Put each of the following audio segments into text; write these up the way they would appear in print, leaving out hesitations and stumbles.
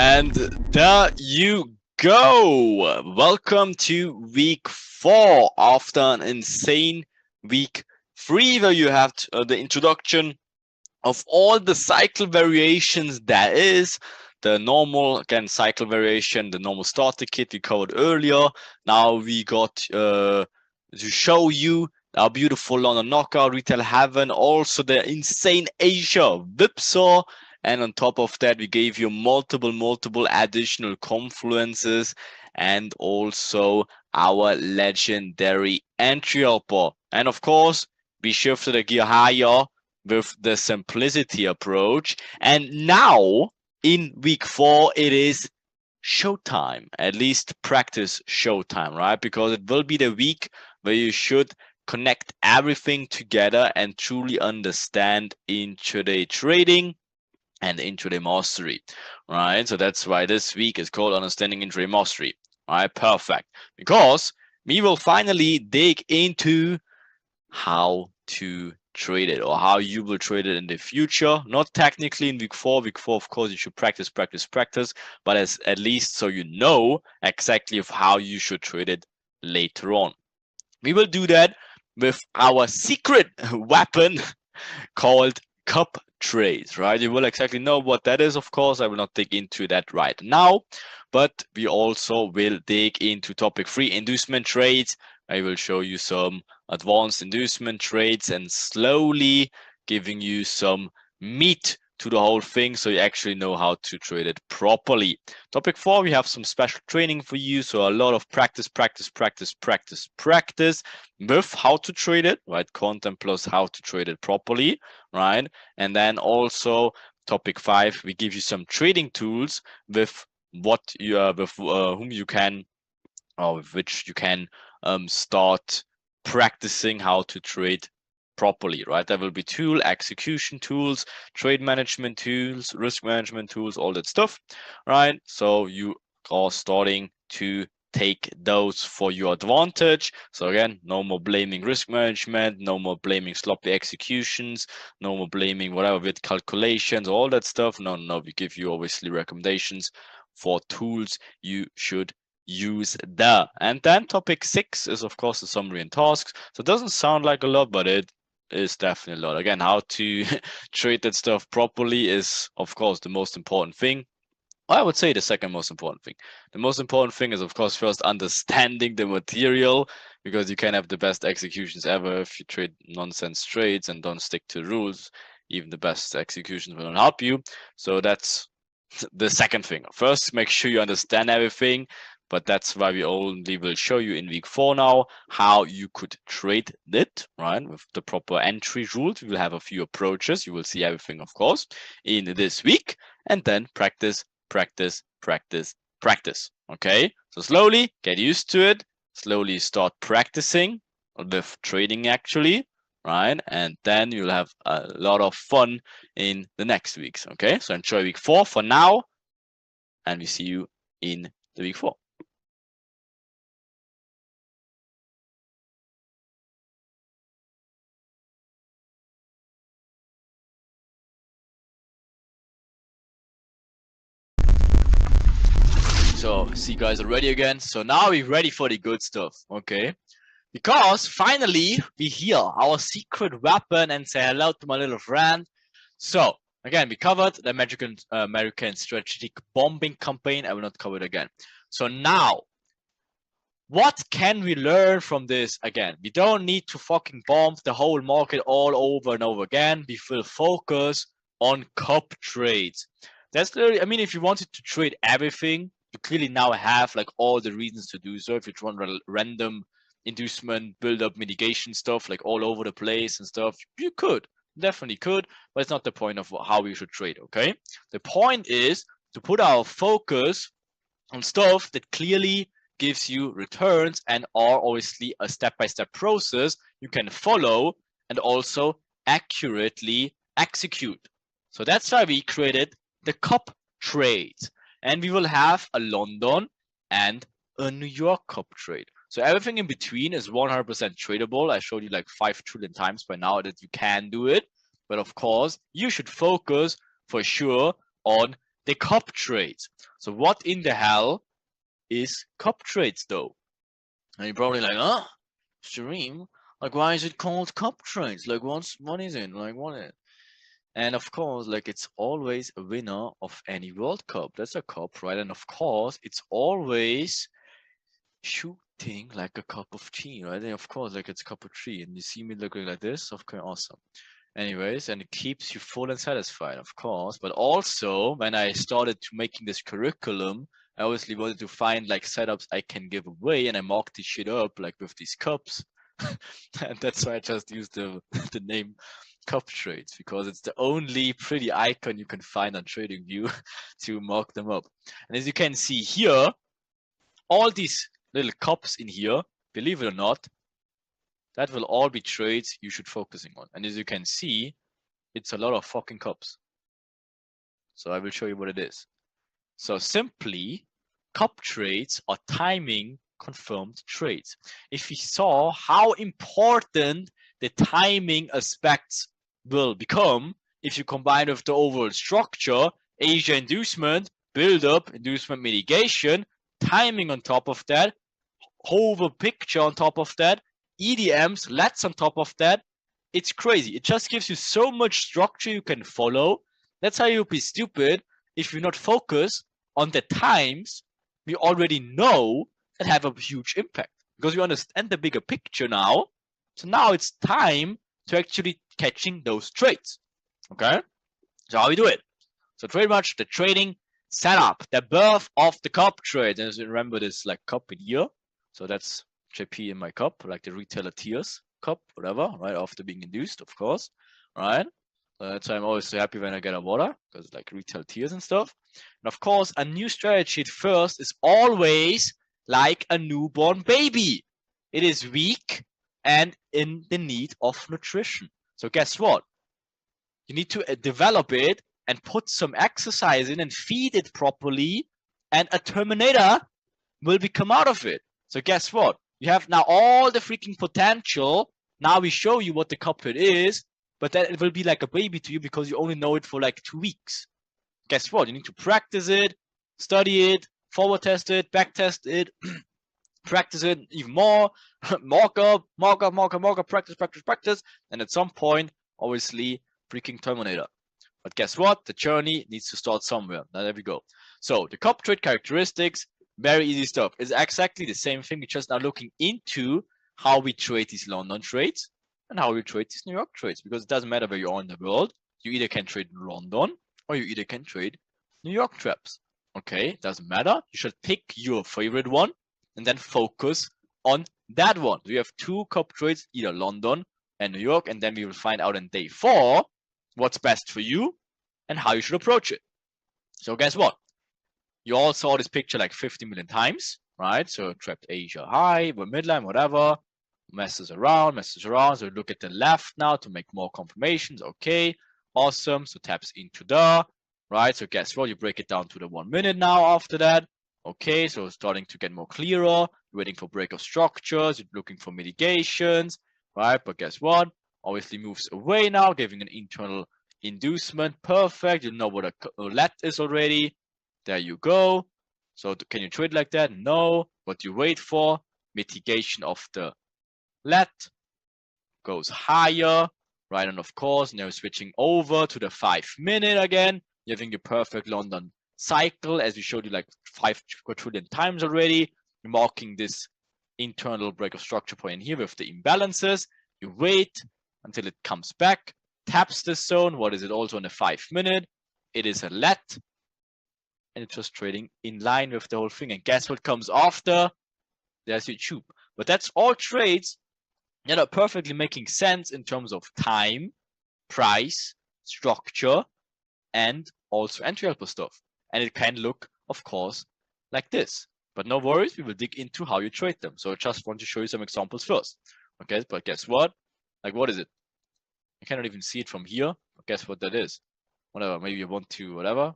And there you go. Welcome to week 4 after an insane week 3, where you have the introduction of all the cycle variations that is the normal again cycle variation, the normal starter kit we covered earlier. Now we got to show you our beautiful London knockout, retail heaven, also the insane Asia whipsaw, and on top of that we gave you multiple additional confluences and also our legendary entry helper. And of course we shifted a gear higher with the simplicity approach. And now in week 4, it is showtime, at least practice showtime, right? Because it will be the week where you should connect everything together and truly understand intraday trading and intraday mastery, right? So that's why this week is called Understanding Intraday Mastery, right? Perfect. Because we will finally dig into how to trade it or how you will trade it in the future. Not technically in week 4. Week 4, of course, you should practice, but as at least so you know exactly of how you should trade it later on. We will do that with our secret weapon called cup trades, right? You will exactly know what that is, of course. I will not dig into that right now, but we also will dig into topic 3, inducement trades. I will show you some advanced inducement trades and slowly giving you some meat to the whole thing so you actually know how to trade it properly. Topic 4, we have some special training for you. So a lot of practice with how to trade it, right? Content plus how to trade it properly, right? And then also topic 5, we give you some trading tools with what you with whom you can or with which you can start practicing how to trade properly, right? There will be tool execution tools, trade management tools, risk management tools, all that stuff, right? So you are starting to take those for your advantage. So again, no more blaming risk management, no more blaming sloppy executions, no more blaming whatever with calculations, all that stuff. No, we give you obviously recommendations for tools you should use there. And then topic 6 is of course the summary and tasks. So it doesn't sound like a lot, but it is definitely a lot. Again, how to trade that stuff properly is of course the most important thing. I would say the second most important thing. The most important thing is, of course, first understanding the material, because you can have the best executions ever if you trade nonsense trades and don't stick to rules. Even the best executions will not help you. So that's the second thing. First, make sure you understand everything, but that's why we only will show you in week 4 now how you could trade it, right? With the proper entry rules. We will have a few approaches. You will see everything, of course, in this week, and then practice. Okay, so slowly get used to it, slowly start practicing with trading actually, right? And then you'll have a lot of fun in the next weeks. Okay, so enjoy week 4 for now, and we see you in the week 4. So see you guys are ready again. So now we're ready for the good stuff. Okay, because finally we hear our secret weapon and say hello to my little friend. So again, we covered the American strategic bombing campaign. I will not cover it again. So now, what can we learn from this? Again, we don't need to fucking bomb the whole market all over and over again. We will focus on cup trades. That's literally, I mean, if you wanted to trade everything, you clearly now have like all the reasons to do so. If you run random inducement, build up mitigation stuff like all over the place and stuff, you could, definitely could, but it's not the point of how we should trade, okay? The point is to put our focus on stuff that clearly gives you returns and are obviously a step-by-step process you can follow and also accurately execute. So that's why we created the cup trades, and we will have a London and a New York cup trade. So everything in between is 100% tradable. I showed you like 5 trillion times by now that you can do it, but of course you should focus for sure on the cup trades. So what in the hell is cup trades though? And you're probably like, huh? Stream? Like, why is it called cup trades? Like, what is it? Like, what is it? And of course, like, it's always a winner of any World Cup. That's a cup, right? And of course, it's always shooting like a cup of tea, right? And of course, like, it's a cup of tea. And you see me looking like this? Okay, awesome. Anyways, and it keeps you full and satisfied, of course. But also, when I started to making this curriculum, I obviously wanted to find like setups I can give away, and I mocked this shit up like with these cups. And that's why I just used the the name cup trades, because it's the only pretty icon you can find on TradingView to mock them up. And as you can see here, all these little cups in here, believe it or not, that will all be trades you should focusing on. And as you can see, it's a lot of fucking cups. So I will show you what it is. So simply, cup trades are timing confirmed trades. If we saw how important the timing aspects will become if you combine with the overall structure, Asia inducement, build up, inducement mitigation, timing on top of that, hover picture on top of that, EDMs, LEDs on top of that, it's crazy. It just gives you so much structure you can follow. That's how you'll be stupid if you not focus on the times we already know that have a huge impact, because you understand the bigger picture now. So now it's time to actually catching those trades. Okay, so how we do it? So pretty much the trading setup, the birth of the cup trade. And remember this like cup in here. So that's JP in my cup, like the retailer tears cup, whatever, right after being induced, of course, right? That's why I'm always so happy when I get a water, because like retail tears and stuff. And of course, a new strategy at first is always like a newborn baby. It is weak and in the need of nutrition. So guess what? You need to develop it and put some exercise in and feed it properly, and a Terminator will become out of it. So guess what? You have now all the freaking potential. Now we show you what the cup trade is, but then it will be like a baby to you because you only know it for like 2 weeks. Guess what? You need to practice it, study it, forward test it, back test it, practice it even more, mock up, practice, and at some point, obviously, freaking Terminator. But guess what? The journey needs to start somewhere. Now there we go. So the cup trade characteristics, very easy stuff. It's exactly the same thing. We're just now looking into how we trade these London trades and how we trade these New York trades, because it doesn't matter where you are in the world. You either can trade London or you either can trade New York traps. Okay, doesn't matter. You should pick your favorite one and then focus on that one. We have 2 cup trades, either London and New York, and then we will find out on day 4 what's best for you and how you should approach it. So guess what? You all saw this picture like 50 million times, right? So trapped Asia high, or midline, whatever, messes around. So look at the left now to make more confirmations. Okay, awesome. So taps into the, right? So guess what? You break it down to the 1 minute now after that. Okay, so it's starting to get more clearer. You're waiting for break of structures. You're looking for mitigations, right? But guess what? Obviously moves away now, giving an internal inducement. Perfect. You know what a LED is already. There you go. So can you trade like that? No. What you wait for? Mitigation of the LED goes higher, right? And of course, now switching over to the 5 minute again. You're having your perfect London cycle, as we showed you like 5 quadrillion times already. You're marking this internal break of structure point here with the imbalances. You wait until it comes back, taps this zone. What is it also in the 5 minute? It is a LED. And it's just trading in line with the whole thing. And guess what comes after? There's your tube. But that's all trades that are perfectly making sense in terms of time, price, structure, and also entry helper stuff. And it can look, of course, like this. But no worries, we will dig into how you trade them. So I just want to show you some examples first. Okay, but guess what? Like, what is it? I cannot even see it from here. But guess what that is? Whatever, maybe you want to, whatever.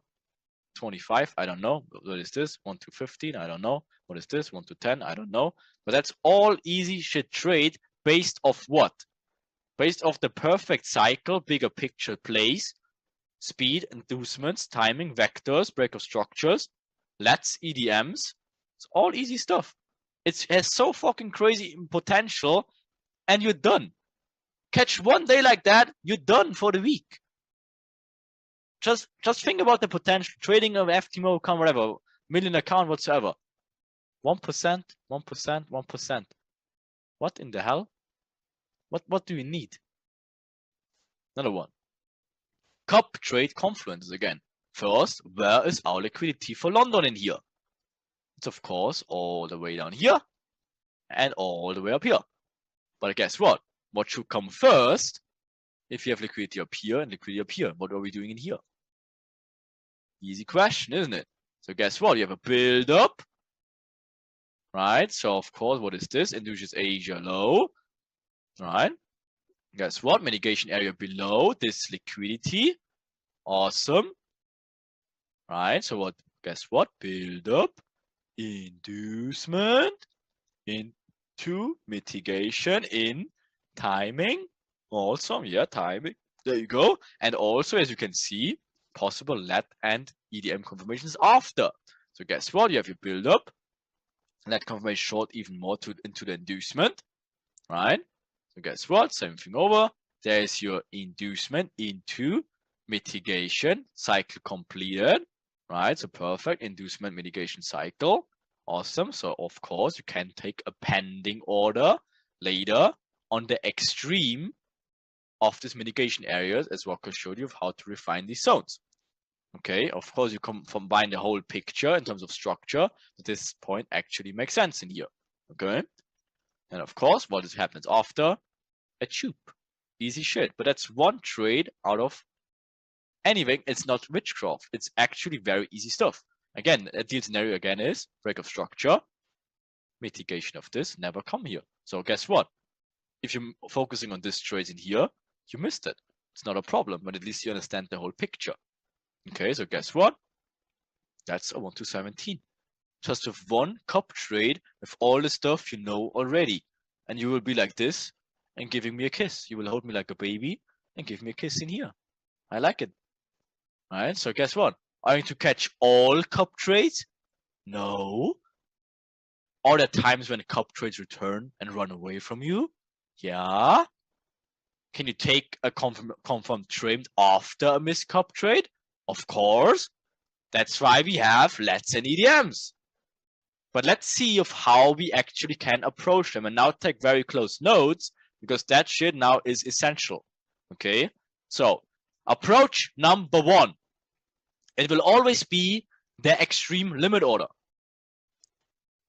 25, I don't know. What is this? 1 to 15, I don't know. What is this? 1 to 10, I don't know. But that's all easy shit trade based off what? Based off the perfect cycle, bigger picture plays. speed, inducements, timing, vectors, break of structures, LETs, EDMs. It's all easy stuff. It has so fucking crazy potential, and you're done. Catch one day like that, you're done for the week. Just think about the potential. Trading of FTMO account, whatever, million account whatsoever. 1%, 1%, 1%. What in the hell? What do we need? Another one. Cup trade confluences again. First, where is our liquidity for London in here? It's of course all the way down here and all the way up here. But guess what? What should come first if you have liquidity up here and liquidity up here? What are we doing in here? Easy question, isn't it? So guess what? You have a build up, right? So of course, what is this? Induces Asia low, right? Guess what? Mitigation area below this liquidity. Awesome. Right? So what? Guess what? Build up, inducement into mitigation in timing. Awesome. Yeah, timing. There you go. And also, as you can see, possible LET and EDM confirmations after. So guess what? You have your build up. LET confirmation short even more into the inducement. Right? So guess what? Same thing over. There's your inducement into mitigation. Cycle completed. Right? So perfect. Inducement mitigation cycle. Awesome. So of course you can take a pending order later on the extreme of these mitigation areas, as Walker showed you, of how to refine these zones. Okay, of course you combine the whole picture in terms of structure. At this point actually makes sense in here. Okay, and of course what happens after? A tube. Easy shit. But that's one trade out of anything. It's not witchcraft. It's actually very easy stuff. Again, a deal scenario again is break of structure, mitigation of this, never come here. So guess what? If you're focusing on this trade in here, you missed it. It's not a problem, but at least you understand the whole picture. Okay, so guess what? That's a 1 to 17. Just with one cup trade with all the stuff you know already. And you will be like this and giving me a kiss. You will hold me like a baby and give me a kiss in here. I like it. Alright, so guess what? Are you to catch all cup trades? No. Are there times when cup trades return and run away from you? Yeah. Can you take a confirmed trade after a missed cup trade? Of course. That's why we have LETs and EDMs. But let's see of how we actually can approach them. And now take very close notes, because that shit now is essential. Okay? So, approach number 1. It will always be the extreme limit order.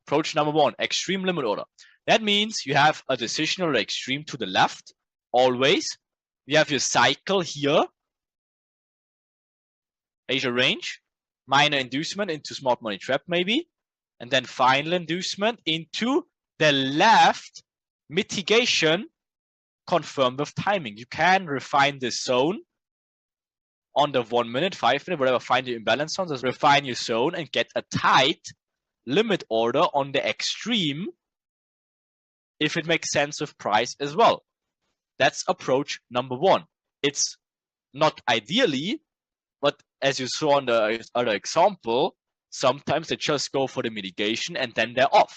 Approach number 1, extreme limit order. That means you have a decisional extreme to the left, always. You have your cycle here, Asia range, minor inducement into smart money trap maybe, and then final inducement into the left mitigation confirmed with timing. You can refine this zone on the 1 minute, 5 minute, whatever, find your imbalance zone, just refine your zone and get a tight limit order on the extreme if it makes sense with price as well. That's approach number 1. It's not ideally, but as you saw on the other example, sometimes they just go for the mitigation and then they're off.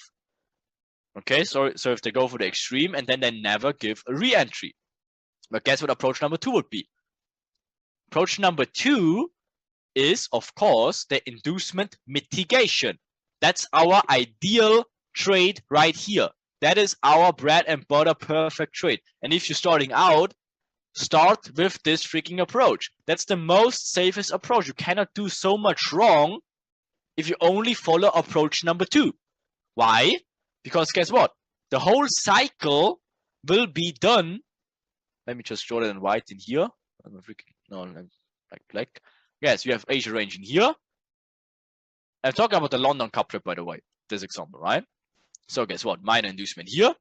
Okay, so if they go for the extreme and then they never give a re-entry. But guess what approach number 2 would be? Approach number 2 is, of course, the inducement mitigation. That's our ideal trade right here. That is our bread and butter perfect trade. And if you're starting out, start with this freaking approach. That's the most safest approach. You cannot do so much wrong if you only follow approach number 2. Why? Because guess what? The whole cycle will be done. Let me just draw it in white in here. No, like black. Yes, we have Asia range in here. I'm talking about the London cup trip, by the way. This example, right? So guess what? Minor inducement here.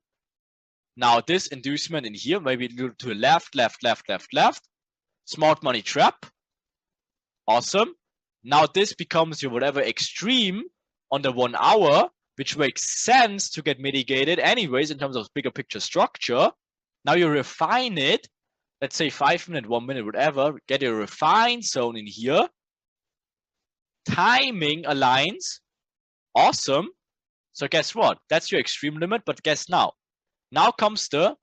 Now this inducement in here, maybe to the left, left, left, left, left. Smart money trap. Awesome. Now this becomes your whatever extreme on the 1 hour, which makes sense to get mitigated anyways in terms of bigger picture structure. Now you refine it let's say 5 minute, 1 minute, whatever, get a refined zone in here. Timing aligns. Awesome. So guess what? That's your extreme limit, but guess now. Now comes the,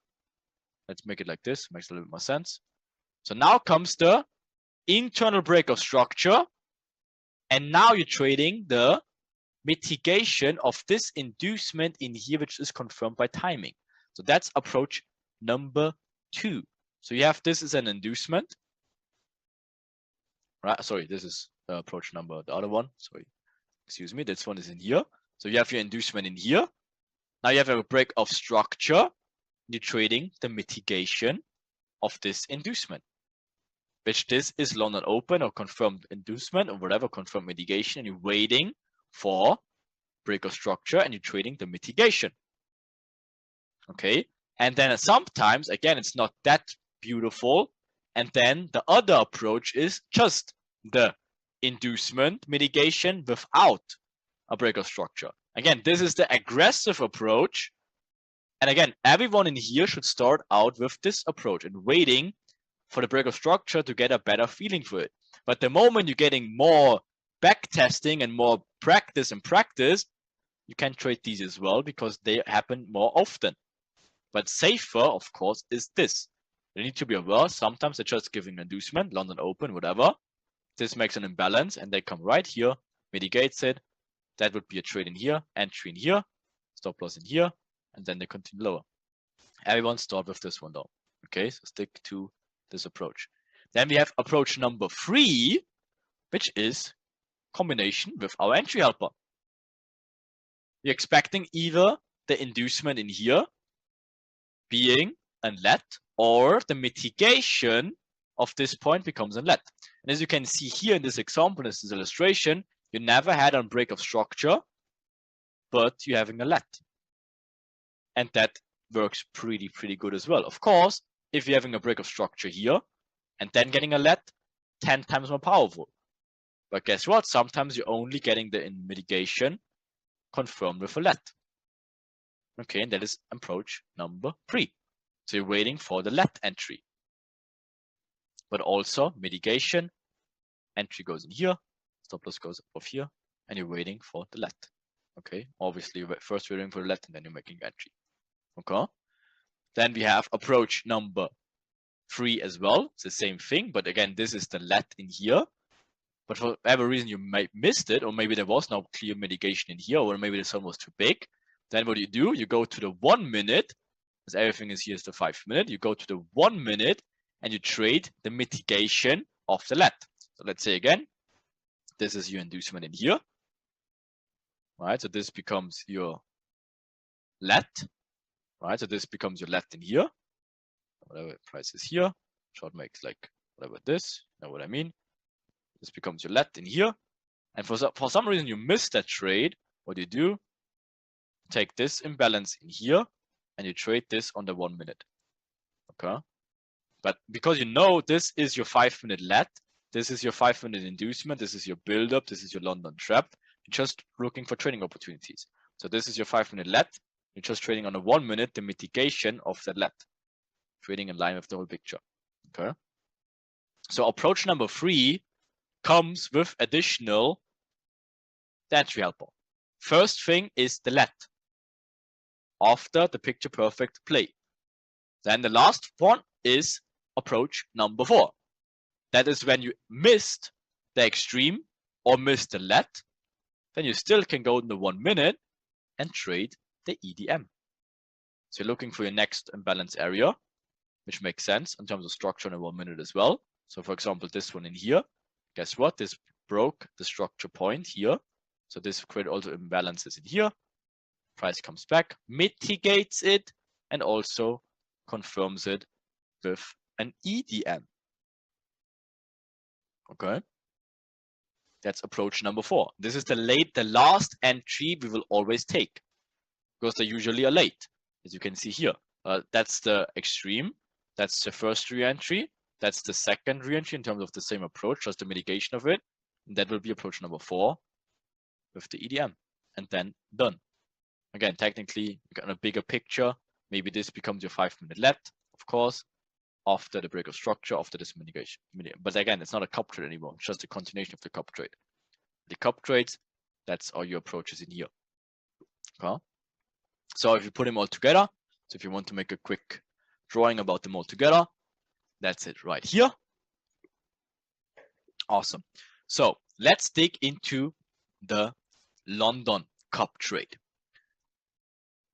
let's make it like this, makes a little bit more sense. So now comes the internal break of structure. And now you're trading the mitigation of this inducement in here, which is confirmed by timing. So that's approach number 2. So you have this is an inducement, right? Sorry, this is approach number, the other one. Sorry, excuse me. This one is in here. So you have your inducement in here. Now you have a break of structure. You're trading the mitigation of this inducement, which this is London open or confirmed inducement or whatever, confirmed mitigation, and you're waiting for break of structure and you're trading the mitigation. Okay, and then sometimes again it's not that beautiful, and then the other approach is just the inducement mitigation without a break of structure. Again, this is the aggressive approach, and again everyone in here should start out with this approach and waiting for the break of structure to get a better feeling for it. But the moment you're getting more back testing and more practice, you can trade these as well because they happen more often. But safer, of course, is this. You need to be aware, sometimes they're just giving inducement, London open, whatever. This makes an imbalance and they come right here, mitigates it. That would be a trade in here, entry in here, stop loss in here, and then they continue lower. Everyone start with this one though. Okay, so stick to this approach. Then we have approach number 3, which is combination with our entry helper. You're expecting either the inducement in here being a let, or the mitigation of this point becomes a let. And as you can see here in this example, this illustration, you never had a break of structure, but you're having a let. And that works pretty good as well. Of course, if you're having a break of structure here and then getting a let, 10 times more powerful. But guess what? Sometimes you're only getting the mitigation confirmed with a let. Okay, and that is approach number 3. So you're waiting for the let entry. But also mitigation, entry goes in here, stop loss goes above here, and you're waiting for the let. Okay, obviously first you're waiting for the let and then you're making entry. Okay, then we have approach number 3 as well. It's the same thing, but again, this is the let in here. But for whatever reason you might missed it, or maybe there was no clear mitigation in here, or maybe the sun was too big. Then what do? You go to the 1 minute, as everything is here is the 5 minute. You go to the 1 minute and you trade the mitigation of the let. So let's say again, this is your inducement in here. Right, so this becomes your let. Right, so this becomes your let in here. Whatever price is here, short makes like whatever this, you know what I mean? This becomes your let in here. And for some reason you missed that trade, what do? Take this imbalance in here and you trade this on the 1 minute. Okay, but because you know this is your 5 minute let, this is your 5 minute inducement, this is your build up, this is your London trap, you're just looking for trading opportunities. So this is your 5 minute let, you're just trading on the 1 minute the mitigation of that let, trading in line with the whole picture. Okay, so approach number 3 comes with additional entry helper. First thing is the let after the picture perfect play. Then the last one is approach number 4. That is when you missed the extreme or missed the let, then you still can go in the 1 minute and trade the EDM. So you're looking for your next imbalance area, which makes sense in terms of structure in a 1 minute as well. So for example, this one in here, guess what? This broke the structure point here. So this created also imbalances in here. Price comes back, mitigates it, and also confirms it with an EDM. Okay, that's approach number 4. This is the last entry we will always take because they usually are late, as you can see here. That's the extreme. That's the first re-entry. That's the second re-entry in terms of the same approach, just the mitigation of it. And that will be approach number 4 with the EDM, and then done. Again, technically, you got a bigger picture. Maybe this becomes your 5 minute let, of course. after the break of structure, after this mitigation. But again, it's not a cup trade anymore. It's just a continuation of the cup trade. The cup trades, that's all your approaches in here. Okay? So if you put them all together, so if you want to make a quick drawing about them all together, that's it right here. Awesome. So let's dig into the London Cup trade.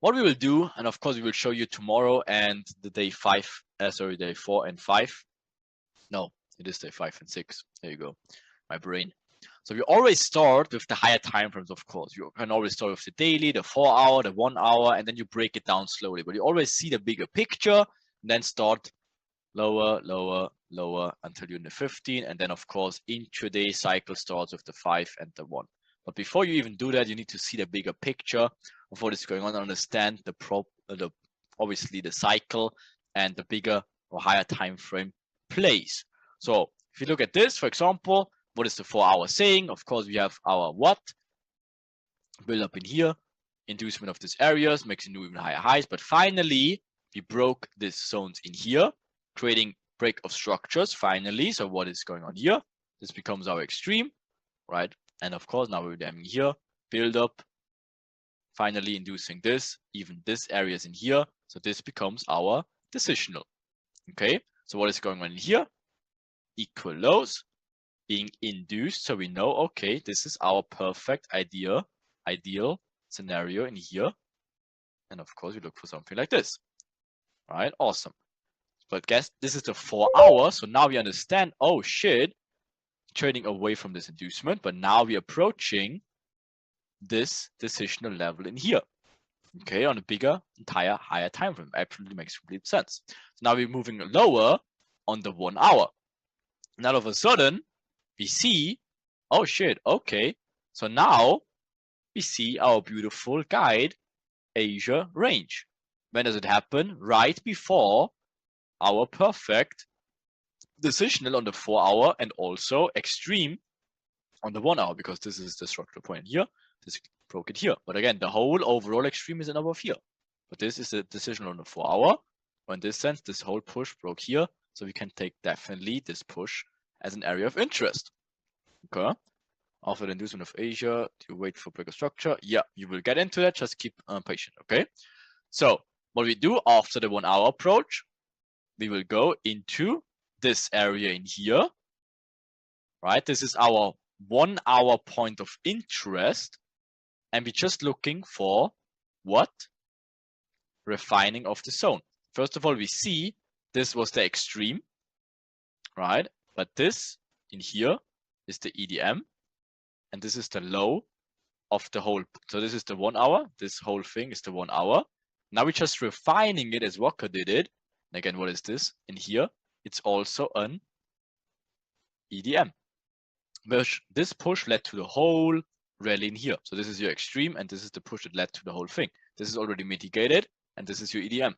What we will do, and of course we will show you tomorrow and the day 4 and 5. No, it is day 5 and 6. There you go, my brain. So we always start with the higher time frames, of course. You can always start with the daily, the 4 hour, the 1 hour, and then you break it down slowly. But you always see the bigger picture, and then start lower, lower, lower until you're in the 15. And then, of course, intraday cycle starts with the 5 and the 1. But before you even do that, you need to see the bigger picture of what is going on, understand obviously the cycle and the bigger or higher time frame plays. So if you look at this, for example, what is the 4 hour saying? Of course, we have our what? Build up in here, inducement of these areas, makes new even higher highs. But finally, we broke these zones in here, creating break of structures finally. So what is going on here? This becomes our extreme, right? And of course, now we're having here, build up, finally inducing this, even this area is in here. So this becomes our decisional. Okay, so what is going on in here? Equal lows being induced. So we know, okay, this is our perfect ideal scenario in here. And of course, we look for something like this. All right, awesome. But guess this is the 4 hour. So now we understand, oh shit, trading away from this inducement, but now we're approaching this decisional level in here. Okay, on a bigger, higher time frame. Absolutely makes complete sense. So now we're moving lower on the 1 hour. And all of a sudden, we see, oh shit, okay. So now we see our beautiful guide Asia range. When does it happen? Right before our perfect decisional on the 4 hour and also extreme on the 1 hour, because this is the structural point here. This broke it here. But again, the whole overall extreme is in above here. But this is the decisional on the 4 hour. So in this sense, this whole push broke here. So we can take definitely this push as an area of interest. Okay. After the inducement of Asia, to wait for break of structure. Yeah, you will get into that. Just keep patient. Okay. So what we do after the 1 hour approach, we will go into this area in here. Right. This is our 1 hour point of interest. And we're just looking for what? Refining of the zone. First of all, we see this was the extreme, right? But this in here is the EDM, and this is the low of the whole. So this is the 1 hour. This whole thing is the 1 hour. Now we're just refining it as Walker did it. And again, what is this in here? It's also an EDM. Which this push led to the whole rally in here. So this is your extreme, and this is the push that led to the whole thing. This is already mitigated, and this is your EDM.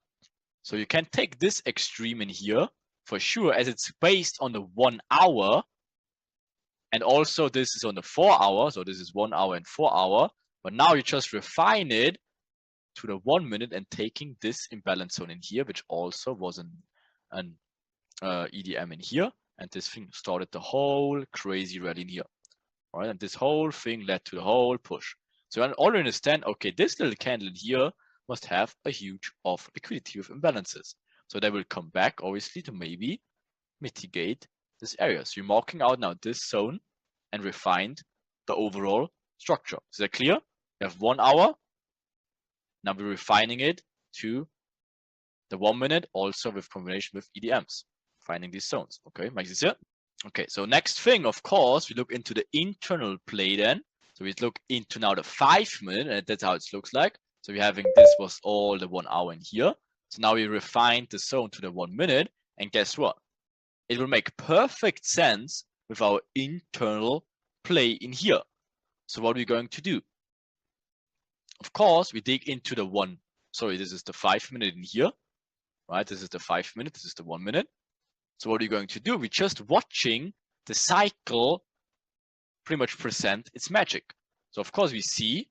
So you can take this extreme in here for sure, as it's based on the 1 hour, and also this is on the 4 hour. So this is 1 hour and 4 hour. But now you just refine it to the 1 minute and taking this imbalance zone in here, which also was an EDM in here, and this thing started the whole crazy rally in here. All right, and this whole thing led to the whole push. So I already understand, okay, this little candle in here must have a huge off liquidity with imbalances. So they will come back, obviously, to maybe mitigate this area. So you're marking out now this zone and refined the overall structure. Is that clear? We have 1 hour. Now we're refining it to the 1 minute, also with combination with EDMs, finding these zones. Okay, makes it clear? Okay, so next thing, of course, we look into the internal play then. So we look into now the 5 minute, and that's how it looks like. So we're having this was all the 1 hour in here. So now we refined the zone to the 1 minute, and guess what? It will make perfect sense with our internal play in here. So what are we going to do? Of course, we dig into the this is the 5 minute in here, right? This is the 5 minute, this is the 1 minute. So what are you going to do? We're just watching the cycle pretty much present its magic. So of course we see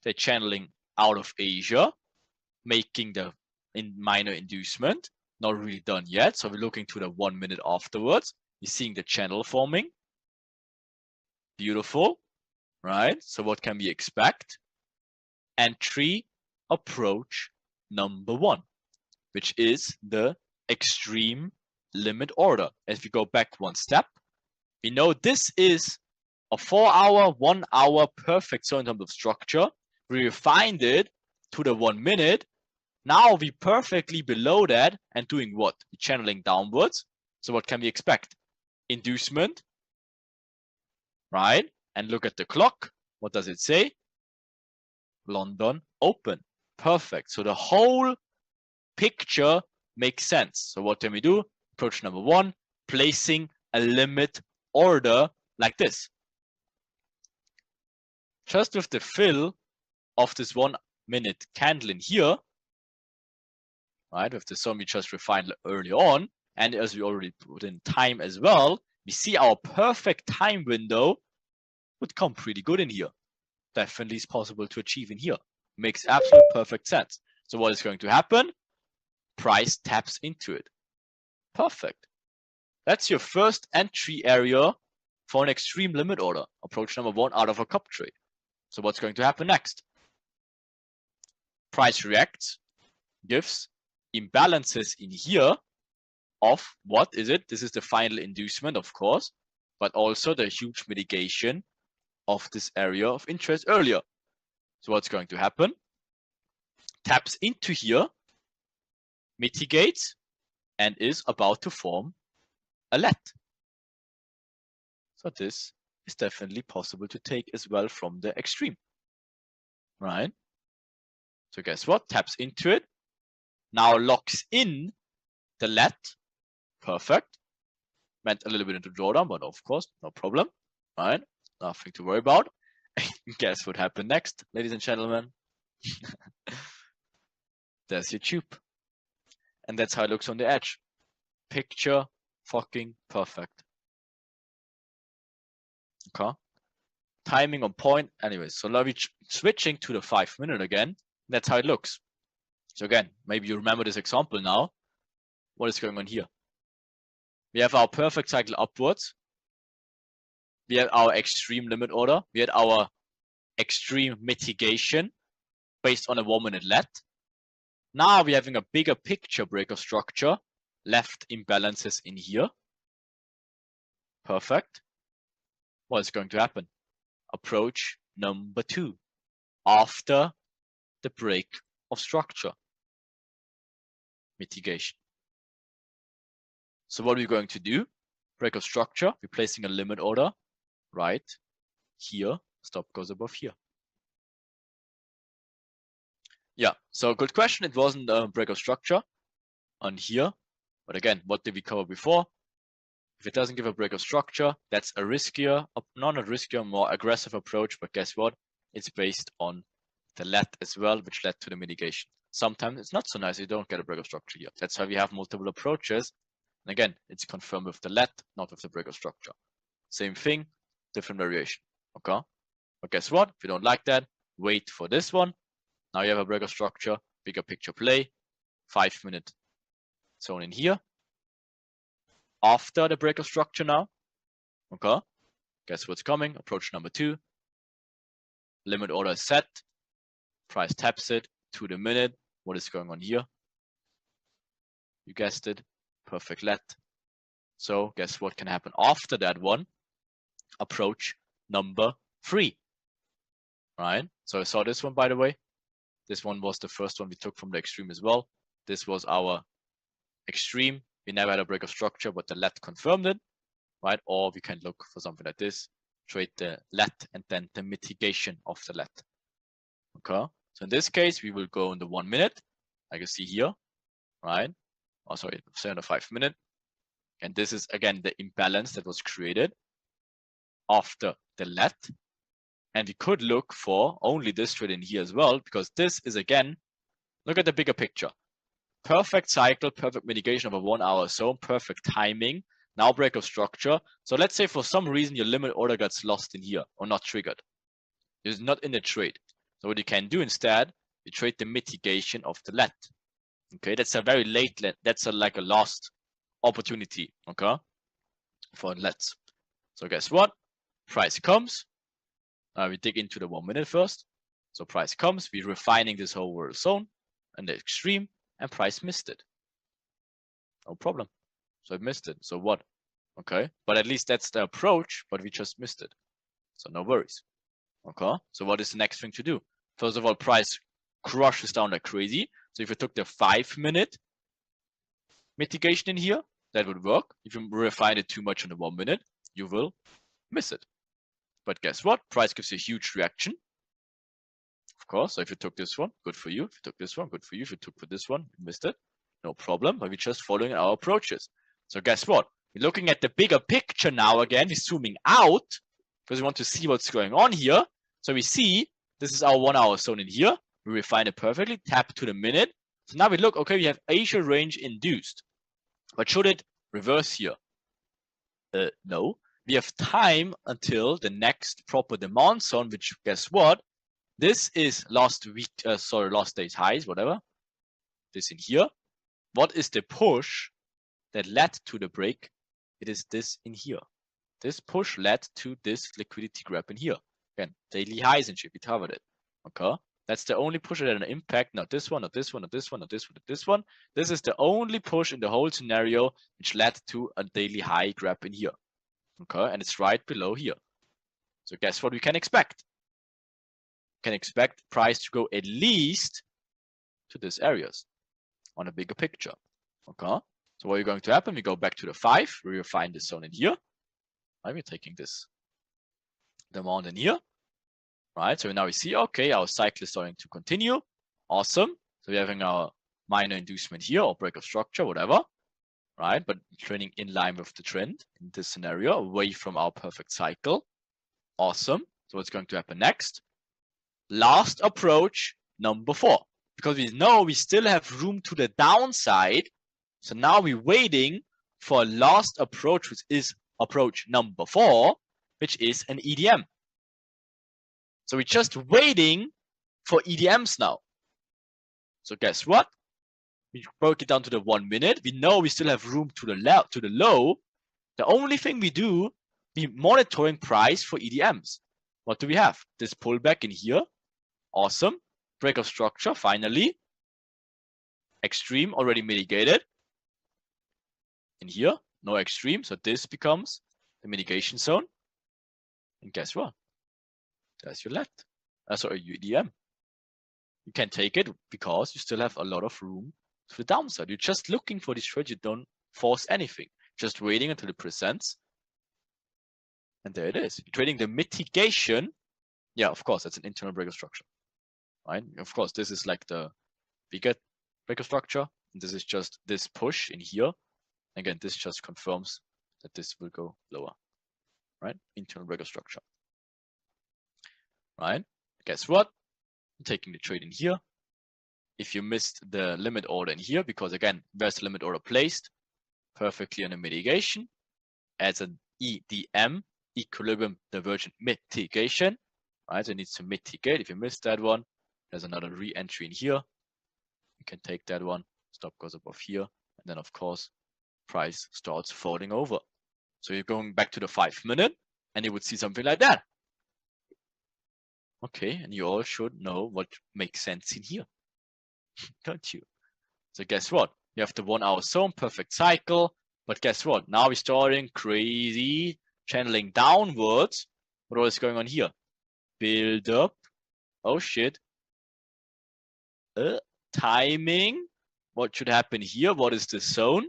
they're channeling out of Asia, making the minor inducement. not really done yet. So we're looking to the 1 minute afterwards. You're seeing the channel forming. Beautiful, right? So what can we expect? Entry approach number 1, which is the extreme limit order. As we go back one step, we know this is a 4-hour, 1 hour perfect zone in terms of structure. We refined it to the 1 minute. Now we perfectly below that and doing what? We're channeling downwards. So what can we expect? Inducement, right? And look at the clock. What does it say? London open. Perfect. So the whole picture makes sense. So what can we do? Approach number 1, placing a limit order like this. Just with the fill of this 1 minute candle in here, right, with the sum we just refined early on, and as we already put in time as well, we see our perfect time window would come pretty good in here. Definitely is possible to achieve in here. Makes absolute perfect sense. So what is going to happen? Price taps into it. Perfect. That's your first entry area for an extreme limit order. Approach number 1 out of a cup trade. So what's going to happen next? Price reacts, gives imbalances in here of what is it? This is the final inducement, of course, but also the huge mitigation of this area of interest earlier. So what's going to happen? Taps into here, mitigates, and is about to form a let. So this is definitely possible to take as well from the extreme, right? So guess what? Taps into it, now locks in the let. Perfect. Meant a little bit into drawdown, but of course, no problem, right? Nothing to worry about. Guess what happened next, ladies and gentlemen? There's your tube. And that's how it looks on the edge. Picture fucking perfect. Okay. Timing on point. Anyways, so now we're switching to the 5 minute again. That's how it looks. So again, maybe you remember this example now. What is going on here? We have our perfect cycle upwards. We had our extreme limit order. We had our extreme mitigation based on a 1 minute let. Now we're having a bigger picture break of structure. Left imbalances in here. Perfect. What is going to happen? Approach number 2 after the break of structure. Mitigation. So what are we going to do? Break of structure, we're placing a limit order right here. Stop goes above here. Yeah, so good question. It wasn't a break of structure on here. But again, what did we cover before? If it doesn't give a break of structure, that's a riskier, not a riskier, more aggressive approach. But guess what? It's based on the let as well, which led to the mitigation. Sometimes it's not so nice. You don't get a break of structure here. That's why we have multiple approaches. And again, it's confirmed with the let, not with the break of structure. Same thing, different variation. Okay. But guess what? If you don't like that, wait for this one. Now you have a break of structure, bigger picture play, 5 minute zone in here. After the break of structure now. Okay. Guess what's coming? Approach number 2. Limit order is set. Price taps it to the minute. What is going on here? You guessed it. Perfect let. So guess what can happen after that one? Approach number 3. Right? So I saw this one, by the way. This one was the first one we took from the extreme as well. This was our extreme. We never had a break of structure, but the let confirmed it, right? Or we can look for something like this, trade the let and then the mitigation of the let. Okay. So in this case, we will go in the 1 minute, like you see here, right? Oh, sorry, say on the 5 minute. And this is again the imbalance that was created after the let. And we could look for only this trade in here as well, because this is again, look at the bigger picture. Perfect cycle, perfect mitigation of a 1 hour zone, perfect timing, now break of structure. So let's say for some reason your limit order gets lost in here or not triggered. It's not in the trade. So what you can do instead, you trade the mitigation of the let. Okay, that's a very late, that's like a lost opportunity, okay, for let's. So guess what? Price comes. We dig into the 1 minute first. So price comes, we're refining this whole world zone and the extreme, and price missed it. No problem. So it missed it. So what? Okay, but at least that's the approach, but we just missed it. So no worries. Okay, so what is the next thing to do? First of all, price crushes down like crazy. So if you took the 5 minute mitigation in here, that would work. If you refine it too much in the 1 minute, you will miss it. But guess what? Price gives you a huge reaction. Of course, so if you took this one, good for you. If you took this one, good for you. If you took for this one, you missed it. No problem, but we're just following our approaches. So guess what? We're looking at the bigger picture now again. We're zooming out because we want to see what's going on here. So we see this is our 1 hour zone in here. We refine it perfectly, tap to the minute. So now we look, okay, we have Asia range induced. But should it reverse here? No. We have time until the next proper demand zone, which guess what? This is last day's highs, whatever. This in here. What is the push that led to the break? It is this in here. This push led to this liquidity grab in here. Again, daily highs and shit, we covered it. Okay. That's the only push that had an impact. Not this one, not this one, not this one, not this one, not this one. This is the only push in the whole scenario which led to a daily high grab in here. Okay, and it's right below here. So guess what we can expect? We can expect price to go at least to these areas on a bigger picture. Okay, so what is going to happen? We go back to the 5. We refine this zone in here. Right, we're taking this demand in here. Right, so now we see, okay, our cycle is starting to continue. Awesome. So we're having our minor inducement here or break of structure, whatever. Right, but trending in line with the trend in this scenario, away from our perfect cycle. Awesome. So what's going to happen next? Last approach, number 4. Because we know we still have room to the downside. So now we're waiting for last approach, which is approach number 4, which is an EDM. So we're just waiting for EDMs now. So guess what? We broke it down to the 1 minute. We know we still have room to the low. The only thing we do, we monitoring price for EDMs. What do we have? This pullback in here. Awesome. Break of structure, finally. Extreme already mitigated. In here, no extreme. So this becomes the mitigation zone. And guess what? There's your left. Sorry, EDM. You can take it because you still have a lot of room to the downside. You're just looking for this trade. You don't force anything. Just waiting until it presents. And there it is. You're trading the mitigation. Yeah, of course, that's an internal break of structure. Right? Of course, this is like the bigger break of structure. And this is just this push in here. Again, this just confirms that this will go lower. Right? Internal break of structure. Right? Guess what? I'm taking the trade in here. If you missed the limit order in here, because again, there's the limit order placed perfectly on the mitigation as an EDM, equilibrium divergent mitigation. Right? So it needs to mitigate. If you missed that one, there's another re-entry in here. You can take that one. Stop goes above here. And then, of course, price starts falling over. So you're going back to the 5 minute and you would see something like that. Okay, and you all should know what makes sense in here, don't you? So guess what? You have the 1 hour zone, perfect cycle. But guess what? Now we're starting crazy, channeling downwards. What was going on here? Build up. Oh shit. Timing. What should happen here? What is the zone?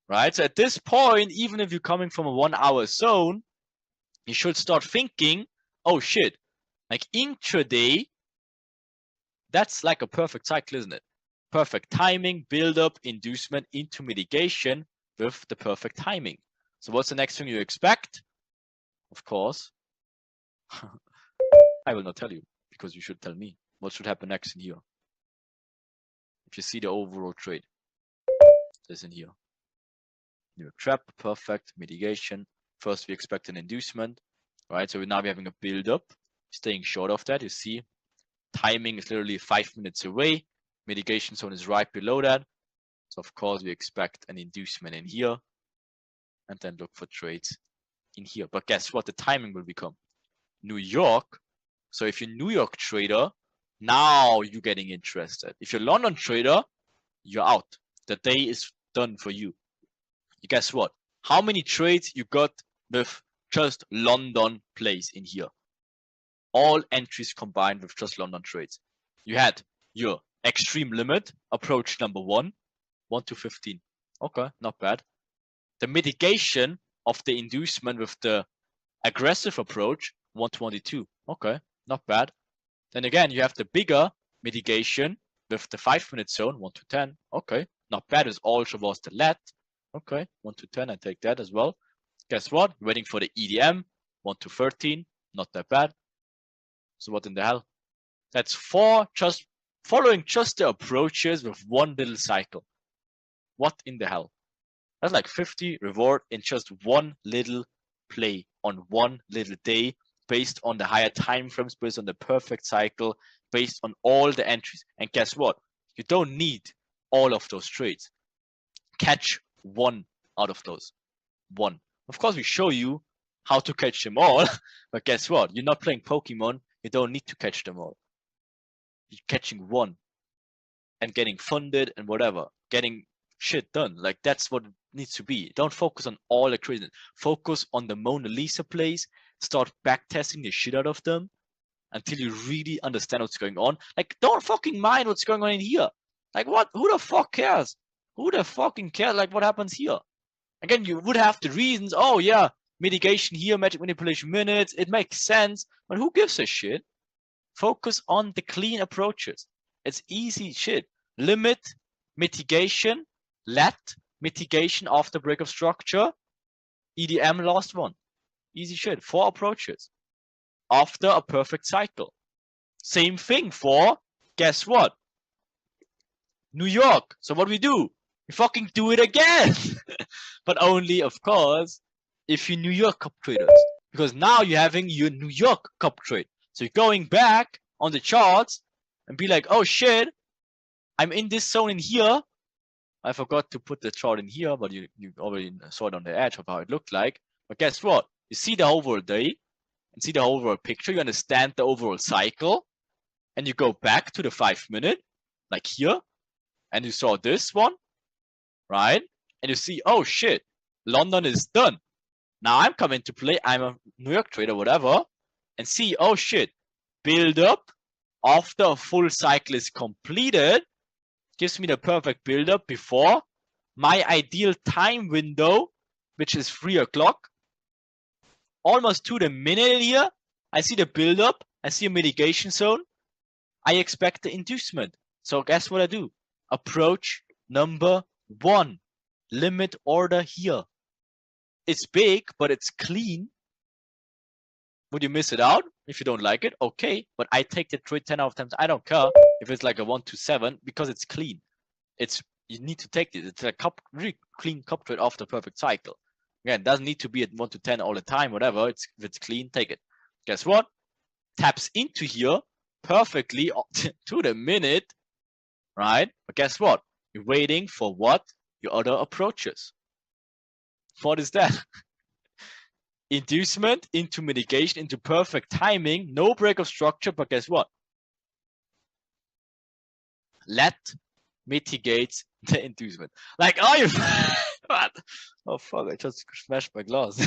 Right, so at this point, even if you're coming from a 1 hour zone, you should start thinking, oh shit, like intraday, that's like a perfect cycle, isn't it? Perfect timing, build up, inducement into mitigation with the perfect timing. So what's the next thing you expect? Of course, I will not tell you because you should tell me what should happen next in here. If you see the overall trade, this in here. New trap, perfect, mitigation. First, we expect an inducement, right? So now we're having a build up, staying short of that. You see, timing is literally 5 minutes away. Mitigation zone is right below that. So of course we expect an inducement in here and then look for trades in here. But guess what? The timing will become New York. So if you're New York trader, now you're getting interested. If you're London trader, you're out. The day is done for you. Guess what? How many trades you got with just London plays in here? All entries combined with just London trades. You had your extreme limit, approach number 1 to 15. Okay, not bad. The mitigation of the inducement with the aggressive approach, 122. Okay, not bad. Then again, you have the bigger mitigation with the 5-minute zone, 1 to 10. Okay, not bad. It's all towards the let. Okay, 1 to 10, I take that as well. Guess what? Waiting for the EDM, 1 to 13. Not that bad. So what in the hell? That's 4 just following just the approaches with one little cycle. What in the hell? That's like 50 reward in just one little play on one little day, based on the higher time frames, based on the perfect cycle, based on all the entries. And guess what? You don't need all of those trades. Catch one out of those. One. Of course, we show you how to catch them all, but guess what? You're not playing Pokemon. You don't need to catch them all. You're catching one and getting funded and whatever, getting shit done. Like that's what it needs to be. Don't focus on all the craziness. Focus on the Mona Lisa plays. Start backtesting the shit out of them until you really understand what's going on. Like, don't fucking mind what's going on in here. Like, what? Who the fuck cares? Who the fucking cares? Like, what happens here? Again, you would have the reasons. Oh yeah, mitigation here, magic manipulation minutes. It makes sense, but who gives a shit? Focus on the clean approaches. It's easy shit. Limit, mitigation, let, mitigation after break of structure, EDM last one. Easy shit. 4 approaches after a perfect cycle. Same thing for, guess what? New York. So what we do? We fucking do it again. But only, of course, if you're New York cup traders. Because now you're having your New York cup trade. So you're going back on the charts and be like, oh shit, I'm in this zone in here. I forgot to put the chart in here, but you already saw it on the edge of how it looked like. But guess what? You see the overall day and see the overall picture. You understand the overall cycle. And you go back to the 5-minute, like here. And you saw this one, right? And you see, oh shit, London is done. Now I'm coming to play. I'm a New York trader, whatever. And see, oh shit, build up after a full cycle is completed. Gives me the perfect build up before my ideal time window, which is 3 o'clock. Almost to the minute here. I see the build up. I see a mitigation zone. I expect the inducement. So guess what I do? Approach number 1. Limit order here. It's big, but it's clean. Would you miss it out if you don't like it? Okay, but I take the trade 10 out of 10. I don't care if it's like a 1 to 7 because it's clean. You need to take it. It's a really clean cup trade after perfect cycle. Again, it doesn't need to be at 1 to 10 all the time, whatever. If it's clean, take it. Guess what? Taps into here perfectly to the minute, right? But guess what? You're waiting for what? Your other approaches. What is that? Inducement into mitigation into perfect timing, no break of structure, but guess what? Let mitigates the inducement. Like, oh, you what? Oh fuck! I just smashed my glass.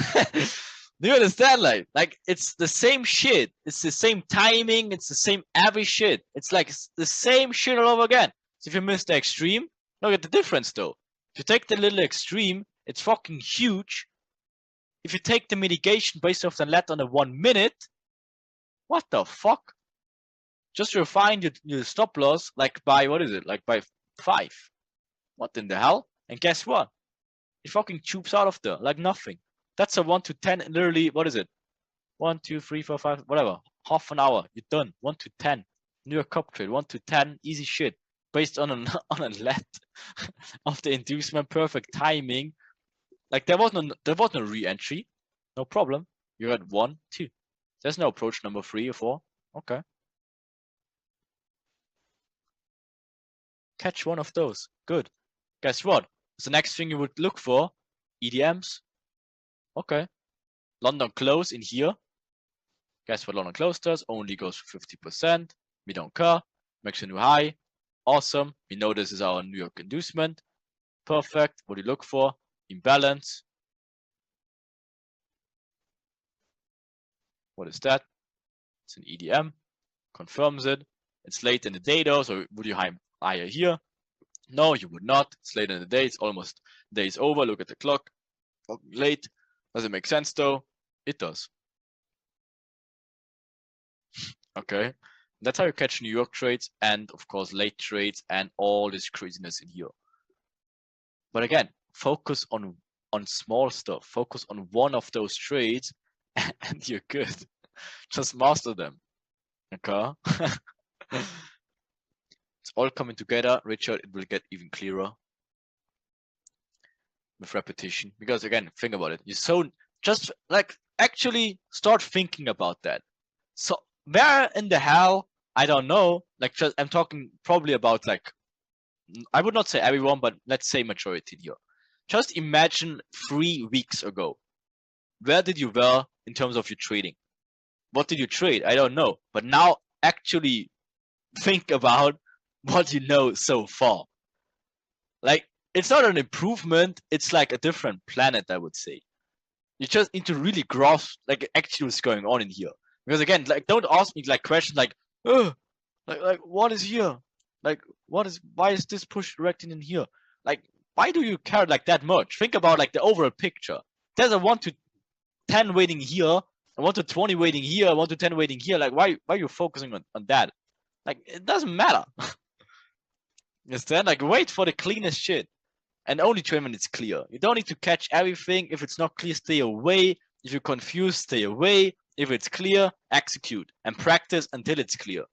Do you understand? Like it's the same shit. It's the same timing. It's the same every shit. It's like the same shit all over again. So if you miss the extreme, look at the difference though. If you take the little extreme, it's fucking huge. If you take the mitigation based off the let on the 1 minute, what the fuck? Just refine your stop loss like by, what is it? Like by 5. What in the hell? And guess what? It fucking tubes out of there like nothing. That's a 1 to 10, literally, what is it? 1, 2, 3, 4, 5, whatever. Half an hour, you're done. 1 to 10. New York cup trade, 1 to 10, easy shit. Based on on a let of the inducement, perfect timing. Like there was no re-entry. No problem. You're at 1, 2. There's no approach number 3 or 4. Okay. catch one of those. Good. Guess what? What's the next thing you would look for? EDMs. Okay. London close in here. Guess what London close does? Only goes for 50%. We don't care. Makes a new high. Awesome. We know this is our New York inducement. Perfect. What do you look for? Imbalance. What is that? It's an EDM. Confirms it. It's late in the day though, so would you hire here? No, you would not. It's late in the day. It's almost the day is over. Look at the clock. Late. Does it make sense though? It does. Okay. That's how you catch New York trades and of course late trades and all this craziness in here. But again, focus on small stuff. Focus on one of those trades and you're good. Just master them. Okay. It's all coming together, Richard. It will get even clearer with repetition. Because again, think about it. Just like actually start thinking about that. So where in the hell, I don't know. Like I'm talking probably about like, I would not say everyone, but let's say majority here. Just imagine 3 weeks ago. Where did you were in terms of your trading? What did you trade? I don't know. But now actually think about what you know so far. Like, it's not an improvement, it's like a different planet, I would say. You just need to really grasp like actually what's going on in here. Because again, like don't ask me like questions like, oh, like what is here? Like why is this push directing in here? Like, why do you care like that much? Think about like the overall picture. There's a 1 to 10 waiting here, a 1 to 20 waiting here, a 1 to 10 waiting here. Like why are you focusing on that? Like it doesn't matter. Understand? Like wait for the cleanest shit. And only trade when it's clear. You don't need to catch everything. If it's not clear, stay away. If you're confused, stay away. If it's clear, execute and practice until it's clear.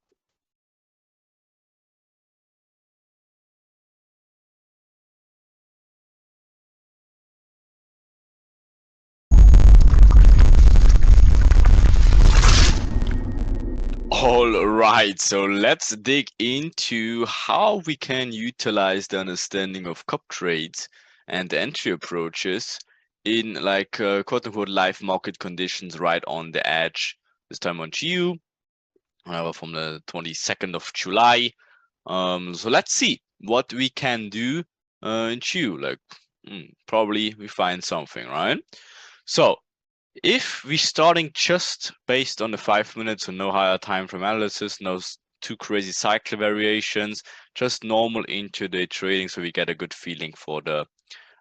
All right, so let's dig into how we can utilize the understanding of cup trades and entry approaches in like quote unquote live market conditions right on the edge, this time on GU, from the 22nd of July. So let's see what we can do in GU. Like probably we find something, right? So if we're starting just based on the 5 minutes and no higher time frame analysis, no too crazy cycle variations, just normal intraday trading, so we get a good feeling for the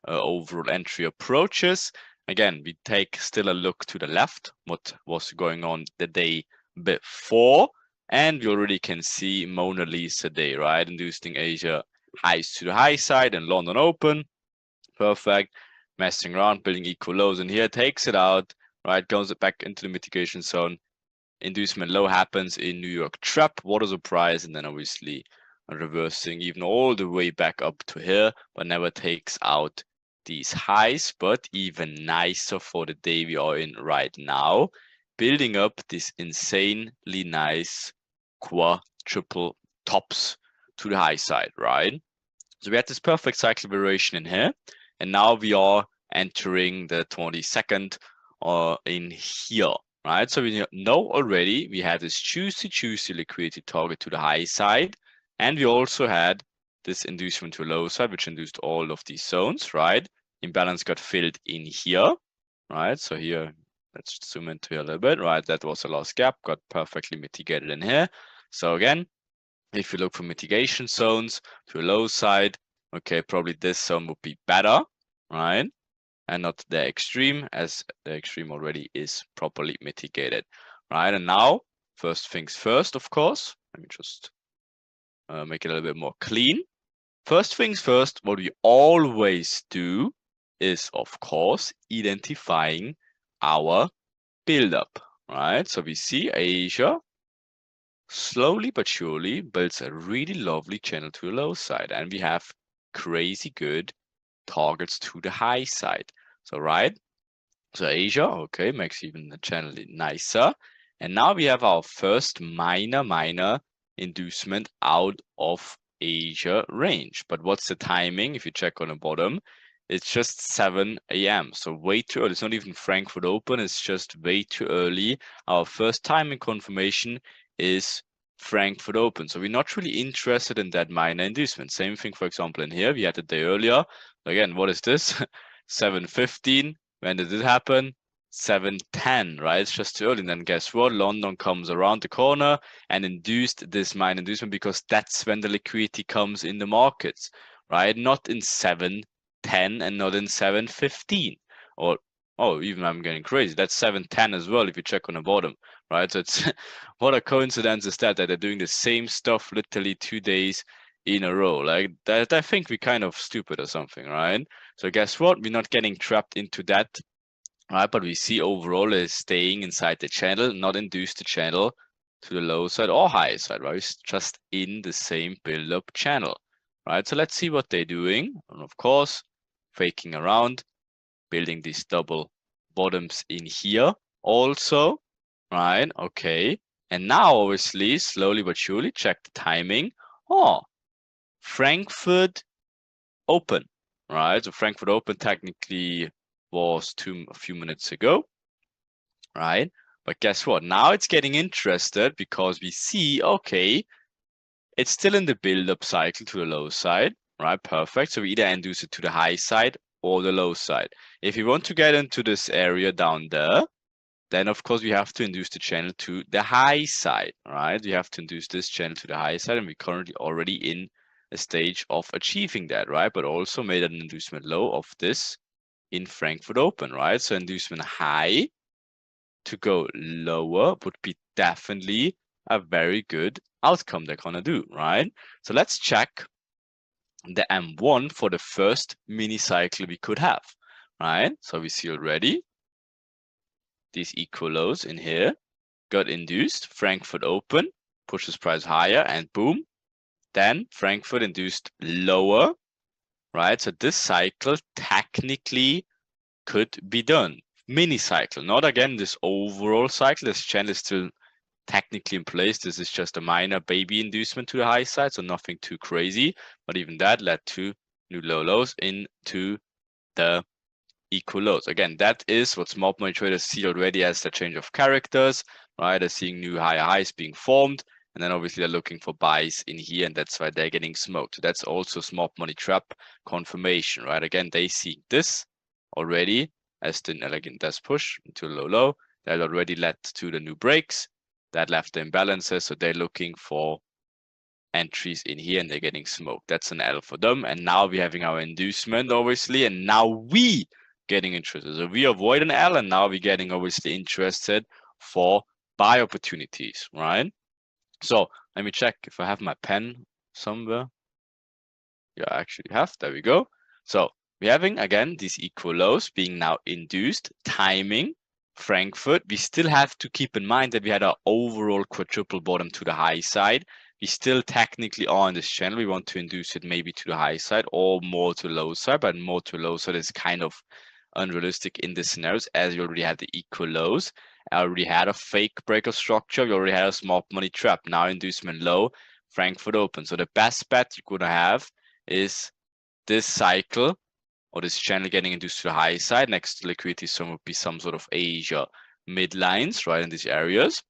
overall entry approaches. Again, we take still a look to the left, what was going on the day before, and we already can see Mona Lisa day, right? Inducing Asia highs to the high side and London open. Perfect. Messing around, building equal lows, and here takes it out, right? Goes back into the mitigation zone. Inducement low happens in New York trap. What a surprise. And then obviously reversing even all the way back up to here, but never takes out these highs. But even nicer for the day we are in right now, building up this insanely nice quadruple tops to the high side, right? So we had this perfect cycle variation in here. And now we are entering the 22nd in here, right? So we know already we had this juicy liquidity target to the high side. And we also had this inducement to low side, which induced all of these zones, right? Imbalance got filled in here, right? So here, let's zoom into here a little bit, right? That was the last gap, got perfectly mitigated in here. So again, if you look for mitigation zones to a low side, okay, probably this zone would be better, right? And not the extreme, as the extreme already is properly mitigated, right? And now, first things first, of course, let me just make it a little bit more clean. First things first, what we always do is, of course, identifying our build-up, right? So we see Asia slowly but surely builds a really lovely channel to the low side, and we have crazy good targets to the high side. So right, so Asia, okay, makes even the channel nicer. And now we have our first minor inducement out of Asia range. But what's the timing? If you check on the bottom, it's just 7 a.m. So way too early. It's not even Frankfurt Open. It's just way too early. Our first timing confirmation is Frankfurt Open. So we're not really interested in that minor inducement. Same thing, for example, in here. We had a day earlier. Again, what is this? 7:15. When did it happen? 7:10, right? It's just too early. And then guess what? London comes around the corner and induced this minor inducement because that's when the liquidity comes in the markets, right? Not in 7:10 and not in 7:15. Or, oh, even I'm getting crazy. That's 7:10 as well if you check on the bottom, right? So it's what a coincidence is that they're doing the same stuff literally 2 days in a row. Like that, I think we're kind of stupid or something, right? So guess what? We're not getting trapped into that, right? But we see overall is staying inside the channel, not induced the channel to the low side or high side, right? It's just in the same build-up channel, right? So let's see what they're doing. And of course, faking around, building these double bottoms in here also, right? Okay. And now, obviously, slowly but surely, check the timing. Oh, Frankfurt Open, right? So Frankfurt Open technically was a few minutes ago, right? But guess what? Now it's getting interested because we see, okay, it's still in the build-up cycle to the low side, right? Perfect. So we either induce it to the high side or the low side. If you want to get into this area down there, then of course we have to induce the channel to the high side, right? We have to induce this channel to the high side, and we're currently already in a stage of achieving that, right? But also made an inducement low of this in Frankfurt Open, right? So inducement high to go lower would be definitely a very good outcome they're gonna do, right? So let's check the M1 for the first mini cycle we could have, right? So we see already these equal lows in here got induced, Frankfurt Open pushes price higher, and boom, then Frankfurt induced lower, right? So this cycle technically could be done. Mini cycle, not again this overall cycle. This channel is still technically in place. This is just a minor baby inducement to the high side, so nothing too crazy. But even that led to new low lows into the equal lows. Again, that is what smart money traders see already as the change of characters, right? They're seeing new higher highs being formed, and then obviously they're looking for buys in here, and that's why they're getting smoked. So that's also smart money trap confirmation, right? Again, they see this already as the elegant desk push into low low. That already led to the new breaks. That left the imbalances, so they're looking for entries in here and they're getting smoked. That's an L for them. And now we're having our inducement, obviously, and now we getting interested. So we avoid an L, and now we're getting obviously interested for buy opportunities, right? So let me check if I have my pen somewhere. Yeah, I actually have. There we go. So we're having again these equal lows being now induced, timing Frankfurt. We still have to keep in mind that we had our overall quadruple bottom to the high side. We still technically are on this channel. We want to induce it maybe to the high side or more to the low side, but more to the low side is kind of unrealistic in this scenarios as we already had the equal lows. I already had a fake break of structure. We already had a smart money trap. Now inducement low, Frankfurt Open. So the best bet you're gonna have is this cycle or this channel getting induced to the high side. Next to liquidity zone would be some sort of Asia midlines, right, in these areas.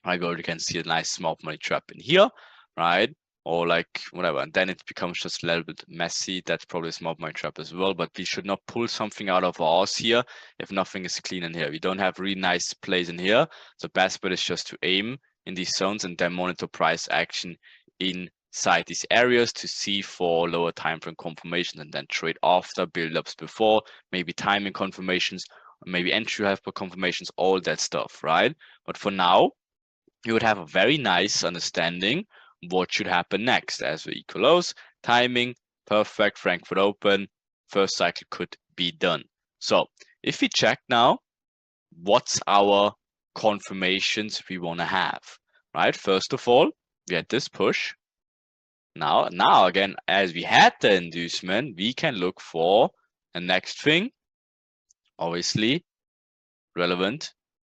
I already can see a nice smart money trap in here, right? Or like whatever, and then it becomes just a little bit messy. That's probably a smart money trap as well, but we should not pull something out of ours here if nothing is clean in here. We don't have really nice plays in here, so best bet is just to aim in these zones and then monitor price action inside these areas to see for lower time frame confirmations and then trade after build-ups before, maybe timing confirmations, maybe entry hyper confirmations, all that stuff, right? But for now, you would have a very nice understanding what should happen next as the equal lows, timing, perfect, Frankfurt Open, first cycle could be done. So if we check now, what's our confirmations we want to have, right? First of all, we had this push. Now again, as we had the inducement, we can look for the next thing, obviously relevant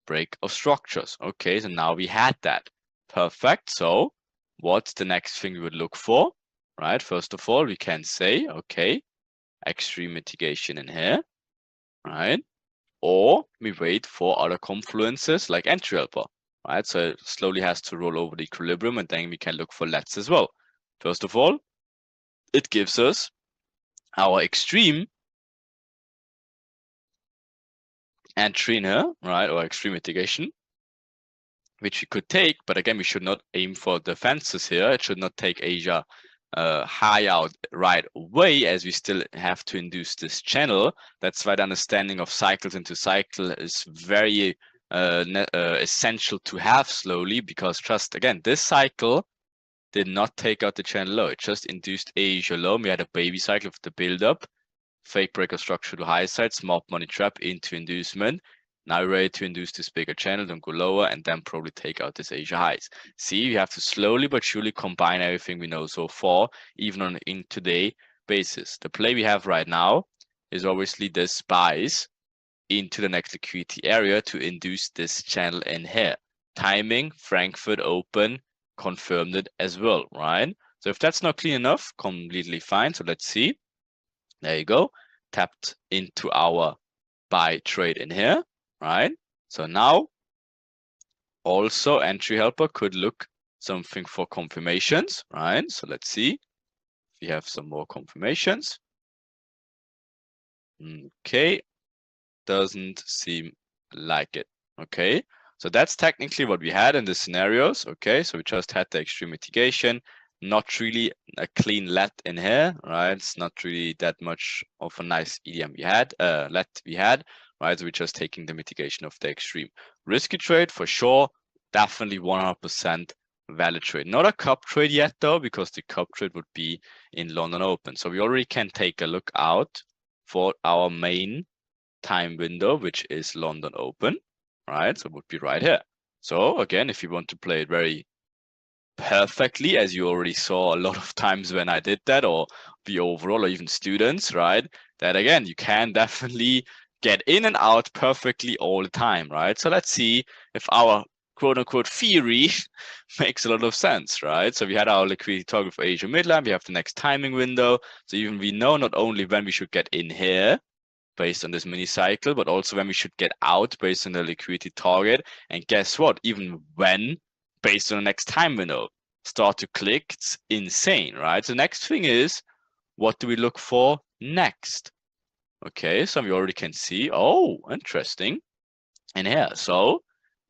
break of structures. Okay, so now we had that. Perfect. So what's the next thing we would look for? right? First of all, we can say, okay, extreme mitigation in here, right? Or we wait for other confluences like entry helper, right? So it slowly has to roll over the equilibrium, and then we can look for lets as well. First of all, it gives us our extreme entry in here, right? Or extreme mitigation, which we could take, but again, we should not aim for the fences here. It should not take Asia high out right away, as we still have to induce this channel. That's why the understanding of cycles into cycle is very essential to have slowly, because just again, this cycle did not take out the channel low. It just induced Asia low. We had a baby cycle of the build-up, fake breaker structure to high side, smart money trap into inducement. Now we're ready to induce this bigger channel, then go lower, and then probably take out this Asia highs. See, we have to slowly but surely combine everything we know so far, even on an intraday basis. The play we have right now is obviously this buys into the next liquidity area to induce this channel in here. Timing, Frankfurt open, confirmed it as well, right? So if that's not clean enough, completely fine. So let's see. There you go. Tapped into our buy trade in here, right? So now also entry helper could look something for confirmations, right? So let's see if we have some more confirmations. Okay, doesn't seem like it. Okay, so that's technically what we had in the scenarios. Okay, so we just had the extreme mitigation, not really a clean let in here, right? It's not really that much of a nice EDM we had, let we had, right? So we're just taking the mitigation of the extreme. Risky trade for sure, definitely 100% valid trade. Not a cup trade yet though, because the cup trade would be in London Open. So we already can take a look out for our main time window, which is London Open, right? So it would be right here. So again, if you want to play it very perfectly, as you already saw a lot of times when I did that, or the overall, or even students, right? That again, you can definitely get in and out perfectly all the time, right? So let's see if our quote unquote theory makes a lot of sense, right? So we had our liquidity target for Asia midline, we have the next timing window. So even we know not only when we should get in here, based on this mini cycle, but also when we should get out based on the liquidity target. And guess what? Even when, based on the next time window, start to click, it's insane, right? The next thing is, what do we look for next? Okay, so we already can see, oh, interesting. And here, so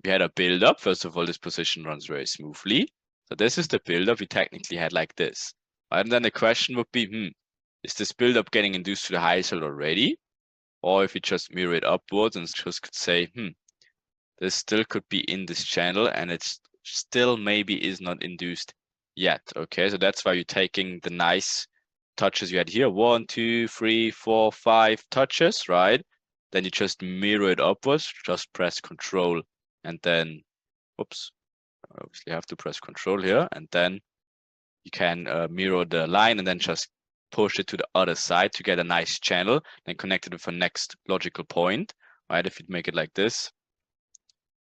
we had a build up. First of all, this position runs very smoothly. So this is the build up we technically had like this. Right? And then the question would be, is this build up getting induced to the high side already? Or if we just mirror it upwards and just could say, this still could be in this channel and it's still maybe is not induced yet. Okay, so that's why you're taking the nice touches you had here. 1, 2, 3, 4, 5 touches, right? Then you just mirror it upwards, just press Control and then, oops, I obviously have to press Control here, and then you can mirror the line and then just push it to the other side to get a nice channel, then connect it with a next logical point, right? If you make it like this,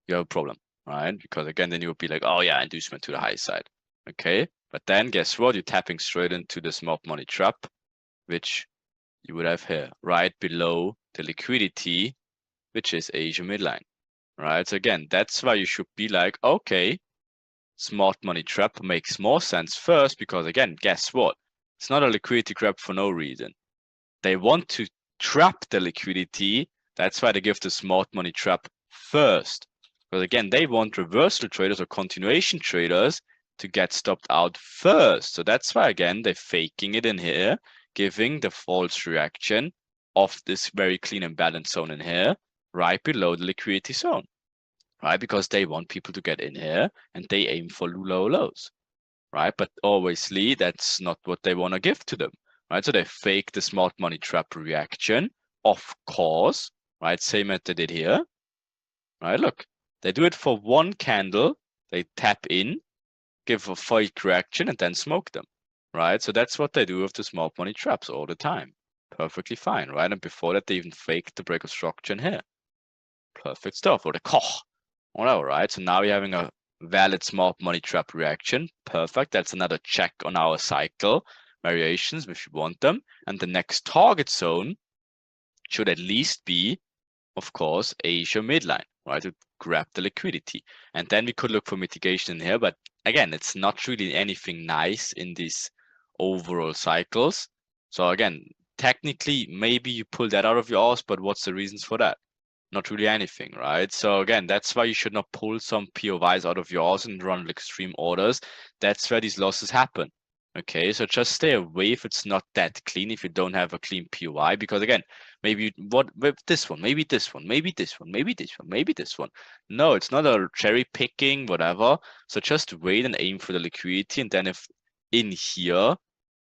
you have a problem, right? Because again, then you would be like, oh yeah, inducement to the high side. Okay, but then guess what? You're tapping straight into the smart money trap, which you would have here, right below the liquidity, which is Asia midline, right? So again, that's why you should be like, okay, smart money trap makes more sense first, because again, guess what? It's not a liquidity grab for no reason. They want to trap the liquidity. That's why they give the smart money trap first. Because again, they want reversal traders or continuation traders to get stopped out first. So that's why, again, they're faking it in here, giving the false reaction of this very clean and balanced zone in here, right below the liquidity zone, right? Because they want people to get in here and they aim for low lows, right? But obviously that's not what they want to give to them, right? So they fake the smart money trap reaction, of course, right? Same as they did here, right? Look, they do it for one candle, they tap in, give a fake reaction, and then smoke them, right? So that's what they do with the smart money traps all the time. Perfectly fine, right? And before that, they even faked the break of structure in here. Perfect stuff, or the Koch, whatever, right? So now you're having a valid smart money trap reaction. Perfect. That's another check on our cycle variations if you want them. And the next target zone should at least be, of course, Asia midline, right? To grab the liquidity. And then we could look for mitigation in here. But again, it's not really anything nice in these overall cycles. So again, technically, maybe you pull that out of your arse, but what's the reasons for that? Not really anything, right? So again, that's why you should not pull some POIs out of your arse and run extreme orders. That's where these losses happen. Okay, so just stay away if it's not that clean, if you don't have a clean POI, because again, maybe what with this one, maybe this one, maybe this one, maybe this one, maybe this one. No, it's not a cherry picking, whatever. So just wait and aim for the liquidity, and then if in here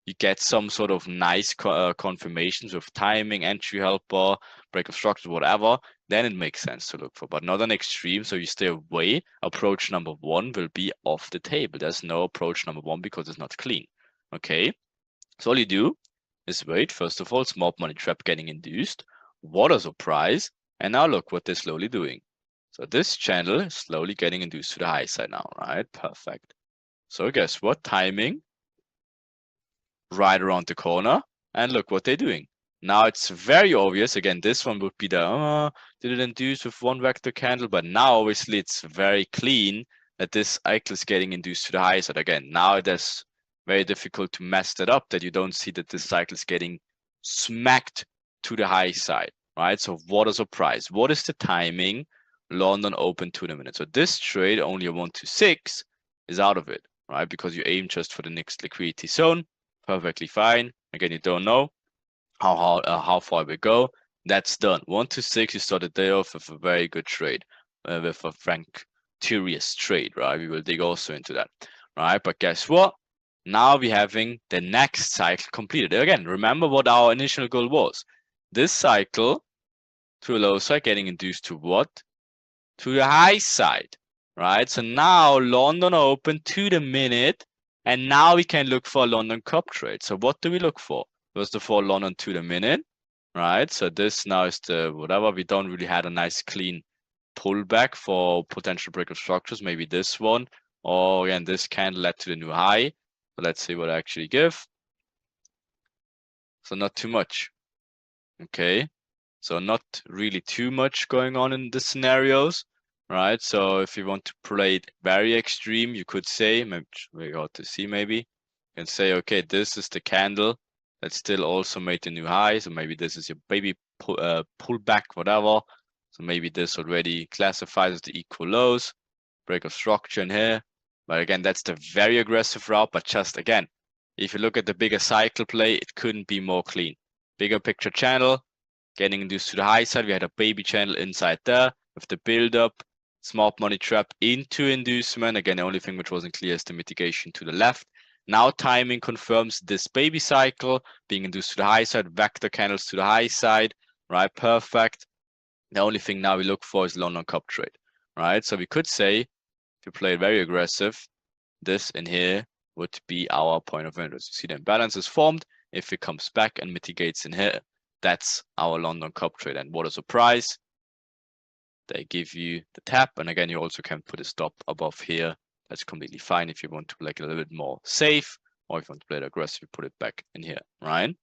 you get some sort of nice confirmations with timing, entry helper, break of structure, whatever, then it makes sense to look for, but not an extreme. So you stay away. Approach number one will be off the table. There's no approach number one because it's not clean. Okay, so all you do is wait. First of all, smart money trap getting induced, water surprise, and now look what they're slowly doing. So this channel is slowly getting induced to the high side now, right? Perfect. So guess what? Timing right around the corner, and look what they're doing. Now it's very obvious. Again, this one would be the did it induce with one vector candle, but now obviously it's very clean that this cycle is getting induced to the high side again. Now it is very difficult to mess that up, that you don't see that this cycle is getting smacked to the high side, right? So what a surprise. What is the timing? London open 2 minutes. So this trade, only a 1 to 6, is out of it, right? Because you aim just for the next liquidity zone. Perfectly fine. Again, you don't know how far we go. That's done. 1 to 6, you start the day off with a very good trade, with a Frank Turius trade, right? We will dig also into that, right? But guess what? Now we're having the next cycle completed. Again, remember what our initial goal was. This cycle to a low side getting induced to what? To the high side, right? So now London open to the minute, and now we can look for a London cup trade. So what do we look for? First of all, London to the minute, right? So this now is the whatever. We don't really had a nice clean pullback for potential break of structures. Maybe this one, or again, this candle led to the new high. So let's see what I actually give. So not too much. Okay. So not really too much going on in the scenarios, right? So if you want to play it very extreme, you could say, maybe we got to see maybe, you can say, okay, this is the candle that still also made the new high. So maybe this is your baby pullback, whatever. So maybe this already classifies as the equal lows, break of structure in here. But again, that's the very aggressive route. But just again, if you look at the bigger cycle play, it couldn't be more clean. Bigger picture channel, getting induced to the high side. We had a baby channel inside there with the build up, smart money trap into inducement. Again, the only thing which wasn't clear is the mitigation to the left. Now timing confirms this baby cycle being induced to the high side, vector candles to the high side, right? Perfect. The only thing now we look for is London cup trade, right? So we could say, if you play it very aggressive, this in here would be our point of interest. You see the imbalance is formed. If it comes back and mitigates in here, that's our London cup trade. And what a surprise. They give you the tap. And again, you also can put a stop above here. That's completely fine if you want to play a little bit more safe, or if you want to play it aggressive, you put it back in here, right?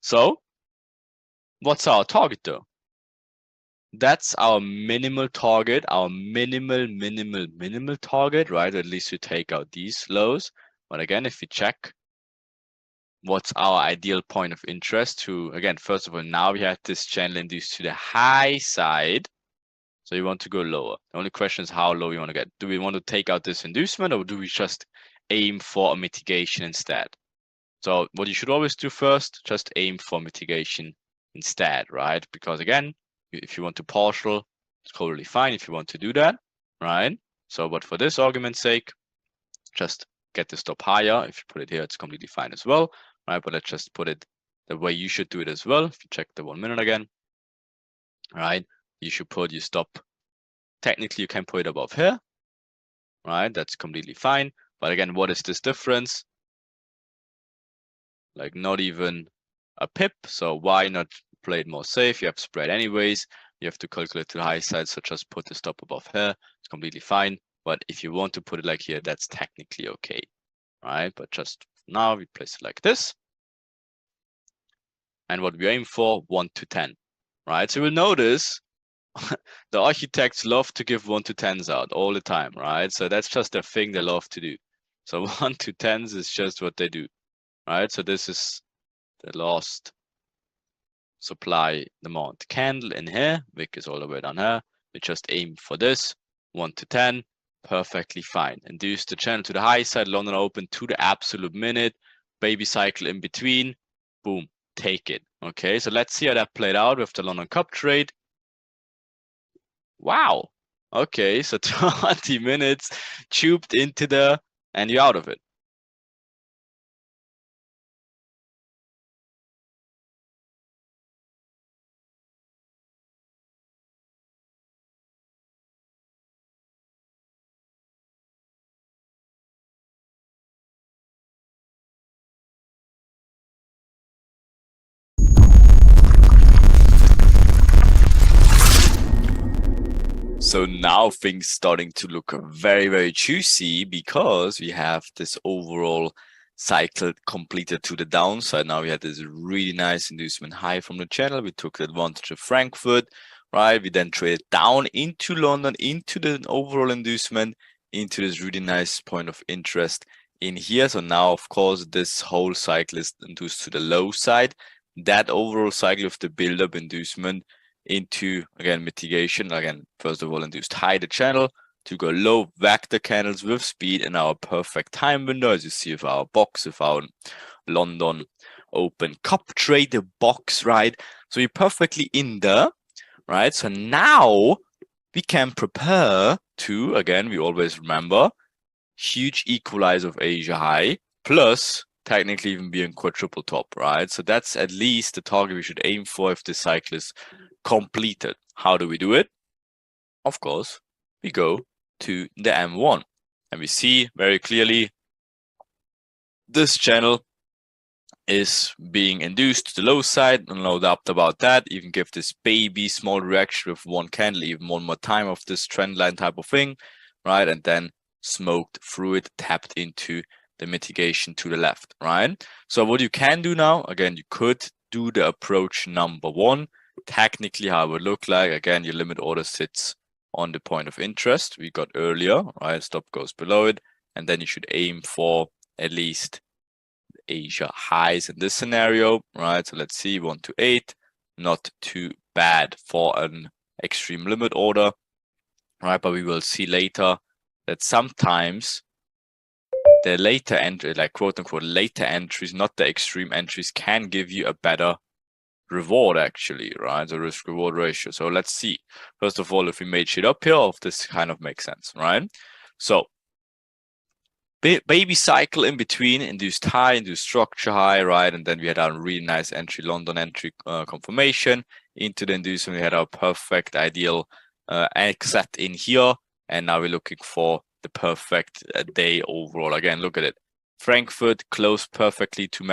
So what's our target though? That's our minimal target, our minimal target, right? At least you take out these lows. But again, if we check what's our ideal point of interest to, again, first of all, now we have this channel induced to the high side. So you want to go lower. The only question is how low you want to get. Do we want to take out this inducement, or do we just aim for a mitigation instead? So what you should always do first, just aim for mitigation instead, right? Because again, if you want to partial, it's totally fine if you want to do that, right? So, but for this argument's sake, just get the stop higher. If you put it here, it's completely fine as well, right? But let's just put it the way you should do it as well. If you check the 1 minute again, right? You should put your stop. Technically, you can put it above here, right? That's completely fine. But again, what is this difference? Like not even a pip. So why not play it more safe? You have spread anyways. You have to calculate to the high side, so just put the stop above here. It's completely fine. But if you want to put it like here, that's technically okay, right? But just now we place it like this. And what we aim for, 1 to 10, right? So you'll notice the architects love to give 1 to 10s out all the time, right? So that's just a thing they love to do. So 1 to 10s is just what they do, right? So this is the last supply demand candle in here. Wick is all the way down here. We just aim for this 1 to 10, perfectly fine. Induce the channel to the high side, London open to the absolute minute, baby cycle in between, boom, take it. Okay, so let's see how that played out with the London Cup trade. Wow. Okay, so 20 minutes tubed into the, and you're out of it. So now things starting to look very, very juicy because we have this overall cycle completed to the downside. Now we had this really nice inducement high from the channel. We took advantage of Frankfurt, right? We then traded down into London, into the overall inducement, into this really nice point of interest in here. So now, of course, this whole cycle is induced to the low side. That overall cycle of the build-up inducement into, again, mitigation. Again, first of all, induced high the channel to go low, vector candles with speed in our perfect time window, as you see with our box, with our London open cup trade, the box, right? So you're perfectly in there, right? So now we can prepare to, again, we always remember, huge equalizer of Asia high, plus technically even being quadruple top, right? So that's at least the target we should aim for if this cycle is completed. How do we do it? Of course, we go to the M1 and we see very clearly this channel is being induced to the low side, no doubt about that. Even give this baby small reaction with one candle, even one more time of this trend line type of thing, right? And then smoked through it, tapped into the mitigation to the left, right? So what you can do now, again, you could do the approach number one. Technically, how it would look like, again, your limit order sits on the point of interest we got earlier, right? Stop goes below it, and then you should aim for at least Asia highs in this scenario, right? So let's see, 1 to 8, not too bad for an extreme limit order, right? But we will see later that sometimes the later entry, like quote unquote later entries, not the extreme entries, can give you a better reward actually, right? The risk reward ratio. So let's see. First of all, if we made shit up here, if this kind of makes sense, right? So baby cycle in between, induced high, induced structure high, right? And then we had our really nice entry, London entry confirmation into the inducement. We had our perfect ideal exit in here. And now we're looking for the perfect day overall. Again, look at it. Frankfurt closed perfectly to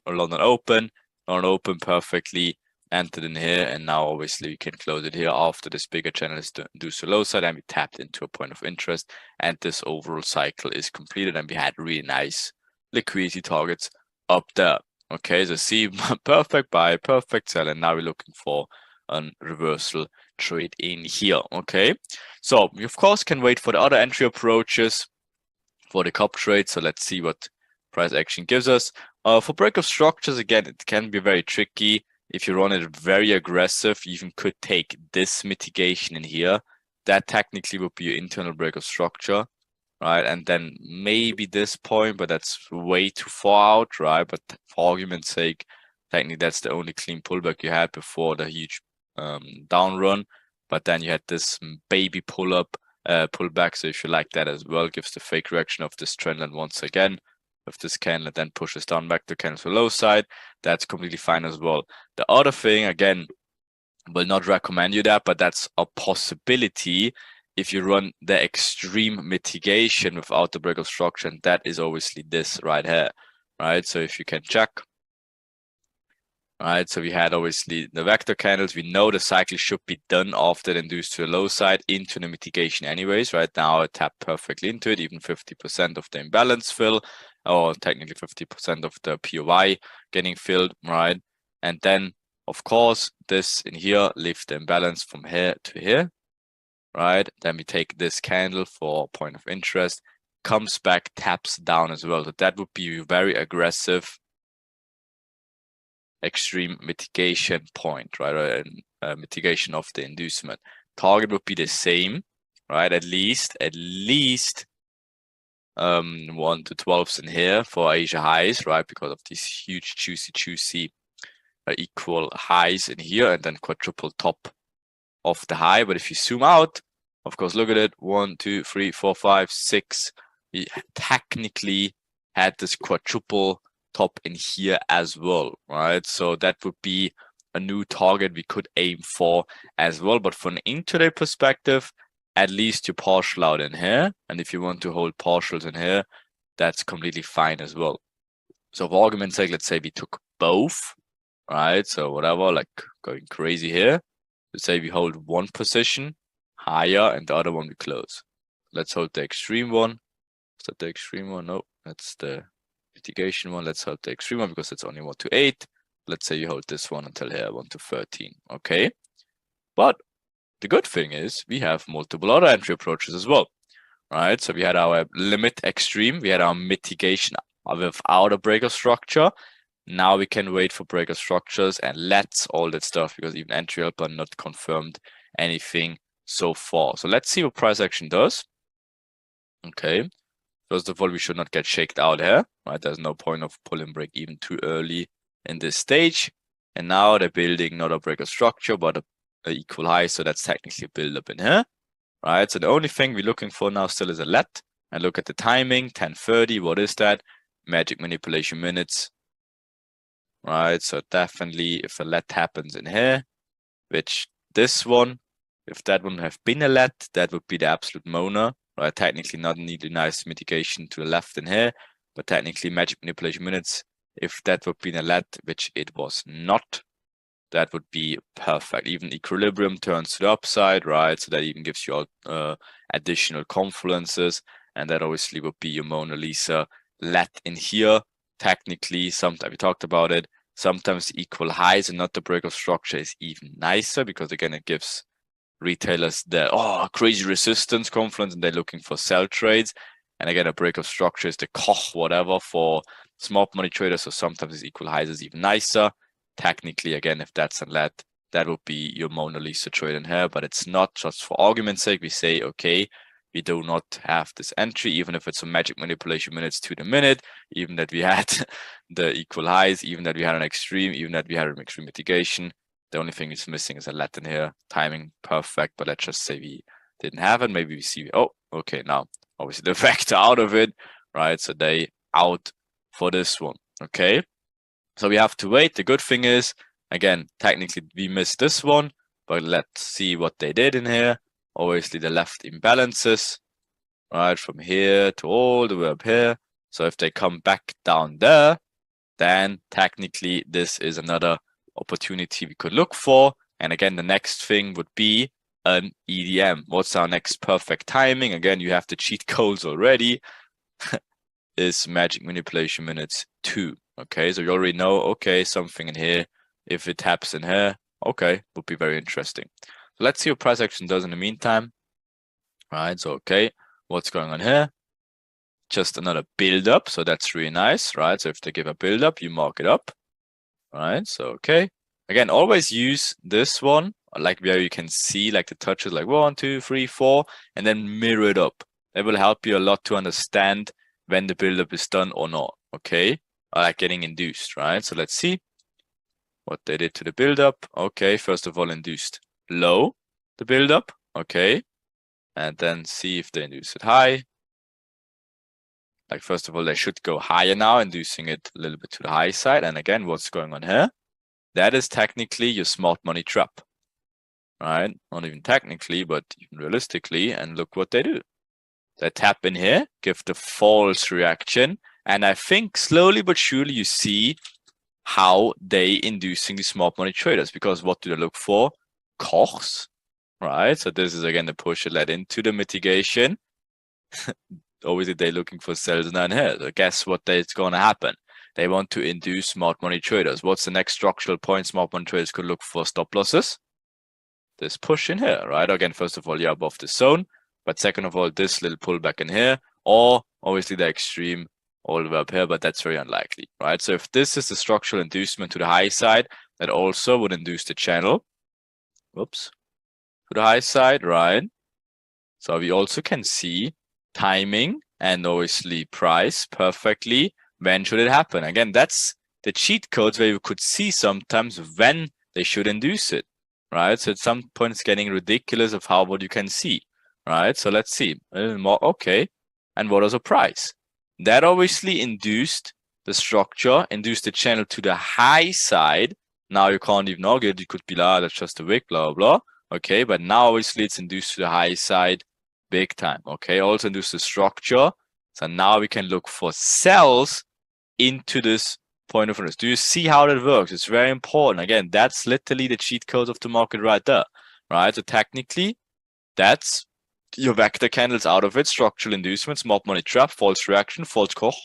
London Open. London Open perfectly entered in here, and now obviously we can close it here after this bigger channel is induced to low side, and we tapped into a point of interest, and this overall cycle is completed, and we had really nice liquidity targets up there. Okay, so see, perfect buy, perfect sell, and now we're looking for a reversal trade in here. Okay, so we of course can wait for the other entry approaches for the cup trade. So let's see what price action gives us. For break of structures, again, it can be very tricky. If you run it very aggressive, you even could take this mitigation in here. That technically would be your internal break of structure, right? And then maybe this point, but that's way too far out, right? But for argument's sake, technically that's the only clean pullback you had before the huge down run. But then you had this baby pullback. So if you like that as well, gives the fake reaction of this trend line once again. If this candle then pushes down back to candle low side, that's completely fine as well. The other thing, again, will not recommend you that, but that's a possibility if you run the extreme mitigation without the break of structure, and that is obviously this right here, right? So if you can check, right? So we had obviously the vector candles. We know the cycle should be done after the induced to the low side into the mitigation anyways. Right now I tap perfectly into it, even 50% of the imbalance fill, or technically 50% of the POI getting filled, right? And then of course this in here leaves the imbalance from here to here, right? Then we take this candle for point of interest, comes back, taps down as well. So that would be very aggressive extreme mitigation point, right? And mitigation of the inducement. Target would be the same, right? At least 1 to 12s in here for Asia highs, right? Because of these huge juicy equal highs in here, and then quadruple top of the high. But if you zoom out, of course, look at it. 1, 2, 3, 4, 5, 6. We technically had this quadruple top in here as well, right? So that would be a new target we could aim for as well. But from an intraday perspective, at least you partial out in here. And if you want to hold partials in here, that's completely fine as well. So for argument's sake, let's say we took both, right? So whatever, like going crazy here. Let's say we hold one position higher and the other one we close. Let's hold the extreme one. Is that the extreme one? No, that's the mitigation one. Let's hold the extreme one because it's only 1 to 8. Let's say you hold this one until here, 1 to 13. Okay. But the good thing is we have multiple other entry approaches as well, right? So we had our limit extreme, we had our mitigation without a breaker structure. Now we can wait for breaker structures and let's all that stuff, because even entry helper not confirmed anything so far. So let's see what price action does. Okay. First of all, we should not get shaked out here, right? There's no point of pulling break even too early in this stage. And now they're building not a breaker structure, but a equal high. So that's technically a build up in here, right? So the only thing we're looking for now still is a let. And look at the timing, 10:30. What is that? Magic manipulation minutes, right? So definitely if a let happens in here, which this one, if that wouldn't have been a let, that would be the absolute Mona, right? Technically not nearly nice mitigation to the left in here, but technically magic manipulation minutes, if that would be a let, which it was not, that would be perfect. Even equilibrium turns to the upside, right? So that even gives you additional confluences, and that obviously would be your Mona Lisa let in here. Technically, sometimes we talked about it, sometimes equal highs and not the break of structure is even nicer, because again it gives retailers the crazy resistance confluence and they're looking for sell trades. And again, a break of structure is the Koch whatever for smart money traders. So sometimes these equal highs is even nicer. Technically, again, if that's a let, that would be your Mona Lisa trade in here, but it's not. Just for argument's sake, we say, okay, we do not have this entry, even if it's a magic manipulation minutes to the minute, even that we had the equal highs, even that we had an extreme, even that we had an extreme mitigation. The only thing is missing is a let in here. Timing perfect, but let's just say we didn't have it. Maybe we see, oh, okay, now obviously the vector out of it, right? So they out for this one, okay? So we have to wait. The good thing is, again, technically we missed this one, but let's see what they did in here. Obviously the left imbalances, right, from here to all the way up here. So if they come back down there, then technically this is another opportunity we could look for. And again, the next thing would be an EDM. What's our next perfect timing? Again, you have the cheat codes already. Is magic manipulation minutes 2. Okay, so you already know, okay, something in here. If it taps in here, okay, would be very interesting. So let's see what price action does in the meantime. Right, so okay, what's going on here? Just another build up, so that's really nice, right? So if they give a build up, you mark it up. Right, so okay. Again, always use this one, like where you can see like the touches like 1, 2, 3, 4, and then mirror it up. That will help you a lot to understand when the buildup is done or not, okay? Like getting induced, right? So let's see what they did to the buildup. Okay, first of all, induced low, the buildup, okay? And then see if they induce it high. Like first of all, they should go higher now, inducing it a little bit to the high side. And again, what's going on here? That is technically your smart money trap, right? Not even technically, but even realistically. And look what they do. They tap in here, give the false reaction. And I think slowly but surely you see how they inducing the smart money traders, because what do they look for? Kochs, right? So this is again the push that led into the mitigation. Obviously, they're looking for sells down here. So guess what is going to happen? They want to induce smart money traders. What's the next structural point smart money traders could look for stop losses? This push in here, right? Again, first of all, you're above the zone, but second of all, this little pullback in here, or obviously the extreme all the way up here, but that's very unlikely, right? So if this is the structural inducement to the high side, that also would induce the channel, whoops, to the high side, right? So we also can see timing and obviously price perfectly. When should it happen? Again, that's the cheat codes where you could see sometimes when they should induce it, right? So at some point it's getting ridiculous of how what you can see, right? So let's see a little more. Okay, and what was the price? That obviously induced the structure, induced the channel to the high side. Now you can't even argue it. You could be like, that's just a wick, blah, blah, blah. Okay, but now obviously it's induced to the high side big time. Okay, also induced the structure. So now we can look for sells into this point of interest. Do you see how that works? It's very important. Again, that's literally the cheat code of the market right there, right? So technically, that's your vector candles out of it, structural inducement, smart money trap, false reaction, false Koch,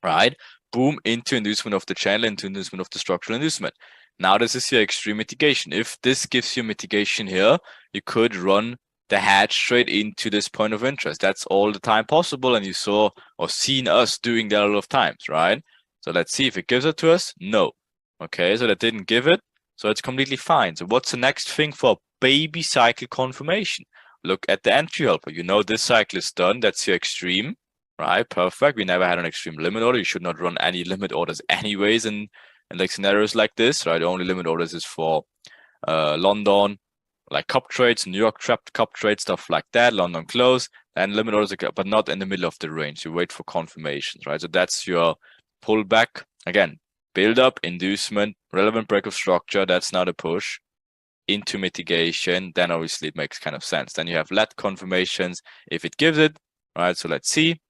right? Boom, into inducement of the channel, into inducement of the structural inducement. Now this is your extreme mitigation. If this gives you mitigation here, you could run the hedge straight into this point of interest. That's all the time possible, and you saw or seen us doing that a lot of times, right? So let's see if it gives it to us. No. Okay, so that didn't give it, so it's completely fine. So what's the next thing for baby cycle confirmation? Look at the entry helper. You know this cycle is done. That's your extreme, right? Perfect. We never had an extreme limit order. You should not run any limit orders anyways in like scenarios like this, right? The only limit orders is for London, like cup trades, New York trapped cup trades, stuff like that, London close, and limit orders, but not in the middle of the range. You wait for confirmations, right? So that's your pullback. Again, build up, inducement, relevant break of structure. That's not a push into mitigation. Then obviously it makes kind of sense. Then you have let confirmations if it gives it, right? So let's see.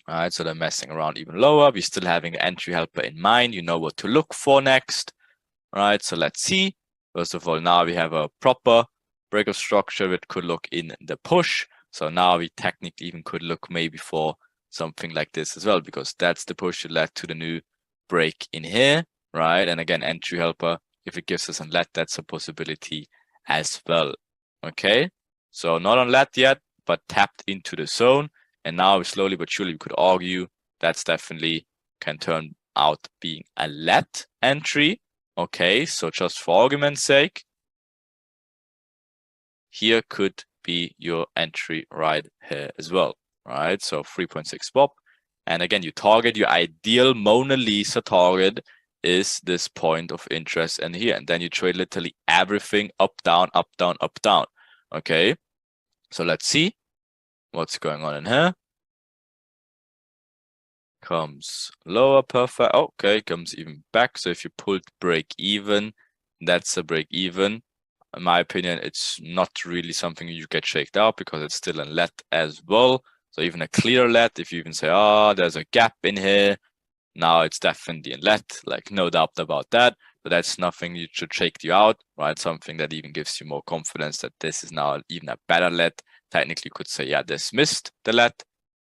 All right, so they're messing around even lower. We're still having an entry helper in mind. You know what to look for next. All right, so let's see. First of all, now we have a proper break of structure that could look in the push. So now we technically even could look maybe for something like this as well, because that's the push that led to the new break in here, right? And again, entry helper, if it gives us a let, that's a possibility as well. Okay, so not on let yet, but tapped into the zone. And now slowly but surely we could argue that's definitely can turn out being a let entry. Okay, so just for argument's sake, here could be your entry right here as well, right? So 3.6 pop. And again, you target your ideal Mona Lisa target is this point of interest and here. And then you trade literally everything up, down, up, down, up, down. Okay, so let's see what's going on in here. Comes lower, perfect. Okay, comes even back. So if you pulled break even, that's a break even. In my opinion, it's not really something you get shaked out because it's still a let as well. So even a clear let, if you even say, oh, there's a gap in here, now it's definitely a let, like no doubt about that. But that's nothing you should shake you out, right? Something that even gives you more confidence that this is now even a better let. Technically, you could say, yeah, this missed the let.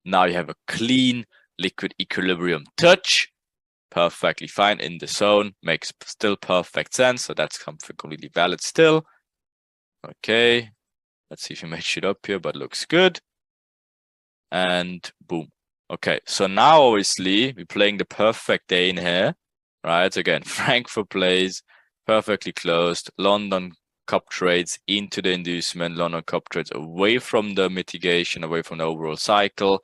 Now you have a clean liquid equilibrium touch, perfectly fine in the zone, makes still perfect sense. So that's something completely valid still. Okay, let's see if you match it up here, but looks good. And boom. Okay, so now obviously we're playing the perfect day in here, right? Again, Frankfurt plays perfectly closed, London cup trades into the inducement, London cup trades away from the mitigation, away from the overall cycle,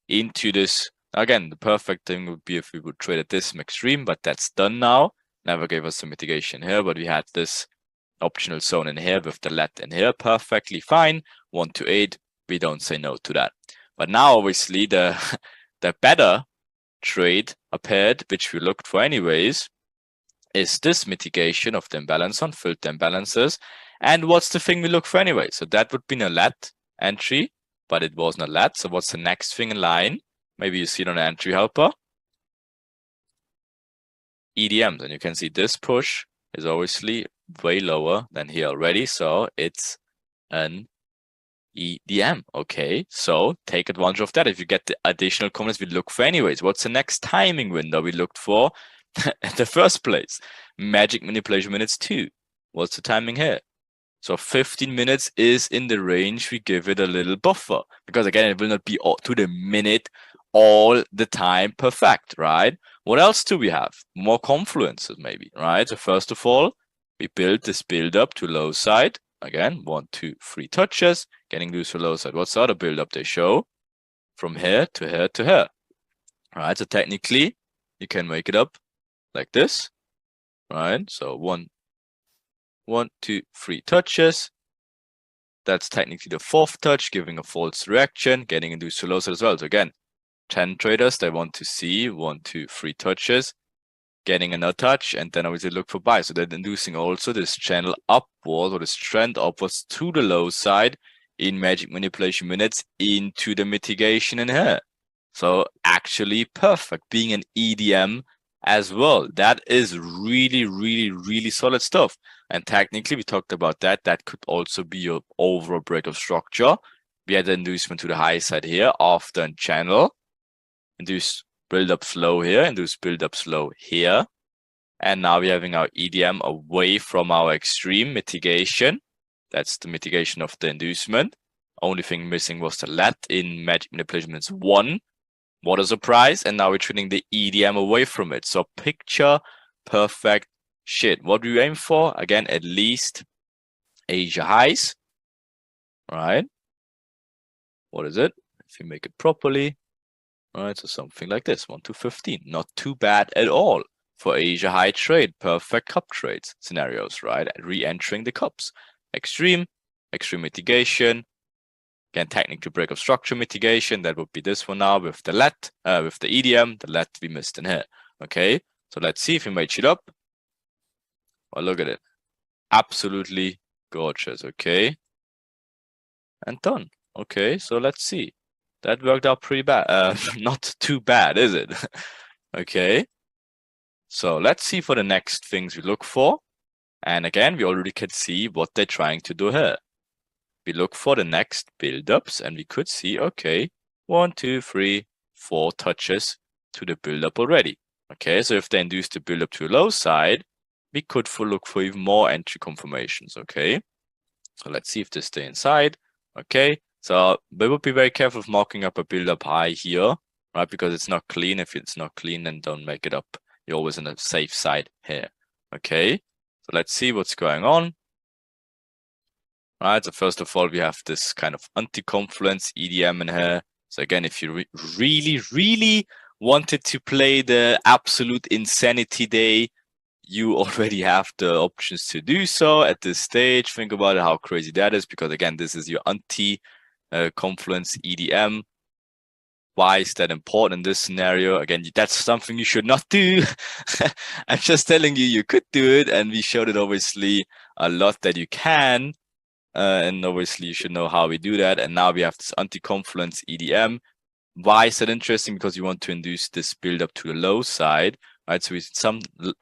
into this. Again, the perfect thing would be if we would trade at this extreme, but that's done now. Never gave us the mitigation here, but we had this optional zone in here with the let in here, perfectly fine. 1 to 8, we don't say no to that. But now obviously the better trade appeared, which we looked for anyways, is this mitigation of the imbalance on filled the imbalances. And what's the thing we look for anyway? So that would be a let entry, but it wasn't a let. So what's the next thing in line? Maybe you see it on an entry helper. EDMs, and you can see this push is obviously way lower than here already, so it's an EDM. Okay, so take advantage of that. If you get the additional comments we look for anyways, what's the next timing window we looked for at the first place? Magic manipulation minutes 2. What's the timing here? So 15 minutes is in the range we give it a little buffer, because again, it will not be all to the minute all the time perfect, right? What else do we have? More confluences maybe, right? So first of all, we build this build up to low side. Again, 1, 2, 3 touches, getting loose to low side. What's the other build up they show? From here to here to here. Right, so technically you can make it up like this, right? So 1, 2, 3 touches. That's technically the 4th touch, giving a false reaction, getting induced to low side as well. So again, 10 traders, they want to see 1, 2, 3 touches, getting another touch, and then obviously look for buy. So they're inducing also this channel upwards, or this trend upwards to the low side in magic manipulation minutes into the mitigation in here. So actually perfect, being an EDM as well. That is really, really, really solid stuff. And technically, we talked about that. That could also be your overall break of structure. We had the inducement to the high side here after a channel. Induce build up slow here, induce build up slow here. And now we're having our EDM away from our extreme mitigation. That's the mitigation of the inducement. Only thing missing was the let in magic manipulation minutes 1. What a surprise. And now we're treating the EDM away from it. So picture perfect shit. What do we aim for? Again, at least Asia highs, right? What is it? If you make it properly, right? So something like this, 1 to 15. Not too bad at all for Asia high trade. Perfect cup trades scenarios, right? Re-entering the cups. Extreme mitigation. Again, technical break of structure mitigation. That would be this one now with the let, with the EDM. The let we missed in here. Okay, so let's see if we match it up. Oh, look at it. Absolutely gorgeous. Okay. And done. Okay, so let's see. That worked out pretty bad. Not too bad, is it? Okay. So let's see for the next things we look for. And again, we already can see what they're trying to do here. We look for the next build-ups, and we could see, okay, 1, 2, 3, 4 touches to the build-up already. Okay, so if they induce the build-up to a low side, we could look for even more entry confirmations. Okay, so let's see if they stay inside. Okay, so we would be very careful of marking up a build-up high here, right? Because it's not clean. If it's not clean, then don't make it up. You're always on the safe side here. Okay, so let's see what's going on. Right, so first of all, we have this kind of anti-confluence EDM in here. So again, if you really wanted to play the absolute insanity day, you already have the options to do so at this stage. Think about it, how crazy that is, because again, this is your anti-confluence EDM. Why is that important in this scenario? Again, that's something you should not do. I'm just telling you, you could do it, and we showed it obviously a lot that you can. And obviously you should know how we do that. And now we have this anti-confluence EDM. Why is that interesting? Because you want to induce this build up to the low side, right? So we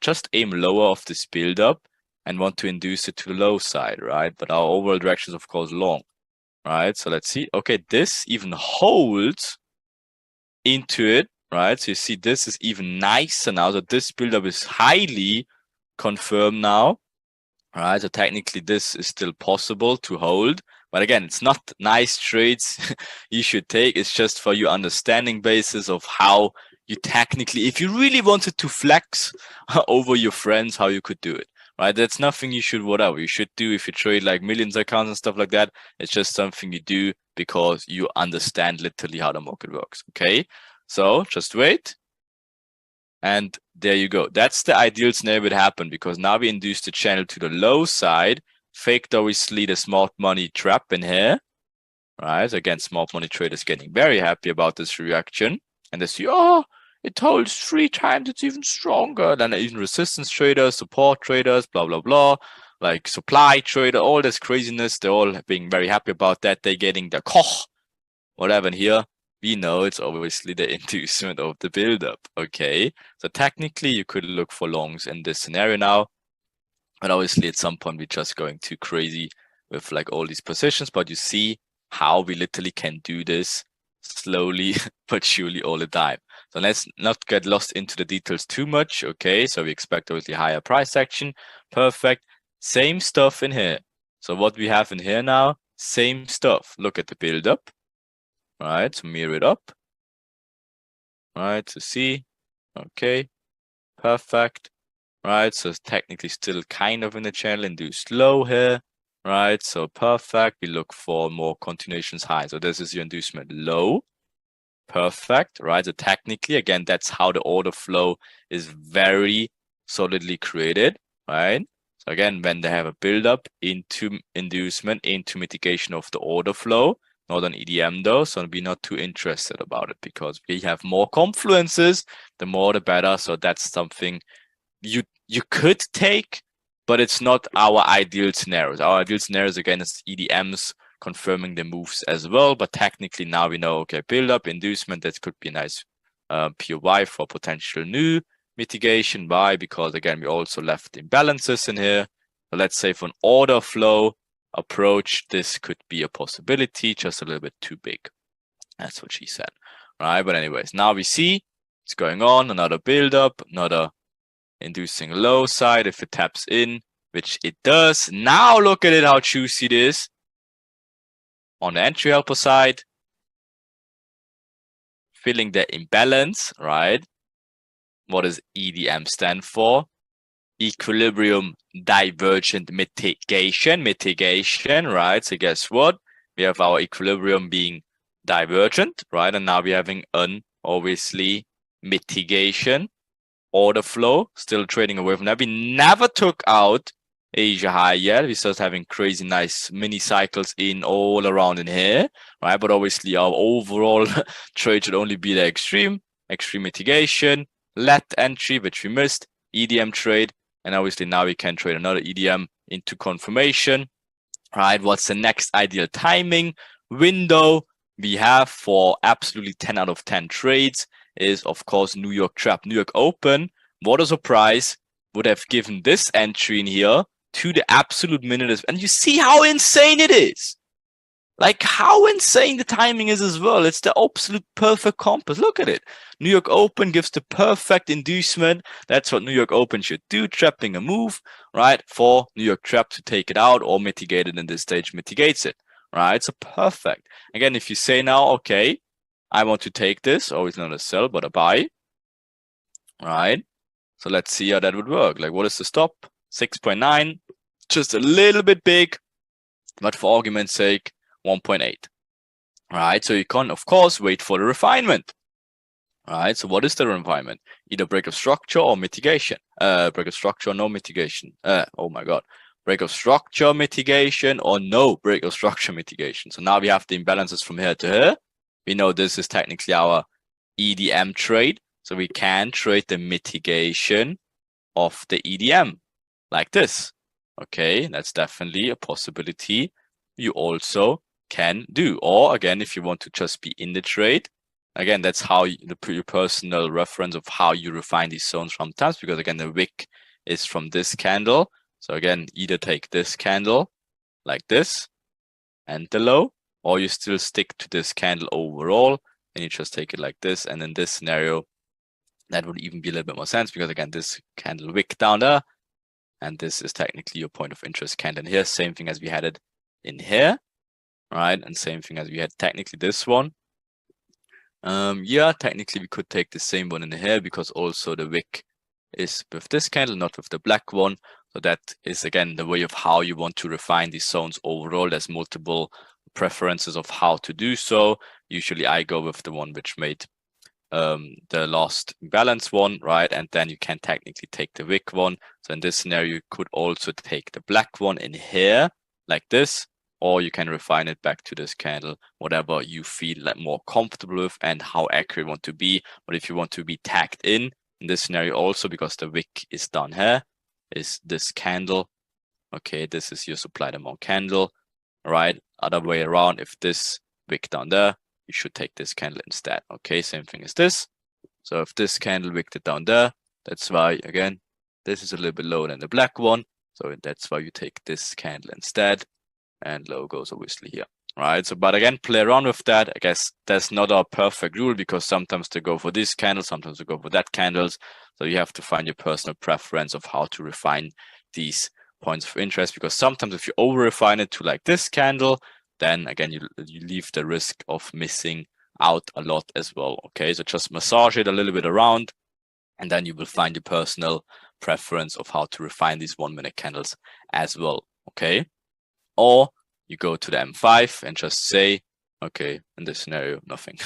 just aim lower of this build up and want to induce it to the low side, right? But our overall direction is of course long, right? So let's see. Okay, this even holds into it, right? So you see this is even nicer now. So this build up is highly confirmed now. Right, so technically this is still possible to hold, but again, it's not nice trades you should take. It's just for your understanding basis of how you technically, if you really wanted to flex over your friends, how you could do it, right? That's nothing you should you should do if you trade like millions of accounts and stuff like that. It's just something you do because you understand literally how the market works. Okay, so just wait. And there you go. That's the ideal scenario would happen, because now we induce the channel to the low side, faked obviously the smart money trap in here, right? So again, smart money traders getting very happy about this reaction, and they see, oh, it holds 3 times, it's even stronger than even resistance traders, support traders, blah, blah, blah, like supply trader, all this craziness. They're all being very happy about that. They're getting the koch, whatever in here. we know it's obviously the inducement of the buildup. Okay, so technically you could look for longs in this scenario now, but obviously at some point we're just going too crazy with like all these positions. But you see how we literally can do this slowly but surely all the time. So let's not get lost into the details too much. Okay, so we expect obviously higher price action. Perfect. Same stuff in here. So what we have in here now, same stuff. Look at the build-up. Right, so mirror it up. Right, to see. Okay, perfect. Right, so it's technically still kind of in the channel, induced low here. Right, so perfect. We look for more continuations high. So this is your inducement low. Perfect, right? So technically, again, that's how the order flow is very solidly created, right? So again, when they have a buildup into inducement, into mitigation of the order flow, not an EDM though, so we're not too interested about it because we have more confluences, the more the better. So that's something you could take, but it's not our ideal scenarios. Our ideal scenarios again is EDMs confirming the moves as well, but technically now we know, okay, build up, inducement, that could be a nice POY for potential new mitigation. Why? Because again, we also left imbalances in here. But let's say for an order flow approach, this could be a possibility, just a little bit too big. That's what she said, right? But anyways, now we see it's going on, another build up, another inducing low side if it taps in, which it does. Now look at it, how juicy it is. On the entry helper side, filling the imbalance, right? What does EDM stand for? Equilibrium divergent mitigation, right? So guess what? We have our equilibrium being divergent, right? And now we're having an obviously mitigation order flow, still trading away from that. We never took out Asia high yet. We start having crazy nice mini cycles in all around in here, right? But obviously our overall trade should only be the extreme mitigation, let entry, which we missed, EDM trade, and obviously now we can trade another EDM into confirmation, right? What's the next ideal timing window we have for absolutely 10 out of 10 trades is, of course, New York Trap. New York Open, what a surprise, would have given this entry in here to the absolute minute. And you see how insane it is. Like how insane the timing is as well. It's the absolute perfect compass. Look at it. New York Open gives the perfect inducement. That's what New York Open should do, trapping a move, right? For New York Trap to take it out or mitigate it in this stage, mitigates it, right? So perfect. Again, if you say now, okay, I want to take this, or it's not a sell, but a buy, right? So let's see how that would work. Like, what is the stop? 6.9, just a little bit big, but for argument's sake, 1.8, right? So you can, of course, wait for the refinement, right? So what is the refinement? Either break of structure or mitigation. Break of structure or no mitigation. Oh my God. Break of structure mitigation or no break of structure mitigation. So now we have the imbalances from here to here. We know this is technically our EDM trade. So we can trade the mitigation of the EDM like this. Okay, that's definitely a possibility you also can do. Or again, if you want to just be in the trade, again, that's how your personal reference of how you refine these zones sometimes, because again, the wick is from this candle. So again, either take this candle like this and the low, or you still stick to this candle overall and you just take it like this. And in this scenario, that would even be a little bit more sense because again, this candle wick down there, and this is technically your point of interest candle in here. Same thing as we had it in here, right? And same thing as we had technically this one. Yeah, technically we could take the same one in here because also the wick is with this candle, not with the black one. So that is again the way of how you want to refine these zones overall. There's multiple preferences of how to do so. Usually I go with the one which made the last balance one, right? And then you can technically take the wick one. So in this scenario, you could also take the black one in here like this, or you can refine it back to this candle, whatever you feel like more comfortable with and how accurate you want to be. But if you want to be tagged in this scenario also, because the wick is down here, is this candle. Okay, this is your supply demand candle, right? Other way around, if this wick down there, you should take this candle instead. Okay, same thing as this. So if this candle wicked it down there, that's why, again, this is a little bit lower than the black one. So that's why you take this candle instead. And low goes obviously here. Right. So, but again, play around with that. I guess that's not a perfect rule because sometimes they go for this candle, sometimes they go for that candles. So you have to find your personal preference of how to refine these points of interest, because sometimes if you over refine it to like this candle, then again, you leave the risk of missing out a lot as well. Okay. So just massage it a little bit around, and then you will find your personal preference of how to refine these 1 minute candles as well. Okay. Or you go to the M5 and just say, okay, in this scenario, nothing,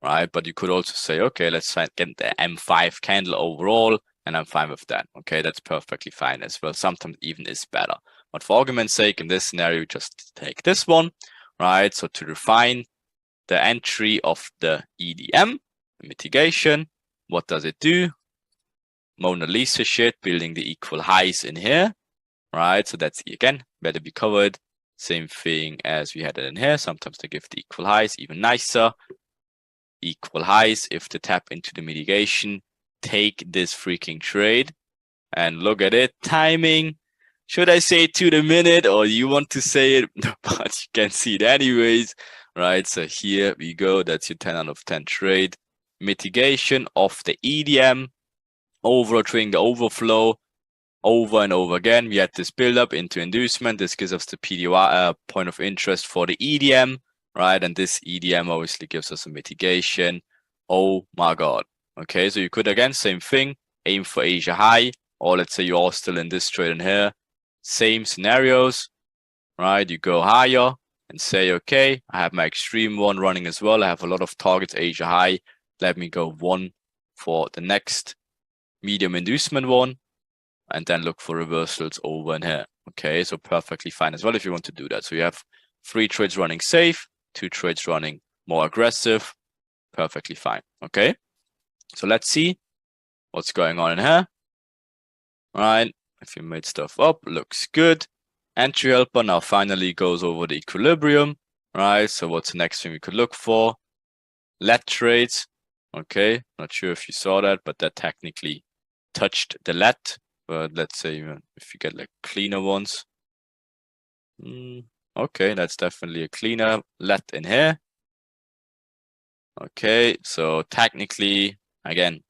right? But you could also say, okay, let's get the M5 candle overall, and I'm fine with that. Okay, that's perfectly fine as well. Sometimes even is better. But for argument's sake, in this scenario, just take this one, right? So to refine the entry of the EDM, mitigation, what does it do? Mona Lisa shit, building the equal highs in here, right? So that's, again, better be covered. Same thing as we had it in here. Sometimes they give the equal highs, even nicer. Equal highs. If they tap into the mitigation, take this freaking trade. And look at it. Timing. Should I say to the minute, or you want to say it? But you can see it anyways, right? So here we go. That's your 10 out of 10 trade. Mitigation of the EDM. Triggering the overflow. Over and over again, we had this build-up into inducement. This gives us the PDY point of interest for the EDM, right? And this EDM obviously gives us a mitigation. Oh my God. Okay, so you could, again, same thing, aim for Asia high, or let's say you're all still in this trade in here. Same scenarios, right? You go higher and say, okay, I have my extreme one running as well. I have a lot of targets, Asia high. Let me go one for the next medium inducement one, and then look for reversals over in here. Okay, so perfectly fine as well if you want to do that. So you have 3 trades running safe, 2 trades running more aggressive, perfectly fine. Okay, so let's see what's going on in here. All right, if you made stuff up, looks good. Entry helper now finally goes over the equilibrium. Right, so what's the next thing we could look for? Let trades. Okay, not sure if you saw that, but that technically touched the let. But let's say if you get like cleaner ones. Okay, that's definitely a cleaner let in here. Okay, so technically, again,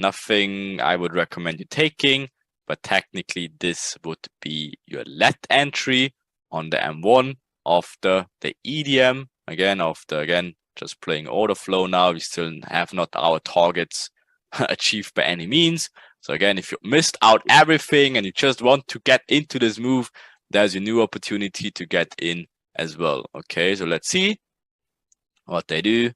nothing I would recommend you taking, but technically this would be your let entry on the M1 after the EDM. Again, just playing order flow now. We still have not our targets achieved by any means. So again, if you missed out everything and you just want to get into this move, there's a new opportunity to get in as well. Okay, so let's see what they do.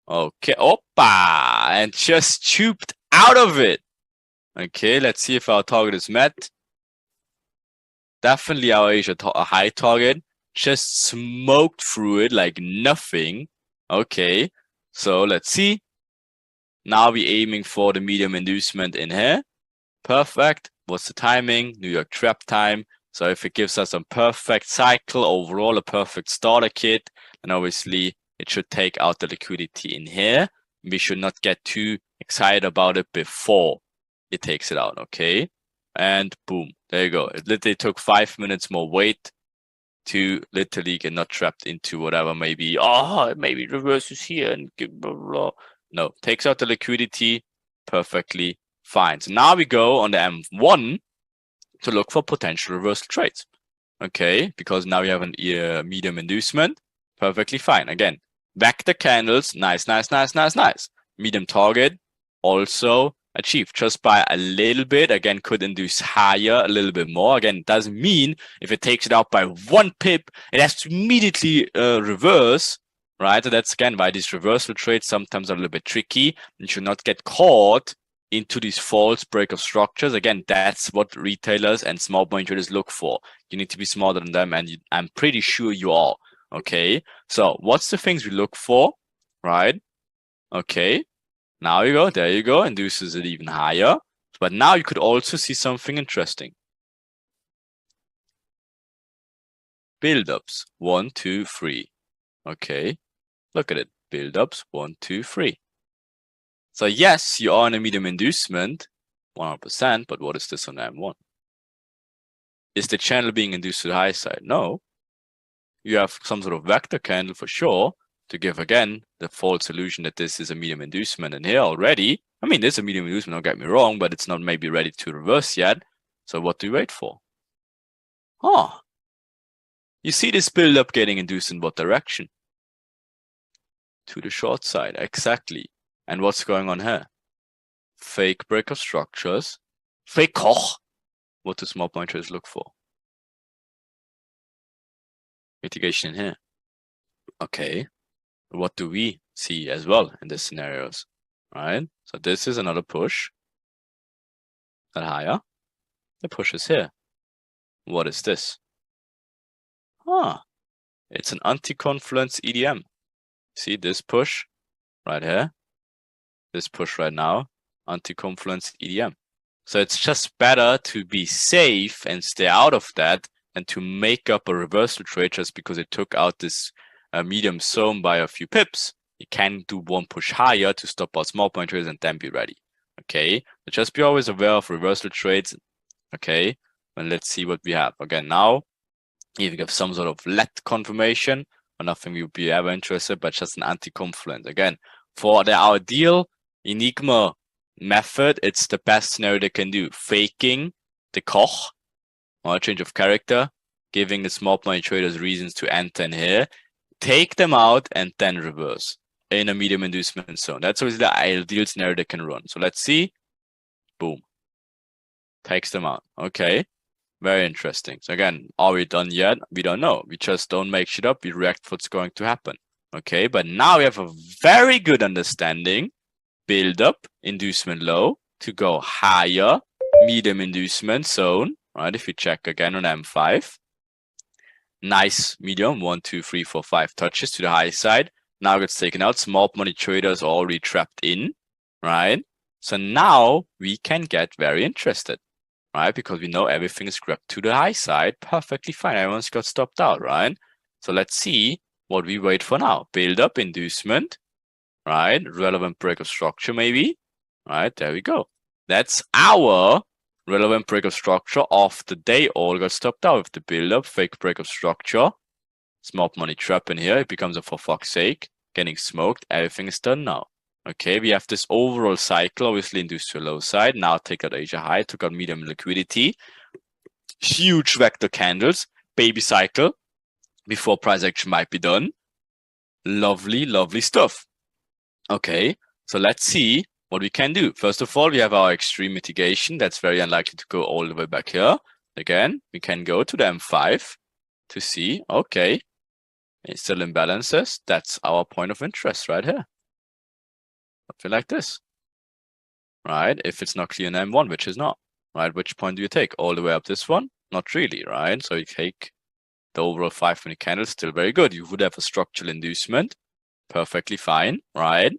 Okay, oppa, and just chooped out of it. Okay, let's see if our target is met. Definitely our Asia high target. Just smoked through it like nothing. Okay, so let's see. Now we're aiming for the medium inducement in here. Perfect. What's the timing? New York trap time. So if it gives us a perfect cycle overall, a perfect starter kit, then obviously it should take out the liquidity in here. We should not get too excited about it before it takes it out. Okay. And boom, there you go. It literally took 5 minutes more wait to literally get not trapped into whatever maybe, maybe reverses here and blah, blah, blah. No, takes out the liquidity perfectly fine. So now we go on the M1 to look for potential reversal trades. Okay, because now we have a medium inducement. Perfectly fine. Again, back the candles. Nice. Medium target also achieved just by a little bit. Again, could induce higher a little bit more. Again, it doesn't mean if it takes it out by 1 pip, it has to immediately reverse. Right, so that's again why these reversal trades sometimes are a little bit tricky. You should not get caught into these false break of structures. Again, that's what retailers and small point traders look for. You need to be smarter than them, and I'm pretty sure you are. Okay, so what's the things we look for, right? Okay, now you go, there you go, induces it even higher. But now you could also see something interesting. Build-ups, 1, 2, 3. Okay, Look at it. Build-ups, 1, 2, 3. So yes, you are in a medium inducement, 100%, but what is this on M1? Is the channel being induced to the high side? No. You have some sort of vector candle for sure to give, again, the false illusion that this is a medium inducement. And here already, I mean, this is a medium inducement, don't get me wrong, but it's not maybe ready to reverse yet. So what do you wait for? Oh, you see this build-up getting induced in what direction? To the short side, exactly. And what's going on here? Fake break of structures. Fake Koch. What do small point traders look for? Mitigation in here. Okay. What do we see as well in these scenarios? Right? So this is another push. That higher. The push is here. What is this? It's an anti-confluence EDM. See this push right here? This push right now, anti-confluence EDM. So it's just better to be safe and stay out of that than to make up a reversal trade just because it took out this medium zone by a few pips. You can do one push higher to stop out small point trades and then be ready. Okay, but just be always aware of reversal trades. Okay, and let's see what we have. Again, now, if you have some sort of let confirmation, or nothing we would be ever interested, but just an anti-confluence. Again, for the ideal Enigma method, it's the best scenario they can do. Faking the Koch, or a change of character, giving the small point traders reasons to enter in here, take them out, and then reverse in a medium inducement zone. That's always the ideal scenario they can run. So let's see. Boom. Takes them out. Okay. Very interesting. So again, are we done yet? We don't know. We just don't make shit up. We react what's going to happen. Okay. But now we have a very good understanding. Build up, inducement low to go higher, medium inducement zone. Right. If you check again on M5. Nice medium. 1, 2, 3, 4, 5 touches to the high side. Now gets taken out. Small money traders already trapped in. Right. So now we can get very interested. Right, because we know everything is grabbed to the high side, perfectly fine. Everyone's got stopped out, right? So let's see what we wait for now. Build up, inducement, right? Relevant break of structure, maybe. Right, there we go. That's our relevant break of structure of the day. All got stopped out with the build up, fake break of structure. Small money trap in here. It becomes a for fuck's sake. Getting smoked. Everything is done now. Okay, we have this overall cycle, obviously induced to a low side. Now take out Asia high, took out medium liquidity. Huge vector candles, baby cycle before price action might be done. Lovely, lovely stuff. Okay, so let's see what we can do. First of all, we have our extreme mitigation. That's very unlikely to go all the way back here. Again, we can go to the M5 to see, okay, it's still imbalances. That's our point of interest right here. Something like this, right? If it's not clear in M1, which is not, right? Which point do you take? All the way up this one? Not really, right? So you take the overall 5-minute candle, still very good. You would have a structural inducement, perfectly fine, right?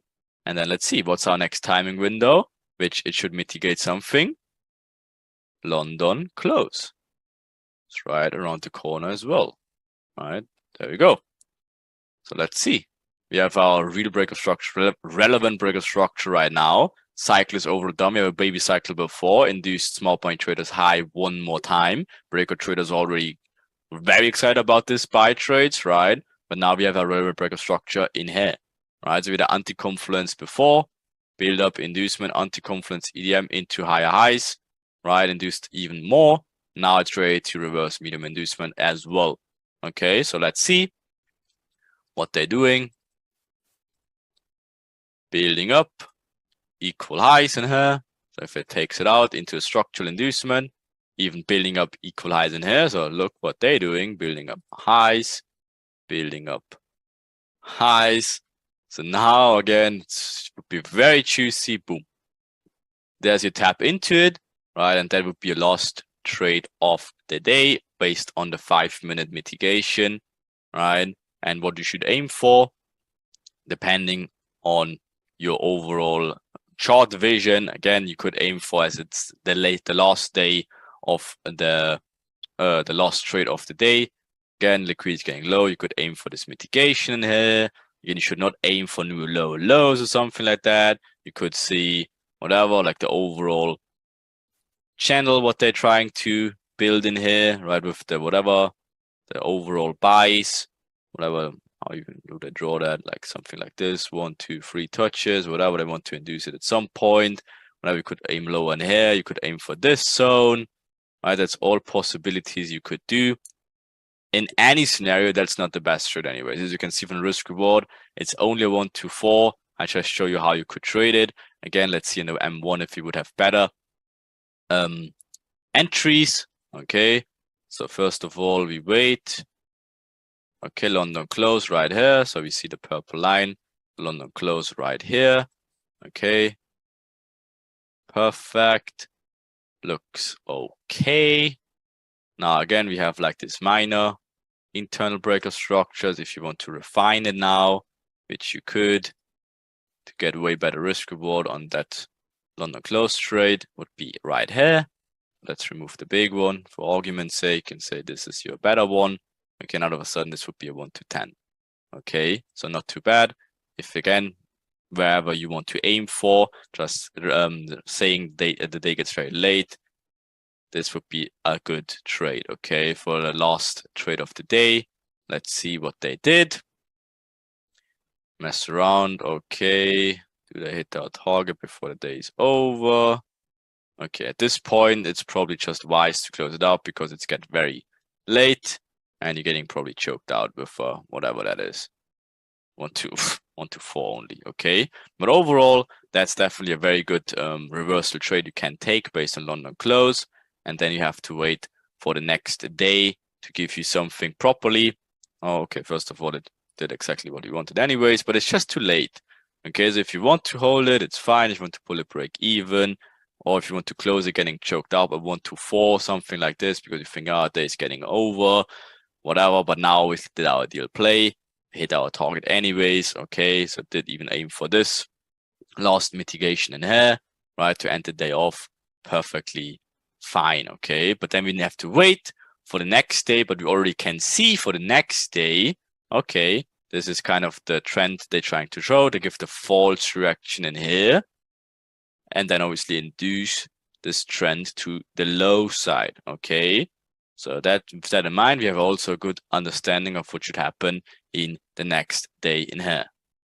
And then let's see, what's our next timing window, which it should mitigate something. London close. It's right around the corner as well, right? There we go. So let's see. We have our real break of structure, relevant break of structure right now. Cycle is overdone. We have a baby cycle before. Induced small point traders high one more time. Breaker traders already very excited about this buy trades, right? But now we have a relevant break of structure in here, right? So we had anti-confluence before, build up inducement, anti-confluence EDM into higher highs, right? Induced even more. Now it's ready to reverse medium inducement as well. Okay, so let's see what they're doing. Building up, equal highs in here. So if it takes it out into a structural inducement, even building up equal highs in here. So look what they're doing, building up highs, building up highs. So now again, it would be very juicy. Boom. There's your tap into it, right? And that would be a lost trade of the day based on the 5-minute mitigation, right? And what you should aim for, depending on your overall chart vision. Again, you could aim for, as it's the last day of the last trade of the day. Again, liquidity is getting low. You could aim for this mitigation here. Again, you should not aim for new lower lows or something like that. You could see whatever, like the overall channel, what they're trying to build in here, right? With the whatever, the overall buys, whatever, how you can draw that, like something like this, 1, 2, 3 touches, whatever they want to induce it at some point. Whenever you could aim lower in here, you could aim for this zone, right? That's all possibilities you could do. In any scenario, that's not the best trade anyways. As you can see from the risk reward, it's only a 1 to 4. I just show you how you could trade it. Again, let's see in the M1 if you would have better entries. Okay, so first of all, we wait. Okay, London close right here. So we see the purple line, London close right here. Okay, perfect. Looks okay. Now again, we have like this minor internal breaker structures. If you want to refine it now, which you could, to get way better risk reward on that London close trade, would be right here. Let's remove the big one for argument's sake and say this is your better one. Okay, now all of a sudden this would be a 1 to 10. Okay, so not too bad. If again, wherever you want to aim for, just saying the day gets very late, this would be a good trade. Okay, for the last trade of the day, let's see what they did. Mess around. Okay, do they hit their target before the day is over? Okay, at this point, it's probably just wise to close it out because it's getting very late and you're getting probably choked out with whatever that is. 1 to 4 only. Okay, but overall, that's definitely a very good reversal trade you can take based on London close, and then you have to wait for the next day to give you something properly. Oh, okay, first of all, it did exactly what you wanted anyways, but it's just too late. Okay, so if you want to hold it, it's fine. If you want to pull it break even, or if you want to close it getting choked up at 1 to 4, something like this, because you think, oh, day is getting over, whatever. But now we did our ideal play, hit our target anyways. Okay, so did even aim for this last mitigation in here, right, to end the day off perfectly fine. Okay, but then we have to wait for the next day, but we already can see for the next day, okay, this is kind of the trend they're trying to show. They give the false reaction in here, and then obviously induce this trend to the low side. Okay, so that with that in mind, we have also a good understanding of what should happen in the next day in here.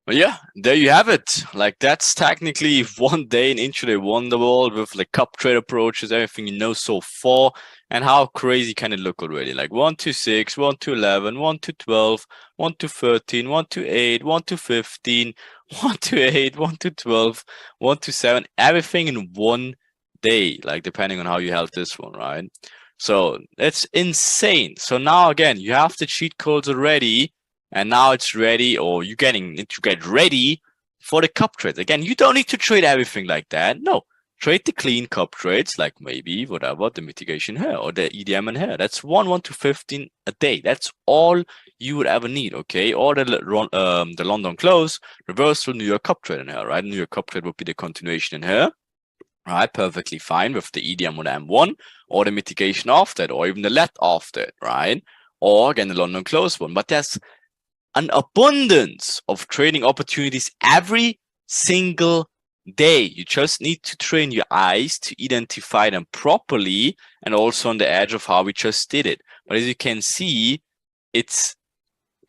But yeah, there you have it. Like that's technically one day in intraday Wonderworld with like cup trade approaches, everything you know so far. And how crazy can it look already? Like 1 to 6, 1 to 11, 1 to 12, 1 to 13, 1 to 8, 1 to 15, 1 to 8, 1 to 12, 1 to 7, everything in one day, like depending on how you held this one, right? So it's insane. So now again, you have the cheat codes already. And now it's ready, or you're getting to get ready for the cup trades. Again, you don't need to trade everything like that. No, trade the clean cup trades, like maybe whatever, the mitigation here or the EDM in here. That's 1 to 15 a day. That's all you would ever need, okay? Or the London close, reversal, New York cup trade in here, right? New York cup trade would be the continuation in here. Right, perfectly fine with the EDM on the M1, or the mitigation after it, or even the let after it, right? Or again, the London close one. But there's an abundance of trading opportunities every single day. You just need to train your eyes to identify them properly, and also on the edge of how we just did it. But as you can see, it's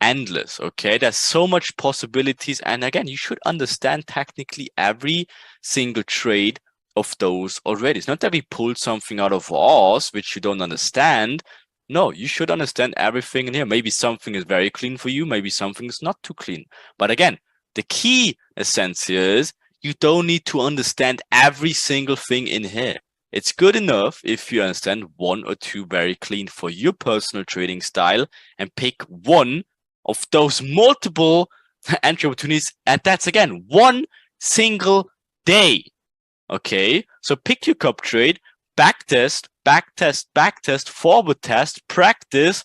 endless. Okay, there's so much possibilities, and again, you should understand technically every single trade of those already. It's not that we pulled something out of ours which you don't understand. No, you should understand everything in here. Maybe something is very clean for you. Maybe something is not too clean. But again, the key essence here is you don't need to understand every single thing in here. It's good enough if you understand 1 or 2 very clean for your personal trading style and pick one of those multiple entry opportunities. And that's again, 1 single day. Okay, so pick your cup trade, backtest, backtest, backtest, forward test, practice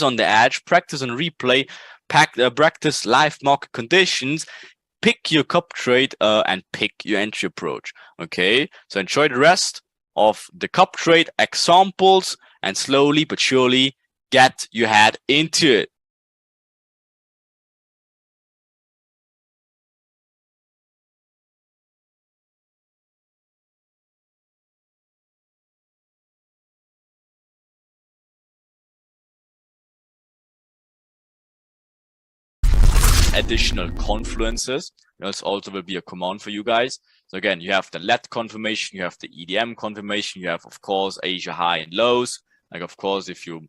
on the edge, practice on replay, practice live market conditions, pick your cup trade and pick your entry approach. Okay, so enjoy the rest of the cup trade examples and slowly but surely get your head into it. additional confluences. This also will be a command for you guys. So again, you have the let confirmation, you have the EDM confirmation, you have, of course, Asia high and lows. Like, of course, if you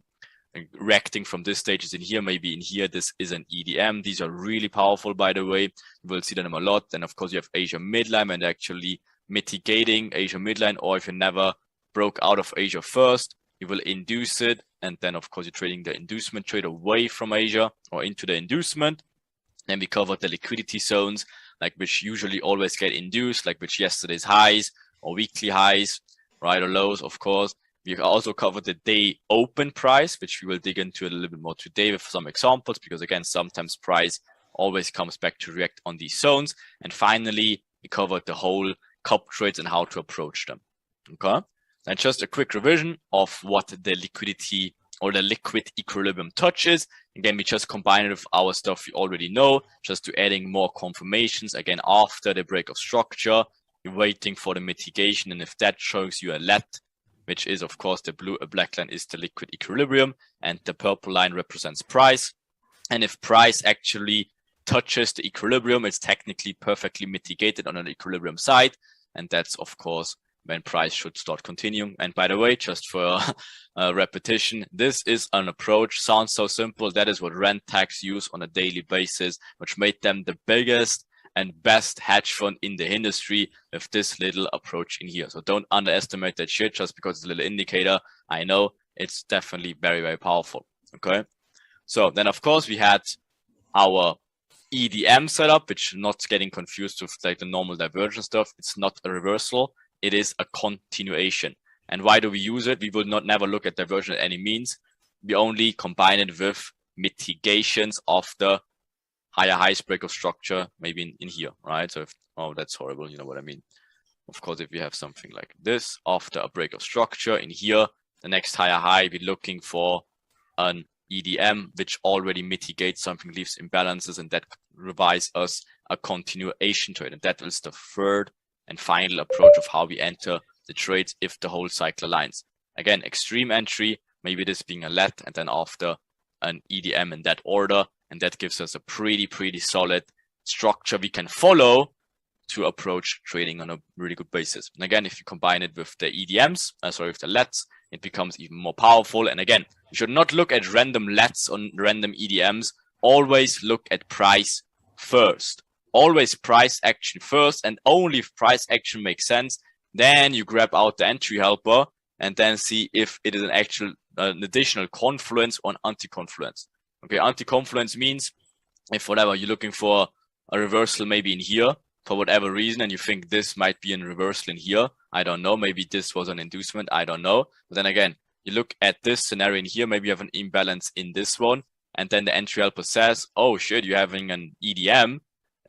reacting from this stages in here, maybe in here, this is an EDM. These are really powerful, by the way. You will see them a lot. Then, of course, you have Asia midline and actually mitigating Asia midline, or if you never broke out of Asia first, you will induce it. And then, of course, you're trading the inducement trade away from Asia or into the inducement. Then we covered the liquidity zones, like which usually always get induced, like which yesterday's highs or weekly highs, right, or lows, of course. We also covered the day open price, which we will dig into a little bit more today with some examples, because again, sometimes price always comes back to react on these zones. And finally, we covered the whole cup trades and how to approach them. Okay. And just a quick revision of what the liquidity or the liquid equilibrium touch is. Again, we just combine it with our stuff we already know, just to adding more confirmations. Again, after the break of structure, you're waiting for the mitigation. And if that shows you a let, which is, of course, the black line is the liquid equilibrium, and the purple line represents price. And if price actually touches the equilibrium, it's technically perfectly mitigated on an equilibrium side. And that's, of course, when price should start continuing. And by the way, just for repetition, this is an approach. Sounds so simple. That is what Rentax use on a daily basis, which made them the biggest and best hedge fund in the industry with this little approach in here. So don't underestimate that shit just because it's a little indicator. I know it's definitely very, very powerful. Okay. So then, of course, we had our EDM setup, which not getting confused with like the normal divergence stuff. It's not a reversal. It is a continuation. And why do we use it? We will not never look at diversion at any means. We only combine it with mitigations of the higher highs break of structure, maybe in here, right? So if, oh, that's horrible. You know what I mean? Of course, if you have something like this after a break of structure in here, the next higher high, we're looking for an EDM, which already mitigates something, leaves imbalances, and that provides us a continuation trade. And that is the third and final approach of how we enter the trades if the whole cycle aligns. Again, extreme entry, maybe this being a let, and then after an EDM in that order. And that gives us a pretty solid structure we can follow to approach trading on a really good basis. And again, if you combine it with the EDMs, with the lets, it becomes even more powerful. And again, you should not look at random lets on random EDMs. Always look at price first. Always price action first, and only if price action makes sense, then you grab out the entry helper and then see if it is an additional confluence or an anti-confluence. Okay, anti-confluence means if whatever you're looking for a reversal maybe in here for whatever reason, and you think this might be a reversal in here, I don't know, maybe this was an inducement, I don't know. But then again, you look at this scenario in here, maybe you have an imbalance in this one, and then the entry helper says, oh shit, you're having an EDM.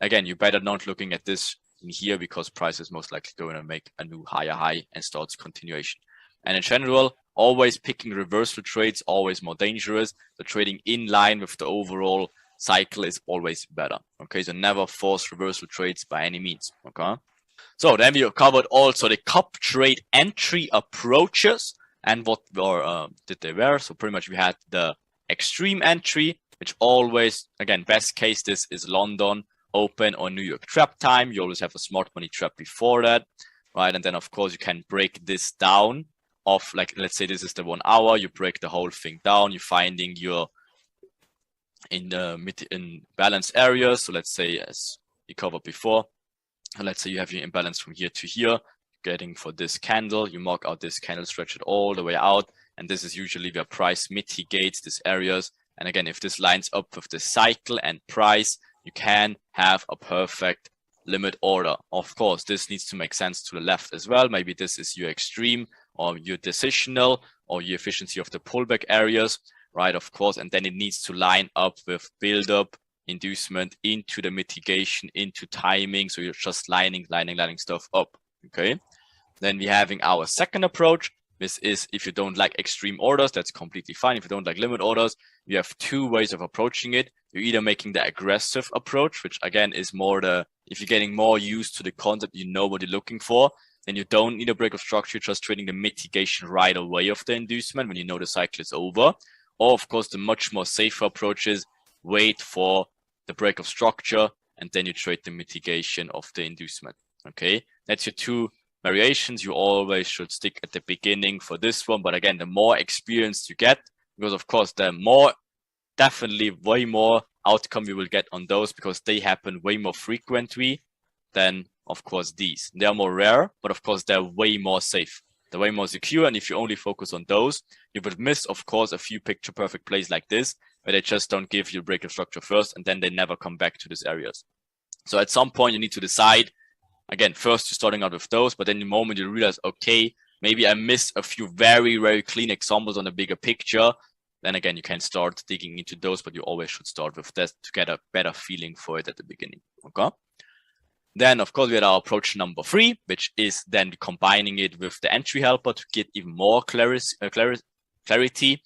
Again, you better not looking at this in here because price is most likely going to make a new higher high and starts continuation. And in general, always picking reversal trades, always more dangerous. The trading in line with the overall cycle is always better. Okay, so never force reversal trades by any means. Okay, so then we covered also the cup trade entry approaches and what did they were. So pretty much we had the extreme entry, which always, again, best case, this is London open or New York trap time. You always have a smart money trap before that, right? And then of course you can break this down of, like, let's say this is the 1 hour, you break the whole thing down, you're finding your in balance areas. So let's say, as we covered before, let's say you have your imbalance from here to here, getting for this candle, you mark out this candle, stretch it all the way out, and this is usually where price mitigates these areas. And again, if this lines up with the cycle and price, you can have a perfect limit order. Of course, this needs to make sense to the left as well. Maybe this is your extreme or your decisional or your efficiency of the pullback areas, right? Of course, and then it needs to line up with build up, inducement into the mitigation, into timing. So you're just lining stuff up. Okay. Then we're having our second approach. This is if you don't like extreme orders, that's completely fine. If you don't like limit orders, you have two ways of approaching it. You're either making the aggressive approach, which again is more if you're getting more used to the concept, you know what you're looking for, then you don't need a break of structure, you're just trading the mitigation right away of the inducement when you know the cycle is over. Or of course, the much more safer approach is wait for the break of structure, and then you trade the mitigation of the inducement. Okay, that's your two variations. You always should stick at the beginning for this one, but again, the more experience you get, because of course the more, definitely way more outcome you will get on those, because they happen way more frequently than of course these. They are more rare, but of course they're way more safe, they're way more secure. And if you only focus on those, you will miss of course a few picture perfect plays like this, where they just don't give you break of structure first and then they never come back to these areas. So at some point you need to decide, again, first you're starting out with those, but then the moment you realize, okay, maybe I missed a few very, very clean examples on the bigger picture, then again, you can start digging into those, but you always should start with that to get a better feeling for it at the beginning. Okay. Then, of course, we had our approach number 3, which is then combining it with the entry helper to get even more clarity.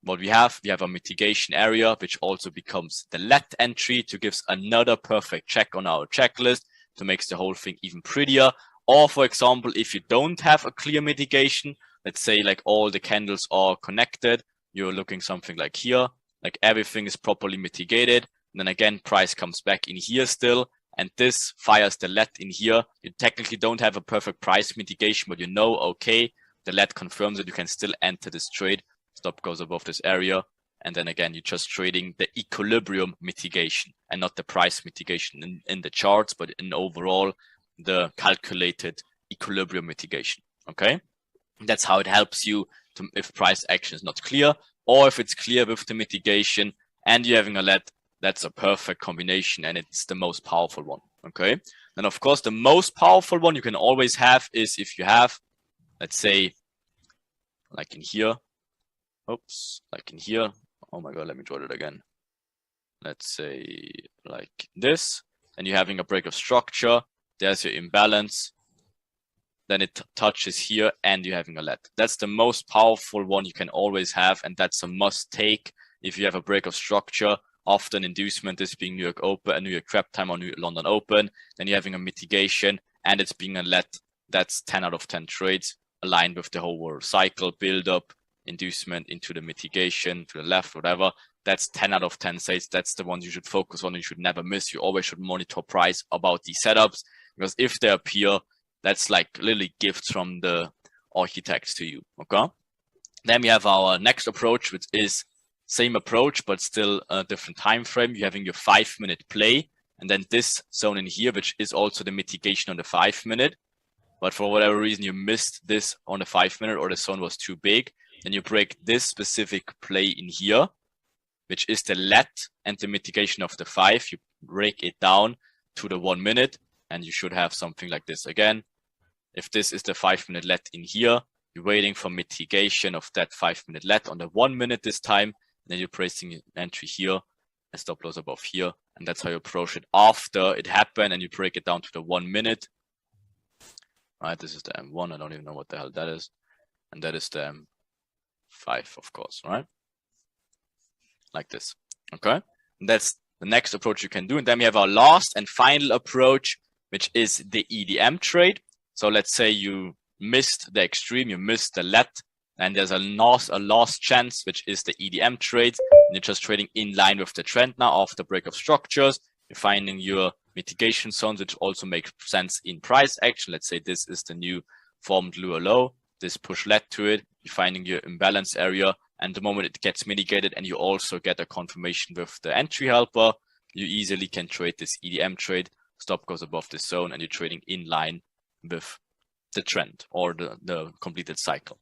What we have a mitigation area, which also becomes the let entry to give another perfect check on our checklist to make the whole thing even prettier. Or, for example, if you don't have a clear mitigation, let's say like all the candles are connected, you're looking something like here, like everything is properly mitigated. And then again, price comes back in here still, and this fires the let in here. You technically don't have a perfect price mitigation, but you know, okay, the let confirms that you can still enter this trade. Stop goes above this area. And then again, you're just trading the equilibrium mitigation and not the price mitigation in the charts, but in overall, the calculated equilibrium mitigation. Okay. That's how it helps you to, if price action is not clear, or if it's clear with the mitigation and you're having a let, that's a perfect combination and it's the most powerful one. Okay. Then of course, the most powerful one you can always have is if you have, let's say, like in here, like in here. Oh my God, let me draw it again. Let's say like this, and you're having a break of structure. There's your imbalance. Then it touches here and you're having a let. That's the most powerful one you can always have, and that's a must take if you have a break of structure. Often inducement is being New York Open, New York Trap Time, or London Open. Then you're having a mitigation and it's being a let. That's 10 out of 10 trades aligned with the whole world cycle, build up, inducement into the mitigation to the left, whatever. That's 10 out of 10 trades. That's the ones you should focus on. You should never miss. You always should monitor price about these setups, because if they appear, that's like literally gifts from the architects to you. Okay. Then we have our next approach, which is same approach, but still a different time frame. You're having your 5-minute play, and then this zone in here, which is also the mitigation on the 5-minute. But for whatever reason, you missed this on the 5-minute, or the zone was too big. Then you break this specific play in here, which is the let and the mitigation of the 5. You break it down to the 1 minute, and you should have something like this again. If this is the 5-minute let in here, you're waiting for mitigation of that 5-minute let on the 1 minute this time. Then you're placing an entry here, a stop loss above here. And that's how you approach it after it happened, and you break it down to the 1 minute. Right, this is the M1. I don't even know what the hell that is. And that is the M5, of course, right? Like this. Okay. And that's the next approach you can do. And then we have our last and final approach, which is the EDM trade. So let's say you missed the extreme, you missed the let, and there's a last chance, which is the EDM trade. And you're just trading in line with the trend now after break of structures. You're finding your mitigation zones, which also make sense in price action. Let's say this is the new formed lure low. This push led to it. You're finding your imbalance area, and the moment it gets mitigated and you also get a confirmation with the entry helper, you easily can trade this EDM trade. Stop goes above this zone and you're trading in line with the trend or the completed cycle.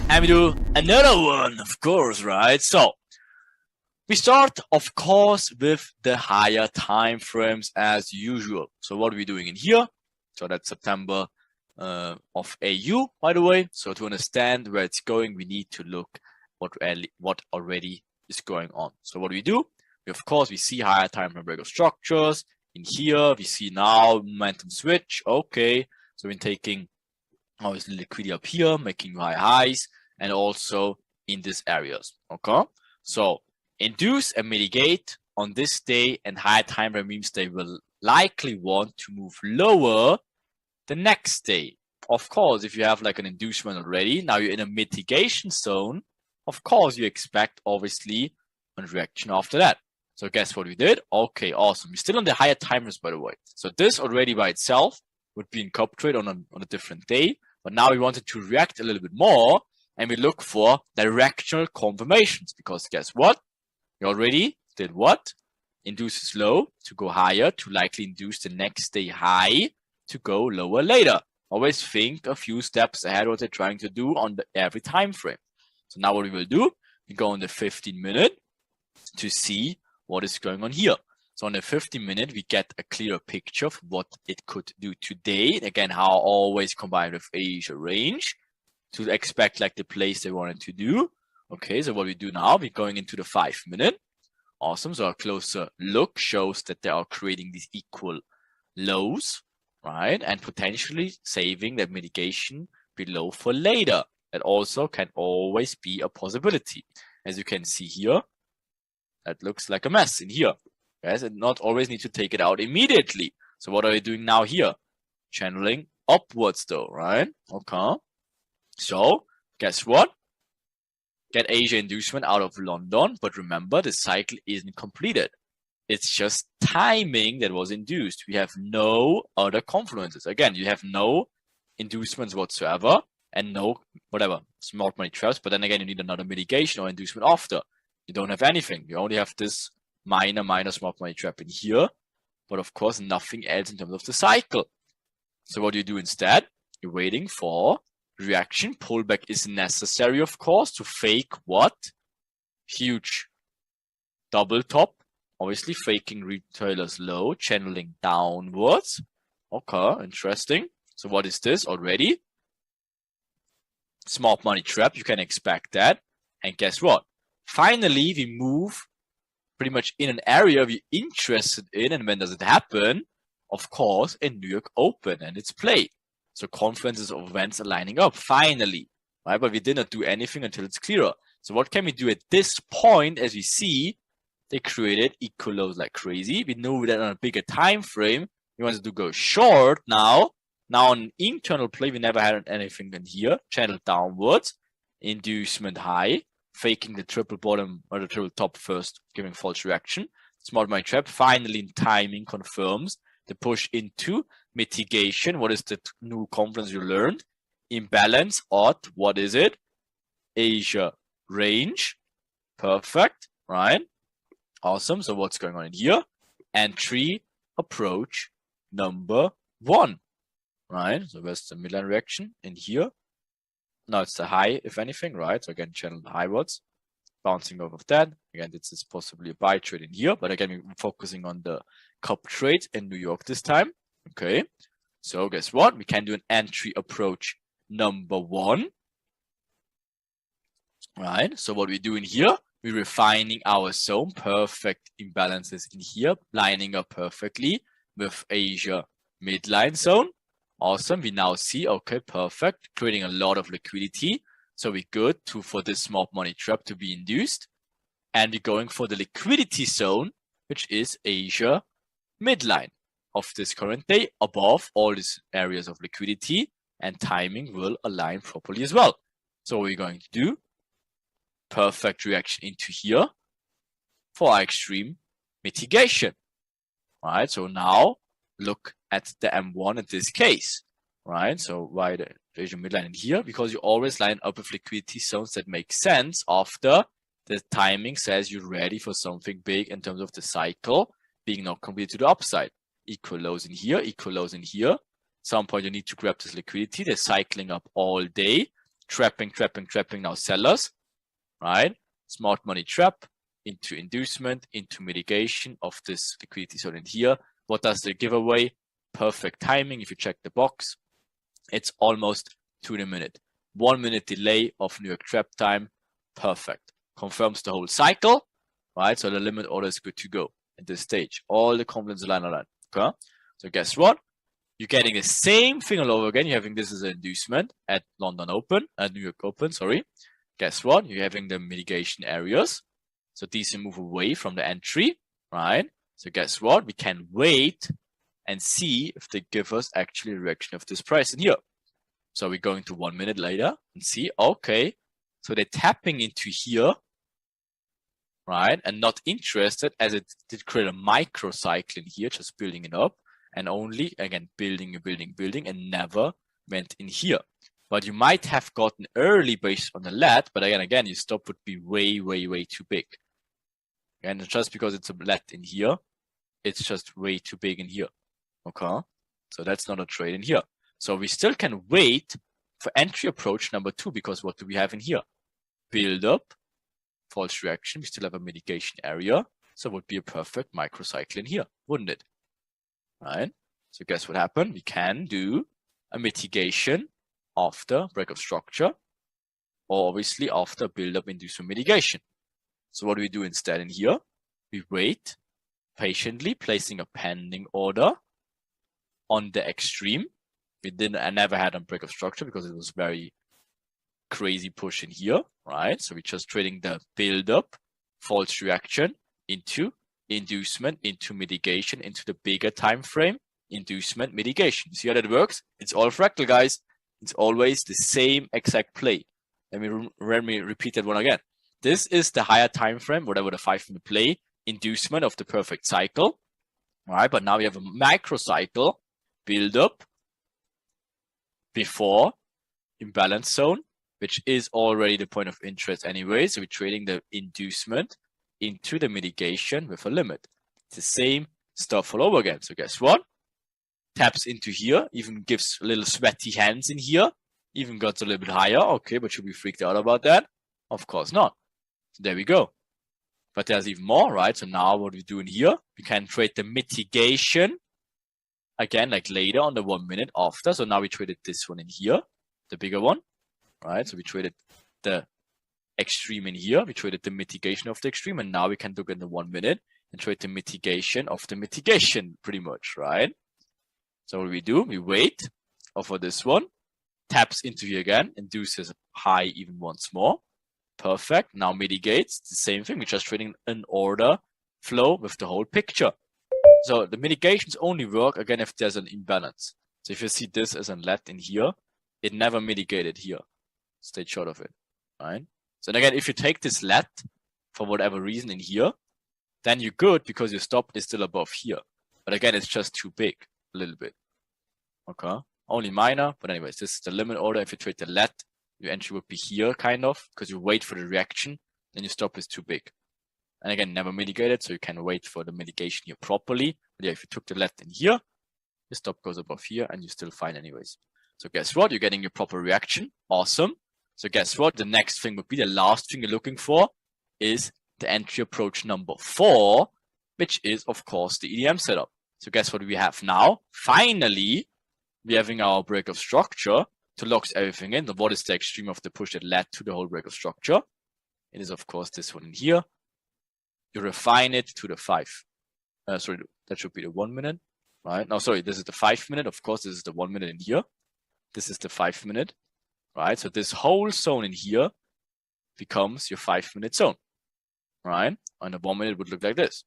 And we do another one, of course, right? So we start, of course, with the higher time frames as usual. So what are we doing in here? So that's September of AU, by the way. So to understand where it's going, we need to look what already is going on. So what do? Of course, we see higher time frame break of structures. In here, we see now momentum switch. Okay, so we're taking obviously liquidity up here, making high highs, and also in these areas. Okay, so induce and mitigate on this day, and higher time frame means they will likely want to move lower the next day. Of course, if you have like an inducement already, now you're in a mitigation zone. Of course, you expect obviously a reaction after that. So guess what we did? Okay, awesome. We're still on the higher timers, by the way. So this already by itself would be in cup trade on a different day. But now we wanted to react a little bit more, and we look for directional confirmations, because guess what? We already did what? Induces low to go higher to likely induce the next day high to go lower later. Always think a few steps ahead what they're trying to do on every time frame. So now what we will do, we go on the 15-minute to see what is going on here. So on the 15-minute, we get a clearer picture of what it could do today. Again, how I always combine with Asia range to expect like the place they wanted to do. Okay, so what we do now, we're going into the 5-minute. Awesome. So a closer look shows that they are creating these equal lows, right? And potentially saving the mitigation below for later. That also can always be a possibility. As you can see here, that looks like a mess in here. Guys, and not always need to take it out immediately. So what are we doing now here? Channeling upwards though, right? Okay. So guess what? Get Asia inducement out of London, but remember the cycle isn't completed. It's just timing that was induced. We have no other confluences. Again, you have no inducements whatsoever and no whatever smart money traps, but then again you need another mitigation or inducement after. You don't have anything. You only have this minor smart money trap in here, but of course nothing else in terms of the cycle. So what do you do instead? You're waiting for reaction. Pullback is necessary, of course, to fake what? Huge double top. Obviously faking retailers low, channeling downwards. Okay, interesting. So what is this already? Smart money trap. You can expect that. And guess what? Finally, we move pretty much in an area we're interested in. And when does it happen? Of course, in New York Open and its play. So confluences of events are lining up finally, right? But we did not do anything until it's clearer. So what can we do at this point? As we see, they created equal lows like crazy. We knew that on a bigger time frame, we wanted to go short now. Now on internal play, we never had anything in here. Channel downwards, inducement high, faking the triple bottom or the triple top first, giving false reaction. Smart money trap finally in timing confirms the push into mitigation. What is the new confluence you learned? Imbalance odd. What is it? Asia range. Perfect, right? Awesome. So what's going on in here? Entry approach number 1, right? So where's the midline reaction in here? No, it's the high, if anything, right? So again, channel highwards, bouncing off of that. Again, this is possibly a buy trade in here, but again, we're focusing on the cup trade in New York this time. Okay. So guess what? We can do an entry approach number 1. Right. So what we're doing here, we're refining our zone. Perfect imbalances in here, lining up perfectly with Asia midline zone. Awesome. We now see, okay, perfect, creating a lot of liquidity. So we're good for this smart money trap to be induced. And we're going for the liquidity zone, which is Asia midline of this current day above all these areas of liquidity, and timing will align properly as well. So what we're going to do, perfect reaction into here for our extreme mitigation. All right, so now look at the M1 in this case, right? So why the Asian midline in here? Because you always line up with liquidity zones that make sense after the timing says you're ready for something big in terms of the cycle being not completed to the upside. Equal lows in here, equal lows in here. At some point you need to grab this liquidity. They're cycling up all day, trapping now sellers, right? Smart money trap into inducement, into mitigation of this liquidity zone in here. What does the giveaway? Perfect timing. If you check the box, it's almost to the minute. 1 minute delay of New York trap time. Perfect. Confirms the whole cycle, right? So the limit order is good to go at this stage. All the confluence line aligned. Okay. So guess what? You're getting the same thing all over again. You're having this as an inducement at London Open, at New York Open, sorry. Guess what? You're having the mitigation areas. So these move away from the entry, right? So guess what? We can wait and see if they give us actually a reaction of this price in here. So we're going to 1 minute later and see, okay, so they're tapping into here, right? And not interested, as it did create a microcycle in here, just building it up, and only, again, building, and never went in here. But you might have gotten early based on the lead, but again, your stop would be way, way, way too big. And just because it's a lead in here, it's just way too big in here. Okay, so that's not a trade in here. So we still can wait for entry approach number 2, because what do we have in here? Build up, false reaction. We still have a mitigation area. So it would be a perfect microcycle in here, wouldn't it? Right? So guess what happened? We can do a mitigation after break of structure, or obviously after build up inducement mitigation. So what do we do instead in here? We wait patiently, placing a pending order on the extreme. I never had a break of structure because it was very crazy push in here, right? So we're just trading the build up, false reaction into inducement, into mitigation, into the bigger time frame, inducement, mitigation. See how that works? It's all fractal, guys. It's always the same exact play. Let me repeat that one again. This is the higher time frame, whatever the 5-minute play, inducement of the perfect cycle. All right, but now we have a microcycle build up before imbalance zone, which is already the point of interest anyway. So we're trading the inducement into the mitigation with a limit. It's the same stuff all over again. So guess what? Taps into here, even gives a little sweaty hands in here, even got a little bit higher. Okay, but should we freaked out about that? Of course not. So there we go. But there's even more, right? So now what we do in here, we can trade the mitigation again, like later on the 1 minute after. So now we traded this one in here, the bigger one, right? So we traded the extreme in here. We traded the mitigation of the extreme, and now we can look in the 1 minute and trade the mitigation of the mitigation, pretty much, right? So what do? We wait for this one, taps into here again, induces high even once more. Perfect. Now mitigates, the same thing. We're just trading an order flow with the whole picture. So the mitigations only work again if there's an imbalance. So if you see this as a lead in here, it never mitigated here. Stay short of it, right? So again, if you take this lead for whatever reason in here, then you're good because your stop is still above here. But again, it's just too big, a little bit. Okay, only minor, but anyways, this is the limit order. If you trade the lead, your entry would be here, kind of, because you wait for the reaction, then your stop is too big. And again, never mitigated, so you can wait for the mitigation here properly. But yeah, if you took the lead in here, your stop goes above here, and you're still fine anyways. So guess what? You're getting your proper reaction. Awesome. So guess what? The next thing would be, the last thing you're looking for is the entry approach number 4, which is, of course, the EDM setup. So guess what we have now? Finally, we're having our break of structure to lock everything in. What is the extreme of the push that led to the whole break of structure? It is, of course, this one in here. You refine it to the 5. Sorry, that should be the 1 minute, right? No, sorry, this is the 5 minute. Of course, this is the 1 minute in here. This is the 5 minute, right? So this whole zone in here becomes your 5 minute zone, right? And the 1 minute would look like this.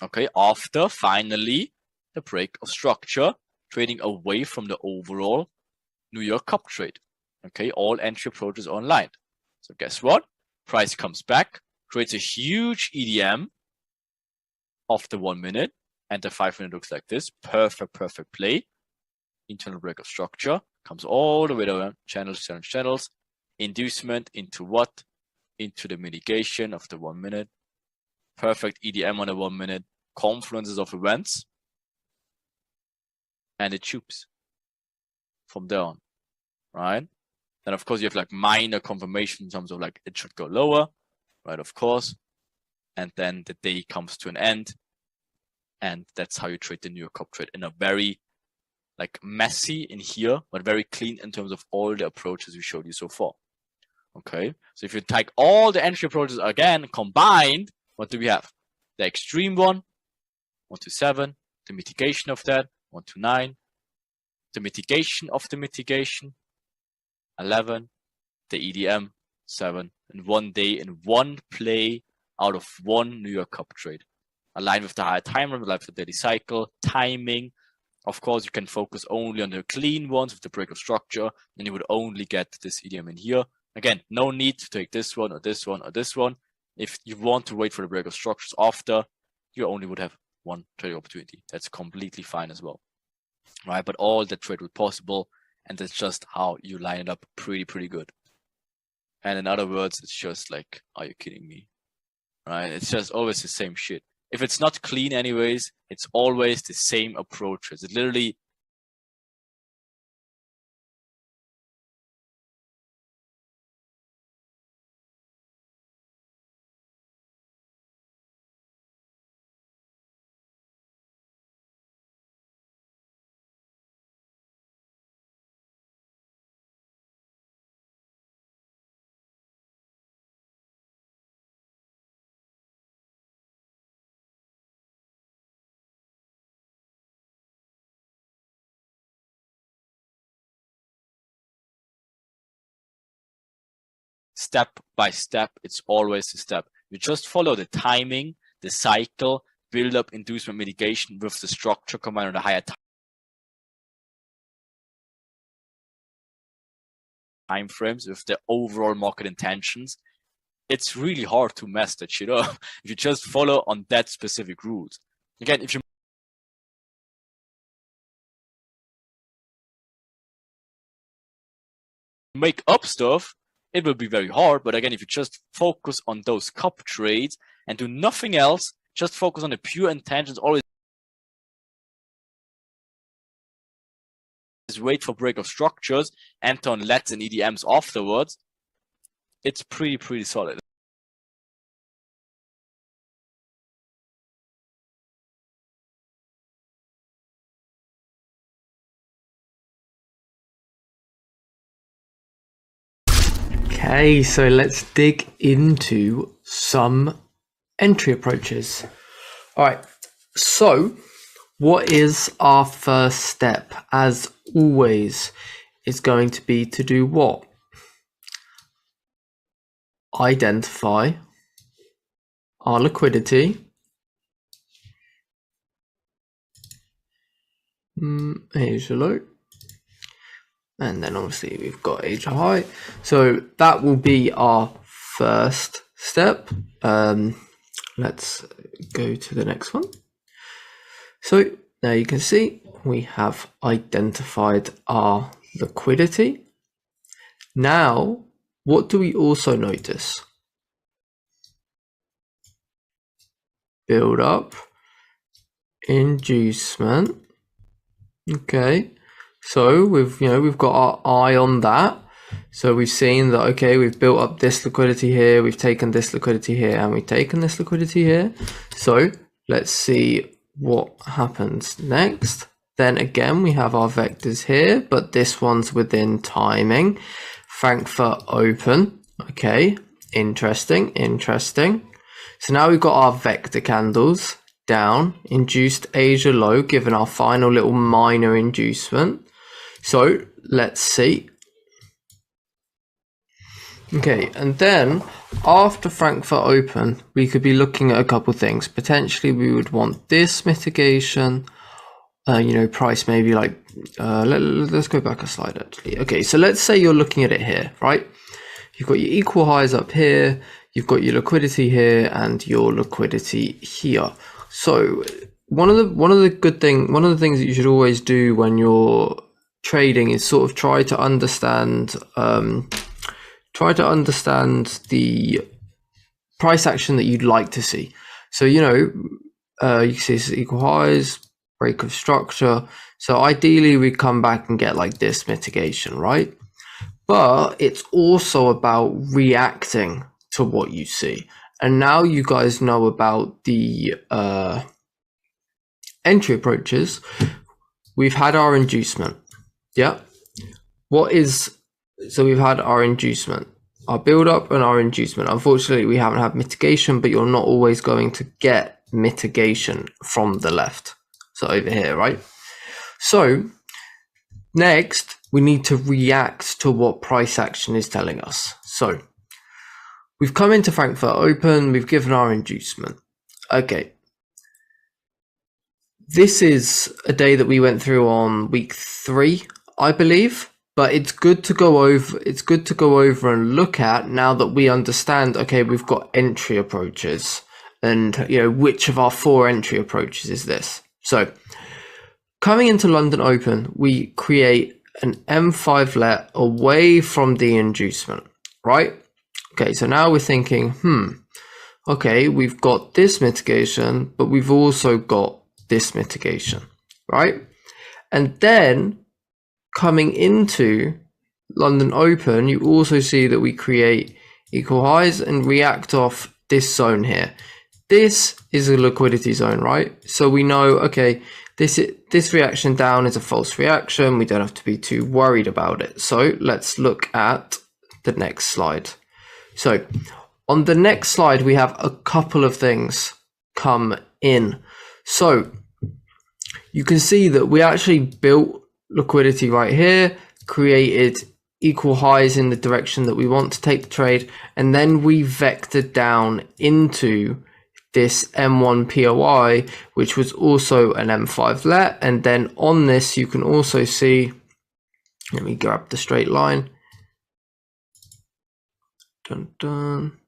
Okay, after finally the break of structure, trading away from the overall New York cup trade. Okay, all entry approaches are online. So guess what? Price comes back, creates a huge EDM of the 1 minute, and the 5 minute looks like this. Perfect, perfect play. Internal break of structure comes all the way down, channels, inducement into what? Into the mitigation of the 1 minute. Perfect EDM on the 1 minute, confluences of events, and it tubes from there on, right? Then of course you have like minor confirmation in terms of like it should go lower, right? Of course, and then the day comes to an end, and that's how you trade the New York cup trade in a very like messy in here, but very clean in terms of all the approaches we showed you so far. Okay, so if you take all the entry approaches again combined, what do we have? The extreme one, 1 to 7, the mitigation of that, 1 to 9, the mitigation of the mitigation, 11, the EDM, 7, and 1 day in one play out of one New York Cup trade. Aligned with the higher time frame, aligned with the daily cycle, timing. Of course, you can focus only on the clean ones with the break of structure, and you would only get this EDM in here. Again, no need to take this one or this one or this one. If you want to wait for the break of structures after, you only would have one trade opportunity. That's completely fine as well, right? But all the trade was possible, and that's just how you line it up pretty good. And in other words, it's just like, are you kidding me? Right? It's just always the same shit. If it's not clean anyways, it's always the same approaches. It literally step by step, it's always a step. You just follow the timing, the cycle, build up inducement mitigation with the structure combined on the higher time frames with the overall market intentions. It's really hard to mess that shit up if you just follow on that specific rules. Again, if you make up stuff, it will be very hard. But again, if you just focus on those cup trades and do nothing else, just focus on the pure intentions, always wait for break of structures, enter on lets and EDMs afterwards, it's pretty solid. Okay, so let's dig into some entry approaches. All right, so what is our first step? As always, is going to be to do what? Identify our liquidity. Asia low. And then obviously we've got Asia high. So that will be our first step. Let's go to the next one. So now you can see we have identified our liquidity. Now, what do we also notice? Build up, inducement. Okay, so we've got our eye on that. So we've seen that, okay, we've built up this liquidity here, we've taken this liquidity here, and we've taken this liquidity here. So let's see what happens next. Then again, we have our vectors here, but this one's within timing. Frankfurt open. Okay, interesting. So now we've got our vector candles down, induced Asia low, given our final little minor inducement. So let's see. Okay, and then after Frankfurt open, we could be looking at a couple things. Potentially we would want this mitigation, price maybe like, let's go back a slide actually. Okay, so let's say you're looking at it here, right? You've got your equal highs up here, you've got your liquidity here and your liquidity here. So one of the things that you should always do when you're trading is sort of try to understand the price action that you'd like to see. So you can see this is equal highs, break of structure. So ideally we come back and get like this mitigation, right? But it's also about reacting to what you see. And now you guys know about the entry approaches. We've had our inducement. Yeah. So we've had our inducement, our build up and our inducement. Unfortunately, we haven't had mitigation, but you're not always going to get mitigation from the left. So over here, right? So next, we need to react to what price action is telling us. So we've come into Frankfurt Open, we've given our inducement. Okay. This is a day that we went through on week 3, I believe, but it's good to go over and look at now that we understand, okay, we've got entry approaches and, which of our 4 entry approaches is this? So coming into London Open, we create an M5 let away from the inducement, right? Okay, so now we're thinking, okay, we've got this mitigation, but we've also got this mitigation, right? And then coming into London Open, you also see that we create equal highs and react off this zone here. This is a liquidity zone, right? So we know, okay, this reaction down is a false reaction. We don't have to be too worried about it. So let's look at the next slide. So on the next slide, we have a couple of things come in. So you can see that we actually built liquidity right here, created equal highs in the direction that we want to take the trade, and then we vectored down into this M1 POI, which was also an M5 let. And then on this, you can also see, let me grab the straight line. Dun, dun.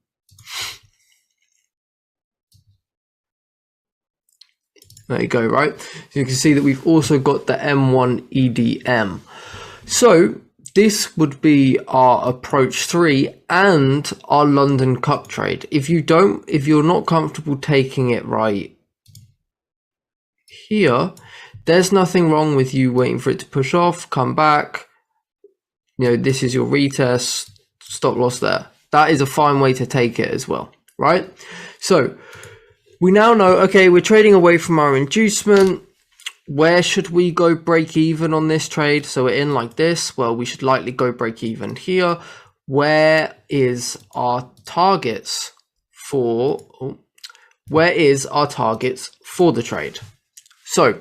There you go, right? So you can see that we've also got the M1 EDM. So this would be our approach 3 and our London Cup trade. If you're not comfortable taking it right here, there's nothing wrong with you waiting for it to push off, come back. This is your retest, stop loss there. That is a fine way to take it as well, right? So we now know, okay, we're trading away from our inducement. Where should we go break even on this trade? So we're in like this. Well, we should likely go break even here. Where is our targets for the trade? So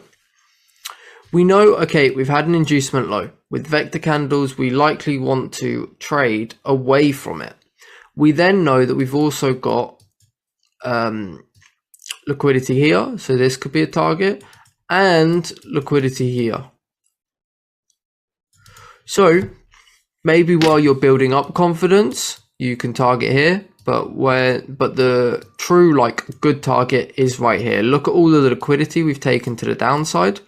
we know, okay, we've had an inducement low. With vector candles, we likely want to trade away from it. We then know that we've also got liquidity here, so this could be a target, and liquidity here. So maybe while you're building up confidence, you can target here, but the true good target is right here. Look at all of the liquidity we've taken to the downside.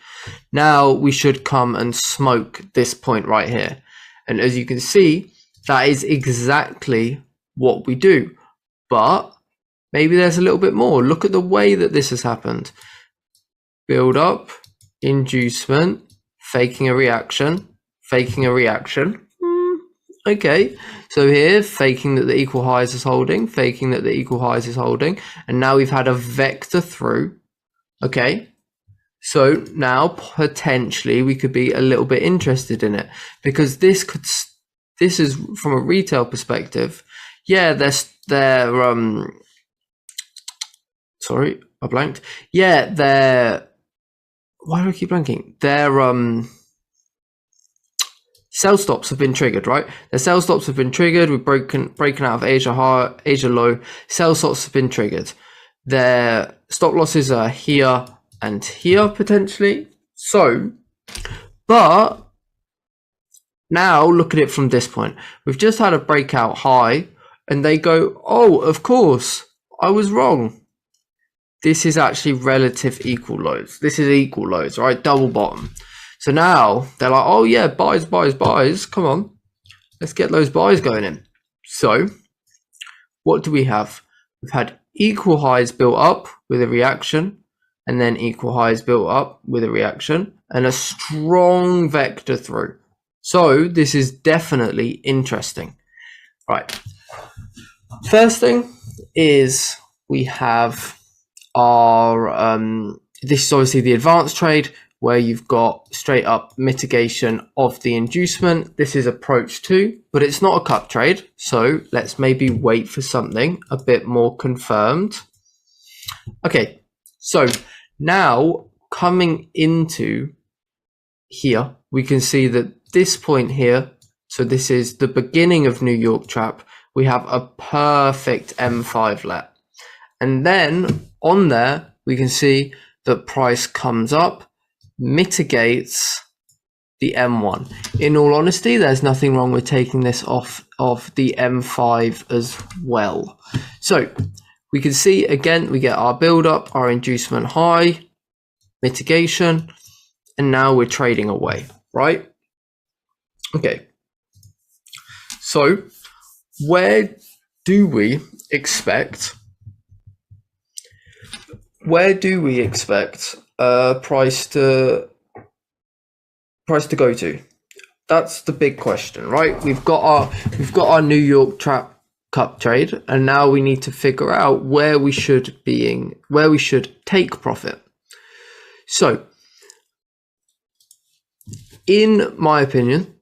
Now we should come and smoke this point right here, and as you can see, that is exactly what we do. But maybe there's a little bit more. Look at the way that this has happened. Build up, inducement, faking a reaction. Okay, so here, faking that the equal highs is holding, and now we've had a vector through. Okay, so now potentially we could be a little bit interested in it, because this is from a retail perspective. Yeah, sorry, I blanked. Yeah, why do I keep blanking? Their sell stops have been triggered, right? The sell stops have been triggered. We've breaking out of Asia high, Asia low. Sell stops have been triggered. Their stop losses are here and here potentially. So, but now look at it from this point. We've just had a breakout high, and they go, "Oh, of course, I was wrong. This is actually relative equal lows. This is equal lows, right? Double bottom." So now they're like, "Oh yeah, buys. Come on, let's get those buys going in." So what do we have? We've had equal highs built up with a reaction, and then equal highs built up with a reaction, and a strong vector through. So this is definitely interesting. Right. First thing is we have our this is obviously the advanced trade, where you've got straight up mitigation of the inducement. This is approach 2, but it's not a cup trade, so let's maybe wait for something a bit more confirmed. Okay, so now coming into here, we can see that this point here, so this is the beginning of New York trap, we have a perfect M5 let. And then on there, we can see that price comes up, mitigates the M1. In all honesty, there's nothing wrong with taking this off of the M5 as well. So we can see again, we get our build up, our inducement high, mitigation, and now we're trading away, right? Okay. So where do we expect price to go to? That's the big question, right? We've got our New York Trap Cup trade, and now we need to figure out where we should take profit. So in my opinion,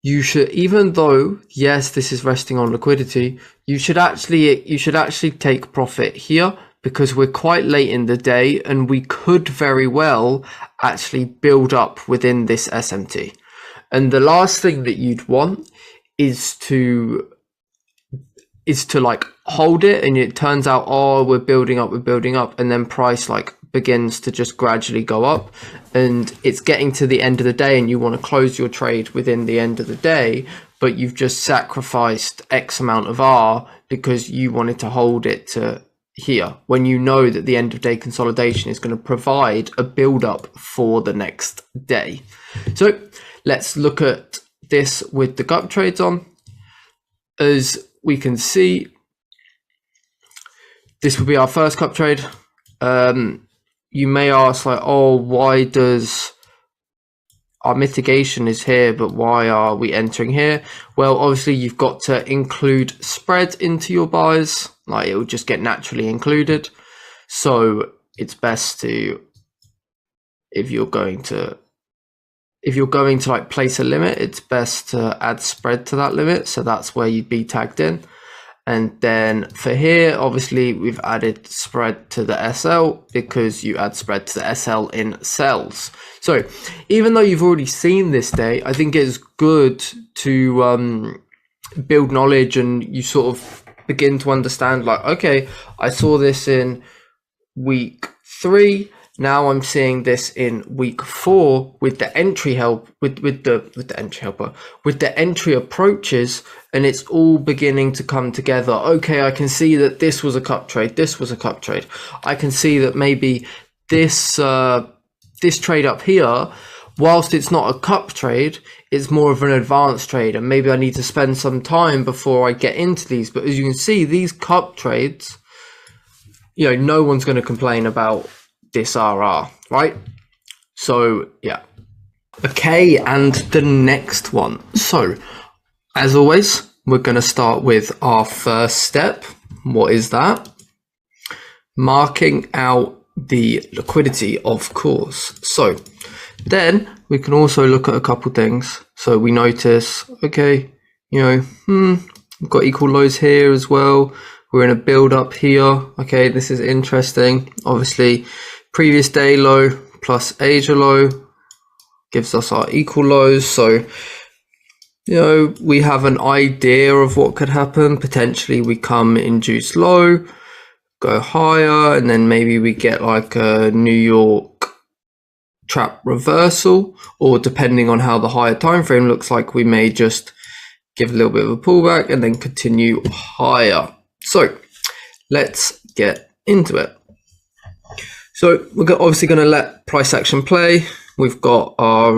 you should, even though yes, this is resting on liquidity, you should actually take profit here, because we're quite late in the day and we could very well actually build up within this SMT. And the last thing that you'd want is to like hold it, and it turns out, oh, we're building up, and then price like begins to just gradually go up, and it's getting to the end of the day and you want to close your trade within the end of the day, but you've just sacrificed X amount of R because you wanted to hold it to here, when you know that the end of day consolidation is going to provide a build up for the next day. So let's look at this with the gut trades on. As we can see, this will be our first cup trade. You may ask, like, oh, why does our mitigation is here, but why are we entering here? Well, obviously you've got to include spread into your buys, like it will just get naturally included. So it's best to, if you're going to like place a limit, it's best to add spread to that limit. So that's where you'd be tagged in. And then for here, obviously we've added spread to the SL because you add spread to the SL in cells. So even though you've already seen this day, I think it's good to build knowledge, and you sort of begin to understand, like, okay, I saw this in week 3. Now I'm seeing this in week 4 with the entry help, with the entry approaches, and it's all beginning to come together. Okay, I can see that this was a cup trade. This was a cup trade. I can see that maybe this trade up here, whilst it's not a cup trade, it's more of an advanced trade, and maybe I need to spend some time before I get into these. But as you can see, these cup trades, you know, no one's going to complain about this RR, right? So yeah. Okay, and the next one. So as always, we're going to start with our first step. What is that? Marking out the liquidity, of course. So then we can also look at a couple things. So we notice, okay, you know, we've got equal lows here as well. We're in a build up here. Okay, this is interesting. Obviously, previous day low plus Asia low gives us our equal lows. So, you know, we have an idea of what could happen. Potentially we come induce low, go higher, and then maybe we get like a New York trap reversal, or depending on how the higher time frame looks like, we may just give a little bit of a pullback and then continue higher. So let's get into it. So we're obviously going to let price action play. We've got our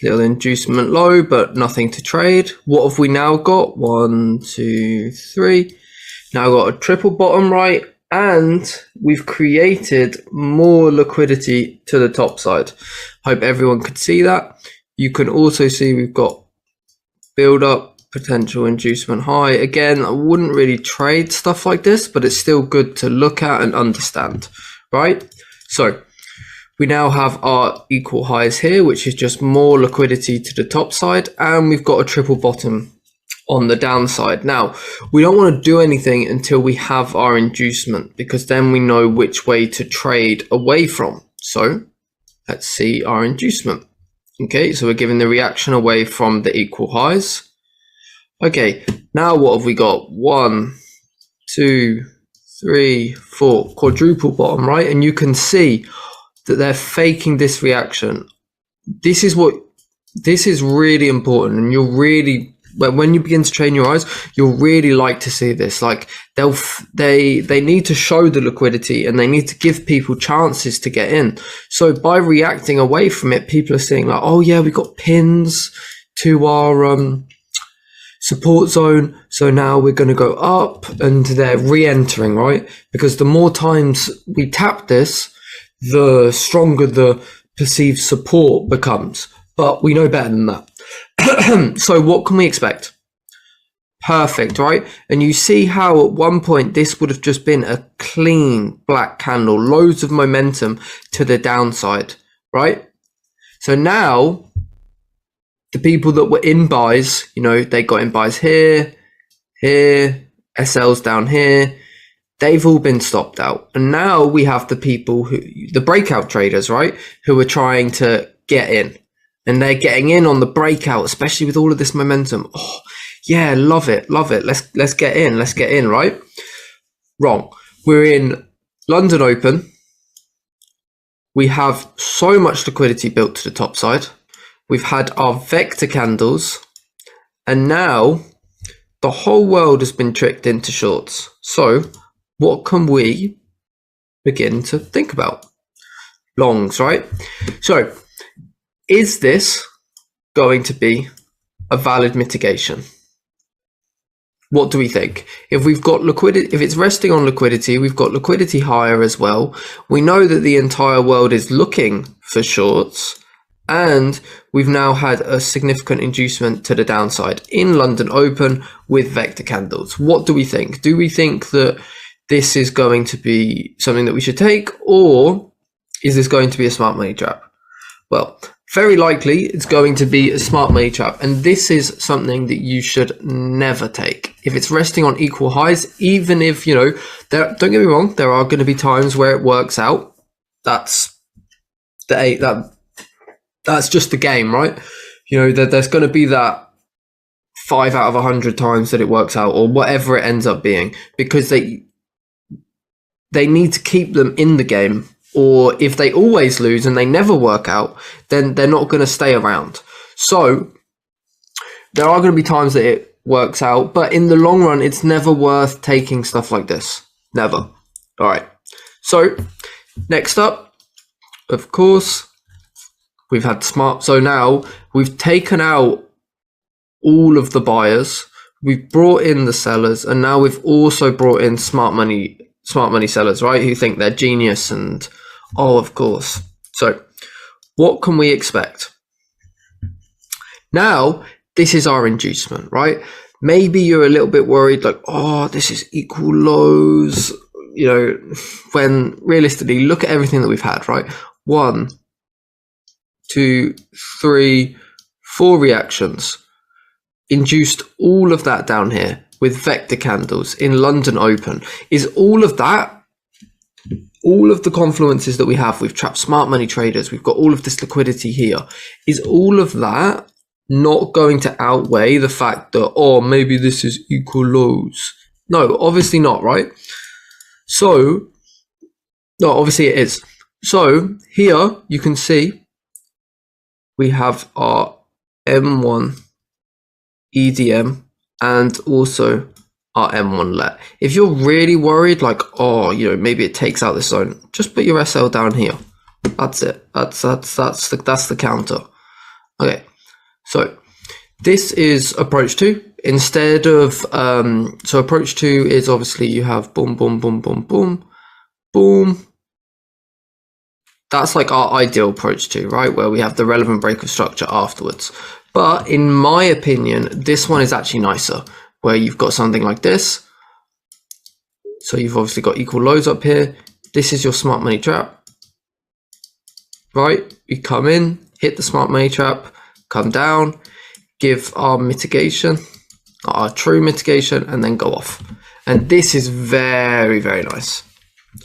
little inducement low, but nothing to trade. What have we now got? 1, 2, 3. Now got a triple bottom right, and we've created more liquidity to the top side. Hope everyone could see that. You can also see we've got build up, potential inducement high. Again, I wouldn't really trade stuff like this, but it's still good to look at and understand, right? So we now have our equal highs here, which is just more liquidity to the top side, and we've got a triple bottom on the downside. Now, we don't want to do anything until we have our inducement, because then we know which way to trade away from. So let's see our inducement. Okay, so we're giving the reaction away from the equal highs. Okay, now what have we got? 1, 2, 3, 4, quadruple bottom, right? And you can see that they're faking this reaction. This is really important, and you'll really, when you begin to train your eyes, you'll really like to see this. Like they need to show the liquidity, and they need to give people chances to get in. So by reacting away from it, people are saying like, oh yeah, we got pins to our support zone, so now we're going to go up, and they're re-entering, right? Because the more times we tap this, the stronger the perceived support becomes. But we know better than that. So what can we expect? Perfect, right? And you see how at one point this would have just been a clean black candle, loads of momentum to the downside, right? So now the people that were in buys, they got in buys here, SLs down here, they've all been stopped out. And now we have the people the breakout traders, right, who are trying to get in. And they're getting in on the breakout, especially with all of this momentum. Oh, yeah, love it. Let's get in, right? Wrong. We're in London Open. We have so much liquidity built to the top side. We've had our vector candles, and now the whole world has been tricked into shorts. So what can we begin to think about? Longs, right? So is this going to be a valid mitigation? What do we think? If we've got liquidity, if it's resting on liquidity, we've got liquidity higher as well. We know that the entire world is looking for shorts. And we've now had a significant inducement to the downside in London Open with vector candles. What do we think? Do we think that this is going to be something that we should take, or is this going to be a smart money trap? Well, very likely it's going to be a smart money trap, and this is something that you should never take. If it's resting on equal highs, even if, don't get me wrong, there are going to be times where it works out. That's just the game, right? There's going to be that 5 out of 100 times that it works out, or whatever it ends up being, because they need to keep them in the game. Or if they always lose and they never work out, then they're not going to stay around. So there are going to be times that it works out, but in the long run, it's never worth taking stuff like this. Never. All right. So next up, of course, we've had smart. So now we've taken out all of the buyers. We've brought in the sellers, and now we've also brought in smart money sellers, right? Who think they're genius and, oh, of course. So what can we expect? Now, this is our inducement, right? Maybe you're a little bit worried, like, oh, this is equal lows, when realistically, look at everything that we've had, right? 1, 2, 3, 4 reactions. Induced all of that down here with vector candles in London Open. Is all of that, all of the confluences that we have, we've trapped smart money traders, we've got all of this liquidity here, is all of that not going to outweigh the fact that, oh, maybe this is equal lows? No, obviously not, right? So, no, obviously it is. So here you can see we have our M1 EDM and also our M1 let. If you're really worried, like, oh, maybe it takes out this zone, just put your SL down here. That's it. That's the counter. Okay, so this is approach 2. Instead of so approach 2 is obviously you have boom, boom, boom, boom, boom, boom. That's like our ideal approach 2, right? Where we have the relevant break of structure afterwards. But in my opinion, this one is actually nicer, where you've got something like this. So you've obviously got equal lows up here. This is your smart money trap, right? We come in, hit the smart money trap, come down, give our mitigation, our true mitigation, and then go off. And this is very, very nice.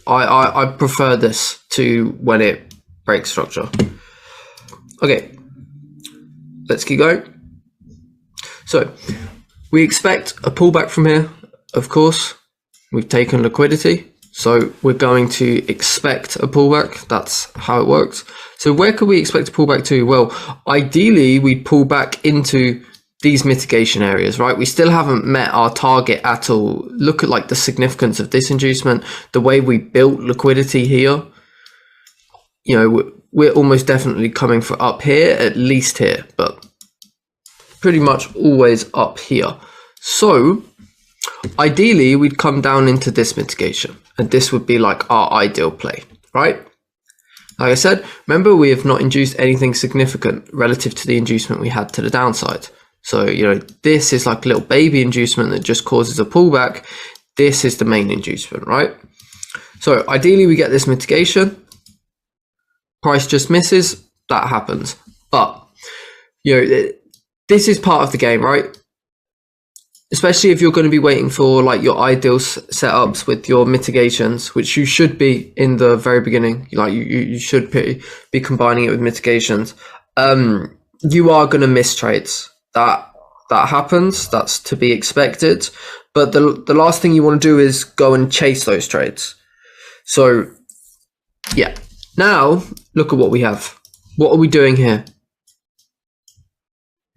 I prefer this to when it breaks structure. Okay, let's keep going. So We expect a pullback from here, of course. We've taken liquidity, so we're going to expect a pullback. That's how it works. So where could we expect to pull back to? Well, ideally, we'd pull back into these mitigation areas, right? We still haven't met our target at all. Look at like the significance of this inducement, the way we built liquidity here. You know, we're almost definitely coming for up here, at least here, but pretty much always up here. So ideally, we'd come down into this mitigation, and this would be like our ideal play, right? Like I said, remember, we have not induced anything significant relative to the inducement we had to the downside. So, you know, this is like a little baby inducement that just causes a pullback. This is the main inducement, right? So ideally, we get this mitigation. Price just misses. That happens. But, you know, this is part of the game, right? Especially if you're going to be waiting for like your ideal setups with your mitigations, which you should be in the very beginning. Like you should be combining it with mitigations. You are going to miss trades. That happens. That's to be expected. But the last thing you want to do is go and chase those trades. So yeah. Now look at what we have. What are we doing here?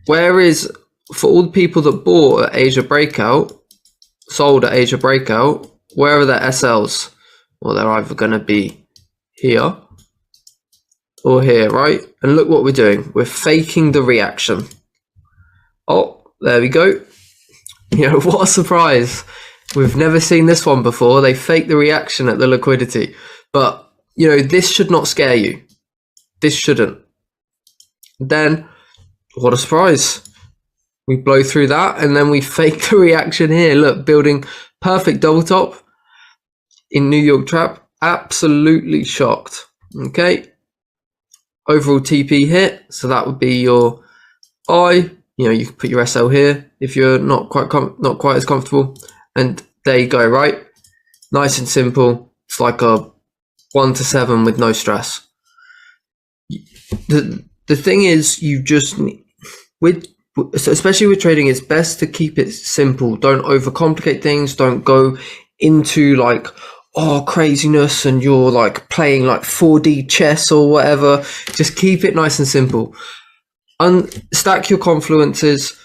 Where is, for all the people that bought at Asia Breakout, sold at Asia Breakout, where are the SLs? Well, they're either going to be here or here, right? And look what we're doing. We're faking the reaction. Oh, there we go. You know, what a surprise. We've never seen this one before. They faked the reaction at the liquidity. But, you know, this should not scare you. This shouldn't. Then, what a surprise. We blow through that and then we fake the reaction here. Look, building perfect double top in New York Trap. Absolutely shocked. Okay. Overall TP hit. So that would be your I. You know, you can put your SL here if you're not quite as comfortable. And there you go, right? Nice and simple. It's like a 1 to 7 with no stress. The thing is, you just need, especially with trading, it's best to keep it simple. Don't overcomplicate things. Don't go into like, oh, craziness and you're like playing like 4D chess or whatever. Just keep it nice and simple. Stack your confluences.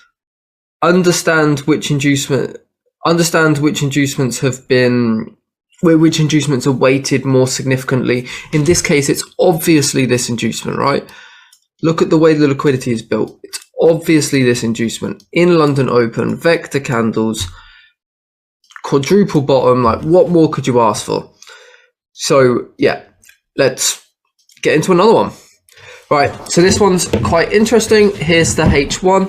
Understand which inducements have been, which inducements are weighted more significantly. In this case, it's obviously this inducement, right? Look at the way the liquidity is built. It's obviously this inducement in London Open, vector candles, quadruple bottom. Like, what more could you ask for? So yeah, let's get into another one. Right, so this one's quite interesting. Here's the H1. I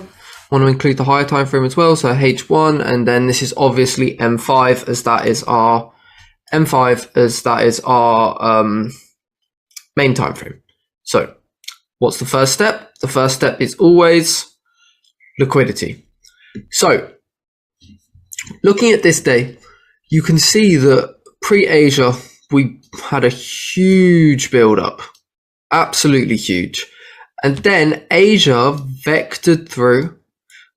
want to include the higher time frame as well. So H1, and then this is obviously M5 as that is our main time frame. So what's the first step? The first step is always liquidity. So looking at this day, you can see that pre-Asia, we had a huge build-up, absolutely huge. And then Asia vectored through,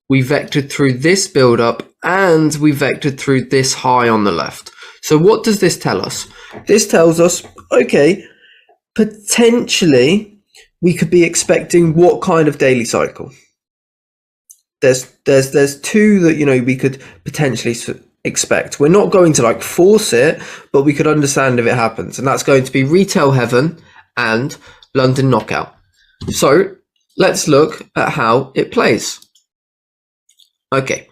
we vectored through this build-up, and we vectored through this high on the left. So what does this tell us? This tells us, okay, potentially we could be expecting what kind of daily cycle? There's two that, you know, we could potentially expect. We're not going to like force it, but we could understand if it happens. And that's going to be Retail Heaven and London Knockout. So let's look at how it plays. Okay,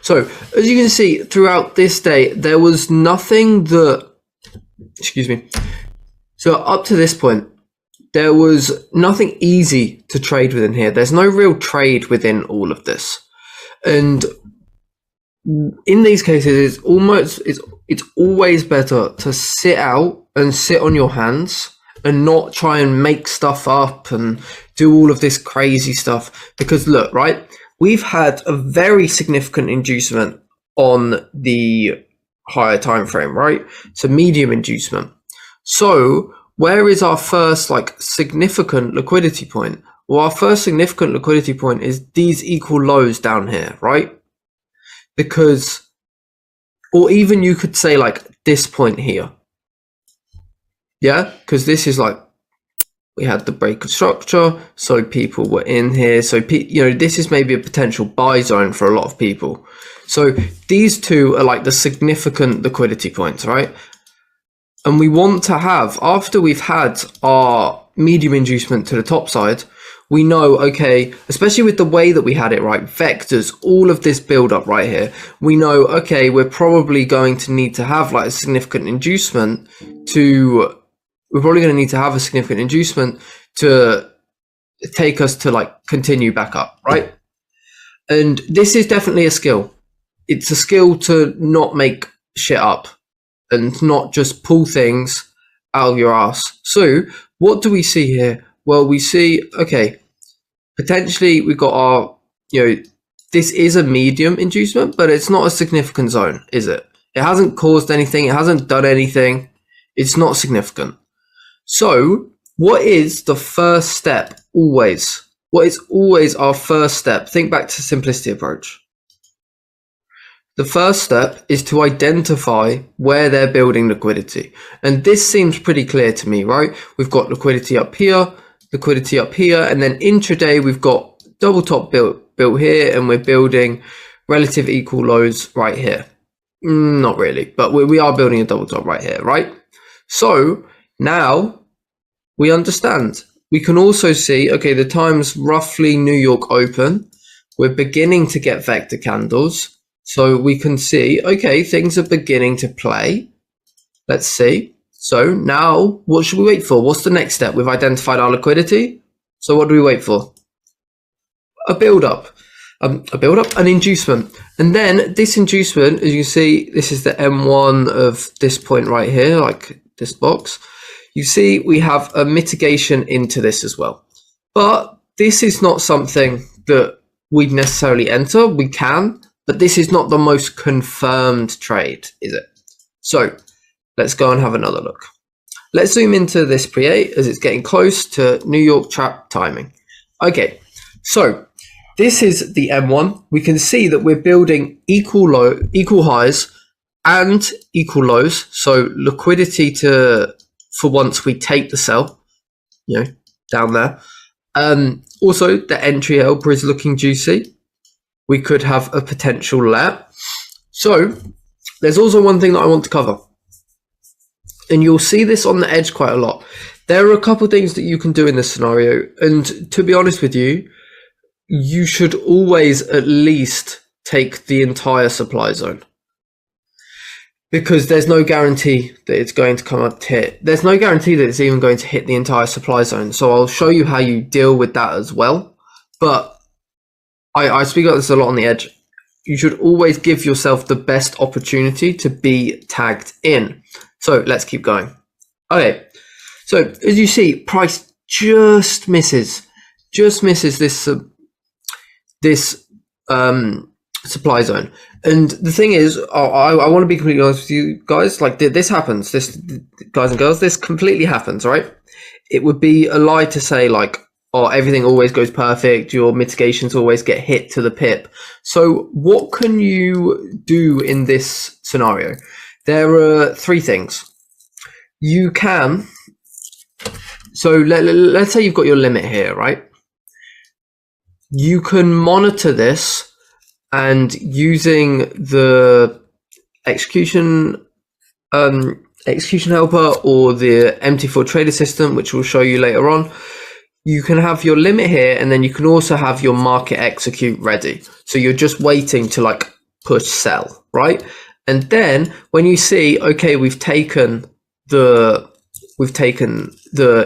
so as you can see throughout this day, there was nothing that, excuse me. So up to this point, there was nothing easy to trade within here. There's no real trade within all of this. And in these cases, it's always better to sit out and sit on your hands and not try and make stuff up and do all of this crazy stuff. Because look, right, we've had a very significant inducement on the higher time frame, right? So medium inducement. So where is our first like significant liquidity point? Well, our first significant liquidity point is these equal lows down here, right? because, or even you could say like this point here. Yeah, because this is like, we had the break of structure, so people were in here. So, this is maybe a potential buy zone for a lot of people. So these two are like the significant liquidity points, right? And we want to have, after we've had our medium inducement to the top side, we know, okay, especially with the way that we had it, right, vectors, all of this build up right here, we know, okay, we're probably going to need to have like a significant inducement to take us to like continue back up, right? And this is definitely a skill. It's a skill to not make shit up and not just pull things out of your ass. So what do we see here? Well, we see, okay, potentially we've got our, this is a medium inducement, but it's not a significant zone, is it? It hasn't caused anything. It hasn't done anything. It's not significant. So what is the first step always? What is always our first step? Think back to simplicity approach. The first step is to identify where they're building liquidity. And this seems pretty clear to me, right? We've got liquidity up here, and then intraday we've got double top built here, and we're building relative equal lows right here. Not really, but we are building a double top right here, right? So now we understand. We can also see, okay, the time's roughly New York open. We're beginning to get vector candles. So we can see, okay, things are beginning to play. Let's see. So now what should we wait for? What's the next step? We've identified our liquidity. So what do we wait for? A build-up. An inducement. And then this inducement, as you see, this is the M1 of this point right here, like this box. You see we have a mitigation into this as well. But this is not something that we'd necessarily enter. We can, but this is not the most confirmed trade, is it? So let's go and have another look. Let's zoom into this pre-8 as it's getting close to New York chap timing. Okay, so this is the M1. We can see that we're building equal highs and equal lows. So liquidity for once we take the sell, down there. Also, the entry alpha is looking juicy. We could have a potential lap. So there's also one thing that I want to cover. And you'll see this on the edge quite a lot. There are a couple of things that you can do in this scenario. And to be honest with you, you should always at least take the entire supply zone. Because there's no guarantee that it's going to come up to hit. There's no guarantee that it's even going to hit the entire supply zone. So I'll show you how you deal with that as well. But I speak about this a lot on the edge. You should always give yourself the best opportunity to be tagged in. So let's keep going. Okay, so as you see, price just misses this supply zone. And the thing is, I want to be completely honest with you guys. Like this happens. This, guys and girls, this completely happens, right? It would be a lie to say like, oh, everything always goes perfect. Your mitigations always get hit to the pip. So what can you do in this scenario? There are three things. You can. So let's say you've got your limit here, right? You can monitor this and using the execution helper or the MT4 trader system, which we'll show you later on, you can have your limit here, and then you can also have your market execute ready. So you're just waiting to like push sell, right? And then when you see, okay, we've taken the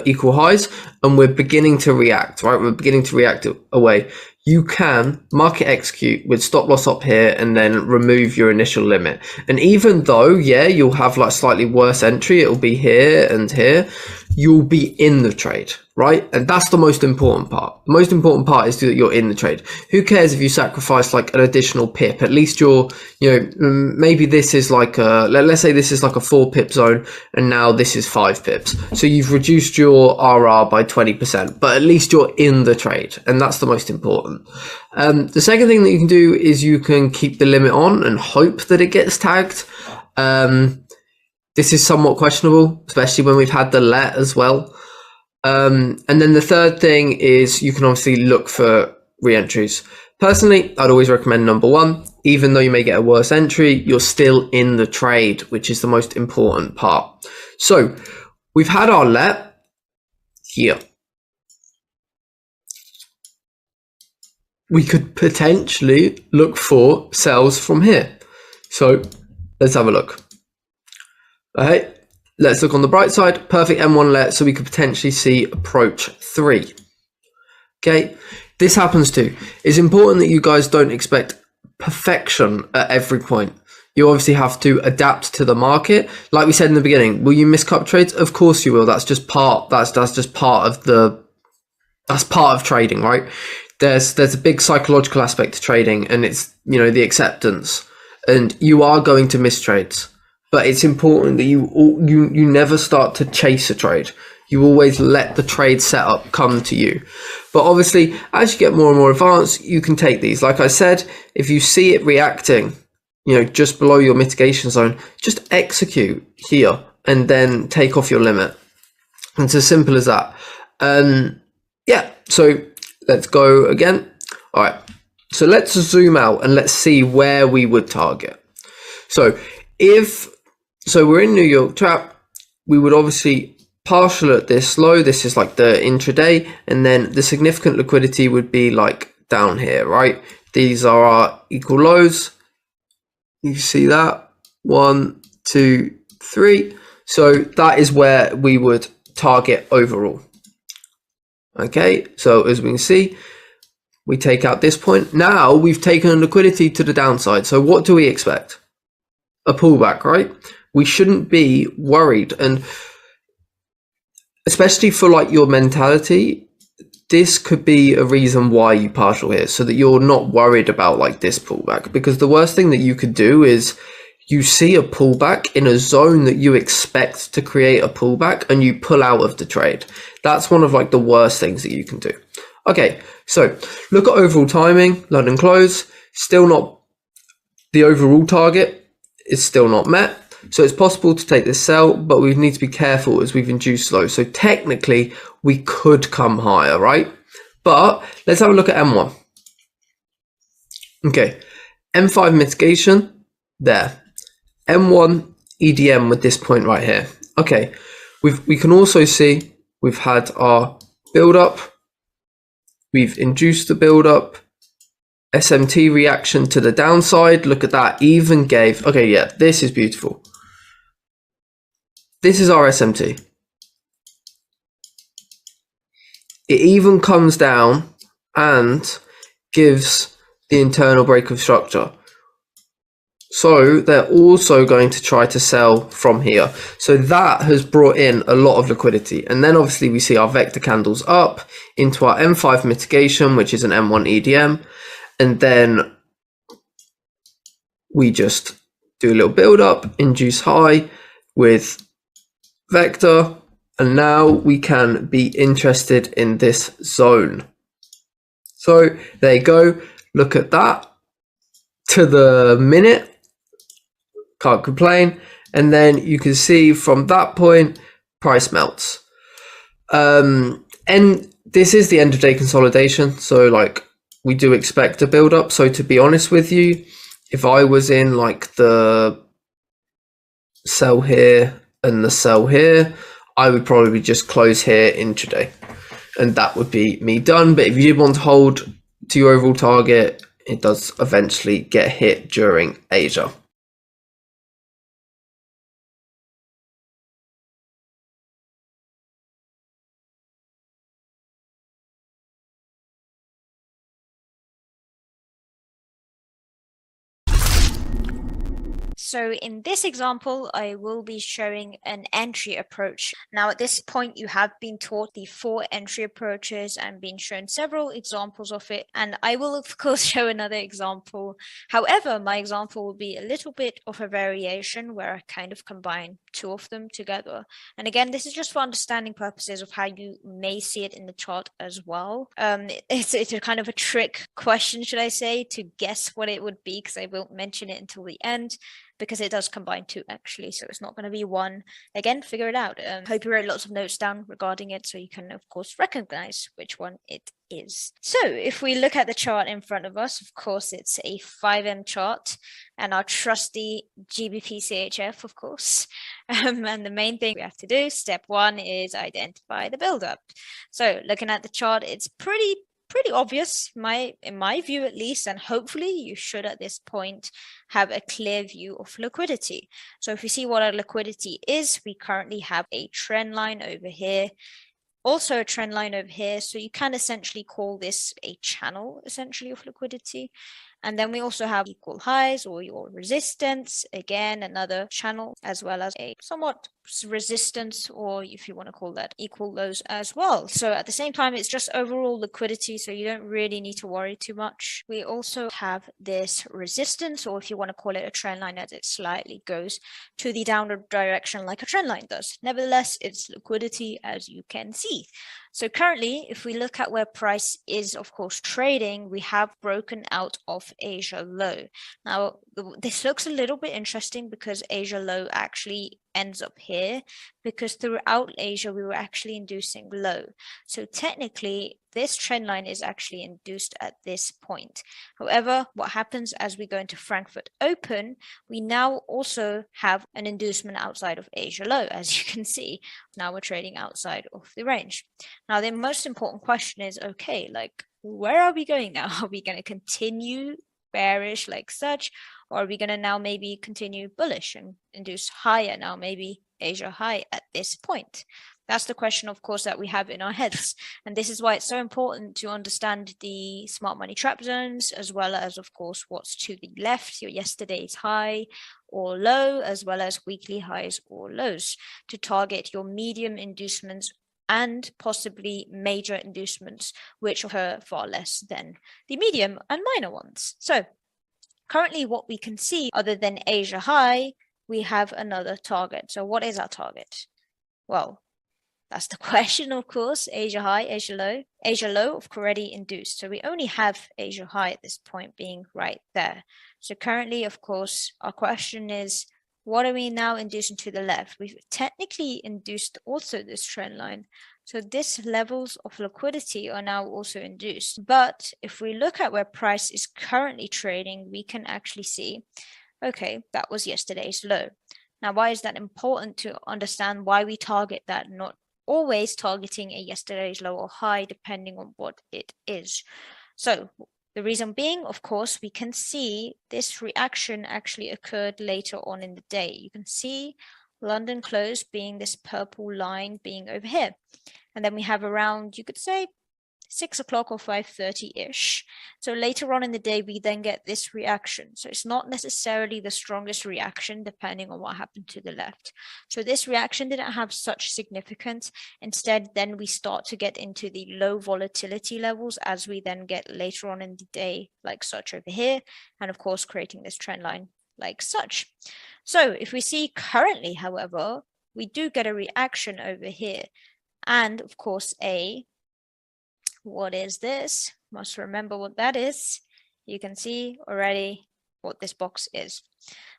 equal highs and we're beginning to react, right? We're beginning to react away. You can market execute with stop loss up here and then remove your initial limit. And even though, yeah, you'll have like slightly worse entry, it'll be here and here. you'll be in the trade, right? And that's the most important part. The most important part is that you're in the trade. Who cares if you sacrifice like an additional pip? At least you're, maybe this is like let's say this is like a 4 pip zone, and now this is 5 pips. So you've reduced your RR by 20%, but at least you're in the trade, and that's the most important. The second thing that you can do is you can keep the limit on and hope that it gets tagged. This is somewhat questionable, especially when we've had the let as well. And then the third thing is you can obviously look for re-entries. Personally, I'd always recommend number 1. Even though you may get a worse entry, you're still in the trade, which is the most important part. So we've had our let here. We could potentially look for sells from here. So let's have a look. Okay, let's look on the bright side. Perfect M1 let, so we could potentially see approach 3. Okay, this happens too. It's important that you guys don't expect perfection at every point. You obviously have to adapt to the market. Like we said in the beginning, will you miss cup trades? Of course you will. That's just part. That's just part of the. That's part of trading, right? There's a big psychological aspect to trading, and it's the acceptance, and you are going to miss trades. But it's important that you never start to chase a trade. You always let the trade setup come to you. But obviously, as you get more and more advanced, you can take these. Like I said, if you see it reacting, just below your mitigation zone, just execute here and then take off your limit. It's as simple as that. Yeah, so let's go again. All right, so let's zoom out and let's see where we would target. So we're in New York chap, we would obviously partial at this low. This is like the intraday, and then the significant liquidity would be like down here, right? These are our equal lows. You see that 1, 2, 3. So that is where we would target overall. Okay, so as we can see, we take out this point. Now we've taken liquidity to the downside. So what do we expect? A pullback, right? We shouldn't be worried, and especially for like your mentality, this could be a reason why you partial here, so that you're not worried about like this pullback. Because the worst thing that you could do is you see a pullback in a zone that you expect to create a pullback and you pull out of the trade. That's one of like the worst things that you can do. Okay, so look at overall timing, London close, still not, the overall target is still not met. So it's possible to take this sell, but we need to be careful as we've induced low. So technically we could come higher, right? But let's have a look at M1. Okay, M5 mitigation there. M1 EDM with this point right here. Okay, we can also see we've had our build up. We've induced the build up. SMT reaction to the downside. Look at that, even gave. Okay, yeah, this is beautiful. This is our SMT. It even comes down and gives the internal break of structure. So they're also going to try to sell from here. So that has brought in a lot of liquidity. And then obviously we see our vector candles up into our M5 mitigation, which is an M1 EDM. And then we just do a little build up, induce high with vector, and now we can be interested in this zone. So there you go. Look at that to the minute. Can't complain. And then you can see from that point, price melts. And this is the end of day consolidation. So like we do expect a build up. So to be honest with you, if I was in like the sell here and the sell here, I would probably just close here intraday, and that would be me done. But if you did want to hold to your overall target, it does eventually get hit during Asia. So in this example, I will be showing an entry approach. Now at this point, you have been taught the 4 entry approaches and been shown several examples of it. And I will of course show another example. However, my example will be a little bit of a variation where I kind of combine 2 of them together. And again, this is just for understanding purposes of how you may see it in the chart as well. It's a kind of a trick question, should I say, to guess what it would be, because I won't mention it until the end, because it does combine 2 actually, so it's not going to be 1. Again, figure it out. Hope you wrote lots of notes down regarding it so you can of course recognize which one it is. So if we look at the chart in front of us, of course it's a 5M chart and our trusty GBP CHF, of course. And the main thing we have to do, step 1, is identify the build-up. So looking at the chart, it's pretty obvious, in my view at least, and hopefully you should at this point have a clear view of liquidity. So if you see what our liquidity is, we currently have a trend line over here, also a trend line over here. So you can essentially call this a channel essentially of liquidity. And then we also have equal highs or your resistance, again, another channel, as well as a somewhat resistance, or if you want to call that equal lows as well. So at the same time, it's just overall liquidity, so you don't really need to worry too much. We also have this resistance, or if you want to call it a trend line, as it slightly goes to the downward direction like a trend line does. Nevertheless, it's liquidity, as you can see. So currently, if we look at where price is, of course, trading, we have broken out of Asia low. Now, this looks a little bit interesting because Asia low actually ends up here, because throughout Asia, we were actually inducing low. So technically, this trend line is actually induced at this point. However, what happens as we go into Frankfurt Open, we now also have an inducement outside of Asia low, as you can see. Now we're trading outside of the range. Now, the most important question is, okay, like, where are we going now? Are we going to continue bearish like such, or are we going to now maybe continue bullish and induce higher now, maybe Asia high at this point? That's the question, of course, that we have in our heads. And this is why it's so important to understand the smart money trap zones, as well as, of course, what's to the left, your yesterday's high or low, as well as weekly highs or lows, to target your medium inducements and possibly major inducements, which occur far less than the medium and minor ones. So currently what we can see, other than Asia high, we have another target. So what is our target? Well, that's the question, of course. Asia high, Asia low. Asia low, of course, already induced. So we only have Asia high at this point being right there. So currently, of course, our question is, what are we now inducing to the left? We've technically induced also this trend line. So these levels of liquidity are now also induced. But if we look at where price is currently trading, we can actually see, okay, that was yesterday's low. Now, why is that important to understand why we target that, not always targeting a yesterday's low or high, depending on what it is? So the reason being, of course, we can see this reaction actually occurred later on in the day. You can see London close being this purple line being over here. And then we have around, you could say, 6 o'clock or 5:30-ish. So later on in the day, we then get this reaction. So it's not necessarily the strongest reaction, depending on what happened to the left. So this reaction didn't have such significance. Instead, then we start to get into the low volatility levels as we then get later on in the day, like such over here. And of course, creating this trend line like such. So if we see currently, however, we do get a reaction over here. And of course, what is this? Must remember what that is. You can see already what this box is.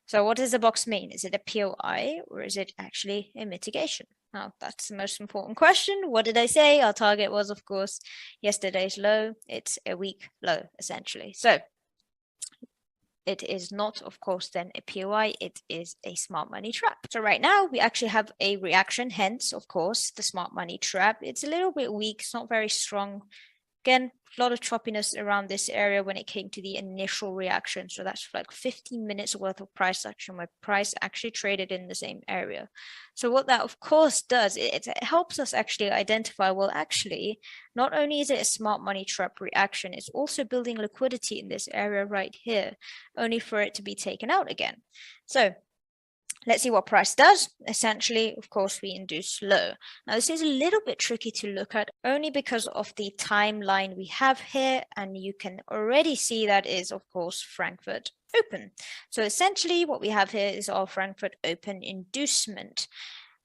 So what does the box mean? Is it a POI or is it actually a mitigation? Now, that's the most important question. What did I say? Our target was, of course, yesterday's low. It's a week low, essentially. So it is not, of course, then a POI. It is a smart money trap. So right now, we actually have a reaction, hence, of course, the smart money trap. It's a little bit weak. It's not very strong. Again, a lot of choppiness around this area when it came to the initial reaction. So that's like 15 minutes worth of price action where price actually traded in the same area. So what that of course does, it helps us actually identify, well, actually, not only is it a smart money trap reaction, it's also building liquidity in this area right here, only for it to be taken out again. So let's see what price does. Essentially, of course, we induce low. Now, this is a little bit tricky to look at only because of the timeline we have here, and you can already see that is, of course, Frankfurt Open. So essentially, what we have here is our Frankfurt Open inducement.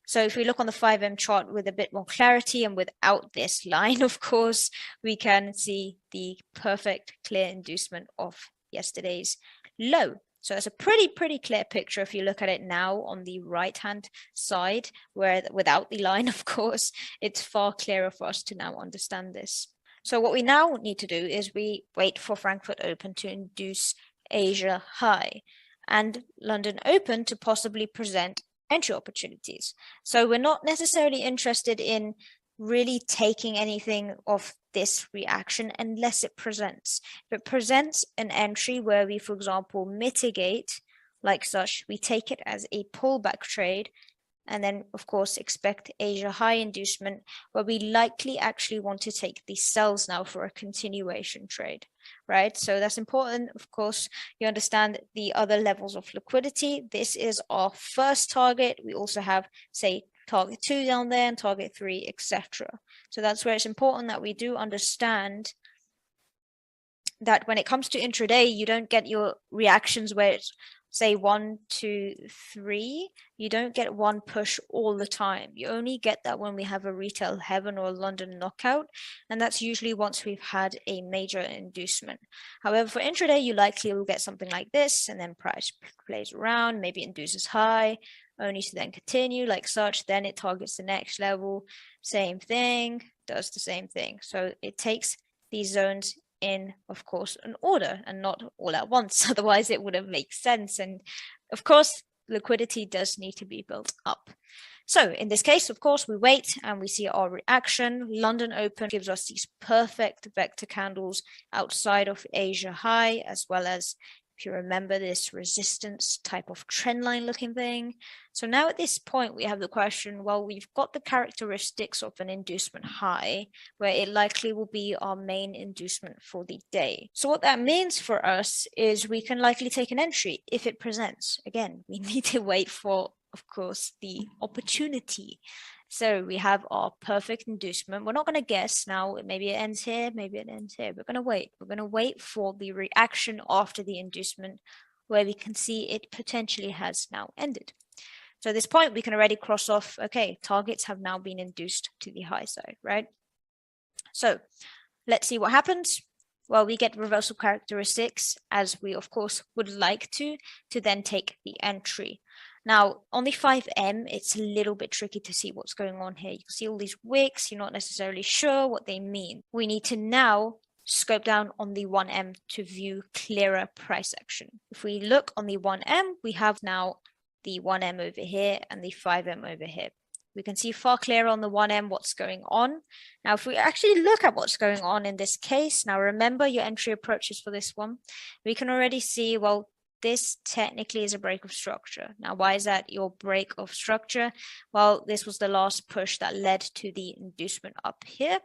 So if we look on the 5M chart with a bit more clarity and without this line, of course, we can see the perfect clear inducement of yesterday's low. So it's a pretty clear picture if you look at it now on the right-hand side, where without the line, of course, it's far clearer for us to now understand this. So what we now need to do is we wait for Frankfurt Open to induce Asia high and London Open to possibly present entry opportunities. So we're not necessarily interested in really taking anything of this reaction unless it presents. If it presents an entry where we, for example, mitigate like such, we take it as a pullback trade, and then of course expect Asia high inducement where we likely actually want to take the sells now for a continuation trade, right? So that's important. Of course, you understand the other levels of liquidity. This is our first target. We also have, say, target 2 down there and target 3, etc. So that's where it's important that we do understand that when it comes to intraday, you don't get your reactions where it's, say, 1, 2, 3. You don't get one push all the time. You only get that when we have a retail heaven or a London knockout, and that's usually once we've had a major inducement. However, for intraday, you likely will get something like this, and then price plays around, maybe induces high, only to then continue like such. Then it targets the next level, same thing, does the same thing. So it takes these zones in, of course, an order and not all at once. Otherwise, it wouldn't make sense. And of course, liquidity does need to be built up. So in this case, of course, we wait and we see our reaction. London Open gives us these perfect vector candles outside of Asia high, as well as, if you remember, this resistance type of trend line looking thing. So now at this point, we have the question, well, we've got the characteristics of an inducement high, where it likely will be our main inducement for the day. So what that means for us is we can likely take an entry if it presents. Again, we need to wait for, of course, the opportunity. So we have our perfect inducement. We're not going to guess now. Maybe it ends here. Maybe it ends here. We're going to wait. We're going to wait for the reaction after the inducement where we can see it potentially has now ended. So at this point, we can already cross off, okay, targets have now been induced to the high side, right? So let's see what happens. Well, we get reversal characteristics as we, of course, would like to then take the entry. Now, on the 5M, it's a little bit tricky to see what's going on here. You can see all these wicks. You're not necessarily sure what they mean. We need to now scope down on the 1M to view clearer price action. If we look on the 1M, we have now the 1M over here and the 5M over here. We can see far clearer on the 1M what's going on. Now, if we actually look at what's going on in this case, now remember your entry approaches for this one, we can already see, well, this technically is a break of structure. Now, why is that your break of structure? Well, this was the last push that led to the inducement up here.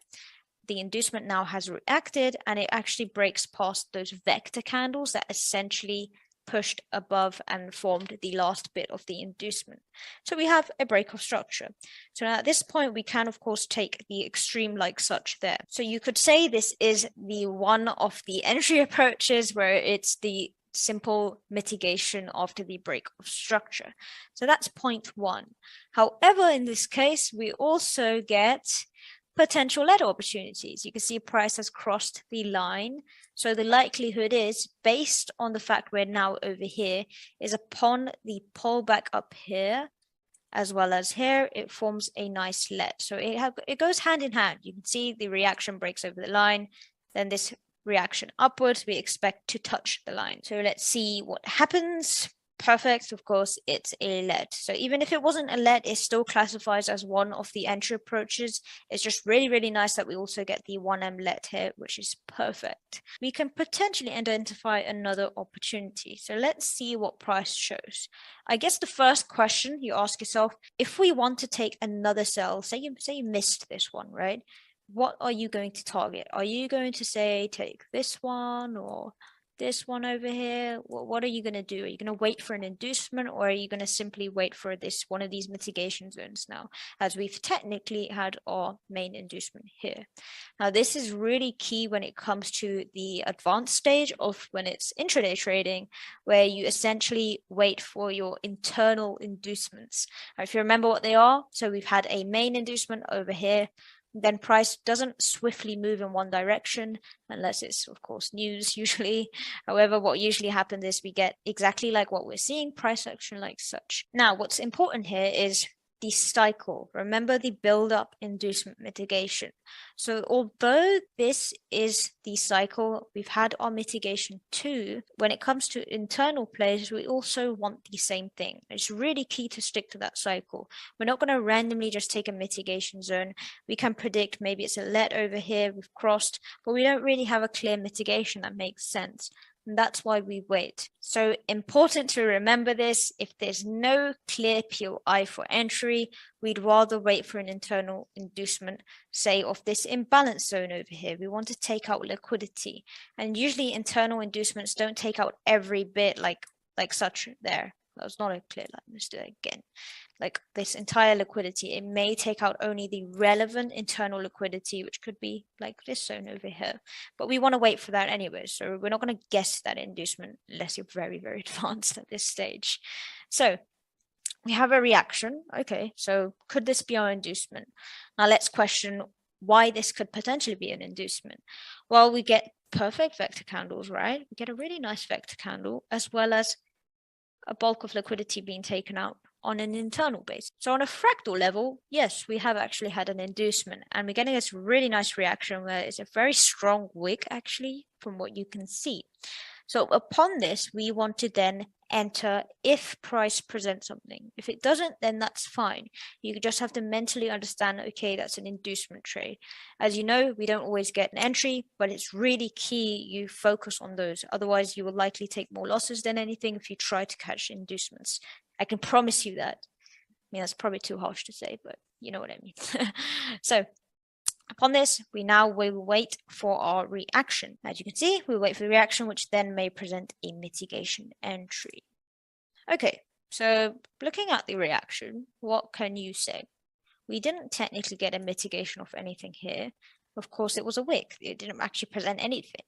The inducement now has reacted and it actually breaks past those vector candles that essentially pushed above and formed the last bit of the inducement. So we have a break of structure. So now at this point, we can, of course, take the extreme like such there. So you could say this is the one of the entry approaches where it's the simple mitigation after the break of structure. So that's point one. However, in this case, we also get potential ladder opportunities. You can see price has crossed the line. So the likelihood is, based on the fact we're now over here, is upon the pullback up here, as well as here, it forms a nice lead. So it goes hand in hand. You can see the reaction breaks over the line, then this reaction upwards, we expect to touch the line. So let's see what happens. perfect, of course, it's a let. So even if it wasn't a let, it still classifies as one of the entry approaches. It's just really, really nice that we also get the 1M let here, which is perfect. We can potentially identify another opportunity. So let's see what price shows. I guess the first question you ask yourself, if we want to take another sell, say you missed this one, right? What are you going to target? Are you going to say take this one or this one over here? What are you going to do? Are you going to wait for an inducement, or are you going to simply wait for this one of these mitigation zones now, as we've technically had our main inducement here? Now, this is really key when it comes to the advanced stage of when it's intraday trading, where you essentially wait for your internal inducements. Now, if you remember what they are, so we've had a main inducement over here. Then price doesn't swiftly move in one direction unless it's, of course, news usually. However, what usually happens is we get exactly like what we're seeing, price action like such. Now, what's important here is the cycle. Remember the build-up inducement mitigation. So although this is the cycle, we've had our mitigation too. When it comes to internal plays, we also want the same thing. It's really key to stick to that cycle. We're not going to randomly just take a mitigation zone. We can predict maybe it's a let over here, we've crossed, but we don't really have a clear mitigation that makes sense. And that's why we wait. So important to remember this. If there's no clear POI for entry, we'd rather wait for an internal inducement, say of this imbalance zone over here. We want to take out liquidity. And usually internal inducements don't take out every bit like such there. That was not a clear line. Let's do it again. Like this entire liquidity, it may take out only the relevant internal liquidity, which could be like this zone over here. But we want to wait for that anyway. So we're not going to guess that inducement unless you're very, very advanced at this stage. So we have a reaction. Okay, so could this be our inducement? Now let's question why this could potentially be an inducement. Well, we get perfect vector candles, right? We get a really nice vector candle, as well as a bulk of liquidity being taken out on an internal base. So on a fractal level, yes, we have actually had an inducement, and we're getting this really nice reaction where it's a very strong wick actually from what you can see. So upon this, we want to then enter if price presents something. If it doesn't, then that's fine. You just have to mentally understand, okay, that's an inducement trade. As you know, we don't always get an entry, but it's really key you focus on those. Otherwise, you will likely take more losses than anything if you try to catch inducements. I can promise you that. I mean, that's probably too harsh to say, but you know what I mean. So upon this, we now will wait for our reaction. As you can see, we wait for the reaction, which then may present a mitigation entry. Okay, so looking at the reaction, what can you say? We didn't technically get a mitigation of anything here. Of course, it was a wick. It didn't actually present anything.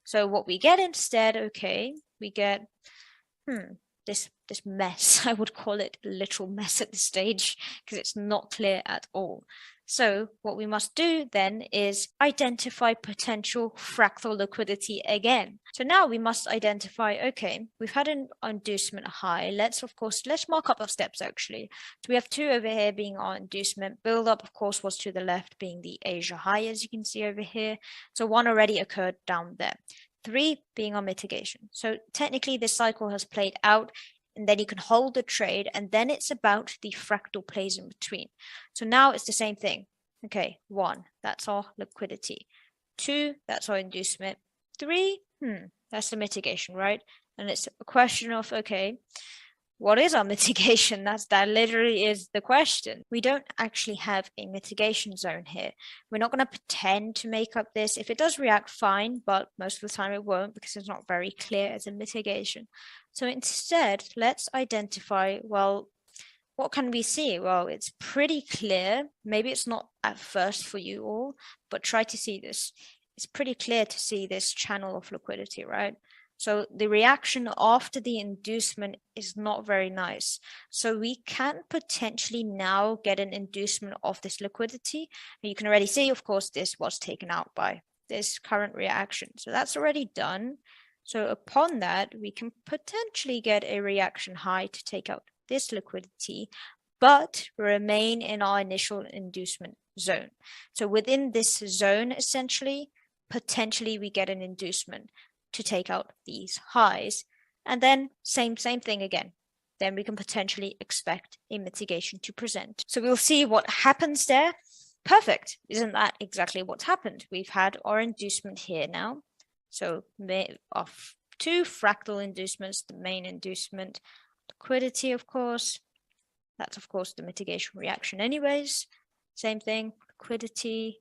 So what we get instead, okay, we get, this mess. I would call it a literal mess at this stage because it's not clear at all. So what we must do then is identify potential fractal liquidity again. So now we must identify, okay, we've had an inducement high. Let's mark up our steps actually. So we have two over here being our inducement. Build up, of course, was to the left being the Asia high, as you can see over here. So one already occurred down there. 3 being our mitigation. So technically this cycle has played out, and then you can hold the trade, and then it's about the fractal plays in between. So now it's the same thing. Okay, 1, that's our liquidity. 2, that's our inducement. 3, that's the mitigation, right? And it's a question of, okay, what is our mitigation? That literally is the question. We don't actually have a mitigation zone here. We're not going to pretend to make up this. If it does react, fine, but most of the time it won't because it's not very clear as a mitigation. So instead, let's identify, well, what can we see? Well, it's pretty clear. Maybe it's not at first for you all, but try to see this. It's pretty clear to see this channel of liquidity, right? So the reaction after the inducement is not very nice. So we can potentially now get an inducement of this liquidity. And you can already see, of course, this was taken out by this current reaction. So that's already done. So upon that, we can potentially get a reaction high to take out this liquidity, but remain in our initial inducement zone. So within this zone, essentially, potentially we get an inducement to take out these highs. And then same thing again. then we can potentially expect a mitigation to present. So we'll see what happens there. Perfect. Isn't that exactly what's happened? We've had our inducement here now. So of two fractal inducements, the main inducement, liquidity, of course. That's, of course, the mitigation reaction anyways. Same thing, liquidity,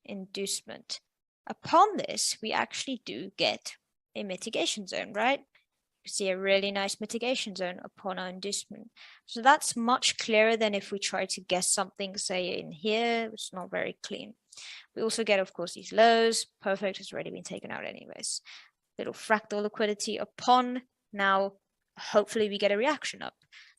inducement. Upon this, we actually do get a mitigation zone, right? You see a really nice mitigation zone upon our inducement. So that's much clearer than if we try to guess something, say in here, it's not very clean. We also get, of course, these lows. Perfect has already been taken out anyways. Little fractal liquidity upon. Now, hopefully we get a reaction up.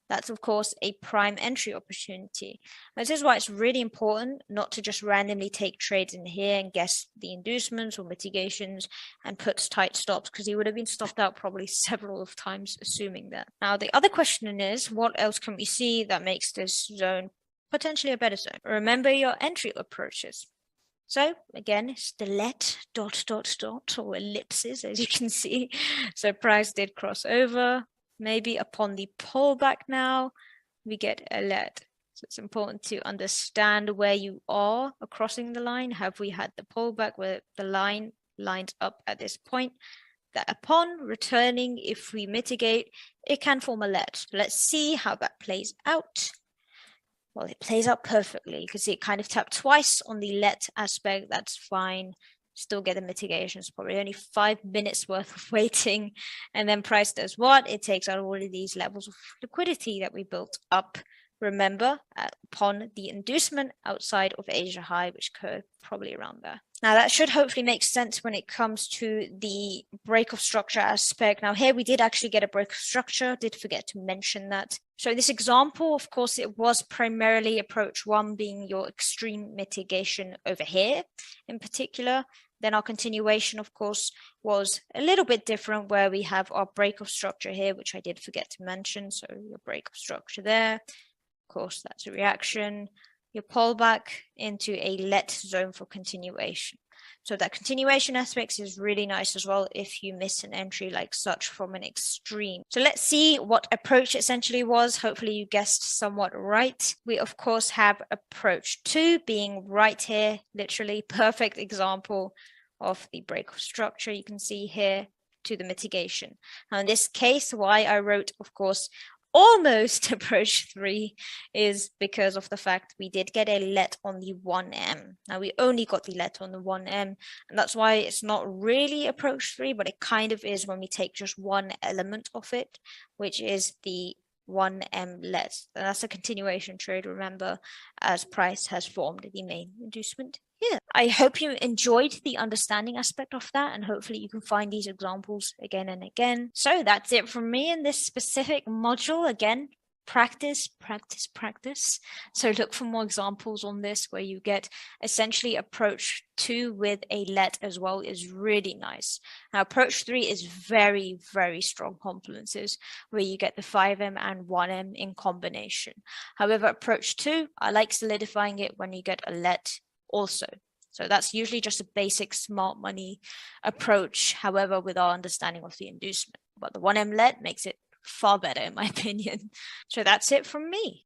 That's, of course, a prime entry opportunity. This is why it's really important not to just randomly take trades in here and guess the inducements or mitigations and put tight stops, because you would have been stopped out probably several of times assuming that. Now, the other question is, what else can we see that makes this zone potentially a better zone? Remember your entry approaches. So again, it's the let ... or ellipses, as you can see. So price did cross over. Maybe upon the pullback now, we get a let. So it's important to understand where you are crossing the line. Have we had the pullback where the line lines up at this point? That upon returning, if we mitigate, it can form a let. Let's see how that plays out. Well, it plays out perfectly. You can see it kind of tapped twice on the let aspect. That's fine. Still get the mitigations, probably only 5 minutes worth of waiting. And then price does what? It takes out all of these levels of liquidity that we built up. Remember, upon the inducement outside of Asia high, which occurred probably around there. Now that should hopefully make sense when it comes to the break of structure aspect. Now here we did actually get a break of structure, did forget to mention that. So this example, of course, it was primarily approach 1 being your extreme mitigation over here in particular. Then our continuation, of course, was a little bit different where we have our break of structure here, which I did forget to mention. So your break of structure there. Of course, that's a reaction. You pull back into a let zone for continuation. So that continuation aspect is really nice as well if you miss an entry like such from an extreme. So let's see what approach essentially was. Hopefully you guessed somewhat right. We of course have approach 2 being right here, literally perfect example of the break of structure. You can see here to the mitigation. Now in this case, why I wrote, of course, almost approach 3 is because of the fact we did get a let on the 1M. Now we only got the let on the 1M, and that's why it's not really approach 3, but it kind of is when we take just one element of it, which is the 1M let. And that's a continuation trade, remember, as price has formed the main inducement here. I hope you enjoyed the understanding aspect of that, and hopefully you can find these examples again and again. So that's it from me in this specific module. Again, practice, practice, practice. So look for more examples on this where you get essentially approach 2 with a let as well is really nice. Now approach 3 is very, very strong complements where you get the 5M and 1M in combination. However, approach 2, I like solidifying it when you get a let also. So that's usually just a basic smart money approach, however, with our understanding of the inducement. But the 1M let makes it far better in my opinion. So that's it from me.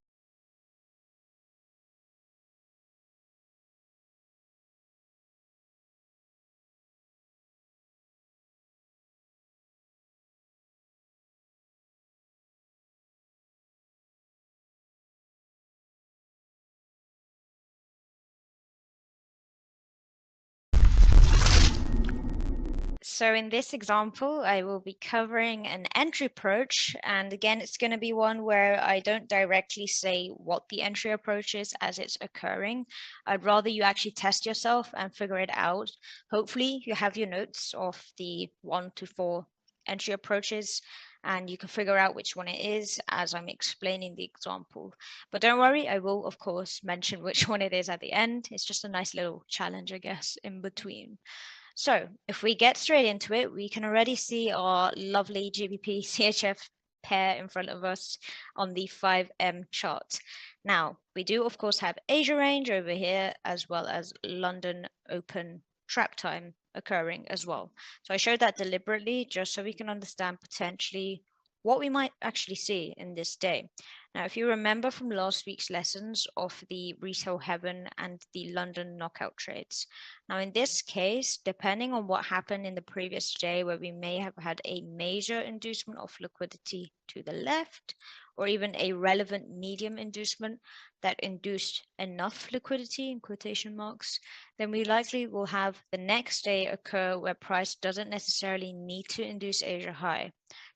So in this example, I will be covering an entry approach. And again, it's going to be one where I don't directly say what the entry approach is as it's occurring. I'd rather you actually test yourself and figure it out. Hopefully you have your notes of the 1 to 4 entry approaches, and you can figure out which one it is as I'm explaining the example. But don't worry, I will, of course, mention which one it is at the end. It's just a nice little challenge, I guess, in between. So if we get straight into it, we can already see our lovely GBP CHF pair in front of us on the 5M chart. Now, we do, of course, have Asia range over here, as well as London open trap time occurring as well. So I showed that deliberately just so we can understand potentially what we might actually see in this day. Now, if you remember from last week's lessons of the retail heaven and the London knockout trades. Now, in this case, depending on what happened in the previous day, where we may have had a major inducement of liquidity to the left, or even a relevant medium inducement that induced enough liquidity in quotation marks, then we likely will have the next day occur where price doesn't necessarily need to induce Asia high.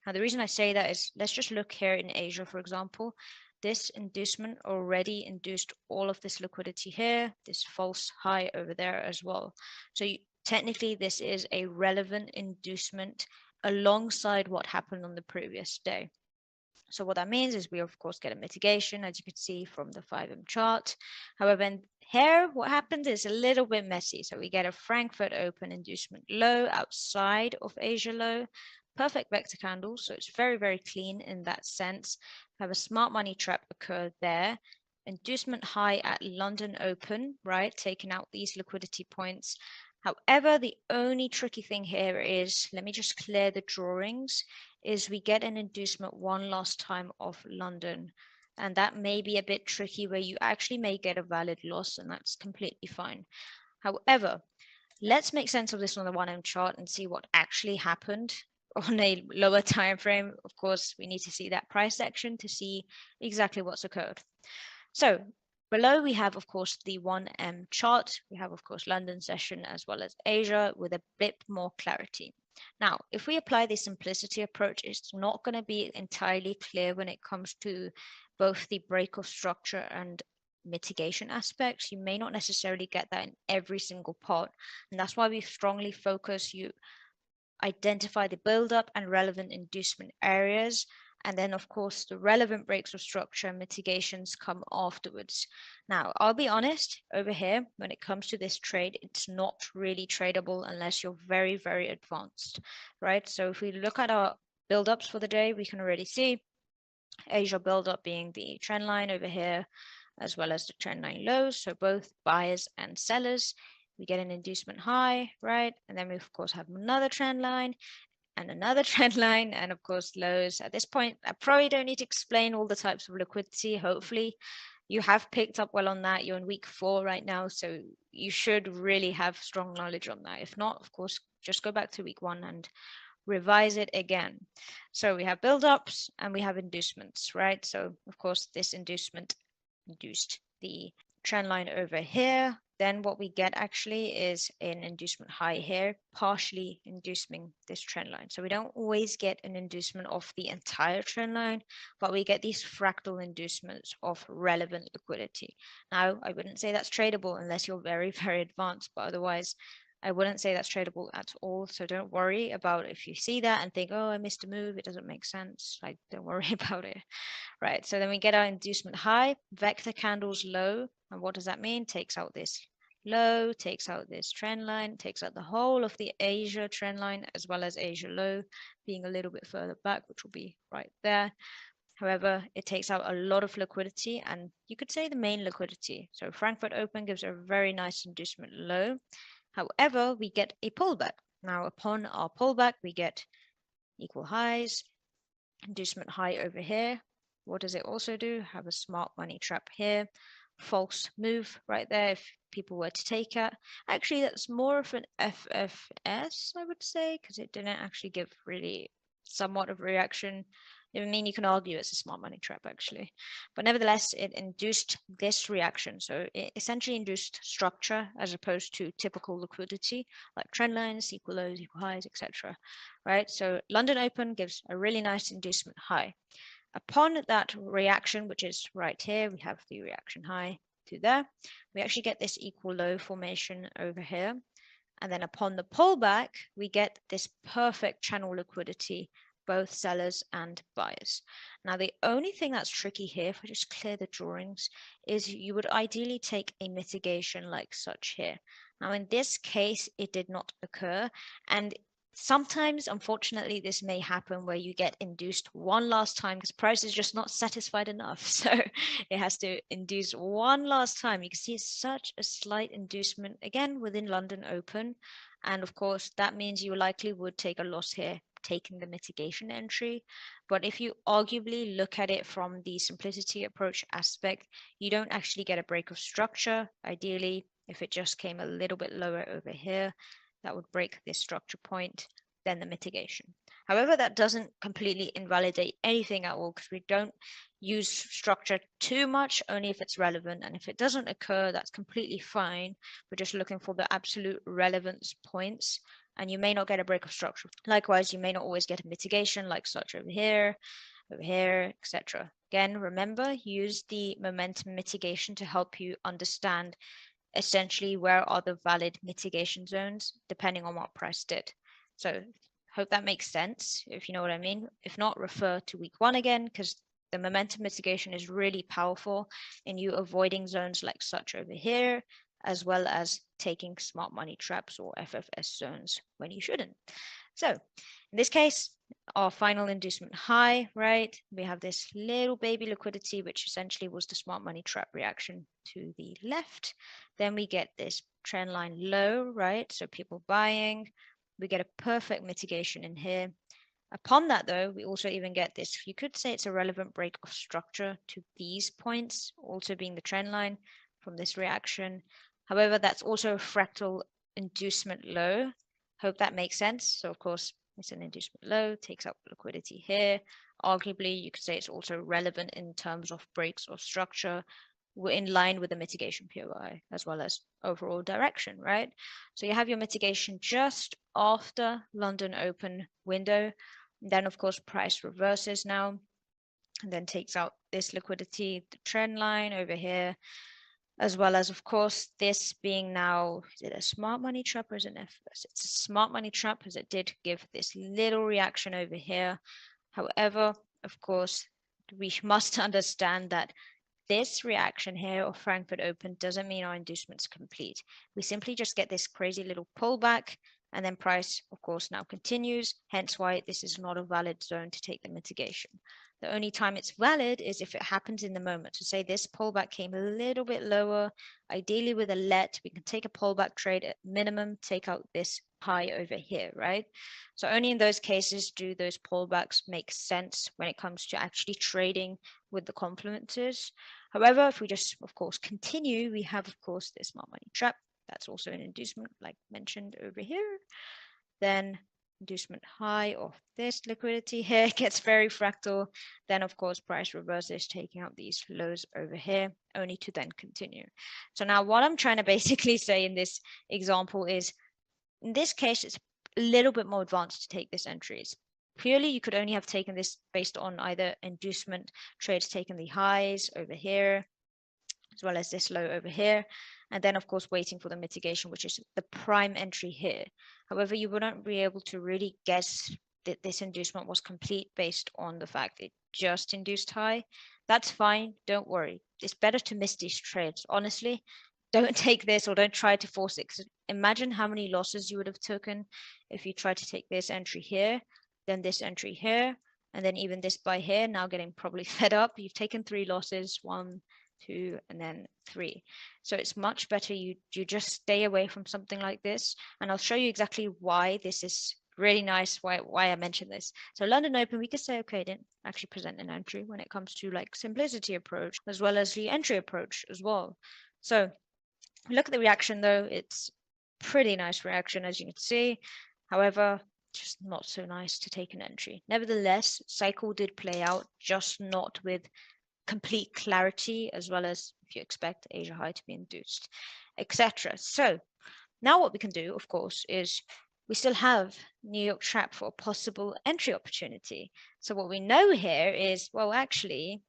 Now, the reason I say that is, let's just look here in Asia, for example. This inducement already induced all of this liquidity here, this false high over there as well. So technically, this is a relevant inducement alongside what happened on the previous day. So what that means is we, of course, get a mitigation, as you can see from the 5M chart. However, in here, what happens is a little bit messy. So we get a Frankfurt open inducement low outside of Asia low, perfect vector candle. So it's very, very clean in that sense. We have a smart money trap occur there. Inducement high at London open, right? Taking out these liquidity points. However, the only tricky thing here is, let me just clear the drawings, is we get an inducement one last time of London. And that may be a bit tricky where you actually may get a valid loss, and that's completely fine. However, let's make sense of this on the 1M chart and see what actually happened on a lower time frame. Of course, we need to see that price action to see exactly what's occurred. So below we have, of course, the 1M chart. We have, of course, London session as well as Asia with a bit more clarity. Now, if we apply the simplicity approach, it's not going to be entirely clear when it comes to both the break of structure and mitigation aspects. You may not necessarily get that in every single part. And that's why we strongly focus you identify the build-up and relevant inducement areas. And then, of course, the relevant breaks of structure and mitigations come afterwards. Now, I'll be honest, over here, when it comes to this trade, it's not really tradable unless you're very, very advanced, right? So if we look at our build-ups for the day, we can already see Asia build-up being the trend line over here, as well as the trend line lows. So both buyers and sellers, we get an inducement high, right? And then we, of course, have another trend line and another trend line, and of course lows. At this point, I probably don't need to explain all the types of liquidity. Hopefully you have picked up well on that. You're in week 4 right now, so you should really have strong knowledge on that. If not, of course, just go back to week 1 and revise it again. So we have build-ups and we have inducements, right? So of course this inducement induced the trend line over here. Then what we get actually is an inducement high here, partially inducing this trend line. So we don't always get an inducement of the entire trend line, but we get these fractal inducements of relevant liquidity. Now, I wouldn't say that's tradable unless you're very, very advanced, but otherwise, I wouldn't say that's tradable at all. So don't worry about if you see that and think, oh, I missed a move, it doesn't make sense. Like, don't worry about it. Right, so then we get our inducement high, vector candles low. And what does that mean? Takes out this low, takes out this trend line, takes out the whole of the Asia trend line, as well as Asia low, being a little bit further back, which will be right there. However, it takes out a lot of liquidity, and you could say the main liquidity. So Frankfurt Open gives a very nice inducement low. However, we get a pullback. Now, upon our pullback, we get equal highs, inducement high over here. What does it also do? Have a smart money trap here. False move right there if people were to take it. Actually, that's more of an FFS, I would say, because it didn't actually give really somewhat of a reaction. I mean, you can argue it's a smart money trap, actually. But nevertheless, it induced this reaction. So it essentially induced structure as opposed to typical liquidity, like trend lines, equal lows, equal highs, etc. Right? So London Open gives a really nice inducement high. Upon that reaction, which is right here, we have the reaction high to there. We actually get this equal low formation over here. And then upon the pullback, we get this perfect channel liquidity, both sellers and buyers. Now, the only thing that's tricky here, if I just clear the drawings, is you would ideally take a mitigation like such here. Now, in this case, it did not occur. And sometimes, unfortunately, this may happen where you get induced one last time because price is just not satisfied enough. So it has to induce one last time. You can see such a slight inducement, again, within London Open. And of course, that means you likely would take a loss here, taking the mitigation entry. But if you arguably look at it from the simplicity approach aspect, you don't actually get a break of structure. Ideally, if it just came a little bit lower over here, that would break this structure point, then the mitigation. However, that doesn't completely invalidate anything at all, because we don't use structure too much, only if it's relevant. And if it doesn't occur, that's completely fine. We're just looking for the absolute relevance points, and you may not get a break of structure. Likewise, you may not always get a mitigation like such over here, etc. Again, remember, use the momentum mitigation to help you understand essentially where are the valid mitigation zones depending on what price did. So hope that makes sense, if you know what I mean. If not, refer to week 1 again, because the momentum mitigation is really powerful in you avoiding zones like such over here, as well as taking smart money traps or FFS zones when you shouldn't. So in this case, our final inducement high, right? We have this little baby liquidity, which essentially was the smart money trap reaction to the left. Then we get this trend line low, right? So people buying, we get a perfect mitigation in here. Upon that, though, we also even get this, you could say it's a relevant break of structure to these points, also being the trend line from this reaction. However, that's also a fractal inducement low. Hope that makes sense. So, of course, it's an inducement low, takes up liquidity here. Arguably, you could say it's also relevant in terms of breaks of structure. We're in line with the mitigation POI as well as overall direction, right? So you have your mitigation just after London open window. Then, of course, price reverses now and then takes out this liquidity, the trend line over here, as well as, of course, this being now, is it a smart money trap or is it an FS? It's a smart money trap, as it did give this little reaction over here. However, of course, we must understand that this reaction here of Frankfurt Open doesn't mean our inducement's complete. We simply just get this crazy little pullback, and then price, of course, now continues, hence why this is not a valid zone to take the mitigation. The only time it's valid is if it happens in the moment. So say this pullback came a little bit lower, ideally with a let, we can take a pullback trade at minimum, take out this high over here, right? So only in those cases do those pullbacks make sense when it comes to actually trading with the complementers. However, if we just, of course, continue, we have, of course, this smart money trap. That's also an inducement, like mentioned over here. Then inducement high of this liquidity here gets very fractal. Then, of course, price reverses, taking out these lows over here, only to then continue. So now what I'm trying to basically say in this example is, in this case, it's a little bit more advanced to take this entry. It's purely, you could only have taken this based on either inducement trades taking the highs over here, as well as this low over here. And then, of course, waiting for the mitigation, which is the prime entry here. However, you wouldn't be able to really guess that this inducement was complete based on the fact it just induced high. That's fine. Don't worry. It's better to miss these trades. Honestly, don't take this or don't try to force it. 'Cause imagine how many losses you would have taken if you tried to take this entry here, then this entry here, and then even this buy here, now getting probably fed up. You've taken 3 losses, 1, 2, and then 3. So it's much better you just stay away from something like this. And I'll show you exactly why this is really nice, why I mentioned this. So London Open, we could say, okay, didn't actually present an entry when it comes to like simplicity approach, as well as the entry approach as well. So look at the reaction though, it's pretty nice reaction, as you can see. However, just not so nice to take an entry. Nevertheless, cycle did play out, just not with complete clarity, as well as if you expect Asia high to be induced, etc. So now what we can do, of course, is we still have New York trap for a possible entry opportunity. So what we know here is, well, actually,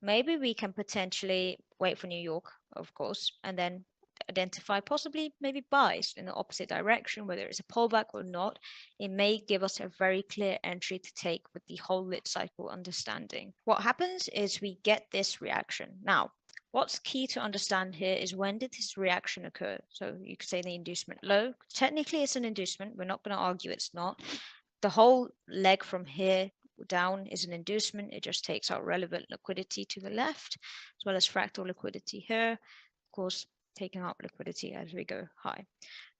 maybe we can potentially wait for New York, of course, and then identify possibly maybe buys in the opposite direction, whether it's a pullback or not. It may give us a very clear entry to take with the whole lit cycle understanding. What happens is we get this reaction. Now, what's key to understand here is, when did this reaction occur? So you could say the inducement low. Technically, it's an inducement. We're not going to argue it's not. The whole leg from here down is an inducement. It just takes out relevant liquidity to the left, as well as fractal liquidity here. Of course, taking out liquidity as we go high.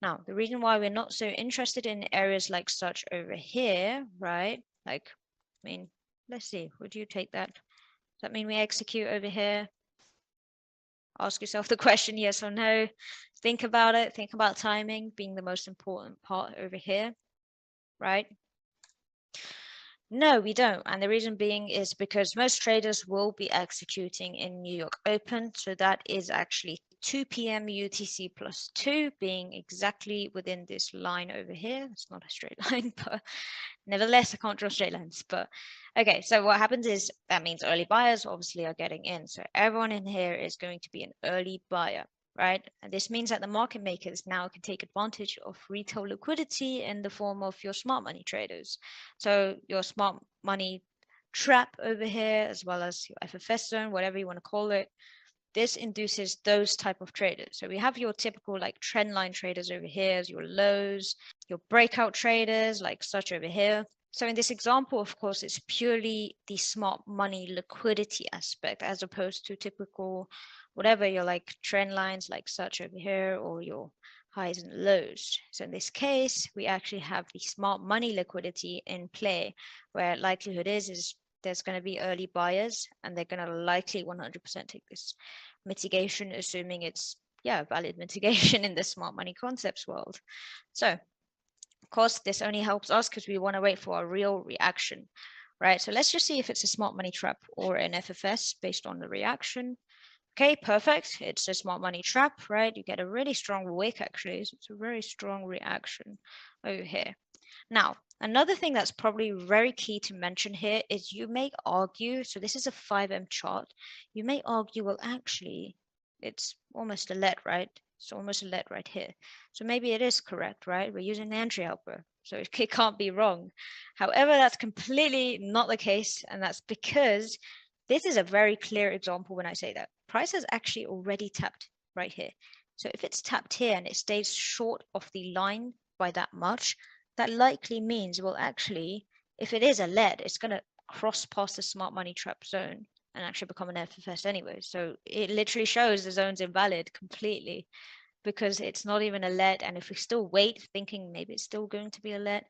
Now, the reason why we're not so interested in areas like such over here, right? Like, I mean, let's see, would you take that? Does that mean we execute over here? Ask yourself the question, yes or no. Think about it. Think about timing being the most important part over here, right? No, we don't. And the reason being is because most traders will be executing in New York Open. So that is actually 2 p.m. UTC plus 2 being exactly within this line over here. It's not a straight line, but nevertheless, I can't draw straight lines. But okay, so what happens is that means early buyers obviously are getting in. So everyone in here is going to be an early buyer, right? And this means that the market makers now can take advantage of retail liquidity in the form of your smart money traders. So your smart money trap over here, as well as your FFS zone, whatever you want to call it, this induces those type of traders. So we have your typical like trend line traders over here as your lows, your breakout traders like such over here. So in this example, of course, it's purely the smart money liquidity aspect as opposed to typical whatever your like trend lines like such over here or your highs and lows. So in this case, we actually have the smart money liquidity in play, where likelihood is there's going to be early buyers and they're going to likely 100% take this mitigation, assuming it's valid mitigation in the smart money concepts world. So of course, this only helps us because we want to wait for a real reaction, right? So let's just see if it's a smart money trap or an FFS based on the reaction. Okay, perfect. It's a smart money trap, right? You get a really strong wick actually. So it's a very strong reaction over here. Now, another thing that's probably very key to mention here is you may argue, so this is a 5M chart, you may argue, well, actually, it's almost a lead, right? It's almost a lead right here. So maybe it is correct, right? We're using the entry helper, so it can't be wrong. However, that's completely not the case, and that's because this is a very clear example when I say that. Price has actually already tapped right here. So if it's tapped here and it stays short of the line by that much, that likely means, well, actually, if it is a lead, it's going to cross past the smart money trap zone and actually become an FFS anyway. So it literally shows the zone's invalid completely because it's not even a lead. And if we still wait, thinking maybe it's still going to be a lead,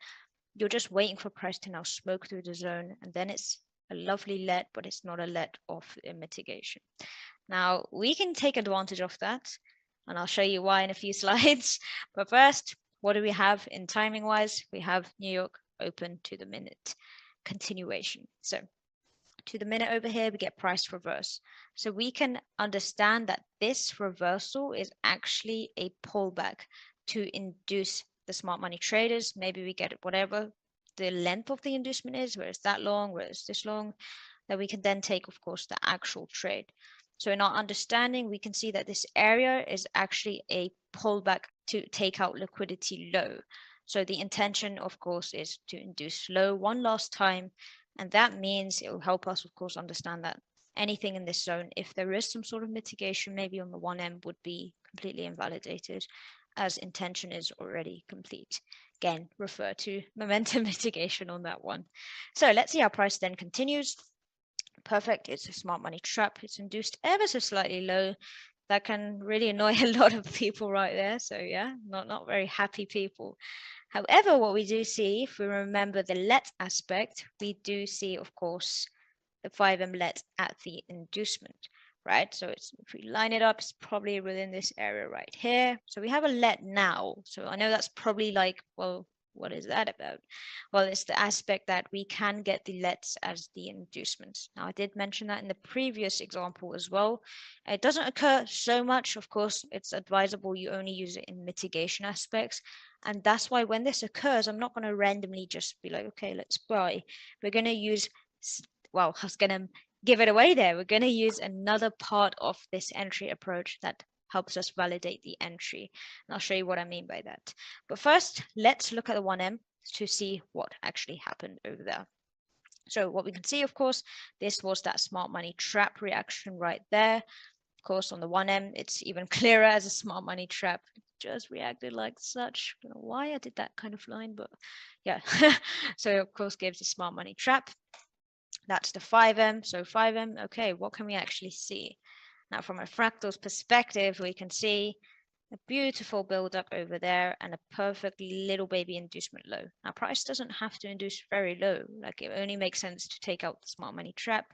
you're just waiting for price to now smoke through the zone. And then it's a lovely lead, but it's not a lead of a mitigation. Now, we can take advantage of that, and I'll show you why in a few slides. But first, what do we have in timing wise? We have New York open to the minute continuation. So to the minute over here, we get price reverse. So we can understand that this reversal is actually a pullback to induce the smart money traders. Maybe we get whatever the length of the inducement is, where it's that long, where it's this long, that we can then take, of course, the actual trade. So in our understanding, we can see that this area is actually a pullback to take out liquidity low. So the intention, of course, is to induce low one last time. And that means it will help us, of course, understand that anything in this zone, if there is some sort of mitigation, maybe on the 1M would be completely invalidated as intention is already complete. Again, refer to momentum mitigation on that one. So let's see how price then continues. Perfect. It's a smart money trap. It's induced ever so slightly low. That can really annoy a lot of people right there. So yeah, not very happy people. However, what we do see, if we remember the let aspect, we do see, of course, the 5M let at the inducement, right? So it's, if we line it up, it's probably within this area right here. So we have a let now. So I know that's probably like, well, what is that about? Well, it's the aspect that we can get the lets as the inducements. Now, I did mention that in the previous example as well. It doesn't occur so much. Of course, it's advisable you only use it in mitigation aspects. And that's why when this occurs, I'm not going to randomly just be like, okay, let's buy. We're going to use, well, I was going to give it away there. We're going to use another part of this entry approach that helps us validate the entry. And I'll show you what I mean by that. But first, let's look at the 1M to see what actually happened over there. So what we can see, of course, this was that smart money trap reaction right there. Of course, on the 1M, it's even clearer as a smart money trap. It just reacted like such. I don't know why I did that kind of line, but yeah. So of course, gives a smart money trap. That's the 5M. So 5M, okay, what can we actually see? Now, from a fractal's perspective, we can see a beautiful build-up over there and a perfect little baby inducement low. Now, price doesn't have to induce very low. Like, it only makes sense to take out the smart money trap,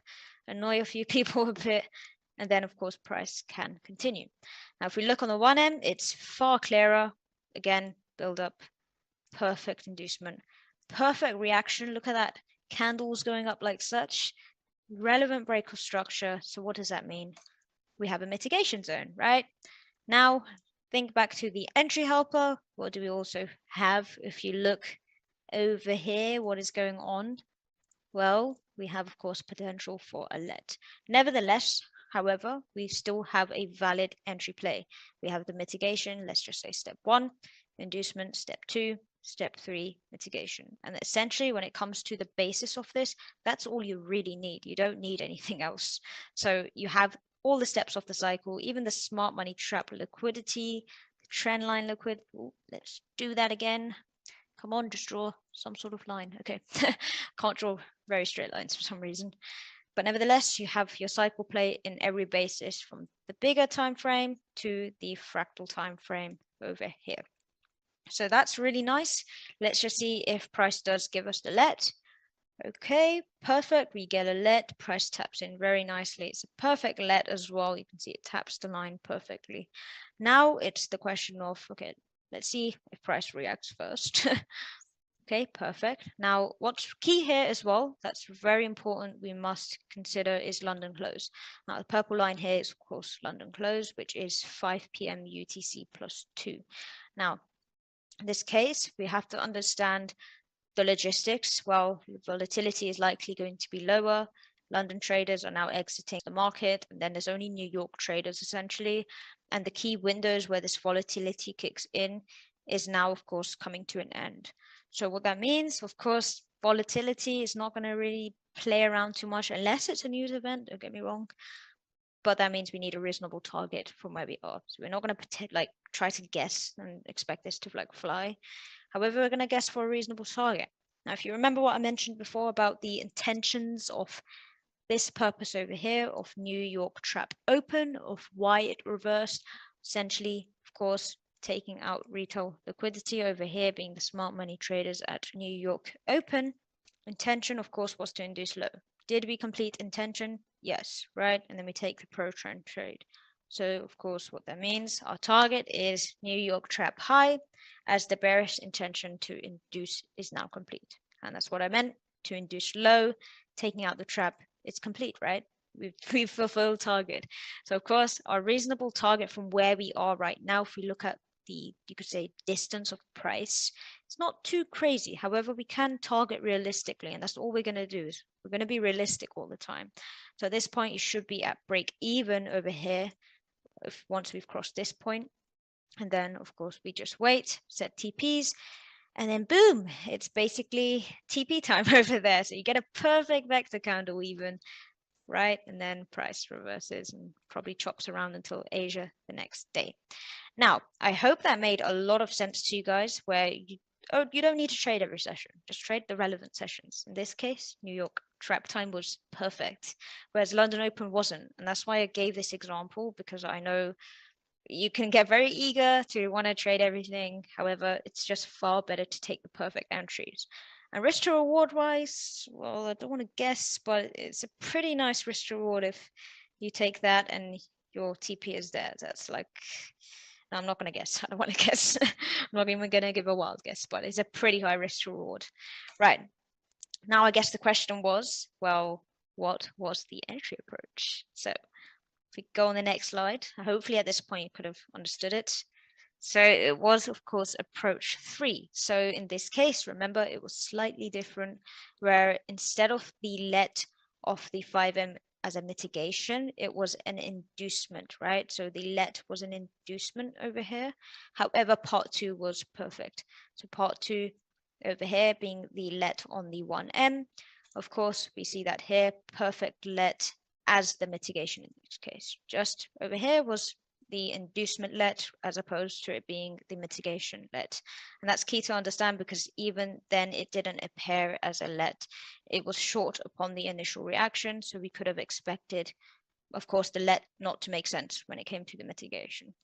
annoy a few people a bit, and then, of course, price can continue. Now, if we look on the 1M, it's far clearer. Again, build-up, perfect inducement, perfect reaction. Look at that. Candles going up like such. Relevant break of structure. So what does that mean? We have a mitigation zone, right? Now, think back to the entry helper. What do we also have? If you look over here, what is going on? Well, we have, of course, potential for a let. Nevertheless, however, we still have a valid entry play. We have the mitigation, let's just say step 1, inducement, step 2, step 3, mitigation. And essentially, when it comes to the basis of this, that's all you really need. You don't need anything else. So you have all the steps of the cycle, even the smart money trap liquidity, the trend line liquid. Ooh, let's do that again. Come on, just draw some sort of line. Okay, can't draw very straight lines for some reason. But nevertheless, you have your cycle play in every basis from the bigger time frame to the fractal time frame over here. So that's really nice. Let's just see if price does give us the let. Okay, perfect. We get a let. Price taps in very nicely. It's a perfect let as well. You can see it taps the line perfectly. Now it's the question of, okay, let's see if price reacts first. Okay, perfect. Now, what's key here as well, that's very important, we must consider is London close. Now, the purple line here is, of course, London close, which is 5 p.m. UTC plus 2. Now, in this case, we have to understand the logistics. Well, volatility is likely going to be lower. London traders are now exiting the market, and then there's only New York traders essentially. And the key windows where this volatility kicks in is now, of course, coming to an end. So what that means, of course, volatility is not going to really play around too much unless it's a news event, don't get me wrong. But that means we need a reasonable target from where we are. So we're not going to try to guess and expect this to fly. However, we're going to guess for a reasonable target. Now, if you remember what I mentioned before about the intentions of this purpose over here of New York trap open, of why it reversed, essentially, of course, taking out retail liquidity over here being the smart money traders at New York open. Intention, of course, was to induce low. Did we complete intention? Yes, right? And then we take the pro trend trade. So, of course, what that means, our target is New York trap high as the bearish intention to induce is now complete. And that's what I meant, to induce low, taking out the trap. It's complete, right? We've fulfilled target. So, of course, our reasonable target from where we are right now, if we look at the, you could say, distance of price, it's not too crazy. However, we can target realistically, and that's all we're going to do. Is we're going to be realistic all the time. So at this point, you should be at break even over here once we've crossed this point. And then, of course, we just wait, set TPs, and then boom, it's basically TP time over there. So you get a perfect vector candle even, right? And then price reverses and probably chops around until Asia the next day. Now, I hope that made a lot of sense to you guys where you don't need to trade every session. Just trade the relevant sessions. In this case, New York trap time was perfect, whereas London Open wasn't. And that's why I gave this example, because I know you can get very eager to want to trade everything. However, it's just far better to take the perfect entries. And risk to reward wise, well, I don't want to guess, but it's a pretty nice risk to reward if you take that and your TP is there. That's like, no, I'm not going to guess. I don't want to guess. I'm not even going to give a wild guess, but it's a pretty high risk to reward. Right. Now, I guess the question was, well, what was the entry approach? So if we go on the next slide, hopefully at this point you could have understood it. So it was, of course, approach 3. So in this case, remember, it was slightly different, where instead of the let of the 5M as a mitigation, it was an inducement, right? So the let was an inducement over here. However, part 2 was perfect. So part 2 over here being the let on the 1M. Of course, we see that here, perfect let as the mitigation in this case. Just over here was the inducement let as opposed to it being the mitigation let. And that's key to understand because even then it didn't appear as a let. It was short upon the initial reaction, so we could have expected of course, the let not to make sense when it came to the mitigation.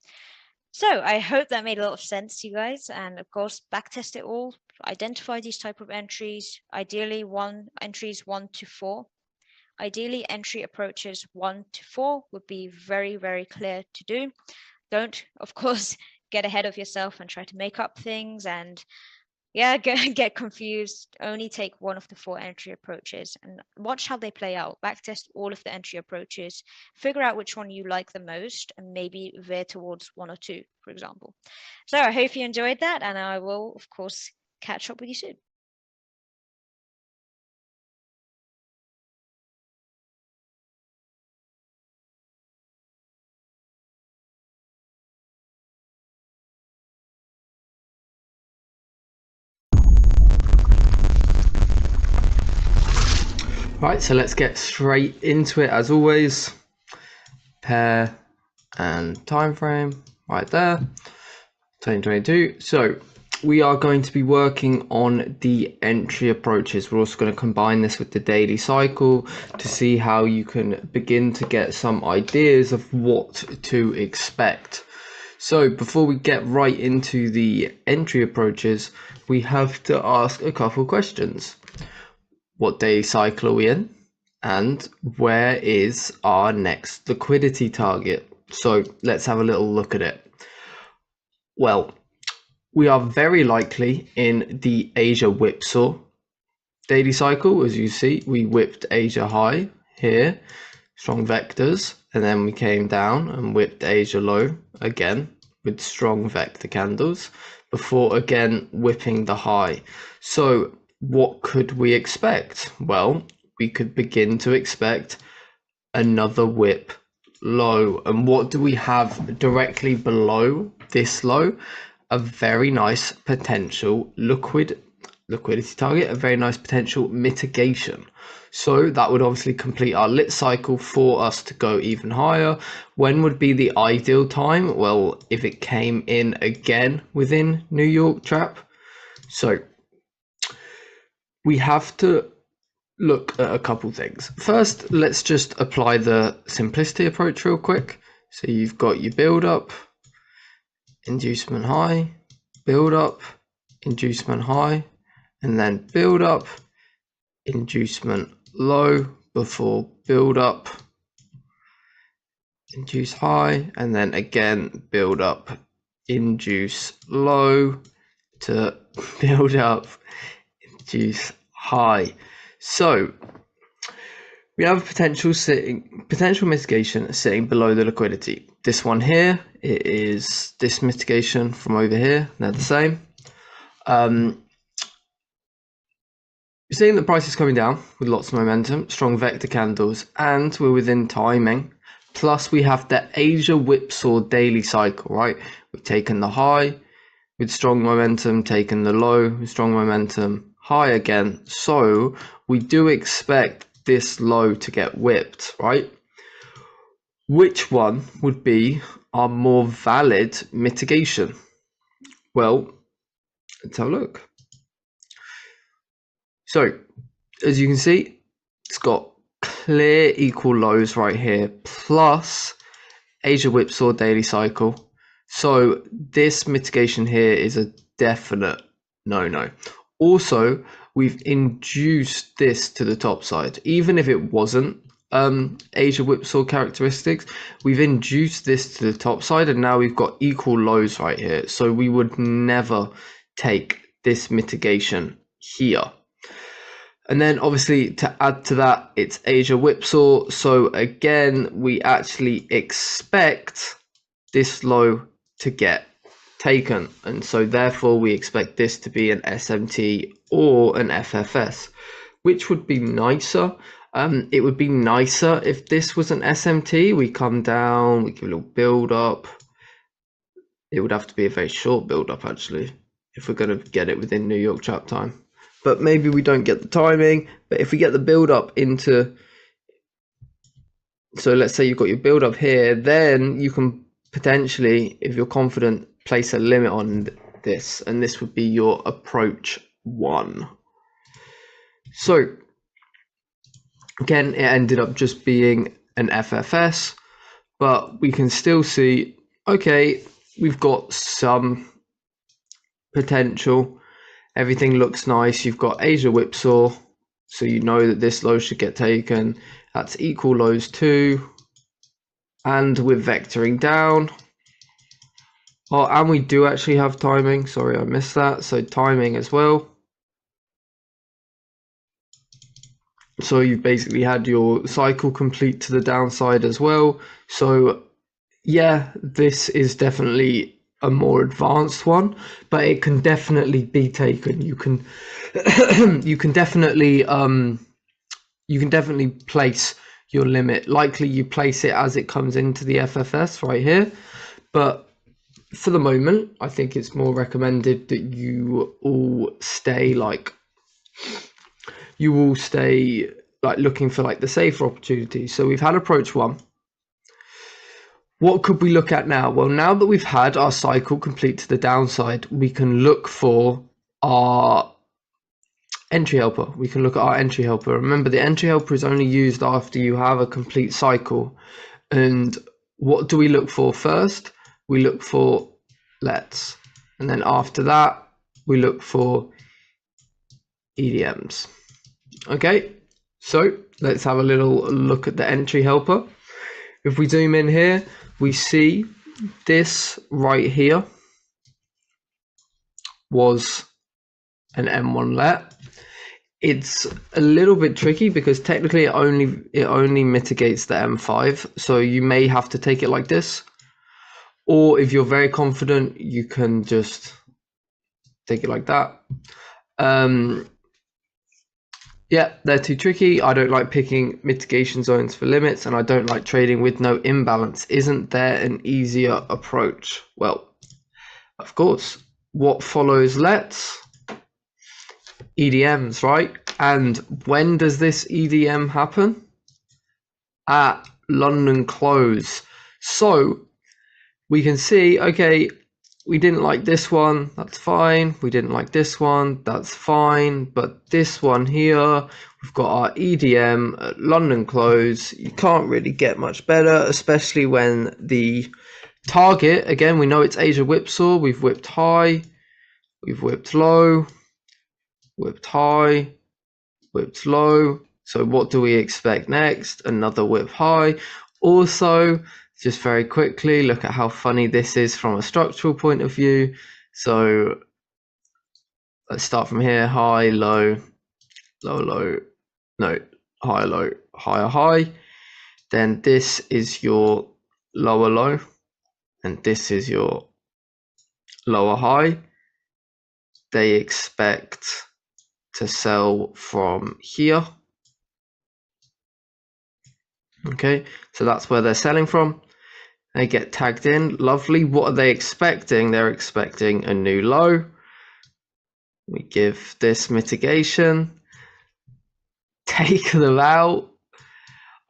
So I hope that made a lot of sense to you guys. And of course, backtest it all, identify these type of entries, ideally entries 1 to 4. Ideally, entry approaches 1 to 4 would be very, very clear to do. Don't, of course, get ahead of yourself and try to make up things and get confused. Only take one of the 4 entry approaches and watch how they play out. Backtest all of the entry approaches, figure out which one you like the most, and maybe veer towards 1 or 2, for example. So I hope you enjoyed that, and I will, of course, catch up with you soon. Right, so let's get straight into it as always. Pair and time frame right there, 2022. So we are going to be working on the entry approaches. We're also going to combine this with the daily cycle to see how you can begin to get some ideas of what to expect. So before we get right into the entry approaches, we have to ask a couple questions. What daily cycle are we in? And where is our next liquidity target? So let's have a little look at it. Well, we are very likely in the Asia whipsaw daily cycle. As you see, we whipped Asia high here, strong vectors, and then we came down and whipped Asia low again with strong vector candles before again whipping the high. So what could we expect? Well, we could begin to expect another whip low. And what do we have directly below this low? A very nice potential liquidity target, a very nice potential mitigation. So that would obviously complete our lit cycle for us to go even higher. When would be the ideal time? Well, if it came in again within New York chap. So we have to look at a couple things. First, let's just apply the simplicity approach real quick. So you've got your build up, inducement high, build up, inducement high, and then build up, inducement low before build up, induce high, and then again build up, induce low to build up, induce high. So we have a potential mitigation sitting below the liquidity. This one here, it is this mitigation from over here. They're the same. You're seeing the price is coming down with lots of momentum, strong vector candles, and we're within timing. Plus we have the Asia whipsaw daily cycle, right? We've taken the high with strong momentum, taken the low with strong momentum, high again. So we do expect this low to get whipped, right? Which one would be our more valid mitigation? Well, let's have a look. So as you can see, it's got clear equal lows right here, plus Asia whipsaw daily cycle. So this mitigation here is a definite no. Also, we've induced this to the top side. Even if it wasn't Asia whipsaw characteristics, we've induced this to the top side, and now we've got equal lows right here. So we would never take this mitigation here. And then obviously to add to that, it's Asia whipsaw. So again, we actually expect this low to get taken. And so therefore we expect this to be an SMT or an FFS, which would be nicer. It would be nicer if this was an SMT. We come down, we give a little build up. It would have to be a very short build up actually, if we're going to get it within New York chap time. But maybe we don't get the timing. But if we get the build up into, so let's say you've got your build up here, then you can potentially, if you're confident, place a limit on this, and this would be your approach 1. So again, it ended up just being an FFS, but we can still see, okay, we've got some potential. Everything looks nice. You've got Asia whipsaw, so you know that this low should get taken. That's equal lows too. And with vectoring down. Oh, and we do actually have timing. Sorry, I missed that. So timing as well. So you've basically had your cycle complete to the downside as well. So yeah, this is definitely a more advanced one, but it can definitely be taken. You can you can definitely place your limit. Likely you place it as it comes into the FFS right here, but for the moment I think it's more recommended that you all stay like looking for like the safer opportunities. So we've had approach 1. What could we look at now? Well, now that we've had our cycle complete to the downside, we can look for our entry helper. We can look at our entry helper. Remember, the entry helper is only used after you have a complete cycle. And what do we look for first? We look for lets. And then after that, we look for EDMs. Okay, so let's have a little look at the entry helper. If we zoom in here, we see this right here was an M1 let. It's a little bit tricky because technically it only mitigates the M5, so you may have to take it like this, or if you're very confident, you can just take it like that. Yeah, they're too tricky. I don't like picking mitigation zones for limits, and I don't like trading with no imbalance. Isn't there an easier approach? Well, of course. What follows let's? EDMs, right? And when does this EDM happen? At London close. So we can see, okay, we didn't like this one, that's fine. We didn't like this one, that's fine. But this one here, we've got our EDM at London close. You can't really get much better, especially when the target, again, we know it's Asia whipsaw. We've whipped high, we've whipped low, whipped high, whipped low. So what do we expect next? Another whip high. Also, just very quickly, look at how funny this is from a structural point of view. So let's start from here, high, low, low, low, no, higher, low, higher, high. Then this is your lower low, and this is your lower high. They expect to sell from here. Okay, so that's where they're selling from. They get tagged in, lovely. What are they expecting? They're expecting a new low. We give this mitigation, take them out.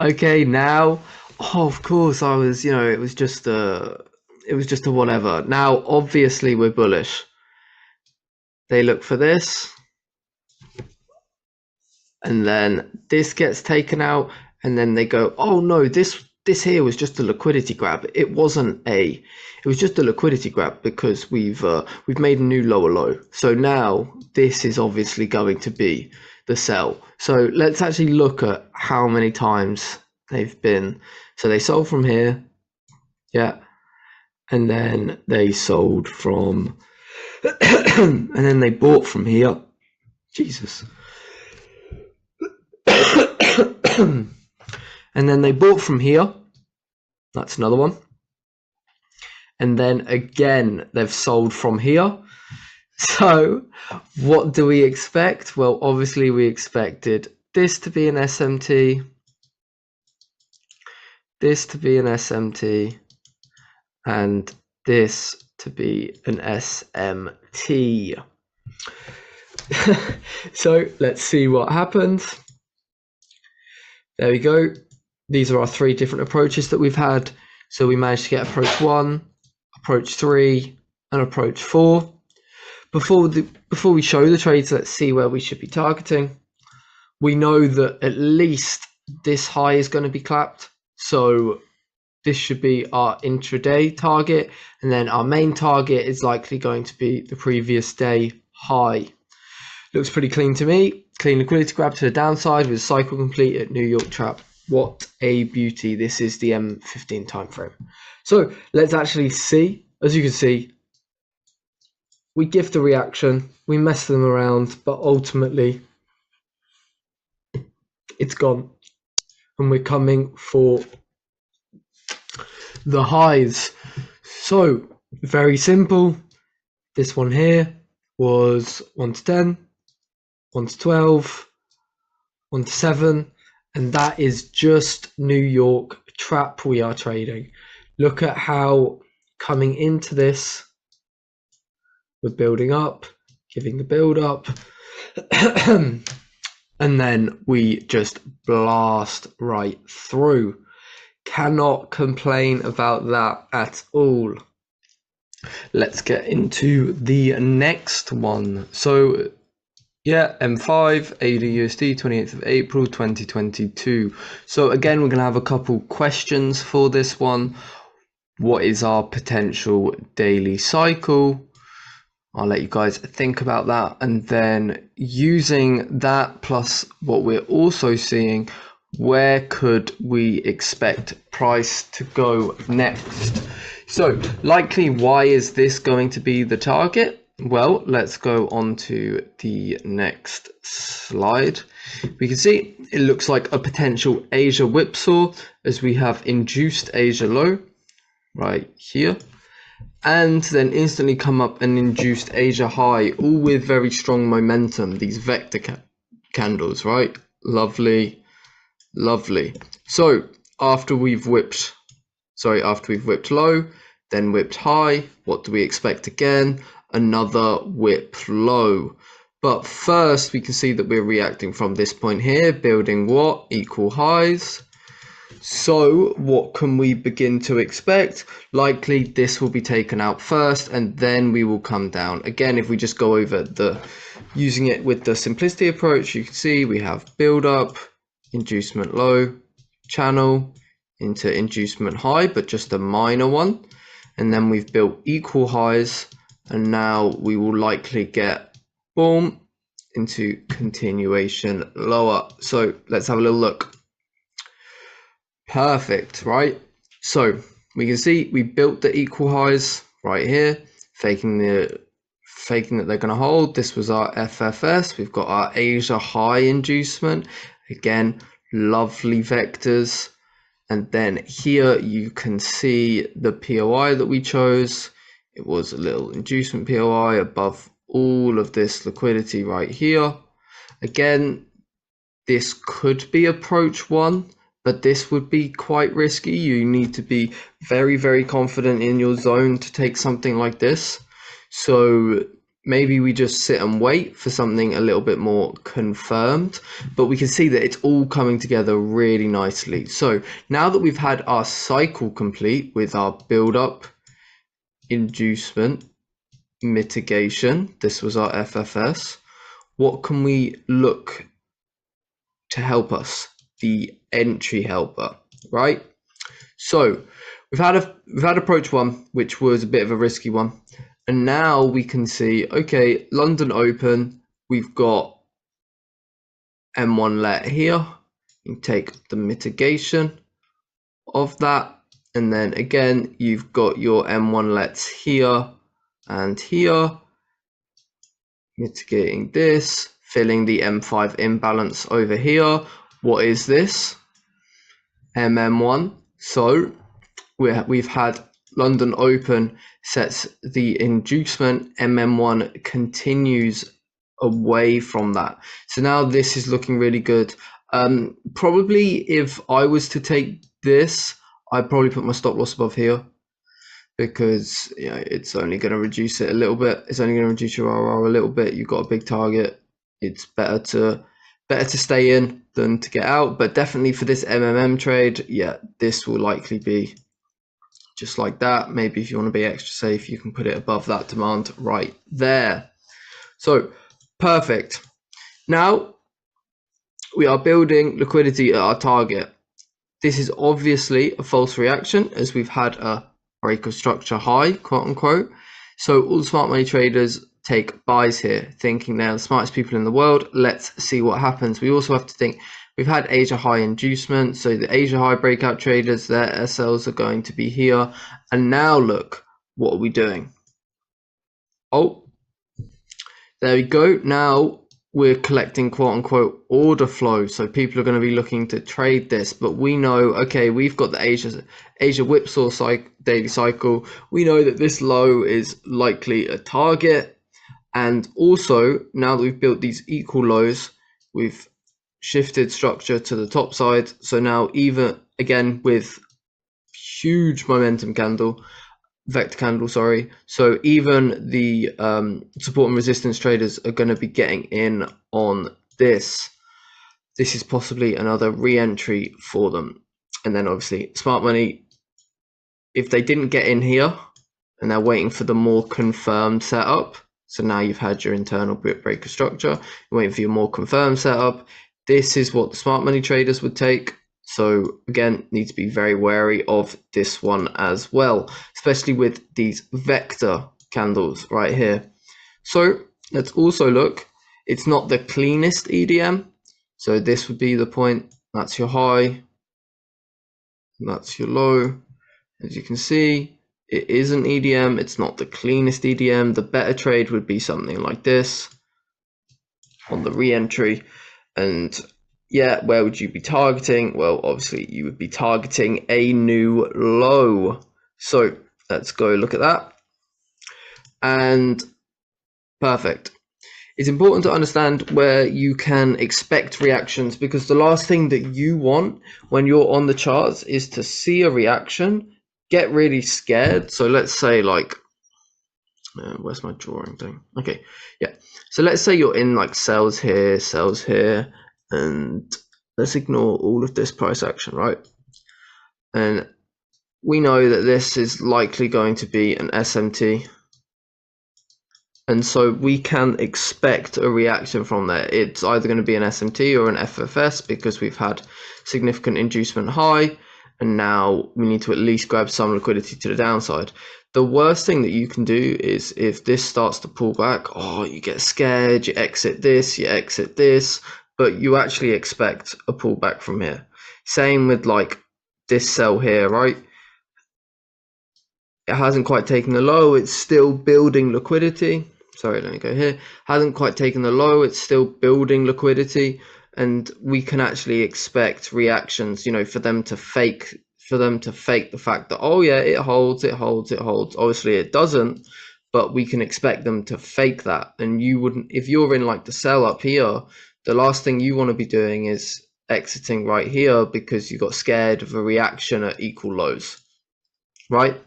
Okay, now, oh, of course I was, it was just a whatever. Now, obviously we're bullish. They look for this, and then this gets taken out, and then they go, oh no, this here was just a liquidity grab. It was just a liquidity grab because we've made a new lower low. So now this is obviously going to be the sell. So let's actually look at how many times they've been. So they sold from here, yeah, and then they sold from, and then they bought from here. Jesus. And then they bought from here. That's another one. And then again, they've sold from here. So what do we expect? Well, obviously we expected this to be an SMT, this to be an SMT, and this to be an SMT. So let's see what happens. There we go. These are our 3 different approaches that we've had. So we managed to get approach 1, approach 3, and approach 4. Before we show the trades, let's see where we should be targeting. We know that at least this high is going to be clapped. So this should be our intraday target, and then our main target is likely going to be the previous day high. Looks pretty clean to me. Clean liquidity grab to the downside with cycle complete at New York Trap. What a beauty. This is the M15 time frame. So let's actually see. As you can see, we give the reaction, we mess them around, but ultimately it's gone. And we're coming for the highs. So very simple. This one here was 1 to 10, 1 to 12, 1 to 7, and that is just New York Trap we are trading. Look at how coming into this, we're building up, giving the build up, and then we just blast right through. Cannot complain about that at all. Let's get into the next one. So yeah, M5 AUD/USD 28th of April 2022. So again, we're going to have a couple questions for this one. What is our potential daily cycle? I'll let you guys think about that, and then using that plus what we're also seeing, where could we expect price to go next? So likely, why is this going to be the target? Well, let's go on to the next slide. We can see it looks like a potential Asia whipsaw as we have induced Asia low right here, and then instantly come up and induced Asia high, all with very strong momentum, these vector candles, right? Lovely, lovely. So after we've whipped low, then whipped high, what do we expect again? Another whip low. But first we can see that we're reacting from this point here, building what? Equal highs. So what can we begin to expect? Likely this will be taken out first and then we will come down. Again, if we just go over using it with the simplicity approach, you can see we have build up, inducement low, channel into inducement high, but just a minor one. And then we've built equal highs, and now we will likely get boom into continuation lower. So let's have a little look. Perfect, right? So we can see we built the equal highs right here, faking that they're going to hold. This was our FFS. We've got our Asia high inducement. Again, lovely vectors. And then here you can see the POI that we chose. It was a little inducement POI above all of this liquidity right here. Again, this could be approach one, but this would be quite risky. You need to be very, very confident in your zone to take something like this. So maybe we just sit and wait for something a little bit more confirmed, but we can see that it's all coming together really nicely. So now that we've had our cycle complete with our build up, inducement, mitigation, this was our FFS, what can we look to help us? The entry helper, right? So we've had approach one, which was a bit of a risky one, and now we can see, okay, London Open, we've got M1 let here. You take the mitigation of that, and then again you've got your M1 lets here and here, mitigating this, filling the M5 imbalance over here. What is this? MM1. So we've had London Open sets the inducement, MM1 continues away from that. So now this is looking really good. Probably if I was to take this, I'd probably put my stop loss above here, because it's only going to reduce it a little bit. It's only going to reduce your RR a little bit. You've got a big target. It's better to stay in than to get out. But definitely for this MMM trade, yeah, this will likely be just like that. Maybe if you want to be extra safe, you can put it above that demand right there. So perfect. Now we are building liquidity at our target. This is obviously a false reaction as we've had a break of structure high, quote unquote. So all the smart money traders take buys here, thinking they're the smartest people in the world. Let's see what happens. We also have to think we've had Asia high inducement. So the Asia high breakout traders, their SLs are going to be here. And now look, what are we doing? Oh, there we go. Now we're collecting quote unquote order flow. So people are going to be looking to trade this, but we know, okay, we've got the Asia whipsaw daily cycle. We know that this low is likely a target. And also now that we've built these equal lows, we've shifted structure to the top side. So now even again with huge momentum candle, vector candle, sorry. So even the support and resistance traders are going to be getting in on this. This is possibly another re-entry for them. And then obviously smart money, if they didn't get in here and they're waiting for the more confirmed setup. So now you've had your internal breaker structure, you're waiting for your more confirmed setup. This is what the smart money traders would take. So again, need to be very wary of this one as well, especially with these vector candles right here. So let's also look, it's not the cleanest EDM. So this would be the point, that's your high, that's your low. As you can see, it is an EDM, it's not the cleanest EDM. The better trade would be something like this on the re-entry. And yeah, where would you be targeting? Well, obviously you would be targeting a new low. So let's go look at that. And perfect. It's important to understand where you can expect reactions, because the last thing that you want when you're on the charts is to see a reaction, get really scared. So let's say like, where's my drawing thing? Okay, yeah. So let's say you're in like sells here, and let's ignore all of this price action, right? And we know that this is likely going to be an SMT. And so we can expect a reaction from there. It's either going to be an SMT or an FFS because we've had significant inducement high, and now we need to at least grab some liquidity to the downside. The worst thing that you can do is if this starts to pull back, oh, you get scared, you exit this, but you actually expect a pullback from here. Same with like this sell here, right? It hasn't quite taken the low, it's still building liquidity. Sorry, let me go here. Hasn't quite taken the low, it's still building liquidity, and we can actually expect reactions, you know, for them to fake the fact that, oh yeah, it holds. Obviously it doesn't, but we can expect them to fake that. And you wouldn't, if you're in like the sell up here, the last thing you want to be doing is exiting right here because you got scared of a reaction at equal lows, right?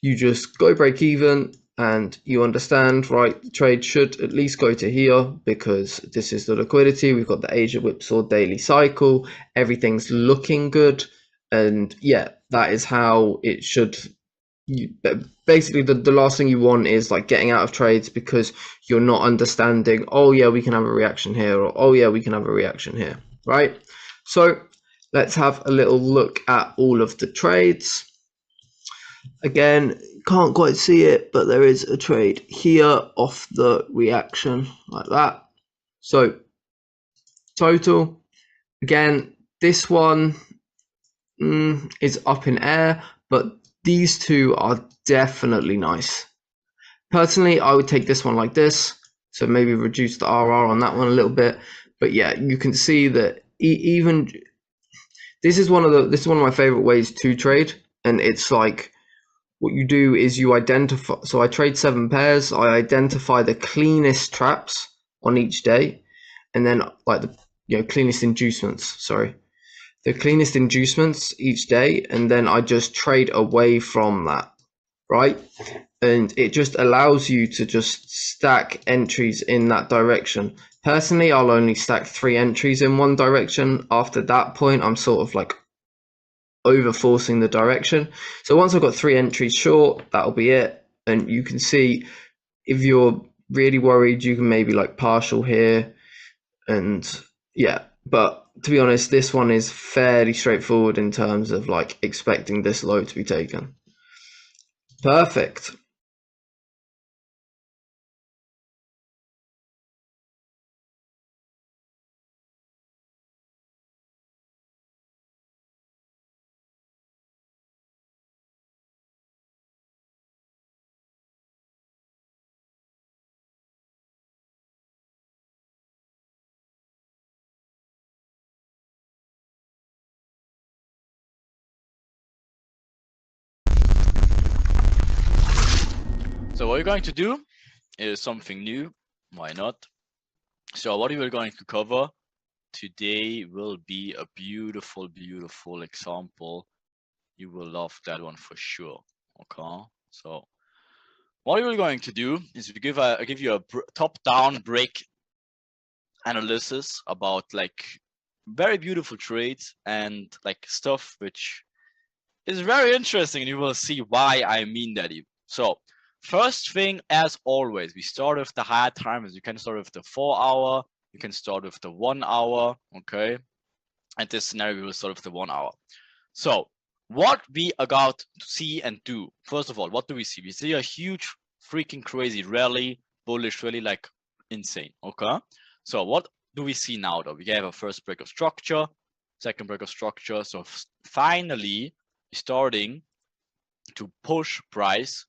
You just go break even and you understand, right, the trade should at least go to here because this is the liquidity. We've got the Asia whipsaw daily cycle, everything's looking good, and yeah, that is how it should. Basically the last thing you want is like getting out of trades because you're not understanding, oh yeah, we can have a reaction here, or oh yeah, we can have a reaction here, right? So let's have a little look at all of the trades. Again, can't quite see it, but there is a trade here off the reaction like that. So total, again, this one is up in air, but these two are definitely nice. Personally, I would take this one like this, so maybe reduce the RR on that one a little bit. But yeah, you can see that even this is one of my favorite ways to trade, and it's like, what you do is you identify, so I trade 7 pairs, I identify the cleanest traps on each day, and then like the cleanest inducements, the cleanest inducements each day, and then I just trade away from that, right? And it just allows you to just stack entries in that direction. Personally, I'll only stack 3 entries in one direction. After that point, I'm sort of like over forcing the direction. So once I've got 3 entries short, that'll be it. And you can see if you're really worried, you can maybe like partial here, and yeah, but to be honest, this one is fairly straightforward in terms of like expecting this low to be taken. Perfect. So what we're going to do is something new. Why not? So what we are going to cover today will be a beautiful, beautiful example. You will love that one for sure. Okay. So what we're going to do is we give you a top-down break analysis about like very beautiful trades and like stuff which is very interesting, and you will see why I mean that. So first thing, as always, we start with the higher timers. You can start with the 4 hour, you can start with the 1 hour, okay? And this scenario we will start with the 1 hour. So what we are about to see and do, first of all, what do we see? We see a huge freaking crazy rally, bullish rally, like insane, okay? So what do we see now though? We have a first break of structure, second break of structure. So finally starting to push price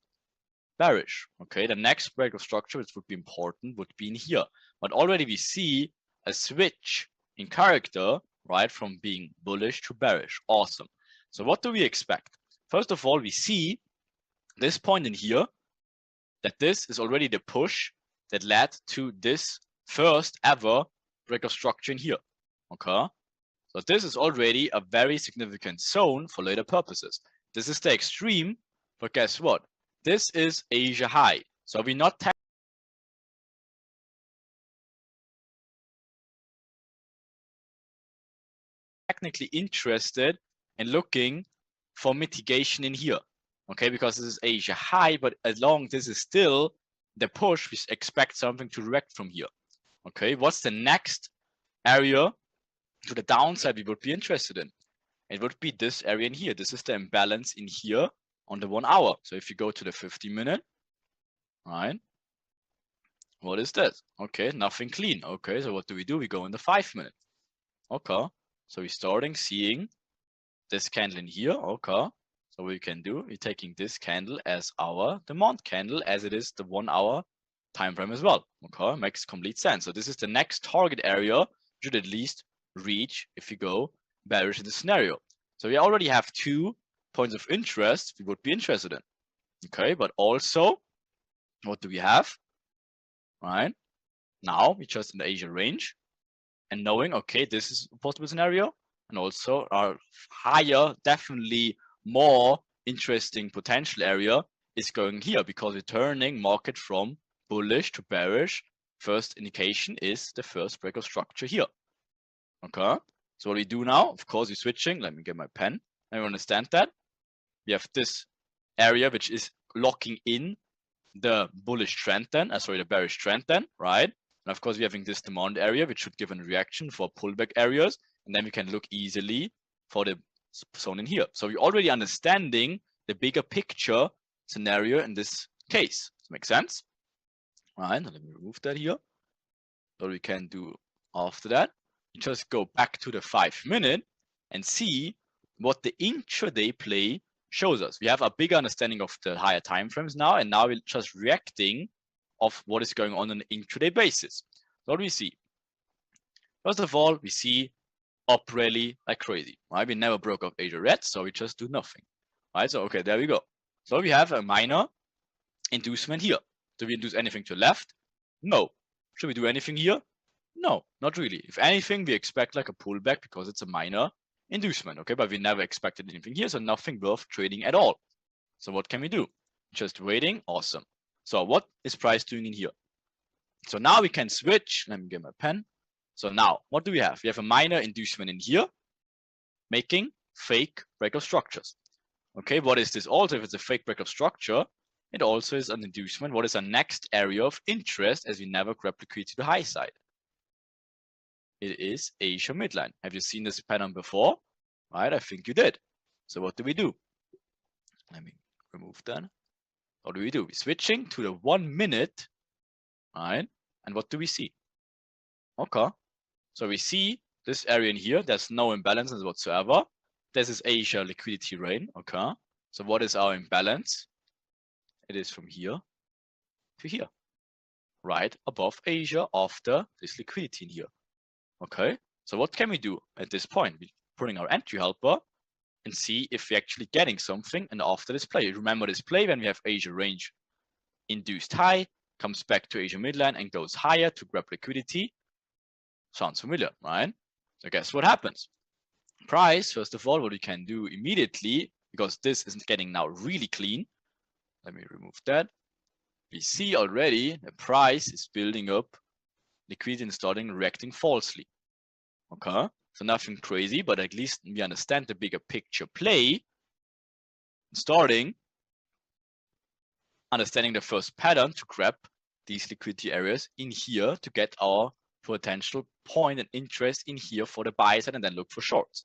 bearish. Okay, the next break of structure, which would be important, would be in here. But already we see a switch in character, right, from being bullish to bearish. Awesome. So what do we expect? First of all, we see this point in here, that this is already the push that led to this first ever break of structure in here. Okay, so this is already a very significant zone for later purposes. This is the extreme, but guess what? This is Asia high. So we're not technically interested in looking for mitigation in here. Okay, because this is Asia high, but as long this is still the push, we expect something to react from here. Okay, what's the next area to the downside we would be interested in? It would be this area in here. This is the imbalance in here on the 1 hour. So if you go to the 50-minute, right? What is this? Okay, nothing clean. Okay, so what do? We go in the 5-minute. Okay, so we're starting seeing this candle in here. Okay, so what we can do, we're taking this candle as our demand candle, as it is the 1 hour time frame as well. Okay, makes complete sense. So this is the next target area you should at least reach if you go bearish in the scenario. So we already have 2 points of interest we would be interested in. Okay, but also, what do we have? Right now, we just in the Asia range, and knowing, okay, this is a possible scenario, and also our higher, definitely more interesting potential area is going here, because we're turning market from bullish to bearish. First indication is the first break of structure here. Okay, so what we do now, of course, we're switching. Let me get my pen. I understand that we have this area which is locking in the bullish trend then, sorry, the bearish trend then, right? And of course, we're having this demand area, which should give a reaction for pullback areas. And then we can look easily for the zone in here. So we're already understanding the bigger picture scenario in this case. Does it make sense? All right, let me remove that here. What we can do after that, we just go back to the 5-minute and see what the intraday play shows us. We have a bigger understanding of the higher time frames now, and now we're just reacting of what is going on an intraday basis. So what do we see? First of all, we see up rally like crazy, right? We never broke up Asia red, so we just do nothing, right? So okay, there we go. So we have a minor inducement here. Do we induce anything to the left? No. Should we do anything here? No, not really. If anything, we expect like a pullback because it's a minor inducement, okay? But we never expected anything here, so nothing worth trading at all. So what can we do? Just waiting. Awesome. So what is price doing in here? So now we can switch. Let me get my pen. So now, what do we have? We have a minor inducement in here, making fake break of structures. Okay, what is this also? If it's a fake break of structure, it also is an inducement. What is our next area of interest, as we never replicate to the high side? It is Asia midline. Have you seen this pattern before? Right, I think you did. So what do we do? Let me remove that. What do? We're switching to the 1 minute, right? And what do we see? Okay, so we see this area in here. There's no imbalances whatsoever. This is Asia liquidity range. Okay, so what is our imbalance? It is from here to here, right above Asia after this liquidity in here. Okay, so what can we do at this point? We're putting our entry helper and see if we're actually getting something. And after this play, remember this play when we have Asia range induced high, comes back to Asia midline and goes higher to grab liquidity. Sounds familiar, right? So guess what happens? Price, first of all, what we can do immediately, because this isn't getting now really clean. Let me remove that. We see already the price is building up liquidity and starting reacting falsely. Okay, so nothing crazy, but at least we understand the bigger picture play. Starting understanding the first pattern to grab these liquidity areas in here to get our potential point and interest in here for the buy side and then look for shorts.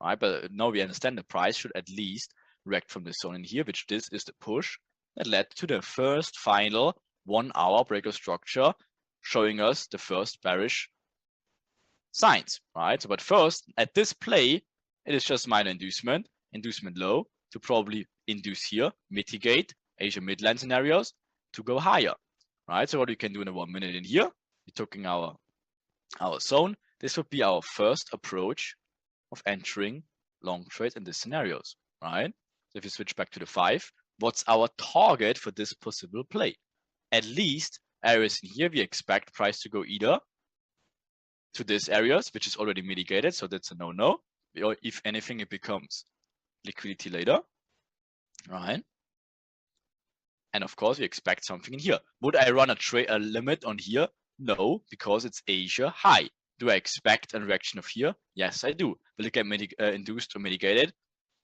Right, but now we understand the price should at least react from this zone in here, which this is the push that led to the first final 1 hour breakout structure, showing us the first bearish signs, right? So, but first, at this play, it is just minor inducement low to probably induce here, mitigate Asia midline scenarios to go higher, right? So what we can do in a 1 minute in here, we're taking our zone. This would be our first approach of entering long trades in these scenarios, right? So if you switch back to the 5, what's our target for this possible play? At least areas in here, we expect price to go either to these areas, which is already mitigated, so that's a no-no. Or if anything, it becomes liquidity later, right? And of course, we expect something in here. Would I run a limit on here? No, because it's Asia high. Do I expect a reaction of here? Yes, I do. Will it get induced or mitigated?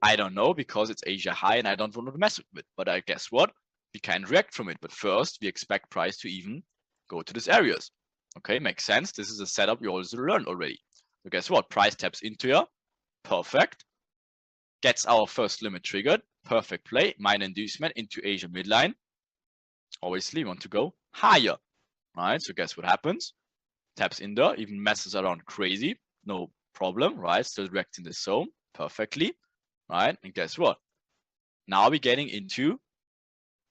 I don't know, because it's Asia high and I don't want to mess with it. But I guess what? We can react from it. But first, we expect price to even go to these areas. Okay, makes sense. This is a setup you also learned already. So guess what? Price taps into here. Perfect. Gets our first limit triggered. Perfect play. Minor inducement into Asia midline. Obviously, we want to go higher. Right? So guess what happens? Taps in there, even messes around crazy. No problem, right? Still reacting the zone perfectly. Right? And guess what? Now we're getting into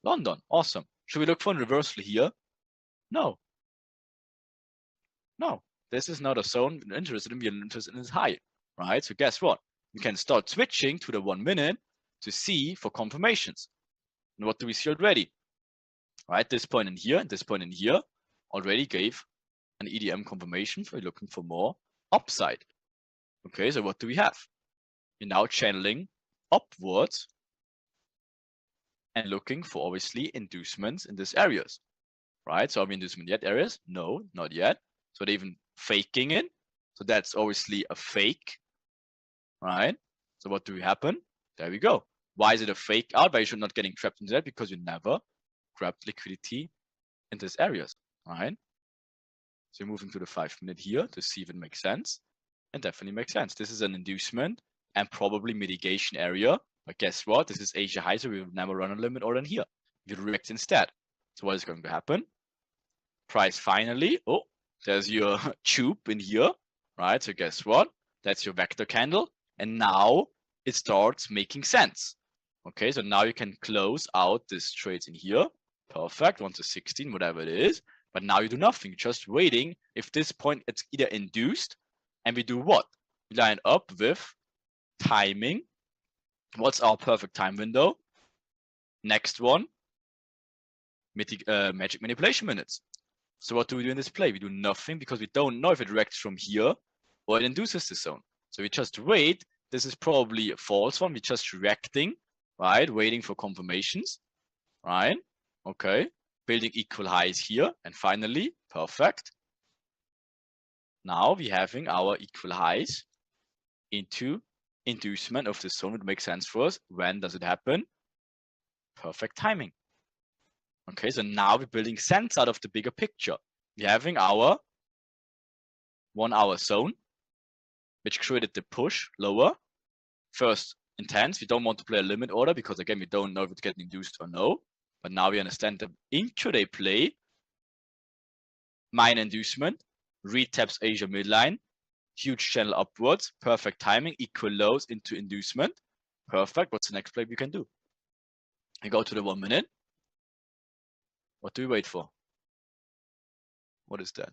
London. Awesome. Should we look for a reversal here? No. No. This is not a zone we're interested in. We're interested in is high. Right? So guess what? We can start switching to the 1 minute to see for confirmations. And what do we see already? Right? This point in here and this point in here already gave an EDM confirmation for looking for more upside. Okay, so what do we have? We're now channeling upwards and looking for obviously inducements in these areas, right? So are we inducement yet areas? No, not yet. So they're even faking it. So that's obviously a fake, right? So what do we happen? There we go. Why is it a fake out? Why you should not getting trapped into that? Because you never grabbed liquidity in these areas, right? So you're moving to the 5 minute here to see if it makes sense. And definitely makes sense. This is an inducement and probably mitigation area. But guess what? This is Asia high, so we will never run a limit order in here. We react instead. So what is going to happen? Price finally. Oh, there's your tube in here, right? So guess what? That's your vector candle. And now it starts making sense. Okay, so now you can close out this trades in here. Perfect. 1 to 16, whatever it is. But now you do nothing, just waiting. If this point it's either induced, and we do what? We line up with timing. What's our perfect time window? Next one, magic manipulation minutes. So what do we do in this play? We do nothing because we don't know if it reacts from here or it induces the zone. So we just wait. This is probably a false one. We're just reacting, right? Waiting for confirmations, right? Okay. Building equal highs here. And finally, perfect. Now we're having our equal highs into inducement of the zone. It makes sense for us. When does it happen? Perfect timing. Okay, so now we're building sense out of the bigger picture. We're having our 1 hour zone, which created the push lower. First intense, we don't want to play a limit order because again, we don't know if it's getting induced or no. But now we understand the intraday play, minor inducement, retaps Asia midline, huge channel upwards, perfect timing, equal lows into inducement. Perfect. What's the next play we can do? We go to the 1 minute. What do we wait for? What is that?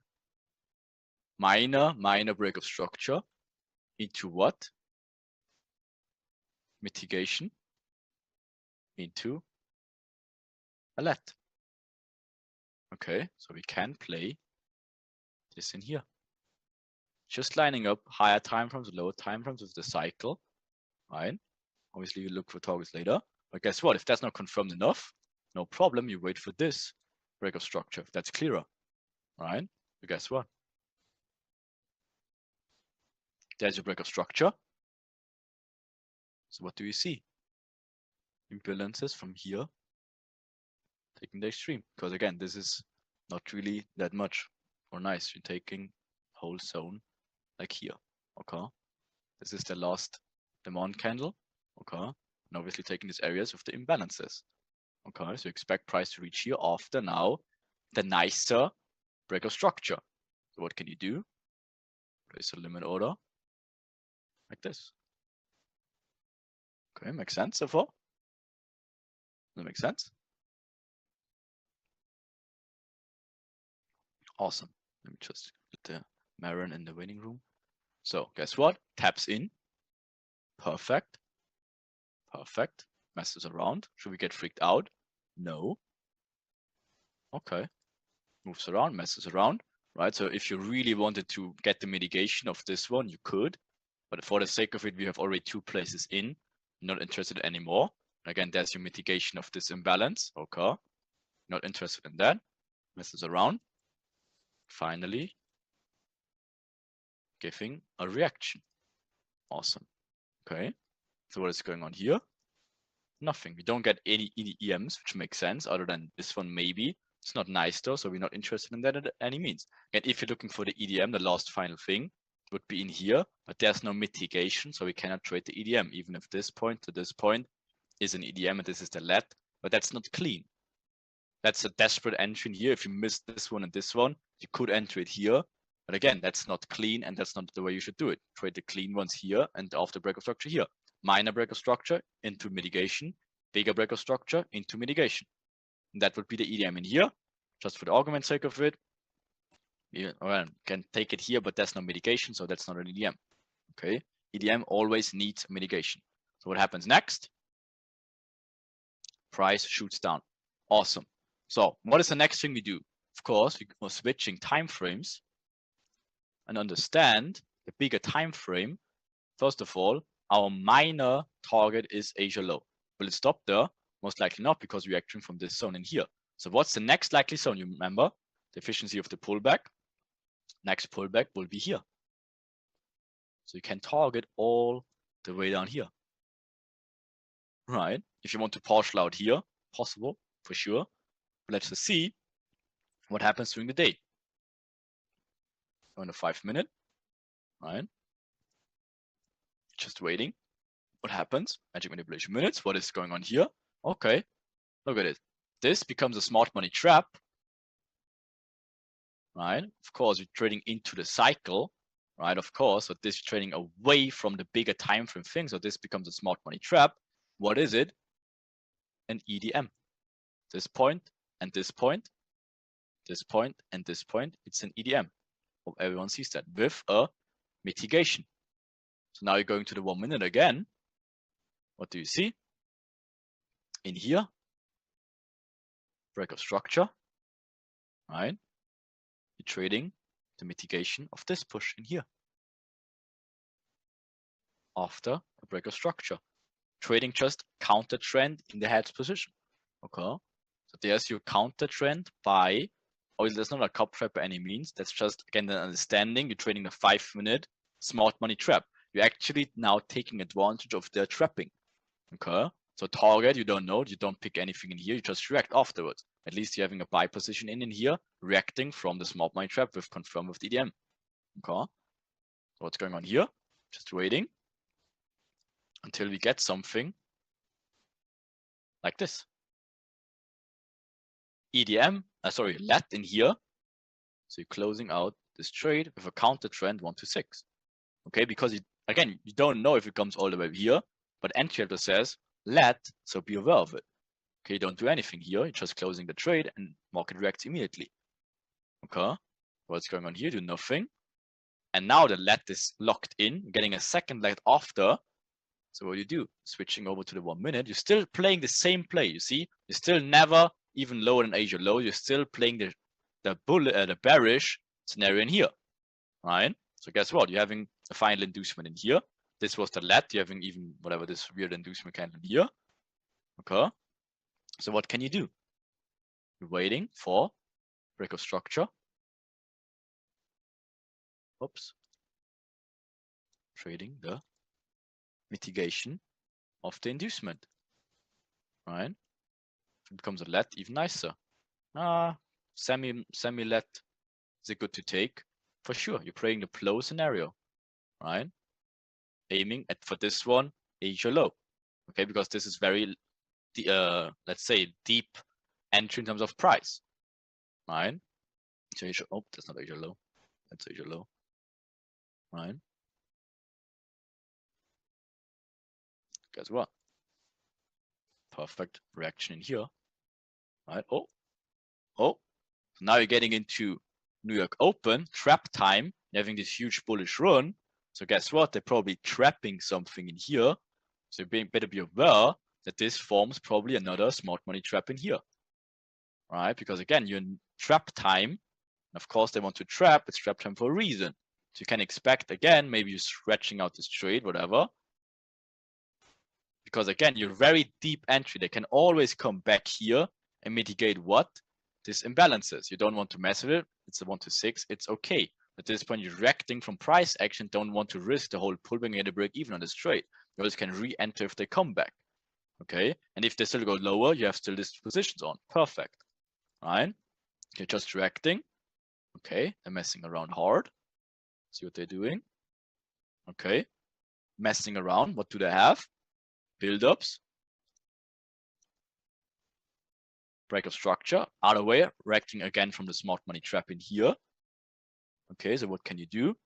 Minor break of structure into what? Mitigation into a let. Okay, so we can play this in here. Just lining up higher time frames, lower time frames with the cycle, right? Obviously, you look for targets later. But guess what? If that's not confirmed enough, no problem. You wait for this break of structure. If that's clearer, right? But guess what? There's your break of structure. So what do you see? Imbalances from here taking the extreme. Because again, this is not really that much or nice. You're taking whole zone like here. Okay. This is the last demand candle. Okay. And obviously taking these areas with the imbalances. Okay. So you expect price to reach here after now the nicer break of structure. So what can you do? Place a limit order like this. Okay, makes sense so far? Does that make sense? Awesome. Let me just put the Marin in the waiting room. So guess what? Taps in. Perfect. Perfect. Messes around. Should we get freaked out? No. Okay. Moves around, messes around. Right. So if you really wanted to get the mitigation of this one, you could. But for the sake of it, we have already 2 places in. Not interested anymore. Again, there's your mitigation of this imbalance. Okay. Not interested in that. Messes around. Finally, giving a reaction. Awesome. Okay. So what is going on here? Nothing. We don't get any EMs, which makes sense, other than this one maybe. It's not nice though, so we're not interested in that at any means. And if you're looking for the EDM, the last final thing would be in here, but there's no mitigation, so we cannot trade the EDM, even if this point to this point is an EDM and this is the let, but that's not clean. That's a desperate entry in here. If you missed this one and this one, you could enter it here. But again, that's not clean and that's not the way you should do it. Trade the clean ones here and after break of structure here. Minor break of structure into mitigation, bigger break of structure into mitigation. And that would be the EDM in here. Just for the argument's sake of it, you can take it here, but there's no mitigation, so that's not an EDM. Okay, EDM always needs mitigation. So what happens next? Price shoots down. Awesome. So what is the next thing we do? Of course, we are switching time frames and understand the bigger time frame. First of all, our minor target is Asia low. Will it stop there? Most likely not, because we're acting from this zone in here. So what's the next likely zone? You remember the efficiency of the pullback. Next pullback will be here. So you can target all the way down here. Right? If you want to partial out here, possible for sure. But let's just see what happens during the day. On the 5 minute, right? Just waiting. What happens? Magic manipulation minutes. What is going on here? Okay, look at it. This becomes a smart money trap, right? Of course, you're trading into the cycle, right? Of course, so this is trading away from the bigger time frame thing. So this becomes a smart money trap. What is it? An EDM. This point and this point, this point and this point. It's an EDM. Hope everyone sees that with a mitigation. So now you're going to the 1 minute again. What do you see? In here, break of structure, right? You're trading the mitigation of this push in here. After a break of structure. Trading just counter trend in the heads position. Okay. So there's your counter trend by, obviously that's not a cup trap by any means. That's just, again, the understanding. You're trading a 5 minute smart money trap. You're actually now taking advantage of their trapping. Okay. So target, you don't know, you don't pick anything in here, you just react afterwards. At least you're having a buy position in here, reacting from the smart money trap with confirm with EDM. Okay. So what's going on here? Just waiting until we get something like this. EDM, sorry, let in here. So you're closing out this trade with a counter trend 1 to 6. Okay, because again, you don't know if it comes all the way here, but entry level says let, so be aware of it. Okay, you don't do anything here, you're just closing the trade and market reacts immediately. Okay, what's going on here? Do nothing. And now the let is locked in, getting a second let after. So what do you do? Switching over to the 1 minute, you're still playing the same play, you see? You're still never even lower than Asia low, you're still playing the bearish scenario in here, right? So guess what? You're having a final inducement in here. This was the let, you're having even whatever this weird inducement candle here. Okay. So what can you do? You're waiting for break of structure. Oops. Trading the mitigation of the inducement. Right? If it becomes a let, even nicer. Semi let is it good to take? For sure. You're playing the flow scenario, right? Aiming at for this one, Asia low. Okay, because this is very let's say deep entry in terms of price. Right? So Asia, oh, that's not Asia low. That's Asia low. Right? Guess what? Perfect reaction in here. Right? Oh. So now you're getting into New York Open, trap time, having this huge bullish run. So guess what? They're probably trapping something in here. So you better be aware that this forms probably another smart money trap in here. Right? Because again, you're in trap time. And of course, they want to trap. It's trap time for a reason. So you can expect, again, maybe you're stretching out this trade, whatever. Because again, you're very deep entry. They can always come back here and mitigate what? This imbalances. You don't want to mess with it. It's a 1 to 6. It's okay. At this point, you're reacting from price action. Don't want to risk the whole pullback and get a break even on this trade. You always can re-enter if they come back. Okay. And if they still go lower, you have still these positions on. Perfect. Right? Okay, just reacting. Okay. They're messing around hard. See what they're doing. Okay. Messing around. What do they have? Build-ups. Break of structure, other way, reacting again from the smart money trap in here. Okay, so what can you do?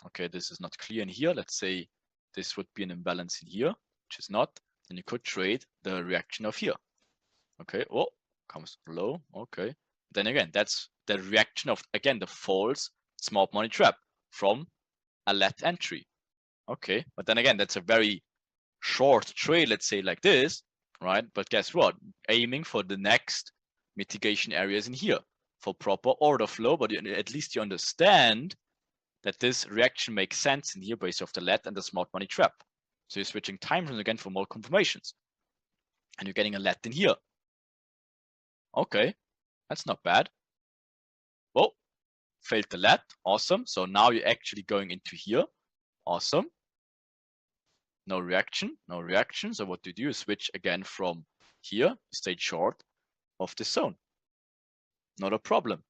Okay, this is not clear in here. Let's say this would be an imbalance in here, which is not. Then you could trade the reaction of here. Okay, oh, comes low. Okay, then again, that's the reaction of, again, the false smart money trap from a let entry. Okay, but then again, that's a very short trade, let's say like this, right? But guess what? Aiming for the next mitigation areas in here for proper order flow, but at least you understand that this reaction makes sense in here based off the let and the smart money trap. So you're switching time frames again for more confirmations. And you're getting a let in here. Okay, that's not bad. Oh, failed the let. Awesome. So now you're actually going into here. Awesome. No reaction, no reaction. So what do you do? You switch again from here, stay short of this zone. Not a problem,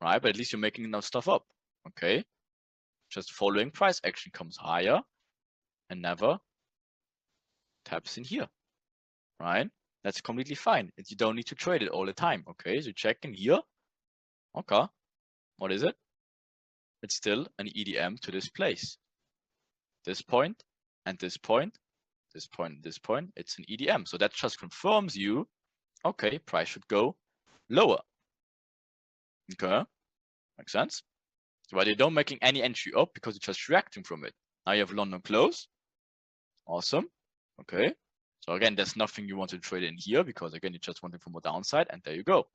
right? But at least you're making enough stuff up, okay? Just following price action comes higher and never taps in here, right? That's completely fine. You don't need to trade it all the time, okay? So check in here. Okay, what is it? It's still an EDM to this place. This point and this point, this point, this point, it's an EDM. So that just confirms you, okay, price should go lower. Okay, makes sense. So while you don't making any entry up because you're just reacting from it. Now you have London close. Awesome. Okay. So again, there's nothing you want to trade in here because again, you're just wanting from a downside, and there you go.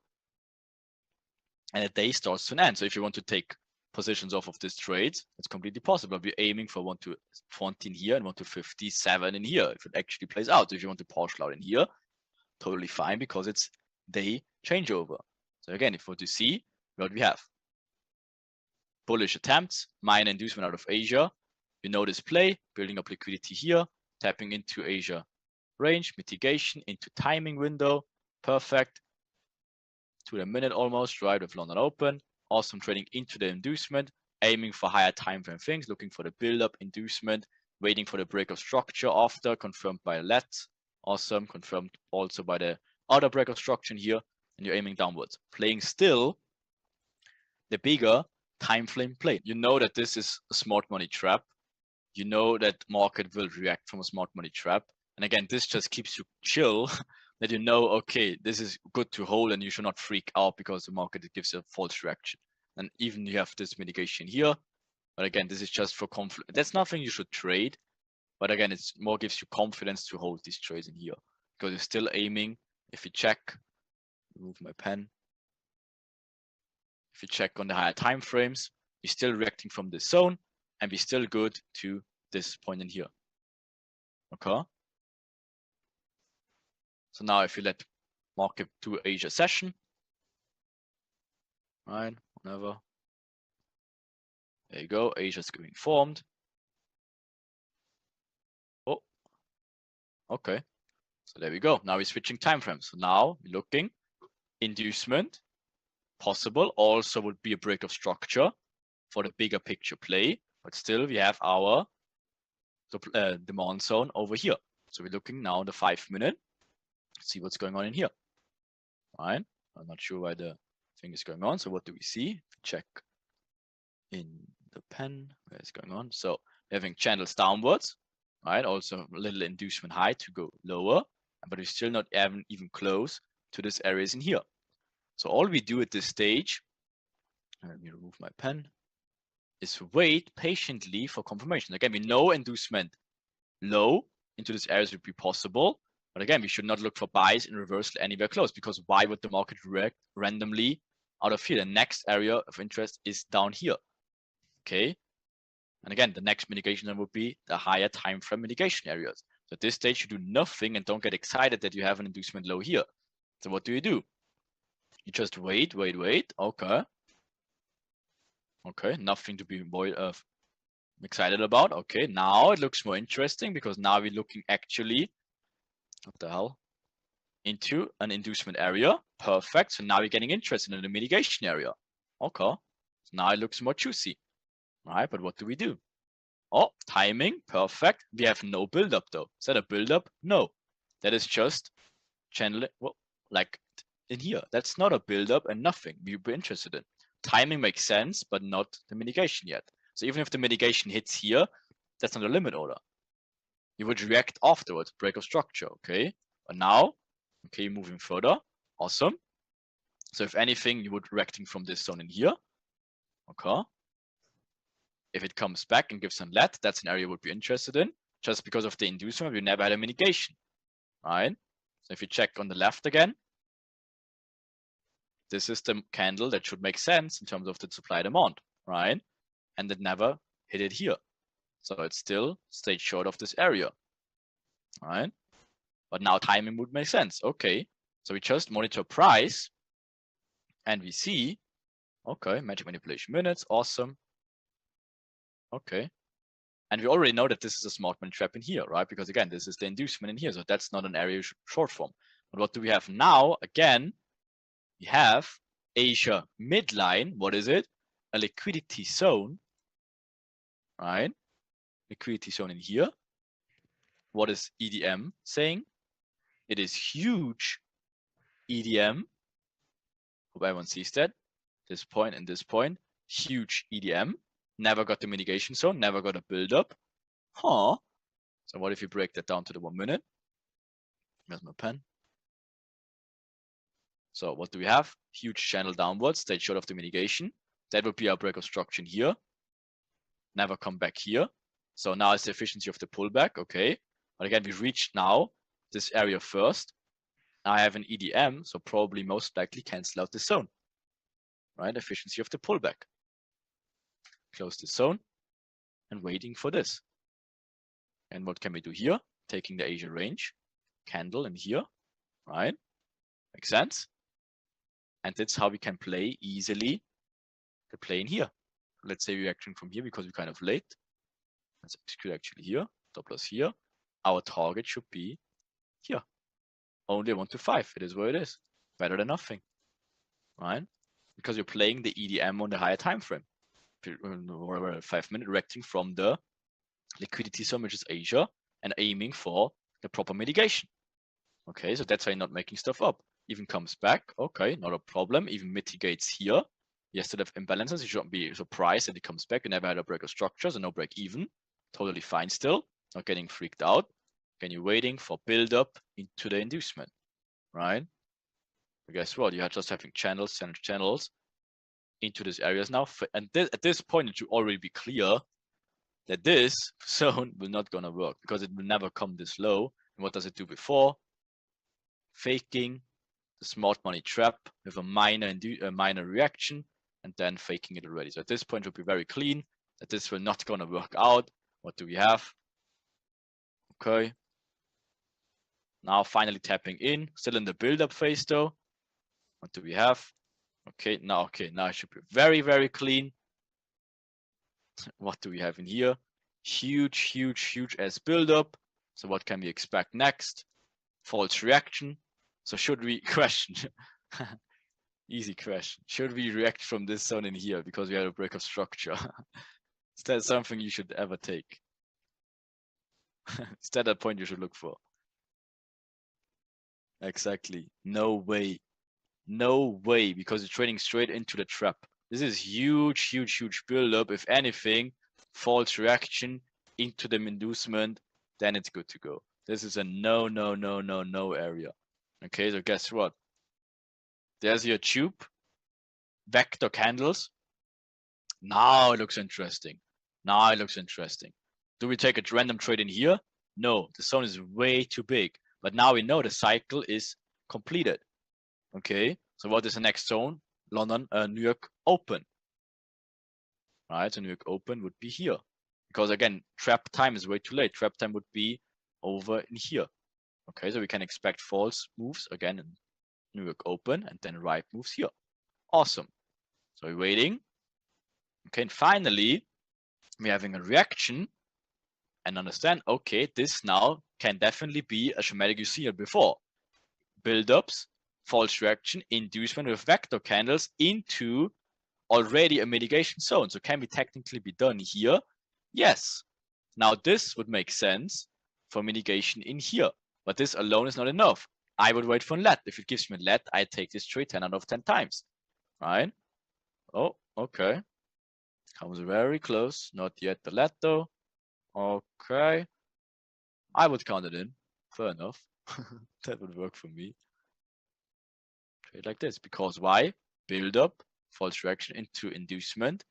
And the day starts to an end. So if you want to take positions off of these trades, it's completely possible. We're aiming for 1 to 14 here and 1 to 57 in here if it actually plays out. So if you want to partial out in here, totally fine because it's day changeover. So again, if you want to see what we have. Bullish attempts, minor inducement out of Asia. You know this play, building up liquidity here, tapping into Asia range, mitigation into timing window, perfect. To the minute almost, right, with London open. Awesome, trading into the inducement, aiming for higher time frame things, looking for the build-up, inducement, waiting for the break of structure after, confirmed by let. Awesome, confirmed also by the other break of structure here, and you're aiming downwards. Playing still the bigger time frame play. You know that this is a smart money trap. You know that market will react from a smart money trap. And again, this just keeps you chill that you know, okay, this is good to hold and you should not freak out because the market gives a false reaction. And even you have this mitigation here. But again, this is just for confidence. That's nothing you should trade. But again, it's more gives you confidence to hold these trades in here because you're still aiming. If you check, remove my pen. If you check on the higher time frames, you're still reacting from this zone and we're still good to this point in here. Okay. So now if you let market do Asia session, right, whenever. There you go, Asia's being formed. Oh, okay. So there we go. Now we're switching time frames. So now we're looking inducement, possible, also would be a break of structure for the bigger picture play, but still we have our demand zone over here. So we're looking now the 5 minute, see what's going on in here. Right? I'm not sure why the thing is going on. So what do we see? Check in the pen where it's going on. So having channels downwards, right? Also a little inducement high to go lower, but we're still not even close to this areas in here. So all we do at this stage, let me remove my pen, is wait patiently for confirmation. Again, we know inducement low into this areas would be possible, but again, we should not look for buys in reversal anywhere close because why would the market react randomly out of here? The next area of interest is down here. Okay. And again, the next mitigation then would be the higher time frame mitigation areas. So at this stage, you do nothing and don't get excited that you have an inducement low here. So what do? You just wait. Okay. Okay, nothing to be excited about. Okay, now it looks more interesting because now we're looking actually, what the hell, into an inducement area. Perfect. So now we're getting interested in the mitigation area. Okay. So now it looks more juicy. All right, but what do? Oh, timing. Perfect. We have no build-up though. Is that a build-up? No. That is just channeling. Well, like in here. That's not a build-up and nothing we'd be interested in. Timing makes sense, but not the mitigation yet. So even if the mitigation hits here, that's not a limit order. You would react afterwards, break of structure, okay? But now, okay, moving further. Awesome. So if anything, you would reacting from this zone in here. Okay. If it comes back and gives some let, that's an area you would be interested in. Just because of the inducement, we never had a mitigation, right? So if you check on the left again, this is the candle that should make sense in terms of the supply demand, right? And it never hit it here. So it still stayed short of this area, right? But now timing would make sense. Okay, so we just monitor price and we see, okay, magic manipulation minutes, awesome. Okay, and we already know that this is a smart money trap in here, right? Because again, this is the inducement in here, so that's not an area short form. But what do we have now? Again, we have Asia midline. What is it? A liquidity zone, right? Liquidity zone in here. What is EDM saying? It is huge EDM. Hope everyone sees that. This point and this point. Huge EDM. Never got the mitigation zone. Never got a build-up. Huh. So what if you break that down to the 1 minute? Here's my pen. So what do we have? Huge channel downwards. Stayed short of the mitigation. That would be our break of structure in here. Never come back here. So now it's the efficiency of the pullback. Okay. But again, we reached now this area first. Now I have an EDM, so probably most likely cancel out the zone, right? Efficiency of the pullback. Close the zone and waiting for this. And what can we do here? Taking the Asia range, candle in here, right? Makes sense. And that's how we can play easily the play in here. Let's say we're acting from here because we're kind of late. Let's execute actually here, stop loss here. Our target should be here. Only 1 to 5. It is where it is. Better than nothing, right? because you're playing the EDM on the higher time frame. Or 5 minute reacting from the liquidity zone, which is Asia, and aiming for the proper mitigation. Okay, so that's why you're not making stuff up. Even comes back, okay, not a problem. Even mitigates here. Yes, to have imbalances, you shouldn't be surprised that it comes back. You never had a break of structure, so no break even. Totally fine still. Not getting freaked out. Again, you're waiting for build up into the inducement, right? But guess what? You're just having channels into these areas now. And at this point, it should already be clear that this zone will not gonna work because it will never come this low. And what does it do before? Faking the smart money trap with a minor reaction, and then faking it already. So at this point, it will be very clean that this will not gonna work out. What do we have? Okay. Now finally tapping in, still in the build-up phase though. What do we have? Okay, now it should be very, very clean. What do we have in here? Huge as build-up. So what can we expect next? False reaction. So should we question? Easy question. Should we react from this zone in here because we had a break of structure? Is that something you should ever take? Is that a point you should look for? Exactly. No way. No way, because you're trading straight into the trap. This is huge build-up. If anything, false reaction into the inducement, then it's good to go. This is a no area. Okay, so guess what? There's your tube. Vector candles. Now it looks interesting. Now it looks interesting. Do we take a random trade in here? No, the zone is way too big. But now we know the cycle is completed. Okay, so what is the next zone? London, New York Open. Right, so New York Open would be here. Because again, trap time is way too late. Trap time would be over in here. Okay, so we can expect false moves again in New York Open and then right moves here. Awesome. So we're waiting. Okay, and finally, we're having a reaction and understand, okay, this now can definitely be a schematic you see before. Build-ups, false reaction, inducement with vector candles into already a mitigation zone. So can we technically be done here? Yes. Now this would make sense for mitigation in here, but this alone is not enough. I would wait for let. If it gives me let, I take this trade 10 out of 10 times, right? Oh, okay. Comes very close. Not yet the let though. Okay. I would count it in. Fair enough. That would work for me. Trade like this. Because why? Build up, false reaction into inducement,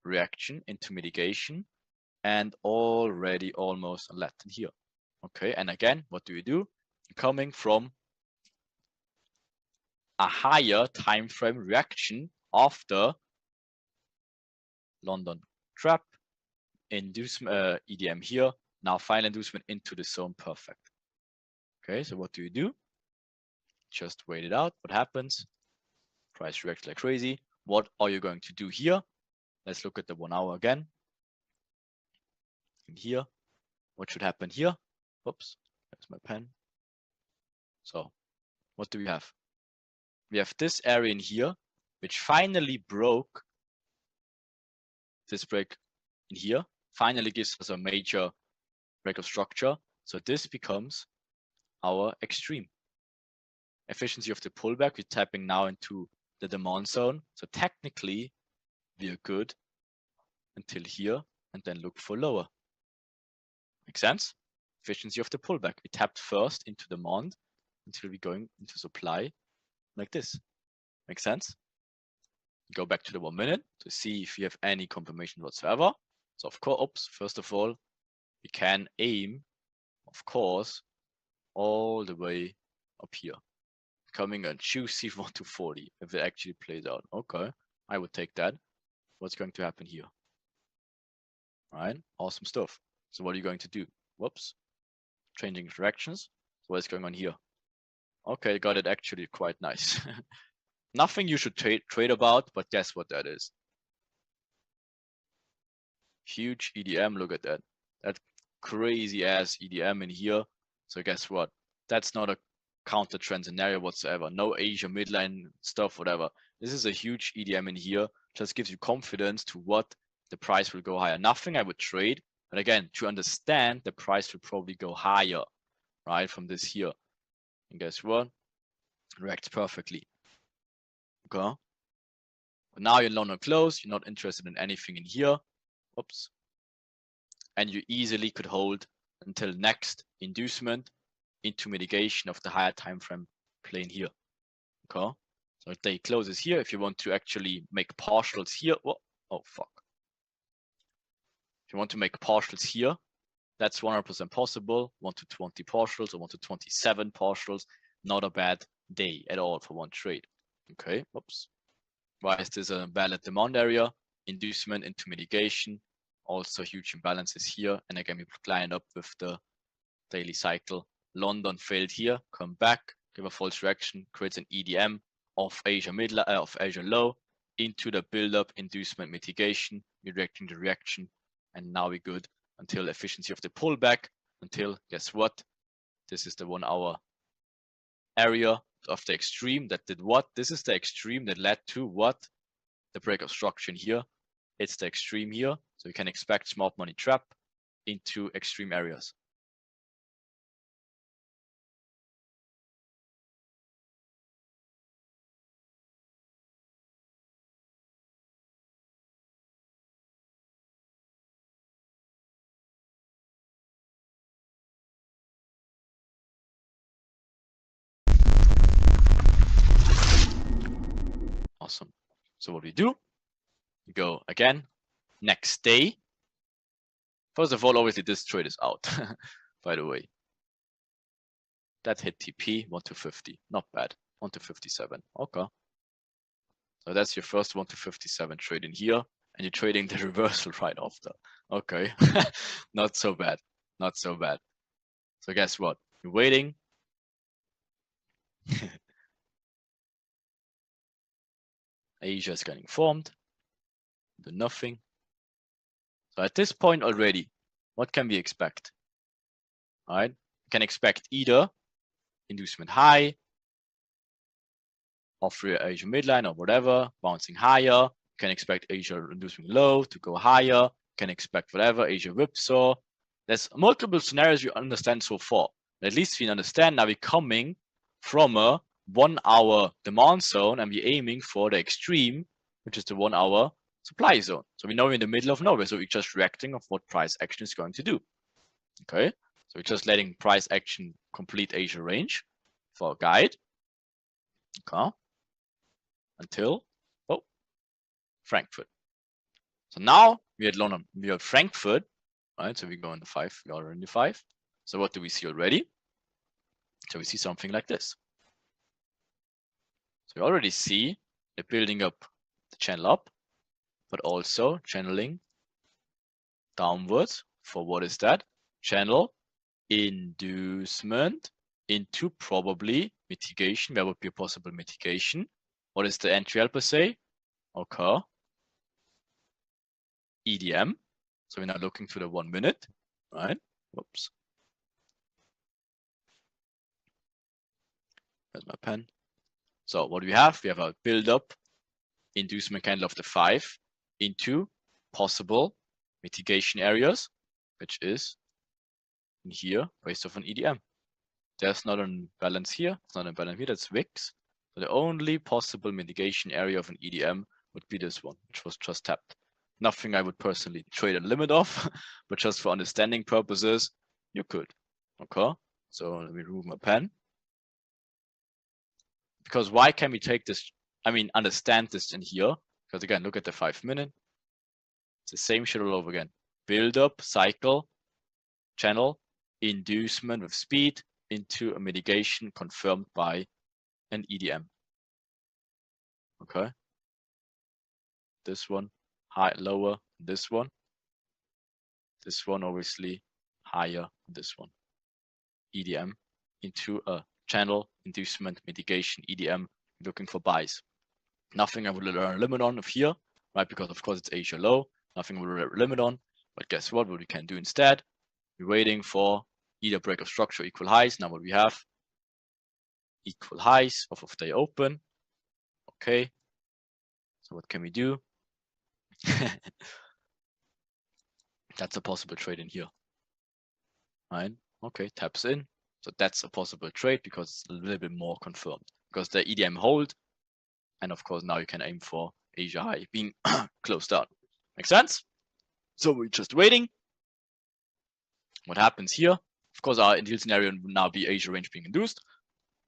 reaction into mitigation, and already almost a let in here. Okay, and again, what do we do? Coming from a higher time frame reaction after London trap, inducement EDM here, now final inducement into the zone, perfect. Okay, so what do you do? Just wait it out. What happens? Price reacts like crazy. What are you going to do here? Let's look at the 1 hour again. In here, what should happen here? Oops, there's my pen. So what do we have? We have this area in here, which finally broke this break in here, finally gives us a major break of structure. So this becomes our extreme. Efficiency of the pullback, we're tapping now into the demand zone. So technically, we are good until here and then look for lower. Make sense? Efficiency of the pullback. We tapped first into demand until we're going into supply like this. Make sense? Go back to the 1 minute to see if you have any confirmation whatsoever. So of course, first of all, we can aim, of course, all the way up here. Coming a juicy 1 to 40 if it actually plays out. Okay, I would take that. What's going to happen here? All right, awesome stuff. So what are you going to do? Whoops, changing directions. So what's going on here? Okay, got it actually quite nice. Nothing you should trade about, but guess what that is? Huge EDM, look at that. That crazy ass EDM in here. So guess what? That's not a counter trend scenario whatsoever. No Asia midline stuff, whatever. This is a huge EDM in here. Just gives you confidence to what the price will go higher. Nothing I would trade, but again, to understand the price will probably go higher, right, from this here. And guess what? Reacts perfectly. Okay. But now you're London close. You're not interested in anything in here. Oops. And you easily could hold until next inducement into mitigation of the higher time frame plane here. Okay. So if day closes here, if you want to actually make partials here, oh fuck. If you want to make partials here, that's 100% possible. 1 to 20 partials or 1 to 27 partials. Not a bad day at all for one trade. Okay, oops. Why is this a valid demand area? Inducement into mitigation. Also huge imbalances here. And again, we line up with the daily cycle. London failed here, come back, give a false reaction, creates an EDM of Asia low into the build-up inducement mitigation, reacting the reaction, and now we're good until efficiency of the pullback, until, guess what? This is the 1 hour area of the extreme that did what? This is the extreme that led to what? The break of structure in here. It's the extreme here. So you can expect smart money trap into extreme areas. Awesome. So what we do, we go again, next day. First of all, obviously this trade is out, by the way. That hit TP, 1 to 50, not bad, 1 to 57, okay. So that's your first 1 to 57 trade in here, and you're trading the reversal right after. Okay, not so bad, not so bad. So guess what, you're waiting. Asia is getting formed, do nothing. So at this point already, what can we expect? All right, we can expect either inducement high, off rear Asia midline or whatever, bouncing higher. You can expect Asia inducement low to go higher. You can expect whatever, Asia whipsaw. There's multiple scenarios you understand so far. At least we understand now we're coming from a 1 hour demand zone and we're aiming for the extreme, which is the 1 hour supply zone. So we know we're in the middle of nowhere. So we're just reacting of what price action is going to do. Okay. So we're just letting price action complete Asia range for a guide. Okay. Until Frankfurt. So now we had London, we have Frankfurt, right? So we go in the 5, we are in the 5. So what do we see already? So we see something like this. So we already see the building up the channel up, but also channeling downwards for what is that? Channel inducement into probably mitigation. There would be a possible mitigation. What is the entry per se? Okay. EDM. So we're now looking to the 1 minute, right? Whoops. There's my pen. So what do we have? We have a build up inducement candle of the 5 into possible mitigation areas, which is in here based off an EDM. There's not a balance here. It's not a balance here. That's VIX. So the only possible mitigation area of an EDM would be this one, which was just tapped. Nothing I would personally trade a limit of, but just for understanding purposes, you could. Okay. So let me remove my pen. Because why can we take this? I mean, understand this in here. Because again, look at the 5 minute. It's the same shit all over again. Build up, cycle, channel, inducement with speed into a mitigation confirmed by an EDM. Okay. This one, high, lower, this one. This one obviously higher, this one. EDM into a channel inducement mitigation EDM looking for buys. Nothing I would learn a limit on of here, right? Because of course it's Asia low. Nothing we will limit on. But guess what? What we can do instead? We're waiting for either break of structure equal highs. Now what we have, equal highs of day open. Okay. So what can we do? That's a possible trade in here. Right? Okay, taps in. So that's a possible trade because it's a little bit more confirmed. Because the EDM hold, and of course now you can aim for Asia high being closed out. Make sense? So we're just waiting. What happens here? Of course, our ideal scenario would now be Asia range being induced.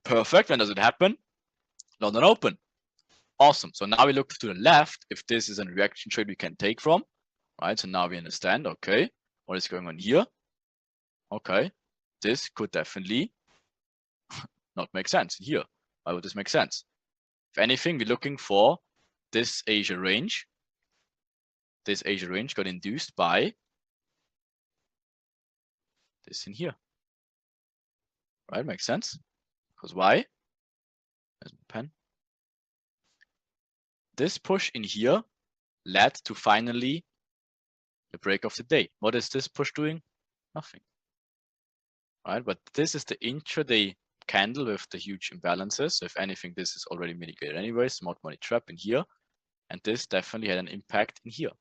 Perfect. When does it happen? London open. Awesome. So now we look to the left if this is a reaction trade we can take from. Right. So now we understand. Okay, what is going on here? Okay, this could definitely not make sense here. Why would this make sense? If anything, we're looking for this Asia range. This Asia range got induced by this in here. Right, makes sense. Because why? There's my pen. This push in here led to finally the break of the day. What is this push doing? Nothing. Right, but this is the intraday candle with the huge imbalances. So if anything, this is already mitigated anyway. Smart money trap in here. And this definitely had an impact in here.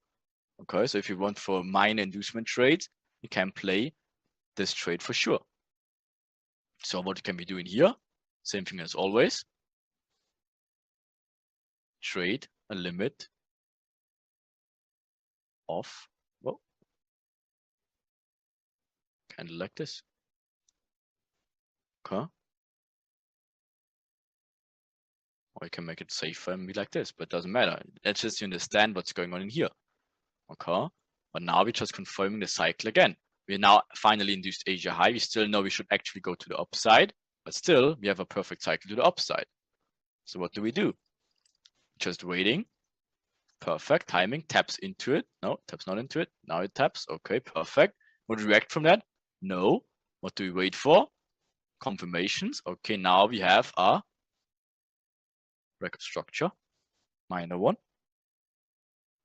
Okay, so if you want for minor inducement trades, you can play this trade for sure. So what can we do in here? Same thing as always. Trade a limit of, well, candle like this. Okay. Or you can make it safer and be like this, but it doesn't matter. Let's just understand what's going on in here. Okay. But now we're just confirming the cycle again. We now finally induced Asia high. We still know we should actually go to the upside, but still we have a perfect cycle to the upside. So what do? Just waiting. Perfect. Timing. Taps into it. No, taps not into it. Now it taps. Okay, perfect. Would we react from that? No. What do we wait for? Confirmations. Okay, now we have a record structure. Minor one.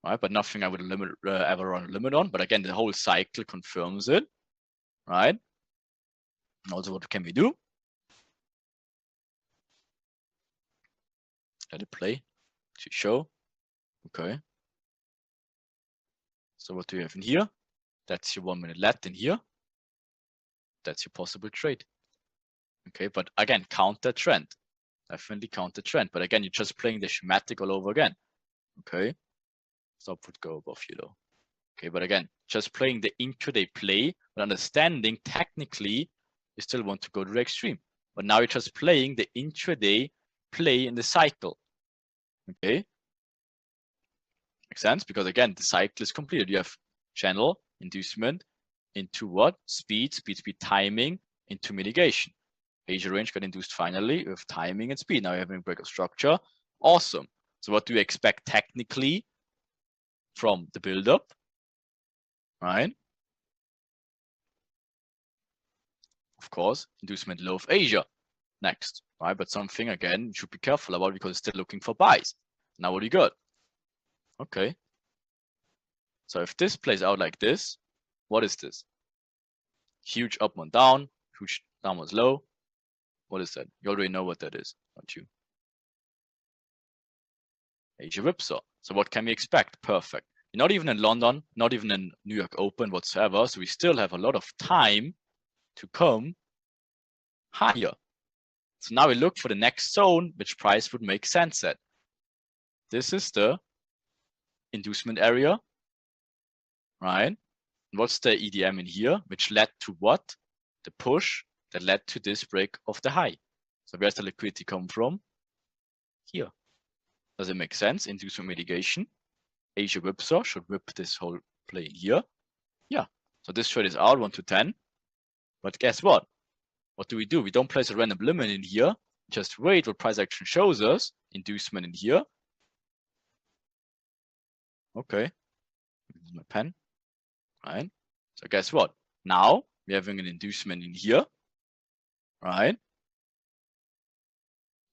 Right, but nothing I would limit ever run a limit on. But again, the whole cycle confirms it. Right. And also, what can we do? Let it play to show. Okay. So what do we have in here? That's your 1 minute lat in here. That's your possible trade. Okay, but again, count that trend. Definitely count the trend. But again, you're just playing the schematic all over again. Okay. Stop would go above you though. Okay, but again, just playing the intraday play, but understanding technically you still want to go to the extreme. But now you're just playing the intraday play in the cycle. Okay. Makes sense? Because again, the cycle is completed. You have channel, inducement, into what? Speed, timing, into mitigation. Asia range got induced finally with timing and speed. Now you're having a break of structure. Awesome. So what do you expect technically from the build-up? Right? Of course, inducement low of Asia next. Right? But something again you should be careful about because it's still looking for buys. Now what do you got? Okay. So if this plays out like this, what is this? Huge up, one down, huge downwards low. What is that? You already know what that is, don't you? Asia whipsaw. So what can we expect? Perfect. You're not even in London, not even in New York Open whatsoever. So we still have a lot of time to come higher. So now we look for the next zone, which price would make sense at. This is the inducement area, right? And what's the EDM in here, which led to what? The push that led to this break of the high. So where's the liquidity come from? Here. Does it make sense? Inducement mitigation. Asia whipsaw should whip this whole play in here. Yeah. So this trade is out 1 to 10. But guess what? What do? We don't place a random limit in here. Just wait what price action shows us. Inducement in here. Okay. This is my pen. Right. So guess what? Now we're having an inducement in here. Right.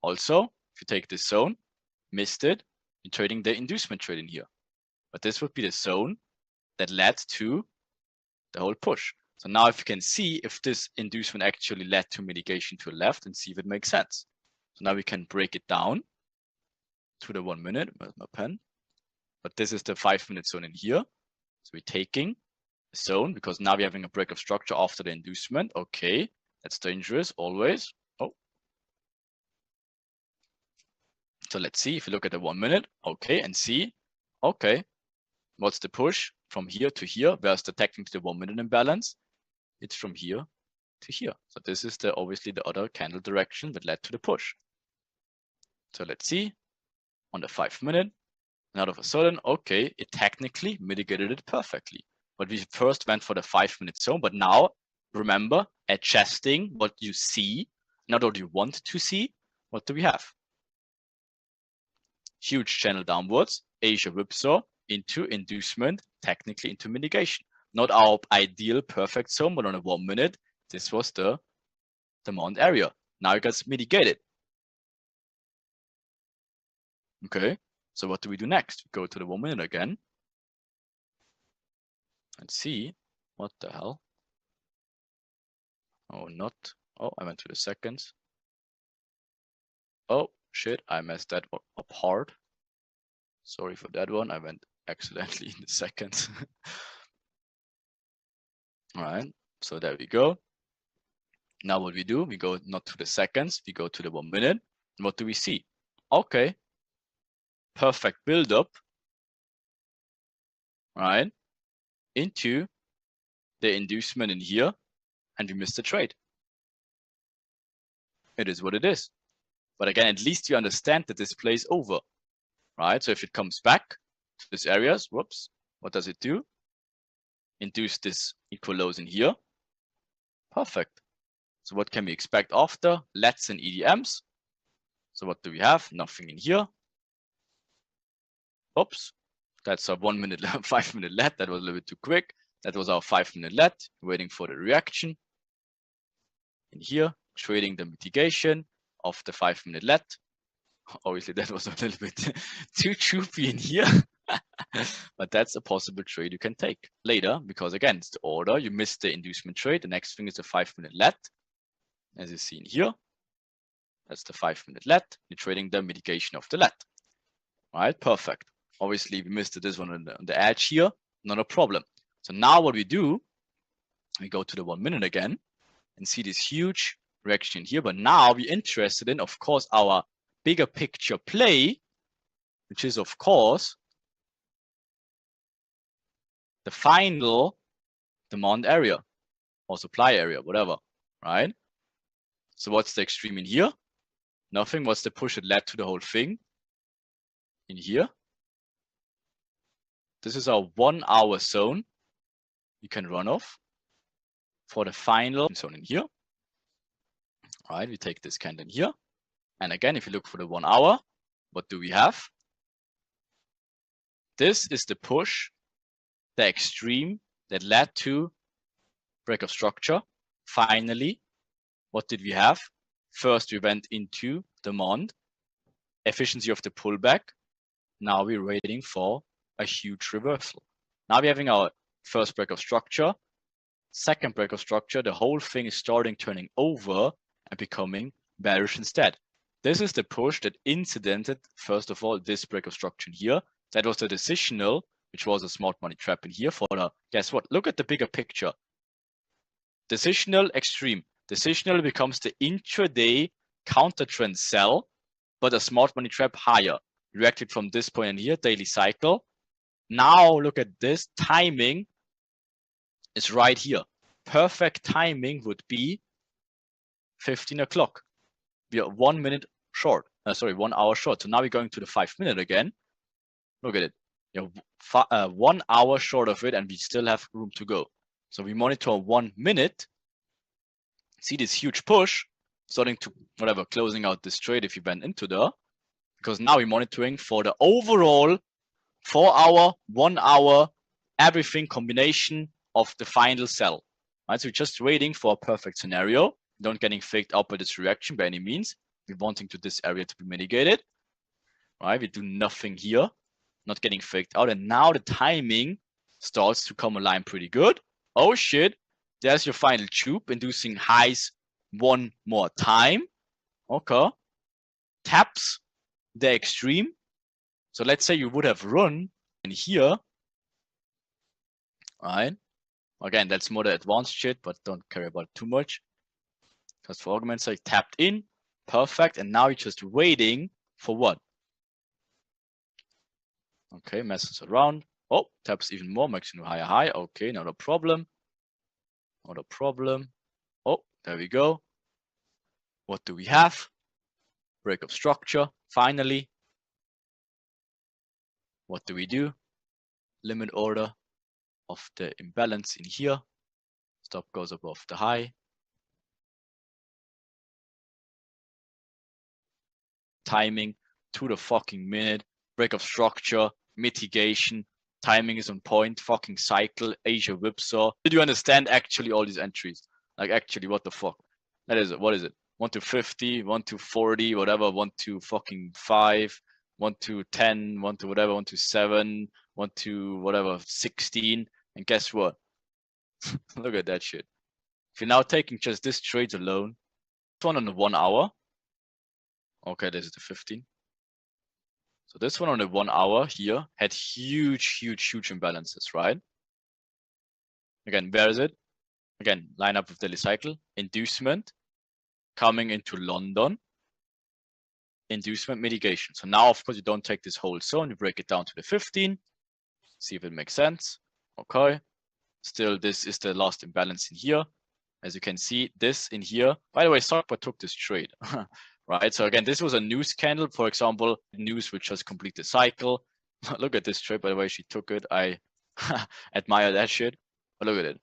Also, if you take this zone, missed it, you're trading the inducement trade in here. But this would be the zone that led to the whole push. So now if you can see if this inducement actually led to mitigation to the left and see if it makes sense. So now we can break it down to the 1 minute. Where's my pen? But this is the 5-minute zone in here. So we're taking a zone because now we're having a break of structure after the inducement. Okay, that's dangerous always. Oh. So let's see if you look at the 1 minute. Okay, and see. Okay, what's the push from here to here? Where's the technically the 1 minute imbalance? It's from here to here. So this is the obviously the other candle direction that led to the push. So let's see on the 5 minute. And out of a sudden, okay, it technically mitigated it perfectly. But we first went for the 5-minute zone. But now remember, adjusting what you see, not what you want to see. What do we have? Huge channel downwards, Asia whipsaw into inducement, technically into mitigation. Not our ideal perfect zone, but on a 1 minute, this was the demand area. Now it gets mitigated. Okay, so what do we do next? We go to the 1 minute again and see what the hell. Oh, not. Oh, I went to the seconds. Oh, shit, I messed that one up hard. Sorry for that one. I went accidentally in the seconds. All right, so there we go. Now what we do, we go not to the seconds, we go to the 1 minute. And what do we see? Okay, perfect build-up, right, into the inducement in here, and we missed the trade. It is what it is. But again, at least you understand that this plays over, right? So if it comes back to this areas, whoops, what does it do? Induce this equal lows in here. Perfect. So what can we expect after? LEDs and EDMs. So what do we have? Nothing in here. Oops, that's our 1 minute, 5 minute LED. That was a little bit too quick. That was our 5 minute LED, waiting for the reaction. In here, trading the mitigation of the 5 minute LED. Obviously, that was a little bit too choopy in here. But that's a possible trade you can take later, because again, it's the order. You missed the inducement trade. The next thing is the 5 minute LED. As you see in here, that's the 5 minute LED. You're trading the mitigation of the LED. All right, perfect. Obviously, we missed this one on the edge here. Not a problem. So now what we do, we go to the 1 minute again and see this huge reaction here. But now we're interested in, of course, our bigger picture play, which is, of course, the final demand area or supply area, whatever, right? So what's the extreme in here? Nothing. What's the push that led to the whole thing? In here. This is our 1 hour zone you can run off for the final zone in here. All right, we take this candle in here. And again, if you look for the 1 hour, what do we have? This is the push, the extreme that led to break of structure. Finally, what did we have? First, we went into demand, efficiency of the pullback. Now we're waiting for a huge reversal. Now we're having our first break of structure, second break of structure. The whole thing is turning over and becoming bearish instead. This is the push that incidented, first of all, this break of structure here. That was the decisional, which was a smart money trap in here for the, guess what? Look at the bigger picture. Decisional extreme. Decisional becomes the intraday counter trend sell, but a smart money trap higher. Reacted from this point in here, daily cycle. Now look at this. Timing is right here. Perfect timing would be 15 o'clock. We are 1 minute short. 1 hour short. So now we're going to the 5 minute again. Look at it. You know, 1 hour short of it, and we still have room to go. So we monitor 1 minute. See this huge push starting to whatever closing out this trade if you went into there, because now we're monitoring for the overall 4 hour, 1 hour, everything combination of the final sell. Right, so we're just waiting for a perfect scenario. Don't getting faked out by this reaction by any means. We're wanting to this area to be mitigated. Right, we do nothing here, not getting faked out, and now the timing starts to come aligned pretty good. Oh shit, there's your final tube inducing highs one more time. Okay, taps the extreme. So let's say you would have run in here, right? Again, that's more the advanced shit, but don't care about it too much. Because for argument's sake, tapped in, perfect, and now you're just waiting for what? Okay, messes around. Oh, taps even more, makes a new higher high. Okay, not a problem. Not a problem. Oh, there we go. What do we have? Break of structure, finally. What do we do? Limit order of the imbalance in here. Stop goes above the high. Timing to the fucking minute. Break of structure, mitigation. Timing is on point. Fucking cycle, Asia whipsaw. Did you understand actually all these entries? Like actually, what the fuck? That is it. What is it? 1 to 50, 1 to 40, whatever. 1 to fucking 5, 1 to 10, 1 to whatever. 1 to 7, 1 to whatever. 16. And guess what? Look at that shit. If you're now taking just this trade alone, this one on the 1 hour. Okay, this is the 15. So this one on the 1 hour here had huge imbalances, right? Again, where is it? Again, line up with daily cycle, inducement, coming into London, inducement, mitigation. So now, of course, you don't take this whole zone, you break it down to the 15, see if it makes sense. Okay, still this is the last imbalance in here. As you can see, this in here, by the way, Stockport took this trade, right? So again, this was a news candle, for example, news which has completed the cycle. Look at this trade, by the way, she took it. I admire that shit, but look at it.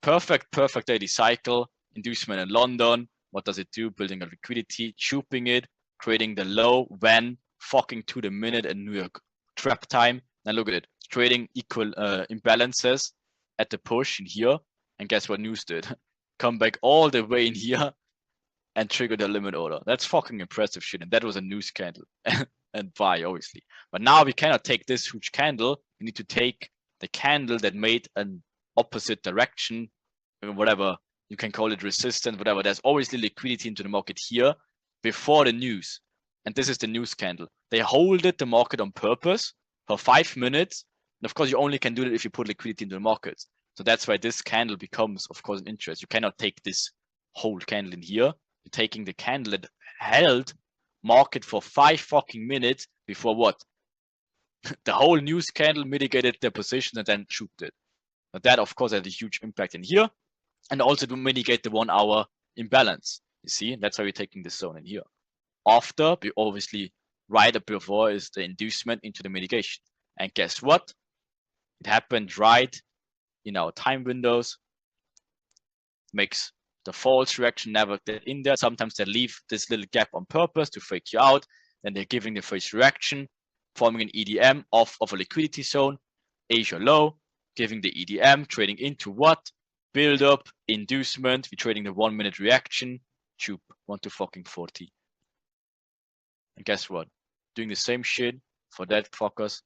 Perfect daily cycle, inducement in London. What does it do? Building a liquidity, chooping it, creating the low when fucking to the minute in New York trap time. Now look at it, trading equal imbalances at the push in here. And guess what news did? Come back all the way in here and trigger the limit order. That's fucking impressive shit. And that was a news candle and buy, obviously. But now we cannot take this huge candle. We need to take the candle that made an opposite direction, whatever you can call it, resistance, whatever. There's obviously liquidity into the market here before the news. And this is the news candle. They holded the market on purpose for 5 minutes. And of course, you only can do that if you put liquidity into the market. So that's why this candle becomes, of course, an interest. You cannot take this whole candle in here. You're taking the candle that held market for 5 fucking minutes before what? The whole news candle mitigated their position and then shooped it. But that, of course, had a huge impact in here. And also to mitigate the 1 hour imbalance. You see, that's why we're taking this zone in here. After, we obviously, right up before is the inducement into the mitigation. And guess what? It happened right in our time windows. Makes the false reaction never get in there. Sometimes they leave this little gap on purpose to fake you out. Then they're giving the first reaction, forming an EDM off of a liquidity zone, Asia low, giving the EDM, trading into what? Build up, inducement, we're trading the 1 minute reaction, choop, 1 to fucking 40. And guess what? Doing the same shit for that fuckers.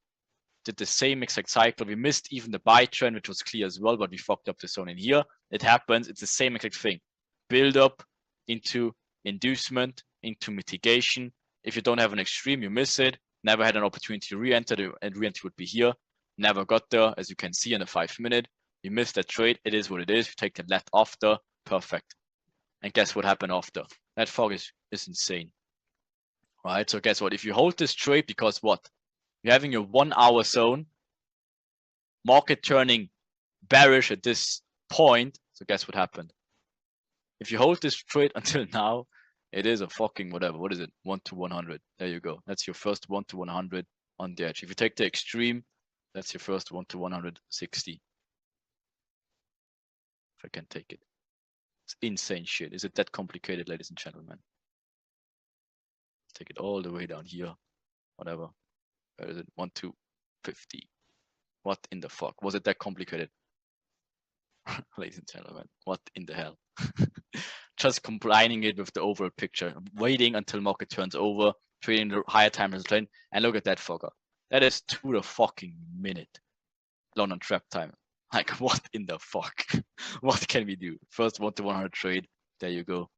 Did the same exact cycle. We missed even the buy trend, which was clear as well, but we fucked up the zone in here. It happens. It's the same exact thing. Build up into inducement, into mitigation. If you don't have an extreme, you miss it. Never had an opportunity to re-enter, and re-entry would be here. Never got there, as you can see in the 5 minute. You missed that trade. It is what it is. You take the left after. Perfect. And guess what happened after? That fog is insane. Right? So guess what? If you hold this trade, because what? You're having your 1 hour zone, market turning bearish at this point. So guess what happened? If you hold this trade until now, it is a fucking whatever. What is it? 1 to 100. There you go. That's your first 1 to 100 on the edge. If you take the extreme, that's your first 1 to 160. If I can take it. It's insane shit. Is it that complicated, ladies and gentlemen? Take it all the way down here. Whatever. Where is it? 1 to 50. What in the fuck? Was it that complicated? Ladies and gentlemen, what in the hell? Just combining it with the overall picture, waiting until market turns over, trading the higher time trend, and look at that fucker. That is to the fucking minute. London trap time. Like, what in the fuck? What can we do? First 1 to 100 trade. There you go.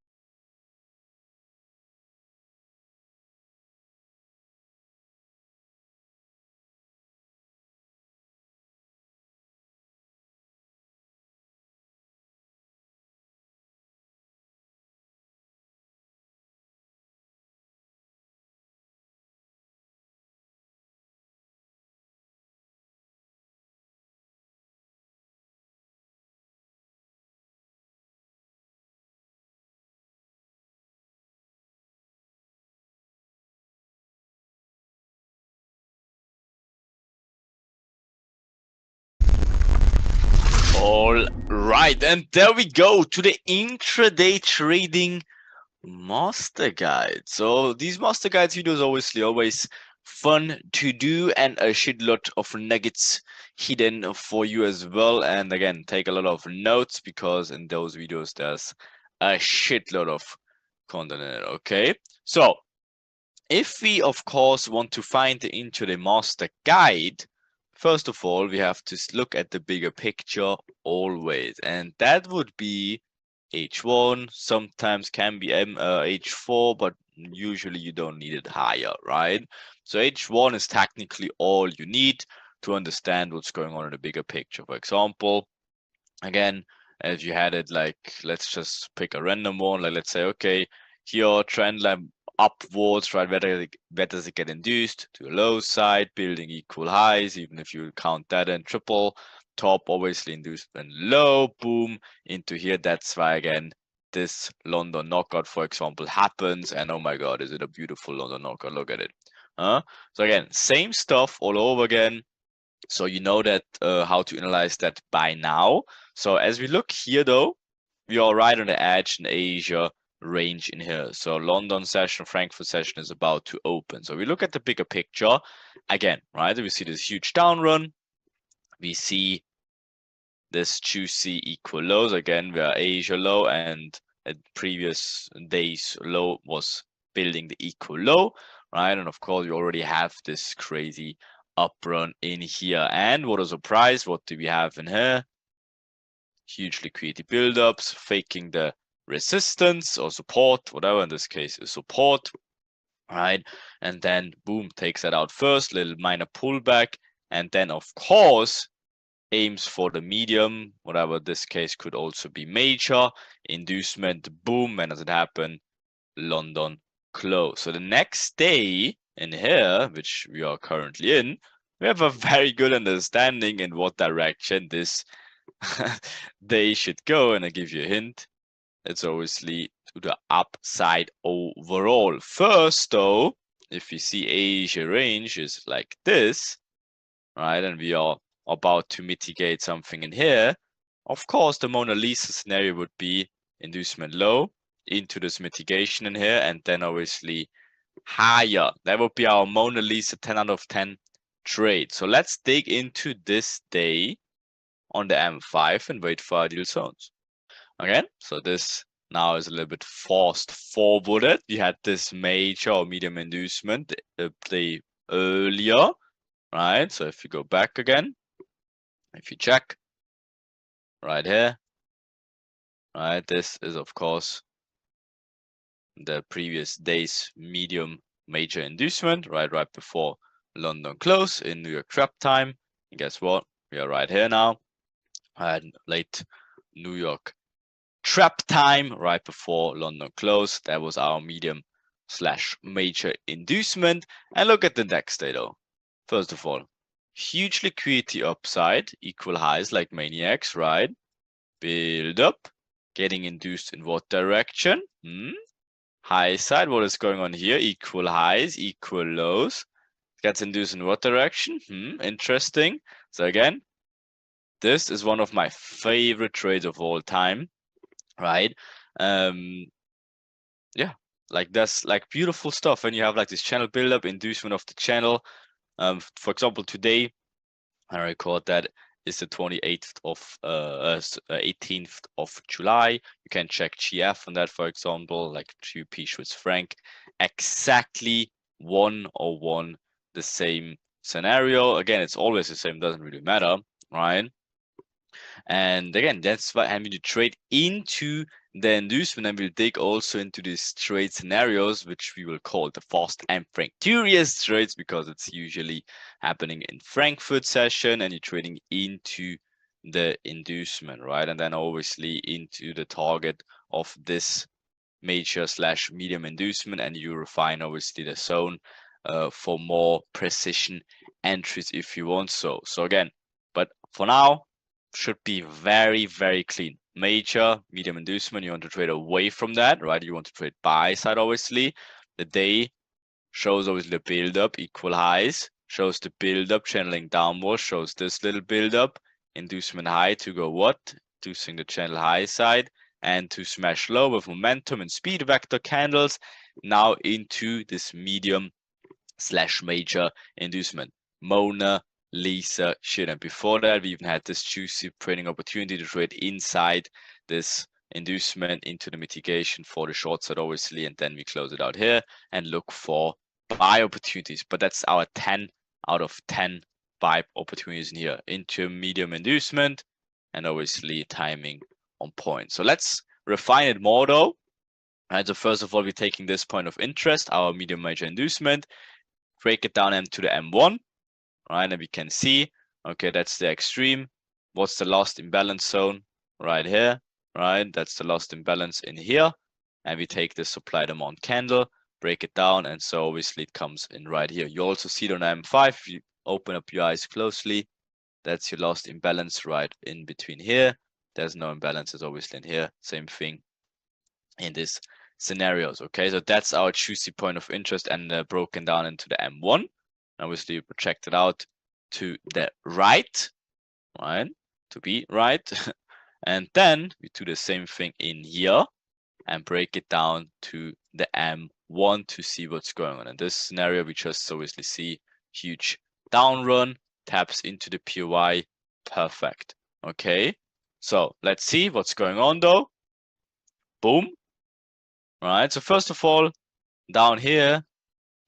Right, and there we go to the intraday trading master guide. So these master guides videos obviously always fun to do and a shitload of nuggets hidden for you as well. And again, take a lot of notes because in those videos there's a shitload of content in it. Okay, so if we of course want to find the intraday master guide, first of all we have to look at the bigger picture always, and that would be H1, sometimes can be H4, but usually you don't need it higher, right? So H1 is technically all you need to understand what's going on in the bigger picture. For example, again, if you had it like, let's just pick a random one, like let's say, okay, here trend line upwards, right? Where does it get induced? To a low side, building equal highs, even if you count that in triple. Top obviously induced and low, boom, into here. That's why again this London knockout, for example, happens, and oh my god, is it a beautiful London knockout? Look at it. So again, same stuff all over again. So you know that how to analyze that by now. So as we look here though, we are right on the edge in Asia range in here. So London session, Frankfurt session is about to open. So we look at the bigger picture again, right? We see this huge down run. We see this juicy equal lows again, where Asia low and at previous days low was building the equal low, right? And of course, we already have this crazy up run in here. And what a surprise, what do we have in here? Huge liquidity buildups, faking the resistance or support, whatever in this case is support, right? And then boom, takes that out first, little minor pullback, and then of course aims for the medium, whatever this case could also be major, inducement, boom, and as it happened, London close. So the next day in here, which we are currently in, we have a very good understanding in what direction this day should go. And I give you a hint. It's obviously to the upside overall. First though, if you see Asia range is like this, right? And we are about to mitigate something in here. Of course, the Mona Lisa scenario would be inducement low into this mitigation in here, and then obviously higher. That would be our Mona Lisa 10 out of 10 trade. So let's dig into this day on the M5 and wait for ideal zones. Okay, so this now is a little bit fast forwarded. We had this major or medium inducement play earlier, right? So if you go back again, if you check right here, right, this is of course the previous day's medium major inducement, right before London close in New York trap time. And guess what? We are right here now, and late New York trap time, right before London close. That was our medium / major inducement. And look at the next day though. First of all, huge liquidity upside, equal highs like maniacs, right? Build up, getting induced in what direction? High side, what is going on here? Equal highs, equal lows. Gets induced in what direction? Interesting. So again, this is one of my favorite trades of all time, right? Yeah, like that's like beautiful stuff when you have like this channel build-up, inducement of the channel. For example, today I record that is the 28th of 18th of July. You can check GF on that, for example, like GBP Swiss franc, exactly 101 the same scenario. Again, it's always the same, doesn't really matter, right? And again, that's why I'm going to trade into the inducement, and we'll dig also into these trade scenarios, which we will call the fast and Frankfurious trades, because it's usually happening in Frankfurt session and you're trading into the inducement, right? And then obviously into the target of this major / medium inducement, and you refine obviously the zone for more precision entries if you want so. So again, but for now, should be very, very clean. Major, medium inducement, you want to trade away from that, right? You want to trade buy side, obviously. The day shows obviously the build up, equal highs, shows the build up channeling downwards, shows this little build up, inducement high to go what? reducing the channel high side, and to smash low with momentum and speed vector candles now into this medium / major inducement. Mona Lisa shit. And before that, we even had this juicy printing opportunity to trade inside this inducement into the mitigation for the short side, obviously, and then we close it out here and look for buy opportunities. But that's our 10 out of 10 buy opportunities in here into medium inducement, and obviously timing on point. So let's refine it more though. Right, so first of all, we're taking this point of interest, our medium major inducement, break it down into the M1, right? And we can see, okay, that's the extreme. What's the last imbalance zone? Right here, right? That's the last imbalance in here. And we take the supply demand candle, break it down, and so obviously it comes in right here. You also see it on M5. If you open up your eyes closely, that's your last imbalance right in between here. There's no imbalances obviously in here. Same thing in this scenarios. Okay, so that's our juicy point of interest, and broken down into the M1. Obviously, we project it out to the right, right? To be right. And then we do the same thing in here and break it down to the M1 to see what's going on. In this scenario, we just obviously see huge down run, taps into the POI, perfect. Okay, so let's see what's going on though. Boom. Right, so first of all, down here,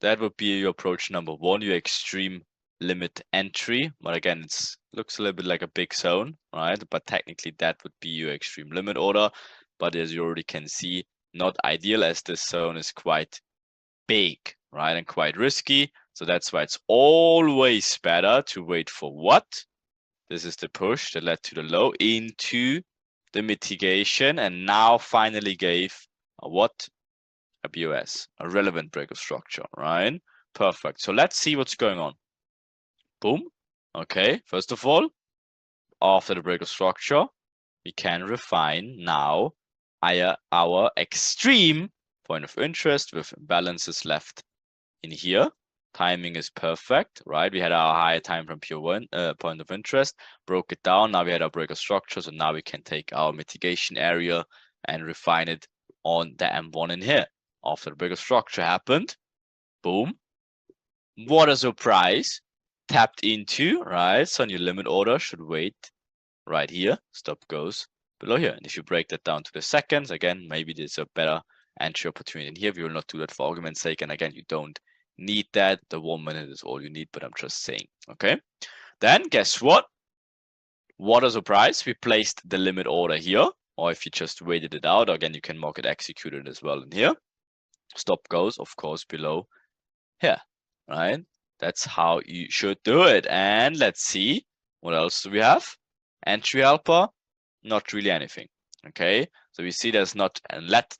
that would be your approach number 1, your extreme limit entry. But again, it looks a little bit like a big zone, right? But technically that would be your extreme limit order. But as you already can see, not ideal, as this zone is quite big, right? And quite risky. So that's why it's always better to wait for what? This is the push that led to the low into the mitigation, and now finally gave a what? A BOS, a relevant break of structure, right? Perfect. So let's see what's going on. Boom. Okay, first of all, after the break of structure, we can refine now our extreme point of interest with balances left in here. Timing is perfect, right? We had our higher time from pure one point of interest, broke it down. Now we had our break of structure, so now we can take our mitigation area and refine it on the M1 in here. After the break of structure happened, boom, what a surprise, tapped into, right? So your limit order should wait right here, stop goes below here. And if you break that down to the seconds, again, maybe there's a better entry opportunity in here. We will not do that for argument's sake, and again, you don't need that. The 1 minute is all you need, but I'm just saying, okay? Then guess what? What a surprise, we placed the limit order here, or if you just waited it out, again, you can mark it executed as well in here. Stop goes, of course, below here, right? That's how you should do it. And let's see, what else do we have? Entry helper, not really anything. Okay, so we see there's not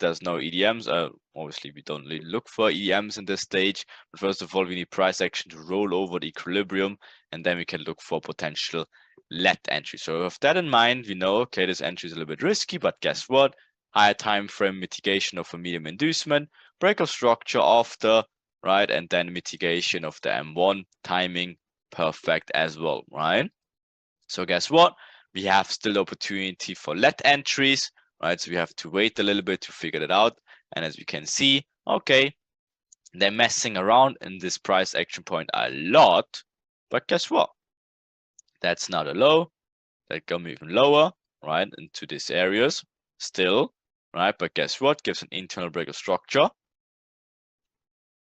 there's no EDMs. Obviously, we don't really look for EDMs in this stage. But first of all, we need price action to roll over the equilibrium, and then we can look for potential let entry. So with that in mind, we know, okay, this entry is a little bit risky, but guess what? Higher time frame mitigation of a medium inducement, break of structure after, right? And then mitigation of the M1, timing perfect as well, right? So guess what? We have still opportunity for let entries, right? So we have to wait a little bit to figure that out. And as we can see, okay, they're messing around in this price action point a lot, but guess what? That's not a low. That come even lower, right? Into these areas still, right? But guess what? Gives an internal break of structure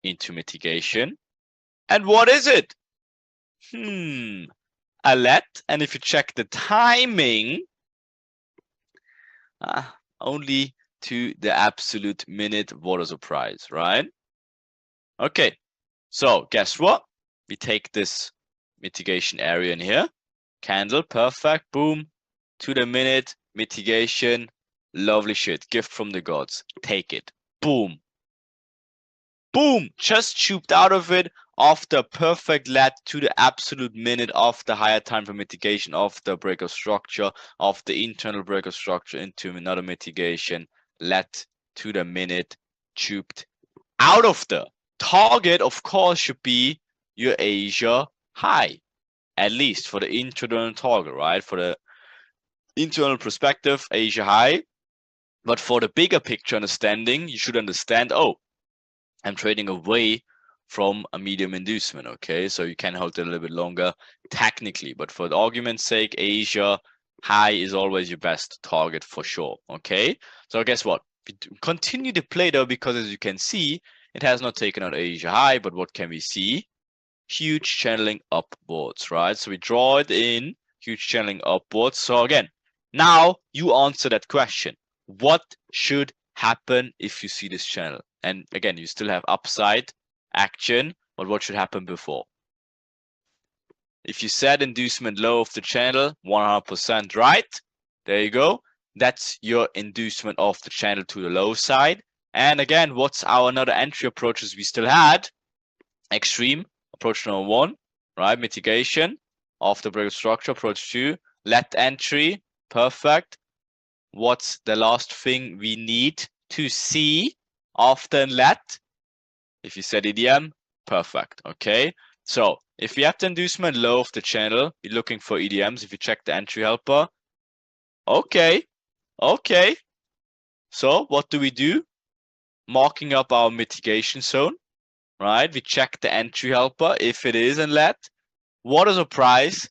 into mitigation. And what is it? A let. And if you check the timing, only to the absolute minute, what a surprise, right? Okay, so guess what? We take this mitigation area in here, candle, perfect, boom, to the minute, mitigation, lovely shit, gift from the gods, take it, boom. Boom, just chooped out of it after perfect let to the absolute minute of the higher time for mitigation of the break of structure, of the internal break of structure into another mitigation, let to the minute, chooped out of the target. Of course, should be your Asia high, at least for the internal target, right? For the internal perspective, Asia high. But for the bigger picture understanding, you should understand, oh, I'm trading away from a medium inducement, okay? So you can hold it a little bit longer technically, but for the argument's sake, Asia high is always your best target for sure, okay? So guess what? We continue to play though, because as you can see, it has not taken out Asia high, but what can we see? Huge channeling upwards, right? So we draw it in, huge channeling upwards. So again, now you answer that question. What should happen if you see this channel? And again, you still have upside action, but what should happen before? If you set inducement low of the channel, 100% right. There you go. That's your inducement of the channel to the low side. And again, what's our another entry approaches we still had? Extreme, approach number 1, right? Mitigation of the break structure, approach 2, let entry, perfect. What's the last thing we need to see after let? If you said EDM, perfect, okay? So if we have the inducement low of the channel, you're looking for EDMs. If you check the entry helper, okay. So what do? Marking up our mitigation zone, right? We check the entry helper. If it is a let, what a surprise.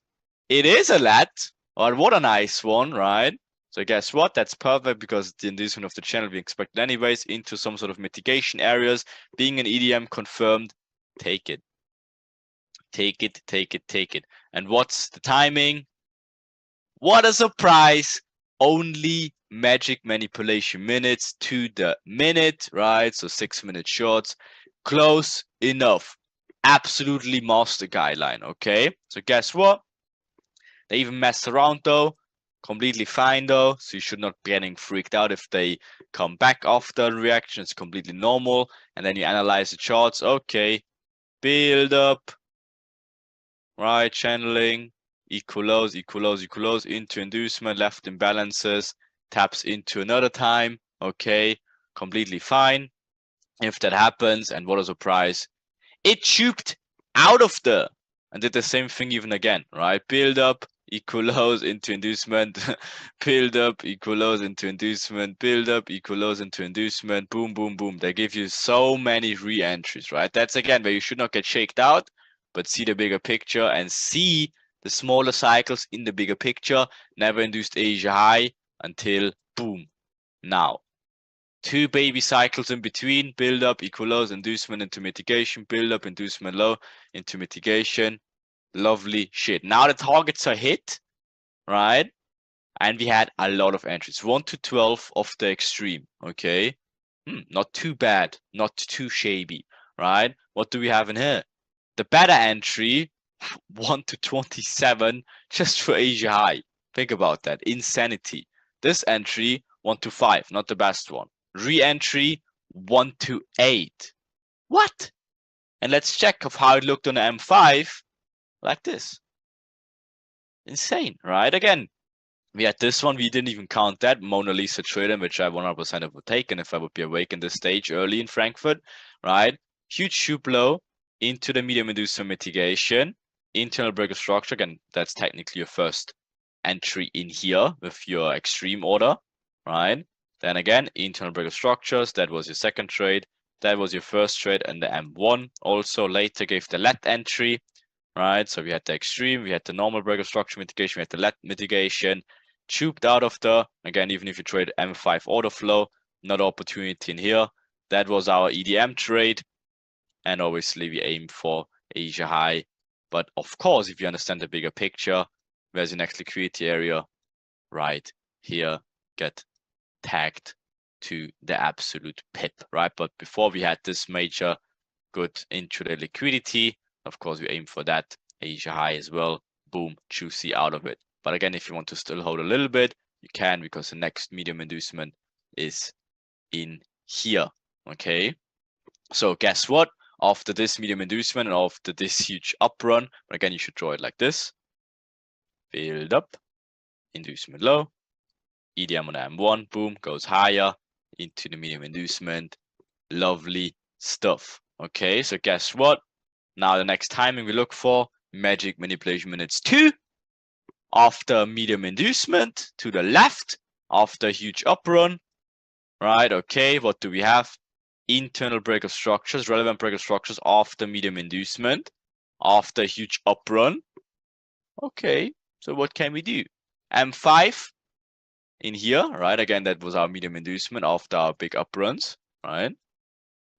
It is a let, or what a nice one, right? So guess what? That's perfect because the inducement of the channel we expected anyways into some sort of mitigation areas. Being an EDM confirmed, take it. Take it. And what's the timing? What a surprise. Only magic manipulation minutes to the minute, right? So 6-minute shorts. Close enough. Absolutely master guideline, okay? So guess what? They even mess around though. Completely fine though. So you should not be getting freaked out if they come back after the reaction. It's completely normal. And then you analyze the charts. Okay. Build up. Right. Channeling. Equal lows into inducement. Left imbalances. Taps into another time. Okay. Completely fine. If that happens, and what a surprise. It tubed out of there and did the same thing even again, right? Build up, equal lows into inducement, build up, equal lows into inducement, build up, equal lows into inducement, boom, boom, boom. They give you so many re-entries, right? That's again where you should not get shaked out, but see the bigger picture and see the smaller cycles in the bigger picture. Never induced Asia high until boom, now. 2 baby cycles in between, build up, equal lows, inducement into mitigation, build up, inducement low into mitigation. Lovely shit. Now the targets are hit, right? And we had a lot of entries. 1 to 12 of the extreme, okay? Not too bad, not too shabby, right? What do we have in here? The better entry, 1 to 27, just for Asia high. Think about that. Insanity. This entry, 1 to 5, not the best one. Re-entry 1 to 8. What? And let's check of how it looked on the M5 like this. Insane, right? Again, we had this one. We didn't even count that Mona Lisa trade, which I 100% would taken if I would be awake in this stage early in Frankfurt, right? Huge shoe blow into the medium inducement mitigation, internal break of structure. Again, that's technically your first entry in here with your extreme order, right? Then again, internal break of structures, that was your second trade. That was your first trade, and the M1 also later gave the let entry, right? So we had the extreme, we had the normal break of structure mitigation, we had the let mitigation, tubed out of the, again, even if you trade M5 order flow, not opportunity in here. That was our EDM trade. And obviously we aim for Asia high. But of course, if you understand the bigger picture, where's your next liquidity area? Right here, get tagged to the absolute pip, right? But before we had this major good intraday liquidity, of course, we aim for that Asia high as well. Boom, juicy out of it. But again, if you want to still hold a little bit, you can, because the next medium inducement is in here, okay? So guess what? After this medium inducement and after this huge up run, but again, you should draw it like this. Build up, inducement low, EDM on M1, boom, goes higher into the medium inducement. Lovely stuff. Okay, so guess what? Now the next timing we look for, magic manipulation minutes 2. after medium inducement, to the left after huge up run, right? Okay, what do we have? Internal breaker structures, relevant breaker structures after medium inducement, after huge up run. Okay, so what can we do? M5 in here, right? Again, that was our medium inducement after our big up runs, right?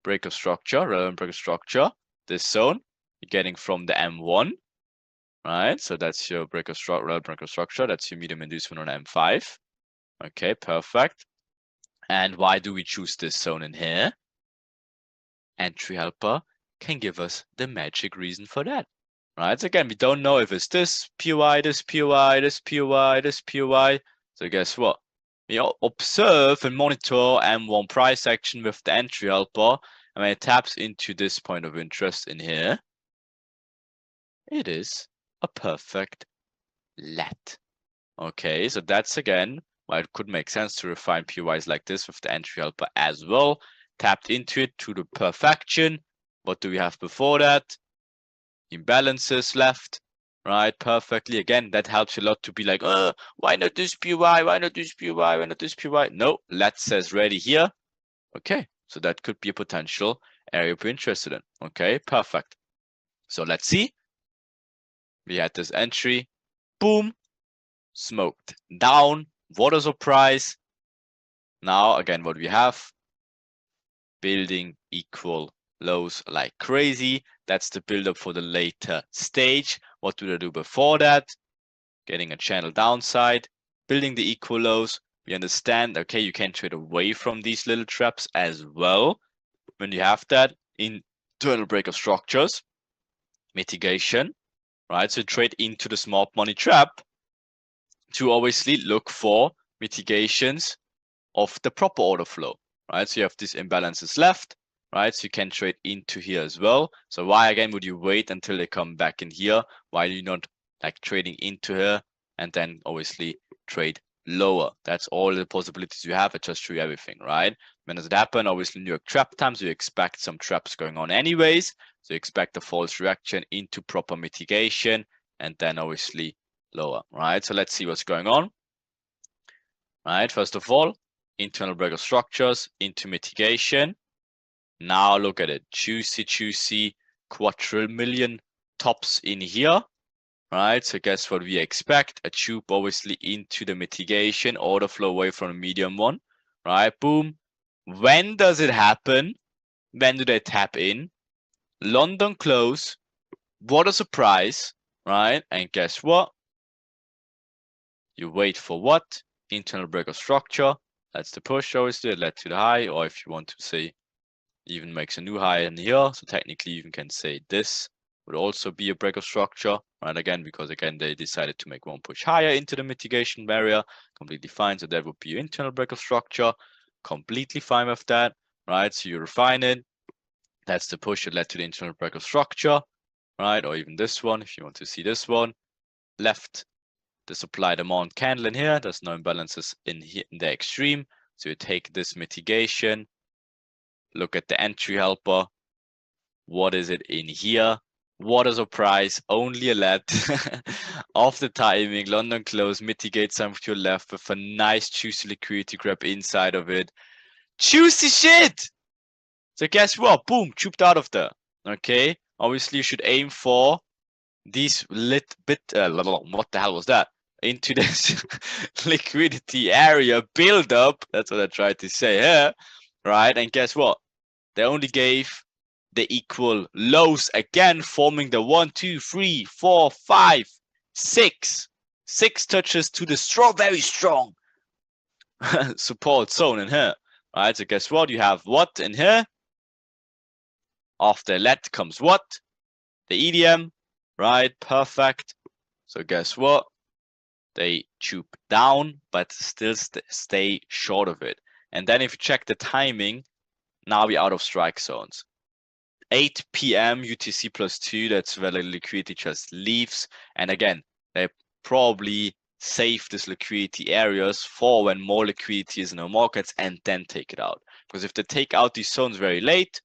Breaker structure, relevant breaker structure, this zone, you're getting from the M1, right? So that's your relevant breaker structure, that's your medium inducement on M5. Okay, perfect. And why do we choose this zone in here? Entry helper can give us the magic reason for that. Right? So again, we don't know if it's this POI, this POI, this POI, this POI. So guess what? We observe and monitor M1 price action with the entry helper, and when it taps into this point of interest in here, it is a perfect let. Okay, so that's again why it could make sense to refine POIs like this with the entry helper as well. Tapped into it to the perfection. What do we have before that? Imbalances left, right? Perfectly. Again, that helps a lot to be like, why not this POI? Why not this POI? Why not this POI? No, let says ready here. Okay, so that could be a potential area we're interested in. Okay, perfect. So let's see. We had this entry, boom, smoked down. What a surprise. Now, again, what we have, building equal lows like crazy. That's the build up for the later stage. What do they do before that? Getting a channel downside, building the equal lows. We understand, okay, you can trade away from these little traps as well. When you have that, internal breaker structures, mitigation, right? So trade into the smart money trap to obviously look for mitigations of the proper order flow, right? So you have these imbalances left, right? So you can trade into here as well. So why again would you wait until they come back in here? Why are you not like trading into here and then obviously trade lower? That's all the possibilities you have. I just show you everything, right? When does it happen? Obviously New York trap time, so you expect some traps going on anyways. So you expect a false reaction into proper mitigation and then obviously lower, right? So let's see what's going on. Right, first of all, internal breaker structures into mitigation. Now look at it, juicy quadrillion tops in here, right? So guess what we expect? A tube obviously into the mitigation, order flow away from the medium one, right? Boom. When does it happen? When do they tap in? London close. What a surprise, right? And guess what? You wait for what? Internal breaker structure. That's the push, obviously. It led to the high, or if you want to say, even makes a new high in here. So technically, you can say this would also be a breaker structure, right? Again, because again, they decided to make one push higher into the mitigation barrier. Completely fine. So that would be your internal breaker structure. Completely fine with that, right? So you refine it. That's the push that led to the internal breaker structure, right? Or even this one, if you want to see this one. Left the supply demand candle in here. There's no imbalances in here in the extreme. So you take this mitigation, look at the entry helper. What is it in here? What a surprise, only a let. Off the timing, London close, mitigate some to your left with a nice juicy liquidity grab inside of it. Juicy shit! So guess what? Boom, chooped out of there. Okay, obviously you should aim for these what the hell was that? Into this liquidity area build up. That's what I tried to say here, right? And guess what? They only gave the equal lows again, forming the 1, 2, 3, 4, 5, 6 touches to the very strong support zone in here, right? So guess what? You have what in here? After let comes what? The EDM, right? Perfect. So guess what? They tube down, but still stay short of it. And then if you check the timing, now we're out of strike zones. 8 p.m. UTC +2, that's where the liquidity just leaves. And again, they probably save this liquidity areas for when more liquidity is in the markets and then take it out. Because if they take out these zones very late,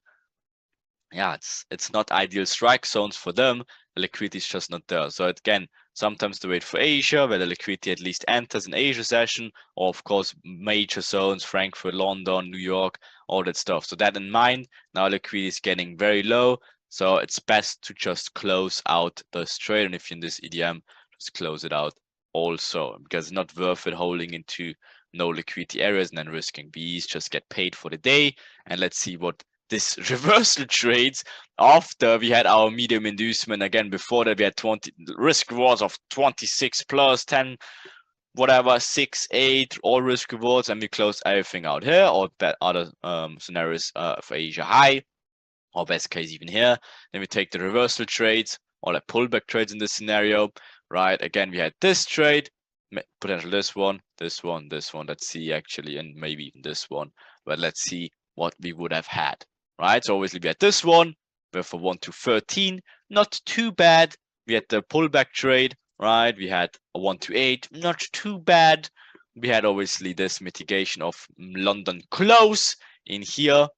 yeah, it's not ideal strike zones for them. the liquidity is just not there. So again, sometimes they wait for Asia, where the liquidity at least enters an Asia session, or of course major zones, Frankfurt, London, New York, all that stuff. So that in mind, now liquidity is getting very low. So it's best to just close out this trade. And if you're in this EDM, just close it out also, because it's not worth it holding into no liquidity areas and then risking Bs. Just get paid for the day. And let's see what this reversal trades after we had our medium inducement. Again, before that we had 20 risk rewards of 26 plus 10 whatever, 6 8 all risk rewards, and we closed everything out here, or other scenarios for Asia high, or best case even here. Then we take the reversal trades, or like pullback trades in this scenario, right? Again, we had this trade, potential this one, this one, this one. Let's see actually, and maybe even this one, but let's see what we would have had, right? So obviously we had this one, but for 1 to 13, not too bad. We had the pullback trade, right? We had a 1 to 8, not too bad. We had obviously this mitigation of London close in here,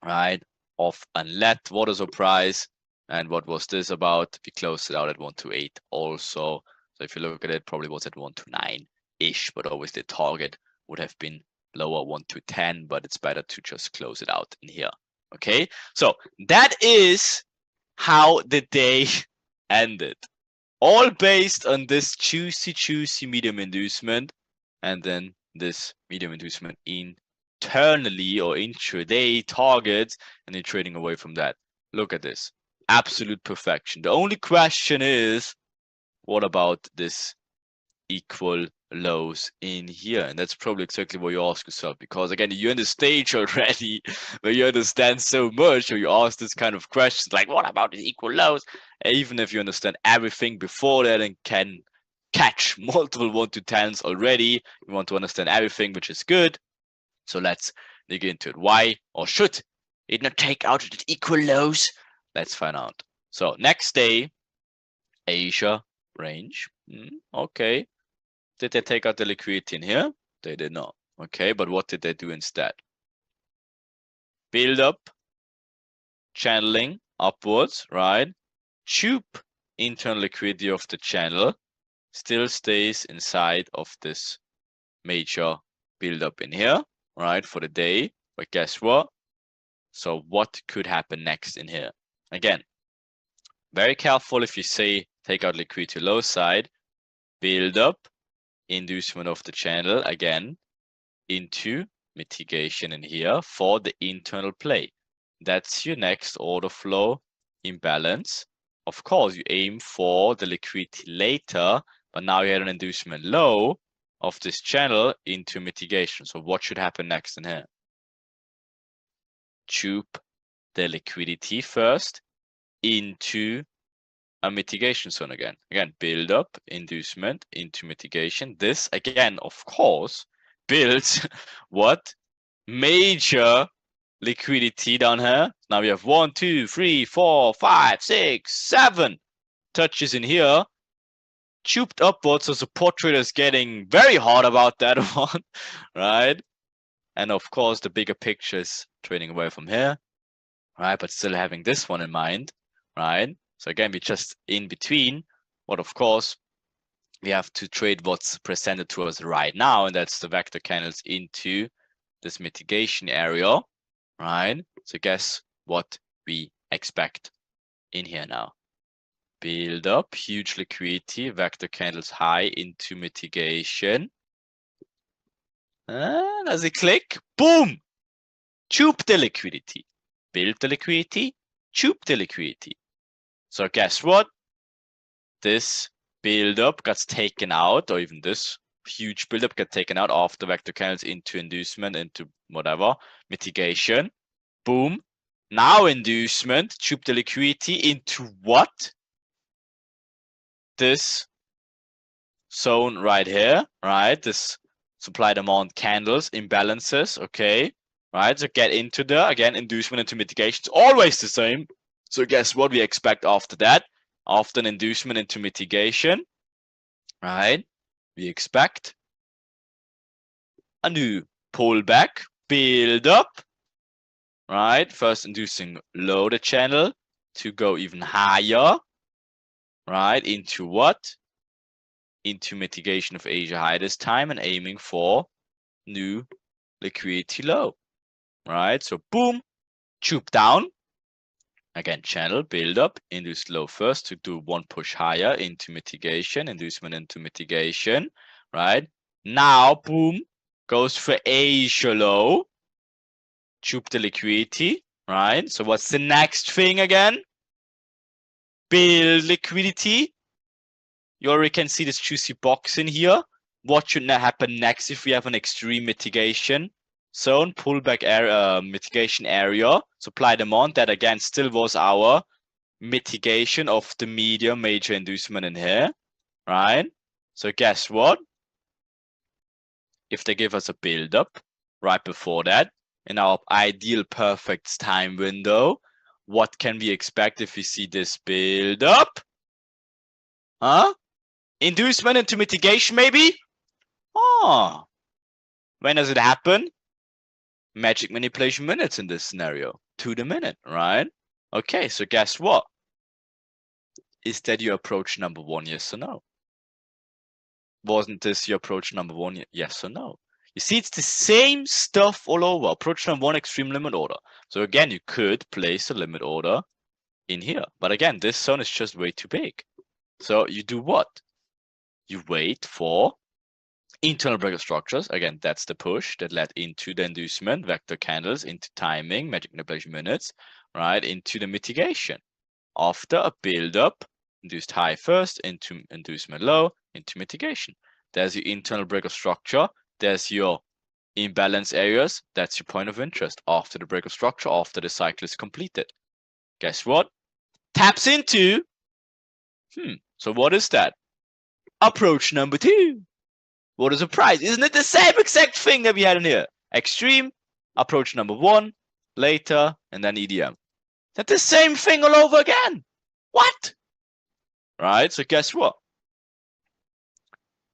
right? Of unlet water surprise. And what was this about? We closed it out at 1 to 8 also. So if you look at it, probably was at 1 to 9-ish, but obviously the target would have been lower, 1 to 10, but it's better to just close it out in here. Okay, so that is how the day ended. All based on this juicy medium inducement, and then this medium inducement internally or intraday targets, and then trading away from that. Look at this. Absolute perfection. The only question is, what about this equal lows in here? And that's probably exactly what you ask yourself, because again, you're in the stage already where you understand so much, or you ask this kind of questions like, what about the equal lows? Even if you understand everything before that and can catch multiple 1 to 10s already, you want to understand everything, which is good. So let's dig into it. Why or should it not take out the equal lows? Let's find out. So next day, Asia range. Okay. Did they take out the liquidity in here? They did not. Okay, but what did they do instead? Build up, channeling upwards, right? Tube internal liquidity of the channel still stays inside of this major build up in here, right, for the day. But guess what? So what could happen next in here? Again, very careful if you say take out liquidity low side, build up, inducement of the channel again into mitigation in here for the internal play. That's your next order flow imbalance. Of course, you aim for the liquidity later, but now you had an inducement low of this channel into mitigation. So what should happen next in here? Tube the liquidity first into a mitigation zone again. Again, build up, inducement into mitigation. This again, of course, builds what? Major liquidity down here. Now we have 1, 2, 3, 4, 5, 6, 7 touches in here. Tubed upwards, so support traders getting very hard about that one, right? And of course, the bigger picture is trading away from here, right? But still having this one in mind, right? So again, we're just in between. But of course, we have to trade what's presented to us right now, and that's the vector candles into this mitigation area, right? So guess what we expect in here now? Build up, huge liquidity, vector candles high into mitigation. And as it click, boom! Tube the liquidity. Build the liquidity, tube the liquidity. So guess what? This build-up gets taken out, or even this huge build-up got taken out after vector candles into inducement, into whatever, mitigation. Boom. Now inducement, tube the liquidity into what? This zone right here, right? This supply-demand candles, imbalances, okay? Right, so get into the, again, inducement into mitigation. It's always the same. So guess what we expect after that? After an inducement into mitigation, right? We expect a new pullback, build up, right? First inducing low the channel to go even higher, right? Into what? Into mitigation of Asia high this time and aiming for new liquidity low, right? So boom, tube down. Again, channel build up, induce low first to do one push higher into mitigation, inducement into mitigation, right? Now, boom, goes for Asia low, tube the liquidity, right? So what's the next thing again? Build liquidity. You already can see this juicy box in here. What should now happen next if we have an extreme mitigation zone, pullback area, mitigation area, supply demand? That again still was our mitigation of the medium major inducement in here, right? So guess what? If they give us a build up right before that in our ideal perfect time window, what can we expect if we see this build up? Huh? Inducement into mitigation maybe? Oh, when does it happen? Magic manipulation minutes in this scenario, to the minute, right? Okay, so guess what? Is that your approach number one, yes or no? Wasn't this your approach number one, yes or no? You see, it's the same stuff all over. Approach number one, extreme limit order. So again, you could place a limit order in here. But again, this zone is just way too big. So you do what? You wait for internal breaker structures. Again, that's the push that led into the inducement, vector candles, into timing, magic manipulation minutes, right? Into the mitigation. After a build up, induced high first, into inducement low, into mitigation. There's your internal breaker structure. There's your imbalance areas. That's your point of interest after the breaker structure, after the cycle is completed. Guess what? Taps into. So what is that? Approach number two. What is a price? Isn't it the same exact thing that we had in here? Extreme, approach number one, later, and then EDM. That's the same thing all over again. What? Right, so guess what?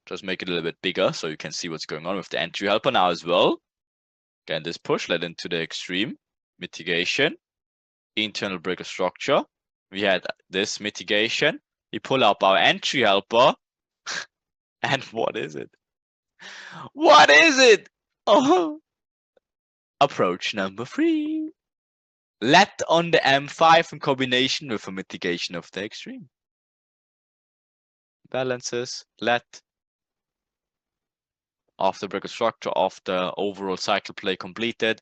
Just make it a little bit bigger so you can see what's going on with the entry helper now as well. Again, this push led into the extreme mitigation, internal breaker structure. We had this mitigation. We pull up our entry helper. And what is it? What is it? Oh, approach number three. Let on the M5 in combination with a mitigation of the extreme. Balances, let after breaker structure, after overall cycle play completed,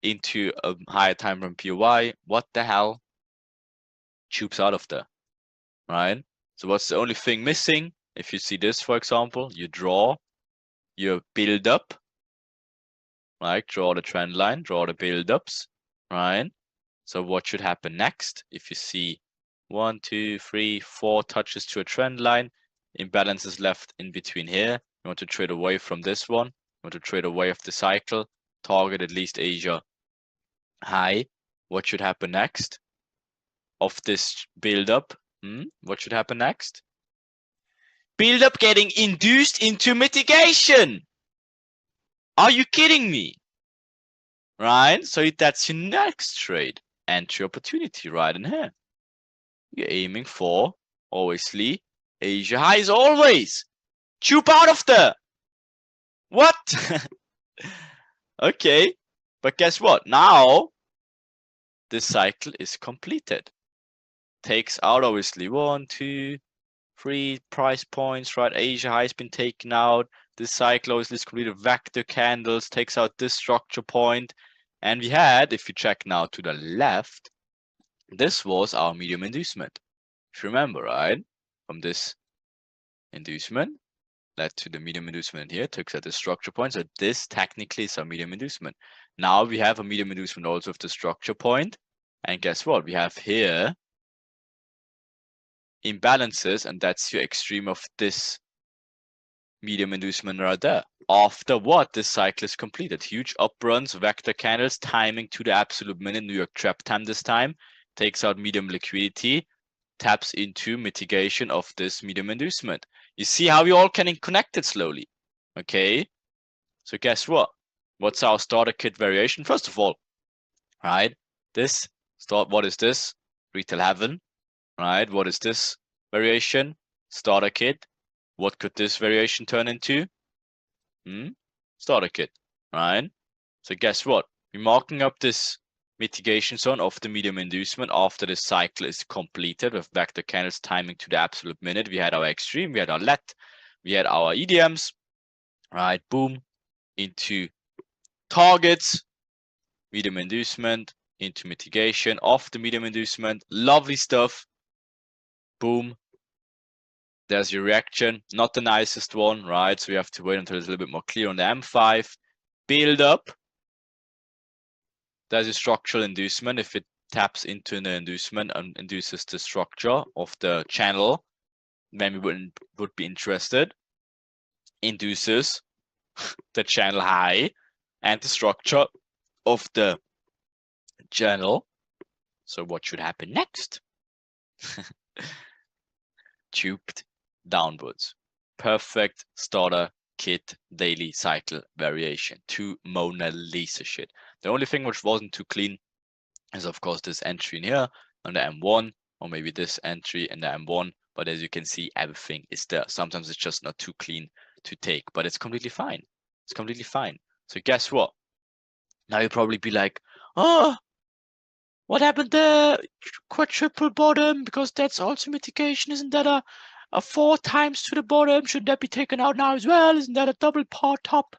into a higher time frame POI. What the hell? Tubes out of there, right? So what's the only thing missing? If you see this, for example, you draw your build up, right? Draw the trend line, draw the build ups, right? So what should happen next? If you see 1, 2, 3, 4 touches to a trend line, imbalance is left in between here. You want to trade away from this one. You want to trade away of the cycle. Target at least Asia high. What should happen next? Of this build up, what should happen next? Build up getting induced into mitigation. Are you kidding me? Right? So that's your next trade. Entry opportunity right in here. You're aiming for, obviously, Asia highs always. Tube out of there. What? Okay. But guess what? Now, this cycle is completed. Takes out, obviously, 1, 2, 3 price points, right? Asia high has been taken out. This cycle obviously is completed. Vector candles takes out this structure point. And we had, if you check now to the left, this was our medium inducement. If you remember, right? From this inducement led to the medium inducement here, takes out the structure point. So this technically is our medium inducement. Now we have a medium inducement also with the structure point. And guess what? We have here imbalances, and that's your extreme of this medium inducement right there. After what? This cycle is completed. Huge upruns, vector candles, timing to the absolute minute, New York trap time this time, takes out medium liquidity, taps into mitigation of this medium inducement. You see how we all getting connected slowly. Okay, so guess what? What's our starter kit variation? First of all, right, this start, what is this? Retail heaven, right? What is this? variation, starter kit. What could this variation turn into? Starter kit, right? So guess what? We're marking up this mitigation zone of the medium inducement after the cycle is completed with vector candles timing to the absolute minute. We had our extreme, we had our let, we had our EDMs, right? Boom, into targets, medium inducement, into mitigation of the medium inducement. Lovely stuff. Boom. There's your reaction. Not the nicest one, right? So we have to wait until it's a little bit more clear on the M5. Build up. There's a structural inducement. If it taps into the inducement and induces the structure of the channel, then we would be interested. Induces the channel high and the structure of the channel. So what should happen next? Tubed downwards. Perfect starter kit daily cycle variation. 2 Mona Lisa shit. The only thing which wasn't too clean is of course this entry in here on the M1, or maybe this entry in the M1. But as you can see, everything is there. Sometimes it's just not too clean to take, but it's completely fine. It's completely fine. So guess what? Now you'll probably be like, oh, what happened there? Quadruple bottom, because that's also mitigation. Isn't that a 4 times to the bottom? Should that be taken out now as well? Isn't that a double par top?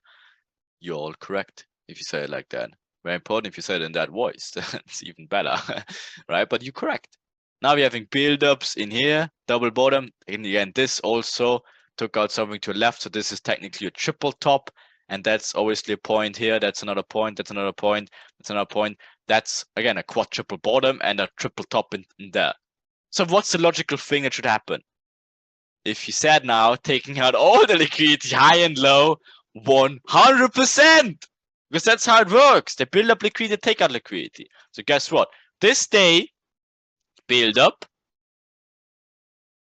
You're all correct if you say it like that. Very important if you say it in that voice. It's even better, right? But you're correct. Now we're having build-ups in here, double bottom. In the end, this also took out something to the left. So this is technically a triple top. And that's obviously a point here. That's another point. That's another point. That's another point. That's, again, a quadruple bottom and a triple top in there. So what's the logical thing that should happen? If you said now, taking out all the liquidity, high and low, 100%. Because that's how it works. They build up liquidity, take out liquidity. So guess what? This day, build up,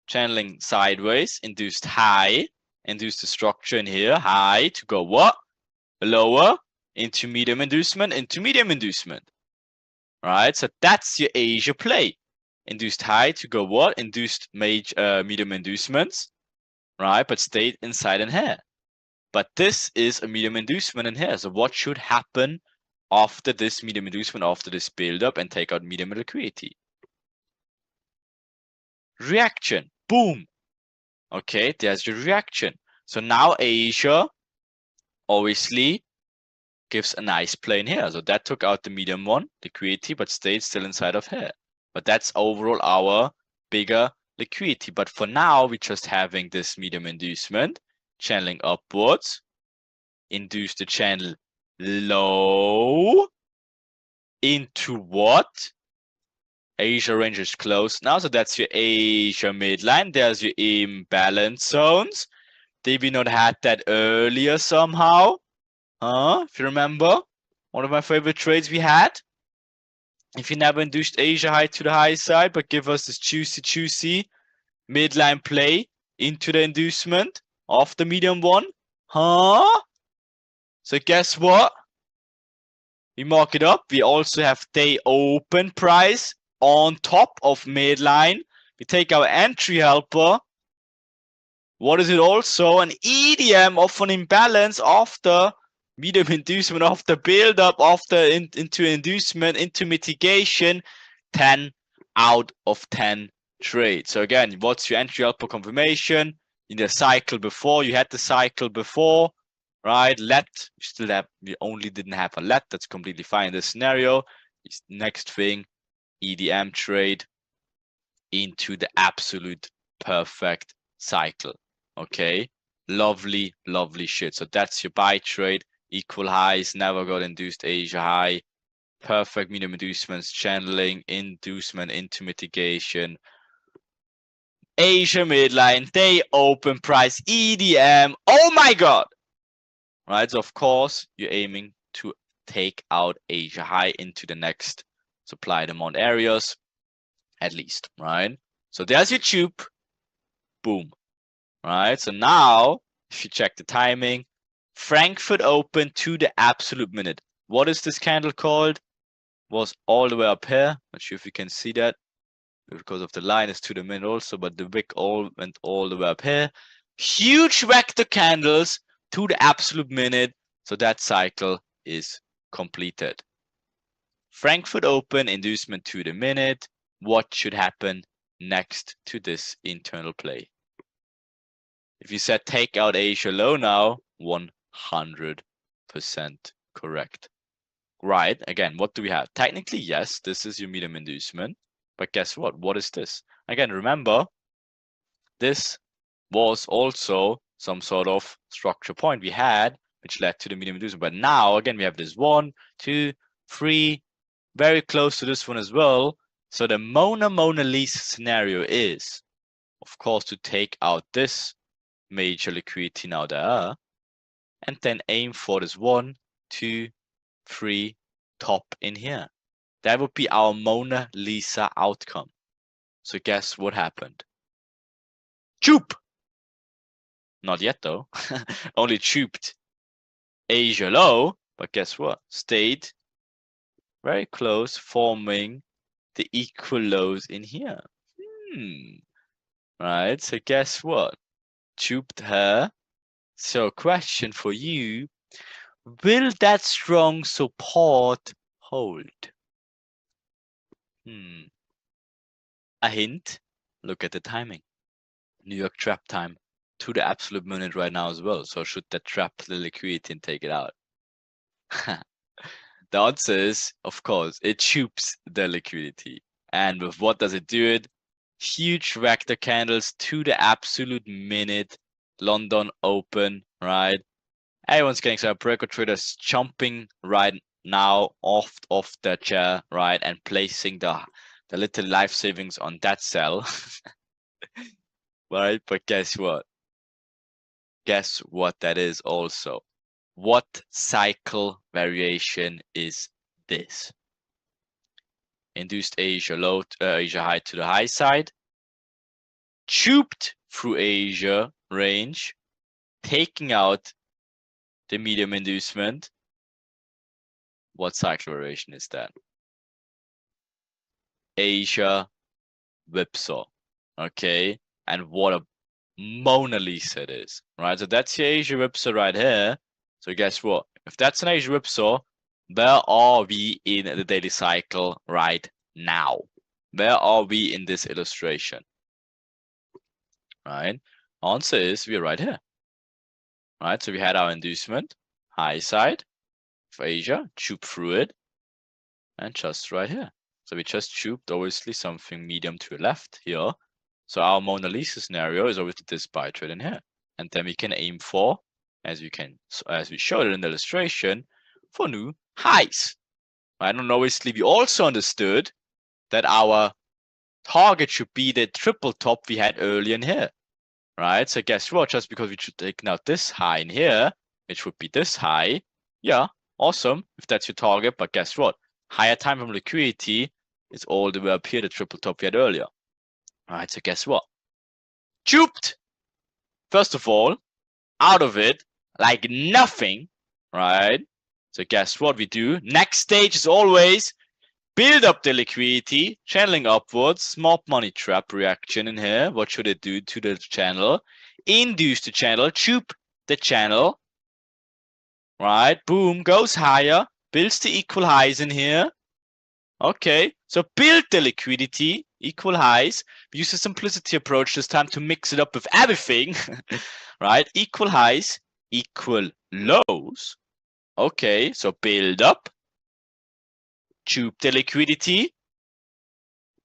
channeling sideways, induced high, induced the structure in here, high to go what? Lower, into medium inducement, into medium inducement. Right? So that's your Asia play. Induced high to go what? Induced medium inducements. Right? But stayed inside in here. But this is a medium inducement in here. So what should happen after this medium inducement, after this build up and take out medium liquidity? Reaction. Boom. Okay, there's your reaction. So now Asia obviously gives a nice play in here. So that took out the medium one, liquidity, but stayed still inside of here. But that's overall our bigger liquidity. But for now, we're just having this medium inducement, channeling upwards, induce the channel low into what? Asia range is closed now, so that's your Asia midline. There's your imbalance zones. Did we not had that earlier somehow? If you remember, one of my favorite trades we had. If you never induced Asia high to the high side, but give us this juicy midline play into the inducement of the medium one. So guess what? We mark it up. We also have day open price on top of midline. We take our entry helper. What is it also? An EDM of an imbalance after medium inducement, after build up, after into inducement, into mitigation. 10 out of 10 trades. So again, what's your entry helper confirmation? In the cycle before, you had the cycle before, right? Let, we only didn't have a let. That's completely fine in this scenario. Next thing, EDM trade into the absolute perfect cycle. Okay, lovely shit. So that's your buy trade. Equal highs, never got induced Asia high. Perfect medium inducements, channeling inducement into mitigation. Asia midline, day open price, EDM. Oh my god! Right, so of course you're aiming to take out Asia high into the next supply demand areas, at least, right? So there's your tube. Boom. Right, so now if you check the timing, Frankfurt open to the absolute minute. What is this candle called? Was all the way up here. Not sure if you can see that. because of the line is to the minute also, but the wick all went all the way up here. Huge vector candles to the absolute minute. So that cycle is completed. Frankfurt Open inducement to the minute. What should happen next to this internal play? If you said take out Asia low now, 100% correct. Right, again, what do we have? Technically, yes, this is your medium inducement. But guess what? What is this? Again, remember, this was also some sort of structure point we had, which led to the medium inducement. But now, again, we have this 1, 2, 3, very close to this one as well. So the Mona Lisa scenario is, of course, to take out this major liquidity now there, and then aim for this 1, 2, 3 top in here. That would be our Mona Lisa outcome. So guess what happened? Choop! Not yet though. Only chooped Asia low, but guess what? Stayed very close, forming the equal lows in here. Right, so guess what? Chooped her. So question for you, will that strong support hold? A hint, look at the timing. New York trap time to the absolute minute right now as well. So should that trap the liquidity and take it out? The answer is, of course, it choops the liquidity. And with what does it do it? Huge vector candles to the absolute minute. London Open, right? Everyone's getting started. Breaker traders jumping right now off the chair, right? And placing the little life savings on that cell. Right? But guess what? Guess what that is also? What cycle variation is this? Induced Asia low, Asia high to the high side. Chooped through Asia range, taking out the medium inducement. What cycle variation is that? Asia whipsaw. Okay, and what a Mona Lisa it is, right? So that's your Asia whipsaw right here. So guess what? If that's an Asia whipsaw, where are we in the daily cycle right now? Where are we in this illustration? Right? Answer is we're right here. Right? So we had our inducement, high side of Asia, choop through it, and just right here. So we just chooped obviously something medium to the left here. So our Mona Lisa scenario is obviously this buy trade in here. And then we can aim for, as we showed it in the illustration, for new highs. Right? And obviously we also understood that our target should be the triple top we had earlier in here. Right? So guess what? Just because we should take out this high in here, it should be this high. Yeah, awesome if that's your target. But guess what? Higher time from liquidity is all the way up here, the triple top we had earlier. All right, so guess what? Chooped! First of all, out of it, like nothing, right? So guess what we do? Next stage is always build up the liquidity, channeling upwards, smart money trap reaction in here. What should it do to the channel? Induce the channel, choop the channel, right? Boom, goes higher, builds the equal highs in here. Okay, so build the liquidity, equal highs. Use the simplicity approach this time to mix it up with everything, right? Equal highs, equal lows. Okay, so build up, choop the liquidity,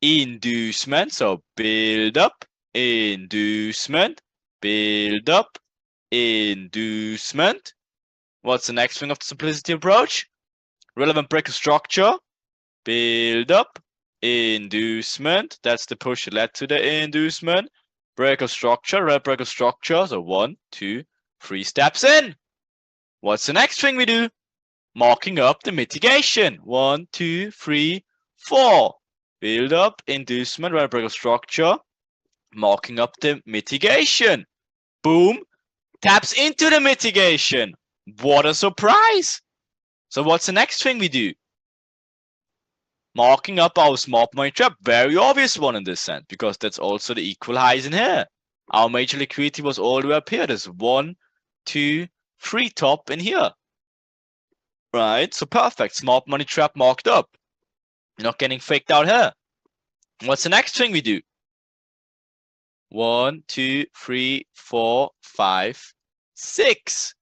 inducement. So build up, inducement, build up, inducement. What's the next thing of the simplicity approach? Relevant breaker structure. Build up, inducement. That's the push that led to the inducement. Breaker structure, red breaker structure. So 1, 2, 3 steps in. What's the next thing we do? Marking up the mitigation. 1, 2, 3, 4. Build up, inducement, red breaker structure. Marking up the mitigation. Boom. Taps into the mitigation. What a surprise. So what's the next thing we do? marking up our smart money trap. Very obvious one in this sense, because that's also the equal highs in here. Our major liquidity was all the way up here. There's 1, 2, 3 top in here. Right? So perfect. Smart money trap marked up. You're not getting faked out here. What's the next thing we do? 1, 2, 3, 4, 5, 6.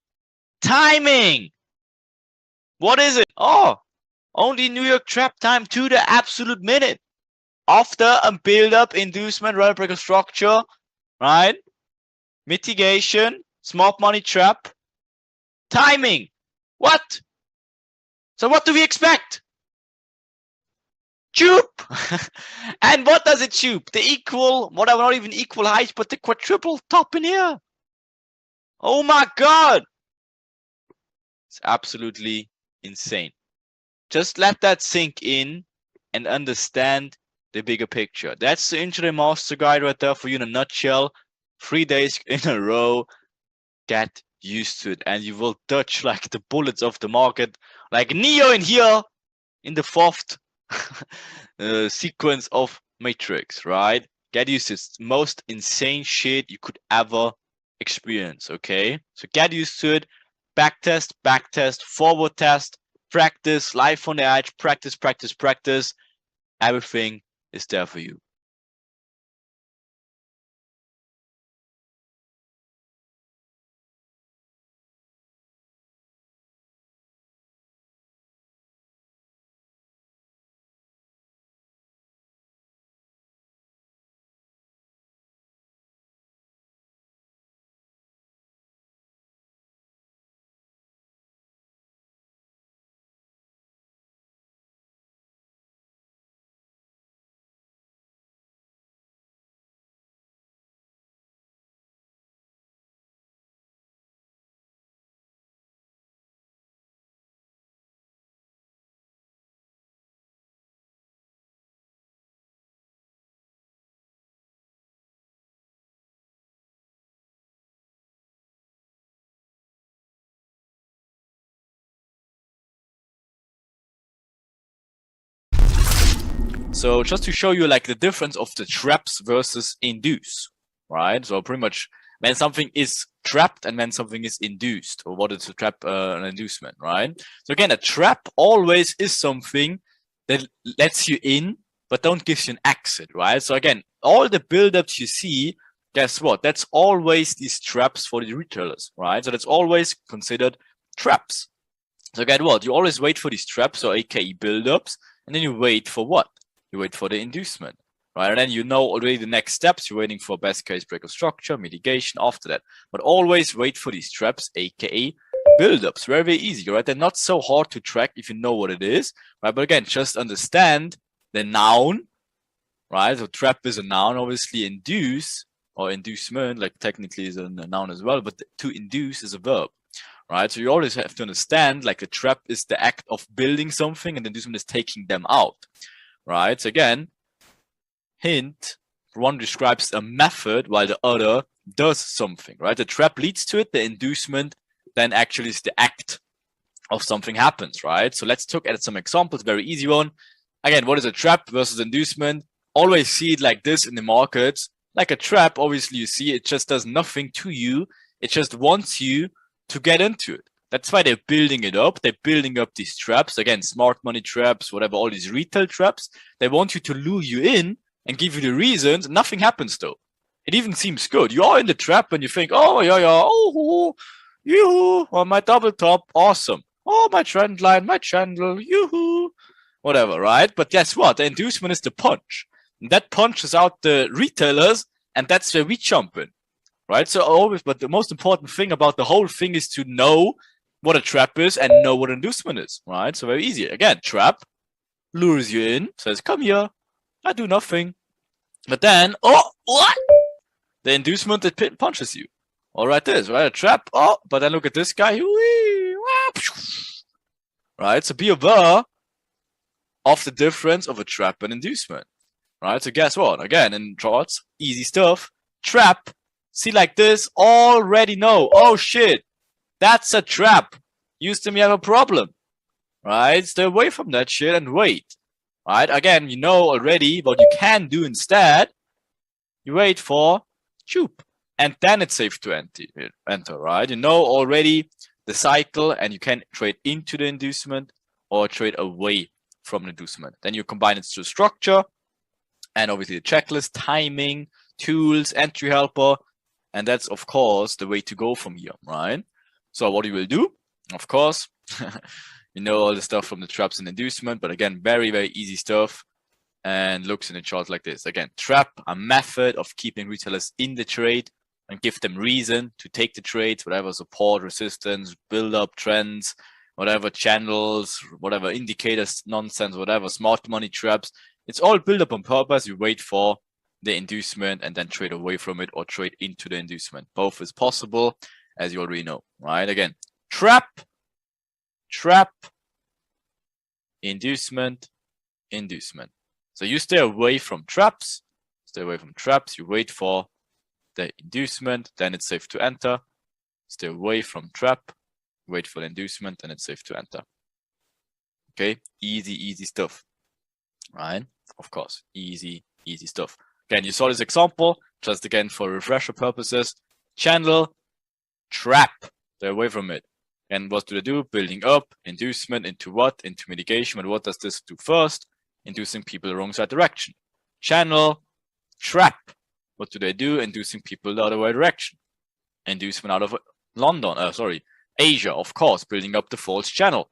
Timing. What is it? Oh, only New York trap time to the absolute minute. After a build-up, inducement, run breaker structure, right? Mitigation, smart money trap, timing. What? So what do we expect? Chup. And what does it chup? The equal, whatever, not even equal height, but the quadruple top in here. Oh my God. It's absolutely insane. Just let that sink in and understand the bigger picture. That's the intraday master guide right there for you in a nutshell. 3 days in a row. Get used to it, and you will dodge like the bullets of the market, like Neo in here in the fourth sequence of Matrix, right? Get used to it. It's the most insane shit you could ever experience, okay? So get used to it. Backtest, forward test, practice, life on the edge, practice. Everything is there for you. So just to show you like the difference of the traps versus induce, right? So pretty much when something is trapped and when something is induced, or what is a trap, an inducement, right? So again, a trap always is something that lets you in, but don't give you an exit, right? So again, all the buildups you see, guess what? That's always these traps for the retailers, right? So that's always considered traps. So get what? You always wait for these traps, or aka buildups, and then you wait for what? You wait for the inducement, right? And then you know already the next steps. You're waiting for best case break of structure, mitigation after that. But always wait for these traps, aka buildups. Very, very easy, right? They're not so hard to track if you know what it is, right? But again, just understand the noun, right? So trap is a noun, obviously. Induce or inducement, like technically is a noun as well, but to induce is a verb. Right, so you always have to understand, like, a trap is the act of building something, and the inducement is taking them out. Right, so again, hint, one describes a method while the other does something, right? The trap leads to it, the inducement then actually is the act of something happens, right? So let's look at some examples, very easy one. Again, what is a trap versus inducement? Always see it like this in the markets. Like a trap, obviously you see it just does nothing to you. It just wants you to get into it. That's why they're building it up. They're building up these traps. Again, smart money traps, whatever, all these retail traps. They want you to lure you in and give you the reasons. Nothing happens though. It even seems good. You are in the trap and you think, oh, yeah, oh, yoo-hoo, oh, my double top, awesome. Oh, my trend line, my channel, yoo-hoo, whatever, right? But guess what? The inducement is the punch. And that punches out the retailers, and that's where we jump in. Right, so always, but the most important thing about the whole thing is to know what a trap is and know what inducement is, right? So very easy. Again, trap lures you in, says, come here, I do nothing. But then, oh, what? The inducement that punches you. All right, this, right? A trap, oh, but then look at this guy. Right, so be aware of the difference of a trap and inducement. Right, so guess what? Again, in charts, easy stuff. Trap. See, like this, already know, oh shit, that's a trap. Houston, we have a problem, right? Stay away from that shit and wait. right? Again, you know already what you can do instead. You wait for chap, and then it's safe to enter, right? You know already the cycle, and you can trade into the inducement or trade away from the inducement. Then you combine it to structure, and obviously the checklist, timing, tools, entry helper, and that's of course the way to go from here, right? So what you will do, of course, you know all the stuff from the traps and inducement, but again, very, very easy stuff, and looks in a chart like this. Again, trap, a method of keeping retailers in the trade and give them reason to take the trades, whatever support, resistance, build up trends, whatever channels, whatever indicators, nonsense, whatever smart money traps. It's all built up on purpose. You wait for the inducement and then trade away from it or trade into the inducement. Both is possible, as you already know, right? Again, trap, inducement, inducement. So you stay away from traps, you wait for the inducement, then it's safe to enter. Stay away from trap, wait for the inducement, and it's safe to enter. Okay, easy stuff, right? Of course, easy stuff. Again, you saw this example, just again for refresher purposes. Channel, trap, stay away from it. And what do they do? Building up, inducement into what? Into mitigation. But what does this do first? Inducing people the wrong side direction. Channel, trap. What do they do? Inducing people the other way direction. Inducement out of Asia, of course, building up the false channel.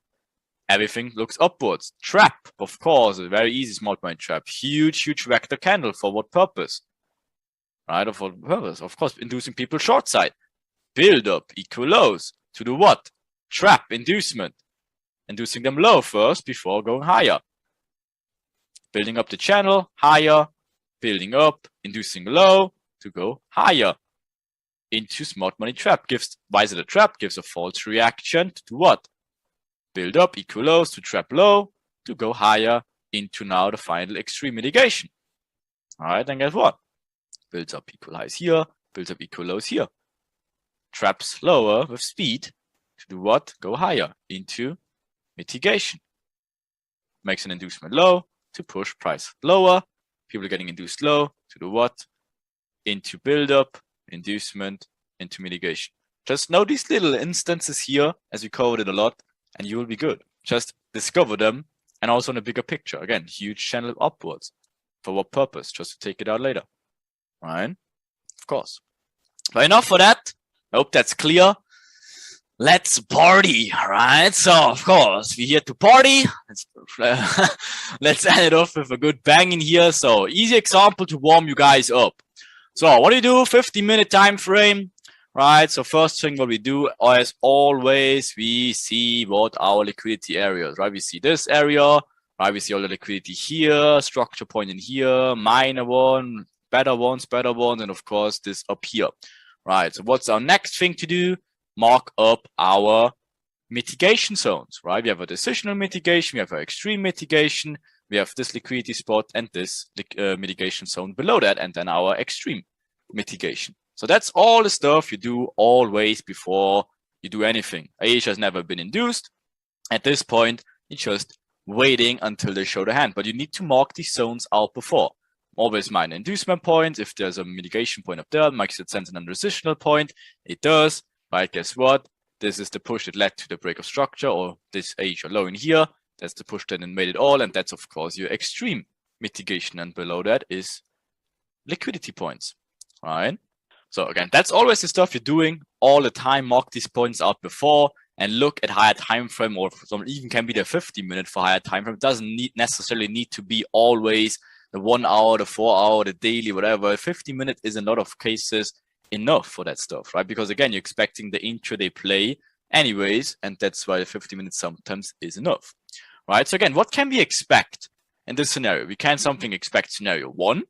Everything looks upwards. Trap, of course, a very easy smart money trap. Huge vector candle. For what purpose? Right, for what purpose? Of course, inducing people short side. Build up, equal lows. To do what? Trap, inducement. Inducing them low first before going higher. Building up the channel, higher. Building up, inducing low to go higher. Into smart money trap. Why is it a trap? Gives a false reaction to do what? Build up, equal lows to trap low to go higher into now the final extreme mitigation. All right, then guess what? Builds up equal highs here, builds up equal lows here. Traps lower with speed to do what? Go higher into mitigation. Makes an inducement low to push price lower. People are getting induced low to do what? Into build up, inducement, into mitigation. Just know these little instances here, as we covered it a lot, and you will be good. Just discover them, and also in a bigger picture. Again, huge channel upwards. For what purpose? Just to take it out later. Right? Of course. But enough for that. I hope that's clear. Let's party, right? So, of course, we're here to party. Let's end it off with a good bang in here. So, easy example to warm you guys up. So, what do you do? 50-minute time frame. Right, so first thing what we do, as always, we see what our liquidity areas, right? We see this area, right? We see all the liquidity here, structure point in here, minor one, better ones, and of course this up here, right? So what's our next thing to do? Mark up our mitigation zones, right? We have a decisional mitigation, we have an extreme mitigation, we have this liquidity spot and this mitigation zone below that, and then our extreme mitigation. So that's all the stuff you do always before you do anything. Asia has never been induced. At this point, you're just waiting until they show the hand. But you need to mark these zones out before. Always mind an inducement point. If there's a mitigation point up there, makes it sense an transitional point. It does. Right, guess what? This is the push that led to the break of structure, or this Asia low in here. That's the push that made it all. And that's, of course, your extreme mitigation. And below that is liquidity points. Right? So again, that's always the stuff you're doing all the time. Mark these points out before and look at higher time frame, or some even can be the 50-minute for higher time frame. It doesn't necessarily need to be always the 1 hour, the 4 hour, the daily, whatever. 50-minute is in a lot of cases enough for that stuff, right? Because again, you're expecting the intraday play anyways, and that's why the 50 minutes sometimes is enough, right? So again, what can we expect in this scenario? We can expect scenario 1,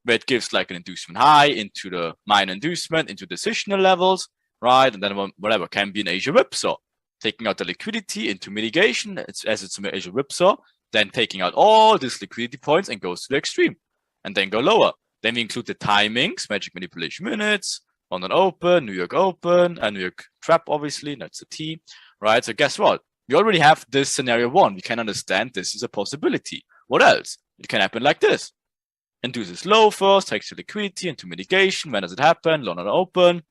where it gives like an inducement high into the minor inducement, into decisional levels, right? And then whatever can be an Asia whipsaw, taking out the liquidity into mitigation as it's an Asia whipsaw, then taking out all these liquidity points and goes to the extreme, and then go lower. Then we include the timings, magic manipulation minutes, London Open, New York Open, and New York Trap, obviously, that's a T, right? So guess what? We already have this scenario 1. We can understand this is a possibility. What else? It can happen like this. Induces low first, takes the liquidity into mitigation. When does it happen? Low not open.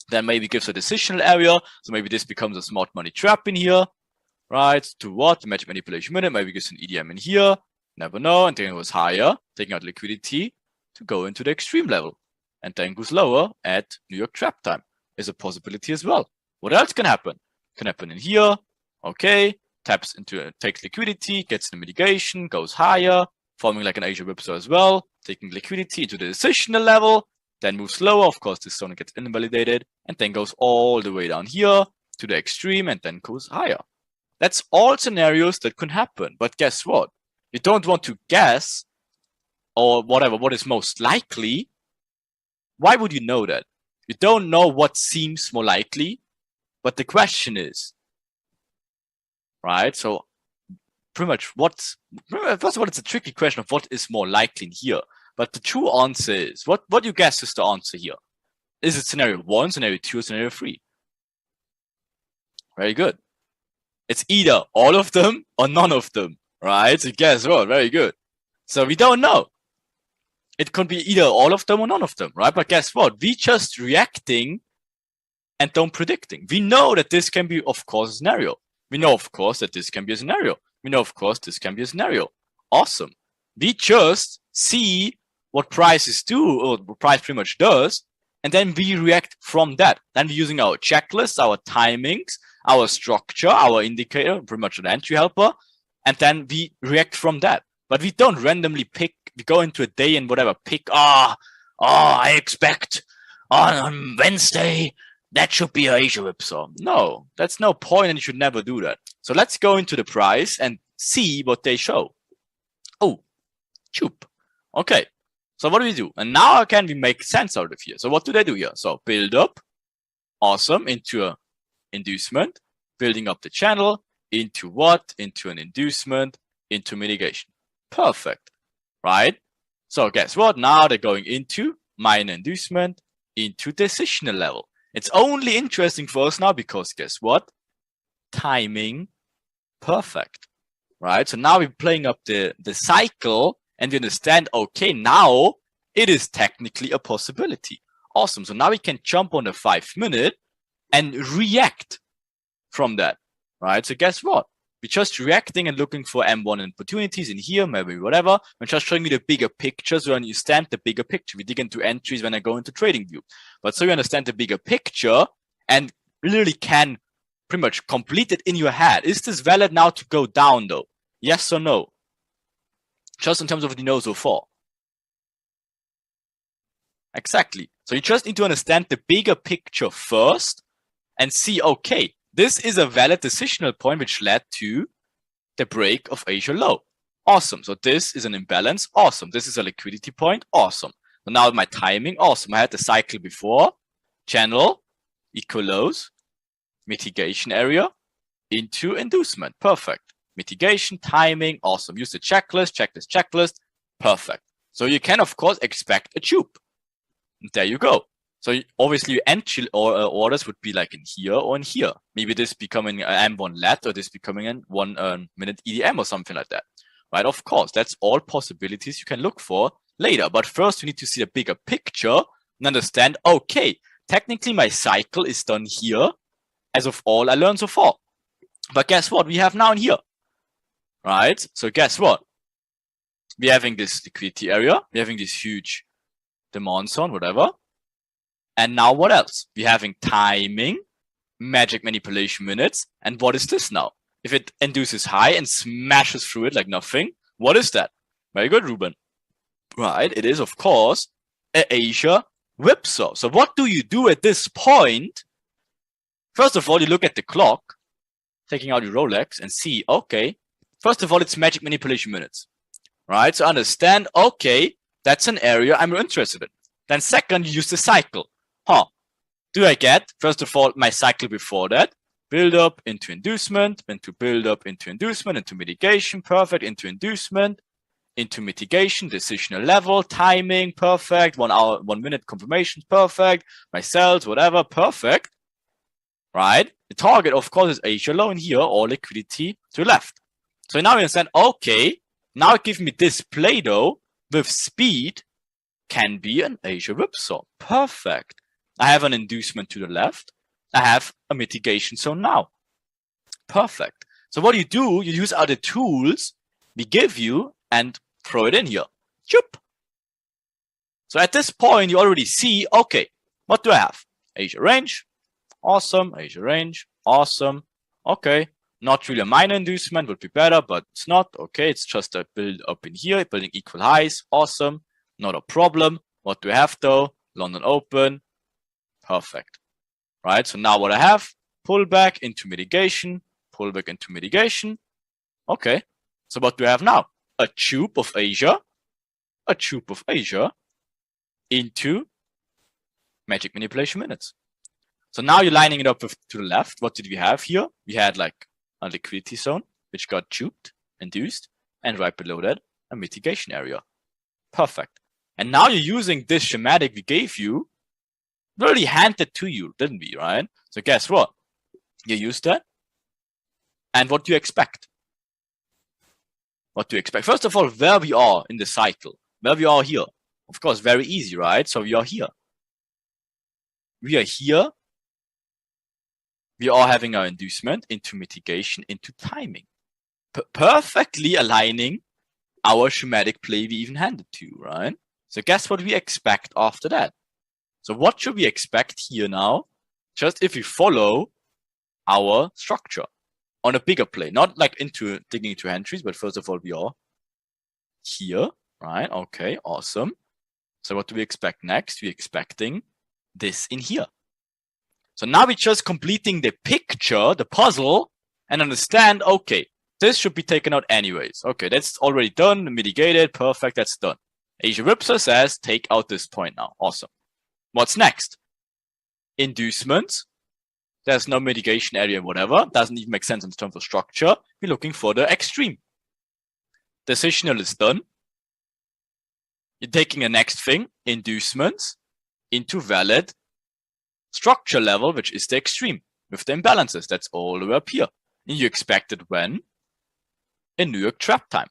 Then maybe gives a decisional area. So maybe this becomes a smart money trap in here, right? To what? The magic manipulation minute. Maybe gives an EDM in here. Never know. And then it goes higher, taking out liquidity to go into the extreme level. And then goes lower at New York trap time. Is a possibility as well. What else can happen? Can happen in here. Okay. Taps into, takes liquidity, gets the mitigation, goes higher, forming like an Asia whipsaw as well, taking liquidity to the decisional level, then moves lower. Of course, this zone gets invalidated, and then goes all the way down here to the extreme and then goes higher. That's all scenarios that can happen. But guess what? You don't want to guess or whatever, what is most likely. Why would you know that? You don't know what seems more likely, but the question is, right? So pretty much first of all, it's a tricky question of what is more likely in here. But the true answer is, what you guess is the answer here? Is it scenario 1, scenario 2, or scenario 3? Very good. It's either all of them or none of them, right? So guess what? Very good. So we don't know. It could be either all of them or none of them, right? But guess what? We just reacting and don't predicting. We know that this can be, of course, a scenario. We know, of course, that this can be a scenario. We know, of course, this can be a scenario. Awesome. We just see what prices do, or what price pretty much does, and then we react from that. Then we're using our checklist, our timings, our structure, our indicator, pretty much an entry helper, and then we react from that. But we don't randomly pick, we go into a day and whatever, pick, I expect on Wednesday, that should be a Asia whipsaw. No, that's no point, and you should never do that. So let's go into the price and see what they show. Oh, choop. Okay, so what do we do? And now can we make sense out of here? So what do they do here? So build up, awesome, into a inducement, building up the channel, into what? Into an inducement, into mitigation. Perfect, right? So guess what? Now they're going into minor inducement, into decisional level. It's only interesting for us now because guess what? Timing, perfect, right? So now we're playing up the cycle and we understand, okay, now it is technically a possibility. Awesome. So now we can jump on the 5-minute and react from that, right? So guess what? We're just reacting and looking for M1 opportunities in here, maybe whatever. We're just showing you the bigger picture so you understand the bigger picture. We dig into entries when I go into trading view. But so you understand the bigger picture and literally can pretty much complete it in your head. Is this valid now to go down though? Yes or no? Just in terms of what you know so far. Exactly. So you just need to understand the bigger picture first and see, okay, this is a valid decisional point which led to the break of Asia low. Awesome. So this is an imbalance. Awesome. This is a liquidity point. Awesome. So now my timing. Awesome. I had the cycle before. Channel, equal lows, mitigation area, into inducement. Perfect. Mitigation, timing. Awesome. Use the checklist, checklist. Perfect. So you can, of course, expect a tube. And there you go. So obviously your entry orders would be like in here or in here. Maybe this becoming an M1 lat or this becoming a 1 minute EDM or something like that. Right? Of course, that's all possibilities you can look for later. But first you need to see the bigger picture and understand, okay, technically my cycle is done here as of all I learned so far. But guess what? We have now in here. Right? So guess what? We're having this liquidity area. We're having this huge demand zone, whatever. And now what else? We're having timing, magic manipulation minutes. And what is this now? If it induces high and smashes through it like nothing, what is that? Very good, Ruben. Right, it is, of course, an Asia whipsaw. So what do you do at this point? First of all, you look at the clock, taking out your Rolex and see, okay, first of all, it's magic manipulation minutes. Right, so understand, okay, that's an area I'm interested in. Then second, you use the cycle. Do I get, first of all, my cycle before that, build up into inducement, into build up into inducement, into mitigation, perfect, into inducement, into mitigation, decisional level, timing, perfect, 1 hour, 1 minute confirmation, perfect, my cells, whatever, perfect, right? The target, of course, is Asia low in here or liquidity to the left. So now we understand, okay, Now it gives me this play though with speed can be an Asia whipsaw. Perfect. I have an inducement to the left. I have a mitigation zone now. Perfect. So what do, you use other tools we give you and throw it in here. Chup. So at this point, you already see, okay, what do I have? Asia range. Awesome. Asia range. Awesome. Okay. Not really a minor inducement, would be better, but it's not. Okay, it's just a build up in here, building equal highs. Awesome. Not a problem. What do I have though? London Open. Perfect. Right. So now what I have, pullback into mitigation, pullback into mitigation. Okay. So what do I have now? A tube of Asia, a tube of Asia into magic manipulation minutes. So now you're lining it up with, to the left. What did we have here? We had like a liquidity zone, which got tubed, induced, and right below that, a mitigation area. Perfect. And now you're using this schematic we gave you, really handed to you, didn't we, right? So guess what? You use that. And what do you expect? What do you expect? First of all, where we are in the cycle, where we are here. Of course, very easy, right? So we are here. We are here. We are having our inducement into mitigation, into timing. Perfectly aligning our schematic play we even handed to you, right? So guess what we expect after that? So what should we expect here now? Just if we follow our structure on a bigger play, not like into digging into entries, but first of all, we are here, right? Okay, awesome. So what do we expect next? We're expecting this in here. So now we're just completing the picture, the puzzle, and understand, okay, this should be taken out anyways. Okay, that's already done, mitigated, perfect, that's done. Asia Whipsaw says, take out this point now. Awesome. What's next? Inducements. There's no mitigation area, whatever. Doesn't even make sense in terms of structure. We're looking for the extreme. Decisional is done. You're taking the next thing, inducements, into valid structure level, which is the extreme, with the imbalances. That's all the way up here. And you expect it when? In New York trap time.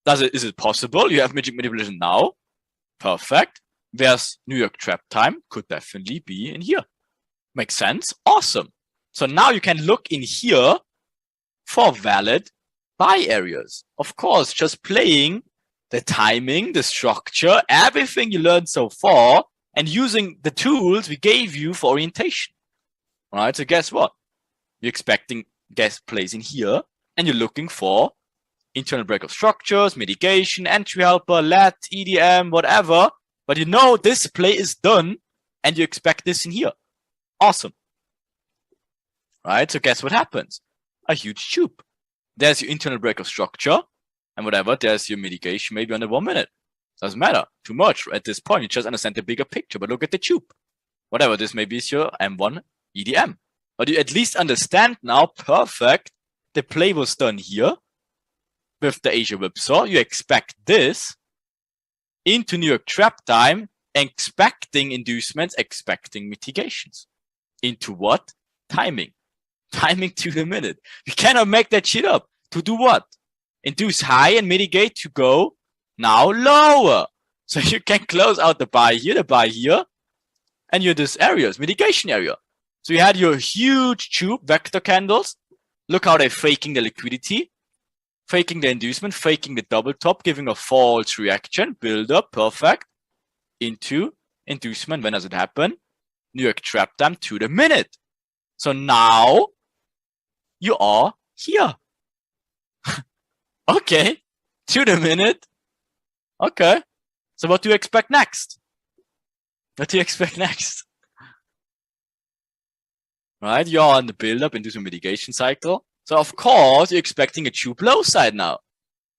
Is it possible? You have magic manipulation now. Perfect. Whereas New York trap time could definitely be in here. Makes sense? Awesome. So now you can look in here for valid buy areas. Of course, just playing the timing, the structure, everything you learned so far, and using the tools we gave you for orientation. All right, so guess what? You're expecting guest plays in here, and you're looking for internal breakout structures, mitigation, entry helper, let, EDM, whatever. But you know this play is done, and you expect this in here. Awesome. Right, so guess what happens? A huge tube. There's your internal breakout structure, and whatever, there's your mitigation, maybe under 1 minute. Doesn't matter too much at this point. You just understand the bigger picture, but look at the tube. Whatever, this maybe is your M1 EDM. But you at least understand now, perfect, the play was done here with the Asia Whipsaw. You expect this into New York trap time, expecting inducements, expecting mitigations. Into what? Timing. Timing to the minute. You cannot make that shit up. To do what? Induce high and mitigate to go now lower. So you can close out the buy here, and you're this areas, mitigation area. So you had your huge tube vector candles. Look how they're faking the liquidity, faking the inducement, faking the double top, giving a false reaction, build up, perfect, into inducement. When does it happen? New York trap time to the minute. So now you are here. Okay, to the minute. Okay, so what do you expect next? What do you expect next? Right, you're on the build-up into the mitigation cycle. So of course, you're expecting a tube low side now.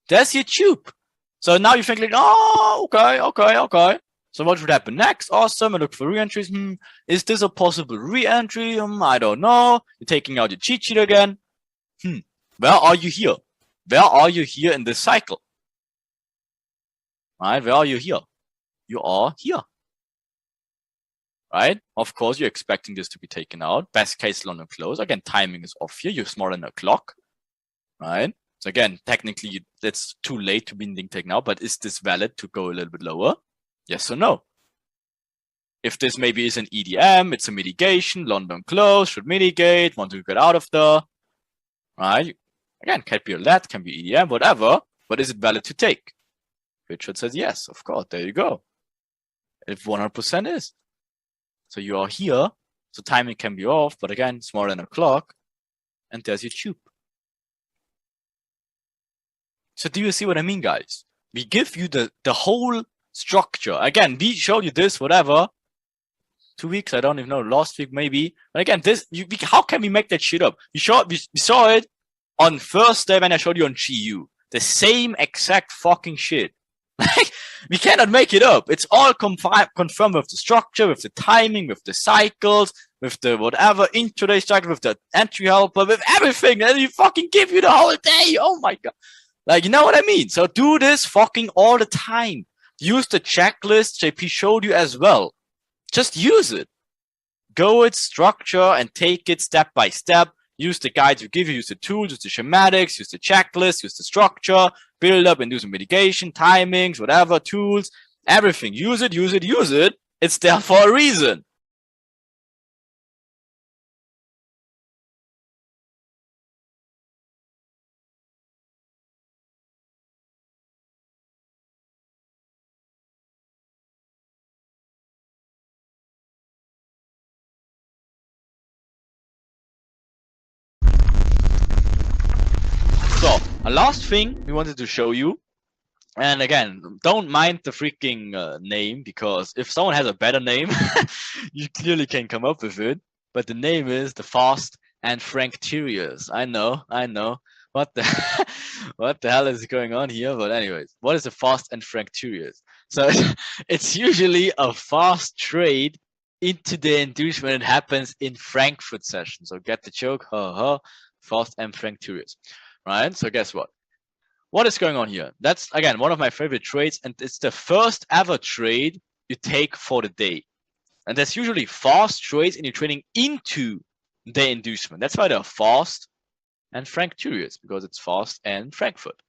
There's your tube. So now you think like, oh, okay. So what should happen next? Awesome, I look for re-entries. Is this a possible re-entry? I don't know. You're taking out your cheat sheet again. Where are you here? Where are you here in this cycle? Right, where are you here? You are here. Right? Of course, you're expecting this to be taken out. Best case London close. Again, timing is off here. You're smaller than a clock. Right? So again, technically, it's too late to be ending take now, but is this valid to go a little bit lower? Yes or no? If this maybe is an EDM, it's a mitigation, London close, should mitigate, want to get out of there, right? Again, can be a LED, can be EDM, whatever, but is it valid to take? Richard says yes, of course, there you go. If 100% is. So you are here, so timing can be off, but again, smaller than a clock, and there's your tube. So do you see what I mean, guys? We give you the whole structure. Again, we showed you this, whatever, 2 weeks, I don't even know, last week maybe. But again, how can we make that shit up? We saw it on first day when I showed you on GU. The same exact fucking shit. Like, we cannot make it up. It's all confirmed with the structure, with the timing, with the cycles, with the whatever, intraday cycle, with the entry helper, with everything. And we fucking give you the whole day. Oh my God. Like, you know what I mean? So do this fucking all the time. Use the checklist JP showed you as well. Just use it. Go its structure and take it step by step. Use the guides we give you, use the tools, use the schematics, use the checklist, use the structure, build up and do some mitigation, timings, whatever, tools, everything. Use it, use it, use it. It's there for a reason. So, a last thing we wanted to show you, and again, don't mind the freaking name, because if someone has a better name, you clearly can come up with it, but the name is the Fast and Francterious. I know. What the what the hell is going on here? But anyways, what is a Fast and Francterious? So it's usually a fast trade into the inducement. It happens in Frankfurt session. So get the joke, Fast and Francterious. Right? So guess what? What is going on here? That's, again, one of my favorite trades, and it's the first ever trade you take for the day. And that's usually fast trades, and you're trading into the inducement. That's why they're fast and Francterious, because it's fast and Frankfurt.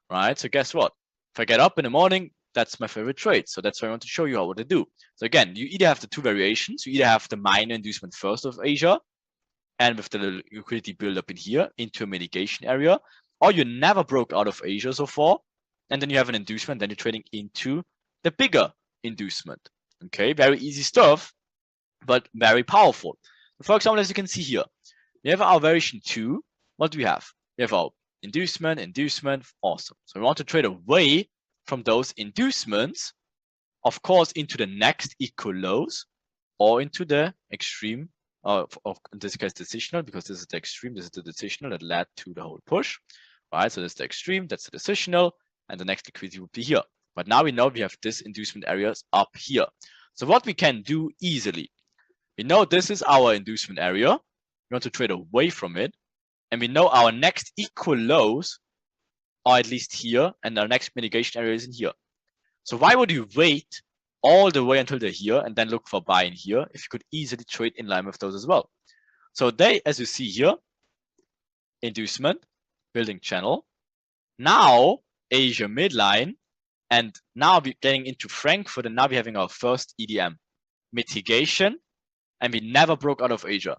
Right? So guess what? If I get up in the morning, that's my favorite trade. So that's why I want to show you how to do. So again, you either have the two variations. You either have the minor inducement first of Asia, and with the liquidity build up in here into a mitigation area, or you never broke out of Asia so far, and then you have an inducement, then you're trading into the bigger inducement. Okay, very easy stuff, but very powerful. For example, as you can see here, we have our variation 2. What do we have? We have our inducement, awesome. So we want to trade away from those inducements, of course, into the next equal lows, or into the extreme, in this case decisional, because this is the extreme, this is the decisional that led to the whole push. Right, so this is the extreme, that's the decisional, and the next liquidity would be here. But now we know we have this inducement areas up here. So what we can do easily, we know this is our inducement area. We want to trade away from it, and we know our next equal lows are at least here, and our next mitigation area is in here. So why would you wait all the way until they're here and then look for buy in here if you could easily trade in line with those as well? So they, as you see here, inducement, building channel, now Asia midline, and now we're getting into Frankfurt, and now we're having our first EDM mitigation, and we never broke out of Asia.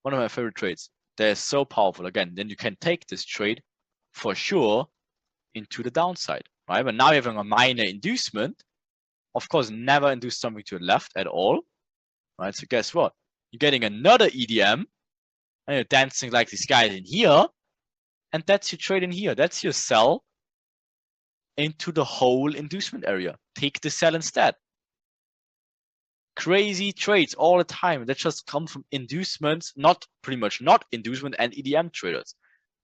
One of my favorite trades. They're so powerful. Again, then you can take this trade for sure into the downside, right? But now you're having a minor inducement, of course, never induce something to the left at all, right? So guess what? You're getting another EDM, and you're dancing like these guys in here, and that's your trade in here. That's your sell into the whole inducement area. Take the sell instead. Crazy trades all the time that just come from inducements, pretty much not inducement and EDM traders.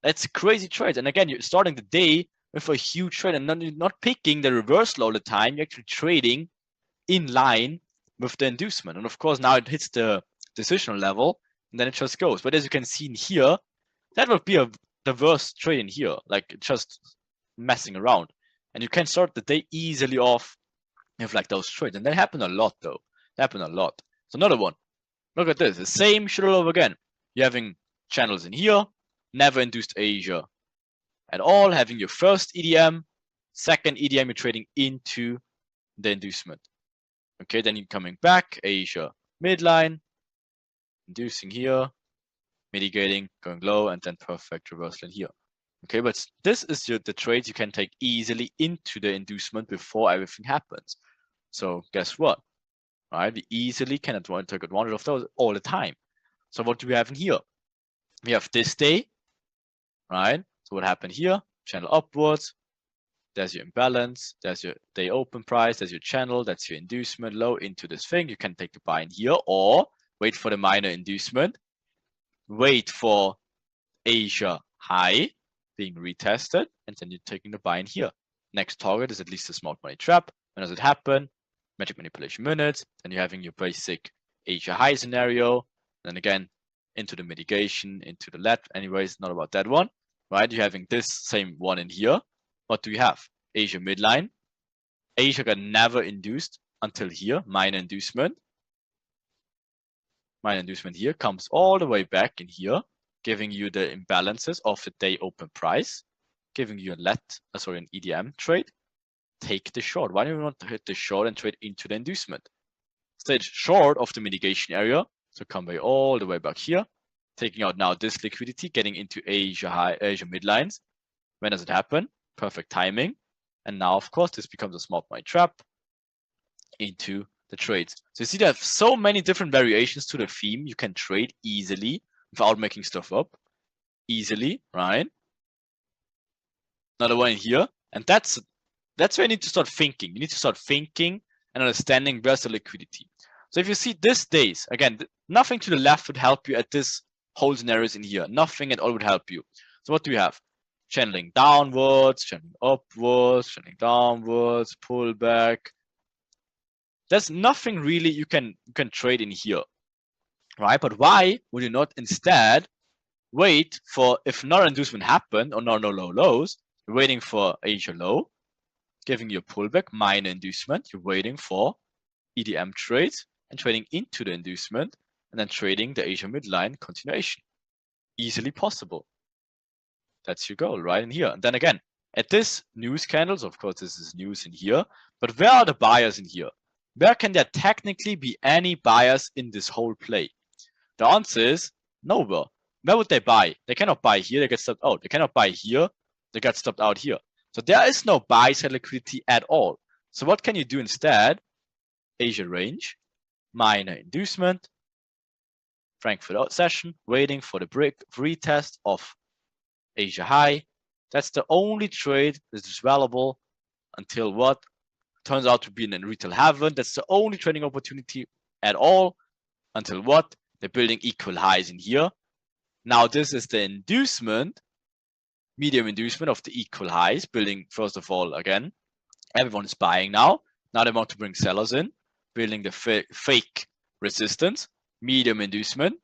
That's crazy trades. And again, you're starting the day with a huge trade, and you're not picking the reversal all the time. You're actually trading in line with the inducement. And of course, now it hits the decisional level, and then it just goes. But as you can see in here, that would be the worst trade in here, like just messing around. And you can start the day easily off with like those trades. And that happened a lot though. That happened a lot. So another one. Look at this. The same shit all over again. You're having channels in here, never induced Asia. at all, having your first EDM, second EDM, you're trading into the inducement. Okay, then you're coming back, Asia midline, inducing here, mitigating, going low, and then perfect reversal in here. Okay, but this is the trades you can take easily into the inducement before everything happens. So guess what? Right, we easily can take advantage of those all the time. So what do we have in here? We have this day, right? So what happened here? Channel upwards. There's your imbalance. There's your day open price. There's your channel. That's your inducement low into this thing. You can take the buy in here or wait for the minor inducement. Wait for Asia high being retested, and then you're taking the buy in here. Next target is at least a smart money trap. When does it happen? Magic manipulation minutes. Then you're having your basic Asia high scenario. Then again, into the mitigation, into the let. Anyways, not about that one, right? You're having this same one in here. What do we have? Asia midline. Asia got never induced until here. Minor inducement. Minor inducement here comes all the way back in here, giving you the imbalances of the day open price, giving you an EDM trade. Take the short. Why do you want to hit the short and trade into the inducement? Stay short of the mitigation area. So come by all the way back here, taking out now this liquidity, getting into Asia high, Asia midlines. When does it happen? Perfect timing. And now, of course, this becomes a smart money trap into the trades. So you see, there are so many different variations to the theme you can trade easily without making stuff up. Easily, right? Another one in here. And that's where you need to start thinking. You need to start thinking and understanding where's the liquidity. So if you see this days, again, nothing to the left would help you at this whole scenarios in here. Nothing at all would help you. So what do we have? Channeling downwards, channeling upwards, channeling downwards, pullback. There's nothing really you can trade in here, right? But why would you not instead wait for, if not inducement happened or no low lows, you're waiting for Asia low, giving you a pullback, minor inducement. You're waiting for EDM trades and trading into the inducement and then trading the Asia midline continuation. Easily possible. That's your goal right in here. And then again, at this news candles, of course, this is news in here, but where are the buyers in here? Where can there technically be any buyers in this whole play? The answer is nowhere. Where would they buy? They cannot buy here, they get stopped out. They cannot buy here, they get stopped out here. So there is no buy side liquidity at all. So what can you do instead? Asia range, minor inducement, Frankfurt out session, waiting for the break retest of Asia high. That's the only trade that is valuable until what turns out to be in retail heaven. That's the only trading opportunity at all until what? They're building equal highs in here. Now this is the inducement, medium inducement of the equal highs, building first of all again. Everyone is buying now. Now they want to bring sellers in, building the fake resistance, medium inducement.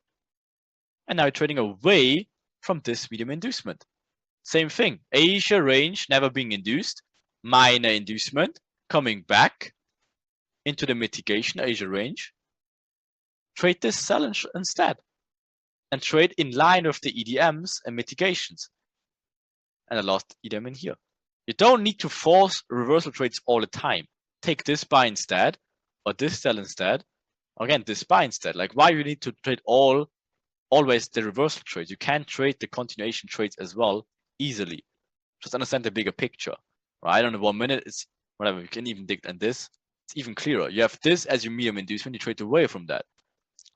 And now trading away from this medium inducement. Same thing, Asia range never being induced, minor inducement, coming back into the mitigation Asia range. Trade this sell instead and trade in line with the EDMs and mitigations. And the last EDM in here. You don't need to force reversal trades all the time. Take this buy instead, or this sell instead. Again, this buy instead. Like, why you need to trade always the reversal trades? You can trade the continuation trades as well easily. Just understand the bigger picture, right? On the 1 minute, it's whatever. You can even dig in this. It's even clearer. You have this as your medium inducement. You trade away from that,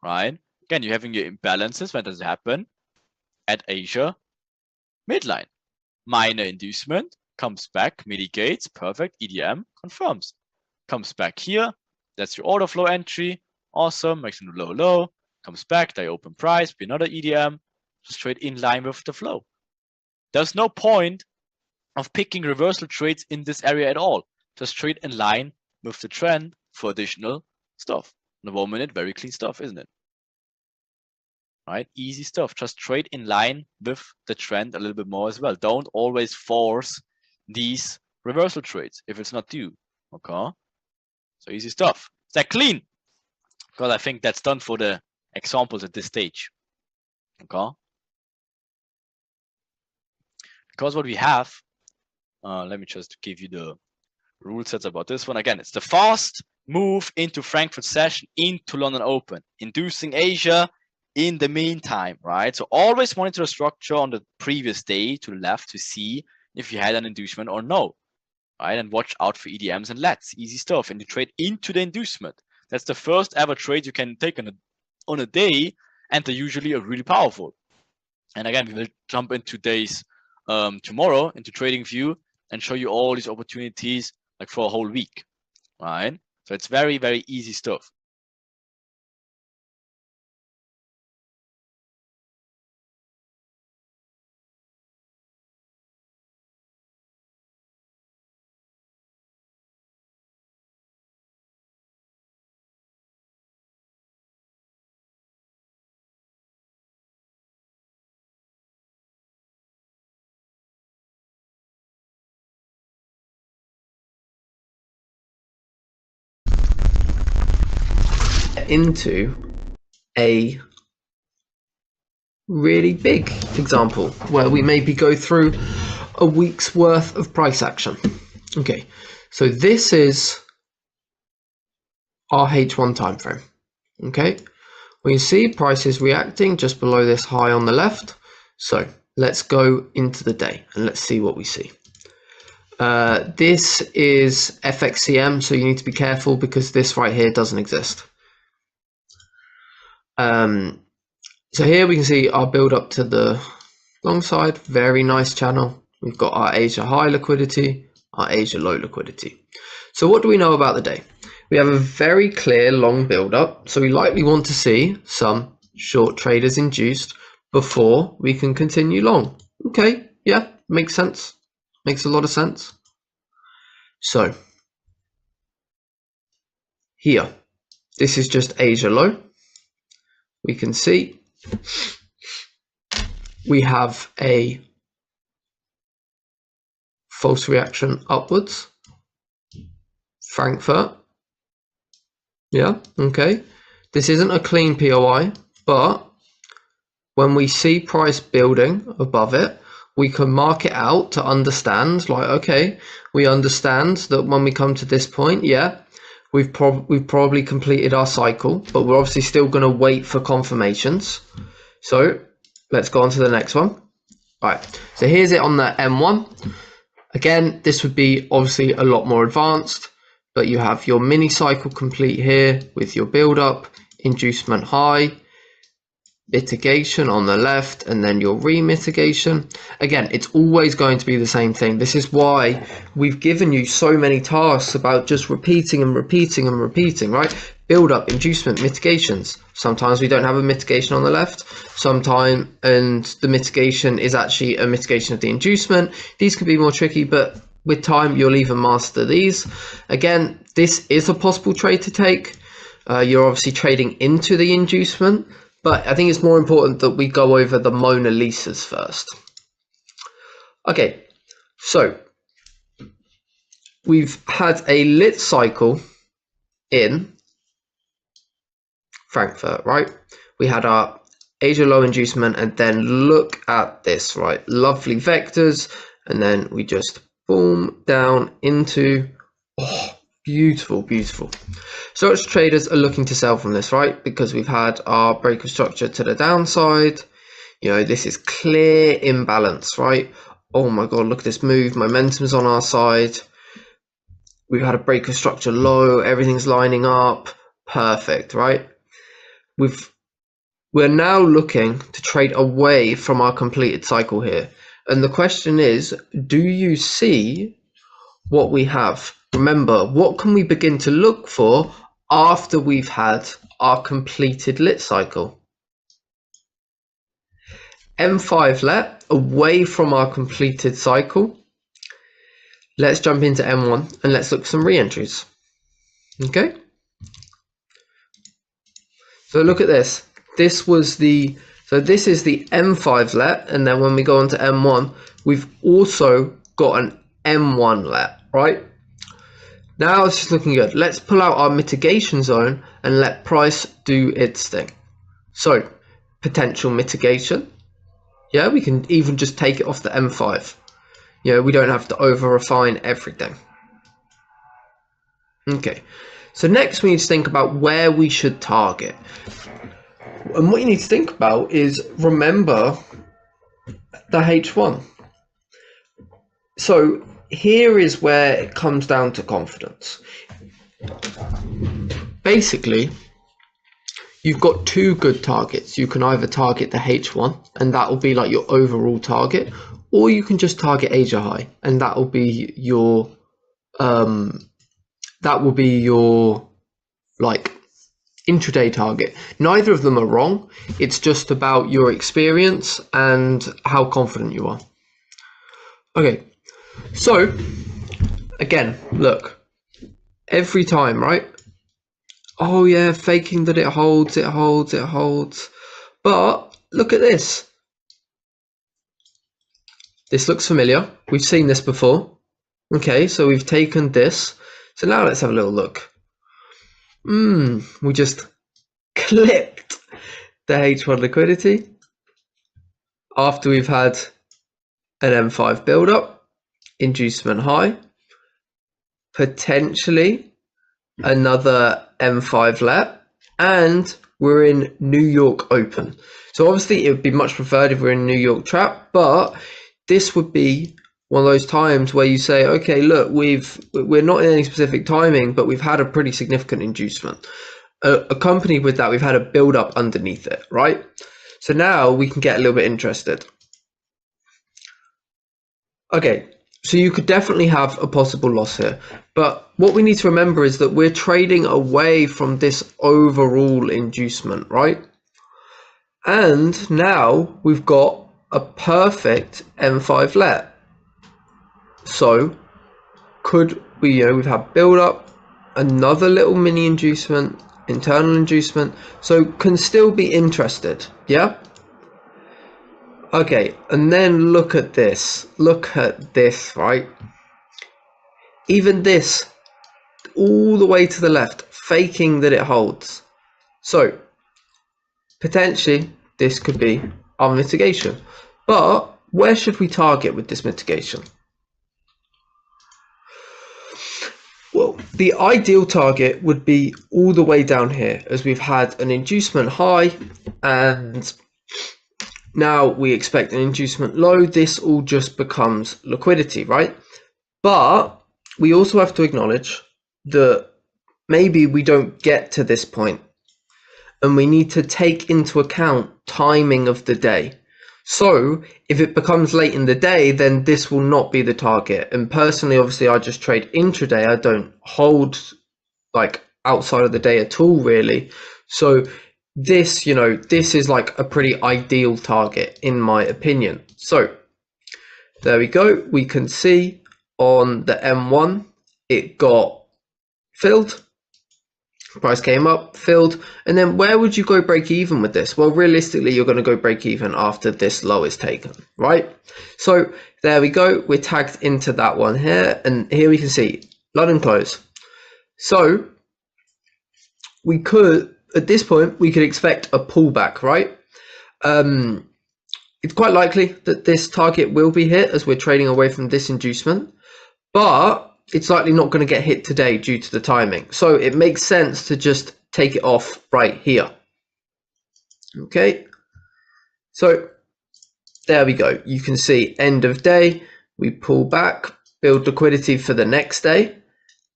right? Again, you're having your imbalances. When does it happen? At Asia midline. Minor inducement comes back, mitigates, perfect, EDM confirms. Comes back here, that's your order flow entry, awesome, maximum low, comes back, they open price, be another EDM, just trade in line with the flow. There's no point of picking reversal trades in this area at all. Just trade in line with the trend for additional stuff. In the 1 minute, very clean stuff, isn't it? Right, easy stuff. Just trade in line with the trend a little bit more as well. Don't always force these reversal trades if it's not due. Okay, so easy stuff. Is that clean? Because I think that's done for the examples at this stage. Okay, because what we have, let me just give you the rule sets about this one. Again, it's the fast move into Frankfurt session into London Open, inducing Asia in the meantime, right? So always monitor the structure on the previous day to the left to see if you had an inducement or no, right? And watch out for EDMs and LEDs, easy stuff. And you trade into the inducement. That's the first ever trade you can take on a day, and they're usually really powerful. And again, we will jump into days tomorrow into Trading View and show you all these opportunities like for a whole week, right? So it's very, very easy stuff. Into a really big example where we maybe go through a week's worth of price action. Okay, so this is our H1 time frame. Okay, we can see prices reacting just below this high on the left. So let's go into the day and let's see what we see. This is FXCM, so you need to be careful because this right here doesn't exist. So here we can see our build up to the long side, very nice channel. We've got our Asia high liquidity, our Asia low liquidity. So what do we know about the day? We have a very clear long build up, so we likely want to see some short traders induced before we can continue long. Okay, yeah, makes sense. Makes a lot of sense. So here, this is just Asia low. We can see we have a false reaction upwards. Frankfurt. Yeah, okay. This isn't a clean POI, but when we see price building above it, we can mark it out to understand, like, okay, we understand that when we come to this point, yeah, we've probably completed our cycle, but we're obviously still going to wait for confirmations. So let's go on to the next one. All right, so here's it on the M1. Again, this would be obviously a lot more advanced, but you have your mini cycle complete here with your build up, inducement high, mitigation on the left, and then your remitigation. Again, it's always going to be the same thing. This is why we've given you so many tasks about just repeating and repeating and repeating, right? Build up, inducement, mitigations. Sometimes we don't have a mitigation on the left, and the mitigation is actually a mitigation of the inducement. These can be more tricky, but with time you'll even master these. Again, this is a possible trade to take. You're obviously trading into the inducement, but I think it's more important that we go over the Mona Lisas first. Okay, so we've had a lit cycle in Frankfurt, right? We had our Asia low inducement, and then look at this, right? Lovely vectors, and then we just boom down into, oh, beautiful, beautiful. So much traders are looking to sell from this, right? Because we've had our break of structure to the downside. You know, this is clear imbalance, right? Oh my God, look at this move. Momentum's on our side. We've had a break of structure low. Everything's lining up. Perfect, right? We're now looking to trade away from our completed cycle here. And the question is, do you see what we have? Remember, what can we begin to look for after we've had our completed lit cycle? M5 let, away from our completed cycle. Let's jump into M1 and let's look for some re-entries. Okay. So look at this. This is the M5 let, and then when we go on to M1, we've also got an M1 let, right? Now it's just looking good. Let's pull out our mitigation zone and let price do its thing. So potential mitigation. Yeah, we can even just take it off the M5. You know, we don't have to over refine everything. Okay, so next we need to think about where we should target. And what you need to think about is, remember the H1. So here is where it comes down to confidence. Basically, you've got two good targets. You can either target the H1, and that will be like your overall target, or you can just target Asia high, and that will be your like intraday target. Neither of them are wrong. It's just about your experience and how confident you are. Okay, so again, look, every time, right? Oh yeah, faking that it holds. But look at this. This looks familiar. We've seen this before. Okay, so we've taken this. So now let's have a little look. We just clipped the H1 liquidity after we've had an M5 build up, inducement high, potentially another M5 let, and we're in New York open. So obviously it would be much preferred if we're in New York trap, but this would be one of those times where you say, okay, look, we're not in any specific timing, but we've had a pretty significant inducement. Accompanied with that, we've had a build up underneath it, right? So now we can get a little bit interested. Okay, so you could definitely have a possible loss here, but what we need to remember is that we're trading away from this overall inducement, right? And now we've got a perfect M5 let. So could we, we've had build up, another little mini inducement, internal inducement, so can still be interested, yeah? Okay, and then look at this, right? Even this, all the way to the left, faking that it holds. So potentially this could be our mitigation, but where should we target with this mitigation? Well, the ideal target would be all the way down here, as we've had an inducement high and now we expect an inducement low. This all just becomes liquidity, right? But we also have to acknowledge that maybe we don't get to this point and we need to take into account timing of the day. So if it becomes late in the day, then this will not be the target. And personally, obviously, I just trade intraday. I don't hold like outside of the day at all, really. So this, this is like a pretty ideal target in my opinion. So there we go. We can see on the M1, it got filled. Price came up, filled, and then where would you go break even with this? Well, realistically, you're going to go break even after this low is taken, right? So there we go. We're tagged into that one here, and here we can see London close. So we could, at this point, we could expect a pullback, right? It's quite likely that this target will be hit as we're trading away from this inducement, but it's likely not going to get hit today due to the timing. So it makes sense to just take it off right here. Okay, so there we go. You can see end of day, we pull back, build liquidity for the next day,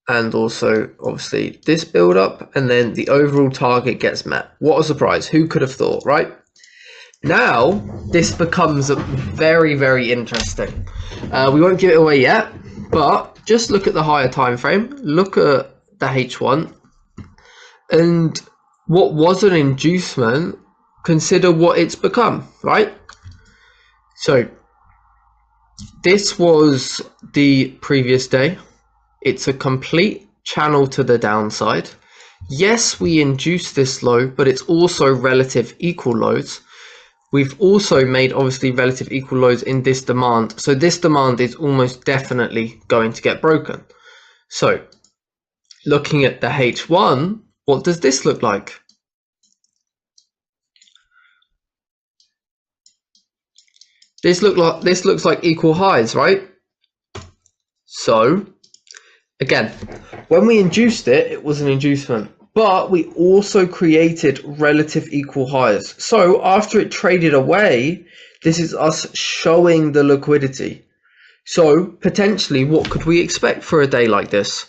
and also obviously this build up, and then the overall target gets met. What a surprise. Who could have thought, right? Now this becomes very, very interesting. We won't give it away yet, but just look at the higher time frame, look at the H1, and what was an inducement, consider what it's become, right? So this was the previous day. It's a complete channel to the downside. Yes, we induced this low, but it's also relative equal lows. We've also made obviously relative equal lows in this demand. So this demand is almost definitely going to get broken. So looking at the H1, what does this look like? This looks like equal highs, right? So again, when we induced it, it was an inducement, but we also created relative equal highs. So after it traded away, this is us showing the liquidity. So potentially, what could we expect for a day like this?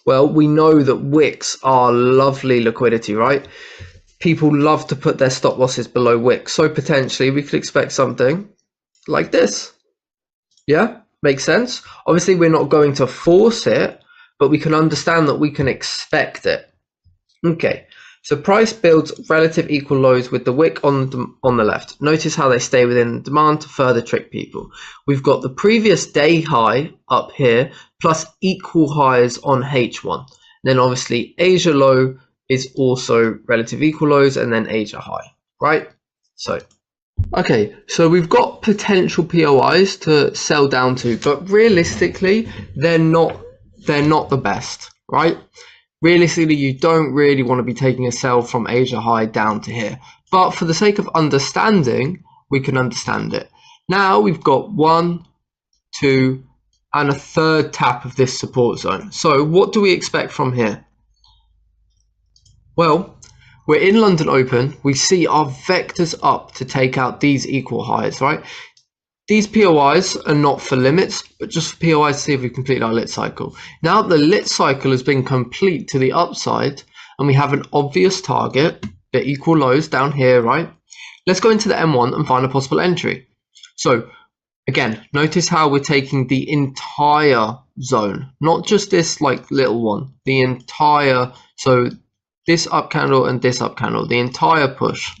Well, we know that wicks are lovely liquidity, right? People love to put their stop losses below wicks. So potentially we could expect something like this. Yeah, makes sense. Obviously, we're not going to force it, but we can understand that we can expect it. Okay, so price builds relative equal lows with the wick on the left. Notice how they stay within demand to further trick people. We've got the previous day high up here plus equal highs on H1. Then obviously Asia low is also relative equal lows and then Asia high, right? So okay, so we've got potential POIs to sell down to, but realistically, they're not the best, right? Realistically, you don't really want to be taking a sell from Asia high down to here. But for the sake of understanding, we can understand it. Now we've got 1, 2, and a third tap of this support zone. So what do we expect from here? Well, we're in London Open. We see our vectors up to take out these equal highs, right? These POIs are not for limits, but just for POIs to see if we complete our lit cycle. Now the lit cycle has been complete to the upside, and we have an obvious target, the equal lows down here, right? Let's go into the M1 and find a possible entry. So again, notice how we're taking the entire zone, not just this like little one, the entire, so this up candle and this up candle, the entire push,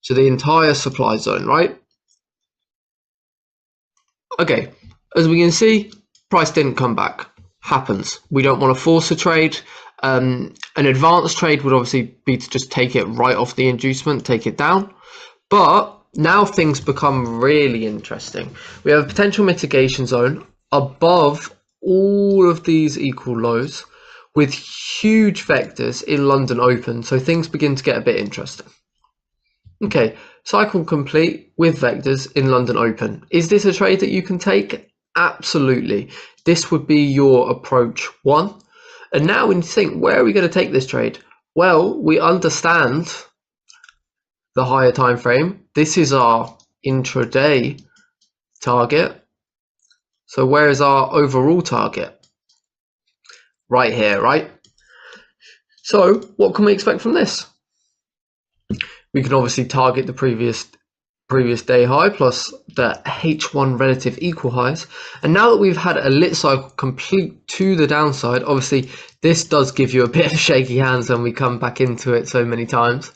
so the entire supply zone, right? Okay, as we can see, price didn't come back. Happens. We don't want to force a trade. An advanced trade would obviously be to just take it right off the inducement, take it down. But now things become really interesting. We have a potential mitigation zone above all of these equal lows with huge vectors in London Open. So things begin to get a bit interesting. Okay, cycle complete with vectors in London Open. Is this a trade that you can take? Absolutely. This would be your approach 1. And now when you think, where are we going to take this trade? Well, we understand the higher time frame. This is our intraday target. So where is our overall target? Right here, right? So what can we expect from this? We can obviously target the previous day high plus the H1 relative equal highs. And now that we've had a lit cycle complete to the downside, obviously this does give you a bit of shaky hands when we come back into it so many times.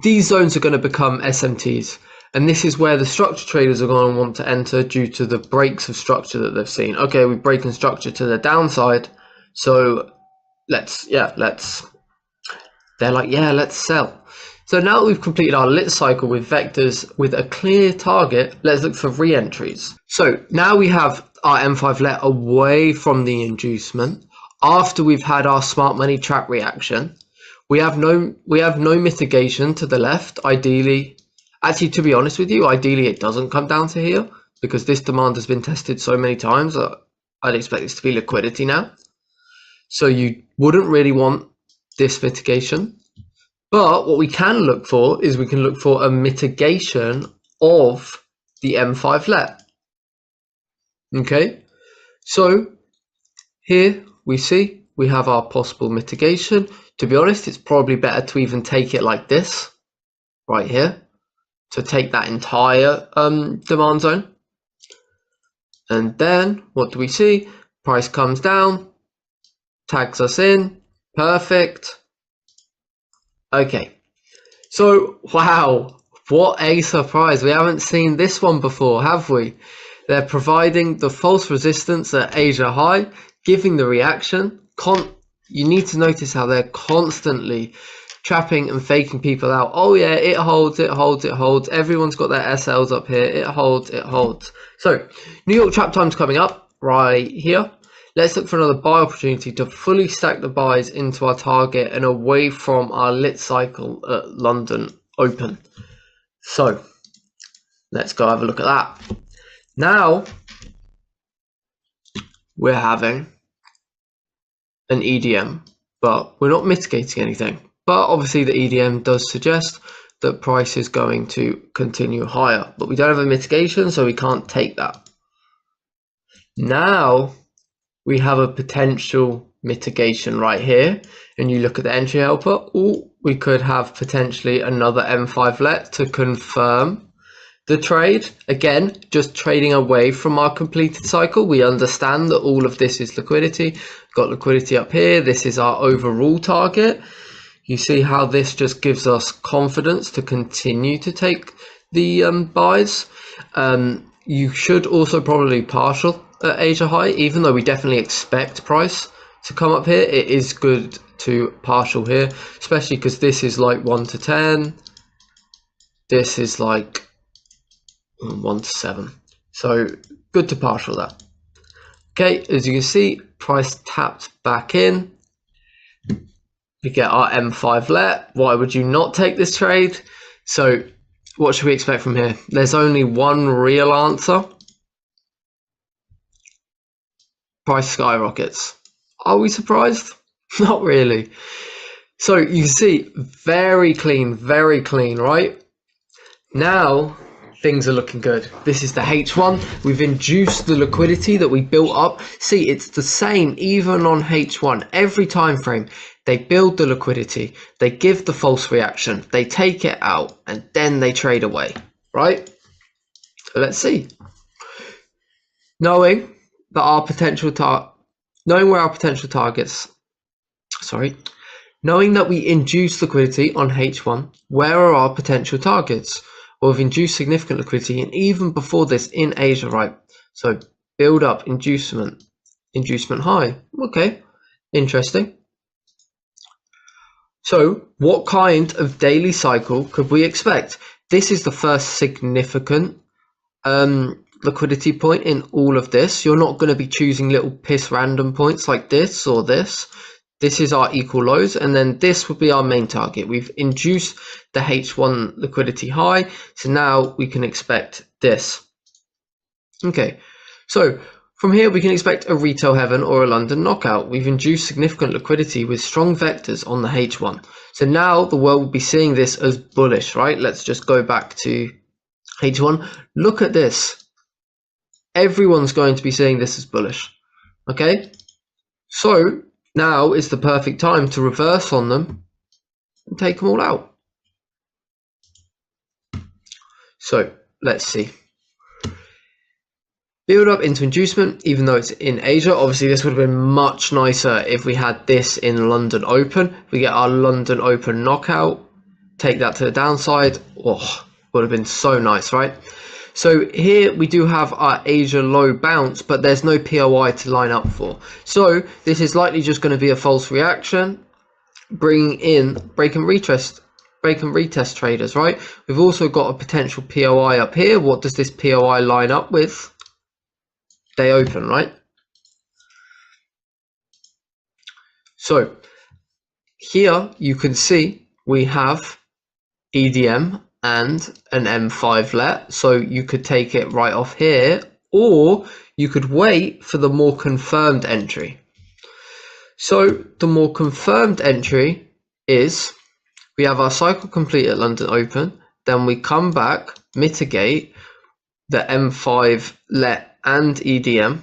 These zones are going to become SMTs. And this is where the structure traders are going to want to enter due to the breaks of structure that they've seen. Okay, we've broken structure to the downside. So let's sell. So now that we've completed our lit cycle with vectors with a clear target, let's look for re-entries. So now we have our M5 let away from the inducement. After we've had our smart money trap reaction, we have no mitigation to the left. Ideally, actually, to be honest with you, ideally it doesn't come down to here because this demand has been tested so many times that I'd expect this to be liquidity now. So you wouldn't really want this mitigation. But what we can look for is we can look for a mitigation of the M5 let. Okay, so here we see we have our possible mitigation. To be honest, it's probably better to even take it like this, right here, to take that entire demand zone. And then what do we see? Price comes down, tags us in, perfect. Okay, so wow, what a surprise. We haven't seen this one before, have we? They're providing the false resistance at Asia high, giving the reaction. You need to notice how they're constantly trapping and faking people out. Oh yeah, it holds, it holds, it holds. Everyone's got their SLs up here. It holds, it holds. So New York trap time's coming up right here. Let's look for another buy opportunity to fully stack the buys into our target and away from our lit cycle at London Open. So let's go have a look at that. Now, we're having an EDM, but we're not mitigating anything. But obviously the EDM does suggest that price is going to continue higher, but we don't have a mitigation, so we can't take that. Now we have a potential mitigation right here, and you look at the entry helper. Oh, we could have potentially another M5 let to confirm the trade. Again, just trading away from our completed cycle. We understand that all of this is liquidity. Got liquidity up here. This is our overall target. You see how this just gives us confidence to continue to take the buys. You should also probably partial at Asia high, even though we definitely expect price to come up here. It is good to partial here, especially because this is like 1 to 10. This is like 1 to 7. So good to partial that. Okay, as you can see, price tapped back in. We get our M5 let. Why would you not take this trade? So what should we expect from here? There's only one real answer. Price skyrockets. Are we surprised? Not really. So you can see very clean, right? Now things are looking good. This is the H1. We've induced the liquidity that we built up. See, it's the same even on H1. Every time frame, they build the liquidity, they give the false reaction, they take it out, and then they trade away, right? So let's see. Knowing where our potential targets, knowing that we induce liquidity on H1, where are our potential targets? Well, we've induced significant liquidity, and even before this in Asia, right? So build up, inducement high. Okay, interesting. So what kind of daily cycle could we expect? This is the first significant liquidity point in all of this. You're not going to be choosing little piss random points like this or this. This is our equal lows, and then this would be our main target. We've induced the H1 liquidity high, so now we can expect this. Okay, so from here we can expect a retail heaven or a London knockout. We've induced significant liquidity with strong vectors on the H1. So now the world will be seeing this as bullish, right? Let's just go back to H1. Look at this. Everyone's going to be seeing this as bullish. Okay, so now is the perfect time to reverse on them and take them all out. So let's see. Build up into inducement, even though it's in Asia. Obviously, this would have been much nicer if we had this in London Open. We get our London Open knockout, take that to the downside. Oh, would have been so nice, right? So here we do have our Asia low bounce, but there's no POI to line up for. So this is likely just going to be a false reaction, bringing in break and retest traders, right? We've also got a potential POI up here. What does this POI line up with? Day open, right? So here you can see we have EDM and an M5 let, so you could take it right off here, or you could wait for the more confirmed entry. So the more confirmed entry is we have our cycle complete at London Open, then we come back, mitigate the M5 let and EDM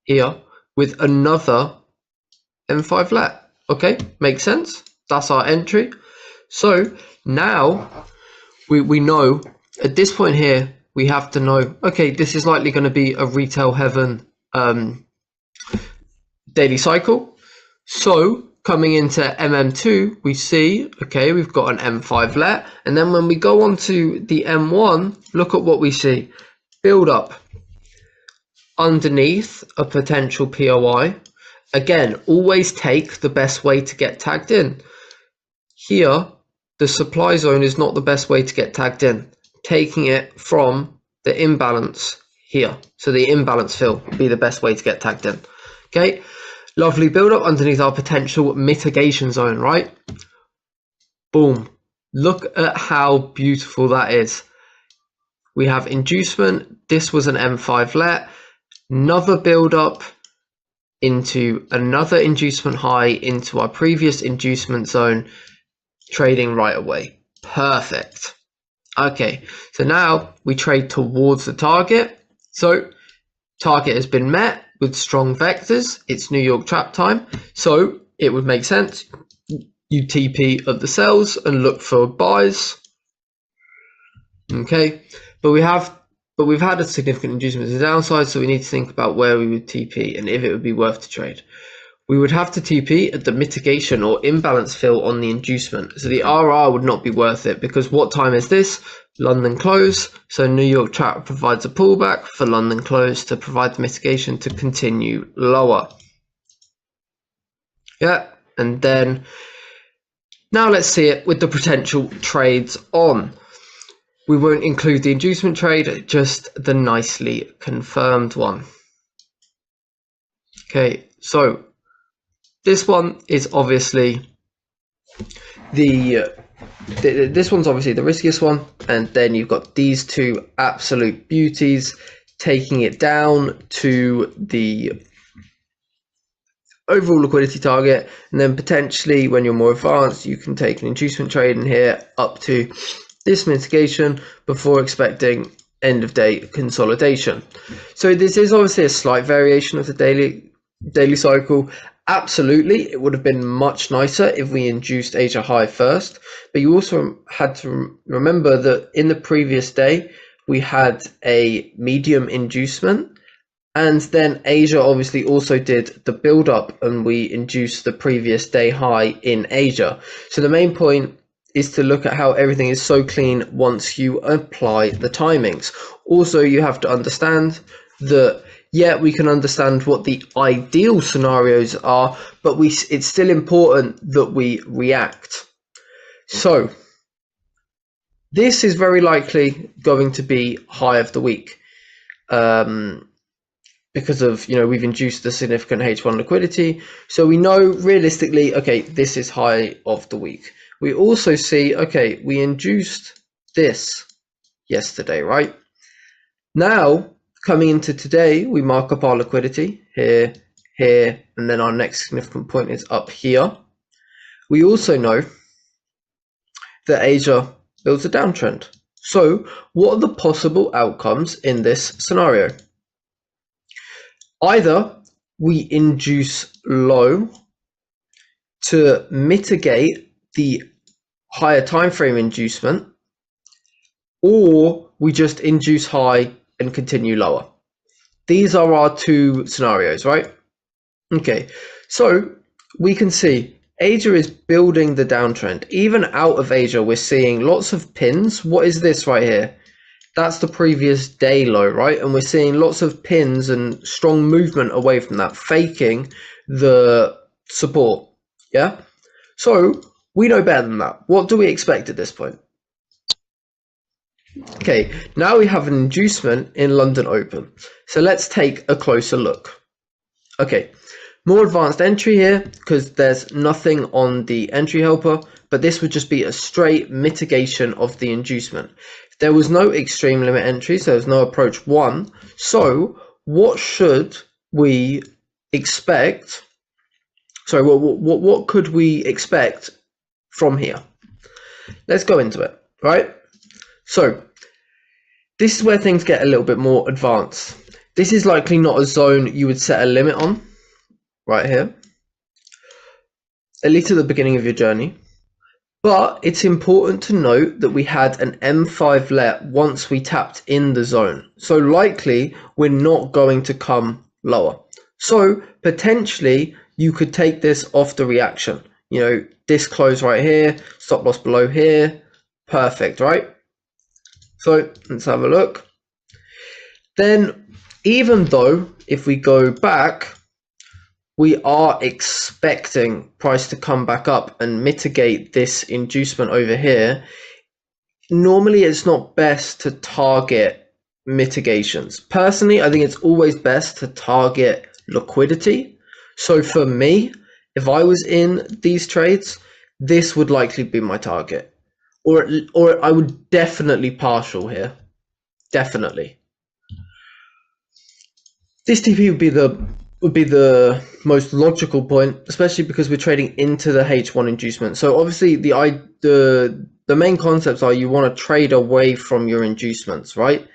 here with another M5 let. Okay, makes sense. That's our entry. So now we know at this point here, we have to know, okay, this is likely going to be a retail heaven daily cycle. So coming into MM2, we see, okay, we've got an M5 let. And then when we go on to the M1, look at what we see. Build up underneath a potential POI. Again, always take the best way to get tagged in. Here, the supply zone is not the best way to get tagged in. Taking it from the imbalance here. So the imbalance fill would be the best way to get tagged in. Okay, lovely build up underneath our potential mitigation zone, right? Boom. Look at how beautiful that is. We have inducement. This was an M5 let. Another build up into another inducement high into our previous inducement zone, trading right away. Perfect. Okay, so now we trade towards the target. So target has been met with strong vectors. It's New York trap time. So it would make sense you TP of the sells and look for buys. Okay, but we've had a significant inducement to the downside, so we need to think about where we would TP and if it would be worth to trade. We would have to TP at the mitigation or imbalance fill on the inducement. So the RR would not be worth it because what time is this? London close. So New York trap provides a pullback for London close to provide the mitigation to continue lower. Yeah, and then now let's see it with the potential trades on. We won't include the inducement trade, just the nicely confirmed one. Okay, so this one is obviously this one's obviously the riskiest one, and then you've got these two absolute beauties taking it down to the overall liquidity target, and then potentially when you're more advanced you can take an inducement trade in here up to this mitigation before expecting end of day consolidation. So this is obviously a slight variation of the daily cycle. Absolutely, it would have been much nicer if we induced Asia high first, but you also had to remember that in the previous day we had a medium inducement, and then Asia obviously also did the build up and we induced the previous day high in Asia. So the main point is to look at how everything is so clean once you apply the timings. Also, you have to understand that, yeah, we can understand what the ideal scenarios are, but it's still important that we react. So this is very likely going to be high of the week because of, we've induced the significant H1 liquidity. So we know realistically, okay, this is high of the week. We also see, okay, we induced this yesterday, right? Now, coming into today, we mark up our liquidity here, here, and then our next significant point is up here. We also know that Asia builds a downtrend. So what are the possible outcomes in this scenario? Either we induce low to mitigate the higher time frame inducement, or we just induce high and continue lower. These are our two scenarios, right? Okay, so we can see Asia is building the downtrend. Even out of Asia, we're seeing lots of pins. What is this right here? That's the previous day low, right? And we're seeing lots of pins and strong movement away from that, faking the support. Yeah, so we know better than that. What do we expect at this point? Okay, now we have an inducement in London Open. So let's take a closer look. Okay, more advanced entry here because there's nothing on the entry helper, but this would just be a straight mitigation of the inducement. There was no extreme limit entry, so there's no approach 1. So what should we expect? Sorry, what could we expect from here? Let's go into it, right? So this is where things get a little bit more advanced. This is likely not a zone you would set a limit on right here, at least at the beginning of your journey. But it's important to note that we had an M5 let once we tapped in the zone. So likely we're not going to come lower. So potentially you could take this off the reaction. This close right here, stop loss below here. Perfect, right? So let's have a look. Then even though if we go back, we are expecting price to come back up and mitigate this inducement over here. Normally, it's not best to target mitigations. Personally, I think it's always best to target liquidity. So for me, if I was in these trades, this would likely be my target. Or I would definitely partial here. Definitely. This TP would be the would be the most logical point, especially because we're trading into the H1 inducement. So obviously the main concepts are you want to trade away from your inducements, right?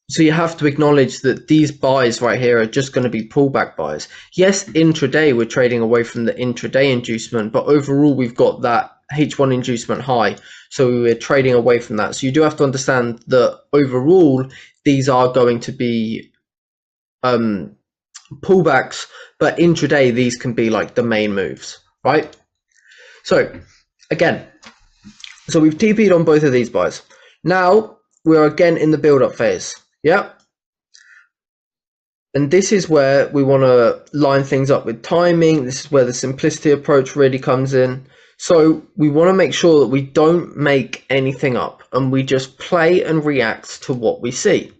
So you have to acknowledge that these buys right here are just going to be pullback buys. Yes, intraday we're trading away from the intraday inducement, but overall we've got that H1 inducement high, so we're trading away from that. So you do have to understand that overall these are going to be pullbacks, but intraday these can be like the main moves, right? So again, so we've TP'd on both of these buys. Now we're again in the build-up phase. Yep. And this is where we want to line things up with timing. This is where the simplicity approach really comes in. So we want to make sure that we don't make anything up and we just play and react to what we see.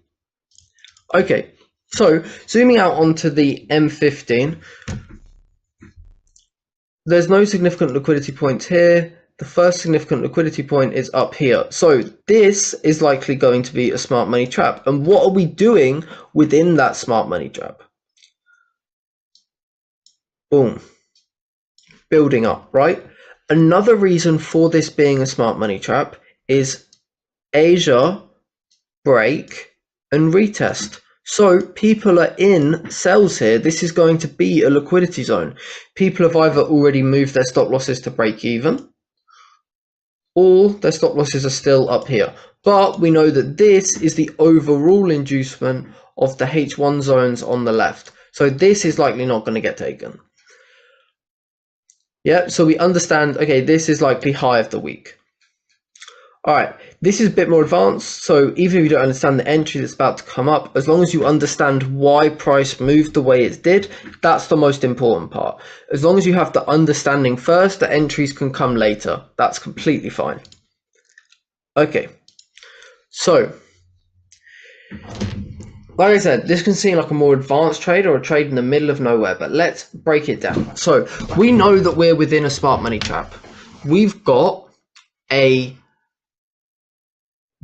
Okay, so zooming out onto the M15, there's no significant liquidity points here. The first significant liquidity point is up here. So this is likely going to be a smart money trap. And what are we doing within that smart money trap? Boom. Building up, right? Another reason for this being a smart money trap is Asia, break, and retest. So people are in sells here. This is going to be a liquidity zone. People have either already moved their stop losses to break even, or their stop losses are still up here. But we know that this is the overall inducement of the H1 zones on the left. So this is likely not going to get taken. Yeah, so we understand, okay, this is likely high of the week. All right, this is a bit more advanced. So even if you don't understand the entry that's about to come up, as long as you understand why price moved the way it did, that's the most important part. As long as you have the understanding first, the entries can come later. That's completely fine. Okay, so like I said, this can seem like a more advanced trade or a trade in the middle of nowhere, but let's break it down. So we know that we're within a smart money trap. We've got a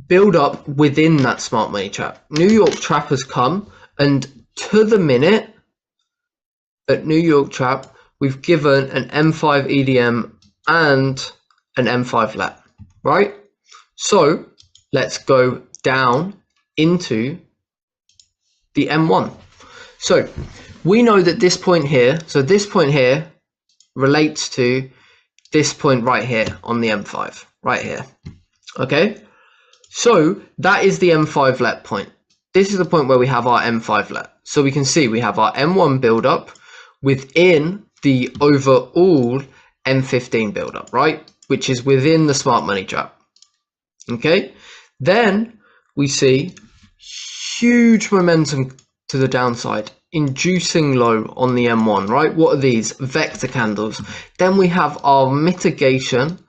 build up within that smart money trap. New York trap has come, and to the minute at New York trap, we've given an M5 EDM and an M5 let, right? So let's go down into the M1. So we know that this point here, so this point here relates to this point right here on the M5, right here. Okay, so that is the M5 let point. This is the point where we have our M5 let. So we can see we have our M1 build up within the overall M15 build up, right? Which is within the smart money trap. Okay, then we see huge momentum to the downside, inducing low on the M1, right? What are these? Vector candles. Then we have our mitigation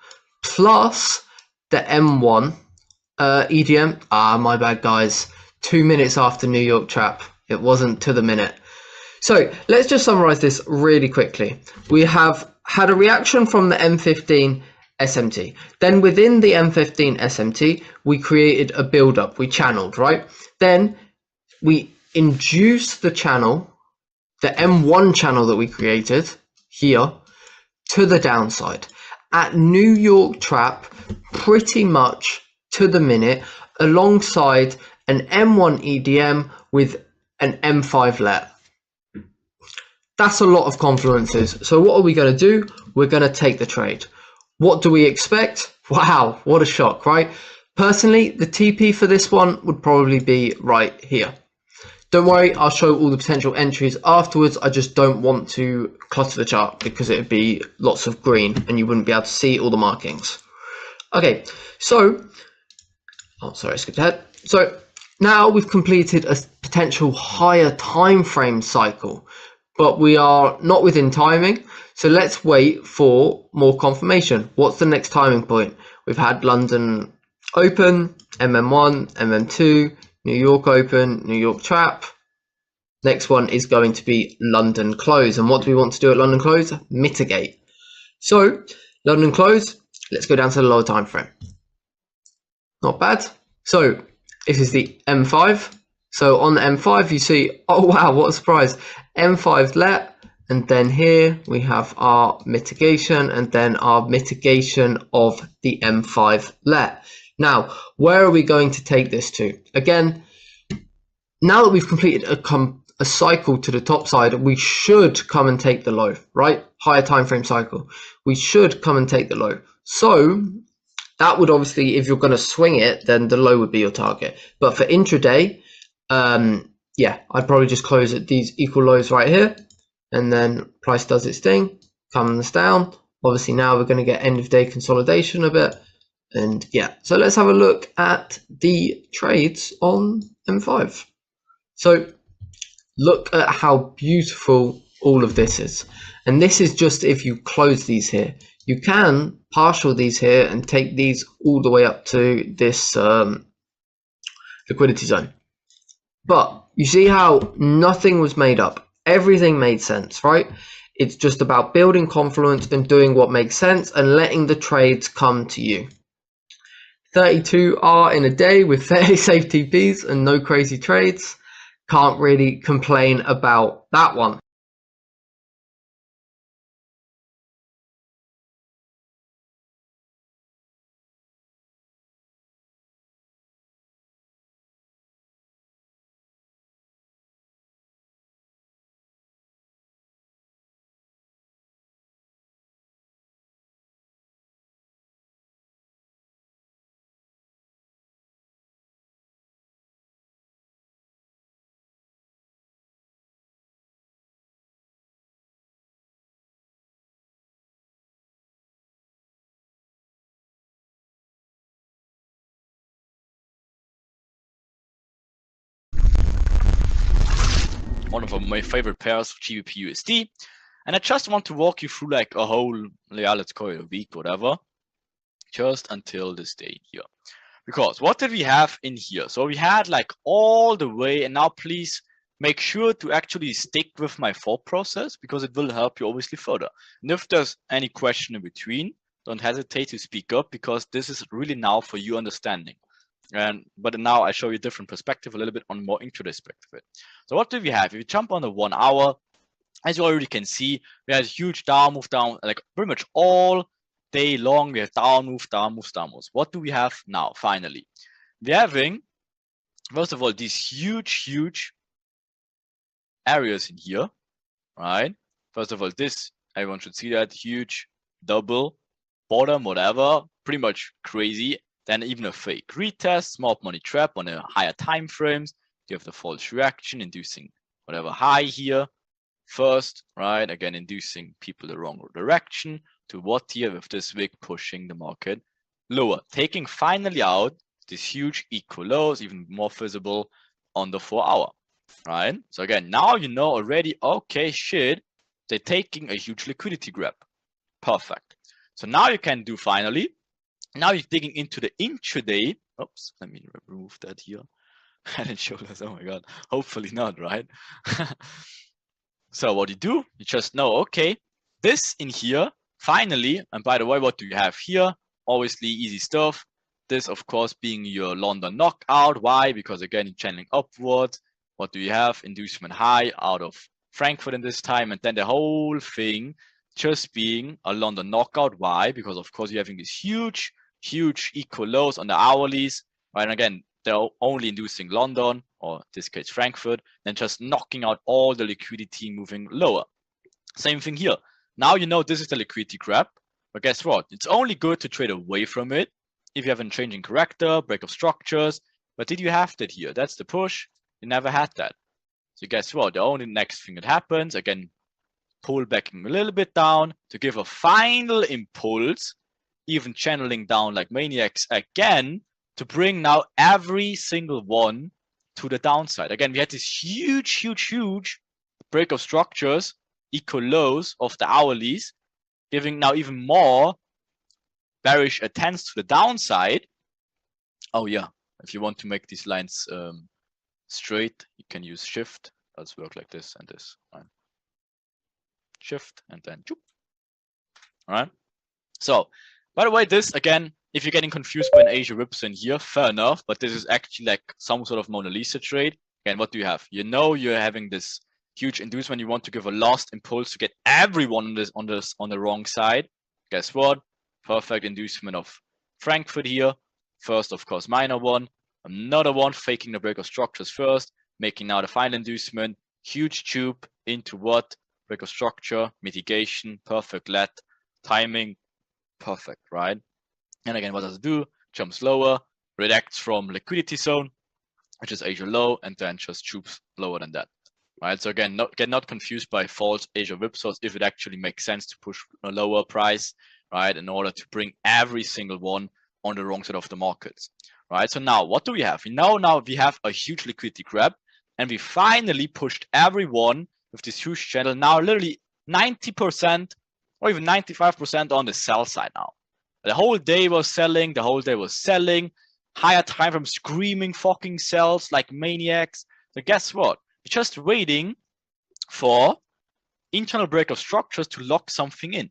plus the M1 EDM. My bad, guys. 2 minutes after New York trap. It wasn't to the minute. So let's just summarize this really quickly. We have had a reaction from the M15 SMT. Then within the M15 SMT, we created a build-up. We channeled, right? Then we induced the channel, the M1 channel that we created here, to the downside. At New York trap, pretty much to the minute, alongside an M1 EDM with an M5 let. That's a lot of confluences. So what are we going to do? We're going to take the trade. What do we expect? Wow, what a shock, right? Personally, the TP for this one would probably be right here. Don't worry, I'll show all the potential entries afterwards. I just don't want to clutter the chart because it would be lots of green and you wouldn't be able to see all the markings. Okay, so, oh, sorry, I skipped ahead. So now we've completed a potential higher time frame cycle, but we are not within timing. So let's wait for more confirmation. What's the next timing point? We've had London open, MM1, MM2, New York open, New York trap. Next one is going to be London close. And what do we want to do at London close? Mitigate. So London close, let's go down to the lower time frame. Not bad. So this is the M5. So on the M5, you see, oh wow, what a surprise. M5 let, and then here we have our mitigation, and then our mitigation of the M5 let. Now, where are we going to take this to? Again, now that we've completed a cycle to the top side, we should come and take the low, right? Higher time frame cycle. We should come and take the low. So that would obviously, if you're going to swing it, then the low would be your target. But for intraday, yeah, I'd probably just close at these equal lows right here, and then price does its thing, comes down. Obviously now we're going to get end of day consolidation a bit, and yeah. So let's have a look at the trades on M5. So look at how beautiful all of this is, and this is just if you close these here. You can partial these here and take these all the way up to this liquidity zone. But you see how nothing was made up. Everything made sense, right? It's just about building confluence and doing what makes sense and letting the trades come to you. 32 are in a day with fairly safe TPs and no crazy trades. Can't really complain about that one. One of my favorite pairs of GBP USD. And I just want to walk you through like a whole, yeah, let's call it a week, whatever, just until this day here. Because what did we have in here? So we had like all the way, and now please make sure to actually stick with my thought process because it will help you obviously further. And if there's any question in between, don't hesitate to speak up because this is really now for you understanding. But now I show you a different perspective, a little bit on more intraday aspect of it. So what do we have? If you jump on the 1 hour, as you already can see, we had a huge down move down, like pretty much all day long. We have down move, down moves, down moves. What do we have now? Finally, we're having, first of all, these huge areas in here, right? First of all, this, everyone should see that huge double bottom, whatever, pretty much crazy. Then even a fake retest, small money trap on a higher time frames. You have the false reaction, inducing whatever high here first, right? Again, inducing people the wrong direction to what here with this wick pushing the market lower, taking finally out these huge equal lows, even more visible on the 4 hour, right? So again, now you know already, okay, shit, they're taking a huge liquidity grab. Perfect. So now you can do finally, now you're digging into the intraday. Oops, let me remove that here. Head and shoulders, oh my God, hopefully not, right? So what you do, you just know, okay, this in here, finally, and by the way, what do you have here? Obviously easy stuff. This, of course, being your London knockout. Why? Because again, you're channeling upwards. What do you have? Inducement high out of Frankfurt in this time, and then the whole thing just being a London knockout. Why? Because of course you're having these huge equal lows on the hourlies, right? And again, they're only inducing London, or in this case Frankfurt, then just knocking out all the liquidity moving lower. Same thing here. Now you know this is the liquidity grab, but guess what? It's only good to trade away from it if you have a changing character, break of structures. But did you have that here? That's the push. You never had that. So guess what? The only next thing that happens, again, pull backing a little bit down to give a final impulse, even channeling down like maniacs again, to bring now every single one to the downside. Again, we had this huge break of structures, equal lows of the hourlies, giving now even more bearish attempts to the downside. Oh yeah, if you want to make these lines straight, you can use shift. Let's work like this and this. Right? Shift and then choop. All right. So, by the way, this again, if you're getting confused by an Asia rips in here, fair enough, but this is actually like some sort of Mona Lisa trade. Again, what do you have? You know you're having this huge inducement. You want to give a last impulse to get everyone on the wrong side. Guess what? Perfect inducement of Frankfurt here. First, of course, minor one. Another one, faking the break of structures first, making now the final inducement. Huge tube into what? Break of structure, mitigation, perfect let, timing, perfect, right? And again, what does it do? Jumps lower, redacts from liquidity zone, which is Asia low, and then just tubes lower than that. Right. So again, get not confused by false Asia whipsaws if it actually makes sense to push a lower price, right, in order to bring every single one on the wrong side of the markets. Right. So now what do we have? Now we have a huge liquidity grab, and we finally pushed everyone with this huge channel. Now literally 90% or even 95% on the sell side now. The whole day was selling, higher time from screaming fucking sells like maniacs. So guess what? We're just waiting for internal break of structures to lock something in,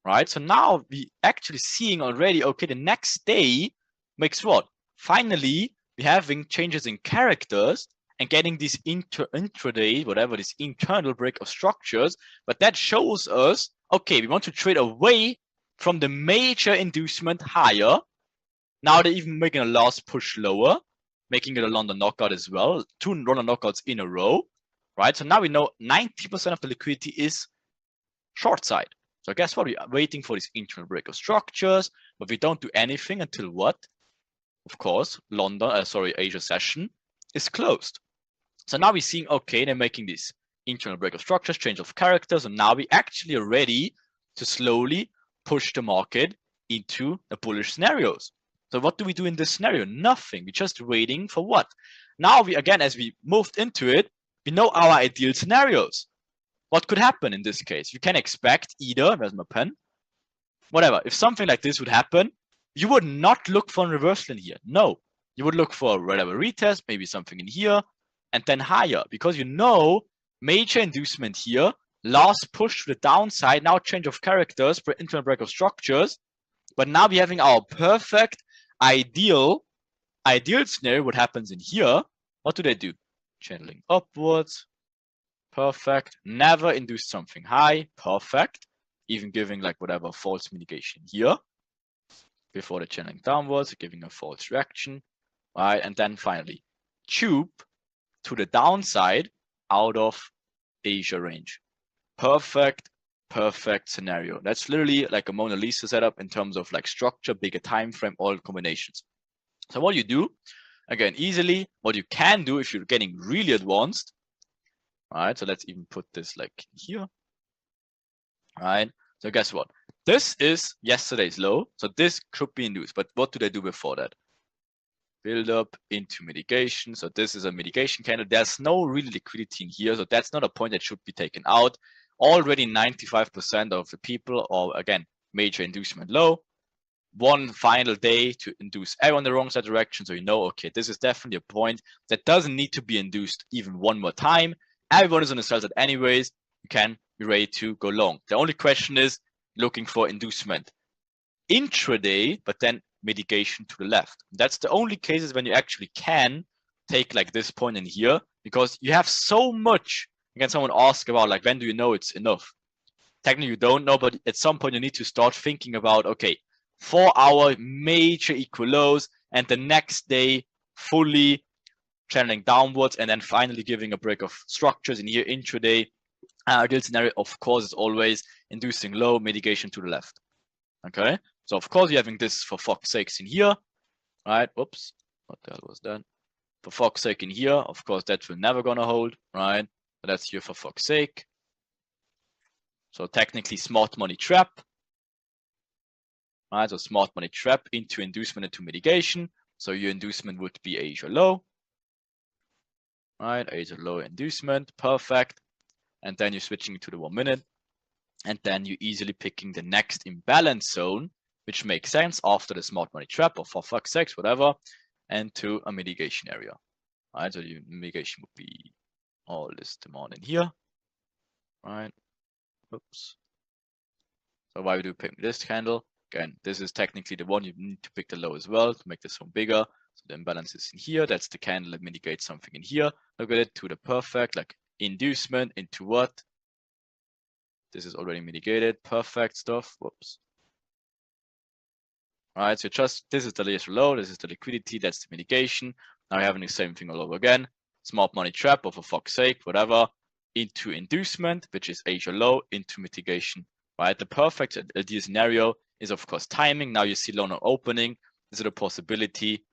right? So now we actually seeing already, okay, the next day makes what? Finally, we're having changes in characters and getting this intraday, whatever, this internal break of structures. But that shows us, okay, we want to trade away from the major inducement higher. Now they're even making a last push lower, making it a London knockout as well. 2 London knockouts in a row, right? So now we know 90% of the liquidity is short side. So guess what? We are waiting for this internal break of structures, but we don't do anything until what? Of course, Asia session is closed. So now we're seeing, okay, they're making this internal break of structures, change of characters, and now we actually are ready to slowly push the market into the bullish scenarios. So what do we do in this scenario? Nothing. We're just waiting for what? Now we, again, as we moved into it, we know our ideal scenarios. What could happen in this case? You can expect either, where's my pen? Whatever, if something like this would happen, you would not look for a reversal in here. No, you would look for whatever retest, maybe something in here, and then higher, because you know major inducement here, last push to the downside, now change of characters for internal break of structures, but now we're having our perfect ideal scenario. What happens in here? What do they do? Channeling upwards, perfect. Never induce something high, perfect. Even giving like whatever false mitigation here before the channeling downwards, giving a false reaction, right? And then finally, tube to the downside out of Asia range. Perfect scenario. That's literally like a Mona Lisa setup in terms of like structure, bigger time frame, all combinations. So what you do, again, easily, what you can do if you're getting really advanced, right? So let's even put this like here, right? So guess what? This is yesterday's low, so this could be induced. But what do they do before that? Build up into mitigation. So this is a mitigation candle. There's no real liquidity in here, so that's not a point that should be taken out. Already 95% of the people, or again, major inducement low. One final day to induce everyone the wrong side direction, so you know, okay, this is definitely a point that doesn't need to be induced even one more time. Everyone is on the sell side anyways. You can be ready to go long. The only question is looking for inducement intraday, but then mitigation to the left. That's the only cases when you actually can take like this point in here, because you have so much. Again, someone asked about like, when do you know it's enough? Technically you don't know, but at some point you need to start thinking about, okay, 4 hour major equal lows, and the next day fully channeling downwards, and then finally giving a break of structures in here intraday. Ideal scenario, of course, is always inducing low, mitigation to the left. Okay, so of course you're having this for fuck's sakes in here, right? Whoops, what the hell was that? For fuck's sake in here, of course that will never gonna hold, right? But that's here for fuck's sake. So technically smart money trap, right? So smart money trap into inducement into mitigation. So your inducement would be Asia low, right? Asia low inducement, perfect. And then you're switching to the 1 minute, and then you're easily picking the next imbalance zone, which makes sense after the smart money trap or for fuck's sakes, whatever, and to a mitigation area. Right, so the mitigation would be all this demand in here, right? Oops. So why do we pick this candle? Again, this is technically the one you need to pick the low as well to make this one bigger. So the imbalance is in here. That's the candle that mitigates something in here. Look at it to the perfect, like inducement into what? This is already mitigated. Perfect stuff. Whoops. All right, so just this is the laser low, this is the liquidity, that's the mitigation. Now we're having the same thing all over again. Smart money trap, or for fuck's sake, whatever, into inducement, which is Asia low, into mitigation. Right, the perfect ideal scenario is of course timing. Now you see low not opening. Is it a possibility?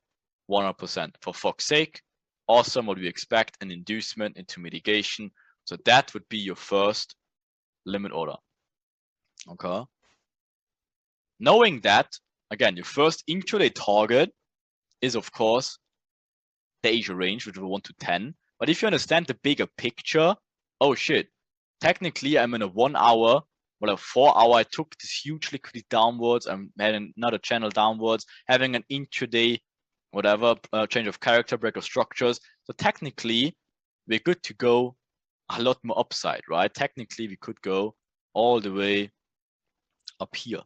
100%. For fuck's sake, awesome. What we expect, an inducement into mitigation. So that would be your first limit order. Okay. Knowing that, again, your first intraday target is, of course, the Asia range, which will 1 to 10. But if you understand the bigger picture, oh shit, technically I'm in a 1 hour, well, a 4 hour, I took this huge liquidity downwards, I'm having another channel downwards, having an intraday, whatever, change of character, break of structures. So technically, we're good to go a lot more upside, right? Technically, we could go all the way up here,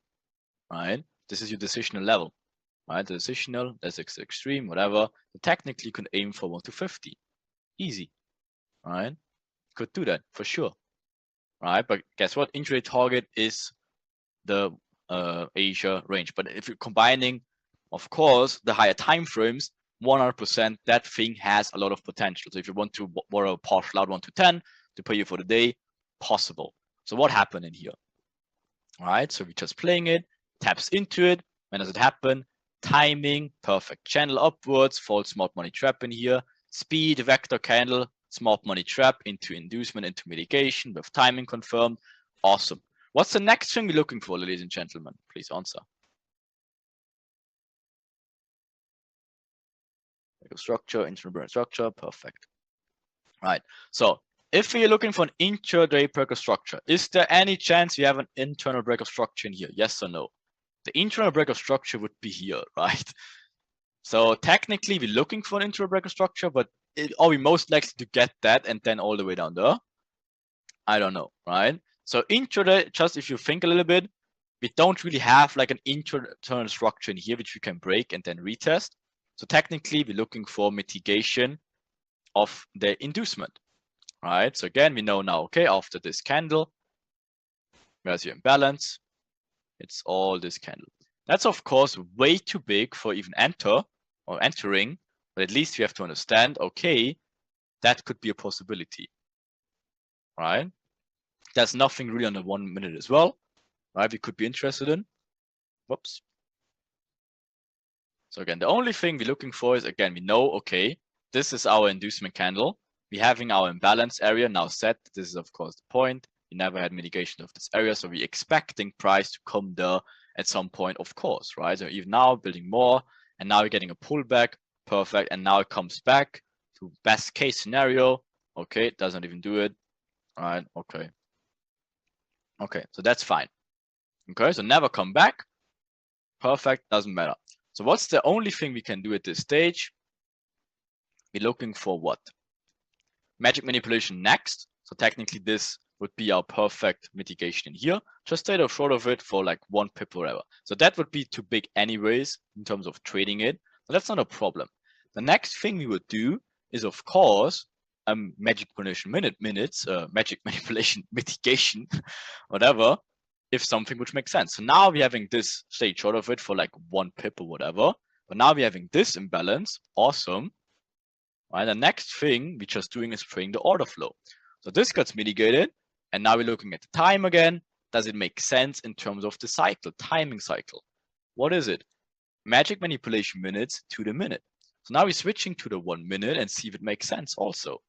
right? This is your decisional level, right? The decisional, that's extreme, whatever. So technically, you can aim for 1 to 50. Easy, right? Could do that for sure, right? But guess what? Intraday target is the Asia range. But if you're combining, of course, the higher time frames, 100%, that thing has a lot of potential. So if you want to borrow a partial out 1 to 10 to pay you for the day, possible. So what happened in here? All right, so we're just playing it, taps into it. When does it happen? Timing, perfect. Channel upwards, false smart money trap in here. Speed, vector candle, smart money trap into inducement, into mitigation with timing confirmed. Awesome. What's the next thing we're looking for, ladies and gentlemen? Please answer. Structure, internal structure, perfect. Right. So if you're looking for an intraday break of structure, is there any chance you have an internal break of structure in here? Yes or no? The internal break of structure would be here, right? So technically, we're looking for an internal break of structure, but are we most likely to get that and then all the way down there? I don't know, right? So intraday, just if you think a little bit, we don't really have like an internal structure in here which we can break and then retest. So technically, we're looking for mitigation of the inducement, right? So again, we know now, okay, after this candle, where's your imbalance? It's all this candle. That's of course way too big for even entering, but at least we have to understand, okay, that could be a possibility, right? There's nothing really on the 1 minute as well, right? We could be interested in. Whoops. So again, the only thing we're looking for is, again, we know, okay, this is our inducement candle. We're having our imbalance area now set. This is of course the point. We never had mitigation of this area, so we're expecting price to come there at some point, of course, right? So even now building more, and now we're getting a pullback, perfect, and now it comes back to best case scenario. Okay, it doesn't even do it. All right, okay. Okay, so that's fine. Okay, so never come back. Perfect, doesn't matter. So what's the only thing we can do at this stage? We're looking for what? Magic manipulation next. So technically this would be our perfect mitigation in here. Just stay short of it for like 1 pip or whatever. So that would be too big anyways in terms of trading it. But that's not a problem. The next thing we would do is of course magic manipulation magic manipulation mitigation, whatever, if something which makes sense. So now we're having this stay short of it for like 1 pip or whatever. But now we're having this imbalance. Awesome. Right, the next thing we're just doing is trading the order flow. So this gets mitigated, and now we're looking at the time again. Does it make sense in terms of the cycle, timing cycle? What is it? Magic manipulation minutes to the minute. So now we're switching to the 1 minute and see if it makes sense also.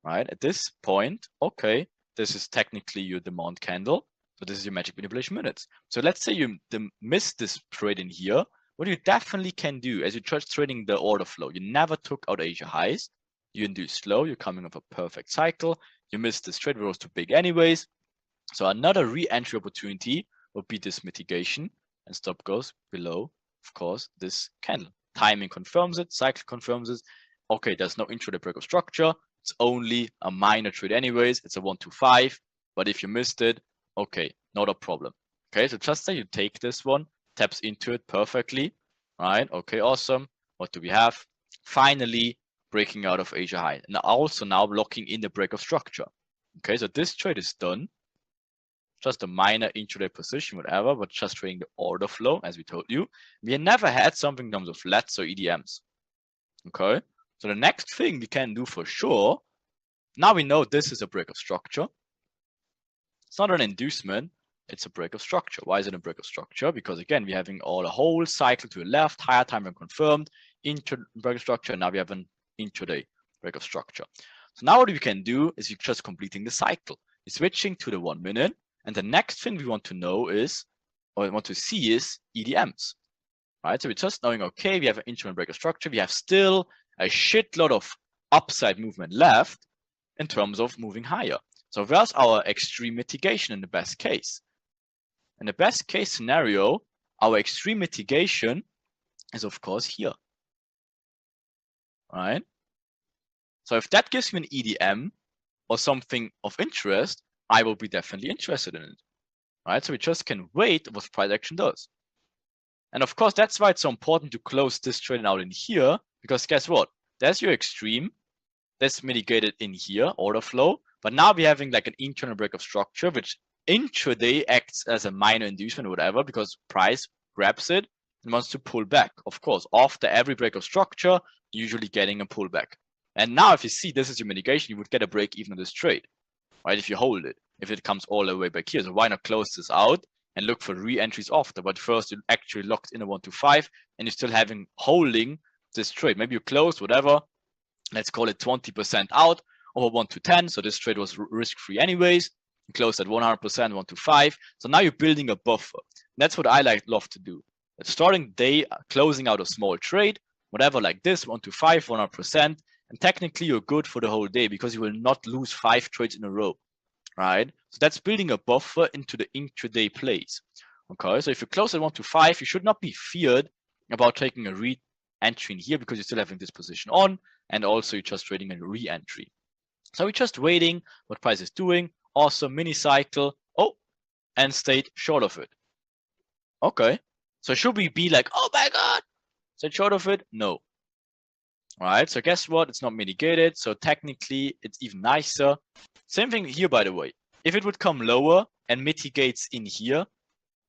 Right, at this point, okay, this is technically your demand candle. So this is your magic manipulation minutes. So let's say you miss this trade in here. What you definitely can do as you're just trading the order flow, you never took out Asia highs, you induce slow, you're coming off a perfect cycle, you missed this trade, it was too big anyways. So another re-entry opportunity would be this mitigation, and stop goes below, of course, this candle. Timing confirms it, cycle confirms it. Okay, there's no intraday break of structure, it's only a minor trade anyways, it's a 1 to 5, but if you missed it, okay, not a problem. Okay, so just say you take this one, taps into it perfectly, right? Okay, awesome. what do we have? Finally breaking out of Asia high, and also now locking in the break of structure. Okay, so this trade is done. Just a minor intraday position, whatever, but just trading the order flow, as we told you. We never had something in terms of LETs or EDMs. Okay, so the next thing we can do for sure, now we know this is a break of structure. It's not an inducement, it's a break of structure. Why is it a break of structure? Because again, we're having all a whole cycle to the left, higher time frame confirmed, break of structure, and now we have an intraday break of structure. So now what we can do is we're just completing the cycle. We're switching to the 1 minute, and the next thing we want to know is, or we want to see is EDMs. Right? So we're just knowing, okay, we have an intraday break of structure, we have still a shitload of upside movement left in terms of moving higher. So where's our extreme mitigation in the best case? In the best case scenario, our extreme mitigation is of course here. Right? So if that gives me an EDM or something of interest, I will be definitely interested in it. Right? So we just can wait what price action does. And of course, that's why it's so important to close this trade out in here, because guess what? There's your extreme. That's mitigated in here, order flow. But now we're having like an internal break of structure, which intraday acts as a minor inducement or whatever, because price grabs it and wants to pull back. Of course, after every break of structure, usually getting a pullback. And now if you see this is your mitigation, you would get a break even on this trade, right? If you hold it, if it comes all the way back here. So why not close this out and look for re-entries after? But first you actually locked in a 1 to 5 and you're still having holding this trade. Maybe you closed, whatever. Let's call it 20% out over 1 to 10. So this trade was risk-free anyways. You closed at 100%, 1 to 5. So now you're building a buffer. That's what I love to do. At starting day, closing out a small trade, whatever like this, 1 to 5, 100%. And technically you're good for the whole day because you will not lose 5 trades in a row, right? So that's building a buffer into the intraday plays. Okay, so if you close at 1 to 5, you should not be feared about taking a re-entry in here because you're still having this position on. And also you're just trading a re-entry. So we're just waiting what price is doing. Awesome mini cycle. Oh, and stayed short of it. Okay. So should we be like, oh my God, stayed short of it? No. All right. So guess what? It's not mitigated. So technically it's even nicer. Same thing here, by the way. If it would come lower and mitigates in here,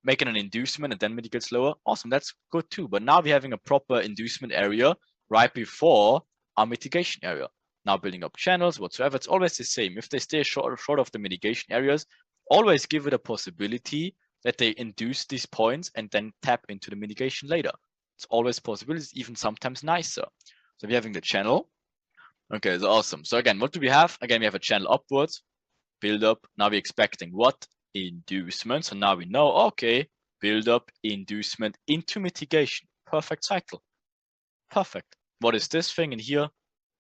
making an inducement and then mitigates lower, awesome. That's good too. But now we're having a proper inducement area right before our mitigation area. Now building up channels, whatsoever, it's always the same. If they stay short of the mitigation areas, always give it a possibility that they induce these points and then tap into the mitigation later. It's always possible. It's even sometimes nicer. So we're having the channel. Okay, so awesome. So again, what do we have? Again, we have a channel upwards, build up. Now we're expecting what? Inducement. So now we know, okay, build up, inducement into mitigation. Perfect cycle. Perfect. What is this thing in here?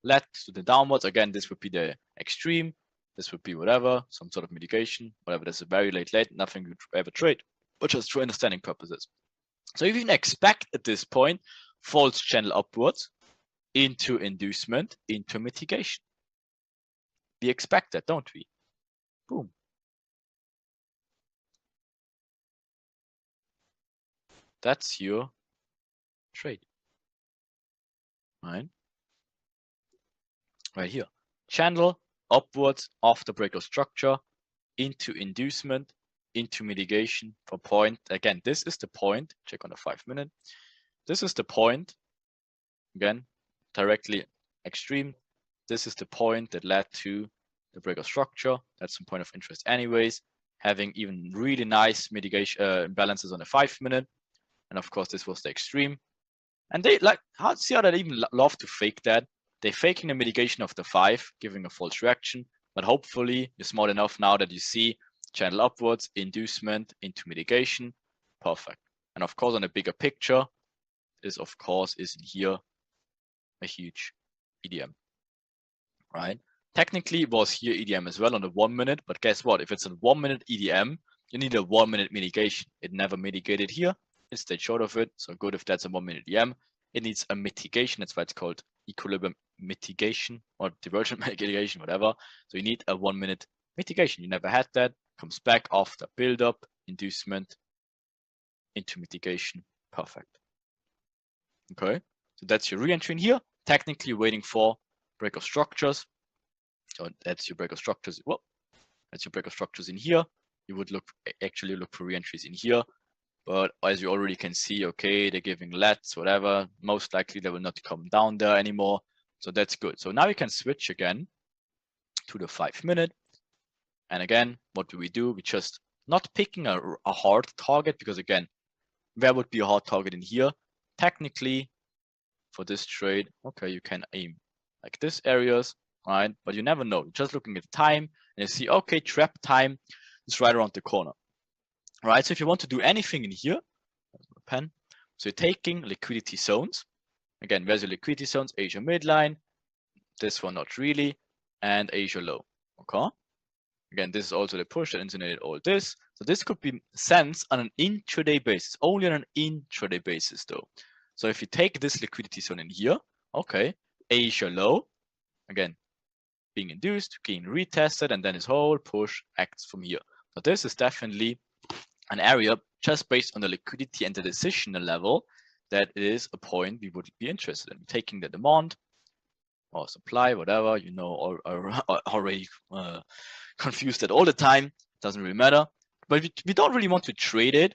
Let to the downwards. Again, this would be the extreme. This would be whatever, some sort of mitigation, whatever. That's a very late, nothing you ever trade, but just for understanding purposes. So you can expect at this point, false channel upwards into inducement, into mitigation. We expect that, don't we? Boom. That's your trade. Right? Right here. Channel upwards after break of structure into inducement, into mitigation for point. Again, this is the point. Check on the 5 minute. This is the point. Again, directly extreme. This is the point that led to the break of structure. That's some point of interest anyways. Having even really nice mitigation imbalances on the 5 minute. And of course, this was the extreme. And they like, see how they even love to fake that. They're faking the mitigation of the 5, giving a false reaction. But hopefully you're smart enough now that you see channel upwards, inducement into mitigation. Perfect. And of course, on a bigger picture, is of course is in here a huge EDM, right? Technically, it was here EDM as well on the 1 minute, but guess what? If it's a 1 minute EDM, you need a 1 minute mitigation. It never mitigated here. It stayed short of it. So good if that's a 1 minute EDM. It needs a mitigation. That's why it's called equilibrium mitigation or divergent mitigation, whatever. So you need a 1 minute mitigation. You never had that. Comes back after build up, inducement into mitigation. Perfect. Okay. So that's your re-entry in here. Technically waiting for break of structures. So that's your break of structures. Well, that's your break of structures in here. You would actually look for re-entries in here. But as you already can see, okay, they're giving lets, whatever. Most likely they will not come down there anymore. So that's good. So now we can switch again to the 5 minute. And again, what do? We just not picking a hard target, because again, where would be a hard target in here? Technically, for this trade, okay, you can aim like this areas, right? But you never know. You're just looking at time and you see, okay, trap time is right around the corner, right? So if you want to do anything in here, pen. So you're taking liquidity zones. Again, where's your liquidity zones? Asia midline, this one not really, and Asia low. Okay. Again, this is also the push that insinuated all this. So this could be sense on an intraday basis, only on an intraday basis though. So if you take this liquidity zone in here, okay, Asia low, again, being induced, being retested, and then this whole push acts from here. So this is definitely an area just based on the liquidity and the decisional level that is a point we would be interested in. Taking the demand or supply, whatever, you know, already confused that all the time. Doesn't really matter. But we don't really want to trade it.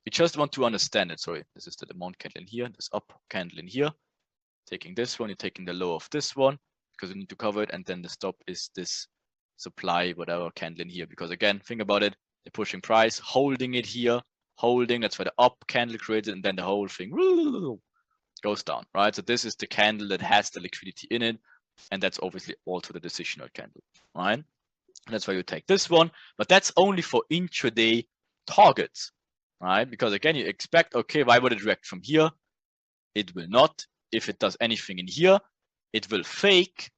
We just want to understand it. Sorry, this is the demand candle in here, this up candle in here. Taking this one, you're taking the low of this one because you need to cover it, and then the stop is this supply, whatever candle in here. Because again, think about it, they're pushing price, holding it here, holding, that's why the up candle created, and then the whole thing goes down, right? So this is the candle that has the liquidity in it, and that's obviously also the decisional candle, right? And that's why you take this one, but that's only for intraday targets, right? Because again, you expect, okay, why would it react from here? It will not. If it does anything in here, it will fake.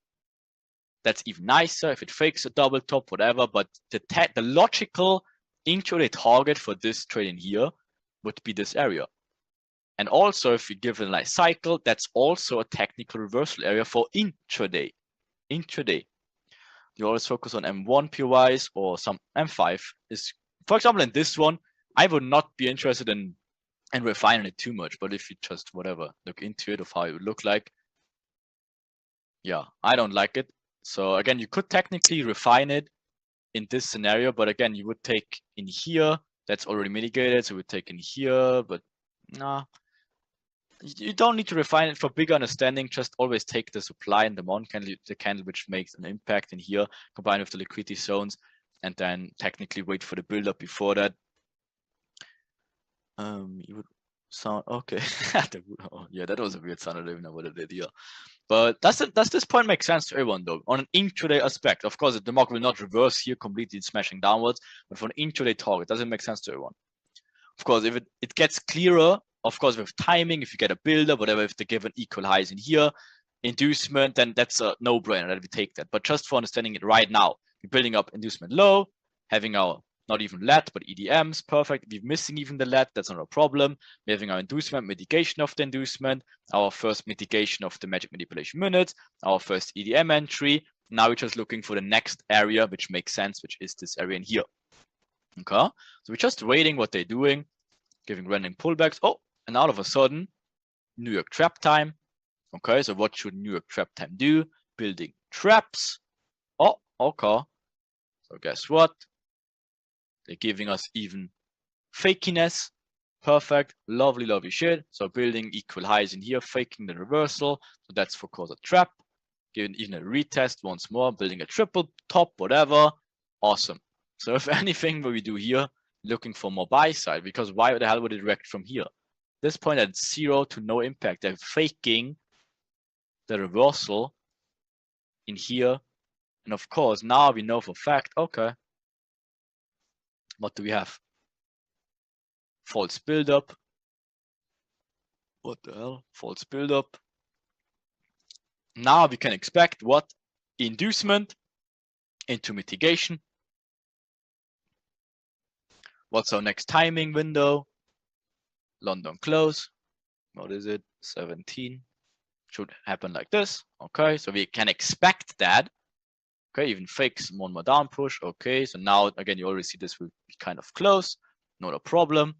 That's even nicer if it fakes a double top, whatever. But the logical intraday target for this trade in here would be this area. And also, if we give it a nice cycle, that's also a technical reversal area for intraday. Intraday. You always focus on M1 POIs or some M5 is, for example, in this one, I would not be interested in refining it too much. But if you just whatever look into it of how it would look like, yeah, I don't like it. So again, you could technically refine it in this scenario, but again, you would take in here. That's already mitigated, so we would take in here, but nah. You don't need to refine it for bigger understanding. Just always take the supply and demand candle, the candle which makes an impact in here, combined with the liquidity zones, and then technically wait for the build up before that. You would sound okay. Oh, yeah, that was a weird sound. I don't even know what it did here. But does this point make sense to everyone though? On an intraday aspect, of course, the market will not reverse here completely smashing downwards, but for an intraday target, does it make sense to everyone? Of course, if it gets clearer, of course, with timing, if you get a builder, whatever, if they give an equal highs in here, inducement, then that's a no-brainer that we take that. But just for understanding it right now, we're building up inducement low, having our not even LET, but EDMs, perfect. We're missing even the LET, that's not a problem. We're having our inducement, mitigation of the inducement, our first mitigation of the magic manipulation minutes, our first EDM entry. Now we're just looking for the next area, which makes sense, which is this area in here. Okay, so we're just waiting what they're doing, giving random pullbacks. Oh, and all of a sudden, New York trap time. Okay, so what should New York trap time do? Building traps. Oh, okay. So guess what? They're giving us even fakiness. Perfect, lovely, lovely shit. So building equal highs in here, faking the reversal. So that's for course a trap. Giving even a retest once more, building a triple top, whatever. Awesome. So if anything, what we do here, looking for more buy side, because why the hell would it react from here? This point at 0 to no impact. They're faking the reversal in here. And of course, now we know for fact, okay, what do we have? False buildup. What the hell? False buildup. Now we can expect what? Inducement into mitigation. What's our next timing window? London close. What is it? 17. Should happen like this. Okay, so we can expect that. Okay, even fakes one more down push. Okay, so now again you already see this will be kind of close. Not a problem.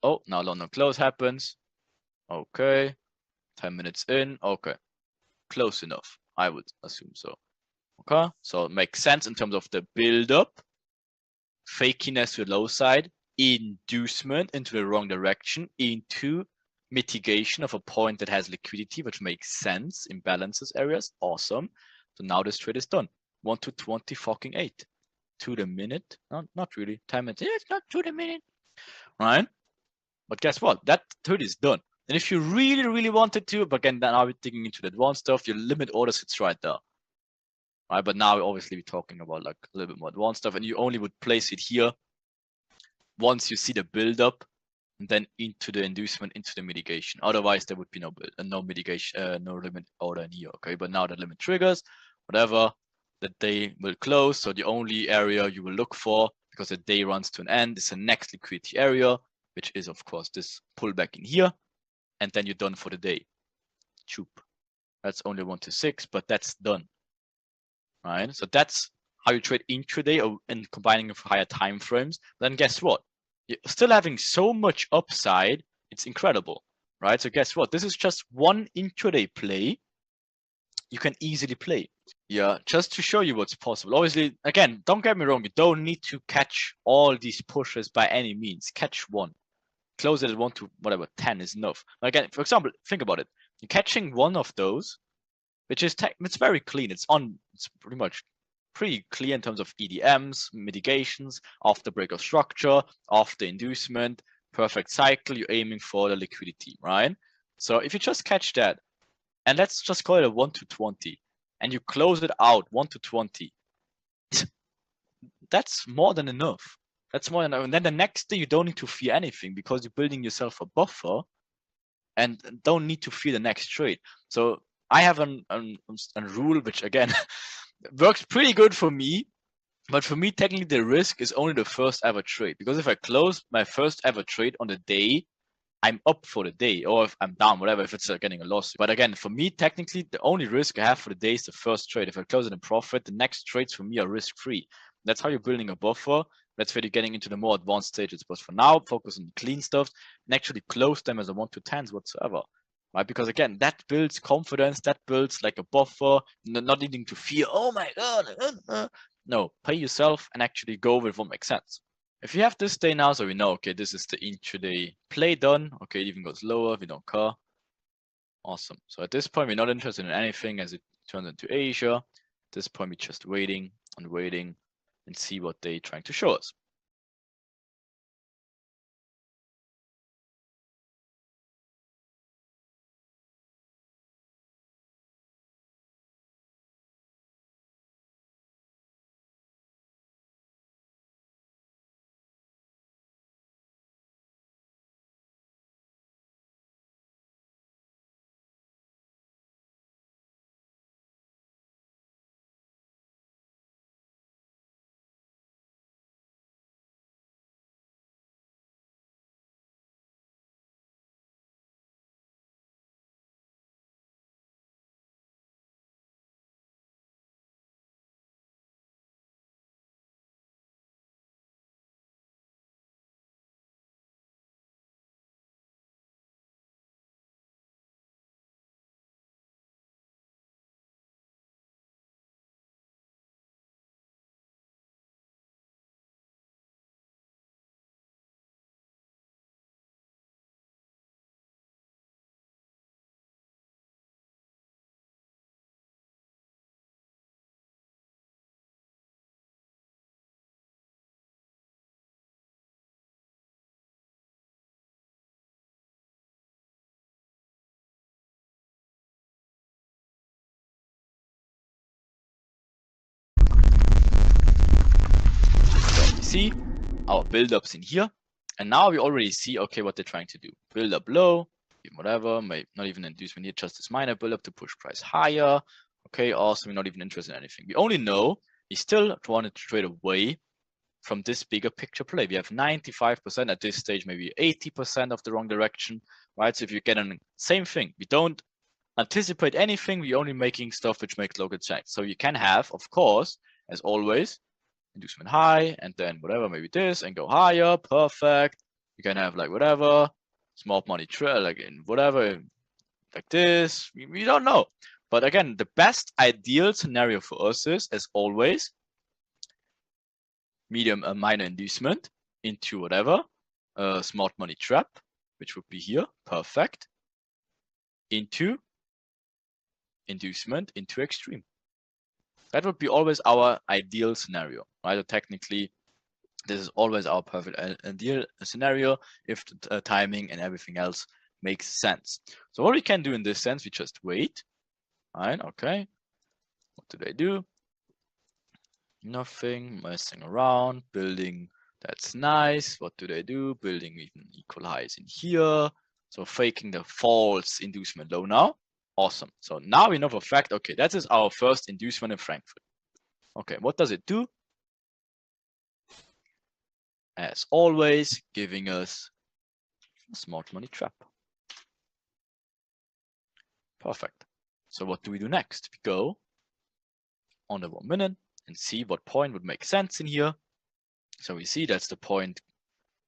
Oh, now London close happens. Okay, 10 minutes in. Okay, close enough. I would assume so. Okay, so it makes sense in terms of the build up, fakiness to the low side, inducement into the wrong direction, into mitigation of a point that has liquidity, which makes sense in balances areas. Awesome. So now this trade is done. 1 to 20 fucking 8. To the minute. No, not really. 10 minutes. Yeah, it's not to the minute. Right? But guess what? That trade is done. And if you really, really wanted to, but again, now we're digging into the advanced stuff, your limit order sits right there. Right? But now obviously we're talking about like a little bit more advanced stuff, and you only would place it here once you see the build up and then into the inducement, into the mitigation. Otherwise, there would be no mitigation, no limit order in here. Okay, but now the limit triggers, whatever, the day will close. So the only area you will look for, because the day runs to an end, is the next liquidity area, which is of course this pullback in here, and then you're done for the day. Choop. That's only 1 to 6, but that's done. Right? So that's how you trade intraday and combining with higher time frames. Then guess what? You're still having so much upside. It's incredible, right? So guess what? This is just one intraday play you can easily play. Yeah, just to show you what's possible. Obviously, again, don't get me wrong. You don't need to catch all these pushes by any means. Catch one. Close it at 1 to whatever 10 is enough. But again, for example, think about it. You're catching one of those, which is it's very clean. It's pretty much pretty clear in terms of EDMs, mitigations, after break of structure, after inducement, perfect cycle. You're aiming for the liquidity, right? So if you just catch that, and let's just call it a 1 to 20, and you close it out 1 to 20, that's more than enough. That's more than enough. And then the next day you don't need to fear anything because you're building yourself a buffer and don't need to fear the next trade. So I have a rule which again works pretty good for me, but for me technically the risk is only the first ever trade, because if I close my first ever trade on the day, I'm up for the day, or if I'm down, whatever, if it's getting a loss. But again, for me technically the only risk I have for the day is the first trade. If I close it in profit, the next trades for me are risk free. That's how you're building a buffer. That's where you're getting into the more advanced stages. But for now, focus on clean stuff and actually close them as a 1 to 10s whatsoever. Right? Because again, that builds confidence, that builds like a buffer, not needing to fear, oh my god. No, pay yourself and actually go with what makes sense. If you have this day now, so we know, okay, this is the intraday play done. Okay, it even goes lower, we don't care. Awesome. So at this point, we're not interested in anything as it turns into Asia. At this point, we're just waiting and see what they're trying to show us. See our build-ups in here, and now we already see, okay, what they're trying to do. Build up low, whatever, maybe not even inducement here, just this minor build-up to push price higher. Okay, awesome, we're not even interested in anything. We only know we still wanted to trade away from this bigger picture play. We have 95% at this stage, maybe 80% of the wrong direction, right? So if you get an same thing, we don't anticipate anything, we're only making stuff which makes local sense. So you can have, of course, as always, inducement high, and then whatever, maybe this, and go higher, perfect. You can have like whatever, small money trail, like in whatever, like this. We don't know. But again, the best ideal scenario for us is, as always, medium minor inducement into whatever, smart money trap, which would be here, perfect, into inducement into extreme. That would be always our ideal scenario, right? Or technically, this is always our perfect ideal scenario if the timing and everything else makes sense. So what we can do in this sense, we just wait, right? Okay, what do they do? Nothing, messing around, building, that's nice. What do they do? Building even equal highs in here. So faking the false inducement low now. Awesome. So now we know for a fact, okay, that is our first inducement in Frankfurt. Okay, what does it do? As always, giving us a smart money trap. Perfect. So what do we do next? We go on the 1 minute and see what point would make sense in here. So we see that's the point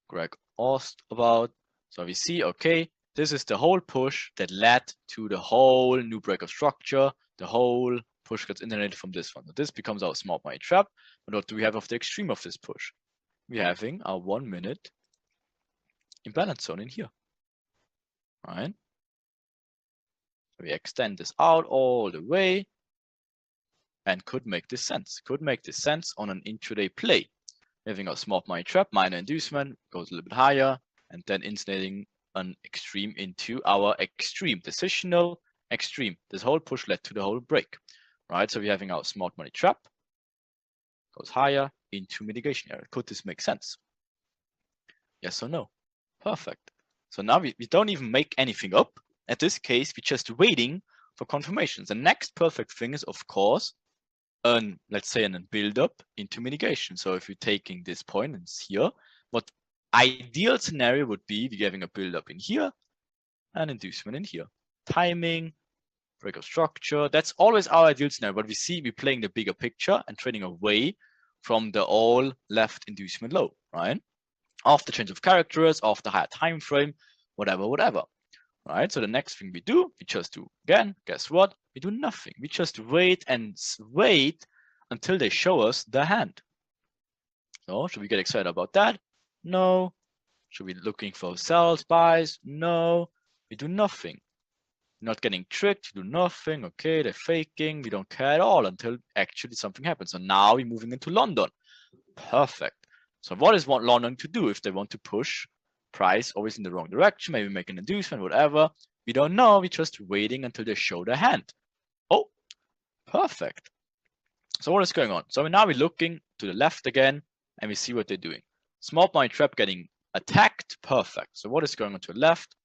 Greg asked about. So we see, okay, this is the whole push that led to the whole new break of structure. The whole push gets internalized from this one. So this becomes our smart money trap. But what do we have of the extreme of this push? We're having our 1 minute imbalance zone in here, right? We extend this out all the way and could make this sense. Could make this sense on an intraday play. Having a smart money trap, minor inducement, goes a little bit higher, and then insulating an extreme into our extreme, decisional extreme. This whole push led to the whole break, right? So we're having our smart money trap, goes higher into mitigation area. Could this make sense? Yes or no? Perfect. So now we don't even make anything up. At this case, we're just waiting for confirmations. The next perfect thing is, of course, let's say a build up into mitigation. So if you're taking this point and it's here, what ideal scenario would be we're having a build up in here and inducement in here. Timing, break of structure, that's always our ideal scenario. But we see we're playing the bigger picture and trading away from the all left inducement low, right? After change of characters, after higher time frame, whatever. Right, so the next thing we do, we just do again, guess what? We do nothing. We just wait and wait until they show us the hand. So should we get excited about that? No. Should we be looking for sells, buys? No. We do nothing. Not getting tricked, we do nothing. Okay, they're faking. We don't care at all until actually something happens. So now we're moving into London. Perfect. So what is London to do if they want to push price always in the wrong direction, maybe make an inducement, whatever? We don't know. We're just waiting until they show their hand. Oh, perfect. So what is going on? So now we're looking to the left again and we see what they're doing. Smart money trap getting attacked. Perfect. So what is going on to the left?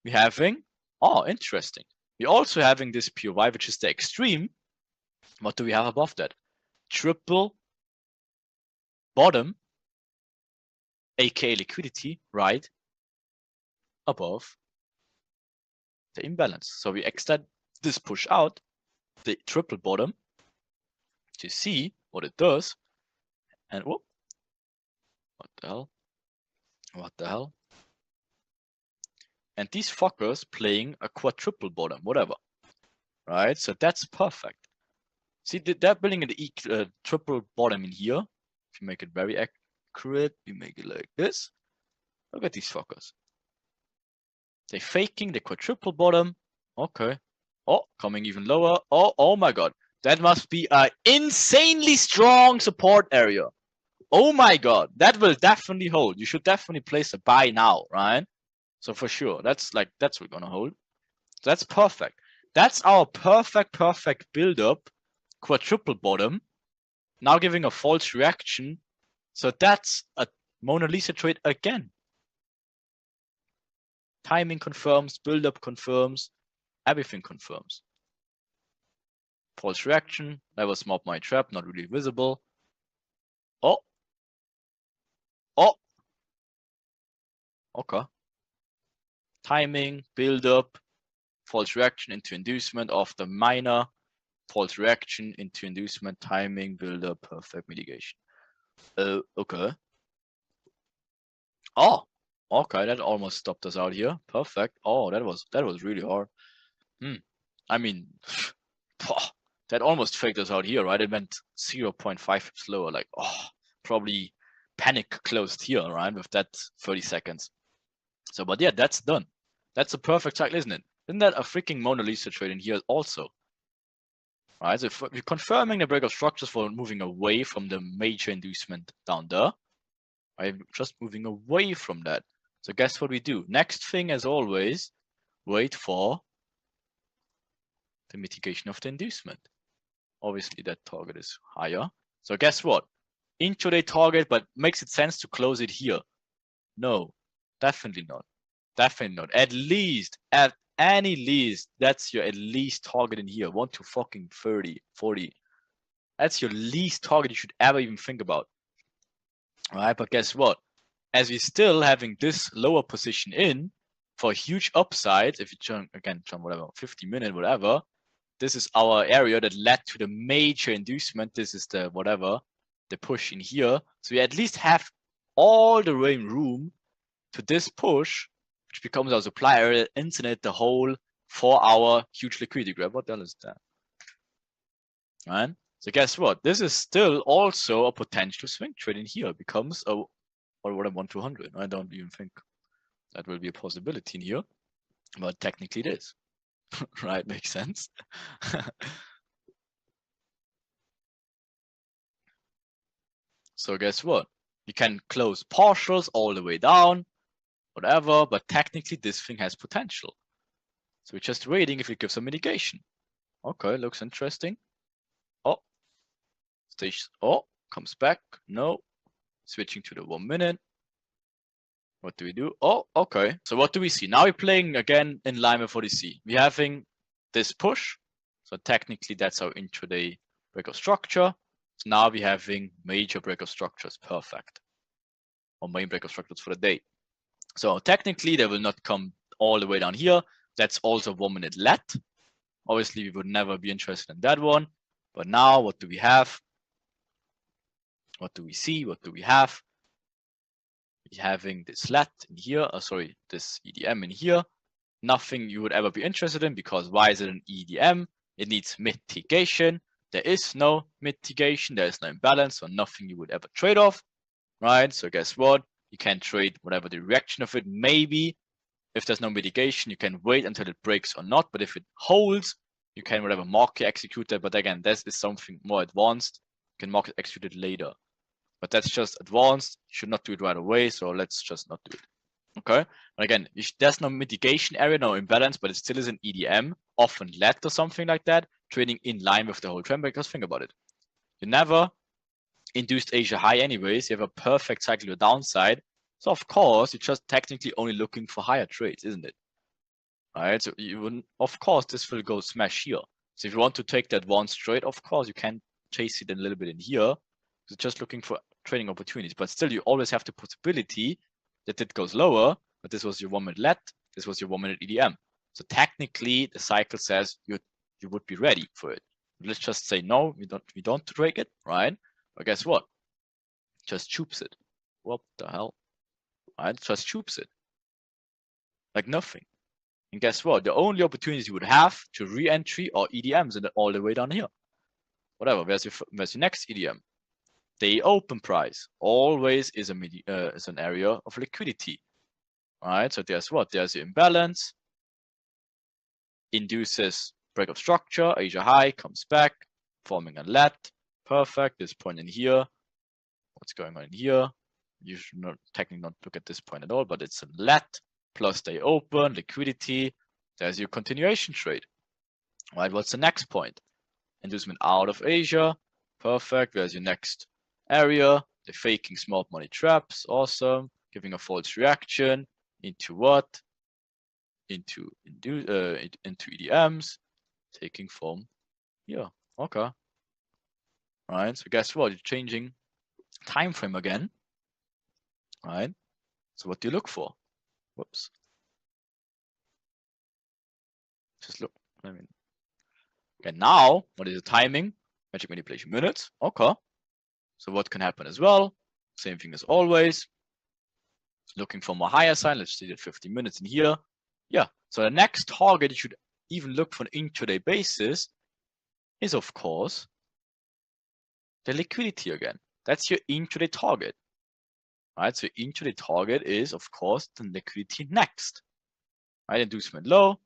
We're having, oh, interesting. We're also having this POY, which is the extreme. What do we have above that? Triple bottom, aka liquidity, right above the imbalance. So we extend this push out, the triple bottom, to see what it does. And whoop, what the hell? What the hell? And these fuckers playing a quadruple bottom, whatever. Right? So that's perfect. See, they're building an triple bottom in here. If you make it very accurate, you make it like this. Look at these fuckers. They're faking the quadruple bottom. Okay. Oh, coming even lower. Oh my god. That must be an insanely strong support area. Oh my god. That will definitely hold. You should definitely place a buy now, right? So for sure, that's what we're gonna hold. So that's perfect. That's our perfect build up, quadruple bottom. Now giving a false reaction. So that's a Mona Lisa trade again. Timing confirms, build up confirms, everything confirms. False reaction. That was smart money trap, not really visible. Oh. Okay. Timing, build up, false reaction into inducement of the minor, false reaction into inducement, timing, build up, perfect mitigation. Okay. Oh, okay, that almost stopped us out here. Perfect. Oh, that was really hard. I mean, that almost faked us out here, right? It went 0.5 slower. Like, probably panic closed here, right? With that 30 seconds. So, but yeah, that's done. That's a perfect cycle, isn't it? Isn't that a freaking Mona Lisa trade in here also? Right, so if we're confirming the break of structures for moving away from the major inducement down there, right? Just moving away from that. So guess what we do? Next thing, as always, wait for the mitigation of the inducement. Obviously, that target is higher. So guess what? Intraday target, but makes it sense to close it here? No, definitely not. Definitely not. At least, at any least, that's your at least target in here. 1 to fucking 30, 40. That's your least target you should ever even think about. All right, but guess what? As we're still having this lower position in for a huge upside, if you jump again, whatever, 50-minute, whatever, this is our area that led to the major inducement. This is the whatever, the push in here. So we at least have all the room to this push, which becomes our supply area, internet the whole 4-hour huge liquidity grab. What the hell is that? Right? So guess what? This is still also a potential swing trade in here. It becomes a or what 1-200. I don't even think that will be a possibility in here, but technically it is. Right? Makes sense. So guess what? You can close partials all the way down, whatever, but technically this thing has potential. So we're just waiting if it gives a mitigation. Okay, looks interesting. Oh, stage. Oh, comes back. No. Switching to the 1 minute. What do we do? Oh, okay. So what do we see? Now we're playing again in line with what we see. We're having this push. So technically that's our intraday break of structure. So now we're having major break of structures. Perfect. Or main break of structures for the day. So technically they will not come all the way down here. That's also 1 minute let. Obviously we would never be interested in that one. But now what do we have? What do we see? What do we have? We're having this let in here. Sorry, this EDM in here. Nothing you would ever be interested in, because why is it an EDM? It needs mitigation. There is no mitigation. There is no imbalance, so nothing you would ever trade off, right? So guess what? You can trade whatever the reaction of it. Maybe if there's no mitigation, you can wait until it breaks or not. But if it holds, you can whatever market execute that. But again, this is something more advanced. You can market execute it later. But that's just advanced. You should not do it right away. So let's just not do it. Okay. And again, if there's no mitigation area, no imbalance, but it still is an EDM, often led or something like that, trading in line with the whole trend. Because think about it. You never induced Asia high anyways. You have a perfect cycle to the downside. So of course, you're just technically only looking for higher trades, isn't it? All right. So you wouldn't, of course, this will go smash here. So if you want to take that one straight, of course, you can chase it a little bit in here. So just looking for trading opportunities, but still you always have the possibility that it goes lower, but this was your 1 minute let, this was your 1 minute EDM. So technically the cycle says you would be ready for it. Let's just say no, we don't break it, right? But guess what? Just choops it. What the hell? Right? Just choops it. Like nothing. And guess what? The only opportunities you would have to re-entry are EDMs and all the way down here. Whatever, where's your next EDM? The open price always is an area of liquidity. All right, so there's what? There's the imbalance, induces break of structure, Asia high, comes back, forming a let. Perfect. This point in here. What's going on in here? You should not technically not look at this point at all, but it's a let plus they open, liquidity. There's your continuation trade. All right, what's the next point? Inducement out of Asia. Perfect. There's your next area. They're faking smart money traps. Awesome. Giving a false reaction into what? Into EDMs. Taking form here. Okay. All right. So guess what? You're changing time frame again. All right. So what do you look for? Whoops. Just look. I mean. Okay. Now, what is the timing? Magic manipulation minutes. Okay. So what can happen as well? Same thing as always. Looking for more higher sign. Let's see the 50 minutes in here. Yeah. So the next target you should even look for an intraday basis is, of course, the liquidity again. That's your intraday target. Right? So intraday target is, of course, the liquidity next. Right? Inducement low.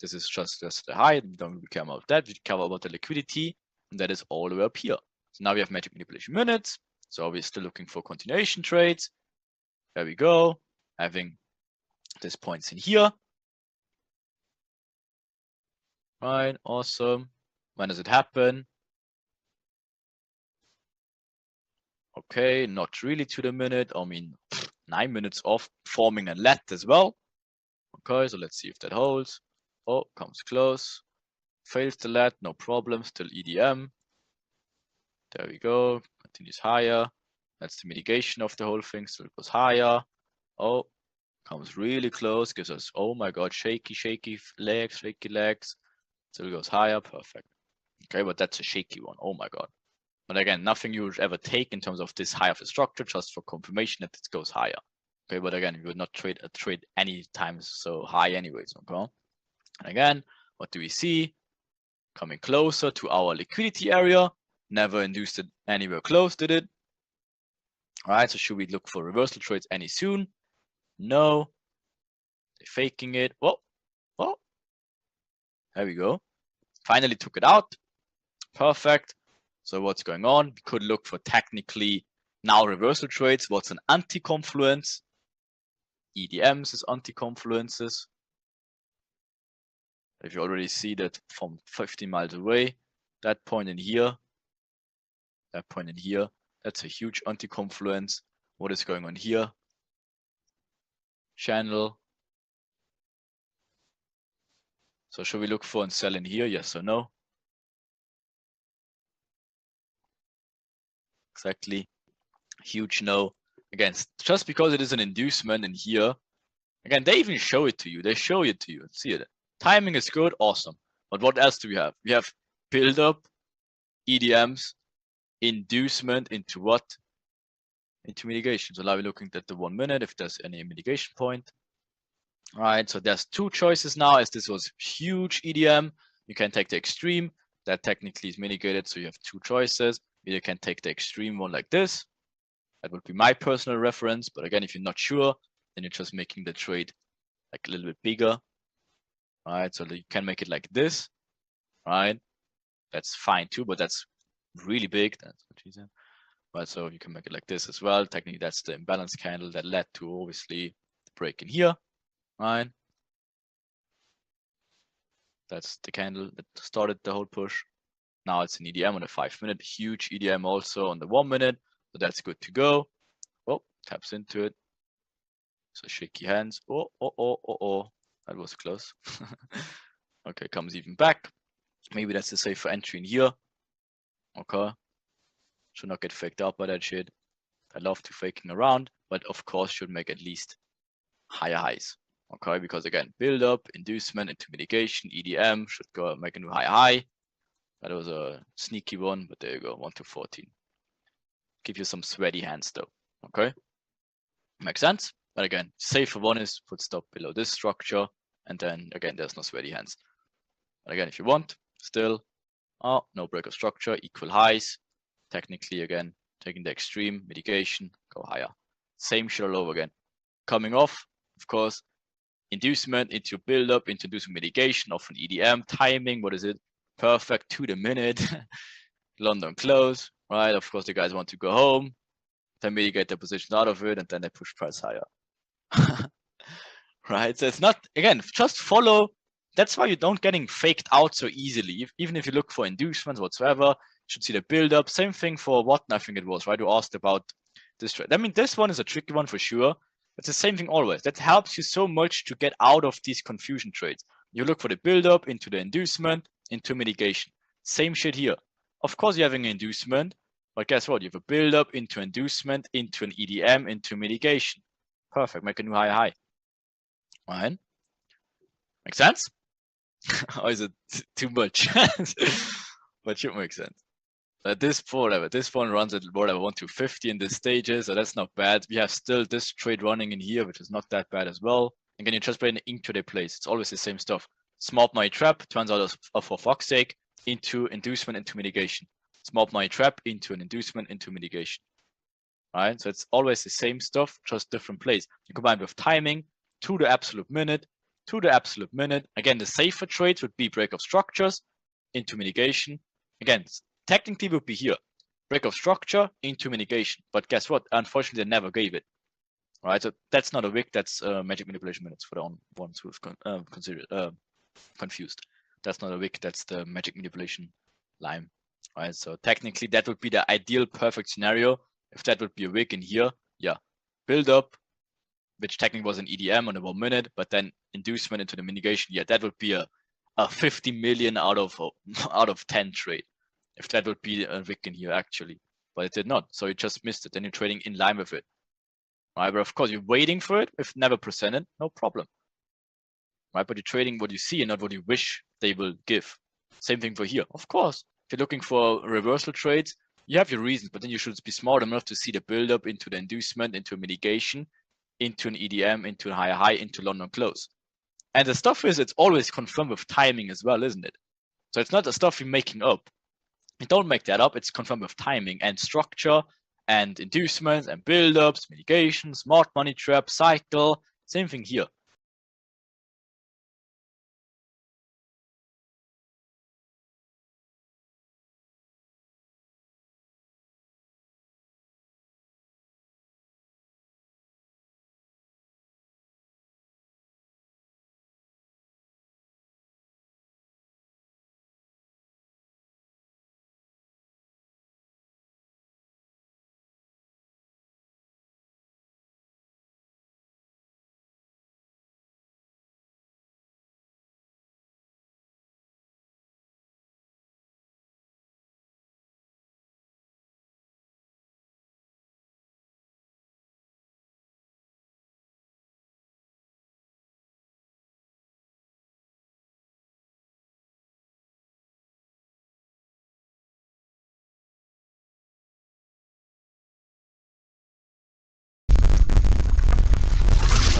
This is just the high. We don't care about that. We care about the liquidity, and that is all the way up here. So now we have magic manipulation minutes. So we're still looking for continuation trades. There we go. Having these points in here. Right, awesome. When does it happen? Okay, not really to the minute. I mean, 9 minutes off, forming a let as well. Okay, so let's see if that holds. Oh, comes close. Fails the let, no problem, still EDM. There we go, continues higher. That's the mitigation of the whole thing, still goes higher. Oh, comes really close, gives us, oh my god, shaky legs, still goes higher, perfect. Okay, but that's a shaky one, oh my god. But again, nothing you would ever take in terms of this high of the structure, just for confirmation that it goes higher. Okay, but again, you would not trade a trade any times so high anyways, okay? And again, what do we see? Coming closer to our liquidity area, never induced it anywhere close, did it? All right, so should we look for reversal trades any soon? No. They're faking it. Whoa, whoa. There we go. Finally took it out. Perfect. So what's going on? We could look for technically now reversal trades. What's an anti-confluence? EDMs is anti-confluences. If you already see that from 50 miles away, that point in here, that's a huge anti-confluence. What is going on here? Channel. So should we look for and sell in here? Yes or no? Exactly. Huge no. Again, just because it is an inducement in here, again, they even show it to you. They show it to you. See it. Timing is good, awesome. But what else do we have? We have build up, EDMs, inducement into what? Into mitigation. So now we're looking at the 1 minute if there's any mitigation point. All right, so there's two choices now. As this was huge EDM, you can take the extreme. That technically is mitigated, so you have two choices. You can take the extreme one like this. That would be my personal reference. But again, if you're not sure, then you're just making the trade like a little bit bigger. All right, so you can make it like this. Right, that's fine too, but that's really big. That's what she said. Right, so you can make it like this as well. Technically, that's the imbalance candle that led to obviously the break in here. Right, that's the candle that started the whole push. Now it's an EDM on the 5 minute, huge EDM also on the 1 minute, so that's good to go. Oh, taps into it. So shaky hands. Oh, that was close. Okay, comes even back. Maybe that's a safer entry in here. Okay, should not get faked out by that shit. I love to faking around, but of course should make at least higher highs. Okay, because again, build up, inducement into mitigation, EDM should go make a new high. That was a sneaky one, but there you go, 1 to 14. Give you some sweaty hands though. Okay, makes sense. But again, safer one is put stop below this structure, and then again, there's no sweaty hands. But again, if you want, still, oh, no break of structure, equal highs. Technically, again, taking the extreme mitigation, go higher. Same shit all over again. Coming off, of course, inducement into build up, into inducement mitigation of an EDM timing. What is it? Perfect to the minute. London close, right? Of course, the guys want to go home, then mitigate their positions out of it, and then they push price higher. Right? So it's not, again, just follow. That's why you don't getting faked out so easily. Even if you look for inducements whatsoever, you should see the build up. Same thing for what I think it was, right? You asked about this trade. I mean, this one is a tricky one for sure. It's the same thing always. That helps you so much to get out of these confusion trades. You look for the build up into the inducement, into mitigation. Same shit here. Of course, you're having an inducement, but guess what? You have a build up into inducement, into an EDM, into mitigation. Perfect. Make a new high. Right? Make sense? Or is it too much? But should make sense. This one runs at whatever 1 to 50 in this stages, so that's not bad. We have still this trade running in here, which is not that bad as well. And then you just play an intraday plays. It's always the same stuff. smart money trap turns out for fuck's sake into inducement into mitigation. Smart money trap into an inducement into mitigation. Right? So it's always the same stuff, just different plays. You combine with timing to the absolute minute, to the absolute minute. Again, the safer trades would be break of structures into mitigation. Again, technically would be here. Break of structure into mitigation. But guess what? Unfortunately, they never gave it. Right? So that's not a wick, that's magic manipulation minutes for the ones who've confused. That's not a wick, that's the magic manipulation lime. Right? So technically that would be the ideal perfect scenario. If that would be a wick in here, yeah. Build up, which technically was an EDM on the 1 minute, but then inducement into the mitigation, yeah, that would be a 50 million out of 10 trade. If that would be a wick in here actually. But it did not. So you just missed it. Then you're trading in line with it. Right? But of course you're waiting for it. If never presented, no problem. Right? But you're trading what you see and not what you wish they will give. Same thing for here. Of course. If you're looking for reversal trades, you have your reasons, but then you should be smart enough to see the build up into the inducement, into a mitigation, into an EDM, into a higher high, into London close. And the stuff is, it's always confirmed with timing as well, isn't it? So it's not the stuff you're making up. You don't make that up. It's confirmed with timing and structure and inducements and build-ups, mitigation, smart money trap, cycle. Same thing here.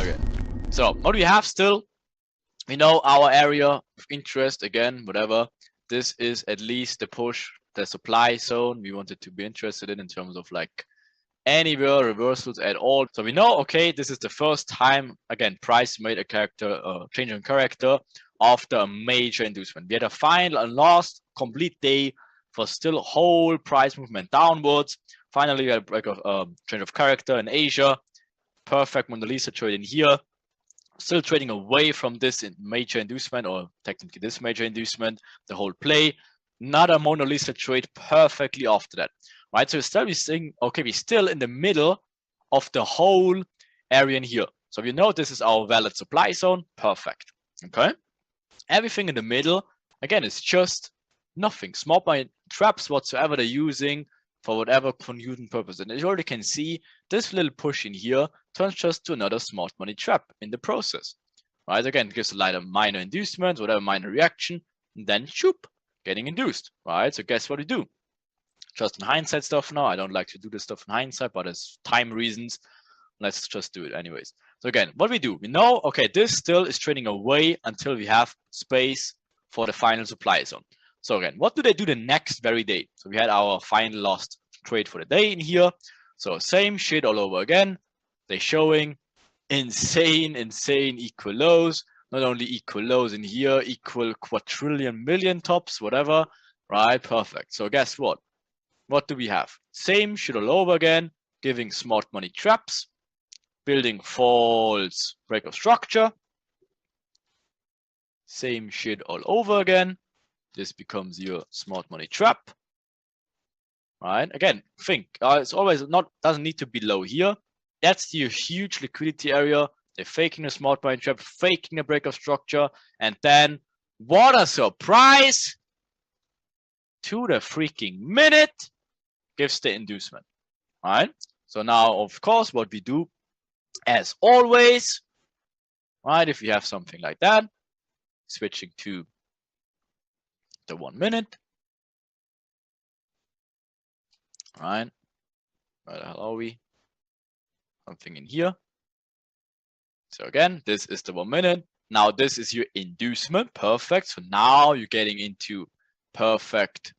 Okay, so what do we have still? We know our area of interest, again, whatever. This is at least the push, the supply zone we wanted to be interested in terms of like anywhere reversals at all. So we know, okay, this is the first time, again, price made a character, change in character after a major inducement. We had a final and last complete day for still whole price movement downwards. Finally, we had a break of change of character in Asia. Perfect Mona Lisa trade in here. Still trading away from this major inducement, or technically this major inducement, the whole play. Not a Mona Lisa trade perfectly after that, right? So still we're saying, okay, we're still in the middle of the whole area in here. So we know this is our valid supply zone, perfect, okay? Everything in the middle, again, is just nothing. Smart money traps whatsoever they're using for whatever confusing purpose. And as you already can see, this little push in here turns just to another smart money trap in the process. Right? Again, it gives a lot of minor inducements, whatever minor reaction, and then shoop, getting induced. Right? So guess what we do? Just in hindsight stuff now. I don't like to do this stuff in hindsight, but as time reasons, let's just do it anyways. So again, what we do, we know, okay, this still is trading away until we have space for the final supply zone. So again, what do they do the next very day? So we had our final last trade for the day in here. So same shit all over again. They're showing insane equal lows. Not only equal lows in here, equal quadrillion million tops, whatever. Right, perfect. So guess what? What do we have? Same shit all over again, giving smart money traps, building false break of structure. Same shit all over again. This becomes your smart money trap. Right? Again, think it's always not, doesn't need to be low here. That's your huge liquidity area. They're faking a smart money trap, faking a break of structure, and then what a surprise! To the freaking minute gives the inducement. Right? So now, of course, what we do, as always, right? If you have something like that, switching to the 1 minute, right? Where the hell are we? Something in here. So again, this is the 1 minute. Now this is your inducement. Perfect. So now you're getting into perfect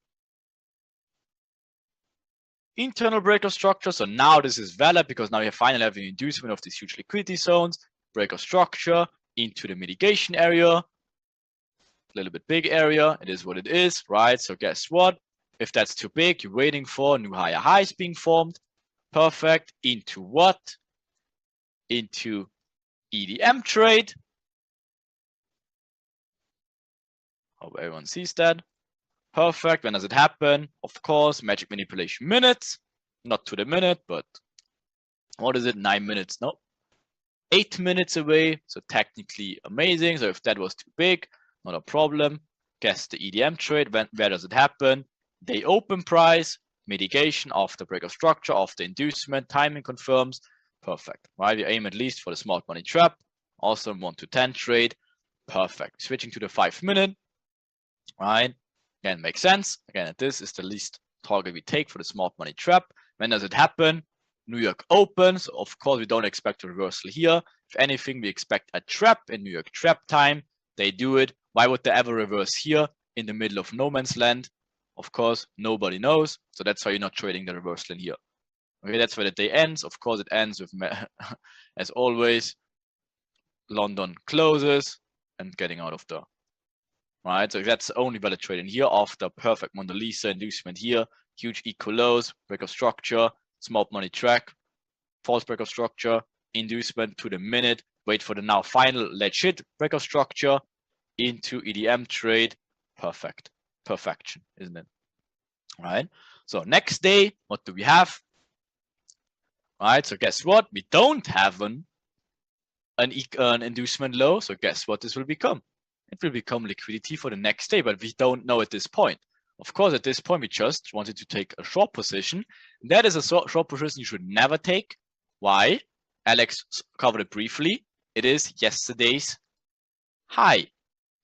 internal breakout structure. So now this is valid because now you finally have an inducement of these huge liquidity zones, breakout structure into the mitigation area, a little bit big area. It is what it is, right? So guess what? If that's too big, you're waiting for new higher highs being formed. Perfect. Into what? Into EDM trade. Hope everyone sees that. Perfect. When does it happen? Of course, magic manipulation minutes. Not to the minute, but what is it? 9 minutes? No, 8 minutes away. So technically amazing. So if that was too big, not a problem. Guess the EDM trade. Where does it happen? Day open price, mitigation of the break of structure, of the inducement, timing confirms. Perfect. Right? We aim at least for the smart money trap. Also 1 to 10 trade. Perfect. Switching to the 5 minute. Right? Again, makes sense. Again, this is the least target we take for the smart money trap. When does it happen? New York opens. So of course, we don't expect a reversal here. If anything, we expect a trap in New York trap time. They do it. Why would they ever reverse here in the middle of no man's land? Of course, nobody knows. So that's why you're not trading the reversal in here. Okay, that's where the day ends. Of course, it ends with, as always, London closes and getting out of the right? So that's only valid trade in here after perfect Mona Lisa inducement here, huge equal lows, break of structure, smart money track, false break of structure, inducement to the minute, wait for the now final legit break of structure into EDM trade, perfection, isn't it? Right? So next day, what do we have? Right, so guess what? We don't have an inducement low, so guess what this will become? It will become liquidity for the next day, but we don't know at this point. Of course, at this point, we just wanted to take a short position. That is a short position you should never take. Why? Alex covered it briefly. It is yesterday's high.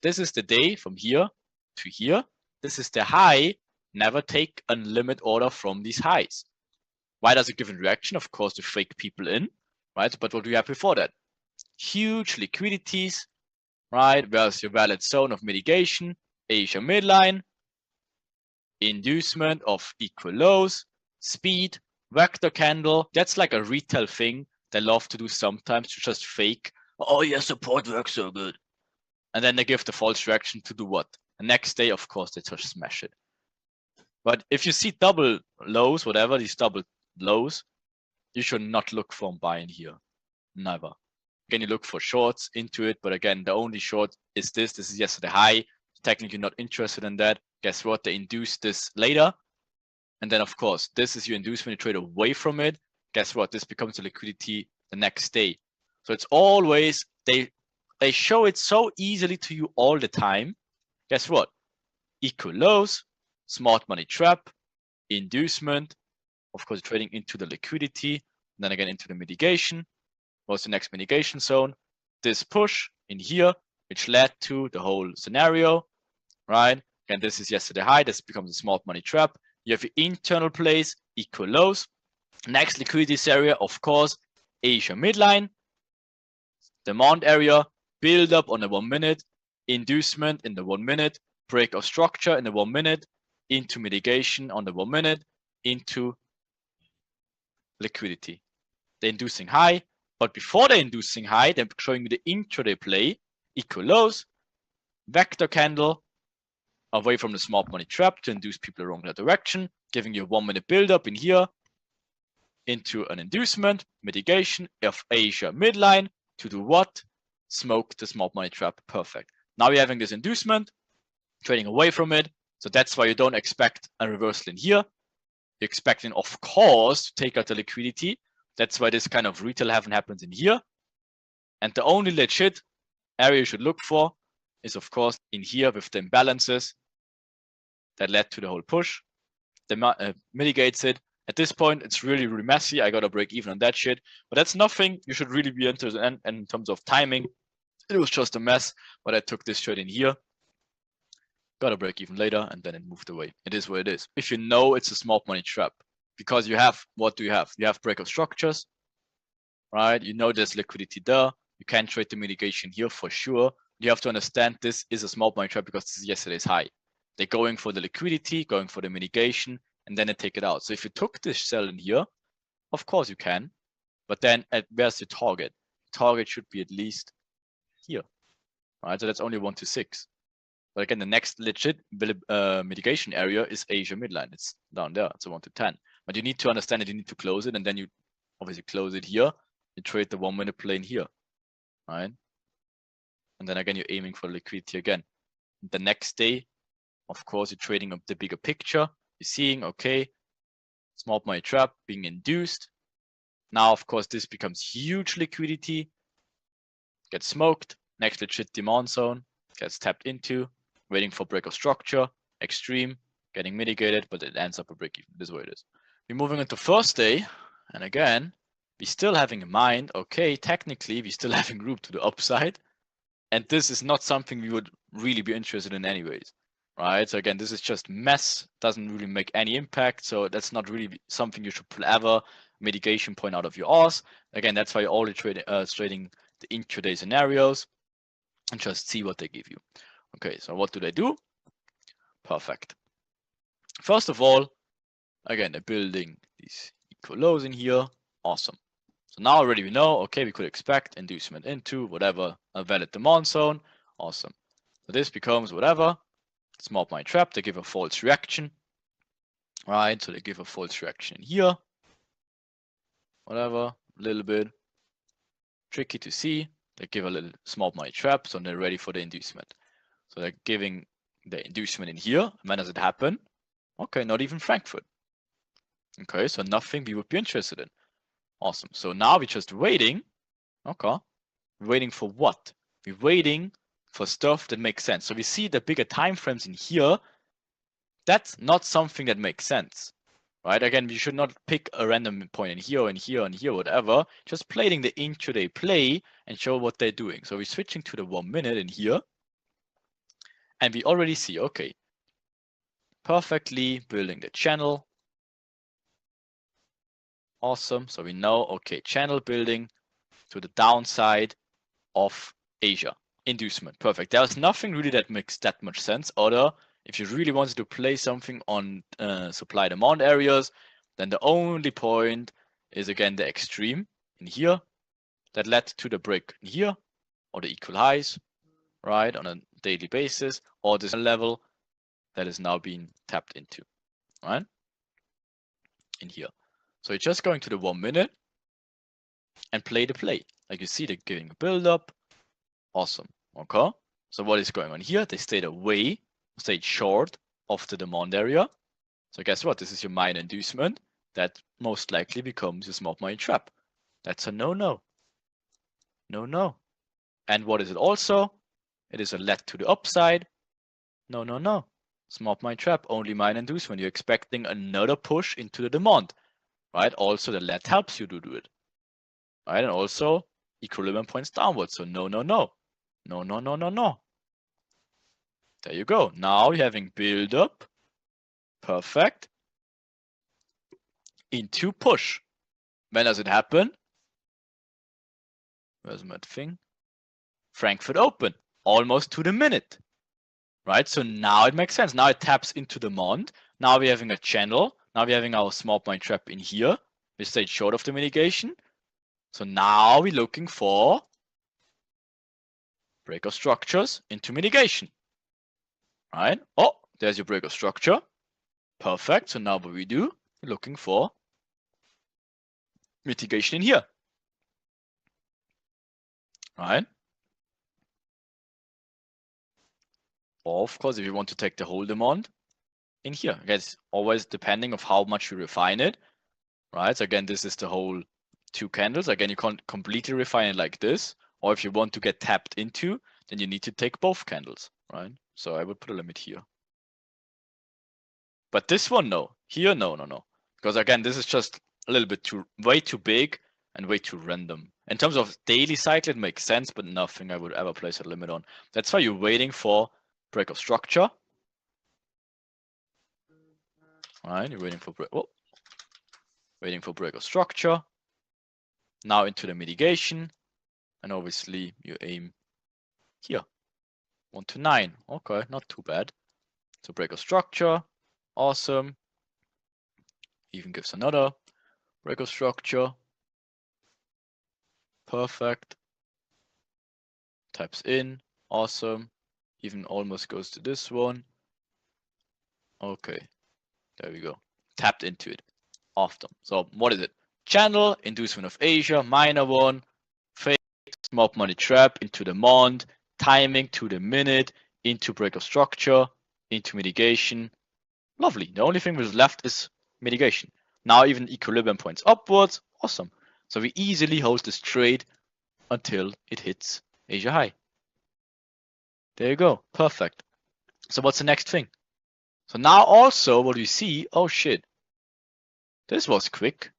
This is the day from here to here. This is the high. Never take a limit order from these highs. Why does it give a reaction? Of course, to fake people in, right? But what do we have before that? Huge liquidities, right? Where's your valid zone of mitigation? Asia midline, inducement of equal lows, speed, vector candle. That's like a retail thing they love to do sometimes to just fake. Oh yeah, support works so good. And then they give the false reaction to do what? The next day, of course, they just smash it. But if you see double lows, whatever, these double lows, you should not look for buying here. Never. Again, you look for shorts into it, but again, the only short is this. This is yesterday high. Technically not interested in that. Guess what? They induced this later. And then, of course, this is your inducement. You trade away from it. Guess what? This becomes a liquidity the next day. So it's always, they show it so easily to you all the time. Guess what? Equal lows, smart money trap, inducement, of course, trading into the liquidity, then again into the mitigation. What's the next mitigation zone? This push in here, which led to the whole scenario, right? And this is yesterday high. This becomes a smart money trap. You have your internal plays, equal lows. Next liquidity area, of course, Asia midline, demand area, build up on the 1 minute, inducement in the 1 minute, break of structure in the 1 minute, into mitigation on the 1 minute, into liquidity. They're inducing high, but before they're inducing high, they're showing me the intraday play, equal lows, vector candle, away from the smart money trap to induce people along that direction, giving you a 1 minute build up in here, into an inducement, mitigation of Asia midline to do what? Smoke the smart money trap. Perfect. Now you're having this inducement, trading away from it. So that's why you don't expect a reversal in here. You're expecting, of course, to take out the liquidity. That's why this kind of retail happens in here. And the only legit area you should look for is, of course, in here with the imbalances that led to the whole push. That mitigates it. At this point, it's really, really messy. I got to break even on that shit. But that's nothing you should really be interested in. And in terms of timing, it was just a mess. But I took this trade in here. Got to break even later, and then it moved away. It is what it is. If you know it's a smart money trap, because you have, what do you have? You have break of structures, right? You know there's liquidity there. You can trade the mitigation here for sure. You have to understand this is a small money trap because this is yesterday's high. They're going for the liquidity, going for the mitigation, and then they take it out. So if you took this sell in here, of course you can, but then where's the target? Target should be at least here, right? So that's only 1 to 6. But again, the next legit mitigation area is Asia midline. It's down there. It's a 1 to 10. But you need to understand that you need to close it, and then you obviously close it here. You trade the 1 minute plane here, right? And then again, you're aiming for liquidity again. The next day, of course, you're trading up the bigger picture. You're seeing, okay, small money trap being induced. Now, of course, this becomes huge liquidity, gets smoked. Next legit demand zone gets tapped into, waiting for break of structure, extreme, getting mitigated, but it ends up a break even. This is what it is. We're moving into first day, and again, we're still having in mind, okay, technically, we're still having room to the upside, and this is not something we would really be interested in anyways, right? So again, this is just mess, doesn't really make any impact, so that's not really something you should pull ever mitigation point out of your arse. Again, that's why you're only trading the intraday scenarios and just see what they give you. Okay, so what do they do? Perfect. First of all, again, they're building these equal lows in here. Awesome. So now already we know, okay, we could expect inducement into whatever a valid demand zone. Awesome. So this becomes whatever. Small money trap. They give a false reaction. Right, so they give a false reaction here. Whatever, a little bit tricky to see. They give a little small money trap, so they're ready for the inducement. So they're giving the inducement in here. When does it happen? Okay, not even Frankfurt. Okay, so nothing we would be interested in. Awesome. So now we're just waiting. Okay. Waiting for what? We're waiting for stuff that makes sense. So we see the bigger time frames in here. That's not something that makes sense. Right? Again, we should not pick a random point in here and here and here, whatever. Just playing the intraday play and show what they're doing. So we're switching to the 1 minute in here. And we already see, okay, perfectly building the channel. Awesome. So we know, okay, channel building to the downside of Asia. Inducement. Perfect. There's nothing really that makes that much sense. Other, if you really wanted to play something on supply demand areas, then the only point is again the extreme in here that led to the break in here, or the equal highs, right, on a daily basis, or this level that is now being tapped into, right, in here. So you're just going to the 1 minute and play the play. Like you see, they're giving a build up. Awesome. Okay. So what is going on here? They stayed away, stayed short of the demand area. So guess what? This is your minor inducement that most likely becomes your small money trap. That's a no-no. No-no. And what is it also? It is a let to the upside. No, no, no. Small money trap, only minor inducement. You're expecting another push into the demand, right? Also, the let helps you to do it, right? And also, equilibrium points downwards. So no, no, no. No, no, no, no, no. There you go. Now you're having build up. Perfect. Into push. When does it happen? Where's my thing? Frankfurt Open. Almost to the minute. Right? So now it makes sense. Now it taps into demand. Now we're having a channel. Now we're having our small point trap in here. We stayed short of the mitigation. So now we're looking for break of structures into mitigation. Right? Oh, there's your break of structure. Perfect. So now what we do, we're looking for mitigation in here. Right? Or of course, if you want to take the whole demand in here, again, it's always depending of how much you refine it. Right? So again, this is the whole 2 candles. Again, you can't completely refine it like this. Or if you want to get tapped into, then you need to take both candles. Right? So I would put a limit here. But this one, no. Here, no, no, no. Because again, this is just a little bit way too big and way too random. In terms of daily cycle, it makes sense, but nothing I would ever place a limit on. That's why you're waiting for break of structure. Right, you're waiting for waiting for break of structure. Now into the mitigation. And obviously you aim here. 1 to 9. Okay, not too bad. So break of structure. Awesome. Even gives another break of structure. Perfect. Taps in. Awesome. Even almost goes to this one. Okay. There we go. Tapped into it. Awesome. So what is it? Channel, inducement of Asia, minor one, fake, mob money trap into the mond, timing to the minute, into break of structure, into mitigation. Lovely. The only thing was left is mitigation. Now even equilibrium points upwards. Awesome. So we easily hold this trade until it hits Asia high. There you go. Perfect. So what's the next thing? So now also what we see, oh shit. This was quick.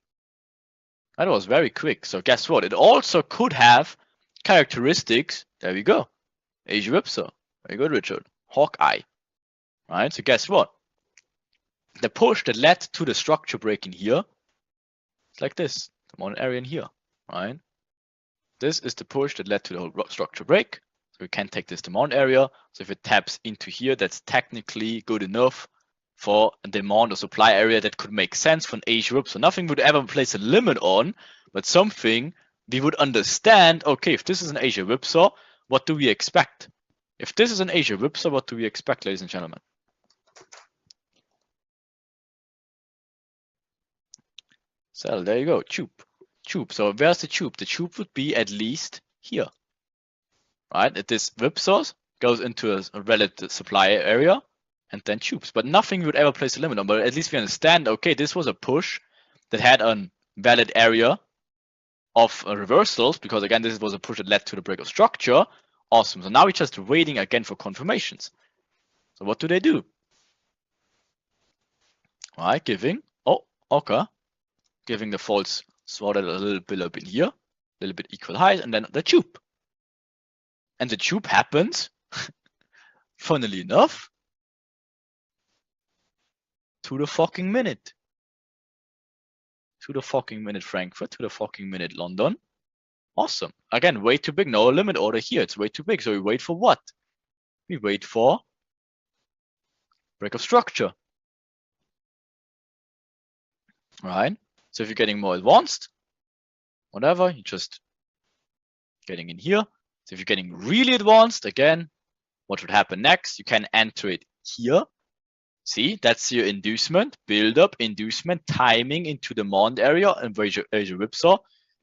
That was very quick. So guess what? It also could have characteristics. There we go. Asia Whipsaw. Very good, Richard. Hawkeye. Right? So guess what? The push that led to the structure break in here is like this. The modern area in here. Right? This is the push that led to the whole structure break. So we can take this demand area. So if it taps into here, that's technically good enough for a demand or supply area that could make sense for an Asia whip. So nothing would ever place a limit on, but something we would understand, okay, if this is an Asia whipsaw, what do we expect? If this is an Asia whipsaw, what do we expect, ladies and gentlemen? So there you go, tube. Tube. So where's the tube? The tube would be at least here. Right? If this whipsaw goes into a relative supply area, and then tubes. But nothing would ever place a limit on. But at least we understand, okay, this was a push that had a valid area of reversals, because again, this was a push that led to the break of structure. Awesome. So now we're just waiting again for confirmations. So what do they do? All right, giving, oh, okay. Giving the false sword a little bit up in here, a little bit equal highs, and then the tube. And the tube happens, funnily enough, to the fucking minute. To the fucking minute Frankfurt, to the fucking minute London. Awesome. Again, way too big. No limit order here. It's way too big. So we wait for what? We wait for break of structure. Right? So if you're getting more advanced, whatever, you're just getting in here. So if you're getting really advanced, again, what would happen next? You can enter it here. See, that's your inducement, build up, inducement, timing into the mond area and Asia whipsaw.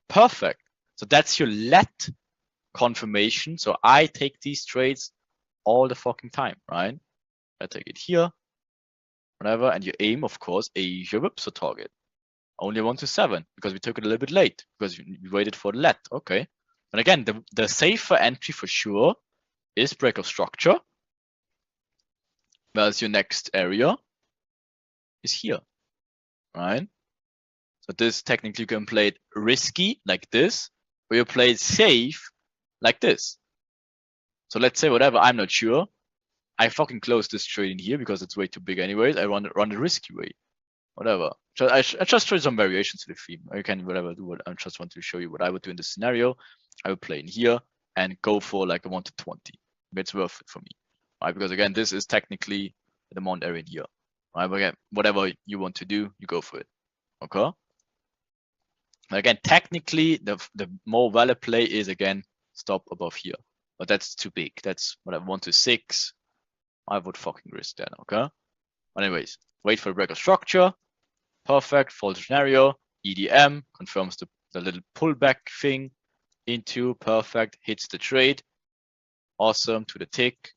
Perfect. So that's your let confirmation. So I take these trades all the fucking time, right? I take it here, whatever, and you aim, of course, Asia whipsaw target. Only 1 to 7 because we took it a little bit late because we waited for the let. Okay. And again, the safer entry for sure is break of structure. Whereas your next area is here, right? So this technically you can play it risky like this, or you play it safe like this. So let's say whatever, I'm not sure. I fucking close this trade in here because it's way too big anyways. I run the risky way. Whatever. So I just tried some variations to the theme. You can whatever do. I just want to show you what I would do in this scenario. I would play in here and go for like a 1 to 20. It's worth it for me, right? Because again, this is technically the mount area in here, right? But again, whatever you want to do, you go for it. Okay. Again, technically, the more valid play is again stop above here, but that's too big. That's whatever 1 to 6. I would fucking risk that. Okay. But anyways, wait for the break of structure. Perfect. False scenario. EDM confirms the little pullback thing into perfect. Hits the trade. Awesome to the tick.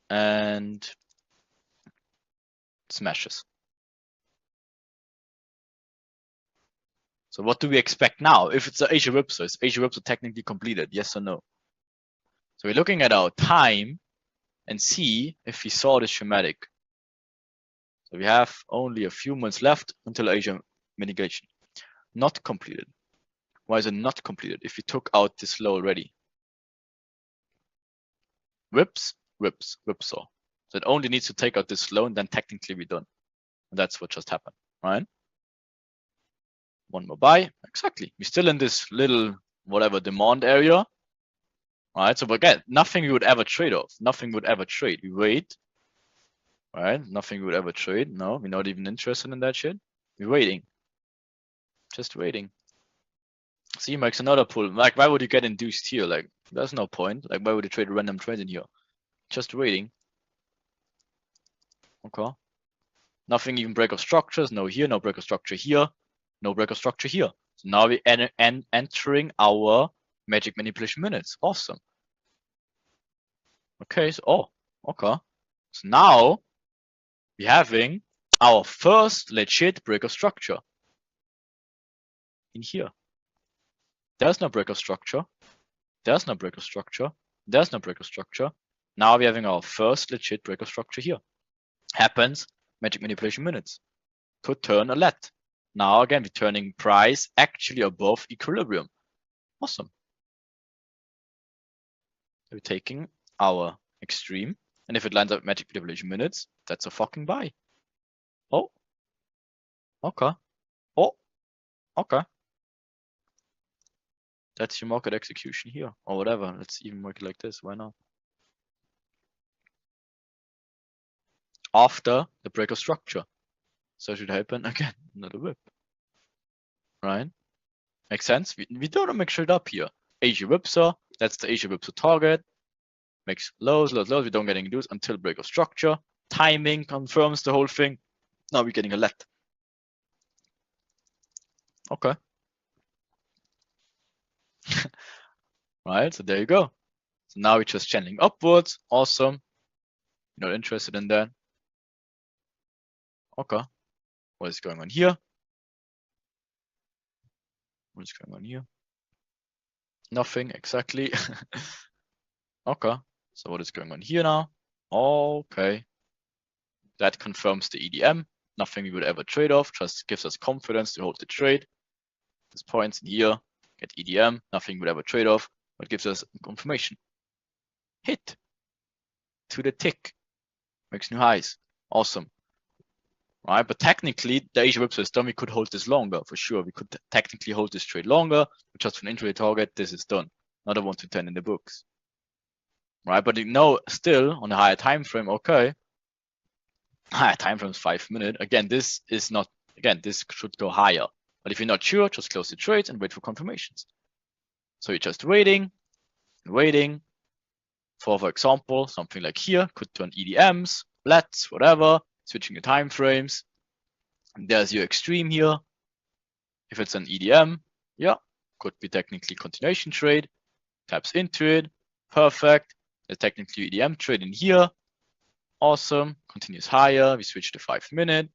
And smashes. So what do we expect now? If it's an Asia whipsaw, is Asia whipsaw technically completed? Yes or no? So we're looking at our time and see if we saw the schematic. So we have only a few months left until Asia mitigation. Not completed. Why is it not completed? If we took out this low already. Whipsaw. So it only needs to take out this low and then technically we're done. And that's what just happened, right? One more buy. Exactly. We're still in this little whatever demand area. Right, so again, nothing we would ever trade off. Nothing would ever trade. We wait. Right, nothing we would ever trade. No, we're not even interested in that shit. We're waiting. Just waiting. See, makes another pull. Like, why would you get induced here? Like, there's no point. Like, why would you trade a random trade in here? Just waiting. Okay. Nothing even break of structures. No here, no break of structure here, no break of structure here. So now we're entering our magic manipulation minutes. Awesome. Okay, so okay. So now we're having our first legit break of structure in here. There's no break of structure. There's no break of structure. There's no break of structure. Now we're having our first legit break of structure here. Happens, magic manipulation minutes. Could turn a let. Now again, we're turning price actually above equilibrium. Awesome. We're taking our extreme, and if it lines up with magic manipulation minutes, that's a fucking buy. Oh, okay. Oh, okay. That's your market execution here, or whatever. Let's even work it like this. Why not? After the break of structure. So it should happen again, another whip. Right? Makes sense? We don't mix it up here. Asia whipsaw, that's the Asia whipsaw target. Makes lows, lows, lows. We don't get induced until break of structure. Timing confirms the whole thing. Now we're getting a let. Okay. Right, so there you go. So now we're just channeling upwards. Awesome. You're not interested in that. Okay. What is going on here? What is going on here? Nothing exactly. Okay. So what is going on here now? Okay. That confirms the EDM. Nothing we would ever trade off. Just gives us confidence to hold the trade. This points in here. Get EDM. Nothing we would ever trade off. But gives us confirmation. Hit. To the tick. Makes new highs. Awesome. Right, but technically the Asia whipsaw is done. We could hold this longer for sure. We could technically hold this trade longer, but just for an intraday target, this is done. Not a 1 to 10 in the books. Right, but you know, still on a higher time frame, okay. Higher time frame is 5 minutes. Again, this is not, again, this should go higher. But if you're not sure, just close the trades and wait for confirmations. So you're just waiting and waiting for example, something like here could turn EDMs, flats, whatever, switching the time frames. And there's your extreme here. If it's an EDM, yeah, could be technically continuation trade, taps into it, perfect. There's technically EDM trade in here. Awesome, continues higher. We switch to 5 minute.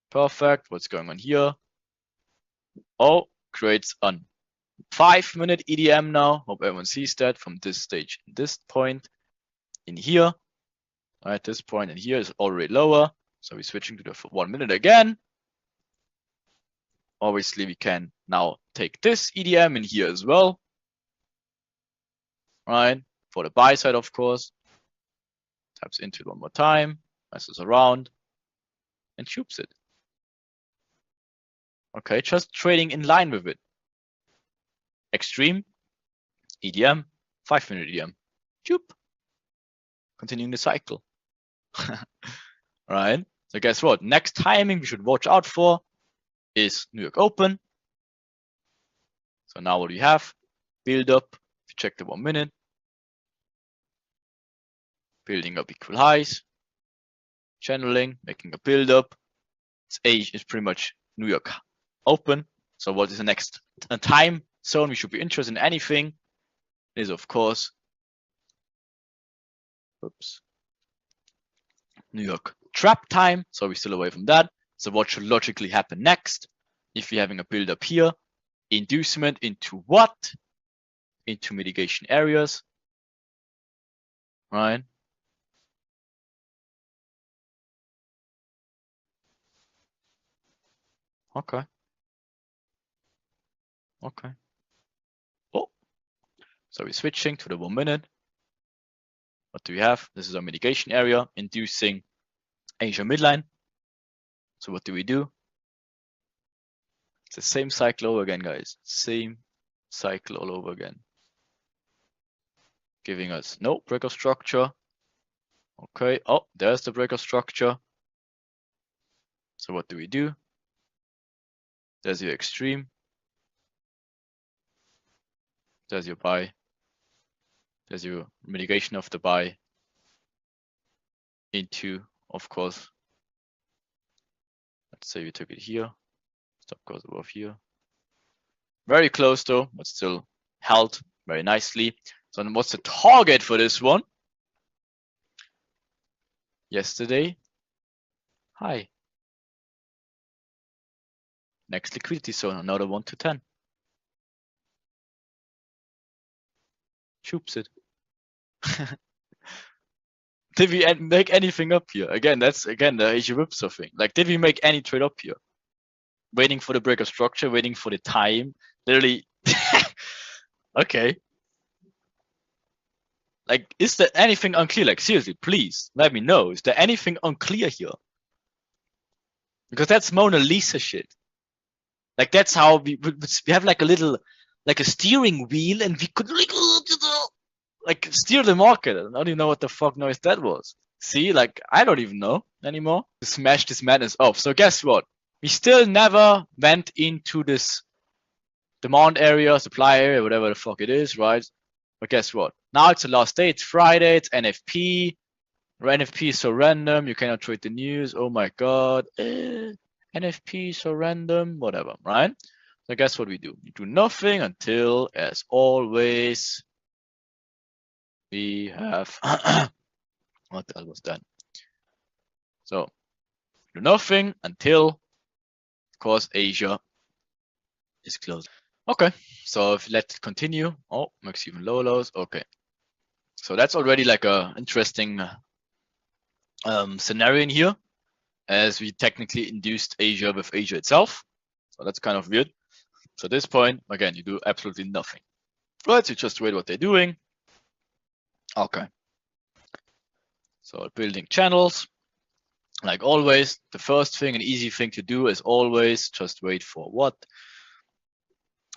Perfect. What's going on here? Oh, creates a 5 minute EDM now. Hope everyone sees that from this stage, this point in here. All right, this point in here is already lower. So we're switching to the 1 minute again. Obviously, we can now take this EDM in here as well. Right, for the buy side, of course. Taps into it one more time, messes around, and shoops it. Okay, just trading in line with it. Extreme, EDM, 5 minute EDM. Shoop. Continuing the cycle. Right, so guess what? Next timing we should watch out for is New York Open. So now what do we have? Build up. If you check the 1 minute. Building up equal highs. Channeling, making a build up. It's pretty much New York Open. So what is the next time zone we should be interested in anything is of course, oops, New York trap time. So we're still away from that. So what should logically happen next? If we're having a build up here, inducement into what? Into mitigation areas, right? Okay. Okay. Oh, so we're switching to the 1 minute. What do we have? This is our mitigation area, inducing Asia midline. So what do? It's the same cycle over again, guys. Same cycle all over again, giving us no breakout structure. Okay, oh, there's the breakout structure. So what do we do? There's your extreme. There's your buy. There's your mitigation of the buy into, of course. Let's say we took it here. Stop goes above here. Very close though, but still held very nicely. So then what's the target for this one? Yesterday. High. Next liquidity zone, another 1 to 10. Shoops it. Did we make anything up here? Again, that's again the Asia Whipsaw thing. Like, did we make any trade up here? Waiting for the break of structure, waiting for the time. Literally. Okay. Like, is there anything unclear? Like, seriously, please let me know. Is there anything unclear here? Because that's Mona Lisa shit. Like, that's how we have like a little, like a steering wheel, and we could like steer the market. I don't even know what the fuck noise that was. See, like, I don't even know anymore. To smash this madness off. So guess what? We still never went into this demand area, supply area, whatever the fuck it is, right? But guess what? Now it's the last day. It's Friday. It's NFP. NFP is so random. You cannot trade the news. Oh my god. NFP is so random. Whatever, right? So guess what we do? We do nothing until, as always, we have what the hell was that? So do nothing until, of course, Asia is closed. Okay, so if let's continue. Oh, makes even low lows. Okay, so that's already like a interesting scenario in here, as we technically induced Asia with Asia itself. So that's kind of weird. So at this point, again, you do absolutely nothing. Right, you just wait what they're doing. Okay. So building channels. Like always, the first thing, an easy thing to do is always just wait for what?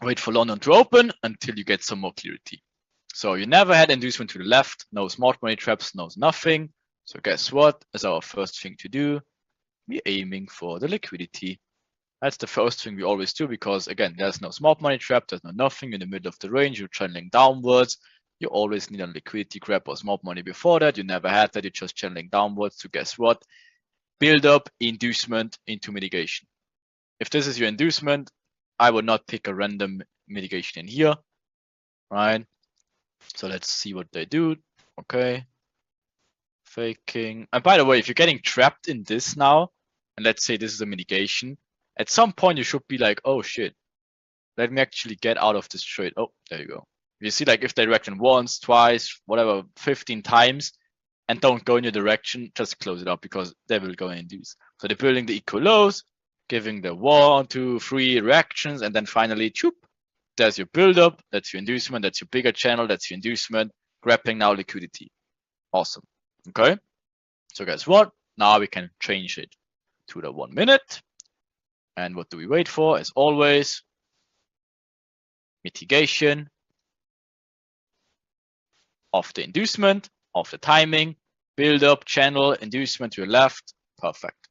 Wait for London to open until you get some more clarity. So you never had inducement to the left, no smart money traps, no nothing. So guess what is our first thing to do? We're aiming for the liquidity. That's the first thing we always do, because again, there's no smart money trap, there's no nothing in the middle of the range, you're channeling downwards. You always need a liquidity grab or smart money before that. You never had that, you're just channeling downwards to guess what? Build up inducement into mitigation. If this is your inducement, I would not pick a random mitigation in here, right? So let's see what they do. Okay. Faking. And by the way, if you're getting trapped in this now, and let's say this is a mitigation, at some point you should be like, oh shit, let me actually get out of this trade. Oh, there you go. You see, like, if they reaction once, twice, whatever, 15 times, and don't go in your direction, just close it up, because they will go and induce. So they're building the equal lows, giving the 1, 2, 3 reactions, and then finally, choop, there's your build-up, that's your inducement, that's your bigger channel, that's your inducement, grabbing now liquidity. Awesome. Okay. So guess what? Now we can change it to the 1 minute. And what do we wait for? As always, mitigation of the inducement, of the timing, build up, channel, inducement to your left. Perfect.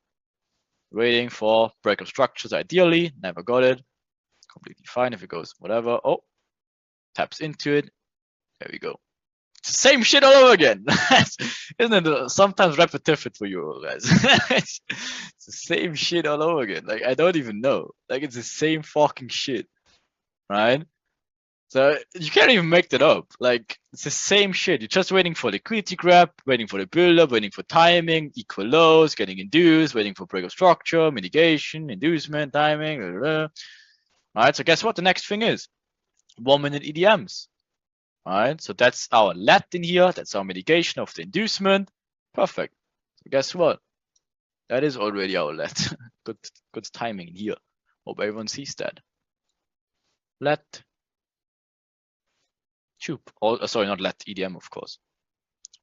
Waiting for break of structures, ideally. Never got it. Completely fine if it goes whatever. Oh, taps into it. There we go. It's the same shit all over again. Isn't it sometimes repetitive for you guys? It's the same shit all over again. Like, I don't even know. Like, it's the same fucking shit, right? So you can't even make that up. Like, it's the same shit. You're just waiting for liquidity grab, waiting for the build-up, waiting for timing, equal lows, getting induced, waiting for break of structure, mitigation, inducement, timing, blah, blah, blah. All right, so guess what the next thing is? 1 minute EDMs. All right, so that's our let in here. That's our mitigation of the inducement. Perfect. So guess what? That is already our let. good timing in here. Hope everyone sees that. Let. Tube. Oh, sorry, not let, EDM, of course.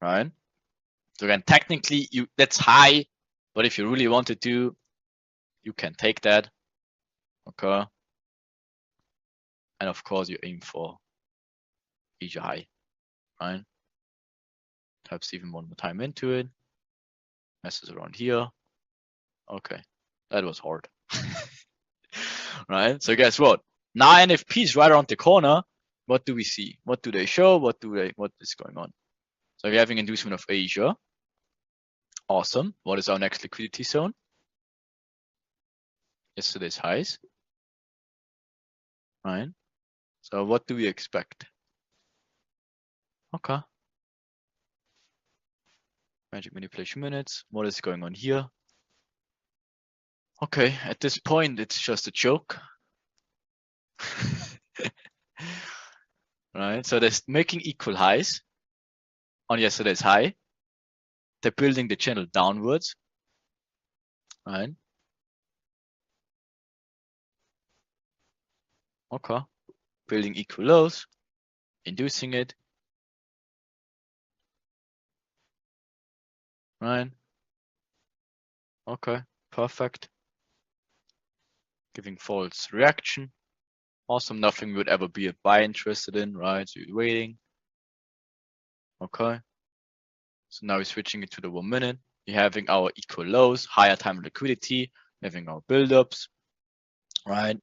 All right. So again, technically, that's high, but if you really wanted to, you can take that. Okay. And of course, you aim for Asia high, right? Types even one more time into it. Messes around here. Okay, that was hard. Right, so guess what? Now NFP is right around the corner. What do we see? What do they show? What is going on? So we're having inducement of Asia. Awesome. What is our next liquidity zone? Yesterday's highs. Right. So what do we expect? Okay. Magic manipulation minutes. What is going on here? Okay, at this point, it's just a joke. Right, so they're making equal highs on yesterday's high. They're building the channel downwards, right? Okay, building equal lows, inducing it, right? Okay, perfect. Giving false reaction. Awesome, nothing we would ever be a buy interested in, right? So you're waiting. Okay. So now we're switching it to the 1 minute. We're having our equal lows, higher time liquidity, having our buildups, right?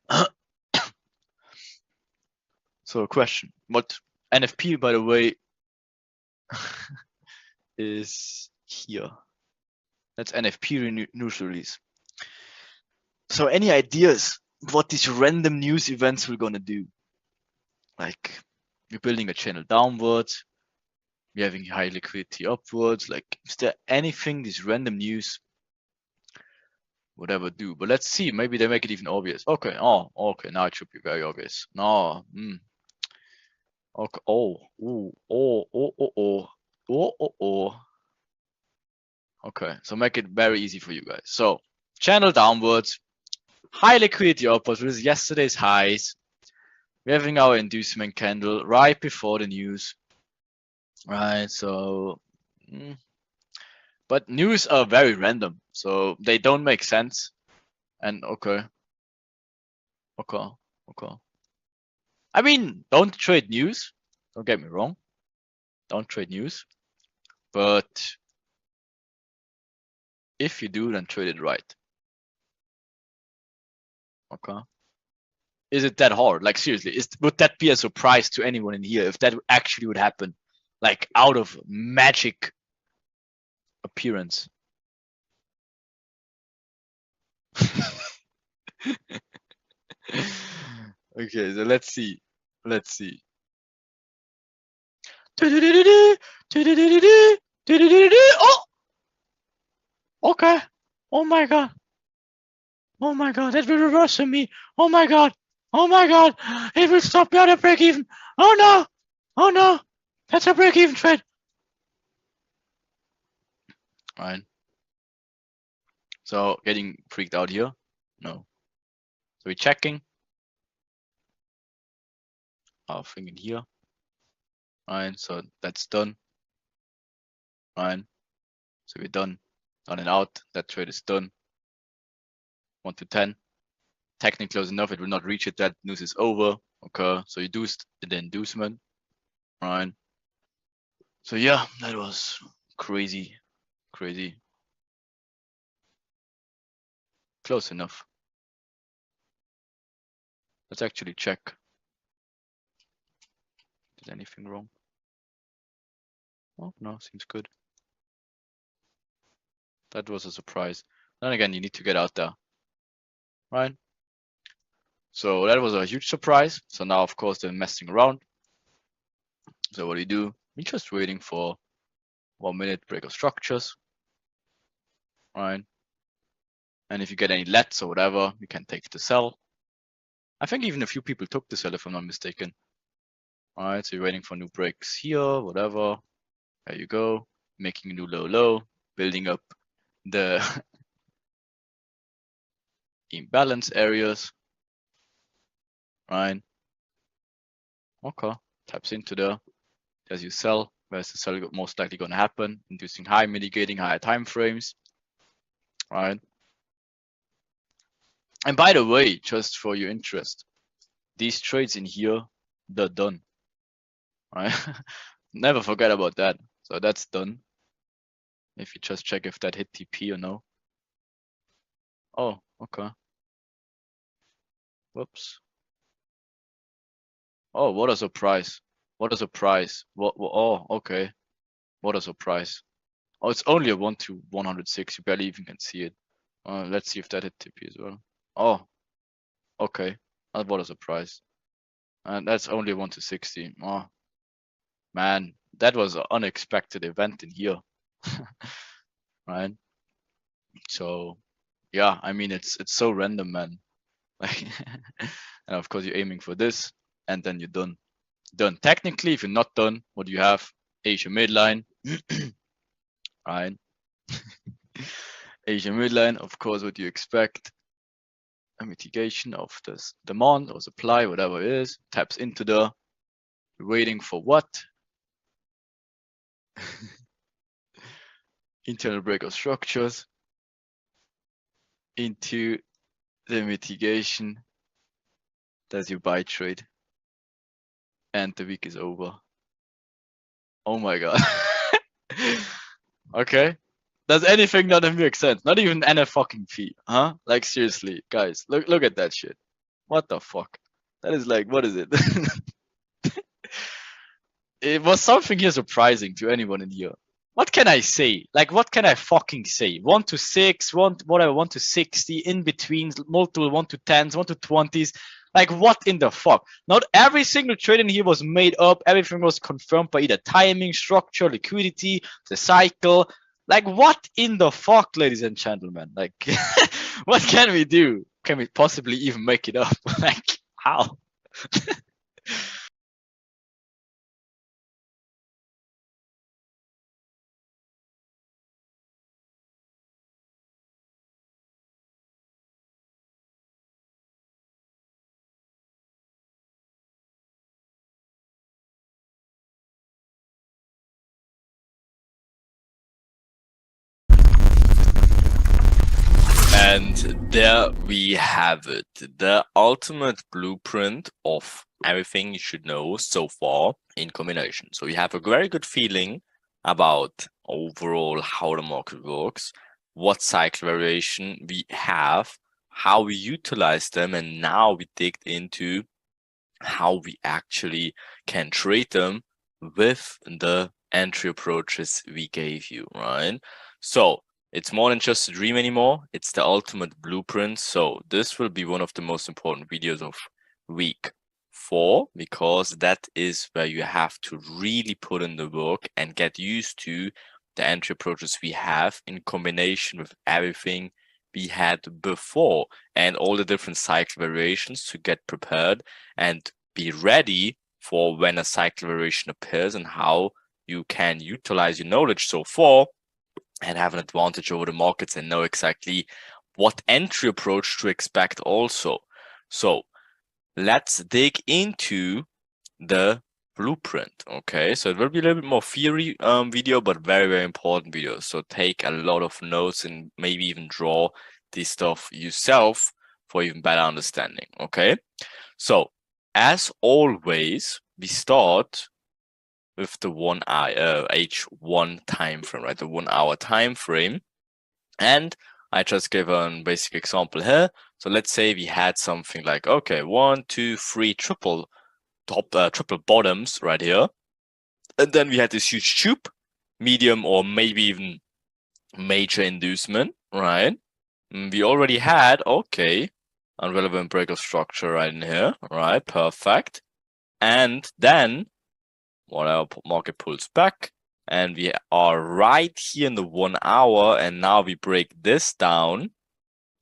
So a question, what NFP, by the way, is here. That's NFP news release. So any ideas what these random news events we're gonna do? Like we're building a channel downwards, we're having high liquidity upwards. Like is there anything these random news would ever do? But let's see, maybe they make it even obvious. Okay, oh, okay, now it should be very obvious. No, okay, oh. Okay, so make it very easy for you guys. So channel downwards, high liquidity upwards, which is yesterday's highs. We're having our inducement candle right before the news, right? So, but news are very random, so they don't make sense. And okay. I mean, don't trade news. Don't get me wrong. Don't trade news. But if you do, then trade it right. Okay. Is it that hard? Like seriously, would that be a surprise to anyone in here if that actually would happen? Like out of magic appearance. Okay, so let's see. Oh! Okay. Oh my god. Oh my god, that will reverse on me. Oh my god. Oh my god. It will stop me at a break even. Oh no. Oh no. That's a break even trade. Right. So getting freaked out here? No. So we're checking. Our thing in here. Right. So that's done. Right. So we're done. Done and out. That trade is done. 1 to 10. Technically close enough, it will not reach it. That news is over. Okay. So you do the inducement. Right. So yeah, that was crazy. Close enough. Let's actually check. Did anything wrong? Oh, no, seems good. That was a surprise. Then again, you need to get out there, right? So that was a huge surprise. So now, of course, they're messing around. So what do? We're just waiting for 1 minute break of structures, right? And if you get any lets or whatever, you can take the sell. I think even a few people took the sell, if I'm not mistaken. All right, so you're waiting for new breaks here, whatever. There you go. Making a new low, building up the imbalance areas, right? Okay, taps into there. As you sell, where's the sell most likely going to happen? Inducing high, mitigating higher time frames, right? And by the way, just for your interest, these trades in here, they're done. Right? Never forget about that. So that's done. If you just check if that hit TP or no. Oh, okay. Whoops. Oh, what a surprise. What a surprise. Oh, okay. What a surprise. Oh, it's only a 1 to 106. You barely even can see it. Let's see if that hit TP as well. Oh, okay. What a surprise. And that's only 1 to 60. Oh, man, that was an unexpected event in here. Right? So, yeah, I mean, it's so random, man. Like, and of course, you're aiming for this, and then you're done. Done. Technically, if you're not done, what do you have? Asia midline. Right? Asia midline, of course, what do you expect? A mitigation of this demand or supply, whatever it is, taps into the waiting for what? Internal breakout structures into the mitigation. That's your buy trade. And the week is over. Oh my god. Okay. Does anything not make sense? Not even NF fucking P, huh? Like seriously, guys, look at that shit. What the fuck? That is like, what is it? It was something here surprising to anyone in here. What can I say? Like, what can I fucking say? 1 to 6, 1 whatever, 1 to 60, in between, multiple 1 to 10s, 1 to 20s. Like, what in the fuck? Not every single trade in here was made up. Everything was confirmed by either timing, structure, liquidity, the cycle. Like, what in the fuck, ladies and gentlemen? Like, what can we do? Can we possibly even make it up? Like, how? And there we have it, the ultimate blueprint of everything you should know so far in combination. So you have a very good feeling about overall how the market works, what cycle variation we have, how we utilize them, and now we dig into how we actually can trade them with the entry approaches we gave you, right? So it's more than just a dream anymore. It's the ultimate blueprint. So this will be one of the most important videos of week 4, because that is where you have to really put in the work and get used to the entry approaches we have in combination with everything we had before and all the different cycle variations to get prepared and be ready for when a cycle variation appears and how you can utilize your knowledge so far and have an advantage over the markets and know exactly what entry approach to expect also. So let's dig into the blueprint. Okay, so it will be a little bit more theory video, but very, very important video. So take a lot of notes and maybe even draw this stuff yourself for even better understanding. Okay, so as always, we start with the H1 time frame, right? The 1 hour time frame. And I just gave a basic example here. So let's say we had something like, okay, 1, 2, 3 triple bottoms right here. And then we had this huge tube, medium, or maybe even major inducement, right? We already had, okay, irrelevant breakout structure right in here, right? Perfect. And then what our market pulls back, and we are right here in the 1 hour, and now we break this down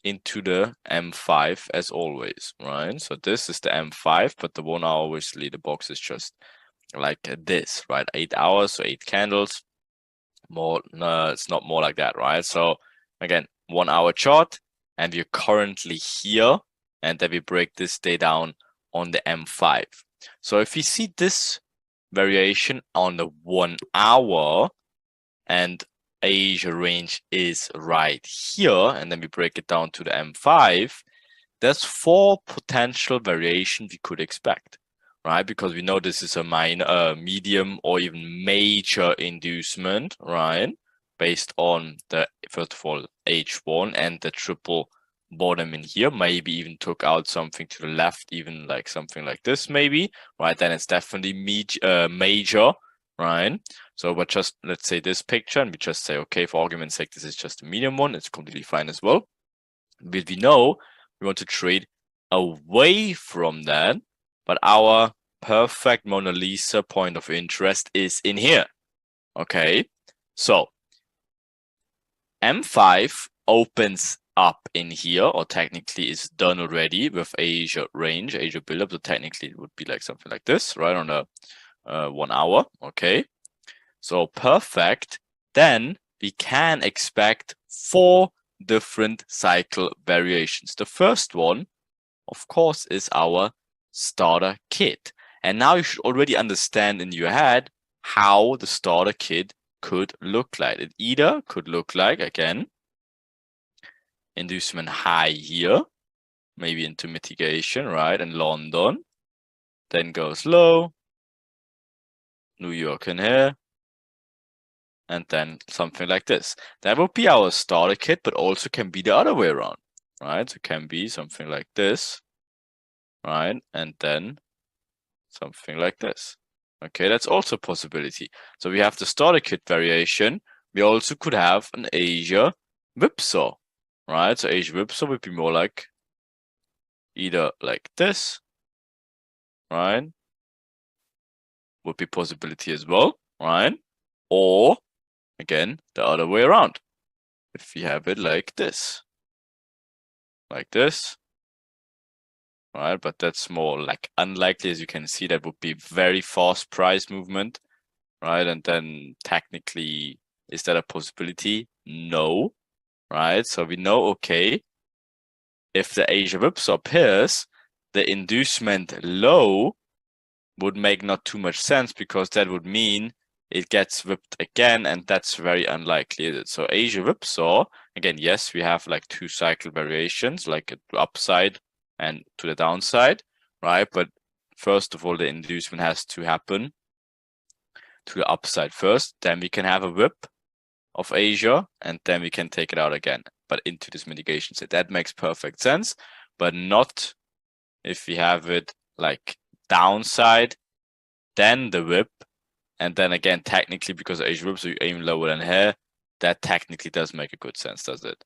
into the M5 as always, right? So this is the M5, but the 1 hour, obviously the box is just like this, right? 8 hours, so 8 candles. More, no, it's not more like that, right? So again, 1 hour chart, and we're currently here, and then we break this day down on the M5. So if we see this variation on the 1 hour, and Asia range is right here, and then we break it down to the M5, there's 4 potential variations we could expect, right? Because we know this is a minor, medium, or even major inducement, right? Based on the, first of all, H1 and the triple bottom in here, maybe even took out something to the left, even like something like this, maybe, right? Then it's definitely major, right? So, but just let's say this picture, and we just say, okay, for argument's sake, this is just a medium one. It's completely fine as well. But we know we want to trade away from that, but our perfect Mona Lisa point of interest is in here. Okay, so M5 opens up in here, or technically is done already with Asia range, Asia buildup. So technically it would be like something like this, right, on a 1 hour. Okay, so perfect. Then we can expect 4 different cycle variations. The first one, of course, is our starter kit. And now you should already understand in your head how the starter kit could look like. It either could look like, again, inducement high here, maybe into mitigation, right, in London, then goes low, New York in here, and then something like this. That would be our starter kit, but also can be the other way around, right? So it can be something like this, right? And then something like this. Okay, that's also a possibility. So we have the starter kit variation. We also could have an Asia whipsaw, right? So Asia whipsaw would be more like either like this, right? Would be possibility as well, right? Or again, the other way around. If we have it like this, right? But that's more like unlikely. As you can see, that would be very fast price movement, right? And then technically, is that a possibility? No, right? So we know, okay, if the Asia whipsaw appears, the inducement low would make not too much sense, because that would mean it gets whipped again, and that's very unlikely. So Asia whipsaw, again, yes, we have like 2 cycle variations, like upside and to the downside, right? But first of all, the inducement has to happen to the upside first, then we can have a whip of Asia, and then we can take it out again, but into this mitigation set. That makes perfect sense, but not if we have it like downside, then the whip, and then again, technically, because Asia whip, so you aim lower than here, that technically does make a good sense, does it?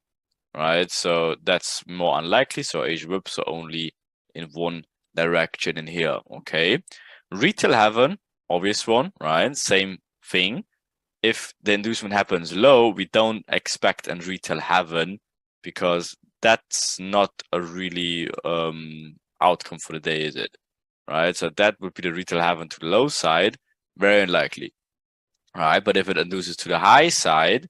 Right, so that's more unlikely. So Asia whip, so only in one direction in here. Okay, retail heaven, obvious one, right? Same thing. If the inducement happens low, we don't expect a retail heaven, because that's not a really outcome for the day, is it? Right, so that would be the retail heaven to the low side, very unlikely. Right, but if it induces to the high side,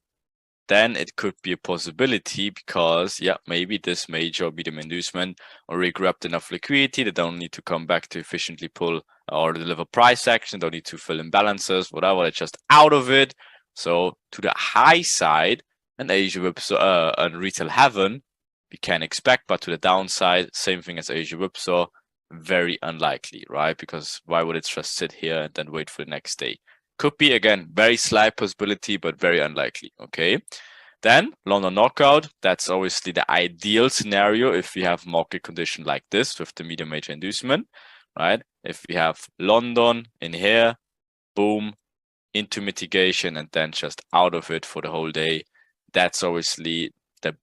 then it could be a possibility, because yeah, maybe this major or medium inducement already grabbed enough liquidity. They don't need to come back to efficiently pull or deliver price action, don't need to fill imbalances, whatever, they're just out of it. So to the high side, an Asia whipsaw and retail heaven we can expect, but to the downside, same thing as Asia whipsaw, very unlikely, right? Because why would it just sit here and then wait for the next day? Could be, again, very slight possibility, but very unlikely. Okay. Then London knockout. That's obviously the ideal scenario if we have market condition like this with the medium major inducement, right? If we have London in here, boom, into mitigation, and then just out of it for the whole day. That's obviously the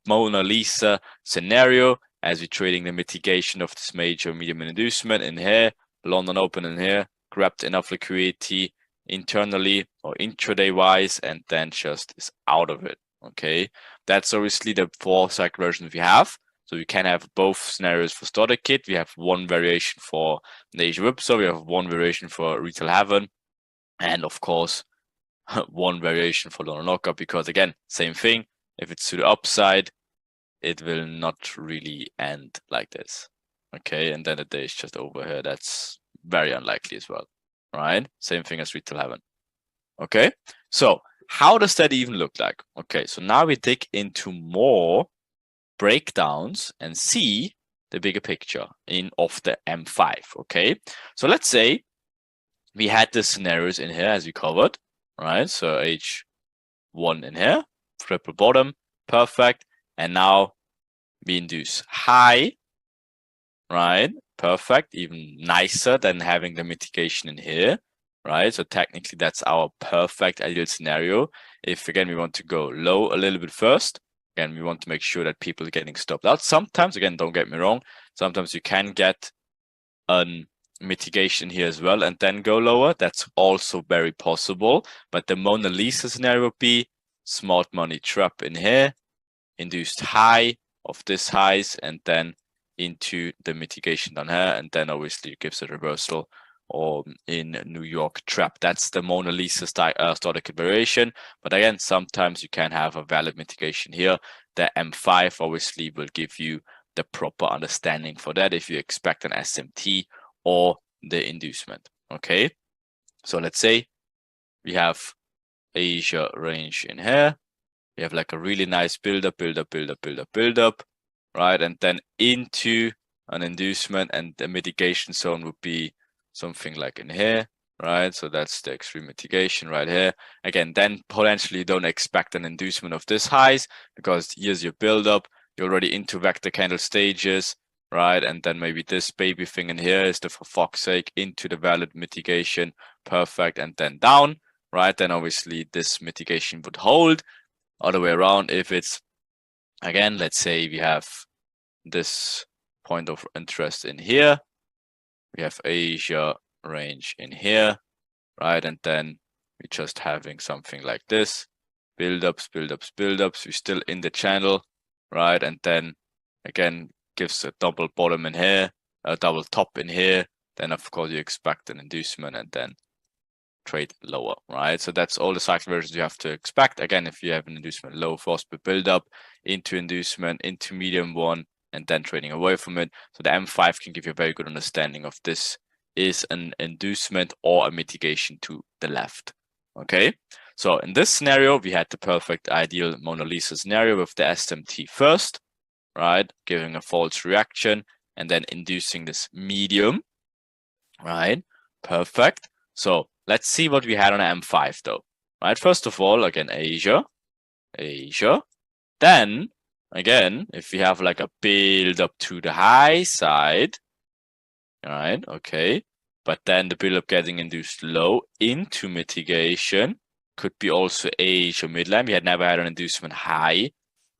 Mona Lisa scenario, as we're trading the mitigation of this major medium inducement in here, London open in here, grabbed enough liquidity internally or intraday wise, and then just is out of it. Okay, that's obviously the 4 cycle versions we have. So we can have both scenarios for starter kit. We have 1 variation for the Asia whipsaw, we have 1 variation for retail heaven, and of course 1 variation for London knockout, because again, same thing. If it's to the upside, it will not really end like this. Okay, and then the day is just over here. That's very unlikely as well, right? Same thing as retail heaven. Okay, so how does that even look like? Okay, so now we dig into more breakdowns and see the bigger picture of the M5. Okay, so let's say we had the scenarios in here as we covered, right? So H1 in here, triple bottom, perfect, and now we induce high, right? Perfect, even nicer than having the mitigation in here, right? So technically that's our perfect ideal scenario. If again we want to go low a little bit first, again we want to make sure that people are getting stopped out. Sometimes, again, don't get me wrong, sometimes you can get a mitigation here as well and then go lower. That's also very possible. But the Mona Lisa scenario would be smart money trap in here, induced high of this highs, and then into the mitigation down here, and then obviously it gives a reversal or in New York trap. That's the Mona Lisa static variation. But again, sometimes you can have a valid mitigation here. The M5 obviously will give you the proper understanding for that if you expect an SMT or the inducement. Okay, so let's say we have Asia range in here. We have like a really nice build up, right? And then into an inducement, and the mitigation zone would be something like in here, right? So that's the extreme mitigation right here. Again, then potentially don't expect an inducement of this highs, because here's your build up. You're already into vector candle stages, right? And then maybe this baby thing in here is the, for fuck's sake, into the valid mitigation, perfect, and then down, right? Then obviously this mitigation would hold. Other way around, if it's, again, let's say we have this point of interest in here, we have Asia range in here, right? And then we're just having something like this, build-ups, we're still in the channel, right? And then again, gives a double bottom in here, a double top in here, then of course you expect an inducement and then trade lower, right? So that's all the cycle versions you have to expect. Again, if you have an inducement low, force per build up into inducement, into medium one, and then trading away from it. So the M5 can give you a very good understanding of this is an inducement or a mitigation to the left. Okay, so in this scenario, we had the perfect ideal Mona Lisa scenario with the SMT first, right? Giving a false reaction and then inducing this medium, right? Perfect. So let's see what we had on M5 though, right? First of all, again, Asia. Then, again, if we have like a build up to the high side, all right, okay. But then the build up getting induced low into mitigation could be also Asia midline. We had never had an inducement high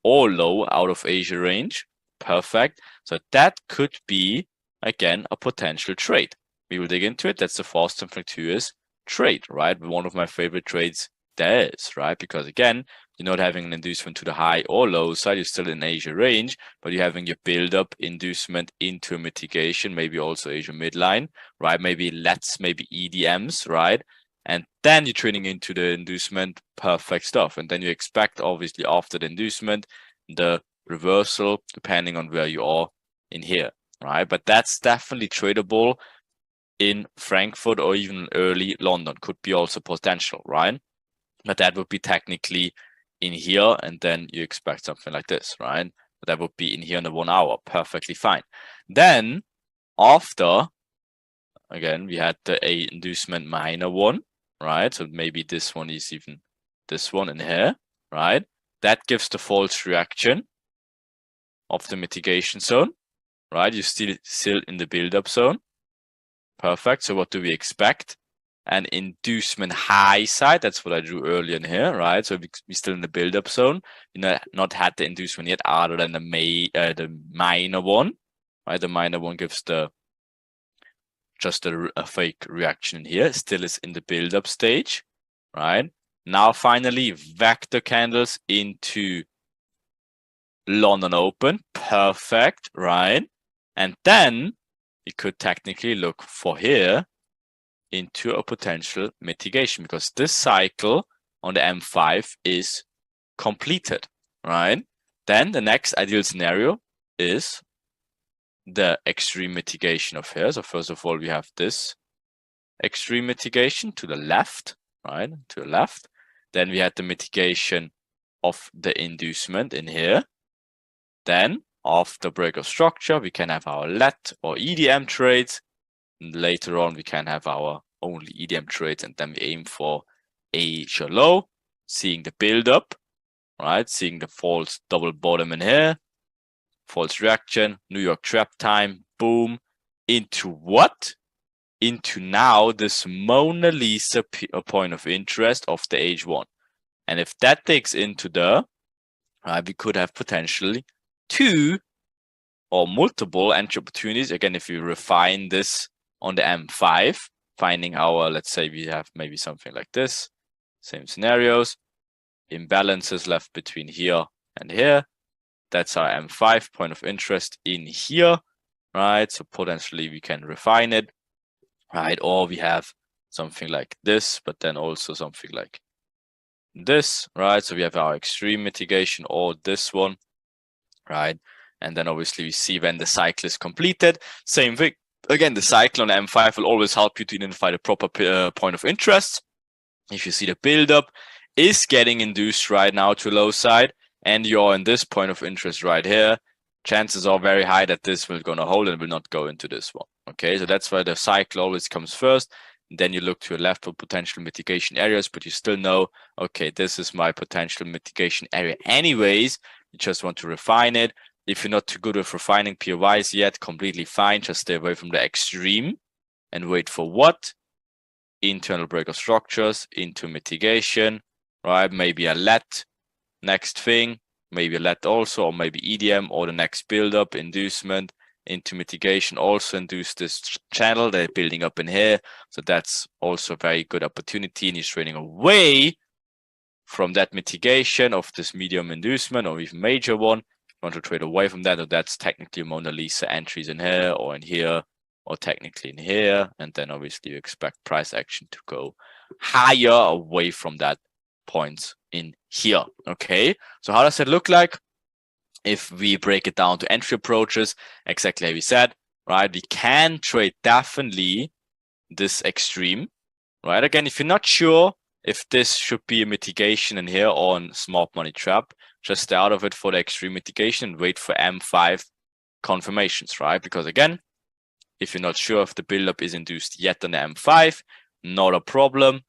or low out of Asia range. Perfect. So that could be, again, a potential trade. We will dig into it. That's the fast and fortuitous trade, right? One of my favorite trades there is, right? Because again, you're not having an inducement to the high or low side, you're still in Asia range, but you're having your build-up inducement into a mitigation, maybe also Asia midline, right? Maybe EDMs, right? And then you're trading into the inducement, perfect stuff. And then you expect, obviously, after the inducement, the reversal, depending on where you are in here, right? But that's definitely tradable in Frankfurt or even early London, could be also potential, right? But that would be technically in here, and then you expect something like this, right? But that would be in here in the 1 hour, perfectly fine. Then after, again, we had the A inducement minor one, right? So maybe this one is even this one in here, right? That gives the false reaction of the mitigation zone, right? You're still in the build-up zone. Perfect. So what do we expect? An inducement high side. That's what I drew earlier in here, right? So we're still in the build-up zone. You know, not had the inducement yet, other than the minor one, right? The minor one gives just a fake reaction here. Still is in the build-up stage, right? Now finally, vector candles into London Open. Perfect, right? And then we could technically look for here into a potential mitigation, because this cycle on the M5 is completed, right? Then the next ideal scenario is the extreme mitigation of here. So first of all, we have this extreme mitigation to the left, right? To the left. Then we had the mitigation of the inducement in here. then after break of structure, we can have our LET or EDM trades. And later on, we can have our only EDM trades, and then we aim for a shallow, seeing the build up, right? Seeing the false double bottom in here, false reaction, New York trap time, boom, into what? Into now this Mona Lisa point of interest of the H1. And if that takes into the, right, we could have potentially 2 or multiple entry opportunities. Again, if you refine this on the M5, finding our, let's say we have maybe something like this, same scenarios, imbalances left between here and here. That's our M5 point of interest in here, right? So potentially we can refine it, right? Or we have something like this, but then also something like this, right? So we have our extreme mitigation or this one, right? And then obviously we see when the cycle is completed. Same thing. Again, the cycle on M5 will always help you to identify the proper point of interest. If you see the buildup is getting induced right now to low side, and you're in this point of interest right here, chances are very high that this will gonna hold and will not go into this one. Okay, so that's why the cycle always comes first. Then you look to your left for potential mitigation areas, but you still know, okay, this is my potential mitigation area anyways. You just want to refine it. If you're not too good with refining POIs yet, completely fine. Just stay away from the extreme and wait for what? Internal break of structures into mitigation, right? Maybe a LET next thing, maybe a LET also, or maybe EDM or the next build-up inducement into mitigation also induce this channel they're building up in here. So that's also a very good opportunity, and you're trading away from that mitigation of this medium inducement or even major one. You want to trade away from that, or that's technically Mona Lisa entries in here or in here, or technically in here, and then obviously you expect price action to go higher away from that points in here. Okay, so how does it look like? If we break it down to entry approaches, exactly how we said, right? We can trade definitely this extreme, right? Again, if you're not sure if this should be a mitigation in here or on smart money trap, just stay out of it for the extreme mitigation and wait for M5 confirmations, right? Because again, if you're not sure if the buildup is induced yet on the M5, not a problem.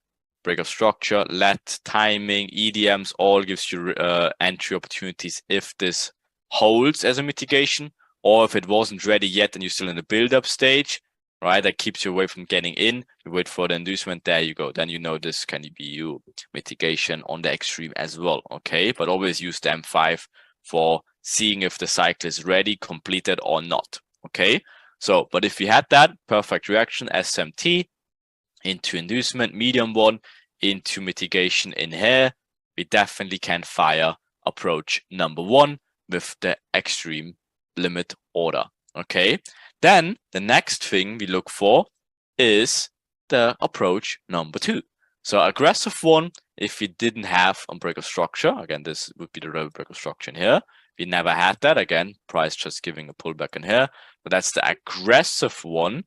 Break of structure, LET, timing, EDMs, all gives you entry opportunities if this holds as a mitigation, or if it wasn't ready yet and you're still in the build-up stage, right? That keeps you away from getting in. You wait for the inducement. There you go. Then you know this can be you mitigation on the extreme as well. Okay, but always use the M5 for seeing if the cycle is ready, completed or not. Okay, so but if you had that perfect reaction, SMT into inducement, medium one into mitigation in here, we definitely can fire approach number 1 with the extreme limit order. Okay, then the next thing we look for is the approach number 2. So aggressive one, if we didn't have a break of structure, again, this would be the real break of structure in here. We never had that. Again, price just giving a pullback in here, but that's the aggressive one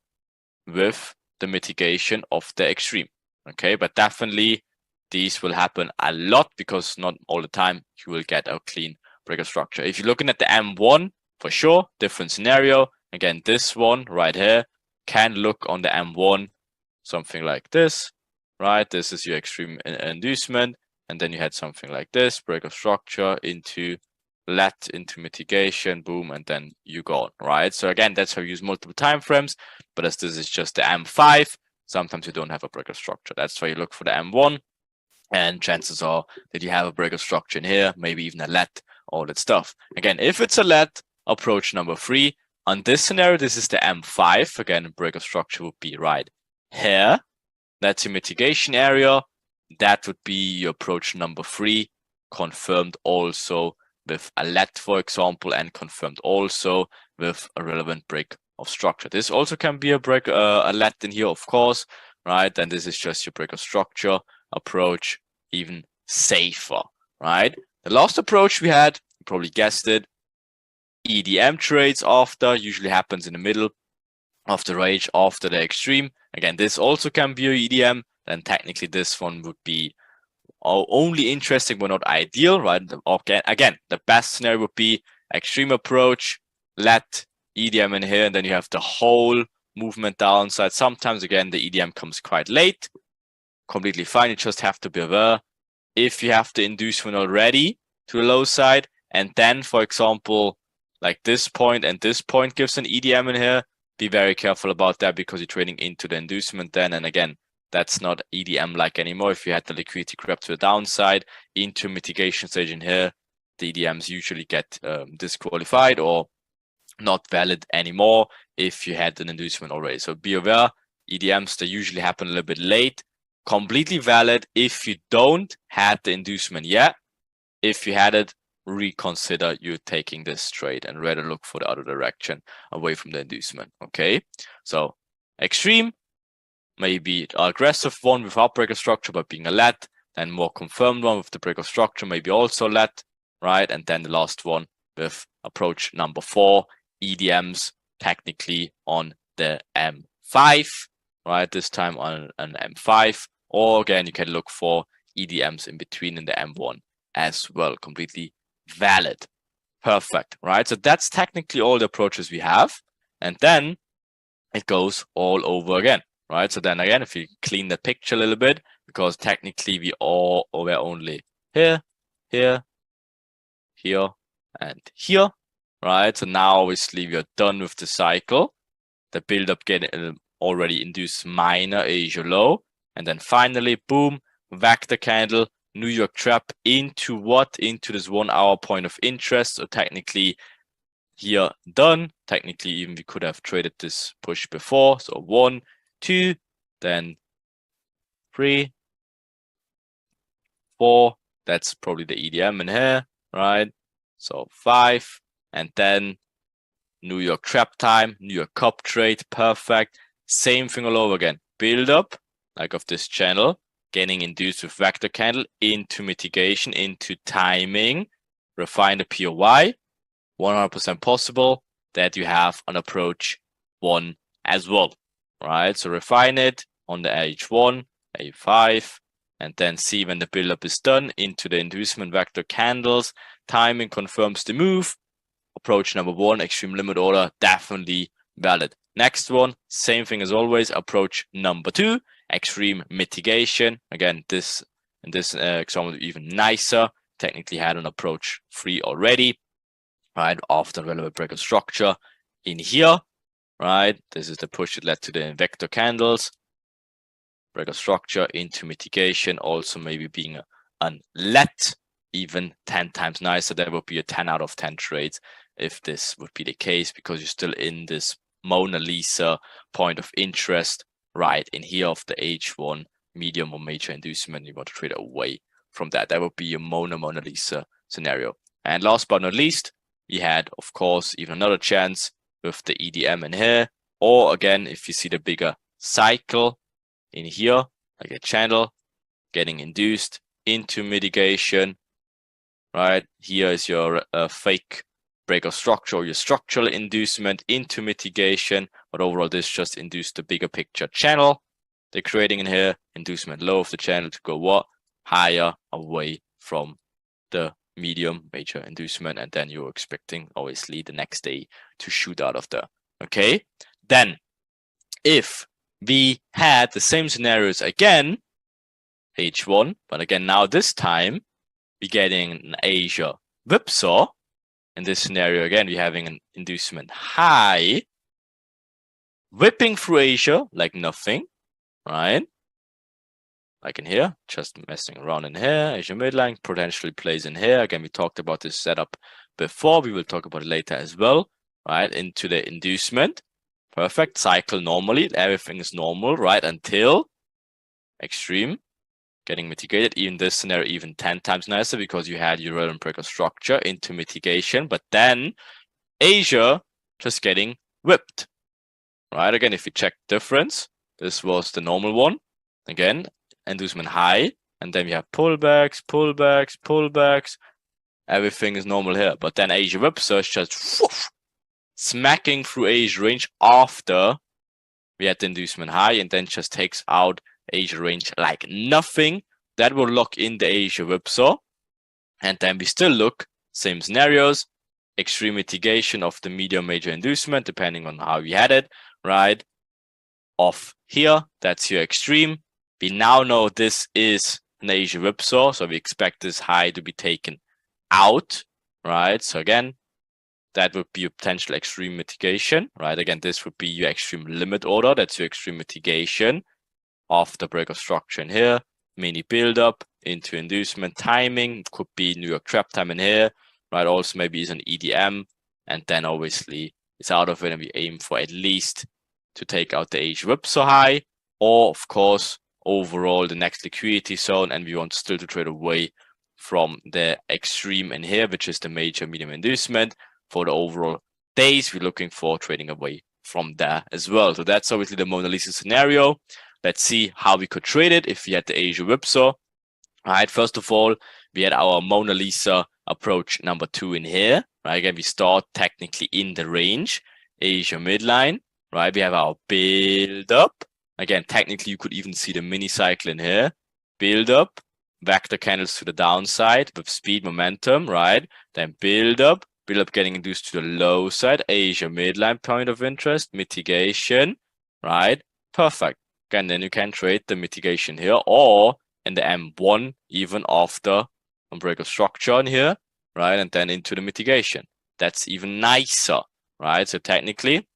with the mitigation of the extreme. Okay, but definitely these will happen a lot because not all the time you will get a clean break of structure. If you're looking at the M1, for sure, different scenario. Again, this one right here can look on the M1 something like this, right? This is your extreme inducement, and then you had something like this, break of structure into LET, into mitigation, boom, and then you go on, right? So again, that's how you use multiple time frames, but as this is just the M5, sometimes you don't have a break of structure. That's why you look for the M1, and chances are that you have a break of structure in here, maybe even a LET, all that stuff. Again, if it's a LET, approach number 3. On this scenario, this is the M5. Again, break of structure would be right here. That's your mitigation area. That would be your approach number 3, confirmed also with a LET, for example, and confirmed also with a relevant break of structure. This also can be a break, a LET in here, of course, right? And this is just your break of structure approach, even safer, right? The last approach we had, you probably guessed it, EDM trades after, usually happens in the middle of the range after the extreme. Again, this also can be a EDM. Then technically this one would be only interesting but not ideal, right? Again, the best scenario would be extreme approach, let EDM in here, and then you have the whole movement downside. Sometimes again the EDM comes quite late, completely fine. You just have to be aware if you have the inducement already to the low side, and then for example like this point and this point gives an EDM in here, be very careful about that because you're trading into the inducement then, and again that's not EDM like anymore. If you had the liquidity grab to the downside into mitigation stage in here, the EDMs usually get disqualified or not valid anymore if you had an inducement already. So be aware, EDMs, they usually happen a little bit late. Completely valid if you don't had the inducement yet. If you had it, reconsider you taking this trade and rather look for the other direction away from the inducement. Okay, so extreme, maybe aggressive one without breaker structure but being a let, then more confirmed one with the breaker structure, maybe also let, right? And then the last one with approach number 4, EDMs technically on the M5, right? This time on an M5, or again you can look for EDMs in between in the M1 as well. Completely valid. Perfect, right? So that's technically all the approaches we have, and then it goes all over again, right? So then again, if you clean the picture a little bit, because technically we all were only here, here, here, and here, right? So now obviously we are done with the cycle. The build-up getting already induced minor Asia low, and then finally, boom, vector candle, New York trap into what? Into this 1 hour point of interest. So technically here done. Technically even we could have traded this push before. So 1, 2, then 3, 4. That's probably the EDM in here, right? So 5, and then New York trap time, New York cup trade, perfect. Same thing all over again. Build up, like of this channel, getting induced with vector candle into mitigation, into timing, refine the POY, 100% possible that you have an approach 1 as well, right? So refine it on the H1, A5, and then see when the build-up is done into the inducement vector candles. Timing confirms the move. Approach number 1, extreme limit order, definitely valid. Next one, same thing as always, approach number 2, extreme mitigation. Again, this in this example even nicer. Technically had an approach 3 already, right? After relevant breaker structure in here, right? This is the push that led to the vector candles. Breaker structure into mitigation, also maybe being an let, even 10 times nicer. That would be a 10 out of 10 trades if this would be the case, because you're still in this Mona Lisa point of interest, right in here of the H1 medium or major inducement. You want to trade away from that. That would be a Mona Lisa scenario. And last but not least, we had, of course, even another chance with the EDM in here, or again, if you see the bigger cycle in here, like a channel getting induced into mitigation, right? Here is your fake breaker structure or your structural inducement into mitigation, but overall this just induced the bigger picture channel. They're creating in here inducement low of the channel to go what? Higher away from the medium major inducement, and then you're expecting obviously the next day to shoot out of there. Okay, then if we had the same scenarios again, H1, but again now this time we're getting an Asia whipsaw. In this scenario again, we're having an inducement high, whipping through Asia like nothing, right? Like in here, just messing around in here. Asia midline potentially plays in here. Again, we talked about this setup before. We will talk about it later as well, right? Into the inducement. Perfect. Cycle normally. Everything is normal, right? Until extreme getting mitigated. Even this scenario, even 10 times nicer because you had your relevant breaker structure into mitigation. But then Asia just getting whipped, right? Again, if you check difference, this was the normal one. Again, inducement high, and then we have pullbacks, pullbacks, pullbacks. Everything is normal here, but then Asia whipsaw just whoosh, smacking through Asia range after we had the inducement high, and then just takes out Asia range like nothing. That will lock in the Asia whipsaw, and then we still look same scenarios. extreme mitigation of the medium major inducement, depending on how we had it, right? Off here, that's your extreme. We now know this is an Asia whipsaw, so we expect this high to be taken out, right? So again, that would be a potential extreme mitigation, right? Again, this would be your extreme limit order. That's your extreme mitigation of the break of structure in here. Mini build-up into inducement timing. Could be New York trap time in here, right? Also maybe is an EDM. And then obviously it's out of it, and we aim for at least to take out the Asia whipsaw high, or of course, overall the next liquidity zone, and we want still to trade away from the extreme in here, which is the major medium inducement. For the overall days, we're looking for trading away from there as well. So that's obviously the Mona Lisa scenario. Let's see how we could trade it if we had the Asia whipsaw. All right, first of all, we had our Mona Lisa approach number 2 in here. Right, again, we start technically in the range, Asia midline. Right, we have our build up. Again, technically, you could even see the mini cycle in here. Build up, vector candles to the downside with speed momentum, right? Then build up getting induced to the low side, Asia midline point of interest, mitigation, right? Perfect. Again, then you can trade the mitigation here, or in the M1, even after a break of structure in here, right? And then into the mitigation. That's even nicer, right? So technically,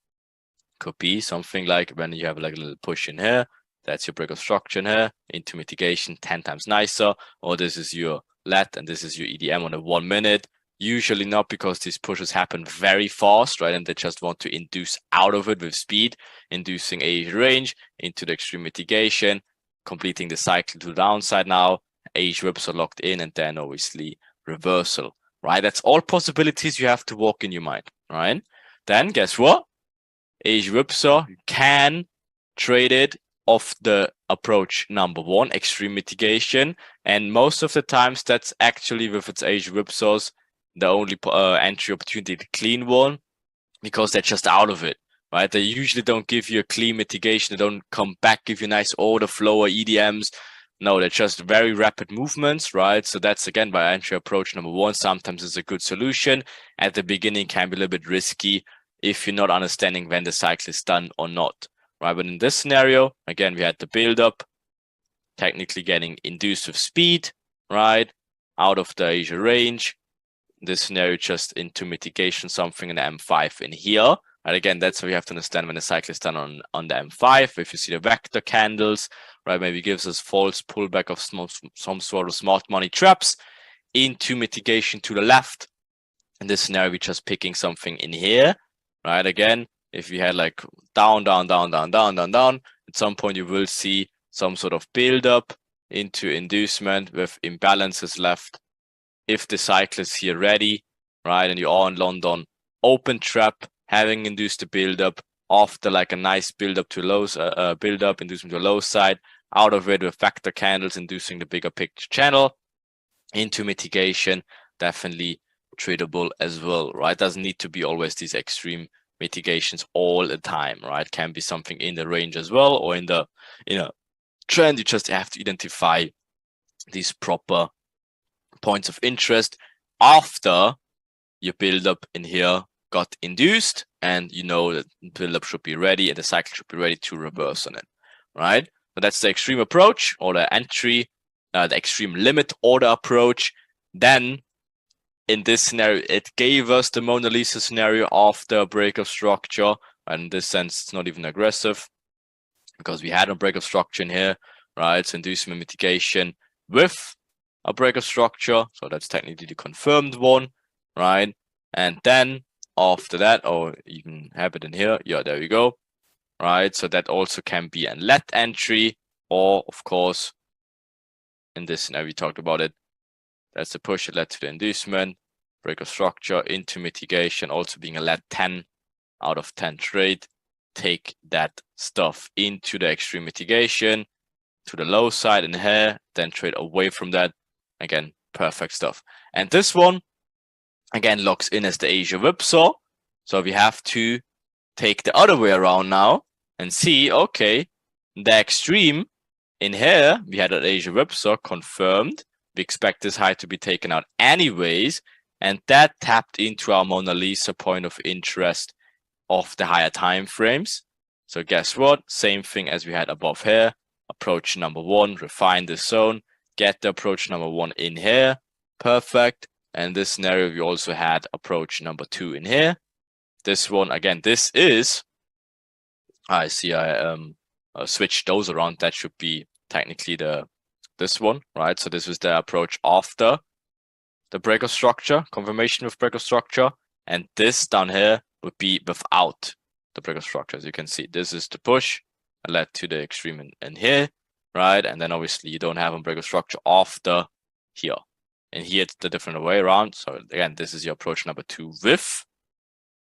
could be something like when you have like a little push in here, that's your break of structure in here, into mitigation, 10 times nicer, or this is your let and this is your EDM on a 1 minute. Usually not, because these pushes happen very fast, right? And they just want to induce out of it with speed, inducing Asia range into the extreme mitigation, completing the cycle to the downside now, Asia whips are locked in, and then obviously reversal, right? That's all possibilities you have to walk in your mind, right? Then guess what? Asia whipsaw, you can trade it off the approach number 1, extreme mitigation, and most of the times that's actually with its Asia whipsaws the only entry opportunity, the clean one, because they're just out of it, right? They usually don't give you a clean mitigation. They don't come back, give you nice order flow or EDMs. No, they're just very rapid movements, right? So that's again by entry approach number 1. Sometimes it's a good solution. At the beginning, can be a little bit risky if you're not understanding when the cycle is done or not, right? But in this scenario, again, we had the build up, technically getting induced with speed, right? Out of the Asia range. This scenario just into mitigation, something in the M5 in here. And again, that's what we have to understand when the cycle is done on the M5. If you see the vector candles, right, maybe gives us false pullback of some sort of smart money traps into mitigation to the left. In this scenario, we're just picking something in here, right? Again, if we had like down, at some point you will see some sort of build up into inducement with imbalances left. If the cycle is here ready, right, and you are in London, open trap, having induced the build up after like a nice build up to lows, build up, inducement to low side, out of it with vector candles, inducing the bigger picture channel into mitigation, definitely tradable as well, right? Doesn't need to be always these extreme mitigations all the time, right? Can be something in the range as well, or in the trend. You just have to identify these proper points of interest after your build up in here got induced, and you know that build up should be ready and the cycle should be ready to reverse on it, right? So that's the extreme approach, or the entry, the extreme limit order approach. Then in this scenario, it gave us the Mona Lisa scenario after a break of structure. And in this sense, it's not even aggressive because we had a break of structure in here, right? So inducement mitigation with a break of structure. So that's technically the confirmed one, right? And then after that, or even have it in here. Yeah, there we go. Right. So that also can be a let entry, or of course, in this scenario, we talked about it. That's the push that led to the inducement, break of structure into mitigation, also being a let 10 out of 10 trade. Take that stuff into the extreme mitigation to the low side in here, then trade away from that. Again, perfect stuff. And this one, again, locks in as the Asia whipsaw. So we have to take the other way around now and see, okay, the extreme in here, we had an Asia whipsaw confirmed. We expect this high to be taken out anyways. And that tapped into our Mona Lisa point of interest of the higher time frames. So guess what? Same thing as we had above here. Approach number 1, refine this zone, get the approach number 1 in here. Perfect. And this scenario, we also had approach number 2 in here. This one, again, this is, I see I switched those around. That should be technically this one, right? So this is the approach after the breaker structure, confirmation with breaker structure. And this down here would be without the breaker structure. As you can see, this is the push that led to the extreme in here, right? And then obviously you don't have a breaker structure after here. And here it's the different way around. So again, this is your approach number 2 with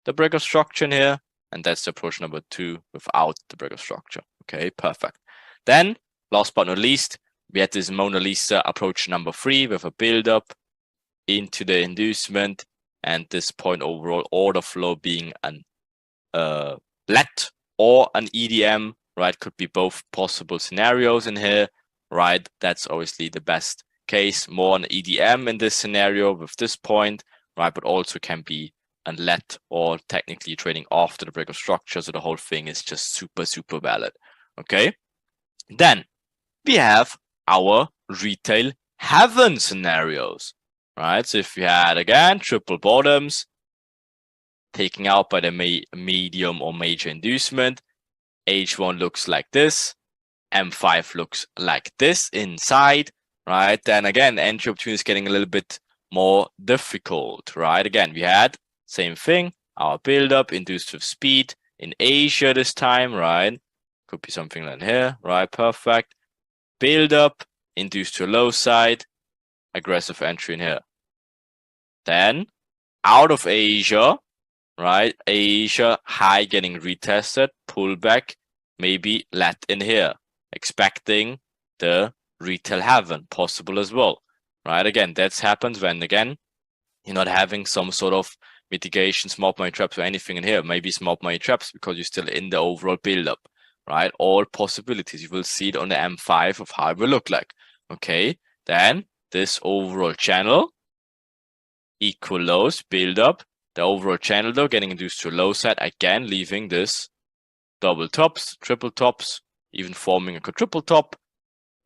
the breaker structure in here. And that's the approach number 2 without the breaker structure. Okay, perfect. Then, last but not least, we had this Mona Lisa approach number 3 with a build-up into the inducement, and this point overall order flow being an let or an EDM, right? Could be both possible scenarios in here, right? That's obviously the best case, more an EDM in this scenario with this point, right? But also can be an let or technically trading after the breaker structure. So the whole thing is just super, super valid. Okay. Then we have our retail heaven scenarios, right? So if we had again triple bottoms taken out by the medium or major inducement, H1 looks like this, M5 looks like this inside, right? Then again, entry opportunity is getting a little bit more difficult, right? Again, we had same thing, our build up induced with speed in Asia this time, right? Could be something like here, right? Perfect. Build up induced to a low side, aggressive entry in here. Then out of Asia, right? Asia high getting retested, pullback, maybe let in here, expecting the retail heaven possible as well, right? Again, that's happens when again you're not having some sort of mitigation, smart money traps or anything in here. Maybe smart money traps because you're still in the overall build-up, right? All possibilities. You will see it on the M5 of how it will look like. Okay, then this overall channel, equal lows, build up. The overall channel though getting induced to a low side, again leaving this double tops, triple tops, even forming a quadruple top.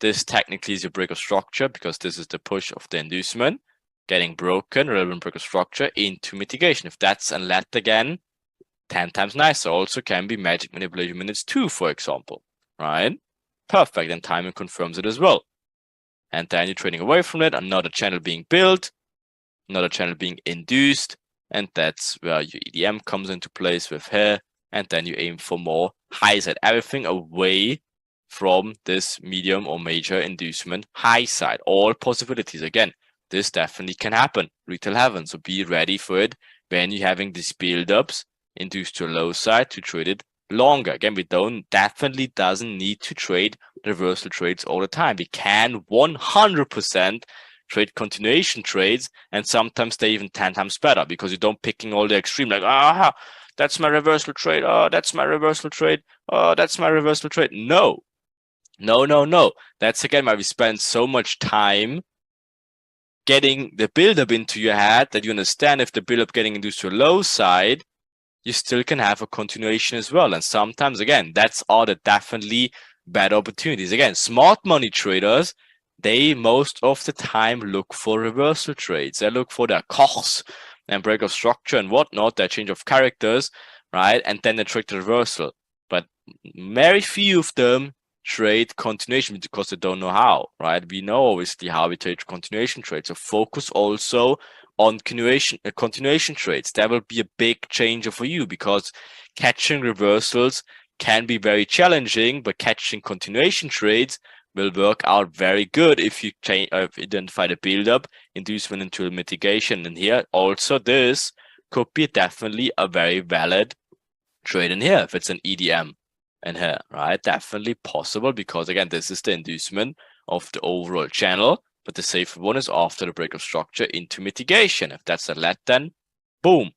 This technically is your breaker structure because this is the push of the inducement getting broken, relevant breaker structure into mitigation. If that's and let again, 10 times nicer. Also can be magic manipulation minutes 2, for example, right? Perfect, and timing confirms it as well. And then you're trading away from it, another channel being built, another channel being induced, and that's where your EDM comes into place with here, and then you aim for more high side, everything away from this medium or major inducement high side. All possibilities. Again, this definitely can happen. Retail heaven, so be ready for it when you're having these build-ups induced to a low side to trade it longer. Again, we definitely doesn't need to trade reversal trades all the time. We can 100% trade continuation trades, and sometimes they even 10 times better because you don't picking all the extreme like, that's my reversal trade, oh, that's my reversal trade, oh, that's my reversal trade. No. That's again why we spend so much time getting the build-up into your head that you understand if the build-up getting induced to a low side, you still can have a continuation as well. And sometimes, again, that's all the definitely better opportunities. Again, smart money traders, they most of the time look for reversal trades. They look for their Kochs and break of structure and whatnot, their change of characters, right? And then they trade the reversal. But very few of them trade continuation because they don't know how, right? We know obviously how we trade continuation trades. So focus also on continuation trades. That will be a big changer for you because catching reversals can be very challenging, but catching continuation trades will work out very good if you identify the build-up, inducement into a mitigation. And here also this could be definitely a very valid trade in here if it's an EDM in here, right? Definitely possible because again, this is the inducement of the overall channel, but the safer one is after the break of structure into mitigation. If that's a let, then boom,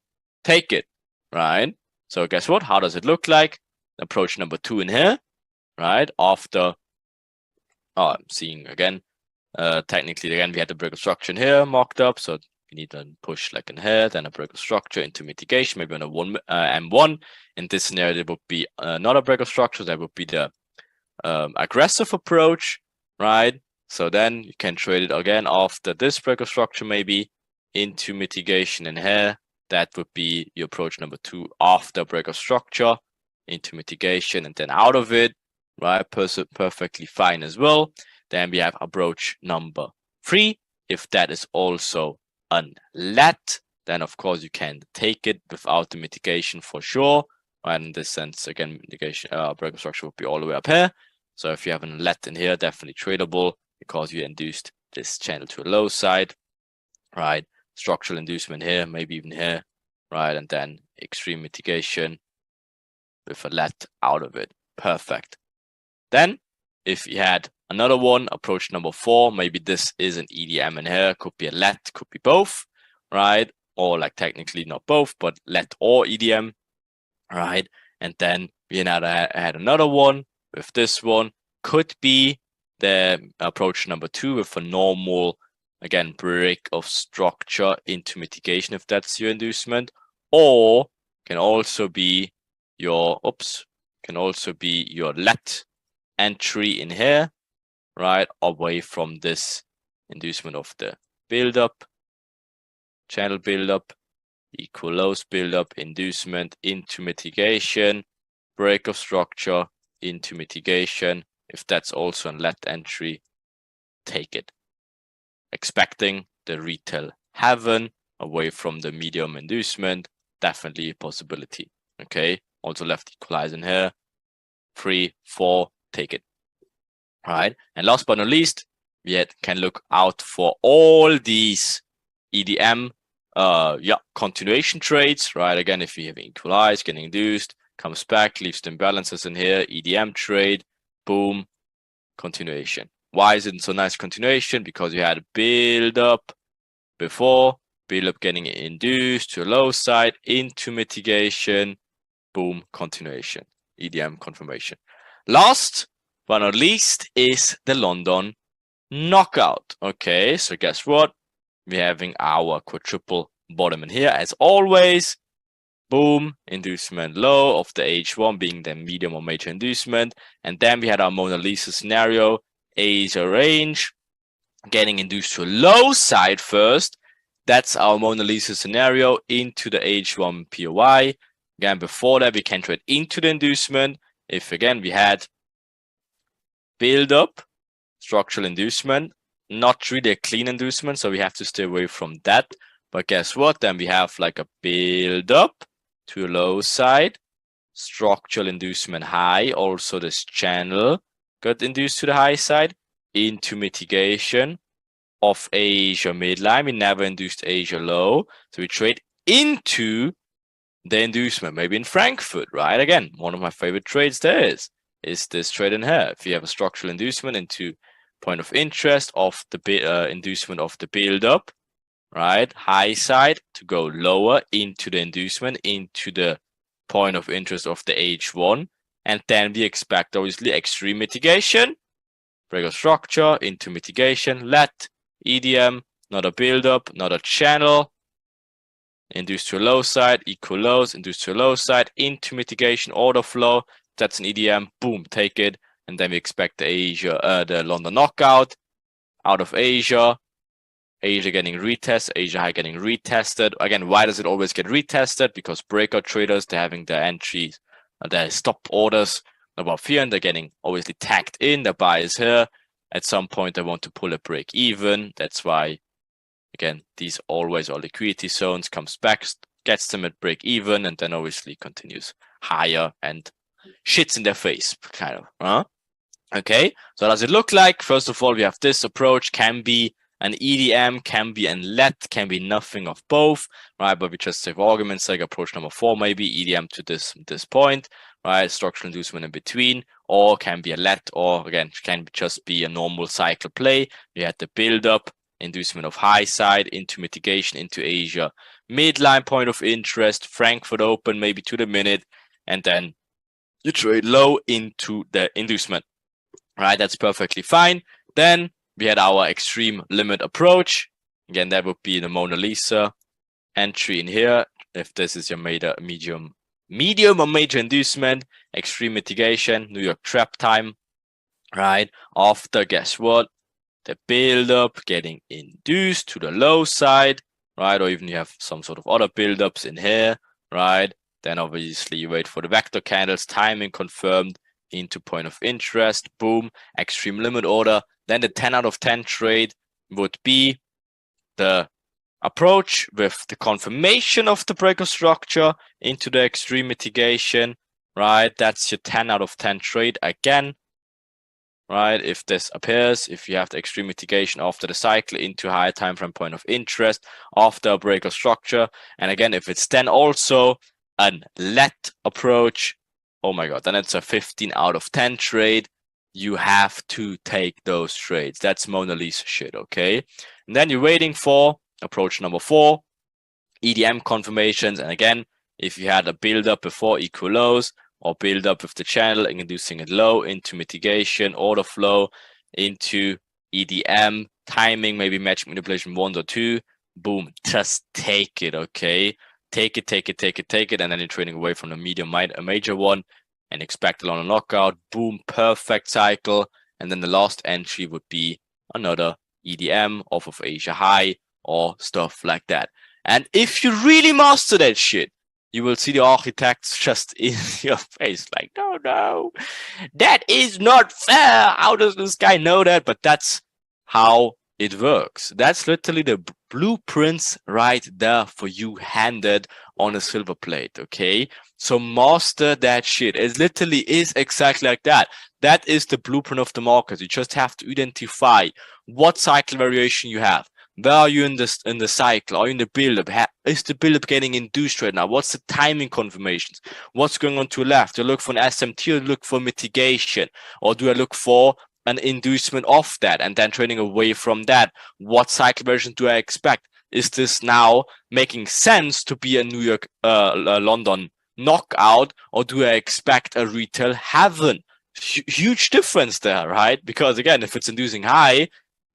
take it, right? So guess what? How does it look like? Approach number 2 in here, right? After, I'm seeing again, technically again, we had the break of structure in here marked up. So you need to push like in here, then a break of structure into mitigation, maybe on a M1. In this scenario, there would be not a break of structure. That would be the aggressive approach, right? So then you can trade it again after this break of structure, maybe into mitigation in here. That would be your approach number 2 after break of structure into mitigation and then out of it, right? Perfectly fine as well. Then we have approach number 3. If that is also unlet, then of course you can take it without the mitigation for sure. And in this sense, again, mitigation break of structure would be all the way up here. So if you have an let in here, definitely tradable because you induced this channel to a low side, right? Structural inducement here, maybe even here, right? And then extreme mitigation with a let out of it. Perfect. Then if you had another one, approach number 4, maybe this is an EDM in here, could be a let, could be both, right? Or like technically not both, but let or EDM, right? And then we had another one with this one, could be the approach number 2 with a normal, again, break of structure into mitigation if that's your inducement, or can also be your let entry in here, right, away from this inducement of the build-up, channel build-up, equal lows build-up, inducement into mitigation, break of structure into mitigation. If that's also a let entry, take it. Expecting the retail heaven away from the medium inducement, definitely a possibility. Okay, also left equalize in here, 3, 4, take it. All right, and last but not least, we can look out for all these EDM continuation trades, right? Again, if you have equalized, getting induced, comes back, leaves the imbalances in here, EDM trade, boom, continuation. Why is it so nice continuation? Because you had a build up before, build up getting induced to a low side into mitigation, boom, continuation, EDM confirmation. Last but not least is the London knockout. Okay, so guess what? We're having our quadruple bottom in here as always. Boom, inducement low of the H1 being the medium or major inducement. And then we had our Mona Lisa scenario, Asia range, getting induced to a low side first. That's our Mona Lisa scenario into the H1 POI. Again, before that, we can trade into the inducement. If again, we had build up, structural inducement, not really a clean inducement, so we have to stay away from that. But guess what? Then we have like a build up to a low side, structural inducement high. Also, this channel got induced to the high side into mitigation of Asia midline. We never induced Asia low, so we trade into the inducement, maybe in Frankfurt, right? Again, one of my favorite trades there is this trade in here. If you have a structural inducement into point of interest of the inducement of the build up, right? High side to go lower into the inducement, into the point of interest of the H1. And then we expect obviously extreme mitigation, break of structure into mitigation, let, EDM, not a build up, not a channel, induced to a low side, equal lows, induced to a low side, into mitigation, order flow. That's an EDM, boom, take it. And then we expect the London knockout out of Asia. Asia getting retested, Asia high getting retested. Again, why does it always get retested? Because breakout traders, they're having their entries, their stop orders above here, and they're getting obviously tagged in. The buy is here. At some point, they want to pull a break even. That's why, again, these always are liquidity zones, comes back, gets them at break even, and then obviously continues higher and shits in their face, kind of. Okay, so does it look like? First of all, we have this approach, can be an EDM, can be an let, can be nothing of both, right? But we just say for argument's sake, approach number 4, maybe EDM to this point, right? Structural inducement in between, or can be a let, or again, can just be a normal cycle play. We had the build up, inducement of high side into mitigation into Asia, midline point of interest, Frankfurt open, maybe to the minute, and then you trade low into the inducement. Right, that's perfectly fine. Then we had our extreme limit approach, Again, that would be the Mona Lisa entry in here. If this is your medium or major inducement, extreme mitigation, New York trap time, right? After, guess what? The build-up getting induced to the low side, right? Or even you have some sort of other build-ups in here, right? Then obviously you wait for the vector candles, timing confirmed into point of interest, boom, extreme limit order. Then the 10 out of 10 trade would be the approach with the confirmation of the breaker structure into the extreme mitigation, right? That's your 10 out of 10 trade again, right? If this appears, if you have the extreme mitigation after the cycle into higher time frame point of interest after a breaker structure. And again, if it's then also an let approach, oh my God, then it's a 15 out of 10 trade. You have to take those trades. That's Mona Lisa shit, okay? And then you're waiting for approach number 4, EDM confirmations. And again, if you had a build up before equal lows, or build up with the channel and inducing it low into mitigation, order flow into EDM, timing, maybe match manipulation 1 or 2, boom, just take it, okay? Take it, and then you're trading away from the medium, a major one, and expect a lot of knockout, boom, perfect cycle, and then the last entry would be another EDM off of Asia high or stuff like that. And if you really master that shit, you will see the architects just in your face like, no, that is not fair. How does this guy know that? But that's how it works. That's literally the blueprints right there for you, handed on a silver plate, okay? So master that shit. It literally is exactly like that. That is the blueprint of the market. You just have to identify what cycle variation you have. Where are you in the cycle? Are you in the build-up? Is the build-up getting induced right now? What's the timing confirmations? What's going on to the left? Do I look for an SMT or look for mitigation? Or do I look for an inducement of that and then trading away from that? What cycle version do I expect? Is this now making sense to be a New York, London knockout, or do I expect a retail heaven? Huge difference there, right? Because again, if it's inducing high,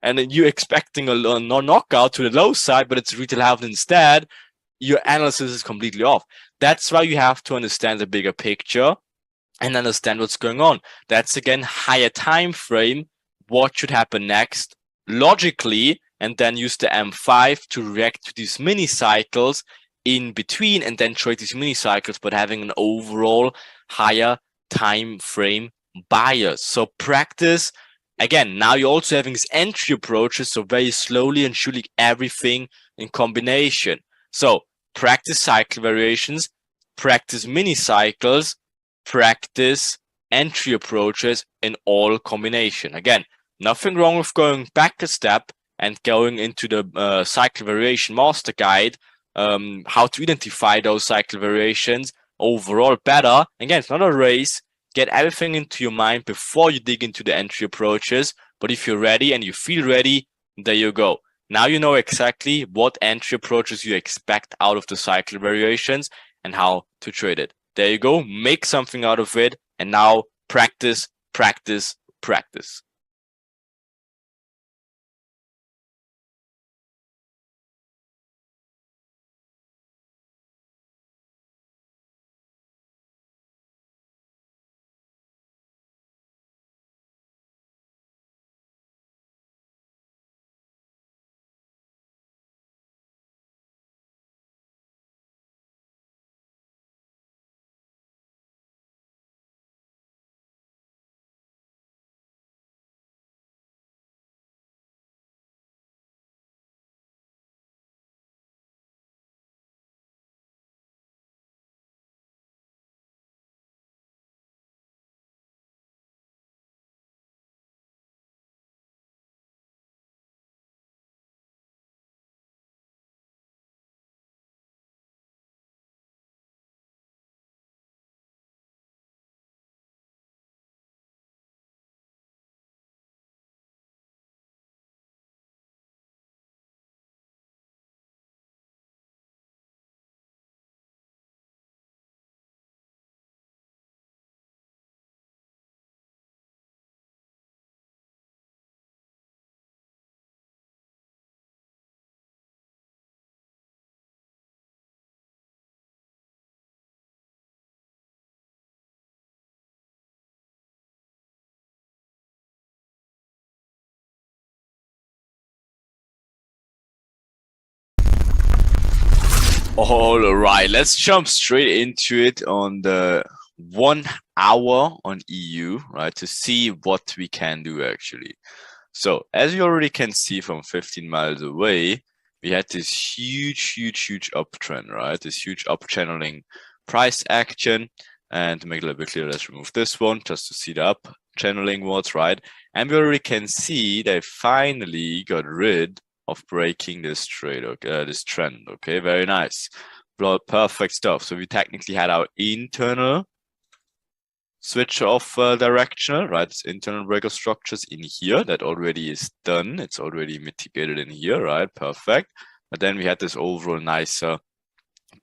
and then you're expecting a knockout to the low side, but it's retail heaven instead, your analysis is completely off. That's why you have to understand the bigger picture and understand what's going on. That's again higher time frame, what should happen next logically, and then use the M5 to react to these mini cycles in between, and then trade these mini cycles, but having an overall higher time frame bias. So practice. Again, now you're also having these entry approaches, so very slowly and surely everything in combination. So practice cycle variations, practice mini cycles, practice entry approaches in all combination. Again, nothing wrong with going back a step and going into the cycle variation master guide, how to identify those cycle variations overall better. Again, it's not a race. Get everything into your mind before you dig into the entry approaches. But if you're ready and you feel ready, there you go. Now you know exactly what entry approaches you expect out of the cycle variations and how to trade it. There you go. Make something out of it. And now practice, practice, practice. All right, let's jump straight into it on the 1 hour on EU, right, to see what we can do actually. So as you already can see from 15 miles away, we had this huge uptrend, right? This huge upchanneling price action. And to make it a little bit clearer, let's remove this one just to see the up channeling was, right? And we already can see they finally got rid of breaking this trade, okay, this trend. Okay, very nice. Perfect stuff. So we technically had our internal switch of directional, right? It's internal breaker structures in here that already is done. It's already mitigated in here, right? Perfect. But then we had this overall nicer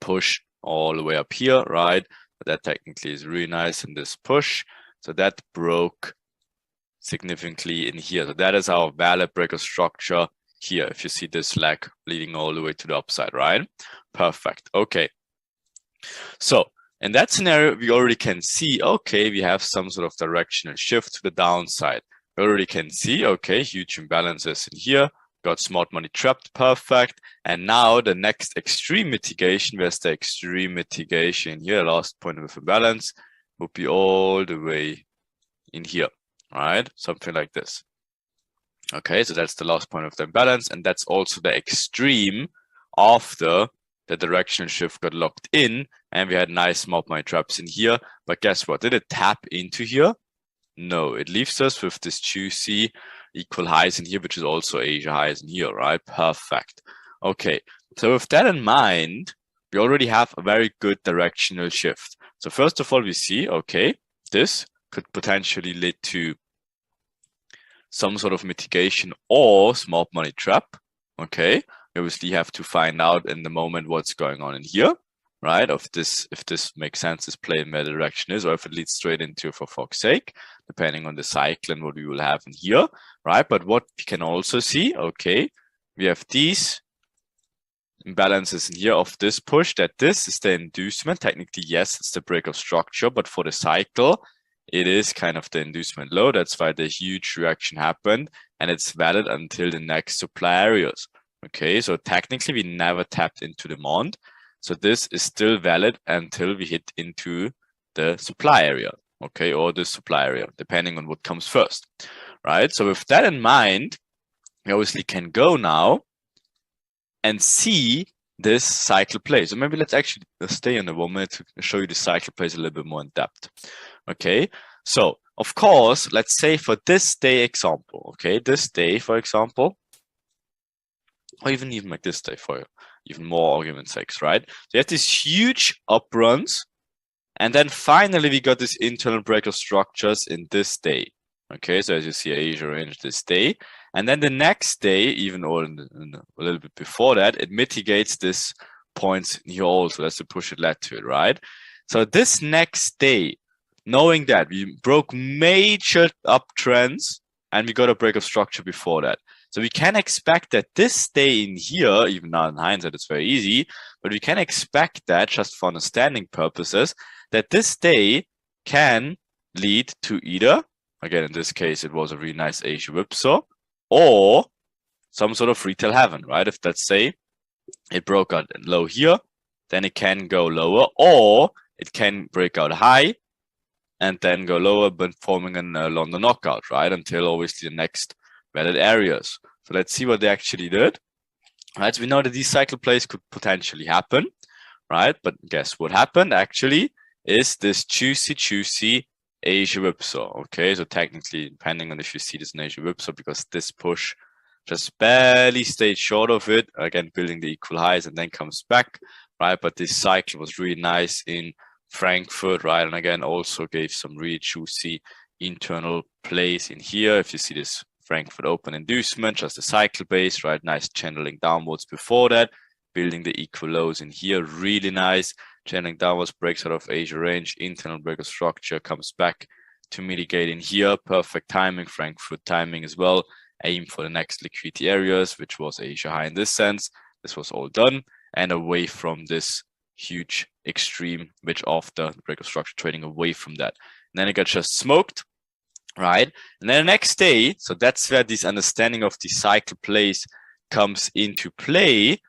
push all the way up here, right? But that technically is really nice in this push. So that broke significantly in here. So that is our valid breaker structure here. If you see this leg leading all the way to the upside, right? Perfect. Okay. So in that scenario, we already can see, okay, we have some sort of directional shift to the downside. We already can see, okay, huge imbalances in here. Got smart money trapped, perfect. And now the next extreme mitigation, where's the extreme mitigation here? Last point of imbalance would be all the way in here, right? Something like this. Okay, so that's the last point of the imbalance, and that's also the extreme after the directional shift got locked in, and we had nice smart money traps in here. But guess what? Did it tap into here? No, it leaves us with this juicy equal highs in here, which is also Asia highs in here, right? Perfect. Okay, so with that in mind, we already have a very good directional shift. So first of all, we see, okay, this could potentially lead to some sort of mitigation or smart money trap. Okay, we obviously have to find out in the moment what's going on in here, right? If this makes sense, this play in where the direction is, or if it leads straight into for fuck's sake, depending on the cycle and what we will have in here, right? But what we can also see, okay, we have these imbalances in here of this push, that this is the inducement. Technically, yes, it's the break of structure, but for the cycle, it is kind of the inducement low. That's why the huge reaction happened, and it's valid until the next supply areas. Okay, so technically we never tapped into demand. So this is still valid until we hit into the supply area, okay, or the supply area, depending on what comes first, right? So with that in mind, we obviously can go now and see this cycle play. So maybe let's actually stay on a 1 minute to show you the cycle plays a little bit more in depth. Okay, so of course, let's say for this day example, okay, this day, for example, or even like this day for even more argument's sakes, right? So you have these huge up runs, and then finally we got this internal breaker structures in this day. Okay, so as you see, Asia range this day, and then the next day, even or a little bit before that, it mitigates this points here also. That's the push it led to it, right? So this next day, knowing that we broke major uptrends and we got a break of structure before that. So we can expect that this day in here, even now in hindsight, it's very easy, but we can expect that just for understanding purposes, that this day can lead to either, again, in this case, it was a really nice Asia whipsaw, or some sort of retail heaven, right? If let's say it broke out low here, then it can go lower, or it can break out high and then go lower, but forming a London knockout, right? Until obviously the next valid areas. So let's see what they actually did. Right, so we know that these cycle plays could potentially happen, right? But guess what happened actually is this juicy Asia whipsaw. Okay, so technically, depending on if you see this in Asia whipsaw, because this push just barely stayed short of it, again building the equal highs and then comes back, right? But this cycle was really nice in Frankfurt, right? And again, also gave some really juicy internal plays in here. If you see this Frankfurt open inducement, just a cycle base, right? Nice channeling downwards before that, building the equal lows in here, really nice. Channeling downwards, breaks out of Asia range, internal breaker structure, comes back to mitigate in here. Perfect timing, Frankfurt timing as well. Aim for the next liquidity areas, which was Asia high in this sense. This was all done and away from this huge extreme, which after the breaker structure trading away from that. And then it got just smoked, right? And then the next day, so that's where this understanding of the cycle plays comes into play.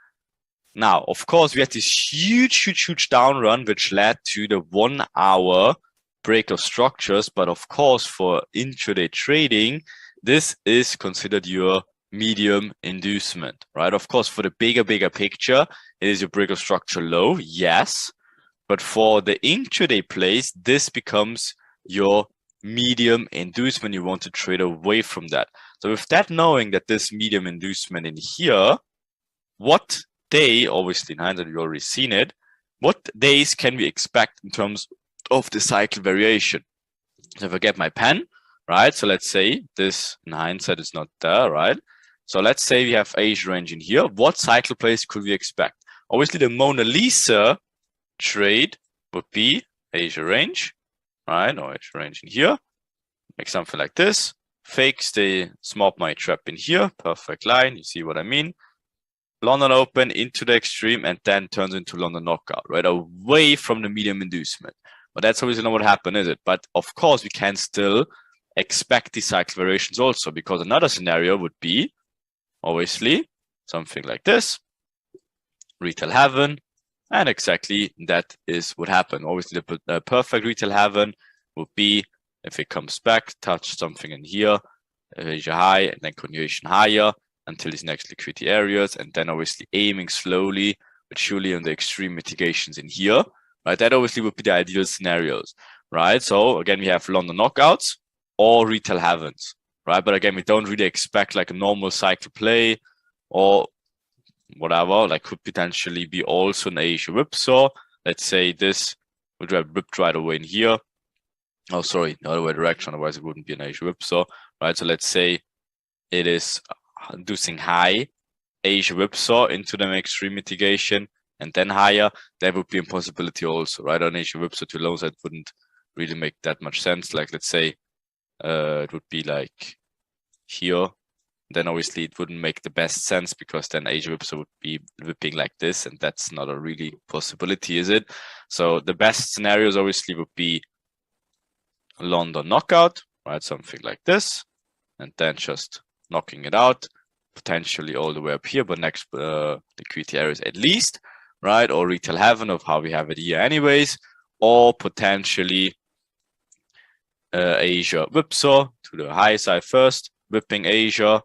Now, of course, we had this huge down run, which led to the 1 hour break of structures. But of course, for intraday trading, this is considered your medium inducement, right? Of course, for the bigger picture, it is your break of structure low, yes. But for the intraday plays, this becomes your medium inducement. You want to trade away from that. So with that knowing that this medium inducement in here, what day, obviously in hindsight, we've already seen it, what days can we expect in terms of the cycle variation? So if I get my pen, right? So let's say this in hindsight is not there, right? So let's say we have Asia range in here. What cycle plays could we expect? Obviously, the Mona Lisa trade would be Asia range, right? Or Asia range in here. Make something like this. Fakes the small money trap in here. Perfect line. You see what I mean? London Open into the extreme and then turns into London knockout, right? Away from the medium inducement. But that's obviously not what happened, is it? But of course, we can still expect these cycle variations also, because another scenario would be obviously something like this, retail heaven, and exactly that is what happened. Obviously, the perfect retail heaven would be if it comes back, touch something in here, Asia high, and then continuation higher until these next liquidity areas, and then obviously aiming slowly, but surely on the extreme mitigations in here, right? That obviously would be the ideal scenarios, right? So again, we have London knockouts or retail heavens, right? But again, we don't really expect like a normal cycle play or whatever, like could potentially be also an Asia whipsaw. Let's say this would have ripped right away in here. Oh, sorry, the other way direction, otherwise it wouldn't be an Asia whipsaw, right? So let's say it is inducing high Asia whipsaw into the extreme mitigation and then higher. That would be a possibility also, right? On Asia whipsaw to low side wouldn't really make that much sense. Like let's say it would be like here. Then obviously it wouldn't make the best sense because then Asia whipsaw would be whipping like this, and that's not a really possibility, is it? So the best scenarios obviously would be London knockout, right? Something like this, and then just knocking it out, potentially all the way up here, but next liquidity areas at least, right? Or retail heaven of how we have it here anyways, or potentially Asia whipsaw to the high side first, whipping Asia,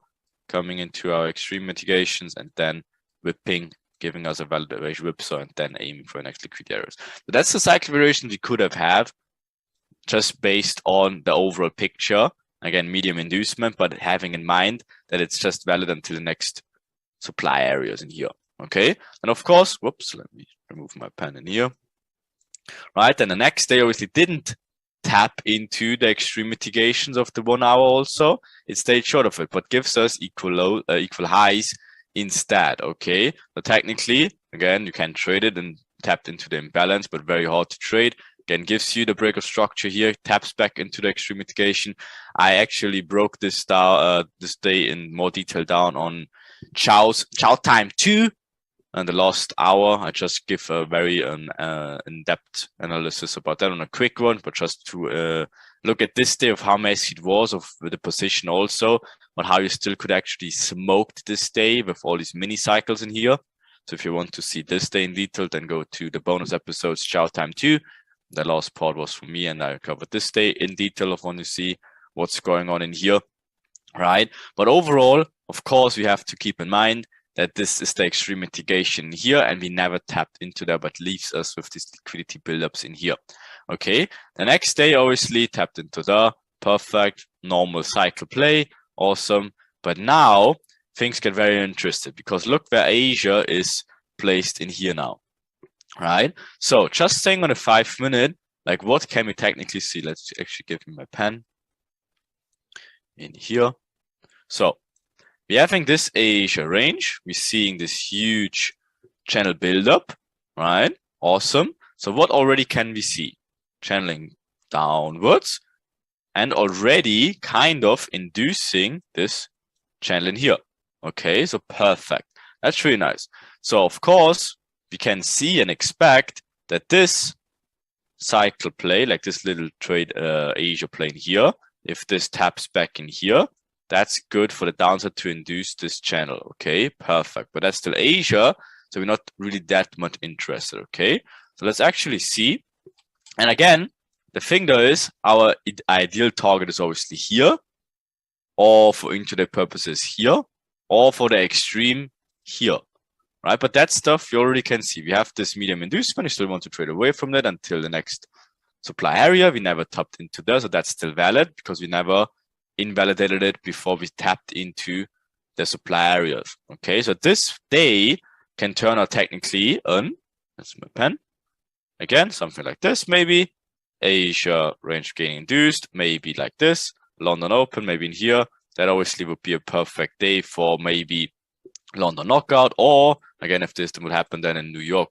coming into our extreme mitigations, and then whipping, giving us a valid Asia whipsaw, and then aiming for next liquidity areas. So that's the cycle variation we could have had, just based on the overall picture. Again, medium inducement, but having in mind that it's just valid until the next supply areas in here. Okay, and of course, whoops, let me remove my pen in here. Right, and the next day obviously didn't tap into the extreme mitigations of the 1 hour also. It stayed short of it, but gives us equal highs instead. Okay, so technically, again, you can trade it and tapped into the imbalance, but very hard to trade. Again, gives you the break of structure here, taps back into the extreme mitigation. I actually broke this down, this day in more detail down on Chow time 2 and the last hour. I just give a very in-depth analysis about that on a quick one, but just to look at this day of how messy it was of the position also, but how you still could actually smoke this day with all these mini cycles in here. So if you want to see this day in detail, then go to the bonus episodes, Chow time 2. The last part was for me, and I covered this day in detail of when you see what's going on in here, right? But overall, of course, we have to keep in mind that this is the extreme mitigation here, and we never tapped into that, but leaves us with these liquidity buildups in here. Okay, the next day, obviously, tapped into the perfect normal cycle play, awesome. But now things get very interesting because look where Asia is placed in here now. Right, so just staying on a 5 minute, like what can we technically see? Let's actually give me my pen in here. So we're having this Asia range. We're seeing this huge channel buildup, right? Awesome. So what already can we see? Channeling downwards and already kind of inducing this channel in here. Okay, so perfect. That's really nice. So of course, we can see and expect that this cycle play, like this little trade Asia plane here, if this taps back in here, that's good for the downside to induce this channel. Okay, perfect. But that's still Asia. So we're not really that much interested, okay? So let's actually see. And again, the thing though is our ideal target is obviously here, or for intraday purposes here, or for the extreme here, right? But that stuff you already can see. We have this medium inducement. You still want to trade away from that until the next supply area. We never tapped into that, so that's still valid because we never invalidated it before we tapped into the supply areas. Okay, so this day can turn out technically on, that's my pen, again, something like this, maybe Asia range gain induced, maybe like this, London open, maybe in here. That obviously would be a perfect day for maybe London knockout, or again, if this would happen then in New York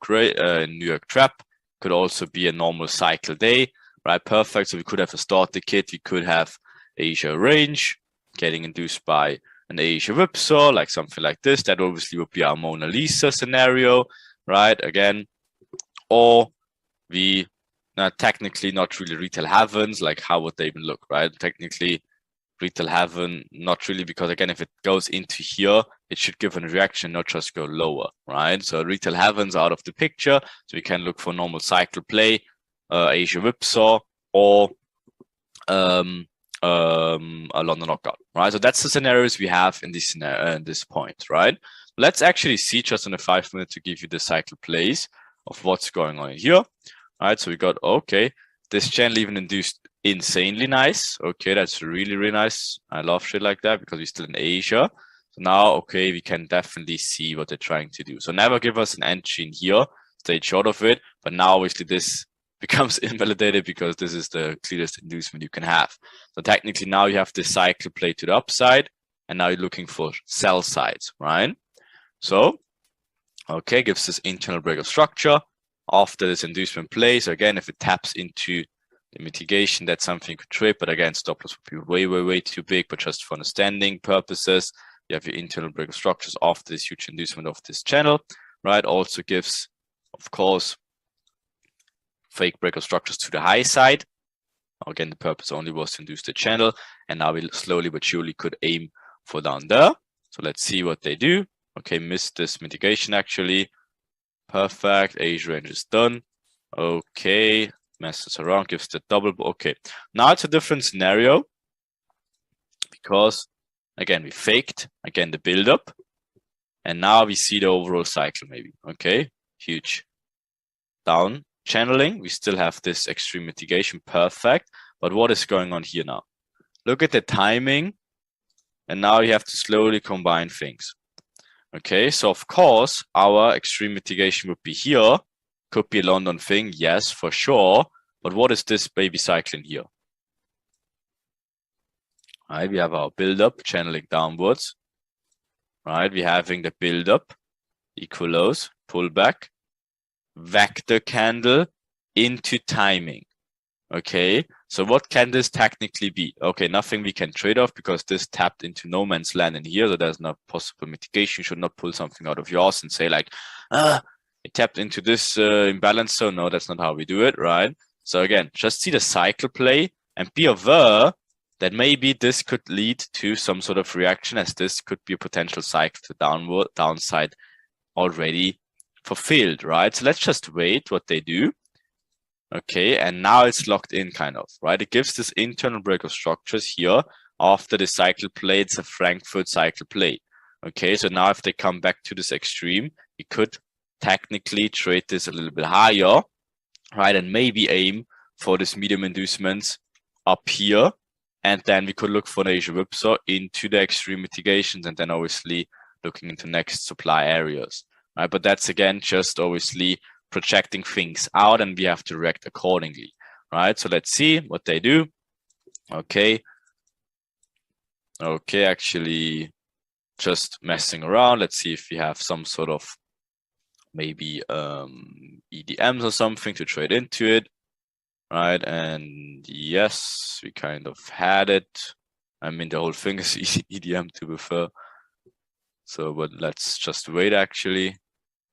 trap, could also be a normal cycle day, right? Perfect. So we could have a starter kit, we could have Asia range getting induced by an Asia whipsaw, like something like this. That obviously would be our Mona Lisa scenario, right? Again, or we technically not really retail heavens, like how would they even look, right? Technically retail heaven, not really, because again, if it goes into here, it should give a reaction, not just go lower, right? So retail heavens out of the picture, so we can look for normal cycle play, Asia whipsaw, or a London knockout, right? So that's the scenarios we have in this scenario, this point, right? Let's actually see just in a 5 minutes to give you the cycle plays of what's going on here. All right, so we got, okay, this channel even induced insanely nice. Okay, that's really, really nice. I love shit like that because we're still in Asia. So now, okay, we can definitely see what they're trying to do. So never give us an entry in here, stay short of it. But now obviously this becomes invalidated because this is the clearest inducement you can have. So technically now you have this cycle play to the upside, and now you're looking for sell sides, right? So, okay, gives this internal break of structure after this inducement play. So again, if it taps into the mitigation, that's something you could trade, but again, stop loss would be way, way, way too big. But just for understanding purposes, you have your internal break of structures after this huge inducement of this channel, right? Also gives, of course, fake break of structures to the high side. Again, the purpose only was to induce the channel, and now we slowly but surely could aim for down there. So let's see what they do. Okay, missed this mitigation actually. Perfect. Asia range is done. Okay, messes around, gives the double. Okay, now it's a different scenario because again we faked again the build up, and now we see the overall cycle maybe. Okay, huge down channeling. We still have this extreme mitigation. Perfect. But what is going on here now? Look at the timing, and now you have to slowly combine things. Okay, so of course our extreme mitigation would be here. Could be a London thing, yes, for sure. But what is this baby cycling here? Right, we have our build-up channeling downwards. Right, we're having the build-up, equal lows, pullback, vector candle into timing. Okay, so what can this technically be? Okay, nothing we can trade off because this tapped into no man's land in here, so there's no possible mitigation. You should not pull something out of yours and say like, it tapped into this imbalance, so no, that's not how we do it, right? So again, just see the cycle play and be aware that maybe this could lead to some sort of reaction, as this could be a potential cycle to downside already fulfilled, right? So let's just wait what they do. Okay, and now it's locked in kind of, right? It gives this internal break of structures here after the cycle play. It's a Frankfurt cycle play. Okay, so now if they come back to this extreme, we could technically trade this a little bit higher, right? And maybe aim for this medium inducements up here. And then we could look for an Asia whipsaw into the extreme mitigations, and then obviously looking into next supply areas, right? But that's again just obviously projecting things out, and we have to react accordingly, right? So let's see what they do. Okay, actually just messing around. Let's see if we have some sort of maybe EDMs or something to trade into it, right? And yes, we kind of had it. I mean, the whole thing is EDM to be fair. So, but let's just wait actually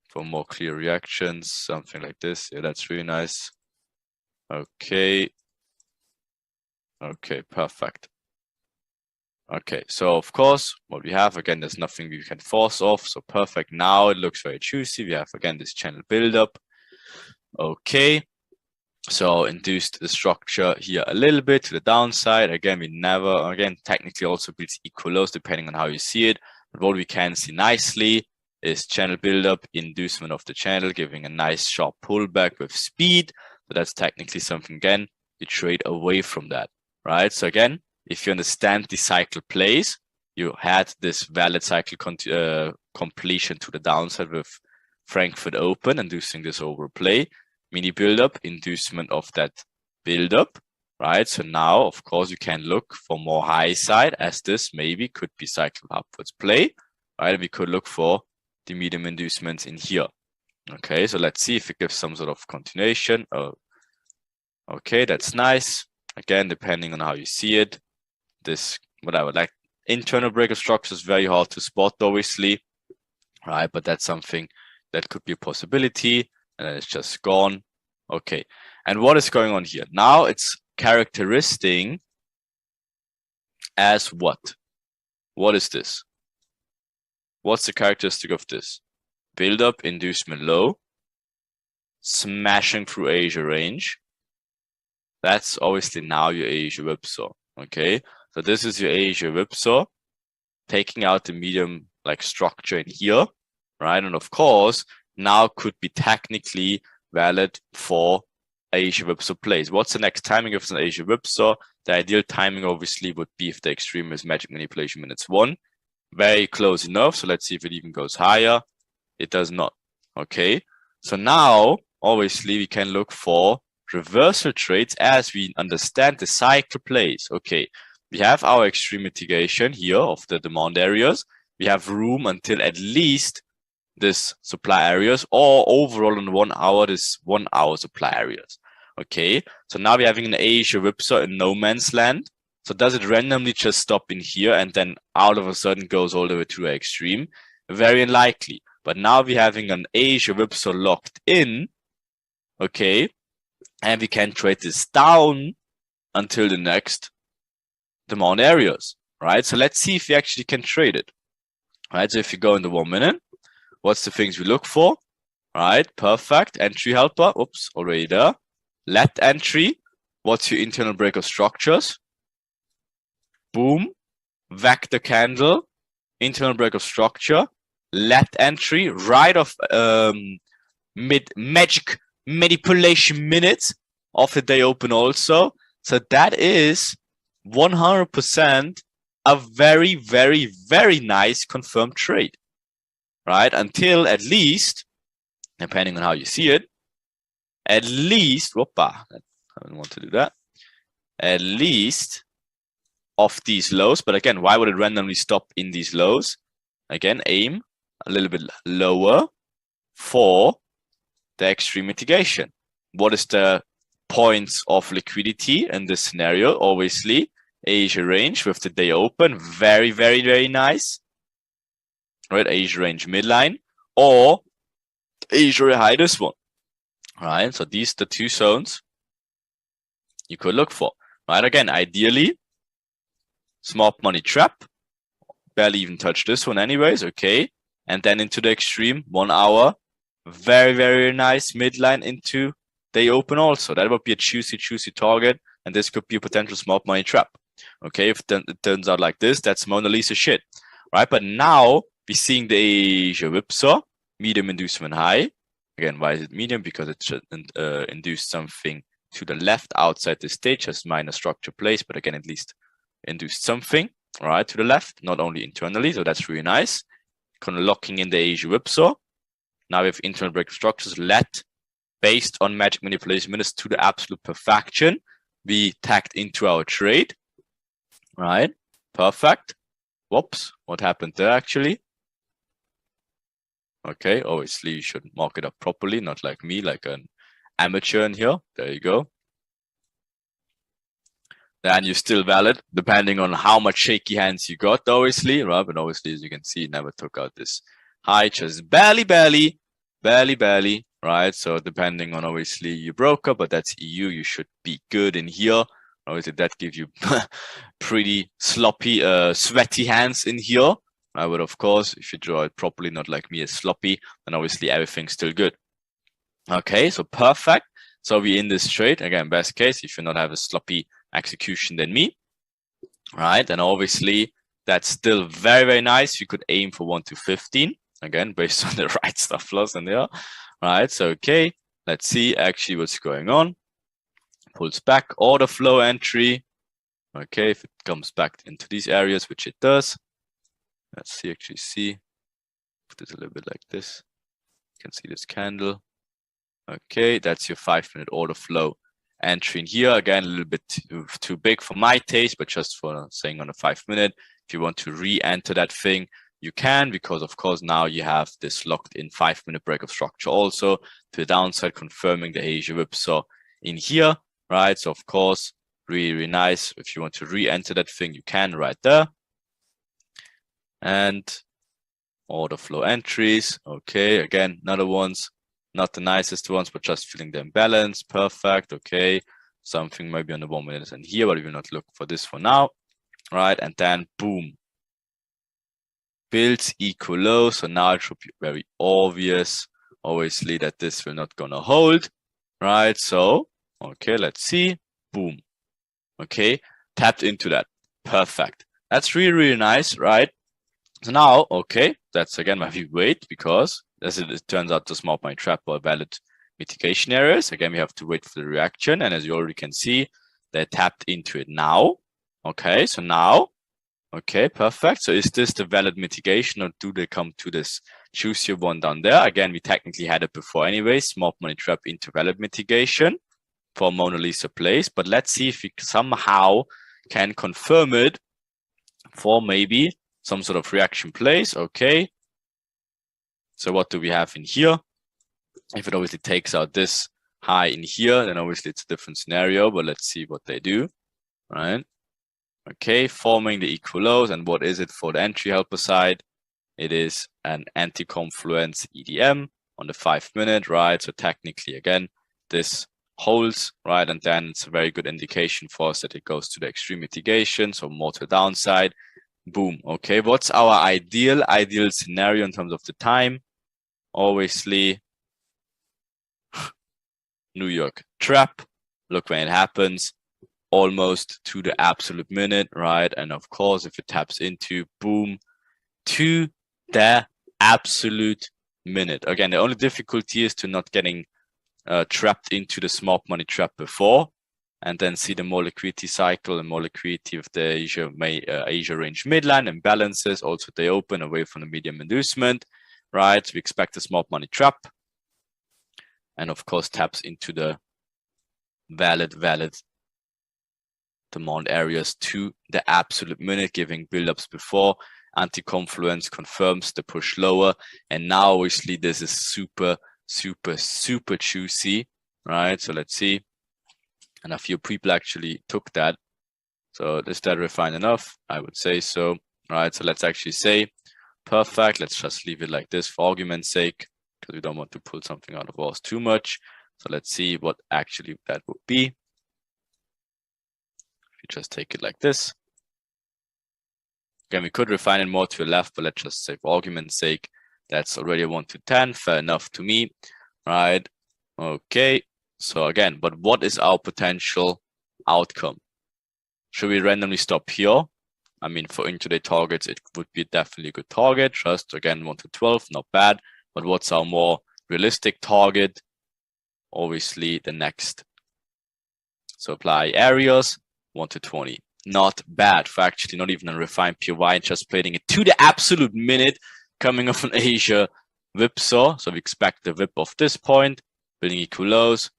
for more clear reactions, something like this. Yeah, that's really nice. Okay. Okay, perfect. Okay, so of course, what we have, again, there's nothing we can force off. So perfect. Now it looks very juicy. We have, again, this channel buildup. Okay. So induced the structure here a little bit to the downside. Again, we never, again, technically also builds equal lows depending on how you see it. But what we can see nicely is channel buildup, inducement of the channel, giving a nice sharp pullback with speed. So that's technically something, again, you trade away from that, right? So again, if you understand the cycle plays, you had this valid cycle completion to the downside with Frankfurt Open, inducing this overplay. Mini build-up, inducement of that build-up, right? So now, of course, you can look for more high side, as this maybe could be cycle upwards play, right? We could look for the medium inducements in here. Okay, so let's see if it gives some sort of continuation. Oh, okay, that's nice. Again, depending on how you see it, this, whatever, like internal breaker structure is very hard to spot, obviously, right? But that's something that could be a possibility. And then it's just gone. Okay. And what is going on here? Now it's characteristic as what? What is this? What's the characteristic of this? Build up, inducement low, smashing through Asia range. That's obviously now your Asia whipsaw. Okay. So this is your Asia whipsaw, taking out the medium like structure in here, right? And of course, now could be technically valid for Asia whipsaw plays. What's the next timing of an Asia whipsaw? The ideal timing obviously would be if the extreme is magic manipulation minutes 1. Very close enough. So let's see if it even goes higher. It does not. Okay. So now obviously we can look for reversal trades as we understand the cycle plays. Okay. We have our extreme mitigation here of the demand areas. We have room until at least this supply areas, or overall in 1 hour, this 1 hour supply areas. Okay, so now we're having an Asia whipsaw in no man's land. So does it randomly just stop in here and then out of a sudden goes all the way to the extreme? Very unlikely. But now we're having an Asia whipsaw locked in. Okay, and we can trade this down until the next demand areas, right? So let's see if we actually can trade it, right? So if you go in the 1 minute, what's the things we look for? Right, perfect. Entry helper. Oops, already there. Let entry. What's your internal breaker structures? Boom. Vector candle. Internal breaker structure. Let entry. Right of magic manipulation minutes of the day open also. So that is 100% a very, very, very nice confirmed trade. Right, until at least, depending on how you see it, at least, whoopa, I don't want to do that, at least of these lows. But again, why would it randomly stop in these lows? Again, aim a little bit lower for the extreme mitigation. What is the points of liquidity in this scenario? Obviously, Asia range with the day open, very, very, very nice. Right, Asia range midline, or Asia high this one, right? So these are the 2 zones you could look for, right? Again, ideally, smart money trap, barely even touch this one anyways, okay? And then into the extreme, 1 hour, very, very nice midline into day open also. That would be a juicy target, and this could be a potential smart money trap, okay? If it turns out like this, that's Mona Lisa shit, right? But now, we're seeing the Asia whipsaw, medium inducement high. Again, why is it medium? Because it should induce something to the left outside the stage, as minor structure plays, but again, at least induced something, right, to the left, not only internally. So that's really nice. Kind of locking in the Asia whipsaw. Now we have internal break structures let based on magic manipulation minutes to the absolute perfection. We tagged into our trade, right? Perfect. Whoops, what happened there actually? Okay, obviously you should mark it up properly, not like me, like an amateur in here. There you go. Then you're still valid, depending on how much shaky hands you got, obviously, right? But obviously, as you can see, never took out this high, just barely, right? So depending on obviously your broker, but that's EU, you should be good in here. Obviously, that gives you pretty sloppy, sweaty hands in here. I would, of course, if you draw it properly, not like me, as sloppy, then obviously everything's still good. Okay, so perfect. So we in this trade again. Best case, if you not have a sloppy execution than me, right? And obviously that's still very, very nice. You could aim for 1 to 15 again, based on the right stop loss in there, right? So okay, let's see actually what's going on. Pulls back, order flow entry. Okay, if it comes back into these areas, which it does. Let's see, actually see. Put it a little bit like this. You can see this candle. Okay, that's your 5-minute order flow entry in here. Again, a little bit too big for my taste, but just for saying on a 5-minute, if you want to re-enter that thing, you can, because of course now you have this locked in 5-minute break of structure also to the downside, confirming the Asia whipsaw in here, right? So of course, really, really nice. If you want to re-enter that thing, you can right there. And order flow entries. Okay, again, another ones. Not the nicest ones, but just feeling the imbalance. Perfect. Okay. Something maybe on the 1 minute and here, but we will not look for this for now. Right. And then boom. Builds equal low. So now it should be very obvious, obviously, that this will not gonna hold. Right. So, okay, let's see. Boom. Okay. Tapped into that. Perfect. That's really, really nice, right? So now, okay, that's again why we wait, because as it turns out, the smart money trap or valid mitigation areas. Again, we have to wait for the reaction. And as you already can see, they tapped into it now. Okay, so now, okay, perfect. So is this the valid mitigation, or do they come to this juicier one down there? Again, we technically had it before anyway, smart money trap into valid mitigation for Mona Lisa plays. But let's see if we somehow can confirm it for maybe some sort of reaction plays. Okay. So what do we have in here? If it obviously takes out this high in here, then obviously it's a different scenario, but let's see what they do, right? Okay, forming the equal lows. And what is it for the entry helper side? It is an anti-confluence EDM on the 5-minute, right? So technically, again, this holds, right? And then it's a very good indication for us that it goes to the extreme mitigation, so more to the downside. Boom. Okay, what's our ideal scenario in terms of the time? Obviously, New York trap. Look when it happens, almost to the absolute minute, right? And of course, if it taps into, boom, to the absolute minute. Again, the only difficulty is to not getting trapped into the smart money trap before, and then see the more liquidity cycle and more liquidity of the Asia range midline imbalances. Also, they open away from the medium inducement, right? So we expect a smart money trap, and of course taps into the valid demand areas to the absolute minute, giving buildups before. Anti-confluence confirms the push lower, and now obviously this is super juicy, right? So let's see. And a few people actually took that. So is that refined enough? I would say so. Right. So let's actually say perfect. Let's just leave it like this for argument's sake, because we don't want to pull something out of ours too much. So let's see what actually that would be. If you just take it like this. Again, we could refine it more to the left, but let's just say for argument's sake, that's already a 1 to 10. Fair enough to me. Right. Okay. So again, but what is our potential outcome? Should we randomly stop here? I mean, for intraday targets, it would be definitely a good target. Just again, 1 to 12, not bad. But what's our more realistic target? Obviously, the next supply areas, 1 to 20. Not bad for actually not even a refined PY, just playing it to the absolute minute, coming off an Asia whipsaw. So we expect the whip of this point, building equal lows.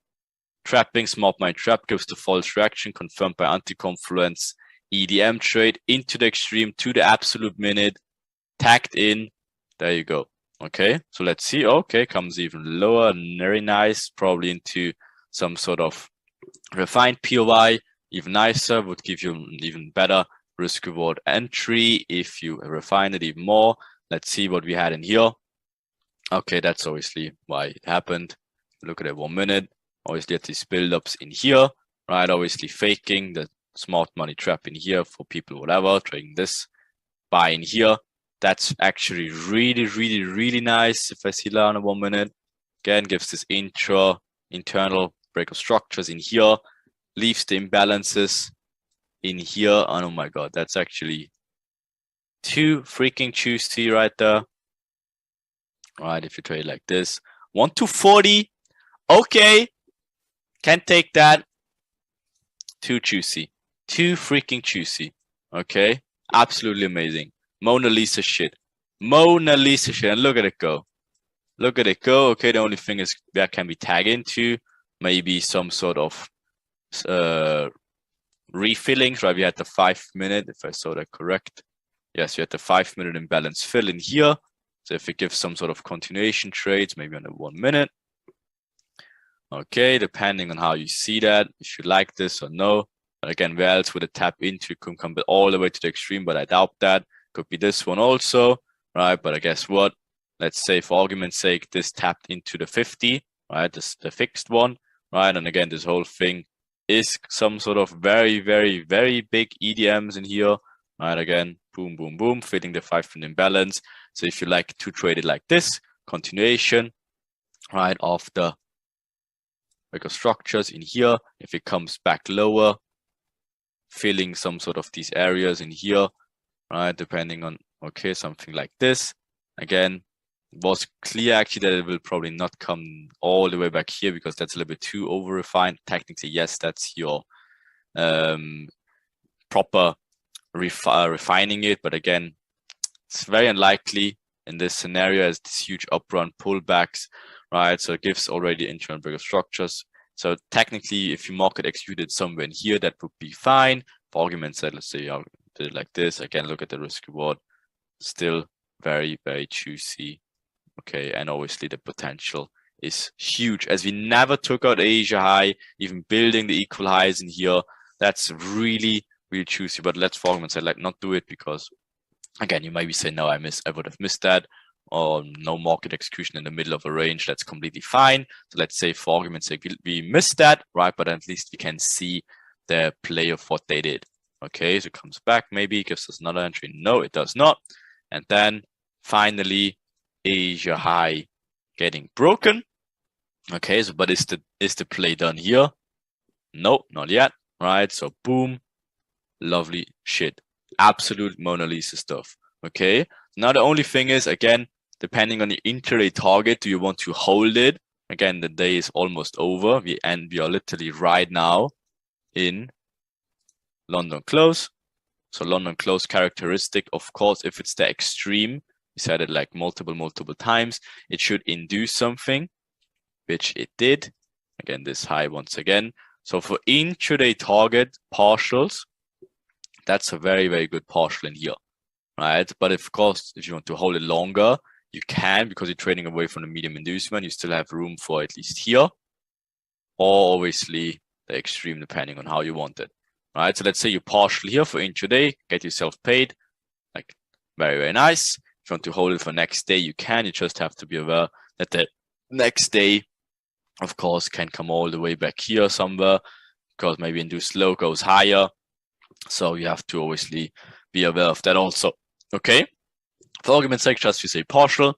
Trapping, smart money trap gives the false reaction confirmed by anti-confluence EDM trade into the extreme to the absolute minute, tagged in. There you go. Okay, so let's see. Okay, comes even lower, very nice, probably into some sort of refined POI. Even nicer, would give you an even better risk reward entry if you refine it even more. Let's see what we had in here. Okay, that's obviously why it happened. Look at it 1 minute. Obviously, at these buildups in here, right? Obviously faking the smart money trap in here for people, whatever, trading this, buy in here. That's actually really nice. If I see Lana 1 minute, again, gives this internal break of structures in here, leaves the imbalances in here. Oh my God, that's actually too freaking juicy right there. All right, if you trade like this, 1 to 40, okay, can take that. Too juicy, too freaking juicy. Okay, absolutely amazing. Mona Lisa shit, Mona Lisa shit, and look at it go. Look at it go. Okay, the only thing is that can be tagged into maybe some sort of refillings, right? We had the 5 minute, if I saw that correct. Yes, we had the 5 minute imbalance fill in here. So if it gives some sort of continuation trades, maybe on the 1 minute. Okay, depending on how you see that, if you like this or no. But again, where else would it tap into? Could come all the way to the extreme, but I doubt that. Could be this one also, right? But I guess what? Let's say for argument's sake, this tapped into the 50, right? This the fixed one, right? And again, this whole thing is some sort of very big EDMs in here, right? Again, boom, boom, boom, fitting the 5 minute imbalance. So if you like to trade it like this, continuation, right, of the structures in here, if it comes back lower, filling some sort of these areas in here, right, depending on, okay, something like this. Again, it was clear actually that it will probably not come all the way back here because that's a little bit too over refined. Technically, yes, that's your proper refining it, but again, it's very unlikely in this scenario as this huge uprun pullbacks, right? So it gives already internal break of structures. So technically, if you market executed somewhere in here, that would be fine. For argument's sake, let's say I did it like this. Again, look at the risk reward. Still very juicy. Okay, and obviously the potential is huge as we never took out Asia high, even building the equal highs in here. That's really juicy. But let's, for argument's sake, like not do it because again, you maybe say, no, I would have missed that, or no market execution in the middle of a range. That's completely fine. So let's say, for argument's sake, we missed that, right? But at least we can see the play of what they did. Okay, so it comes back, maybe gives us another entry. No, it does not. And then finally, Asia high getting broken. Okay, so but is the play done here? No, not yet. Right? So boom, lovely shit. Absolute Mona Lisa stuff. Okay. Now the only thing is, again, depending on the intraday target, do you want to hold it? Again, the day is almost over. We are literally right now in London close. So London close characteristic, of course, if it's the extreme, we said it like multiple times, it should induce something, which it did. Again, this high once again. So for intraday target partials, that's a very good partial in here, right? But of course, if you want to hold it longer, you can, because you're trading away from the medium inducement. You still have room for at least here, or obviously the extreme, depending on how you want it, right? So let's say you partial here for intraday, get yourself paid, like very nice. If you want to hold it for next day, you can. You just have to be aware that the next day, of course, can come all the way back here somewhere, because maybe induced low goes higher. So you have to obviously be aware of that also. Okay. For argument's sake, just we say partial.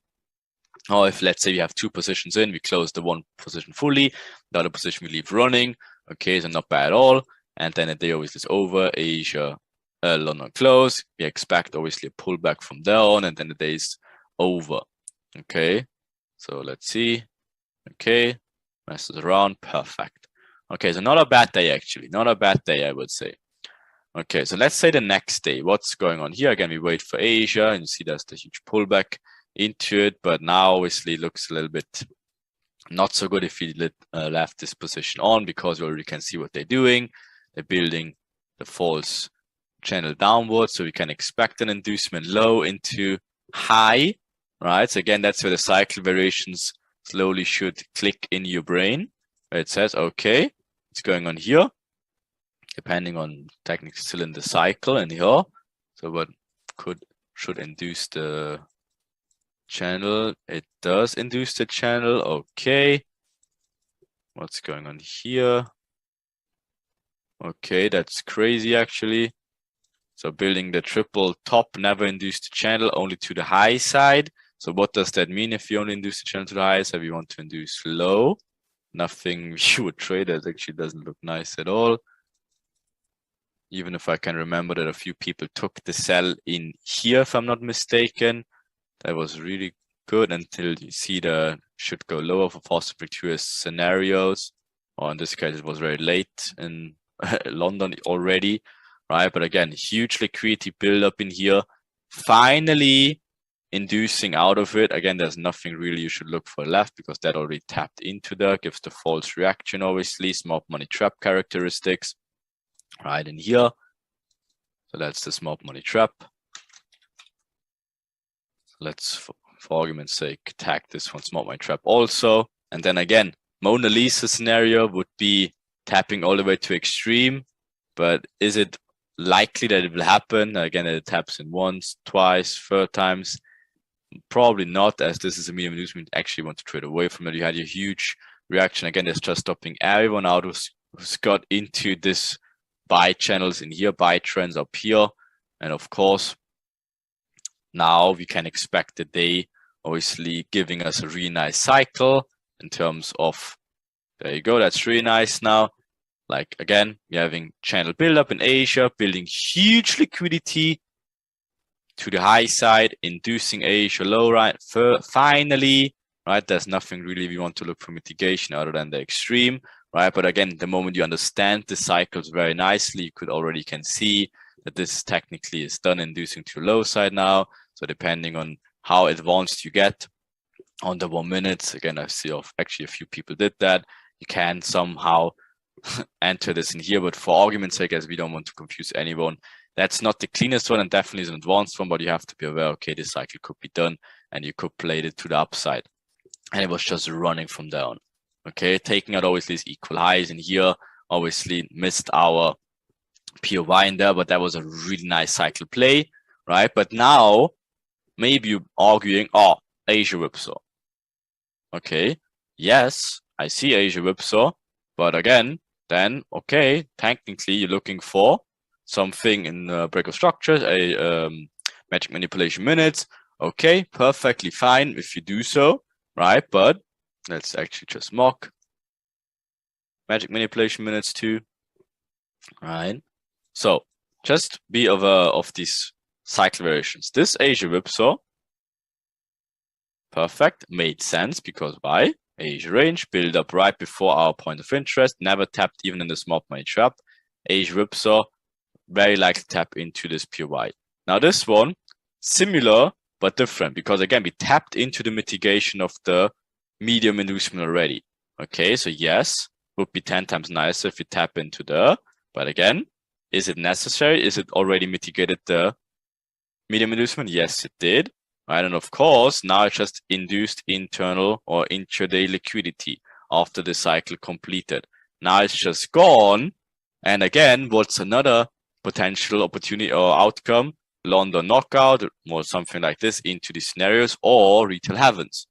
Or if let's say we have 2 positions in, we close the 1 position fully, the other position we leave running. Okay, so not bad at all. And then the day obviously is over. Asia, London close. We expect obviously a pullback from there on, and then the day is over. Okay, so let's see. Okay, messes around. Perfect. Okay, so not a bad day actually. Not a bad day, I would say. Okay, so let's say the next day, what's going on here? Again, we wait for Asia and you see there's the huge pullback into it, but now obviously it looks a little bit not so good if we left this position on, because we already can see what they're doing. They're building the false channel downwards, so we can expect an inducement low into high, right? So again, that's where the cycle variations slowly should click in your brain, where it says, okay, it's going on here, depending on technically still in the cycle and here. So what should induce the channel? It does induce the channel. Okay. What's going on here? Okay, that's crazy actually. So building the triple top, never induce the channel, only to the high side. So what does that mean if you only induce the channel to the high side? We want to induce low. Nothing you would trade. That actually doesn't look nice at all. Even if I can remember that a few people took the sell in here, if I'm not mistaken. That was really good until you see the should go lower for fast fortuitous scenarios. Or in this case, it was very late in London already, right? But again, huge liquidity build-up in here. Finally inducing out of it. Again, there's nothing really you should look for left because that already tapped into there. Gives the false reaction, obviously. Smart money trap characteristics right in here. So that's the smart money trap. Let's, for argument's sake, tag this one smart money trap also. And then again, Mona Lisa scenario would be tapping all the way to extreme. But is it likely that it will happen? Again, it taps in once, twice, third times. Probably not, as this is a medium inducement. Actually want to trade away from it. You had a huge reaction. Again, it's just stopping everyone out who's got into this buy channels in here, buy trends up here. And of course, now we can expect the day obviously giving us a really nice cycle in terms of, there you go, that's really nice now. Like again, we're having channel build up in Asia, building huge liquidity to the high side, inducing Asia low, right? Finally, right? There's nothing really we want to look for mitigation other than the extreme, right? But again, the moment you understand the cycles very nicely, you could already can see that this technically is done inducing to low side now. So depending on how advanced you get on the 1 minute, again, I see actually a few people did that. You can somehow enter this in here, but for argument's sake, as we don't want to confuse anyone, that's not the cleanest one and definitely is an advanced one, but you have to be aware, okay, this cycle could be done and you could play it to the upside. And it was just running from down. Okay, taking out obviously these equal highs in here, obviously missed our POY in there, but that was a really nice cycle play, right? But now, maybe you're arguing, oh, Asia whipsaw. Okay, yes, I see Asia whipsaw, but again, then, okay, technically you're looking for something in break of structures, a magic manipulation minutes. Okay, perfectly fine if you do so, right? But let's actually just mock magic manipulation minutes too, right? So just be aware of these cycle variations. This Asia whipsaw, perfect, made sense because why? Asia range build up right before our point of interest, never tapped even in the smart money trap. Asia whipsaw, very likely tap into this POY. Now this one, similar but different because again, we tapped into the mitigation of the medium inducement already. Okay, so yes, would be 10 times nicer if you tap into the, but again, is it necessary? Is it already mitigated the medium inducement? Yes, it did. Right, and of course, now it's just induced internal or intraday liquidity after the cycle completed. Now it's just gone. And again, what's another potential opportunity or outcome? London knockout or something like this into these scenarios, or retail heavens.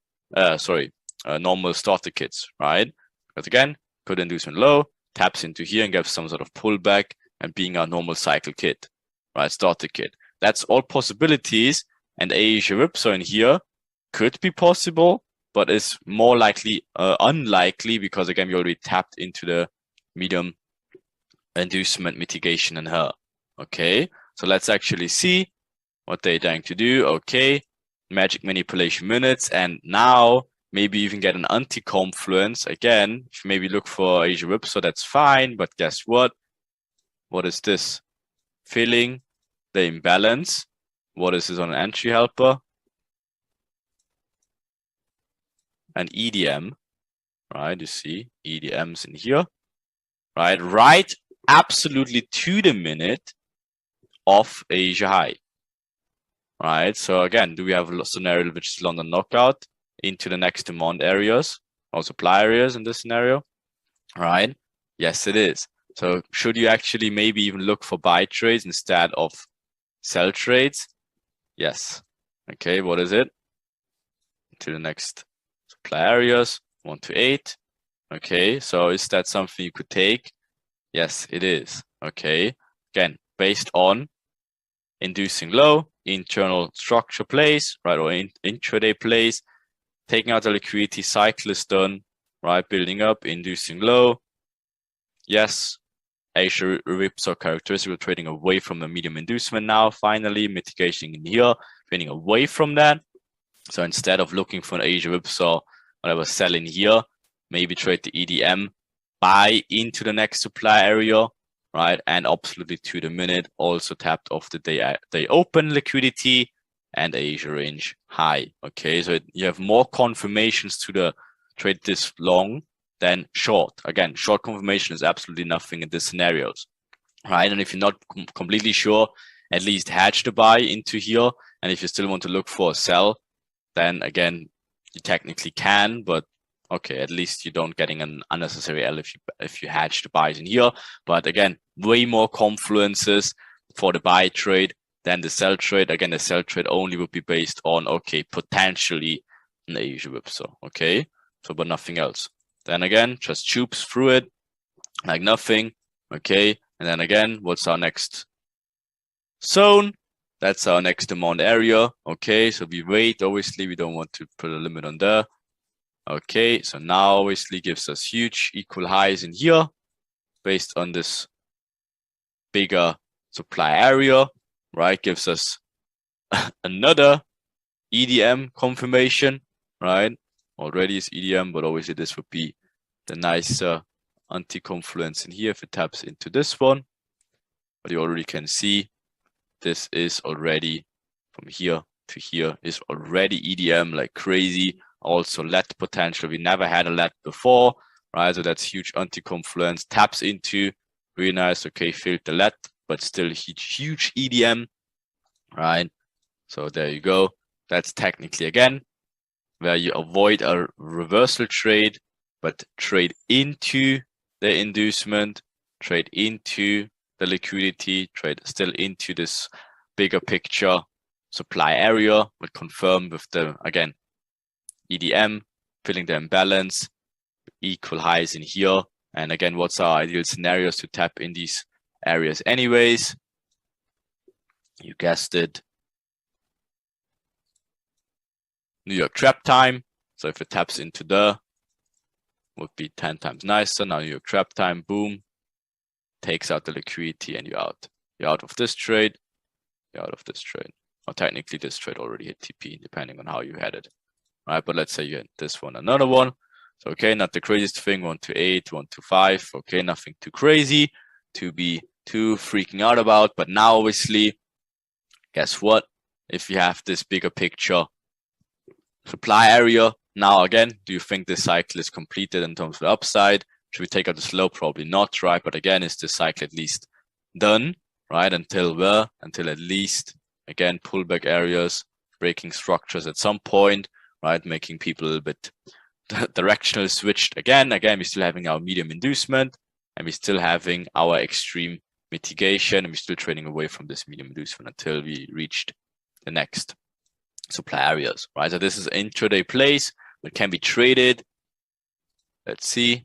Normal starter kits, right? Because again, could inducement low, taps into here and gives some sort of pullback and being our normal cycle kit, right? Starter kit. That's all possibilities. And Asia whipsaw in here could be possible, but is more likely unlikely because again, we already tapped into the medium inducement mitigation in her. Okay, so let's actually see what they're trying to do. Okay, magic manipulation minutes, and now maybe even get an anti-confluence again. If you maybe look for Asia whipsaw, that's fine, but guess what? What is this? Filling the imbalance. What is this on an entry helper? An EDM, right? You see EDMs in here, right? Right, absolutely to the minute of Asia high, right? So again, do we have a scenario which is London knockout into the next demand areas or supply areas in this scenario, right? Yes, it is. So should you actually maybe even look for buy trades instead of sell trades? Yes. Okay, what is it? To the next supply areas, 1 to 8. Okay, so is that something you could take? Yes, it is. Okay. Again, based on inducing low, internal structure plays, right, or intraday plays, taking out the liquidity, cycle is done, right, building up, inducing low. Yes, Asia rips are characteristic. We're trading away from the medium inducement now, finally, mitigation in here, trading away from that. So instead of looking for an Asia whipsaw, whatever, sell in here, maybe trade the EDM, buy into the next supply area, right? And absolutely to the minute, also tapped off the day open liquidity and Asia range high. Okay, so you have more confirmations to the trade this long than short. Again, short confirmation is absolutely nothing in these scenarios, right? And if you're not completely sure, at least hedge the buy into here. And if you still want to look for a sell, then again, you technically can, but okay, at least you don't getting an unnecessary L if you hedge the buys in here. But again, way more confluences for the buy trade than the sell trade. Again, the sell trade only would be based on, okay, potentially an Asia whipsaw, okay? So, but nothing else. Then again, just tubes through it like nothing, okay? And then again, what's our next zone? That's our next demand area. Okay, so we wait. Obviously, we don't want to put a limit on there. Okay, so now obviously gives us huge equal highs in here based on this bigger supply area, right? Gives us another EDM confirmation, right? Already is EDM, but obviously this would be the nicer anti-confluence in here if it taps into this one. But you already can see this is already from here to here is already EDM like crazy. Also let potential. We never had a let before, right? So that's huge anti-confluence. Taps into, really nice. Okay, filled the let, but still huge EDM, right? So there you go. That's technically again where you avoid a reversal trade, but trade into the inducement, trade into the liquidity, trade still into this bigger picture supply area, but confirm with the, again, EDM, filling the imbalance, equal highs in here. And again, what's our ideal scenarios to tap in these areas anyways? You guessed it. New York trap time. So if it taps into the, would be 10 times nicer. Now New York trap time, boom, takes out the liquidity and you're out. You're out of this trade. You're out of this trade. Or technically this trade already hit TP, depending on how you had it. Right, but let's say you had this one, another one. So okay, not the craziest thing, 1 to 8, 1 to 5. Okay, nothing too crazy to be too freaking out about. But now obviously, guess what? If you have this bigger picture supply area, now again, do you think this cycle is completed in terms of the upside? Should we take out the slow? Probably not, right? But again, is this cycle at least done, right? Until where? Until at least, again, pullback areas, breaking structures at some point, right? Making people a little bit directional switched again. Again, we're still having our medium inducement and we're still having our extreme mitigation and we're still trading away from this medium inducement until we reached the next supply areas, right? So this is intraday plays that can be traded. Let's see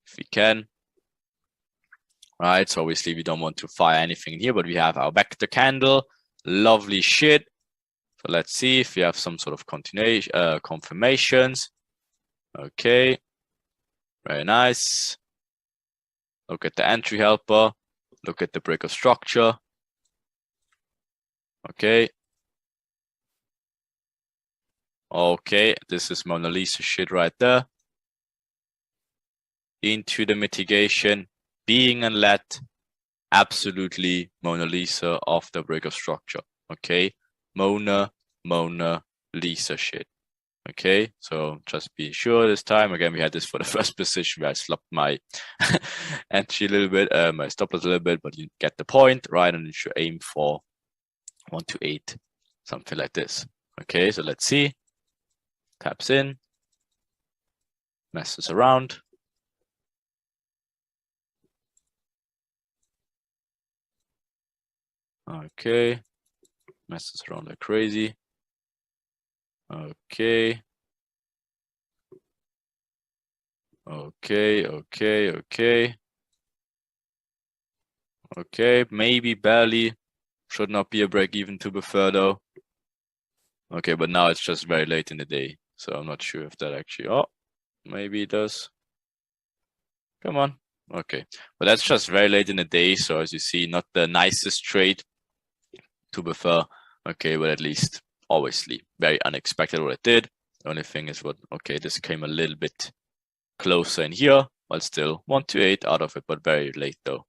if we can. Right, so obviously we don't want to fire anything in here, but we have our vector candle, lovely shit. So let's see if we have some sort of continuation, confirmations. Okay, very nice. Look at the entry helper. Look at the break of structure. Okay. Okay, this is Mona Lisa shit right there. Into the mitigation, being a let, absolutely Mona Lisa of the break of structure. Okay, Mona Lisa shit. Okay, so just be sure this time. Again, we had this for the first position where I slopped my entry a little bit, my stop loss a little bit, but you get the point, right? And you should aim for 1 to 8, something like this. Okay, so let's see. Taps in, messes around. Okay, messes around like crazy. Okay. Okay. Okay, maybe barely. Should not be a break even to be fair though. Okay, but now it's just very late in the day, so I'm not sure if that actually. Oh, maybe it does. Come on. Okay, but that's just very late in the day, so as you see, not the nicest trade to be fair. Okay, but at least obviously very unexpected what it did. The only thing is what, okay, this came a little bit closer in here, but still 128 out of it, but very late though.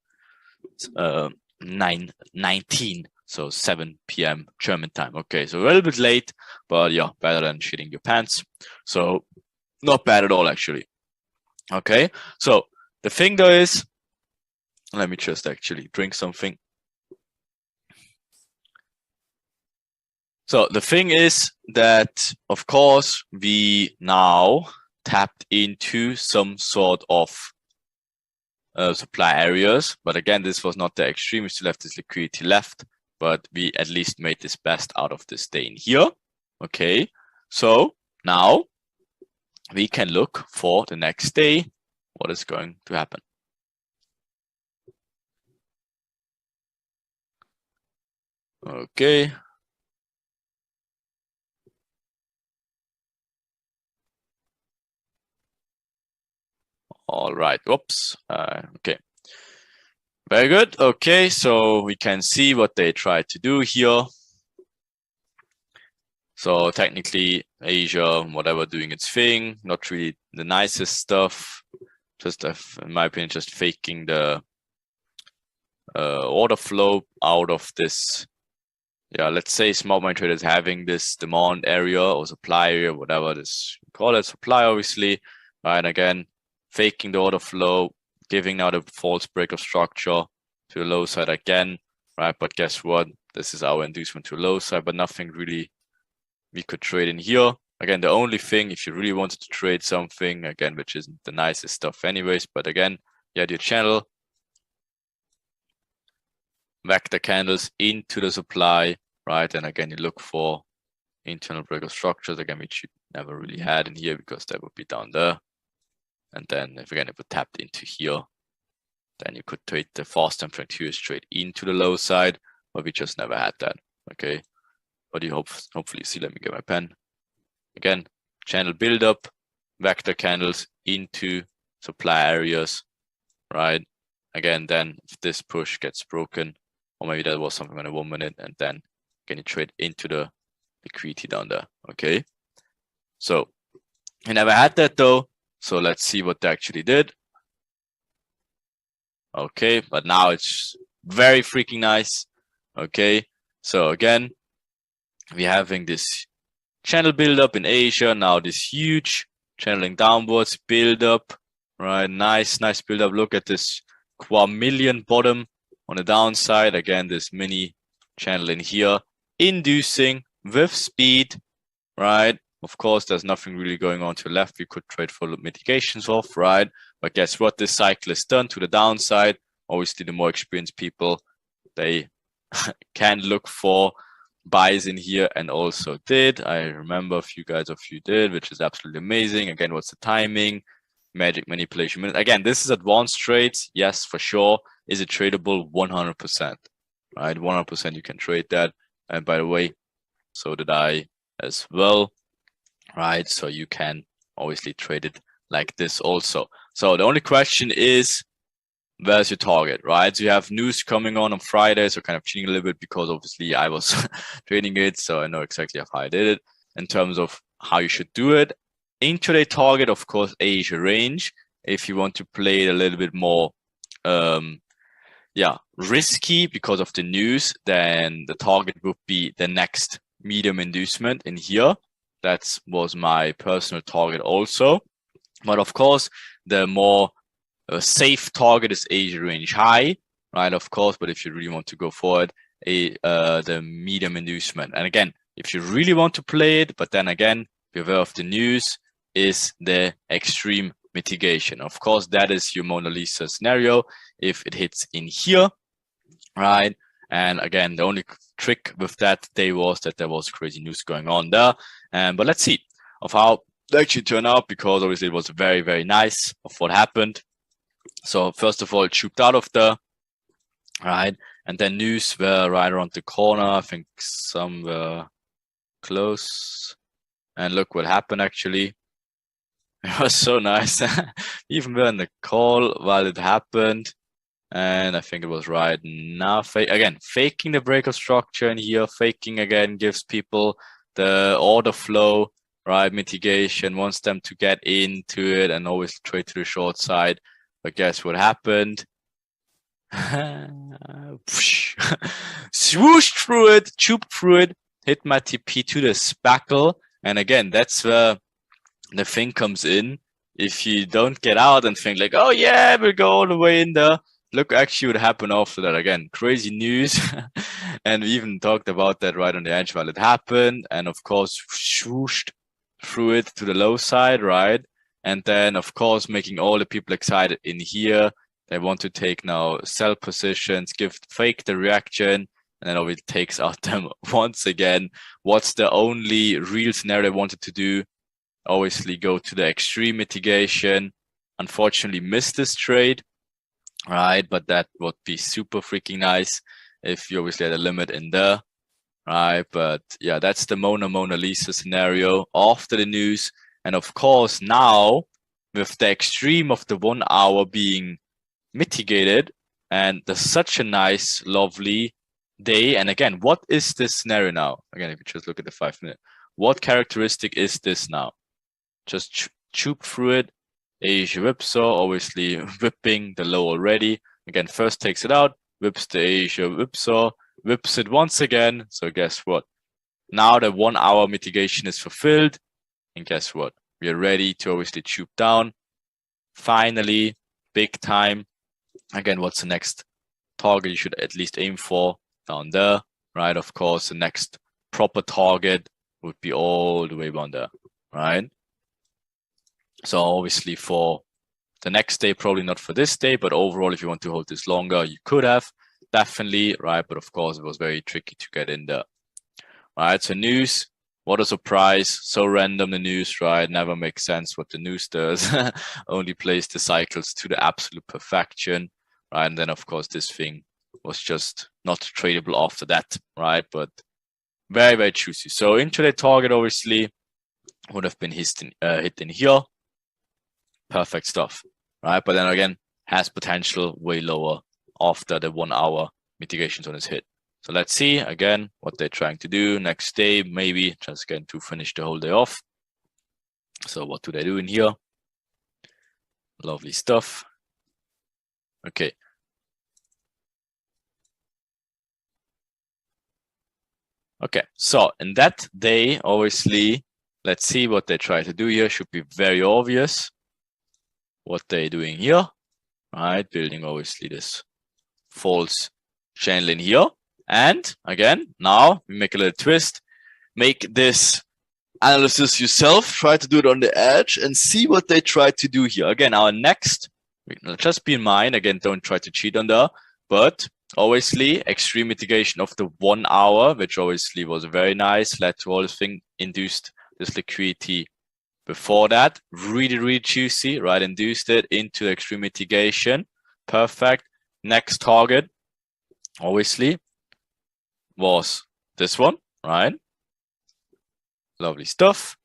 It's 9:19, so 7 p.m. German time. Okay, so a little bit late, but yeah, better than shitting your pants. So not bad at all actually. Okay, so the thing though is, let me just actually drink something. So the thing is that, of course, we now tapped into some sort of supply areas. But again, this was not the extreme. We still have this liquidity left, but we at least made this best out of this day in here. Okay, so now we can look for the next day. What is going to happen? Okay. All right. Whoops. Okay. Very good. Okay, so we can see what they tried to do here. So technically, Asia, whatever, doing its thing, not really the nicest stuff. Just, in my opinion, just faking the order flow out of this. Yeah, let's say smart money traders having this demand area or supply area, whatever this call it, supply obviously, right? Again, faking the order flow, giving out a false break of structure to the low side again, right? But guess what? This is our inducement to low side, but nothing really we could trade in here. Again, the only thing, if you really wanted to trade something, again, which isn't the nicest stuff anyways, but again, you had your channel, vector candles into the supply, right? And again, you look for internal break of structures, again, which you never really had in here because that would be down there. And then if it tapped into here, then you could trade the fast time fracture straight into the low side, but we just never had that. Okay. But you hopefully see, let me get my pen. Again, channel build up, vector candles into supply areas, right? Again, then if this push gets broken, or maybe that was something on a 1 minute, and then can you trade into the liquidity down there? Okay. So I never had that though. So let's see what they actually did. Okay, but now it's very freaking nice. Okay, so again, we're having this channel build up in Asia. Now this huge channeling downwards build up, right? Nice build up. Look at this quadrillion bottom on the downside. Again, this mini channel in here, inducing with speed, right? Of course, there's nothing really going on to the left. We could trade for mitigations off, right? But guess what? This cycle is done to the downside. Obviously, the more experienced people, they can look for buys in here and also did. I remember a few guys of you did, which is absolutely amazing. Again, what's the timing? Magic manipulation. Again, this is advanced trades. Yes, for sure. Is it tradable? 100%, right? 100% you can trade that. And by the way, so did I as well, right? So you can obviously trade it like this also. So the only question is, where's your target, right? So you have news coming on Friday, so kind of cheating a little bit because obviously I was trading it, so I know exactly how I did it in terms of how you should do it. Intraday target, of course, Asia range. If you want to play it a little bit more, risky because of the news, then the target would be the next medium inducement in here. That was my personal target also. But of course, the more safe target is Asia range high, right? Of course, but if you really want to go forward, the medium inducement. And again, if you really want to play it, but then again, beware of the news, is the extreme mitigation. Of course, that is your Mona Lisa scenario if it hits in here, right? And again, the only trick with that day was that there was crazy news going on there. But let's see of how it actually turned out, because obviously it was very, very nice of what happened. So first of all, it choked out of the right? And then news were right around the corner. I think some were close. And look what happened actually. It was so nice. Even were in the call while it happened. And I think it was right now. Again, faking the breakout structure in here. Faking again gives people the order flow, right? Mitigation wants them to get into it and always trade to the short side. But guess what happened? Swooshed through it, chooped through it, hit my TP to the spackle. And again, that's where the thing comes in. If you don't get out and think like, oh yeah, we'll go all the way in there. Look actually what happened after that. Again, crazy news. And we even talked about that right on the edge while it happened. And of course, swooshed through it to the low side, right? And then of course, making all the people excited in here. They want to take now sell positions, fake the reaction, and then it takes out them once again. What's the only real scenario they wanted to do? Obviously go to the extreme mitigation. Unfortunately missed this trade, right? But that would be super freaking nice if you obviously had a limit in there, right? But yeah, that's the Mona Lisa scenario after the news. And of course now with the extreme of the 1 hour being mitigated, and there's such a nice, lovely day. And again, what is this scenario now? Again, if you just look at the 5 minute, what characteristic is this now? Just choop through it. Asia whipsaw, obviously whipping the low already. Again, first takes it out, whips the Asia whipsaw, whips it once again. So guess what? Now the 1 hour mitigation is fulfilled. And guess what? We are ready to obviously choop down. Finally, big time. Again, what's the next target you should at least aim for? Down there, right? Of course, the next proper target would be all the way down there, right? So obviously for the next day, probably not for this day, but overall, if you want to hold this longer, you could have definitely, right? But of course, it was very tricky to get in there, right? So news, what a surprise. So random, the news, right? Never makes sense what the news does. Only plays the cycles to the absolute perfection, right? And then of course, this thing was just not tradable after that, right? But very, very juicy. So intraday target obviously would have been hit in here. Perfect stuff, right? But then again, has potential way lower after the 1 hour mitigation zone is hit. So let's see again what they're trying to do next day, maybe just going to finish the whole day off. So what do they do in here? Lovely stuff. Okay. Okay, so in that day, obviously, let's see what they try to do here. Should be very obvious what they're doing here, right? Building obviously this false channel in here. And again, now we make a little twist, make this analysis yourself, try to do it on the edge and see what they try to do here. Again, our next, just be in mind, again, don't try to cheat on there, but obviously extreme mitigation of the 1 hour, which obviously was very nice, led to all this thing, induced this liquidity before that, really, really juicy, right? Induced it into extreme mitigation. Perfect. Next target, obviously, was this one, right? Lovely stuff.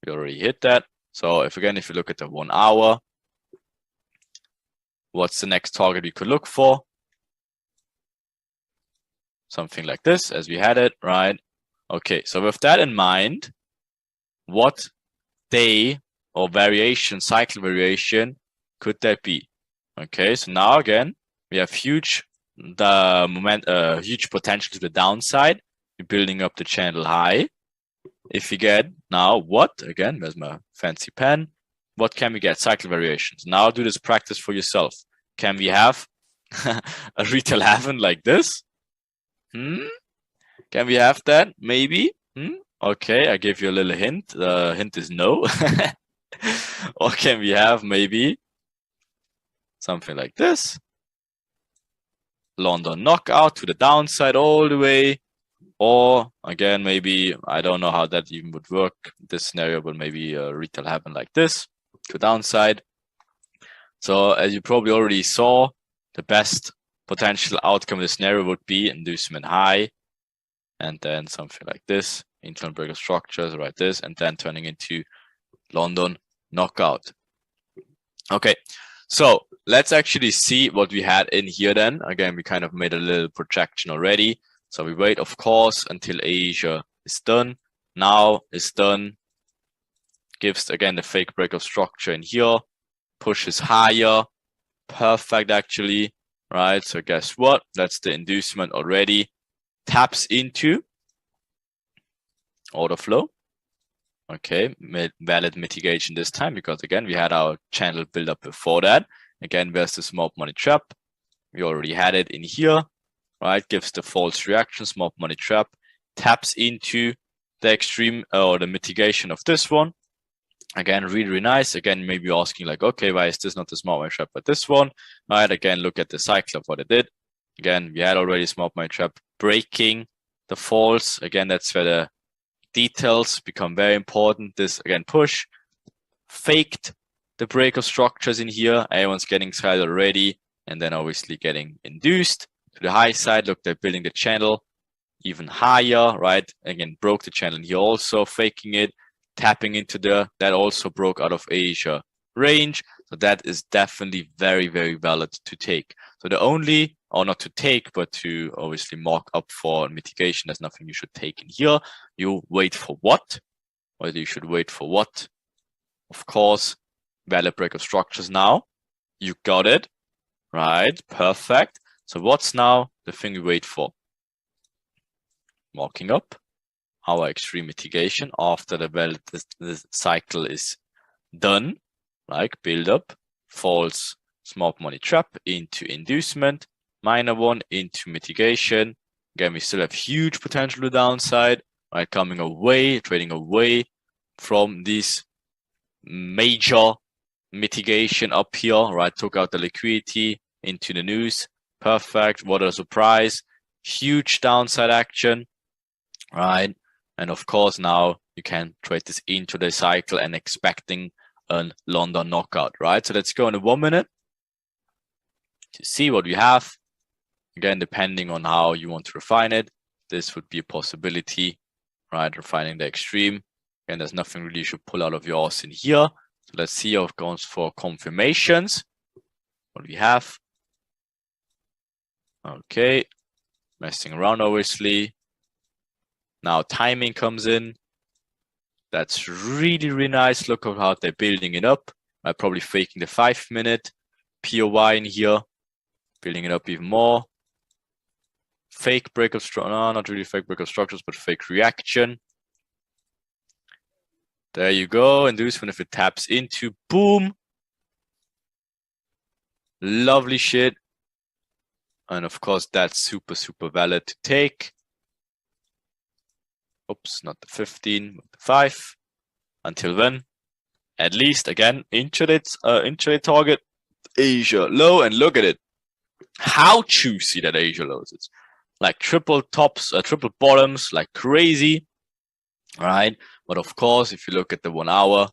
We already hit that. So if you look at the 1 hour, what's the next target we could look for? Something like this, as we had it, right? Okay, so with that in mind, what day or variation, cycle variation could that be? Okay, so now again, we have huge potential to the downside. We're building up the channel high. If you get now what? Again, there's my fancy pen. What can we get? Cycle variations. Now do this practice for yourself. Can we have a retail heaven like this? Can we have that? Maybe. Okay, I give you a little hint. The hint is no. Or can we have maybe something like this? London knockout to the downside all the way. Or again, maybe, I don't know how that even would work, this scenario, but maybe a retail happen like this to downside. So as you probably already saw, the best potential outcome of the scenario would be inducement high, and then something like this, internal break of structures, right this, and then turning into London knockout. Okay, so let's actually see what we had in here then. Again, we kind of made a little projection already. So we wait, of course, until Asia is done. Now is done. Gives, again, the fake break of structure in here. Pushes higher. Perfect, actually. Right, so guess what? That's the inducement already. Taps into order flow. Okay, valid mitigation this time, because again, we had our channel build up before that. Again, where's the small money trap? We already had it in here, right? Gives the false reaction, small money trap, taps into the extreme or the mitigation of this one. Again, really, really nice. Again, maybe asking like, okay, why is this not the small money trap, but this one? All right, again, look at the cycle of what it did. Again, we had already small money trap breaking the false. Again, that's where the details become very important. This again, push, faked the break of structures in here. Everyone's getting excited already, and then obviously getting induced to the high side. Look, they're building the channel even higher, right? Again, broke the channel here also, faking it, tapping into that also broke out of Asia range. So that is definitely very, very valid to take. So the only, or not to take, but to obviously mark up for mitigation, there's nothing you should take in here. You wait for what? Whether you should wait for what? Of course, valid break of structures now. You got it, right? Perfect. So what's now the thing we wait for? Marking up our extreme mitigation after the cycle is done, like build up, false smart money trap into inducement, minor one into mitigation. Again, we still have huge potential to downside, right? Coming away, trading away from this major mitigation up here, right? Took out the liquidity into the news. Perfect. What a surprise. Huge downside action, right? And of course, now you can trade this into the cycle and expecting a London knockout, right? So let's go in 1 minute to see what we have. Again, depending on how you want to refine it, this would be a possibility, right? Refining the extreme. And there's nothing really you should pull out of your arse in here. So let's see how it goes for confirmations. What we have. Okay. Messing around, obviously. Now timing comes in. That's really, really nice. Look at how they're building it up. I'm probably faking the 5 minute POY in here. Building it up even more. Fake break of structure. No, not really fake break of structures, but fake reaction. There you go. Inducement if it taps into. Boom. Lovely shit. And of course, that's super, super valid to take. Oops, not the 15, but the 5. Until then, at least again, intraday target, Asia low, and look at it. How juicy that Asia low is. Like triple tops, triple bottoms, like crazy, right? But of course, if you look at the 1 hour,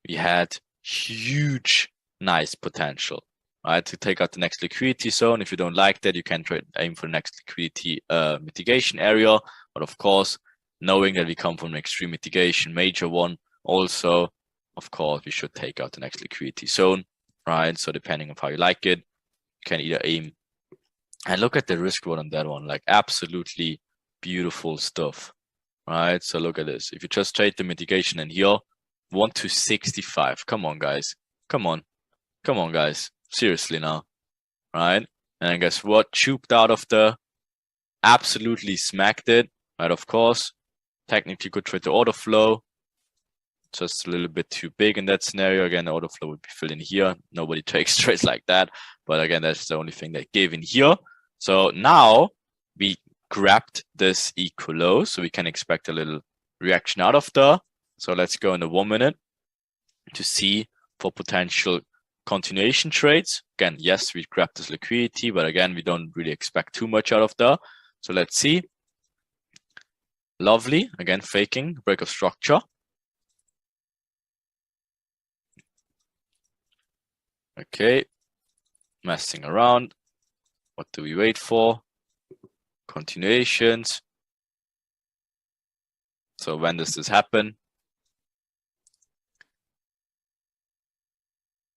we had huge, nice potential, right? To take out the next liquidity zone. If you don't like that, you can aim for the next liquidity mitigation area. But of course, knowing that we come from an extreme mitigation, major one, also, of course, we should take out the next liquidity zone, right? So depending on how you like it, you can either aim. And look at the risk reward on that one, like absolutely beautiful stuff, right? So look at this. If you just trade the mitigation in here, 1 to 65. Come on, guys. Come on. Come on, guys. Seriously now, right? And guess what? Chuped out of the, absolutely smacked it, right? Of course, technically could trade the order flow. Just a little bit too big in that scenario. Again, the order flow would be filled in here. Nobody takes trades like that. But again, that's the only thing they gave in here. So now we grabbed this equal low. So we can expect a little reaction out of there. So let's go in the 1 minute to see for potential continuation trades. Again, yes, we grabbed this liquidity, but again, we don't really expect too much out of there. So let's see. Lovely. Again, faking break of structure. Okay, messing around. What do we wait for? Continuations. So when does this happen?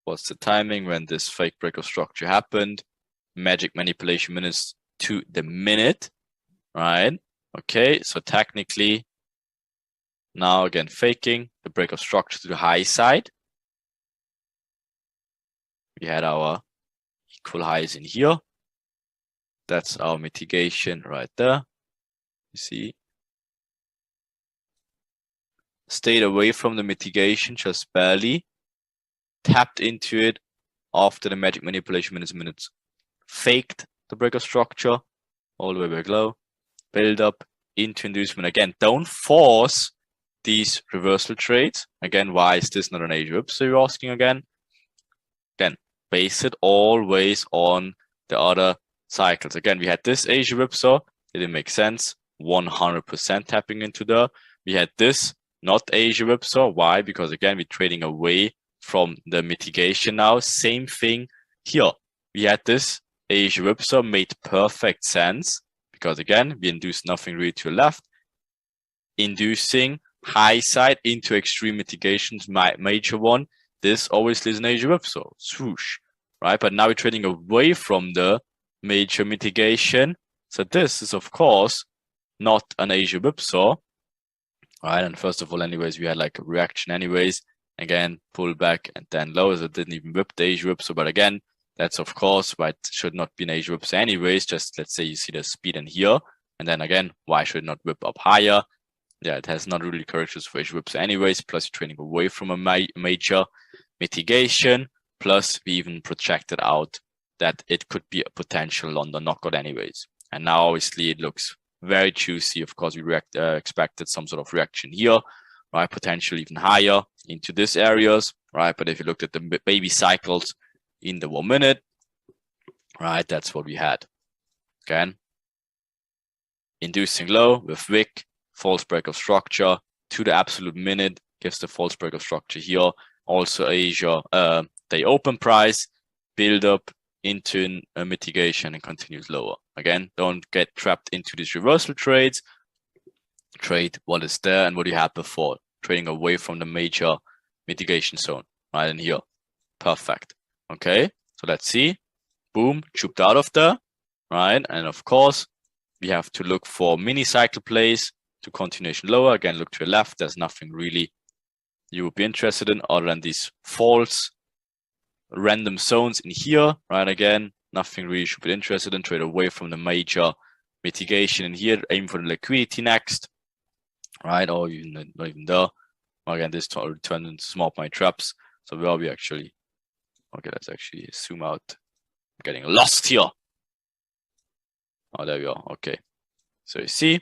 What's the timing when this fake break of structure happened? Magic manipulation minutes to the minute, right? Okay, so technically, now again, faking the break of structure to the high side. We had our equal highs in here. That's our mitigation right there. You see, stayed away from the mitigation, just barely tapped into it after the magic manipulation minutes, faked the break of structure all the way back low, build up into inducement. Again, don't force these reversal trades. Again, why is this not an Asia whip? So you're asking again. Again, base it always on the other cycles. Again, we had this Asia whipsaw, it didn't make sense. 100% tapping into the. We had this not Asia whipsaw. Why? Because again, we're trading away from the mitigation now. Same thing here. We had this Asia whipsaw, made perfect sense because again, we induced nothing really to the left, inducing high side into extreme mitigations, major one. This obviously is an Asia whipsaw, swoosh, right? But now we're trading away from the major mitigation. So this is of course not an Asia whipsaw, right? And first of all, anyways, we had like a reaction anyways. Again, pull back and then low, so it didn't even whip the Asia whipsaw. But again, that's of course why it should not be an Asia whipsaw anyways. Just let's say you see the speed in here, and then again, why should it not whip up higher? Yeah, it has not really characteristics for Asia whipsaw anyways. Plus, you're trading away from a major mitigation. Plus, we even projected out that it could be a potential London knockout anyways. And now obviously it looks very juicy. Of course, we expected some sort of reaction here, right? Potentially even higher into these areas, right? But if you looked at the baby cycles in the 1 minute, right, that's what we had. Again, inducing low with wick, false break of structure to the absolute minute gives the false break of structure here. Also Asia, they open price, build up into a mitigation and continues lower. Again, don't get trapped into these reversal trades. Trade what is there and what you had before. Trading away from the major mitigation zone, right in here. Perfect. Okay, so let's see. Boom, chopped out of there, right? And of course, we have to look for mini cycle plays to continuation lower. Again, look to the left. There's nothing really you would be interested in other than these false random zones in here, right? Again, nothing really should be interested in. Trade away from the major mitigation in here. Aim for the liquidity next, right? Or even not even there. Again, this turned into small money traps. So where are we actually? Okay, let's actually zoom out. I'm getting lost here. Oh, there we are. Okay. So you see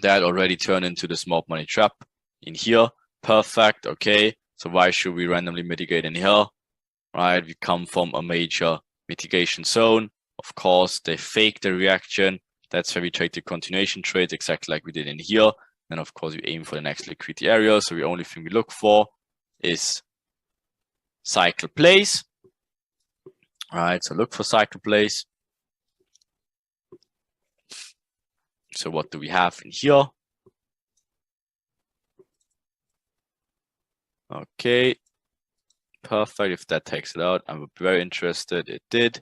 that already turned into the small money trap in here. Perfect. Okay. So why should we randomly mitigate in here? Right. We come from a major mitigation zone. Of course, they fake the reaction. That's where we take the continuation trades exactly like we did in here. And of course, we aim for the next liquidity area. So the only thing we look for is cycle plays. All right. So look for cycle plays. So what do we have in here? Okay, perfect. If that takes it out, I'm very interested. It did.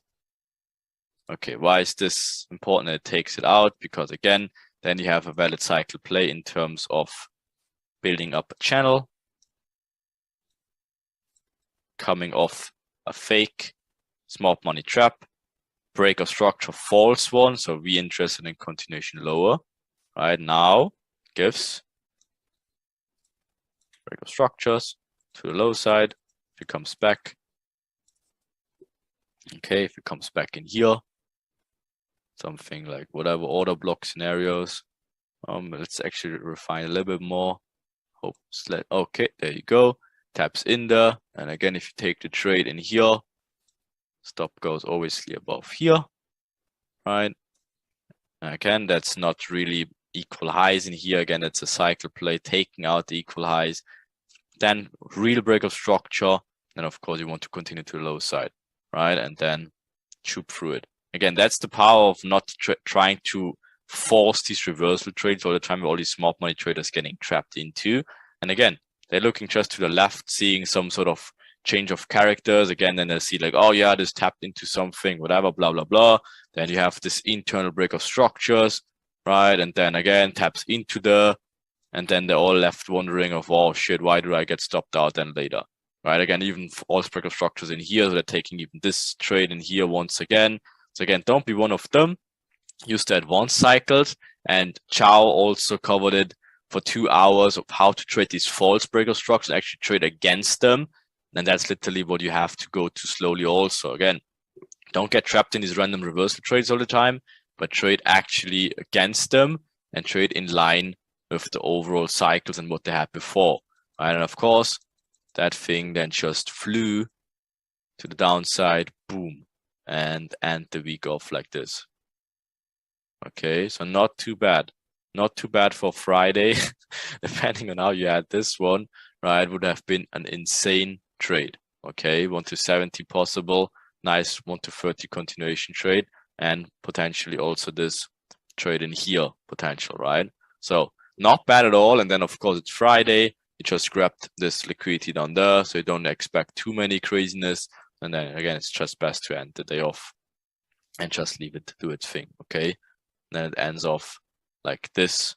Okay, why is this important? It takes it out because again, then you have a valid cycle play in terms of building up a channel, coming off a fake smart money trap, break of structure, false one. So we interested in continuation lower. Right now gives break of structures to the low side. If it comes back, okay, if it comes back in here, something like whatever order block scenarios. Let's actually refine a little bit more. Okay, there you go. Taps in there, and again, if you take the trade in here, stop goes obviously above here, right? And again, that's not really equal highs in here. Again, it's a cycle play, taking out the equal highs. Then real break of structure. Then of course you want to continue to the low side, right? And then chop through it. Again, that's the power of not trying to force these reversal trades all the time. All these smart money traders getting trapped into. And again, they're looking just to the left, seeing some sort of change of characters. Again, then they see like, oh yeah, this tapped into something, whatever, blah, blah, blah. Then you have this internal break of structures, right? And then again, taps into and then they're all left wondering of, oh shit, why do I get stopped out then later? Right? Again, even all break of structures in here, so they're taking even this trade in here once again. So again, don't be one of them. Use the advanced cycles, and Chow also covered it for 2 hours of how to trade these false break of structures, actually trade against them. And that's literally what you have to go to slowly also. Again, don't get trapped in these random reversal trades all the time, but trade actually against them and trade in line with the overall cycles and what they had before. Right? And of course, that thing then just flew to the downside, boom, and end the week off like this. Okay, so not too bad. Not too bad for Friday, depending on how you had this one, right? Would have been an insane trade. Okay, 1 to 70 possible, nice 1 to 30 continuation trade, and potentially also this trade in here potential, right? So not bad at all. And then of course it's Friday. You just grabbed this liquidity down there, so you don't expect too many craziness. And then again, it's just best to end the day off and just leave it to do its thing. Okay, then it ends off like this.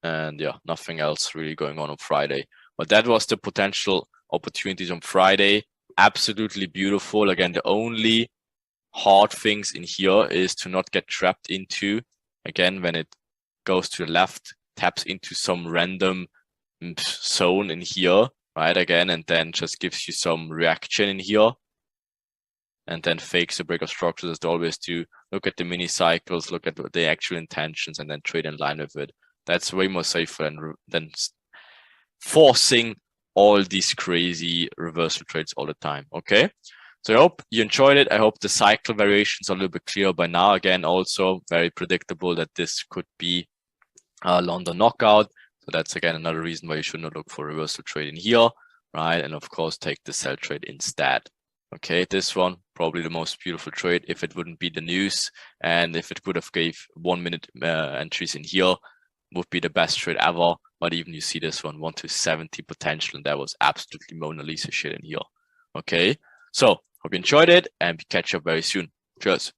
And yeah, nothing else really going on Friday. But that was the potential opportunities on Friday. Absolutely beautiful. Again, the only hard things in here is to not get trapped into, again, when it goes to the left, taps into some random zone in here, right? Again, and then just gives you some reaction in here. And then fakes the break of structures as they always do. Look at the mini cycles, look at the actual intentions, and then trade in line with it. That's way more safer than forcing all these crazy reversal trades all the time. Okay, so I hope you enjoyed it. I hope the cycle variations are a little bit clearer by now. Again, also very predictable that this could be a London knockout. So that's again another reason why you should not look for reversal trade in here, right? And of course, take the sell trade instead. Okay, this one probably the most beautiful trade if it wouldn't be the news, and if it could have gave 1 minute entries in here, would be the best trade ever. But even you see this one 1 to 70 potential, and that was absolutely Mona Lisa shit in here. Okay, so hope you enjoyed it, and we catch up very soon. Cheers.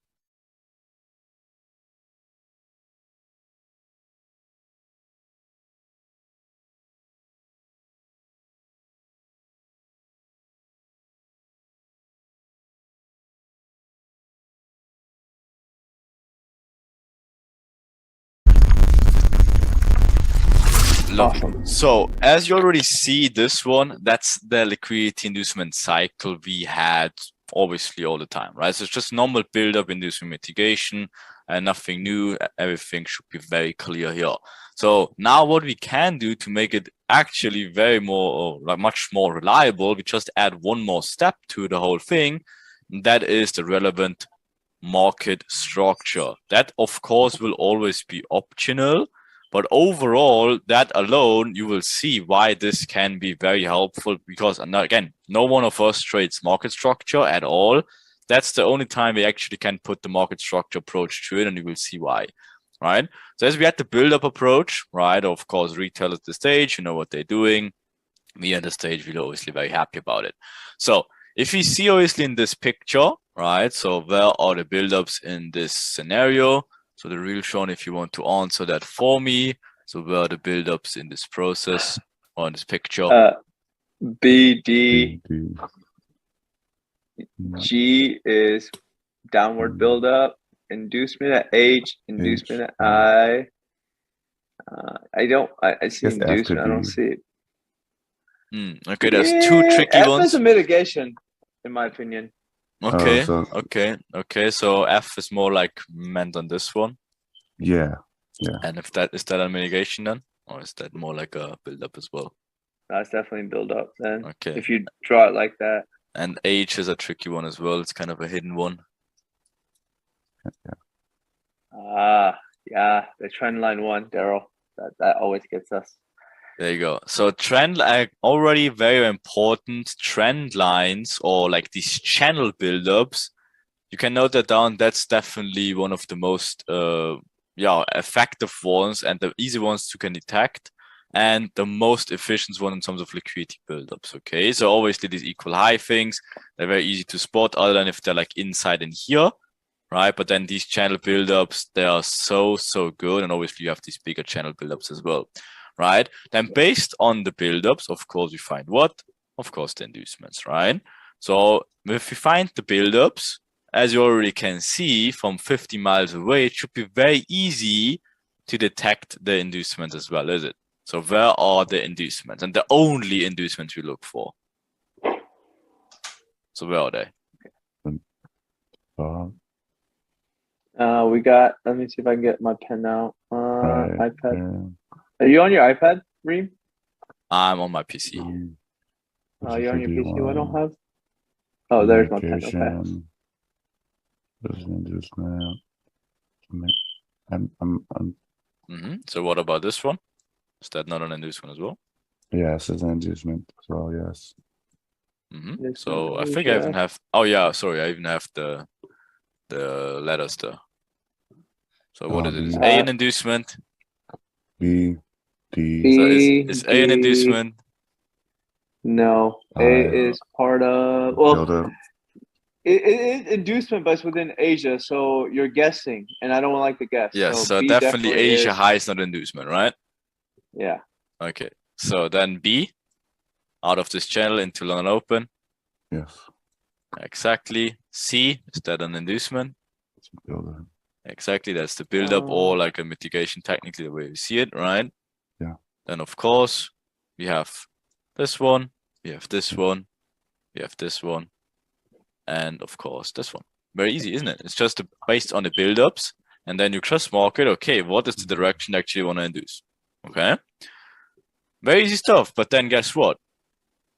Awesome. So as you already see this one, that's the liquidity inducement cycle we had obviously all the time, right? So it's just normal build-up, inducement mitigation, and nothing new. Everything should be very clear here. So now what we can do to make it actually very more, like much more reliable, we just add one more step to the whole thing. And that is the relevant market structure. That of course will always be optional. But overall, that alone, you will see why this can be very helpful because, again, no one of us trades market structure at all. That's the only time we actually can put the market structure approach to it, and you will see why, right? So as we had the build-up approach, right, of course, retail at the stage, you know what they're doing. Me at the stage, we're obviously very happy about it. So if you see, obviously, in this picture, right, so where are the build-ups in this scenario? So the real Sean, if you want to answer that for me. So where are the build-ups in this process or in this picture? B, D, G is downward build-up, inducement at H, inducement at I. I see inducement, I don't see it. Okay, there's two tricky F ones. F is a mitigation, in my opinion. Okay, okay. So F is more like meant on this one. Yeah. And if that is that a mitigation then, or is that more like a build up as well? That's definitely build up then. Okay. If you draw it like that. And H is a tricky one as well. It's kind of a hidden one. Yeah. The trend line one, Daryl. That always gets us. There you go. So trend, like already very important trend lines or like these channel buildups you can note that down. That's definitely one of the most effective ones and the easy ones to can detect, and the most efficient one in terms of liquidity buildups. Okay, so obviously these equal high things, they're very easy to spot, other than if they're like inside in here, right? But then these channel buildups, they are so good, and obviously you have these bigger channel buildups as well, right? Then based on the buildups, of course, we find what? Of course, the inducements, right? So if we find the buildups, as you already can see from 50 miles away, it should be very easy to detect the inducements as well, is it? So where are the inducements? And the only inducements we look for. So where are they? We got, let me see if I can get my pen out. Right, iPad. yeah. Are you on your iPad, Reem? I'm on my PC. Oh, you're on your PC. I don't have. have. Oh, there's my pen. Okay. There's an inducement. So what about this one? Is that not an inducement as well? Yes, it's an inducement as well, yes. So I think I even have, oh yeah, sorry, I even have the letters there. So what is it? Is A an inducement? B, D. So is A an inducement? No, A is part of, well, it inducement, but it's within Asia, so you're guessing, and I don't like to guess. Yes, so definitely Asia high is not inducement, right? Yeah. Okay, so then B, out of this channel into London Open. Yes. Exactly. C, is that an inducement? It's a builder. Exactly, that's the build-up or like a mitigation technically the way we see it, right? Yeah. Then of course, we have this one, we have this one, we have this one, and of course this one. Very easy, isn't it? It's just based on the build-ups, and then you just mark it, okay, what is the direction you actually want to induce? Okay? Very easy stuff, but then guess what?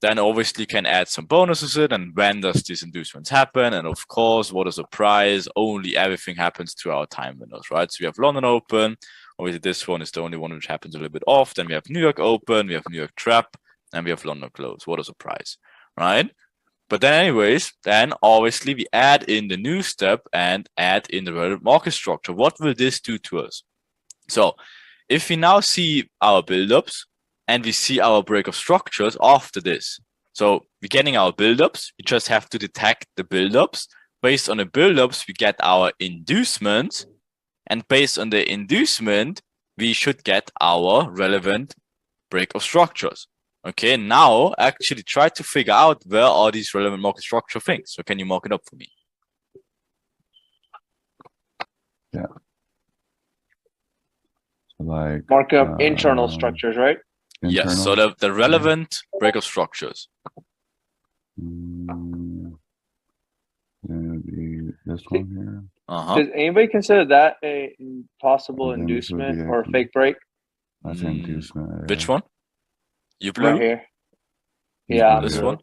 Then obviously can add some bonuses in, and when does these inducements happen? And of course, what is the price? Only everything happens to our time windows, right? So we have London Open. Obviously, this one is the only one which happens a little bit off. Then we have New York Open, we have New York Trap, and we have London Close. What is the price, right? But then anyways, then obviously we add in the new step and add in the relevant market structure. What will this do to us? So if we now see our buildups, and we see our break of structures after this. So we're getting our buildups. We just have to detect the buildups. Based on the buildups, we get our inducement. And based on the inducement, we should get our relevant break of structures. Okay, now actually try to figure out where are these relevant market structure things. So can you mark it up for me? Yeah. So like mark up internal structures, right? Yes, so the relevant break of structures. This one here. Does anybody consider that a possible inducement or a fake break? I think inducement. Which one? You blue? Right here. Yeah. This one?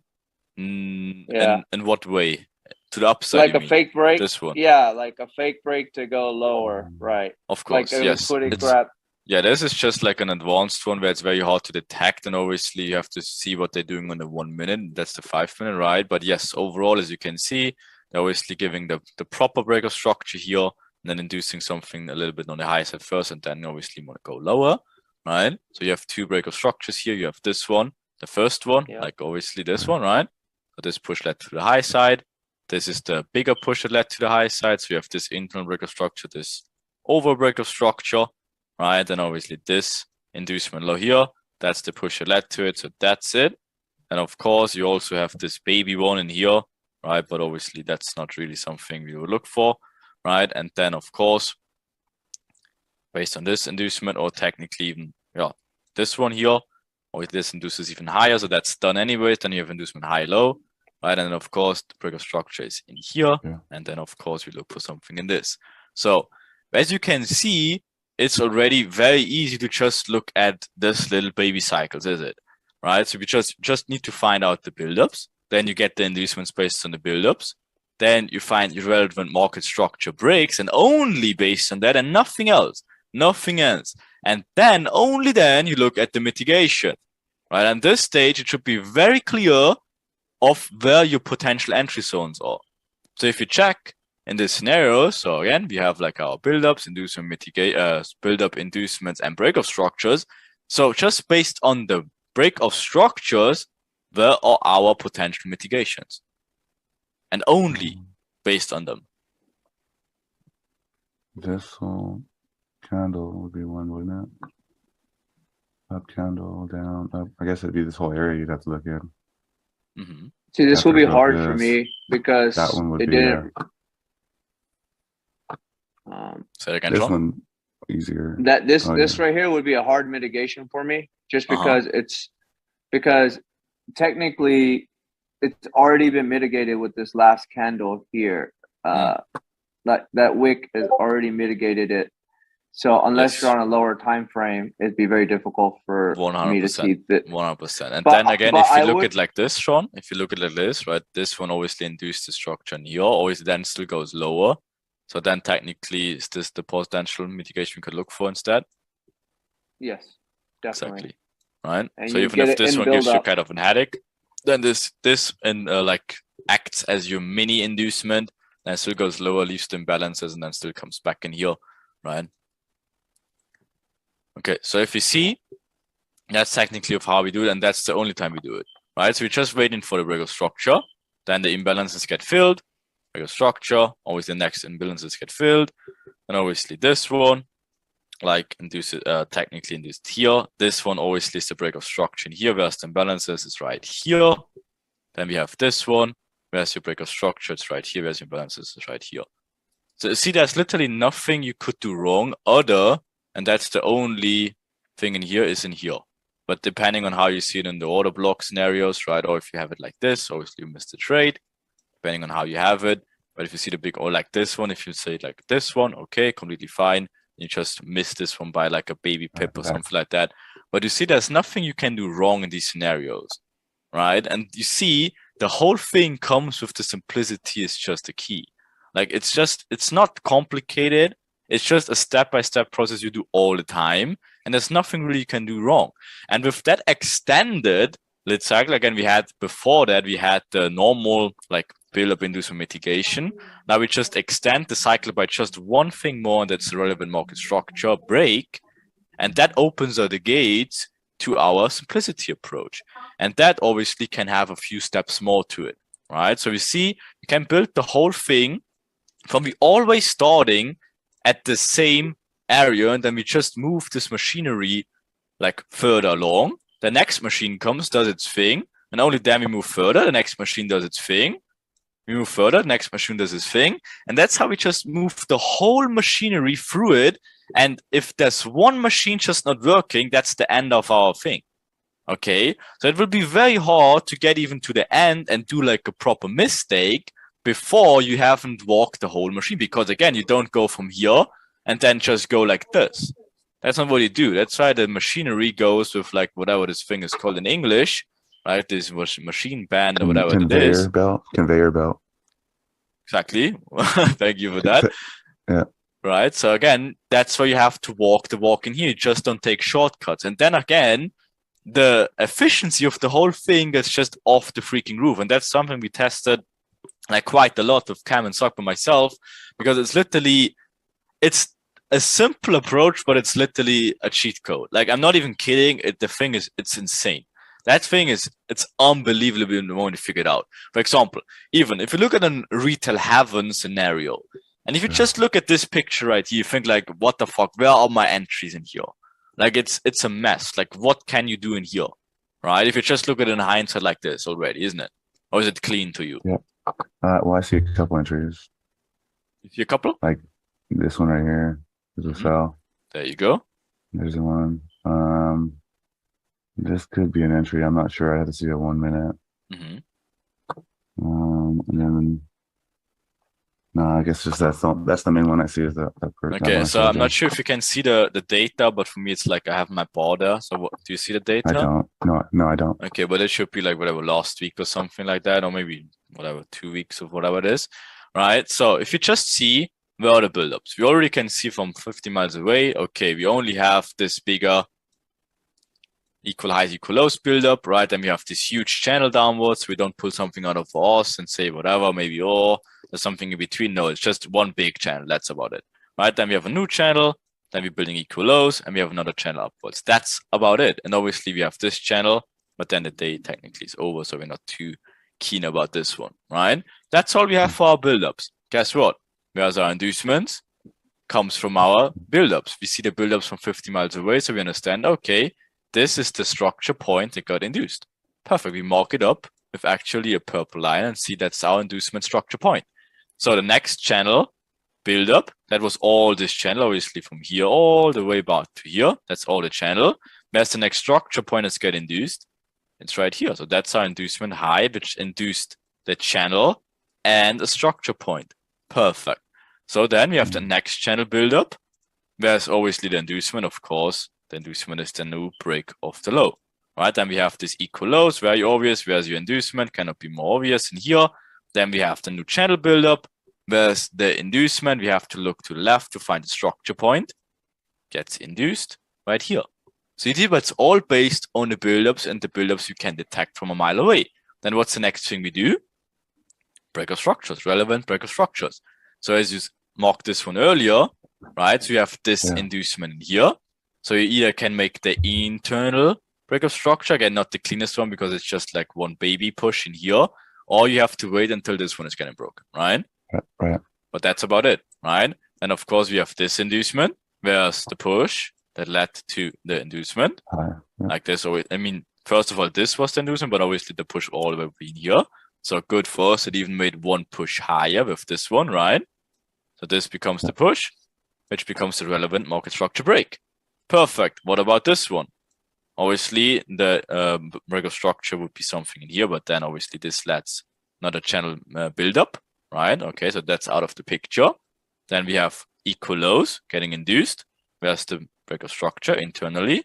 Yeah. In what way? To the upside? Like a fake break? This one? Yeah, like a fake break to go lower, right? Of course, like yes. Grab. Yeah, this is just like an advanced one where it's very hard to detect, and obviously you have to see what they're doing on the 1 minute. That's the 5 minute, right? But yes, overall, as you can see, they're obviously giving the proper break of structure here, and then inducing something a little bit on the high side first, and then obviously you want to go lower, right? So you have two break of structures here. You have this one, the first one, like obviously this one, right? So this push led to the high side. This is the bigger push that led to the high side. So you have this internal break of structure, this over break of structure, right? And obviously this inducement low here, that's the push that led to it. So that's it. And of course, you also have this baby one in here, right? But obviously that's not really something we would look for, right? And then of course, based on this inducement, or technically even, this one here, or this induces even higher. So that's done anyways. Then you have inducement high, low, right? And then of course, the break of structure is in here. And then of course, we look for something in this. So as you can see, it's already very easy to just look at this little baby cycles, is it? Right? So we just need to find out the buildups. Then you get the inducements based on the buildups. Then you find your relevant market structure breaks, and only based on that and nothing else. Nothing else. And then, only then, you look at the mitigation. Right? At this stage, it should be very clear of where your potential entry zones are. So if you check in this scenario, so again, we have like our buildups, inducement, buildup, inducements, and break of structures. So just based on the break of structures, where are our potential mitigations? And only based on them. This whole candle would be one, wouldn't it? Up candle, down, up. I guess it'd be this whole area you'd have to look at. Mm-hmm. See, this will be After hard for this, me because that one would it be didn't. Say it again, this Sean. one easier. This yeah. right here would be a hard mitigation for me, just Uh-huh. because technically it's already been mitigated with this last candle here. That wick has already mitigated it. So unless Yes. you're on a lower time frame, it'd be very difficult for me to see that. 100%. And But- then again, but if you I look would- at like this, Sean, if you look at it like this, right, this one obviously induced the structure in here, always then still goes lower. So then technically, is this the potential mitigation we could look for instead? Yes, definitely. Exactly. Right. And So you even get if it this in one gives you build-up. kind of a headache, then this in like acts as your mini inducement, then still goes lower, leaves the imbalances, and then still comes back in here, right? Okay, so if you see, that's technically of how we do it, and that's the only time we do it, right? So we're just waiting for the break of structure, then the imbalances get filled, break of structure, always the next imbalances get filled, and obviously this one, like technically induced here. This one obviously is the break of structure in here, whereas the imbalances is right here. Then we have this one, whereas your break of structure, it's right here, whereas your imbalances is right here. So you see, there's literally nothing you could do wrong other, and that's the only thing in here is in here. But depending on how you see it in the order block scenarios, right? Or if you have it like this, obviously you missed the trade, depending on how you have it. But if you see the big, or like this one, if you say it like this one, okay, completely fine. You just miss this one by like a baby pip or something like that. But you see, there's nothing you can do wrong in these scenarios, right? And you see, the whole thing comes with the simplicity is just the key. Like it's not complicated. It's just a step-by-step process you do all the time. And there's nothing really you can do wrong. And with that extended lit cycle, again, before that, we had the normal like build-up inducement mitigation. Now we just extend the cycle by just one thing more, and that's the relevant market structure break. And that opens up the gates to our simplicity approach. And that obviously can have a few steps more to it, right? So we see you can build the whole thing from we always starting at the same area, and then we just move this machinery like further along. The next machine comes, does its thing, and only then we move further. The next machine does its thing. We move further, the next machine does its thing. And that's how we just move the whole machinery through it. And if there's one machine just not working, that's the end of our thing. Okay, so it will be very hard to get even to the end and do like a proper mistake before you haven't walked the whole machine. Because again, you don't go from here and then just go like this. That's not what you do. That's why the machinery goes with like whatever this thing is called in English, right? This machine band or whatever it is. Conveyor belt. Exactly. Thank you for that. Yeah. Right. So again, that's why you have to walk the walk in here. You just don't take shortcuts. And then again, the efficiency of the whole thing is just off the freaking roof. And that's something we tested like quite a lot with Cam and Sock by myself, because it's a simple approach, but it's literally a cheat code. Like, I'm not even kidding. It's insane. That thing it's unbelievably the moment you figure it out. For example, even if you look at a retail heaven scenario, and if you just look at this picture right here, you think like, what the fuck? Where are my entries in here? Like, it's a mess. Like, what can you do in here? Right? If you just look at it in hindsight like this already, isn't it? Or is it clean to you? Yeah. Well, I see a couple entries. You see a couple? Like this one right here. There's a cell. There you go. There's one. This could be an entry. I'm not sure. I have to see it 1 minute. And then no, I guess just that's the main one I see is that person. Okay, so I'm not sure if you can see the data, but for me it's like I have my bar there. So do you see the data? I don't. No, I don't. Okay, but it should be like whatever last week or something like that, or maybe whatever 2 weeks of whatever it is, right? So if you just see where are the buildups, we already can see from 50 miles away. Okay, we only have this bigger equal highs, equal lows build up, right? Then we have this huge channel downwards. We don't pull something out of us and say whatever, maybe, or there's something in between. No, it's just one big channel. That's about it, right? Then we have a new channel. Then we're building equal lows, and we have another channel upwards. That's about it. And obviously we have this channel, but then the day technically is over, so we're not too keen about this one, right? That's all we have for our buildups. Guess what? Where's our inducements? Comes from our buildups. We see the buildups from 50 miles away, so we understand, okay, this is the structure point that got induced. Perfect. We mark it up with actually a purple line and see that's our inducement structure point. So the next channel build up, that was all this channel, obviously from here all the way back to here. That's all the channel. Where's the next structure point that's get induced? It's right here. So that's our inducement high, which induced the channel and a structure point. Perfect. So then we have the next channel build up. Where's obviously the inducement, of course. The inducement is the new break of the low. Right? Then we have this equal lows, very obvious. Where's your inducement? Cannot be more obvious in here. Then we have the new channel build up. Where's the inducement? We have to look to the left to find the structure point. Gets induced right here. So you see, but it's all based on the buildups, and the buildups you can detect from a mile away. Then what's the next thing we do? Break of structures, relevant break of structures. So as you marked this one earlier, right? So you have this inducement in here. So you either can make the internal break of structure, again, not the cleanest one because it's just like one baby push in here, or you have to wait until this one is getting broken, right? Right. But that's about it, right? And of course, we have this inducement, where's the push that led to the inducement, like this. So I mean, first of all, this was the inducement, but obviously the push all the way in here. So good for us. It even made one push higher with this one, right? So this becomes the push, which becomes the relevant market structure break. Perfect. What about this one? Obviously, the break of structure would be something in here, but then obviously this lets another channel build up, right? Okay, so that's out of the picture. Then we have equal lows getting induced. Where's the break of structure internally?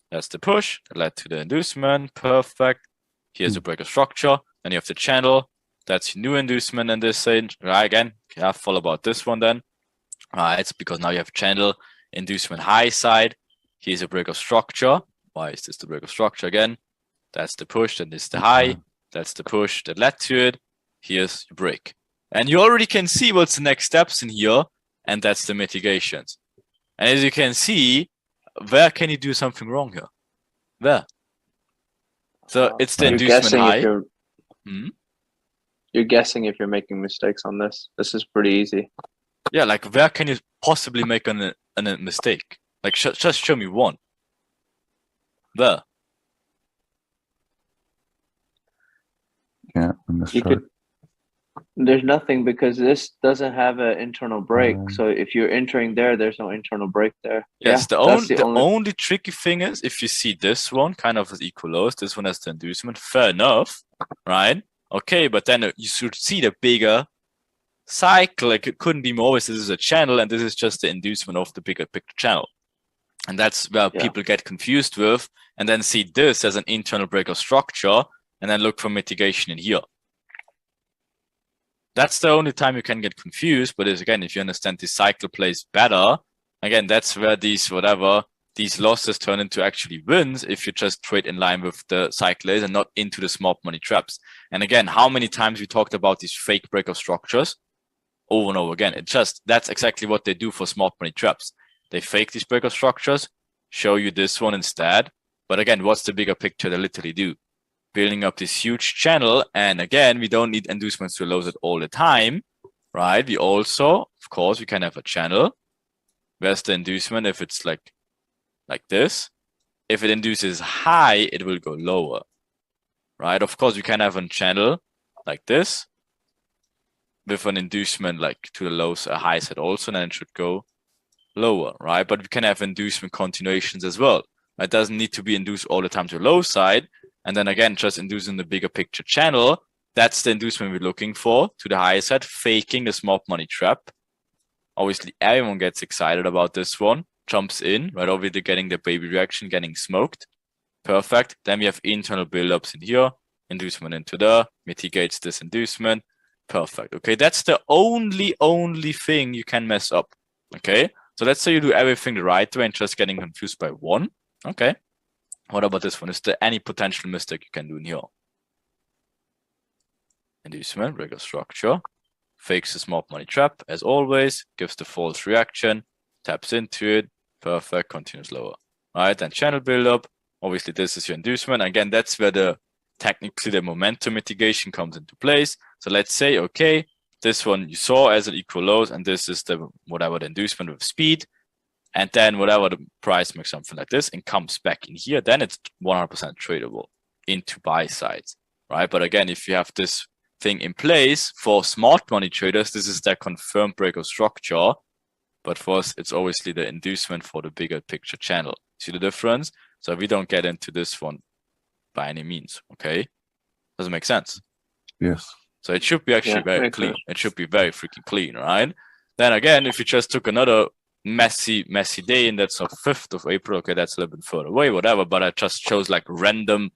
That's the push that led to the inducement. Perfect. Here's the break of structure. Then you have the channel. That's new inducement in this thing. Right, again, careful about this one then. It's because now you have channel inducement high side. Here's a break of structure. Why is this the break of structure again? That's the push, and this is the high. That's the push that led to it. Here's your break. And you already can see what's the next steps in here, and that's the mitigations. And as you can see, where can you do something wrong here? Where? So it's the inducement high. You're guessing if you're making mistakes on this. This is pretty easy. Yeah, like where can you possibly make a mistake? Like just show me one. There. Yeah, in this chart. There's nothing because this doesn't have an internal break. So if you're entering there, there's no internal break there. Yes, the only tricky thing is if you see this one kind of as equal lows, this one has the inducement, fair enough, right? Okay, but then you should see the bigger cycle. Like it couldn't be more obvious. This is a channel, and this is just the inducement of the bigger picture channel. And that's where people get confused with, and then see this as an internal break of structure, and then look for mitigation in here. That's the only time you can get confused, but is again, if you understand this cycle plays better, again, that's where these losses turn into actually wins if you just trade in line with the cycle is and not into the smart money traps. And again, how many times we talked about these fake break of structures over and over again. That's exactly what they do for smart money traps. They fake these break of structures, show you this one instead. But again, what's the bigger picture they literally do? Building up this huge channel. And again, we don't need inducements to close it all the time, right? We also, of course, we can have a channel. Where's the inducement? If it's like this, if it induces high, it will go lower, right? Of course, we can have a channel like this with an inducement like to the lows, a high side also, and then it should go lower, right? But we can have inducement continuations as well. It doesn't need to be induced all the time to the low side. And then again, just inducing the bigger picture channel. That's the inducement we're looking for to the high side, faking the smart money trap. Obviously, everyone gets excited about this one, jumps in, right? Obviously, getting the baby reaction, getting smoked. Perfect. Then we have internal buildups in here, inducement into there, mitigates this inducement. Perfect. Okay, that's the only thing you can mess up. Okay, so let's say you do everything the right way and just getting confused by one. Okay, What about this one? Is there any potential mistake you can do in here? Inducement, break of structure, fakes the smart money trap as always, gives the false reaction, taps into it, perfect, continues lower. Right, then channel buildup. Obviously, this is your inducement. Again, that's where technically the momentum mitigation comes into place. So let's say, okay, this one you saw as an equal lows, and this is the whatever the inducement with speed, and then whatever the price makes something like this and comes back in here, then it's 100% tradable into buy sides, right? But again, if you have this thing in place for smart money traders, this is their confirmed break of structure. But for us, it's obviously the inducement for the bigger picture channel. See the difference? So we don't get into this one by any means, okay? Does it make sense? Yes. So it should be actually very makes clean. sense. It should be very freaking clean, right? Then again, if you just took another messy day, and that's on 5th of April, okay, that's a little bit further away, whatever, but I just chose like random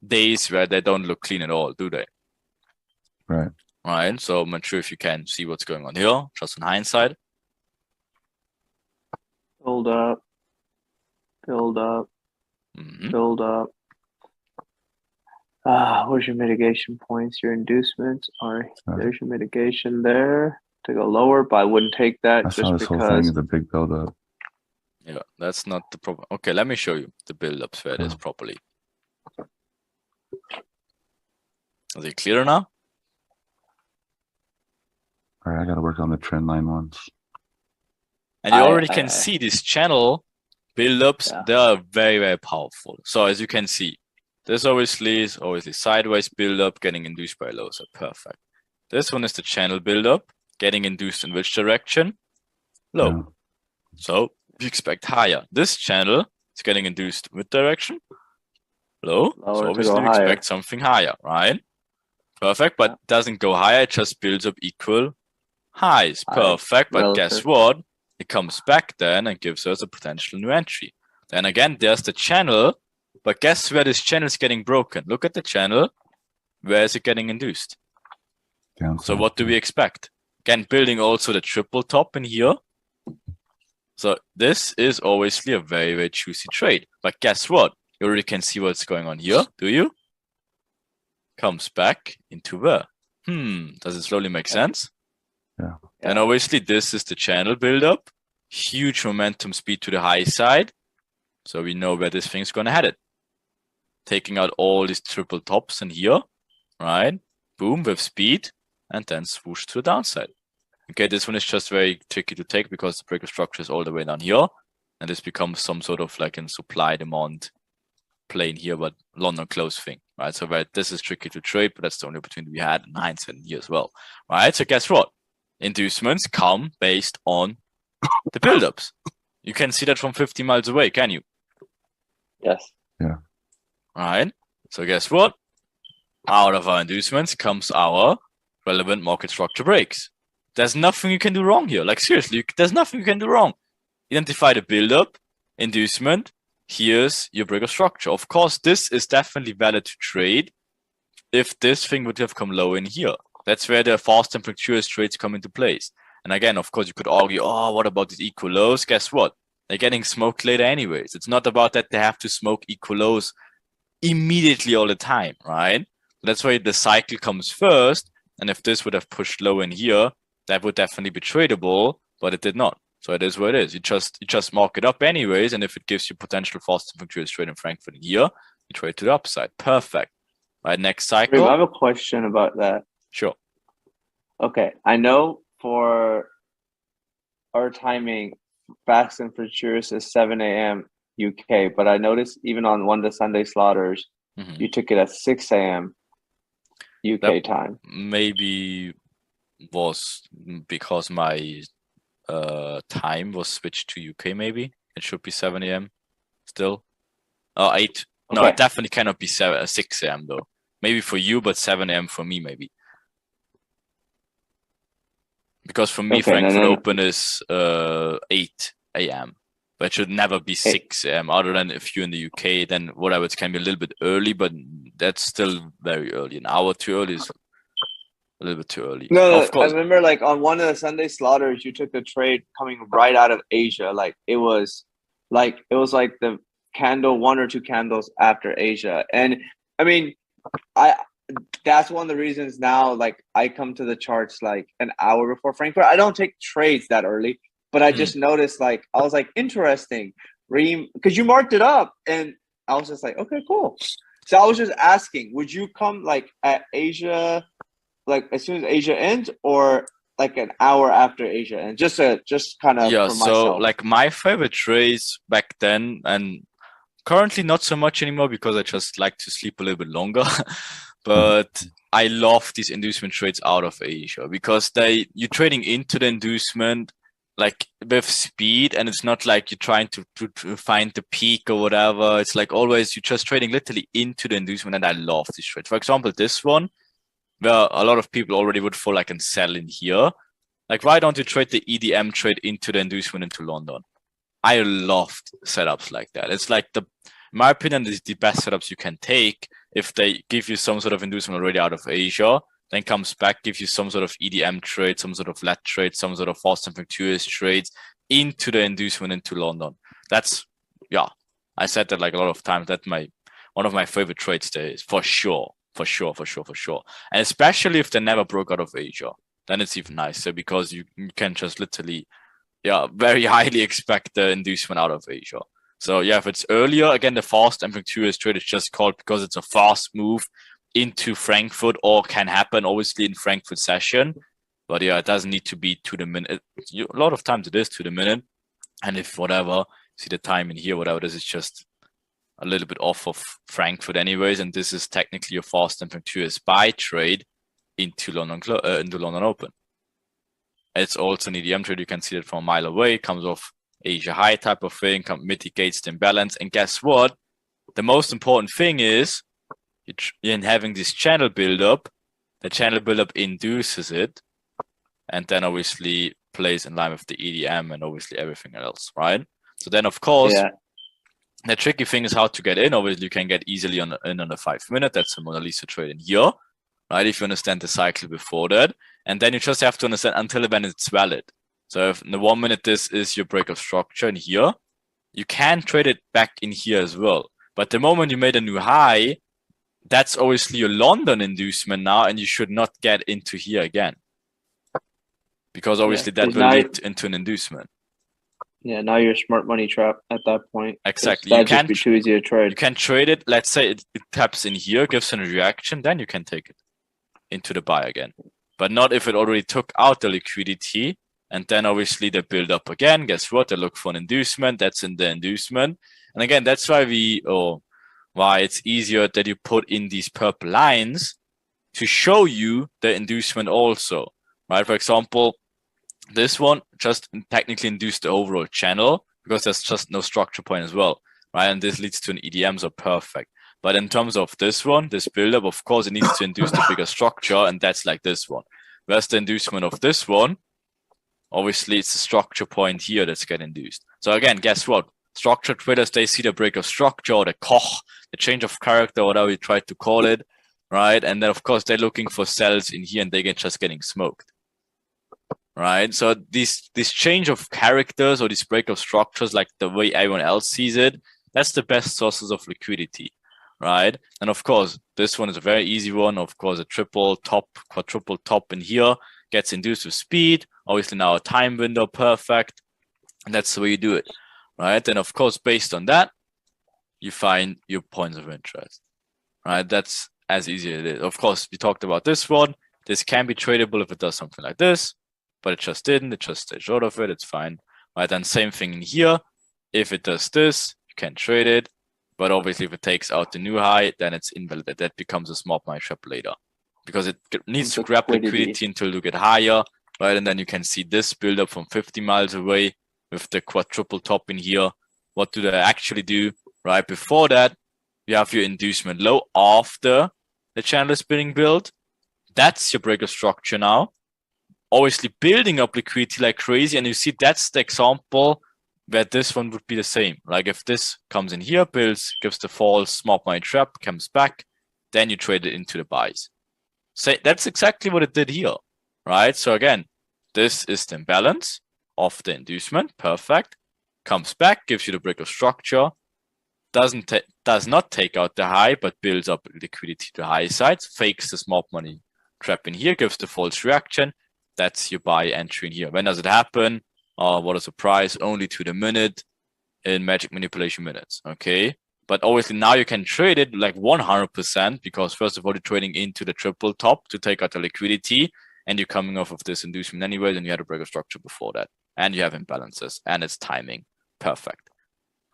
days where they don't look clean at all, do they? Right. Right, so I'm not sure if you can see what's going on here, just in hindsight. Build up. Build up. Mhm. Build up. Where's your mitigation points? Your inducements are there's your mitigation there to go lower, but I wouldn't take that I just saw this whole thing because as a big build-up. Yeah, that's not the problem. Okay, let me show you the build-ups where it is Oh. properly. Is it clear now? All right, I got to work on the trend line ones. And you I- already I- can see these channel build-ups, Yeah. they are very, very powerful. So as you can see, this obviously is sideways build-up getting induced by lows. So perfect. This one is the channel build-up getting induced in which direction? Low. Yeah. So we expect higher. This channel is getting induced with direction? Low. Lower So to obviously go we higher. expect something higher, right? Perfect, but Yeah. doesn't go higher, it just builds up equal highs. Highs, Perfect, but guess relative. what? It comes back then and gives us a potential new entry. Then again, there's the channel, but guess where this channel is getting broken? Look at the channel. Where is it getting induced? Downside. So what do we expect? Again, building also the triple top in here. So this is obviously a very, very juicy trade. But guess what? You already can see what's going on here, do you? Comes back into where? Does it slowly make sense? Yeah. And obviously this is the channel buildup. Huge momentum speed to the high side. So we know where this thing's gonna head it. Taking out all these triple tops in here, right? Boom, with speed, and then swoosh to the downside. Okay, this one is just very tricky to take because the break of structure is all the way down here. And this becomes some sort of like a supply demand plane here, but London close thing, right? So this is tricky to trade, but that's the only opportunity we had in hindsight here as well, right? So guess what? Inducements come based on the buildups. You can see that from 50 miles away, can you? Yes. Right? So guess what? Out of our inducements comes our relevant market structure breaks. There's nothing you can do wrong here. Like seriously, there's nothing you can do wrong. Identify the buildup, inducement. Here's your break of structure. Of course, this is definitely valid to trade if this thing would have come low in here. That's where the fast and fluctuous trades come into place. And again, of course, you could argue, oh, what about these equal lows? Guess what? They're getting smoked later anyways. It's not about that they have to smoke equal lows immediately all the time, right? That's why the cycle comes first. And if this would have pushed low in here, that would definitely be tradable, but it did not. So it is what it is. You just mark it up anyways, and if it gives you potential fast and fluctuous trade in Frankfurt in here, you trade to the upside. Perfect. Right, next cycle. I have a question about that. Sure. Okay, I know for our timing, fast and furious is 7 a.m. UK, but I noticed even on one of the Sunday slaughters, Mhm. you took it at 6 a.m. UK time. Maybe was because my time was switched to UK. Maybe it should be 7 a.m. still. Oh, 8. No, Okay. it definitely cannot be 6 a.m. though. Maybe for you, but 7 a.m. for me, maybe. Because for me, Okay, and Frankfurt then- Open is 8 a.m. But it should never be 6 a.m. Other than if you're in the UK, then whatever, it can be a little bit early, but that's still very early. An hour too early is a little bit too early. No, Of course. I remember like on one of the Sunday slaughters, you took the trade coming right out of Asia. Like it was like the candle, 1 or 2 candles after Asia. And I mean, that's one of the reasons now, like, I come to the charts like an hour before Frankfurt. I don't take trades that early, but I just noticed, like, I was like, interesting, Reem, because you marked it up, and I was just like, okay, cool. So I was just asking, would you come like at Asia, like as soon as Asia ends, or like an hour after Asia ends? Just kind of Yeah, for so myself. like my favorite trades back then, and currently not so much anymore because I just like to sleep a little bit longer. But I love these inducement trades out of Asia because you're trading into the inducement like with speed, and it's not like you're trying to find the peak or whatever. It's like always you're just trading literally into the inducement, and I love this trade. For example, this one where a lot of people already would fall like and sell in here. Like, why don't you trade the EDM trade into the inducement into London? I loved setups like that. It's like in my opinion, is the best setups you can take if they give you some sort of inducement already out of Asia, then comes back, gives you some sort of EDM trade, some sort of LED trade, some sort of fast and fluctuous trades into the inducement into London. That's, yeah, I said that like a lot of times. That's one of my favorite trades there is for sure. And especially if they never broke out of Asia, then it's even nicer because you can just literally very highly expect the inducement out of Asia. So yeah, if it's earlier, again, the fast and fluctuous trade is just called because it's a fast move into Frankfurt, or can happen obviously in Frankfurt session. But yeah, it doesn't need to be to the minute. A lot of times it is to the minute. And if whatever, see the time in here, whatever, this is just a little bit off of Frankfurt anyways. And this is technically a fast and fluctuous buy trade into London Open. It's also an EDM trade. You can see that from a mile away. Comes off Asia high type of thing, mitigates the imbalance. And guess what? The most important thing is in having this channel buildup, the channel buildup induces it, and then obviously plays in line with the EDM and obviously everything else, right? So then, of course, the tricky thing is how to get in. Obviously, you can get easily in on the 5 minute. That's a Mona Lisa trade in here, right? If you understand the cycle before that. And then you just have to understand until when it's valid. So if in the 1 minute, this is your break of structure in here, you can trade it back in here as well. But the moment you made a new high, that's obviously your London inducement now, and you should not get into here again. Because obviously that will lead into an inducement. Yeah, now you're smart money trap at that point. Exactly. That'd just be too easy to trade. You can trade it. Let's say it taps in here, gives a reaction, then you can take it into the buy again. But not if it already took out the liquidity, and then obviously they build up again. Guess what? They look for an inducement. That's in the inducement. And again, that's why why it's easier that you put in these purple lines to show you the inducement also, right? For example, this one just technically induced the overall channel because there's just no structure point as well, right? And this leads to an EDM, so perfect. But in terms of this one, this buildup, of course, it needs to induce the bigger structure, and that's like this one. Whereas the inducement of this one, obviously, it's the structure point here that's getting induced. So again, guess what? Structured traders, they see the break of structure, or the Koch, the change of character, whatever you try to call it, right? And then, of course, they're looking for sells in here, and they get just getting smoked, right? So this change of characters or this break of structures, like the way everyone else sees it, that's the best sources of liquidity, right? And of course, this one is a very easy one. Of course, a triple top, quadruple top in here gets induced with speed. Obviously now a time window, perfect. And that's the way you do it, right? And of course, based on that, you find your points of interest, right? That's as easy as it is. Of course, we talked about this one. This can be tradable if it does something like this, but it just didn't. It just stayed short of it. It's fine, right? And same thing in here. If it does this, you can trade it. But obviously, if it takes out the new high, then it's invalid. That becomes a smart money trap later because it needs to grab liquidity until you get higher, right? And then you can see this build up from 50 miles away with the quadruple top in here. What do they actually do? Right before that, you have your inducement low after the channel is being built. That's your break of structure now. Obviously building up liquidity like crazy. And you see that's the example where this one would be the same. Like if this comes in here, builds, gives the false smart money trap, comes back, then you trade it into the buys. So that's exactly what it did here, right? So again, this is the imbalance of the inducement. Perfect. Comes back, gives you the break of structure. does not take out the high, but builds up liquidity to the high side, fakes the smart money trap in here, gives the false reaction. That's your buy entry in here. When does it happen? What a surprise! Only to the minute in magic manipulation minutes. Okay. But obviously now you can trade it like 100% because first of all, you're trading into the triple top to take out the liquidity and you're coming off of this inducement anyway, and you had a break of structure before that. And you have imbalances and it's timing. Perfect.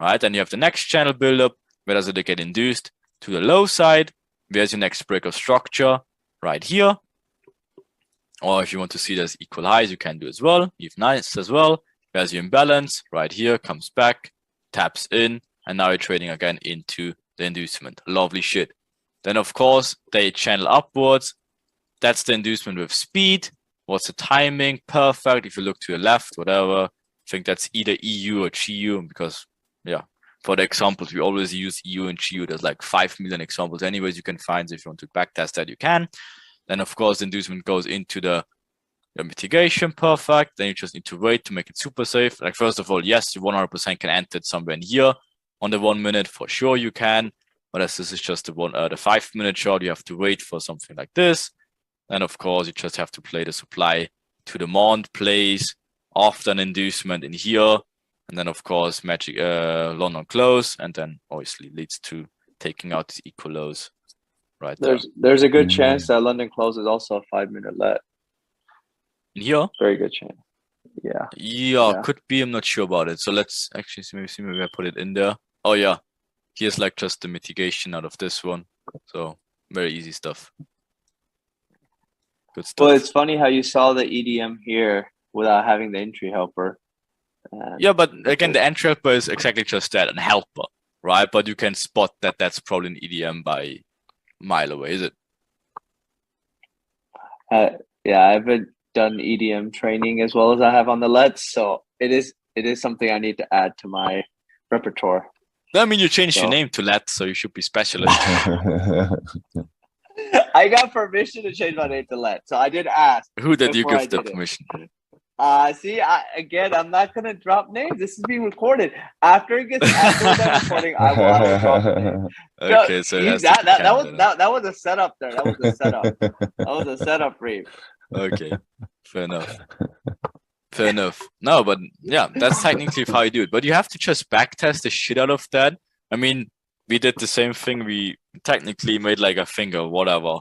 Right. Then you have the next channel buildup. Where does it get induced? To the low side. Where's your next break of structure? Right here. Or if you want to see this equal highs, you can do as well. If nice as well. Where's your imbalance? Right here. Comes back. Taps in. And now you're trading again into the inducement. Lovely shit. Then, of course, they channel upwards. That's the inducement with speed. What's the timing? Perfect. If you look to your left, whatever, I think that's either EU or GU because, yeah, for the examples, we always use EU and GU. There's like 5 million examples anyways you can find. So if you want to backtest that, you can. Then, of course, the inducement goes into the mitigation. Perfect. Then you just need to wait to make it super safe. Like, first of all, yes, you 100% can enter it somewhere in here. On the 1 minute, for sure you can, but as this is just the 5 minute short, you have to wait for something like this. And of course, you just have to play the supply to demand plays after an inducement in here, and then of course magic London close, and then obviously leads to taking out these equal lows right there. There's a good chance that London close is also a 5 minute let. In here, very good chance. Yeah, could be. I'm not sure about it. So let's actually see maybe I put it in there. Oh yeah, here's like just the mitigation out of this one. So very easy stuff. Good stuff. Well, it's funny how you saw the EDM here without having the entry helper. Yeah, but again, the entry helper is exactly just that, an helper, right? But you can spot that that's probably an EDM by a mile away, is it? Yeah, I haven't done EDM training as well as I have on the LEDs, so it is something I need to add to my repertoire. I mean, you changed your name to Let, so you should be specialist. I got permission to change my name to Let, so I did ask. Who did you give the permission? See, I'm not gonna drop names. This is being recorded. After we're done recording, I will have to drop the name. Okay, so that was a setup there. That was a setup. That was a setup, Reeve. Okay, fair enough. Fair enough. No, but yeah, that's technically how you do it. But you have to just backtest the shit out of that. I mean, we did the same thing. We technically made like a finger, whatever,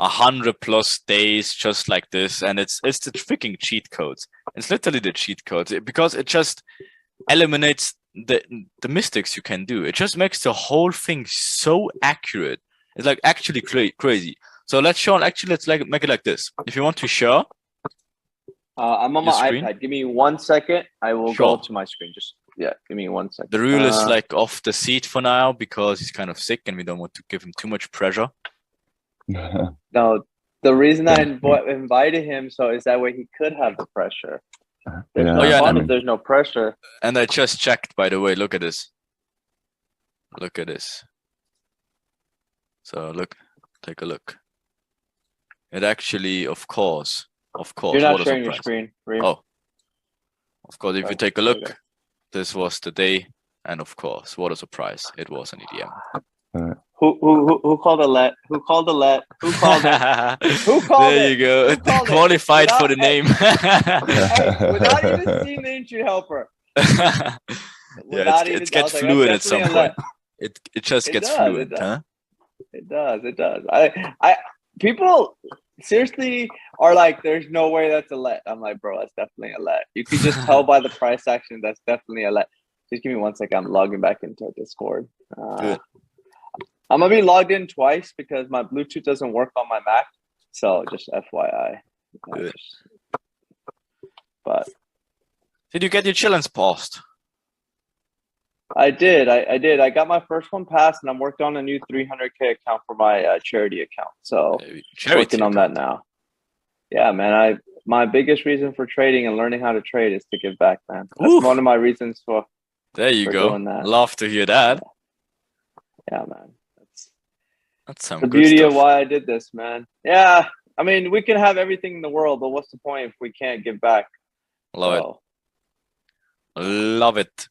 100+ days just like this, and it's the freaking cheat codes. It's literally the cheat codes because it just eliminates the mistakes you can do. It just makes the whole thing so accurate. It's like actually crazy. So let's make it like this. If you want to show. I'm on my iPad. Give me 1 second. I will go to my screen. Just give me 1 second. The rule is like off the seat for now because he's kind of sick and we don't want to give him too much pressure. No, the reason I invited him so is that way he could have the pressure. There's no pressure. And I just checked, by the way. Look at this. Look at this. So take a look. It actually, of course. You're not sharing your screen. Oh, of course. If you take a look, this was the day, and of course, what a surprise! It was an EDM. Who called a let? Who called a let? Who called it? Who called there you go. Qualified for the name. Without even seeing the entry helper. Yeah, it gets fluid at some point. It just gets fluid, huh? It does. I people seriously are like, there's no way that's a let. I'm like, bro, that's definitely a let. You can just tell by the price action that's definitely a let. Just give me 1 second. I'm logging back into Discord. I'm gonna be logged in twice because my Bluetooth doesn't work on my Mac. So just FYI. But did you get your challenge passed? I did. I got my first one passed, and I'm working on a new 300K account for my charity account. So working on that now. Yeah, man. My biggest reason for trading and learning how to trade is to give back, man. That's one of my reasons for. There you go. Love to hear that. Yeah, man. That's some the good beauty stuff. of why I did this, man. Yeah. I mean, we can have everything in the world, but what's the point if we can't give back? Love it.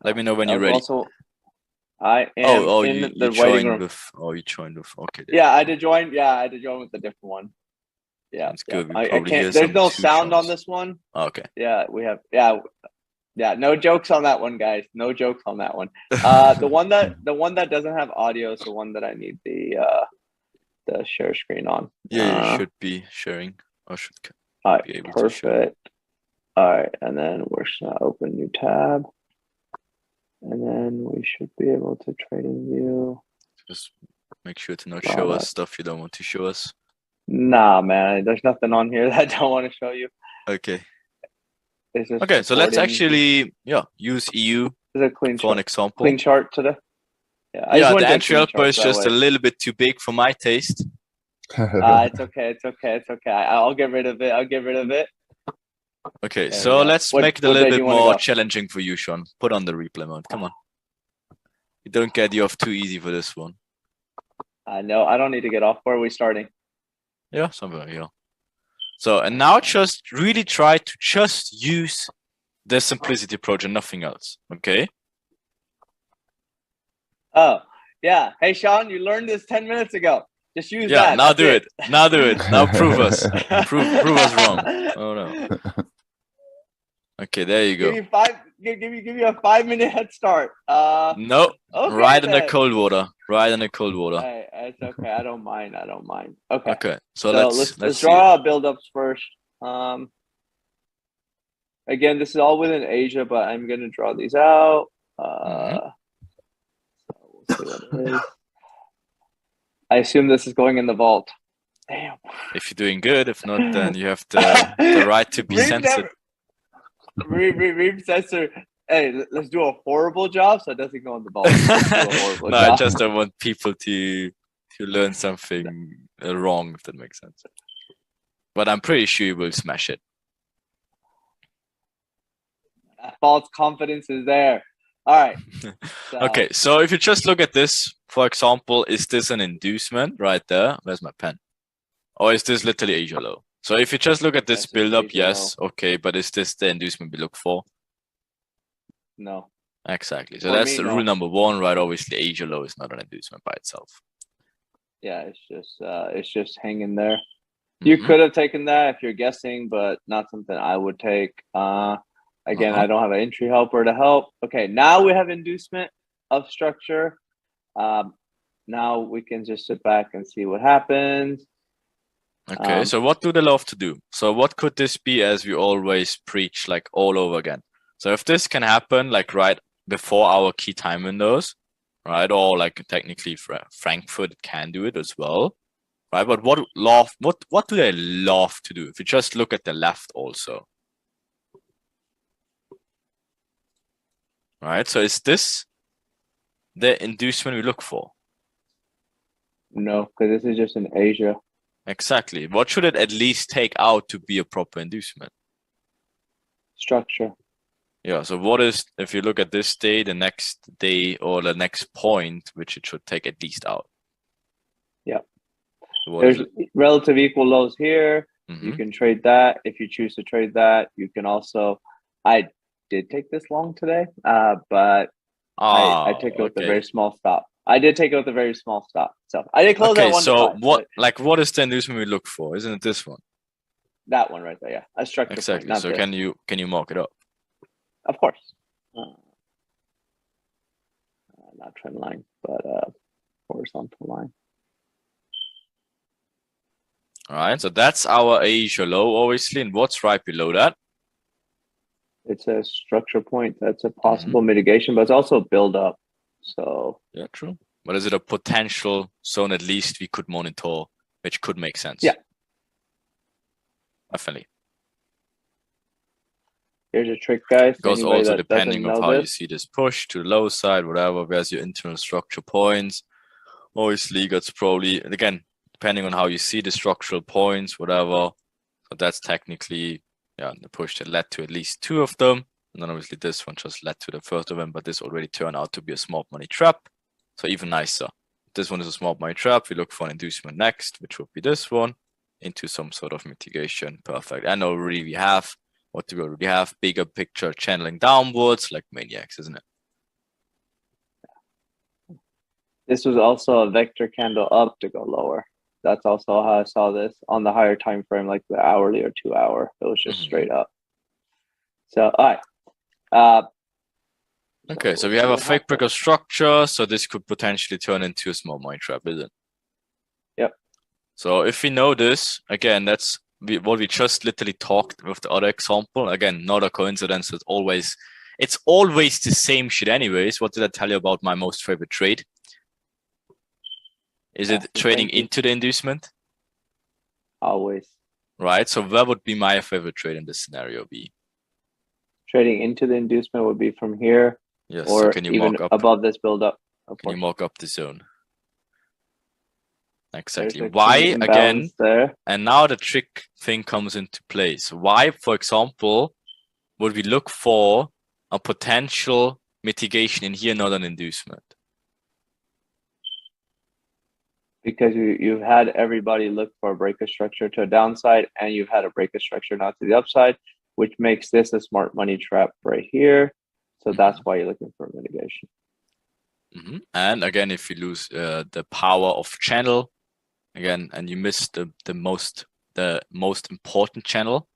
Let me know when I you're was ready. Also, I am Oh, in you the waiting joined room. with. Oh, you joined with. Okay. there Yeah, you I go. did join. Yeah, I did join with a different one. Yeah, Sounds yeah. good. We I probably hear can't. There's some no two sound on shots. this one. Okay. Yeah, we have. Yeah. No jokes on that one, guys. No jokes on that one. The one that doesn't have audio is the one that I need the share screen on. Yeah, you should be sharing. Or should All right, be able to share. perfect. All right, and then we're just gonna open new tab, and then we should be able to trading view. Just make sure to not show Product. us stuff you don't want to show us. Nah, man, there's nothing on here that I don't want to show you. Okay. It's just Okay, so let's supporting- actually use EU It's a clean for an chart. example. Clean chart today. Yeah, I just Yeah, went the to a entry clean helper chart, is that just a way. little bit too big for my taste. It's okay. It's okay. It's okay. I'll get rid of it. I'll get rid of it. Okay, There so we go. let's What- make it a what little day do bit you wanna more go? challenging for you, Sean. Put on the replay mode. Come on. You don't get you off too easy for this one. No, I don't need to get off. Where are we starting? Yeah, something like that. So, and now just really try to just use the simplicity approach and nothing else. Okay? Oh, yeah. Hey, Sean, you learned this 10 minutes ago. Just use Yeah, that. now That's do it. Now do it. Now prove us. Prove us wrong. wrong. Oh no. Okay, there you Give go. me five. Give me a 5-minute head start. No, Okay, right in the then. cold water. Right in the cold water. Hey, it's okay. I don't mind. I don't mind. Okay. Okay, so So let's let's see. draw build-ups first. Again, this is all within Asia, but I'm gonna draw these out. So we'll see what it is. I assume this is going in the vault. Damn. If you're doing good, if not, then you have the right to be Reem censored. Reem censor. Hey, let's do a horrible job so it doesn't go in the vault. Let's do a horrible No, I job. just don't want people to learn something wrong, if that makes sense. But I'm pretty sure you will smash it. False confidence is there. All right. So, Okay, so if you just look at this, for example, is this an inducement right there? Where's my pen? Or is this literally Asia low? So if you just look at this That's just build up, Asia yes, okay, but is this the inducement we look for? No. Exactly. So For that's me, rule no. number one, right? Obviously, Asia low is not an inducement by itself. Yeah, it's just hanging there. You Mhm. could have taken that if you're guessing, but not something I would take. Again, I don't have an entry helper to help. Okay, now we have inducement of structure. Now we can just sit back and see what happens. Okay, so what do they love to do? So what could this be, as we always preach, like all over again? So if this can happen, like right before our key time windows, right, or like technically Frankfurt can do it as well, right? But what do they love to do? If you just look at the left also, right? So is this the inducement we look for? No, because this is just in Asia. Exactly. What should it at least take out to be a proper inducement? Structure. Yeah, so what is, if you look at this day, the next day or the next point, which it should take at least out? Yeah. So what There's is it? relative equal lows here. You Mhm. can trade that if you choose to trade that. You can also, I did take this long today, but I took it with a very small stop. I did take it with a very small stop. So I did close Okay, at 1 to so 5. what, like, what is the inducement we look for? Isn't it this one? That one right there, yeah. A structure point, Exactly. not So this. can you mark it up? Of course. Not trend line, but horizontal line. All right, so that's our Asia low, obviously. And what's right below that? It's a structure point. That's a possible mitigation, but it's also a build up. So Yeah, true. But is it a potential zone at least we could monitor, which could make sense? Yeah. Definitely. here's a trick, guys. Because Anybody also that depending doesn't on know how you this, see this push to the low side, whatever, where's your internal structure points. Obviously, that's probably, and again, depending on how you see the structural points, whatever. So that's technically, yeah, the push that led to at least 2 of them. And then obviously this one just led to the first of them, but this already turned out to be a smart money trap. So even nicer. This one is a smart money trap. We look for an inducement next, which would be this one, into some sort of mitigation. Perfect. And already we have, what do we already have? Bigger picture channeling downwards like maniacs, isn't it? This was also a vector candle up to go lower. That's also how I saw this on the higher time frame, like the hourly or 2 hour. It was just straight up. So, all right. Okay, so we have a fake breaker structure, so this could potentially turn into a small money trap, is it? Yep. So if we know this, again, that's what we just literally talked with the other example. Again, not a coincidence. It's always the same shit anyways. What did I tell you about my most favorite trade? Is it trading into the inducement? Always. Right, so where would be my favorite trade in this scenario be? Trading into the inducement would be from here. Yes, or so can you even mock up? above this build up. Can you mock up the zone? Exactly. There's a Why clean again? imbalance there. And now the trick thing comes into place. Why, for example, would we look for a potential mitigation in here, not an inducement? Because you've had everybody look for a breaker structure to a downside, and you've had a breaker structure not to the upside, which makes this a smart money trap right here. So that's why you're looking for mitigation. And again, if you lose the power of channel, again, and you miss the most important channel.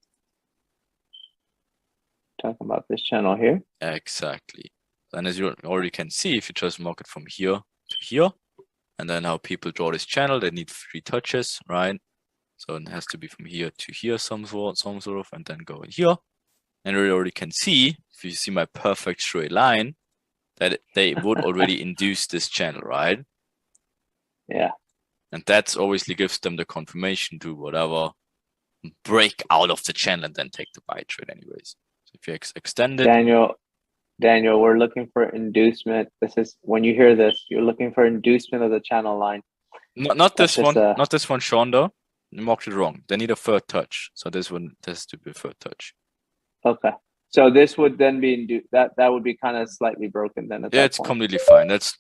Talking about this channel here. Exactly. And as you already can see, if you just mark it from here to here, and then how people draw this channel, they need 3 touches, right? So it has to be from here to here, some sort of, and then go in here. And you already can see, if you see my perfect straight line, that they would already induce this channel, right? Yeah. And that obviously gives them the confirmation to whatever, break out of the channel and then take the buy trade anyways. So if you extend it. Daniel, we're looking for inducement. This is, when you hear this, you're looking for inducement of the channel line. Not this one, not this one, Sean, though. You marked it wrong. They need a third touch. So this one has to be a third touch. Okay. So this would then be that would be kind of slightly broken then at that it's point. Completely fine. That's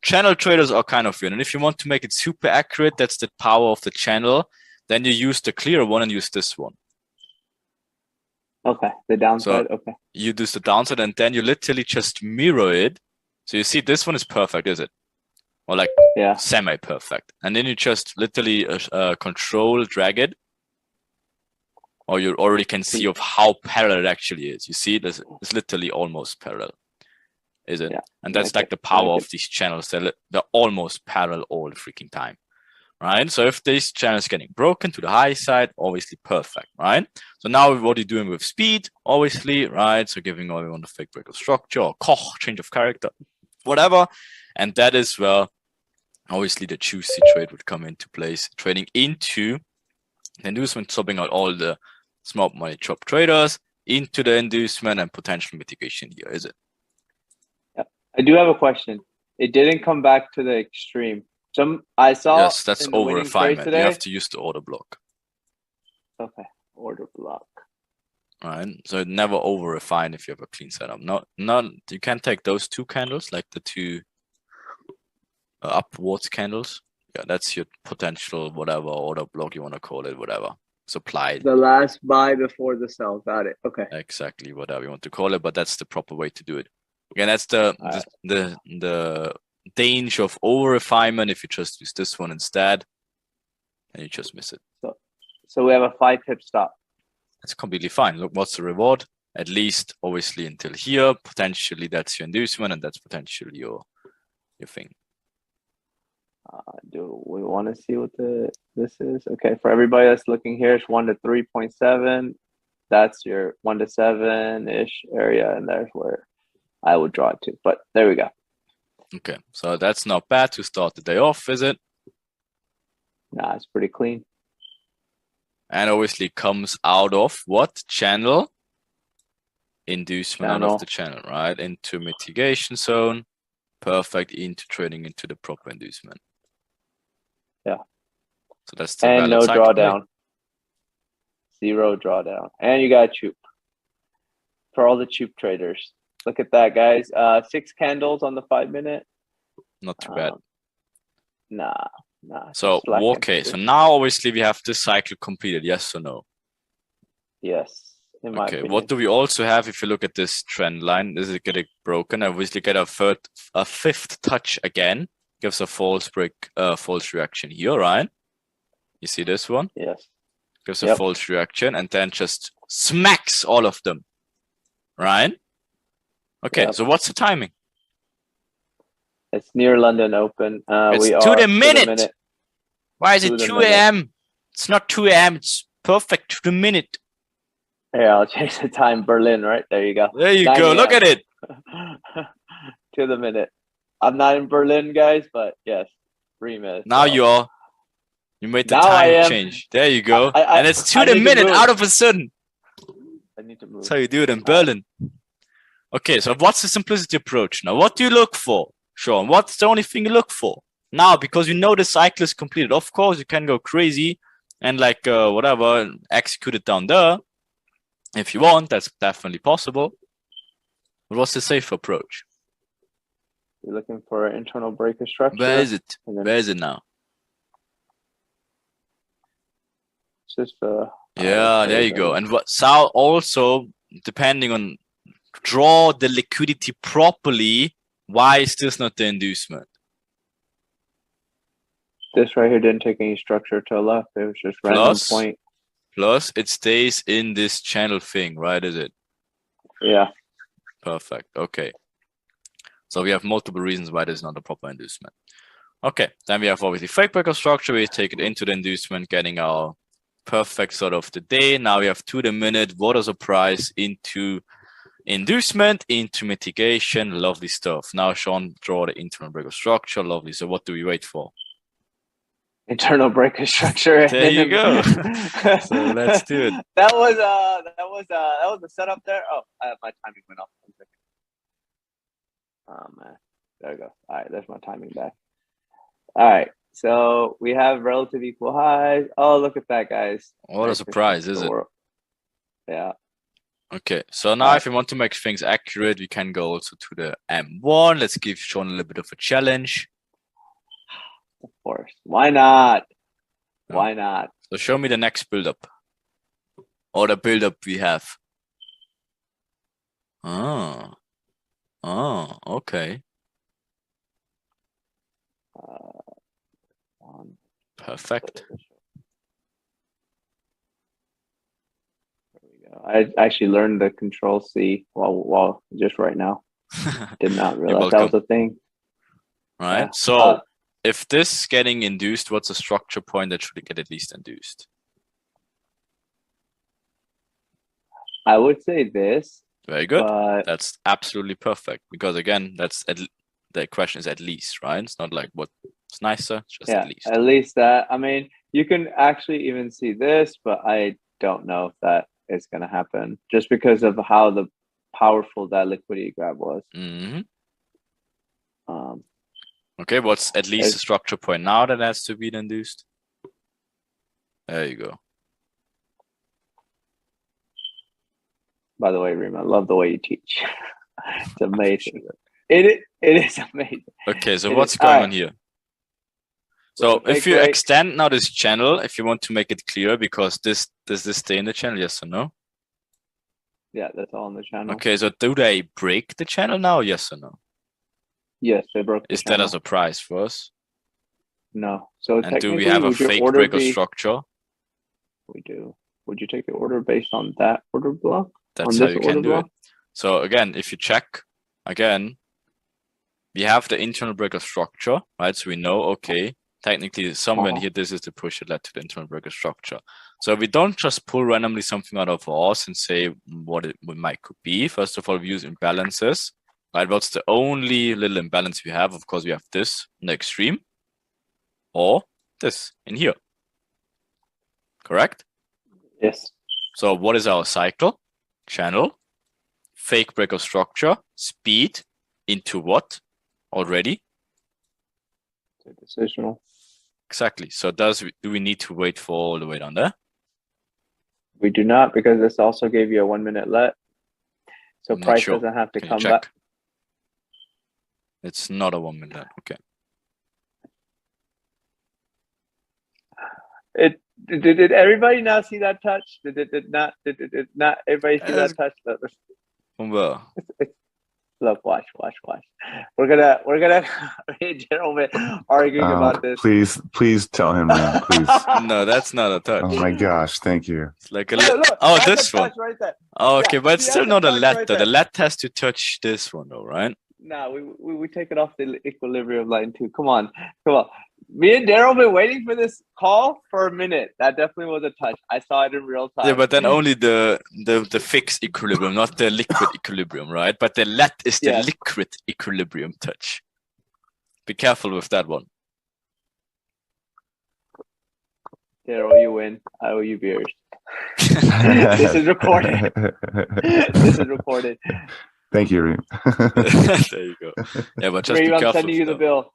channel traders are kind of weird. And if you want to make it super accurate, that's the power of the channel. Then you use the clear one and use this one. Okay, the downside. So okay. You do the downside and then you literally just mirror it. So you see this one is perfect, is it? Or like semi-perfect. And then you just literally control drag it. Or you already can see of how parallel it actually is. You see, it's literally almost parallel, is it? Yeah. And that's like the power of these channels. They're almost parallel all the freaking time, right? So if this channel is getting broken to the high side, obviously perfect, right? So now what you're doing with speed, obviously, right? So giving everyone the fake breaker structure or Koch, change of character, whatever. And that is where obviously the juicy trade would come into place, trading into the inducement, stopping out all the smart money chop traders into the inducement and potential mitigation here, is it? Yeah. I do have a question. It didn't come back to the extreme. I saw. Yes, that's over refinement. You have to use the order block. Okay, order block. All right, so it never over refine if you have a clean setup. Not you can take those 2 candles, like the 2 upwards candles. Yeah, that's your potential whatever order block you want to call it, whatever. Supply. The last buy before the sell. Got it. Okay. Exactly, whatever you want to call it, but that's the proper way to do it. Again, that's the danger of over refinement if you just use this one instead, and you just miss it. So we have a 5 pip stop. That's completely fine. Look, what's the reward? At least, obviously, until here. Potentially, that's your inducement, and that's potentially your thing. Do we want to see what this is? Okay, for everybody that's looking here, it's 1 to 3.7. That's your 1 to 7-ish area, and there's where I would draw it to. But there we go. Okay, so that's not bad to start the day off, is it? Nah, it's pretty clean. And obviously comes out of what channel? Inducement out of the channel, right? Into mitigation zone. Perfect into trading into the proper inducement. Yeah. So that's the and no cycle drawdown. 0 drawdown. And you got Chup. For all the Chup traders. Look at that, guys. 6 candles on the 5-minute. Not too bad. Nah. So okay, so now obviously we have this cycle completed, yes or no? Yes. In my opinion. What do we also have if you look at this trend line? This is getting broken. I obviously get a 5th touch again. gives a false reaction here, right? You see this one? Yes. Gives a Yep. false reaction and then just smacks all of them, right? Okay, Yep. so what's the timing? It's near London Open. It's We to are the minute. Why is To it the 2 minute. a.m.? It's not 2 a.m. It's perfect to the minute. Here, I'll change the time. Berlin, right? There you go. There you 9 go. Look a.m. at it. To the minute. I'm not in Berlin, guys, but yes, 3 minutes. Now So- you are. You made the Now I time am. change. There you go. I And it's to I the need to minute move. out of a sudden. I need to move. That's how you do it in Berlin. Okay, so what's the simplicity approach? Now, what do you look for, Sean? What's the only thing you look for? Now, because you know the cycle is completed, of course, you can go crazy and like whatever, execute it down there. If you want, that's definitely possible. But what's the safe approach? You're looking for an internal breaker structure. Where is it? And then Where is it now? it's just Yeah, there you go. And what so also depending on draw the liquidity properly. Why is this not the inducement? This right here didn't take any structure to the left. It was just random Plus? point. Plus, it stays in this channel thing, right? Is it? Yeah. Perfect. Okay. So we have multiple reasons why this is not a proper inducement. Okay. Then we have obviously fake breaker structure. We take it into the inducement, getting our perfect sort of the day. Now we have to the minute, water surprise into inducement, into mitigation. Lovely stuff. Now Sean, draw the internal breaker structure. Lovely. So what do we wait for? Internal breaker structure. There you go. So let's do it. That was the setup there. Oh, my timing went off. 1 second. Oh man, there we go. All right, there's my timing back. All right, so we have relative equal highs. Oh, look at that, guys. What a Nice surprise, picture is of it? the world. Yeah. Okay, so now Alright. if you want to make things accurate, we can go also to the M1. Let's give Sean a little bit of a challenge. Of course. Why not? Yeah. Why not? So show me the next build-up. Or the build-up we have. Oh. Oh, okay. Perfect. There we go. I actually learned the Control C while just right now. Did not You're realize that was welcome. a thing. Right. Yeah. So if this is getting induced, what's a structure point that should get at least induced? I would say this, Very good. but That's absolutely perfect because again, that's the question is at least, right? It's not like what's nicer, it's just yeah, at least. that. I mean, you can actually even see this, but I don't know if that is going to happen just because of how powerful that liquidity grab was. Hmm. Um, Okay, what's at least It's- a structure point now that has to be induced? There you go. by the way, Rima, I love the way you teach. It's amazing. It is amazing. Okay, so It what's is- going alright. on here? So So the if fake you break- extend now this channel, if you want to make it clear, because does this stay in the channel? Yes or no? Yeah, that's all on the channel. Okay, so do they break the channel now? Yes or no? Yes, they broke the Is that a channel. surprise for us? No. So And do technically, we have a would your fake order breaker be? structure? We do. Would you take your order based on that order block? That's On how this you can order do it. block? So again, if you check again, we have the internal breaker structure, right? So we know, okay, technically somewhere in Uh-huh. here, this is the push that led to the internal breaker structure. So we don't just pull randomly something out of ours and say what it might could be. First of all, we use imbalances, right? What's the only little imbalance we have? Of course, we have this in the extreme or this in here, correct? Yes. So what is our cycle? Channel, fake breaker structure, speed into what already? It's a decisional. Exactly. So do we need to wait for all the way down there? We do not, because this also gave you a 1 minute let. So I'm not price sure. doesn't have to Can you come check? back. It's not a 1 minute. Okay. Did everybody now see that touch? Did not everybody see Yes. that touch? That was, From where? Look, watch. We're gonna gentlemen arguing about this. Please tell him, man. Please. No, that's not a touch. Oh my gosh, thank you. It's like a Look, oh, that's this a one. touch right there. Oh, okay, Yeah, but it's see, still that's a not a touch let right though. The there. let has to touch this one though, right? No, we take it off the equilibrium line too. Come on. Me and Daryl been waiting for this call for a minute. That definitely was a touch. I saw it in real time. Yeah, but then only the fixed equilibrium, not the liquid equilibrium, right? But the let is the Yes. liquid equilibrium touch. Be careful with that one. Daryl, you win. I owe you beers. This is recorded. This is recorded. Thank you, Reem. There you go. Yeah, but just Reem, be I'm careful. sending you the with bill.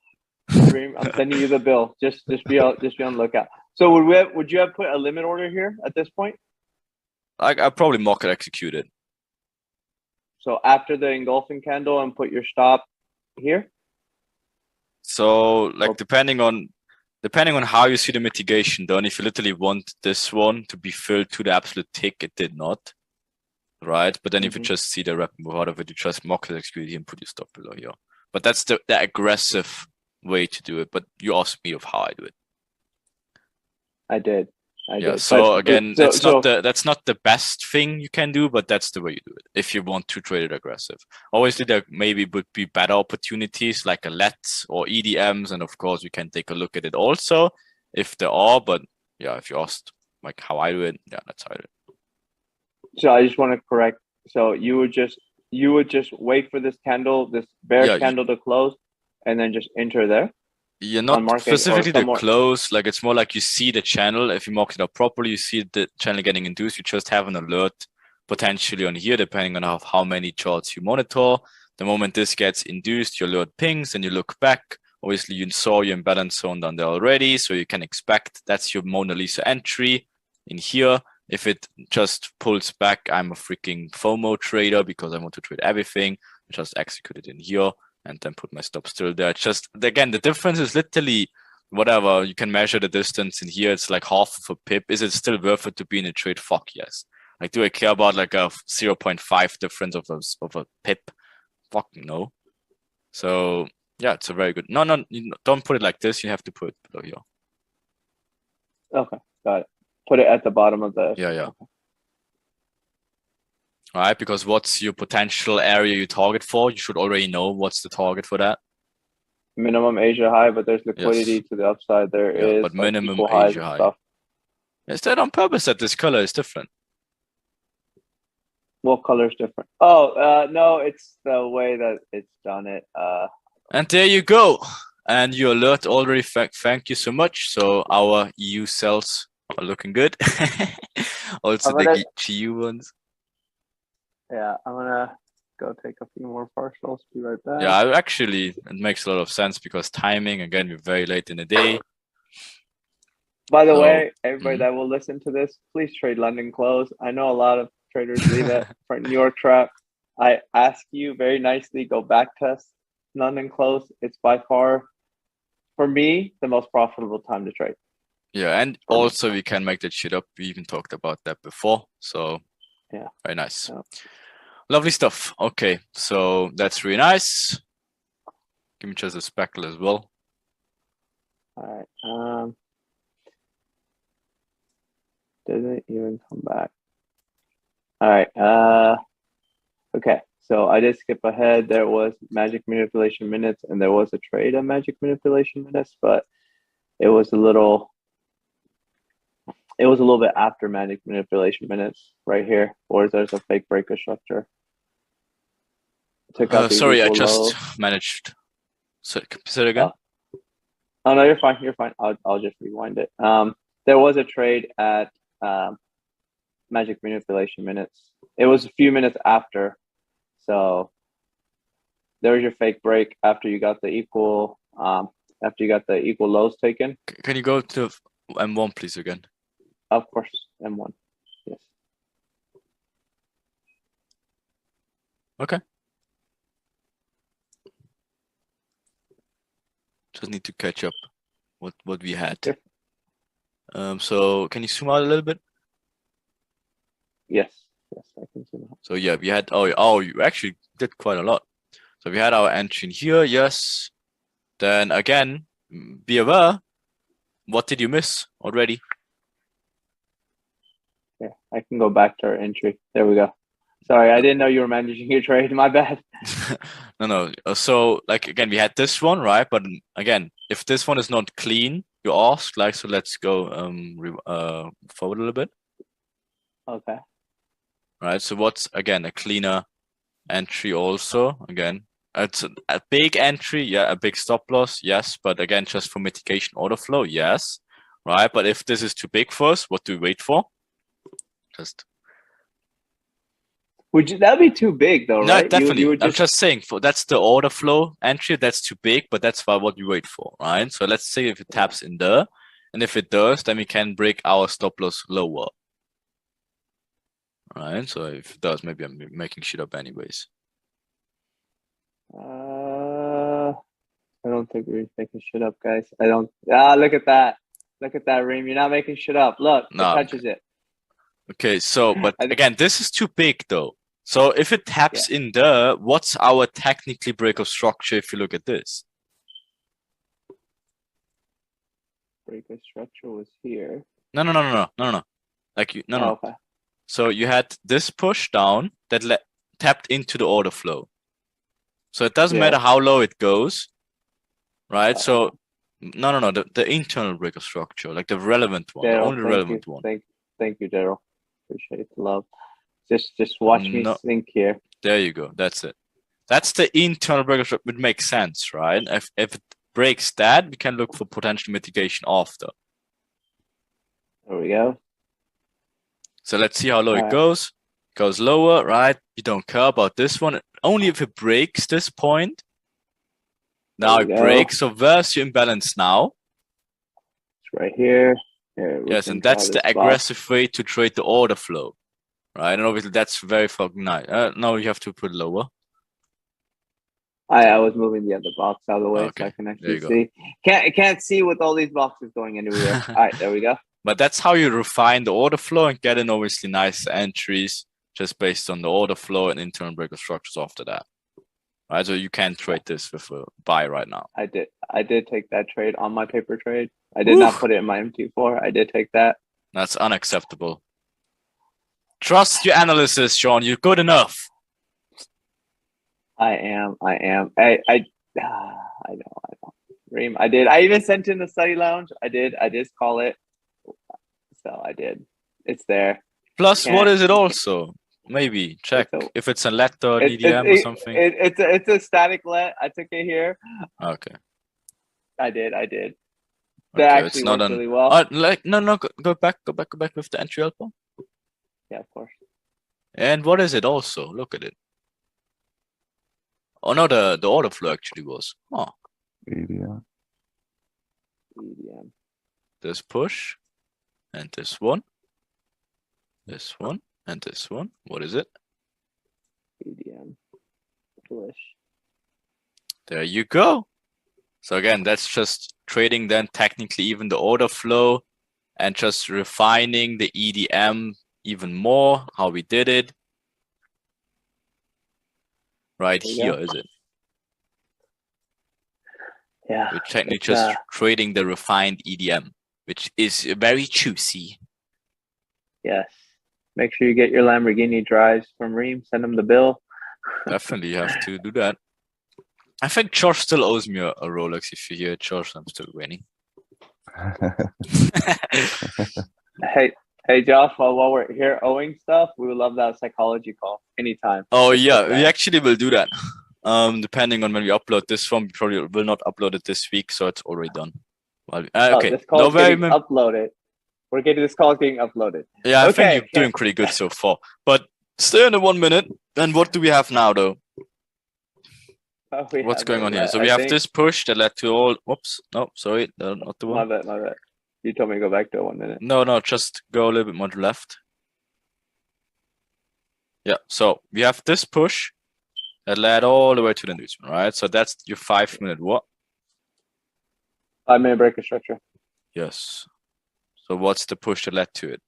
Reem, I'm sending you the bill. Just be on the lookout. So would you have put a limit order here at this point? that. I probably market executed. So after the engulfing candle and put your stop here? So like depending on how you see the mitigation done, if you literally want this one to be filled to the absolute tick, it did not. Right? But then if you just see the rep move out of it, you just market execute here and put your stop below here. But that's the aggressive way to do it. But you asked me of how I do it. I did. So But again, that's not the best thing you can do, but that's the way you do it if you want to trade it aggressive. Obviously, there maybe would be better opportunities like a let or EDMs, and of course, you can take a look at it also if there are. But yeah, if you asked like how I do it, yeah, that's how I do it. So I just want to correct. So you would just wait for this candle, this bearish candle to close, and then just enter there. You're not specifically the close, like it's more like you see the channel. If you mark it up properly, you see the channel getting induced. You just have an alert potentially on here, depending on how many charts you monitor. The moment this gets induced, your alert pings and you look back. Obviously, you saw your imbalance zone down there already, so you can expect that's your Mona Lisa entry in here. If it just pulls back, I'm a freaking FOMO trader because I want to trade everything. I just execute it in here and then put my stop still there. Just again, the difference is literally whatever. You can measure the distance in here. It's like half of a pip. Is it still worth it to be in a trade? Fuck yes. Like, do I care about like a 0.5 difference of a pip? Fuck no. So yeah, it's a very good. No, don't put it like this. You have to put it below here. Okay, got it. Put it at the bottom of the. Yeah. Okay. All right, because what's your potential area you target for? You should already know what's the target for that. Minimum Asia high, but there's liquidity to the upside. There is, but minimum like Asia high. Is that on purpose that this color is different? What color is different? Oh, no, it's the way that it's done it. And there you go. And your alert already, thank you so much. So our EU cells are looking good. Also the GU ones. Yeah, I'm gonna go take a few more partials. Be right back. Yeah, actually, it makes a lot of sense because timing, again, we're very late in the day. By the way, everybody that will listen to this, please trade London close. I know a lot of traders leave it for New York trap. I ask you very nicely, go back test London close. It's by far, for me, the most profitable time to trade. Yeah, and also we can make that shit up. We even talked about that before. So yeah, very nice. Yeah. Lovely stuff. Okay, so that's really nice. Give me just a speckle as well. All right. Doesn't even come back. All right. Okay. So I did skip ahead. There was magic manipulation minutes, and there was a trade of magic manipulation minutes, but it was a little bit after magic manipulation minutes right here, or there's a fake breaker structure. Sorry, I just managed. So, say it again. Oh no, you're fine. You're fine. I'll just rewind it. There was a trade at magic manipulation minutes. It was a few minutes after, so there was your fake break after you got the equal lows taken. Can you go to M1 please again? Of course, M1. Yes. Okay. Just need to catch up what we had. Yeah. So can you zoom out a little bit? Yes, I can zoom out. So yeah, we had you actually did quite a lot. So we had our entry in here, yes. Then again, be aware, what did you miss already? Yeah, I can go back to our entry. There we go. Sorry, I didn't know you were managing your trade. My bad. No. So like again, we had this one, right? But again, if this one is not clean, you ask like, so let's go forward a little bit. Okay. Right. So what's again a cleaner entry also? Again, it's a big entry, yeah, a big stop loss, yes. But again, just for mitigation order flow, yes. Right. But if this is too big for us, what do we wait for? Just That'd be too big though, no, right? definitely. You would I'm just just saying for that's the order flow entry. That's too big, but that's why what you wait for, right? So let's say if it taps in there, and if it does, then we can break our stop loss lower, right? So if it does, maybe I'm making shit up anyways. I don't think we're making shit up, guys. I don't. Look at that. Look at that, Reem. You're not making shit up. Look, No, it touches it. Okay, so but I- again, this is too big though. So if it taps in there, what's our technically break of structure if you look at this? Breaker structure was here. No. Like you, no. Okay. So you had this push down that tapped into the order flow. So it doesn't Yeah. matter how low it goes, right? So no, the internal break of structure, like the relevant one, the Daryl, only thank relevant you. one. Thank you, Daryl. Appreciate the love. Just watch me No. think here. There you go. That's it. That's the internal break of structure. It makes sense, right? If it breaks that, we can look for potential mitigation after. There we go. So let's see how low it Alright. goes. Goes lower, right? You don't care about this one. Only if it breaks this point. Now There it we go. breaks. So where's your imbalance now? It's right here. Here, we Yes, can and that's draw the this box. aggressive way to trade the order flow, right? And obviously that's very fucking nice. No, you have to put lower. I was moving the other box out of the way so Okay, I can there actually you go. see. Can't see with all these boxes going anywhere. All right, there we go. But that's how you refine the order flow and get in obviously nice entries just based on the order flow and internal break of structures after that. Right, so you can trade this with a buy right now. I did take that trade on my paper trade. I did not put it in my MT4. I did take that. That's unacceptable. Trust your analysis, Sean. You're good enough. I am. I know. Reem, I did. I even sent in the study lounge. I did call it. So I did. It's there. Plus, what is it also? Maybe check if it's a letter, DDM or something. It's a static let. I took it here. Okay. I did. That Okay, actually it's not worked really well. Go back with the entry helper. Yeah, of course. And what is it also? Look at it. Oh no, the order flow actually was. Oh, EDM. EDM. this push, and this one, and this one. What is it? EDM. Foolish. There you go. So again, that's just trading then technically even the order flow and just refining the EDM even more, how we did it. Right here, is it? Yeah. We're technically just trading the refined EDM, which is very juicy. Yes. Make sure you get your Lamborghini drives from Reem. Send him the bill. Definitely have to do that. I think Josh still owes me a Rolex. If you hear Josh, I'm still waiting. Hey, Josh, while we're here owing stuff, we would love that psychology call anytime. Oh yeah, we actually will do that. Depending on when we upload this one, we probably will not upload it this week, so it's already done. Well, okay. This call is getting uploaded. This call is getting uploaded. Yeah, I think you're doing pretty good so far. But stay in the 1 minute. And what do we have now, though? What's going on here? So we have this push that led to all. Whoops. No, sorry, not the one. My bad. You told me to go back to 1 minute. No, just go a little bit more to left. Yeah, so we have this push that led all the way to the inducement, right? So that's your 5 minute what? 5 minute breaker structure. Yes. So what's the push that led to it?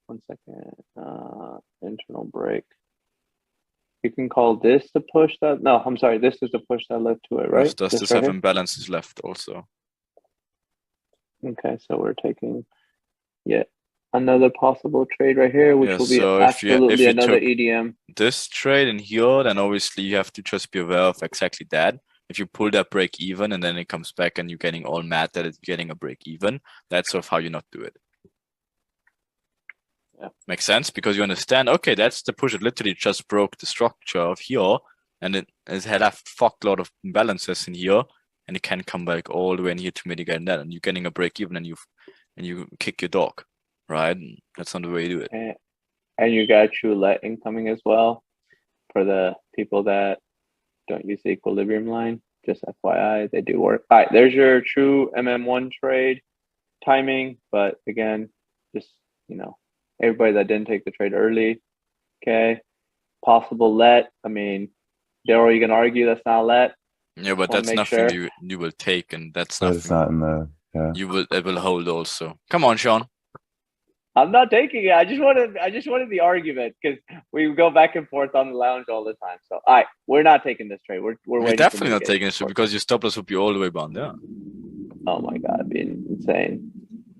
1 second. Internal break. you can call this to push that. No, I'm sorry. This is to push that left to it, right? Does this right have here? imbalances left also? Okay, so we're taking yet another possible trade right here, which Yeah, will be so if you absolutely another took EDM. this trade in here, then obviously you have to just be aware of exactly that. If you pull that break even and then it comes back and you're getting all mad that it's getting a break even, that's sort of how you not do it. Yeah. Makes sense because you understand, okay, that's the push. It literally just broke the structure of here and it had a fuckload of imbalances in here and it can come back all the way in here to mitigate that and you're getting a break even and you kick your dog, right? That's not the way you do it. And you got roulette incoming as well for the people that don't use the equilibrium line. Just FYI, they do work. All right, there's your true MM1 trade timing. But again, just, everybody that didn't take the trade early, okay? Possible let. I mean, Daryl, you can argue that's not let. Yeah, but that's nothing you will take, and that's But it's nothing not in the it will hold also. Come on, Sean. I'm not taking it. I just wanted the argument because we go back and forth on the lounge all the time. So, all right, we're not taking this trade. We're waiting. Definitely not taking this because your stop loss would be all the way bound there. Oh my god, being insane.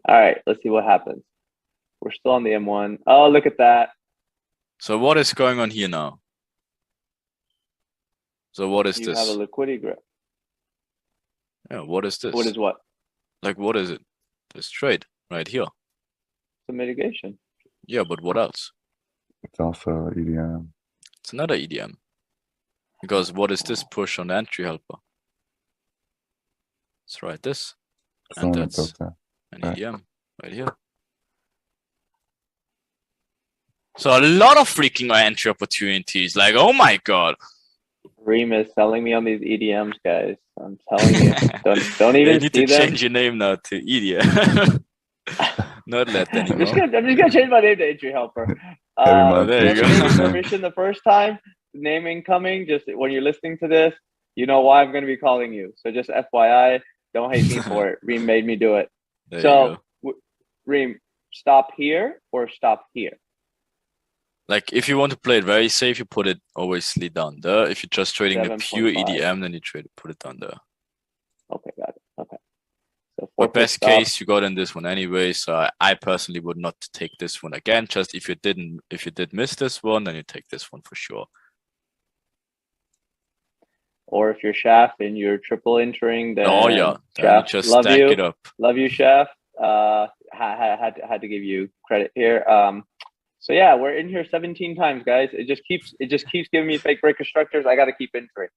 All right, let's see what happens. We're still on the M1. Oh, look at that. So what is going on here now? So what is You this? have a liquidity grip. Yeah, what is this? What is what? Like, what is it? This trade right here. The mitigation. Yeah, but what else? It's also EDM. It's another EDM. Because what is this push on the entry helper? It's right this. And that's an EDM right here. So a lot of freaking entry opportunities. Like, oh my god. Reem is selling me on these EDMs, guys. I'm telling you. don't even you need see to them. change your name now to EDM. Not let anymore. I'm just gonna change my name to entry helper. Every month. There you Gave go. me permission the first time. Name incoming. Just when you're listening to this, you know why I'm gonna be calling you. So just FYI, don't hate me for it. Reem made me do it. There so, Reem, stop here or stop here. Like if you want to play it very safe, you put it obviously down there. If you're just trading the pure 7.5. EDM, then you put it down there. Okay, got it. Okay. So but best case, you got in this one anyway. So I personally would not take this one again. Just if you did miss this one, then you take this one for sure. Or if you're Chef and you're triple entering, then oh yeah, Chef, just love stack you. it up. Love you, Chef. Had to give you credit here. So yeah, we're in here 17 times, guys. It just keeps giving me fake breaker structures. I got to keep entering.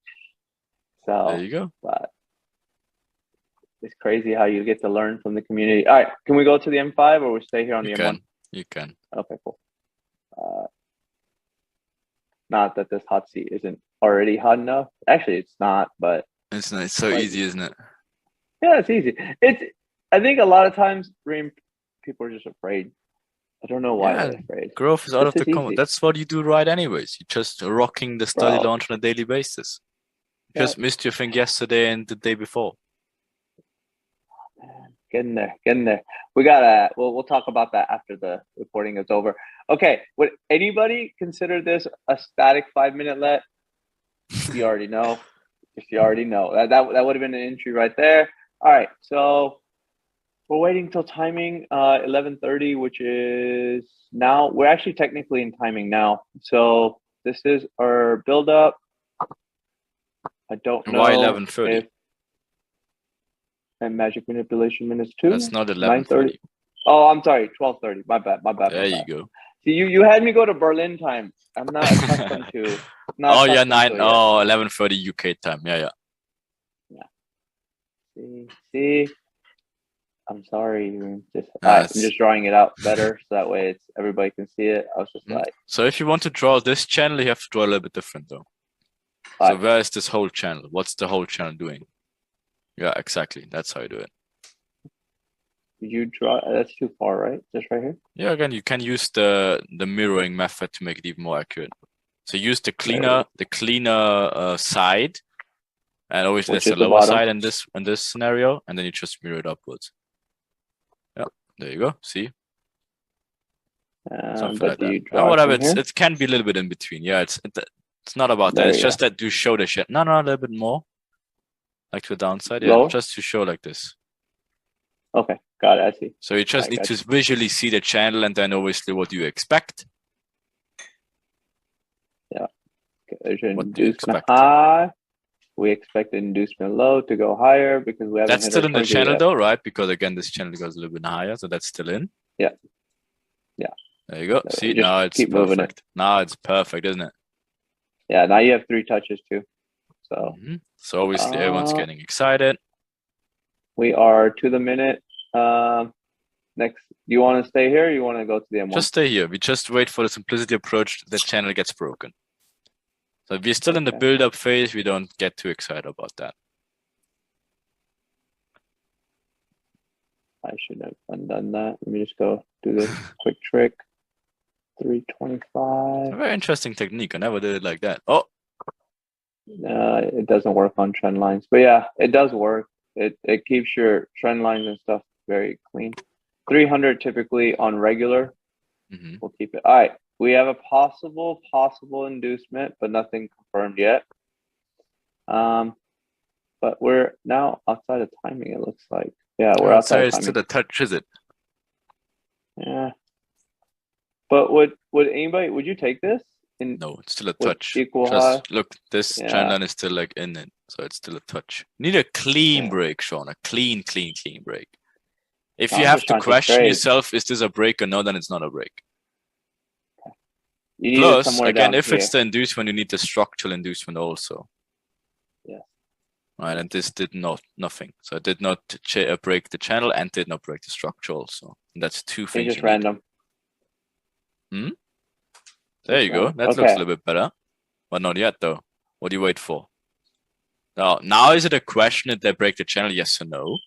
So there you go. But it's crazy how you get to learn from the community. All right, can we go to the M5 or we stay here on the M1? You can. Okay, cool. Not that this hot seat isn't already hot enough. Actually, it's not, but it's not. It's so easy, isn't it? Yeah, it's easy. I think a lot of times, people are just afraid. I don't know why they're afraid. Growth is out of the common. That's what you do right anyways. You're just rocking the study launch on a daily basis. You just missed your thing yesterday and the day before. Man, getting there. We'll talk about that after the recording is over. Okay, would anybody consider this a static 5-minute let? You already know. If you already know. That would have been an entry right there. All right, so we're waiting till timing 11:30, which is now. We're actually technically in timing now. So this is our build up. I don't know. Why 11:30? And magic manipulation minutes 2. That's not 11:30. Oh, I'm sorry, 12:30. My bad. There you go. See, you had me go to Berlin time. I'm not accustomed to. Oh yeah, 11:30 UK time. Yeah. See. I'm sorry. I'm just drawing it out better so that way everybody can see it. I was just like. So if you want to draw this channel, you have to draw a little bit different though. So where is this whole channel? What's the whole channel doing? Yeah, exactly. That's how you do it. You draw. That's too far, right? Just right here. Yeah. Again, you can use the mirroring method to make it even more accurate. So use the cleaner side, and always there's a lower side in this scenario, and then you just mirror it upwards. Yeah, there you go. See, something like that. Whatever. It can be a little bit in between. Yeah, It's not about that. There It's you just that to show the shit. No, a little bit more. Like to the downside. Yeah, Lower? just to show like this. Okay, got it. I see. So you just I need got to visually see the channel and then obviously what you expect. Okay, there's an What do you inducement expect? high. We expect the inducement low to go higher because we haven't That's hit still our in the target channel yet. though, right? Because again, this channel goes a little bit higher, so that's still in. Yeah. Yeah. There you go. So See, just now it's keep moving it. perfect. Now it's perfect, isn't it? Yeah, now you have 3 touches too. So Mhm. So obviously everyone's getting excited. we are to the minute. Next, do you want to stay here or you want to go to the M1? Just stay here. We just wait for the simplicity approach. The channel gets broken. So if we're still in the Okay. build-up phase, we don't get too excited about that. I should have undone that. Let me just go do this quick trick. It's a 325. very interesting technique. I never did it like that. Oh, It doesn't work on trend lines, but yeah, it does work. It keeps your trend lines and stuff very clean. 300 typically on regular. mhm. We'll keep it. All right, we have a possible inducement, but nothing confirmed yet. But we're now outside of timing. It looks like. Yeah, we're outside of It's timing. to the touch, is it? Yeah. But would you take this? No, it's still a With touch. equal Just high? look, this Yeah. trend line is still like in it, so it's still a touch. Need a clean Yeah. break, Sean. A clean break. If No, you I'm have just to trying to question trade. yourself, is this a break or no? Then it's not a break. You need it Plus, somewhere again, down if here. it's the inducement, you need the structural inducement also. Yeah. Right, and this did nothing. So it did not break the channel and did not break the structure also. And that's 2 It's things just you need. random. There Just you go. random. That looks a Okay. little bit better. But not yet though. What do you wait for? Now is it a question if they break the channel, yes or no?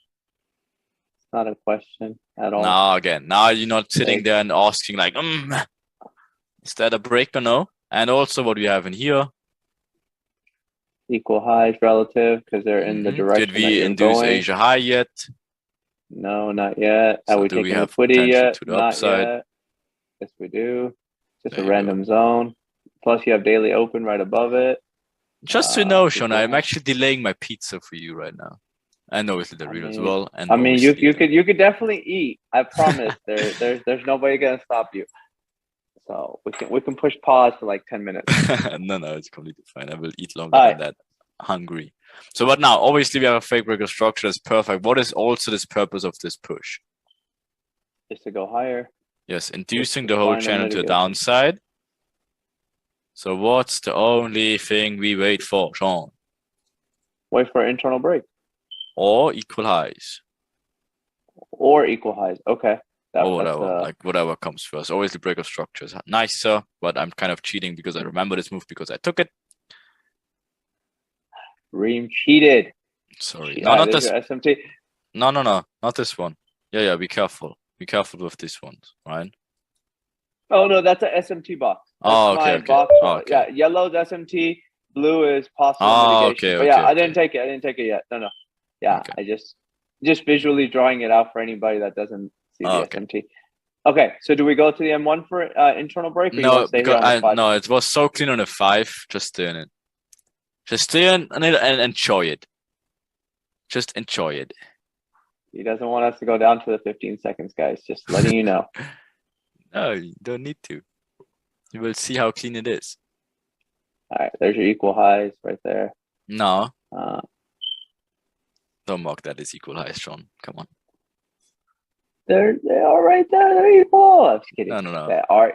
It's not a question at all. Now you're not sitting Like- there and asking like, is that a break or no? And also what we have in here. Equal highs relative because they're in the direction Did that we you're induce going. Asia high yet? No, not yet. So Are we do we taking have liquidity potential yet? to the Not upside? yet. Yes, we do. Just There a you go. random zone. Plus, you have daily open right above it. Just to know, Sean, equal I'm high. actually delaying my pizza for you right now. And obviously the I real as mean- well. And I mean, you obviously you could definitely eat. I promise. There's nobody gonna stop you. So we can push pause for like 10 minutes. no, it's completely fine. I will eat longer Alright. than that. Hungry. So what now? Obviously we have a fake breaker structure that's perfect. What is also this purpose of this push? Just to go higher. Yes, inducing to the whole find a channel to the mitigation. downside. So what's the only thing we wait for, Sean? Wait for an internal break Or equal highs. or equal highs. Okay. Or whatever. Like whatever comes first. Always the break of structure is nicer, but I'm kind of cheating because I remember this move because I took it. Reem cheated. Sorry. No, not there's this. your SMT. No, not this one. Yeah, be careful. Be careful with this one, right? Oh no, that's a SMT box. That's Oh, my okay. box. Okay. Yeah, yellow's SMT, blue is possible Oh, mitigation. okay, But yeah, okay, I didn't take it. I didn't take it yet. No. Yeah, Okay. I just visually drawing it out for anybody that doesn't see the Okay. SMT. Okay, so do we go to the M1 for internal break? Or you want No, to stay here because on the 5? no, it was so clean on the 5. Just stay in it. Just stay in it and enjoy it. Just enjoy it. He doesn't want us to go down to the 15 seconds, guys. Just letting you know. No, you don't need to. You will see how clean it is. All right, there's your equal highs right there. No, Uh, don't mark that as equal highs, Sean. Come on. they are right there. They're equal. I'm just kidding. No. They are.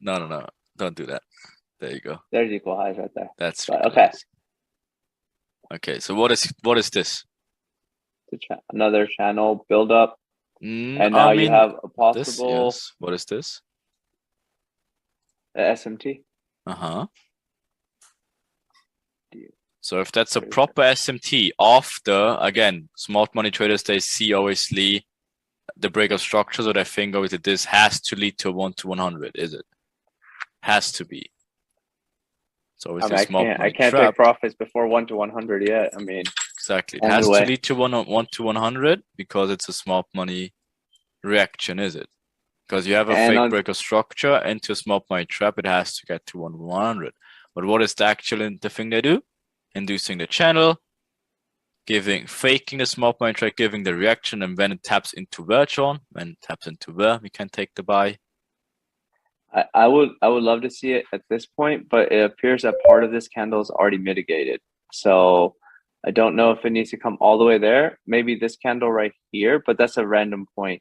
No. Don't do that. There you go. There's equal highs right there. That's But, equal okay. highs. Okay, so what is this? Another channel build up, and now I you mean, have a this, possible yes. What is this? SMT. Uh-huh. Do you- So if that's a Very proper SMT after, again, smart money traders, they see obviously the break of structure, so they think obviously this has to lead to a 1 to 100, is it? Has to be. So I obviously mean, smart I money can't trap. take profits before 1 to 100 yet. I mean, Exactly. It only has way. to lead to 1 to 100 because it's a smart money reaction, is it? Because you have a And fake on- breaker structure into a small point trap, it has to get to 100. But what is the thing they do? Inducing the channel, faking the small point trap, giving the reaction, and when it taps into Virtual, when it taps into where we can take the buy. I would love to see it at this point, but it appears that part of this candle is already mitigated. So I don't know if it needs to come all the way there. Maybe this candle right here, but that's a random point.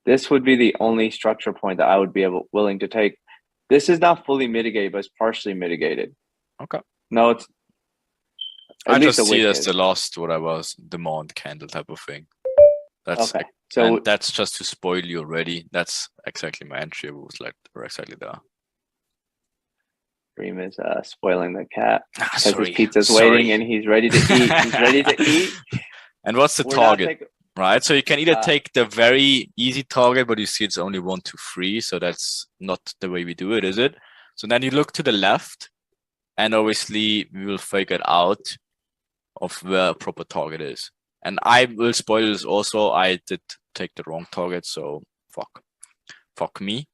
This would be the only structure point that I would be willing to take. This is not fully mitigated, but it's partially mitigated. Okay. No, it's I at least just the see it wick as is. the last what I was demand candle type of thing. That's Okay. So and that's just to spoil you already. That's exactly my entry was like exactly there. Reem is spoiling the cat because Sorry. his pizza's Sorry. waiting and he's ready to eat. He's ready to eat. And what's the We're not target? taking- Right, so you can either Uh, take the very easy target, but you see it's only 1 to 3, so that's not the way we do it, is it? So then you look to the left, and obviously we will figure out of where a proper target is. And I will spoil this also. I did take the wrong target, so fuck me.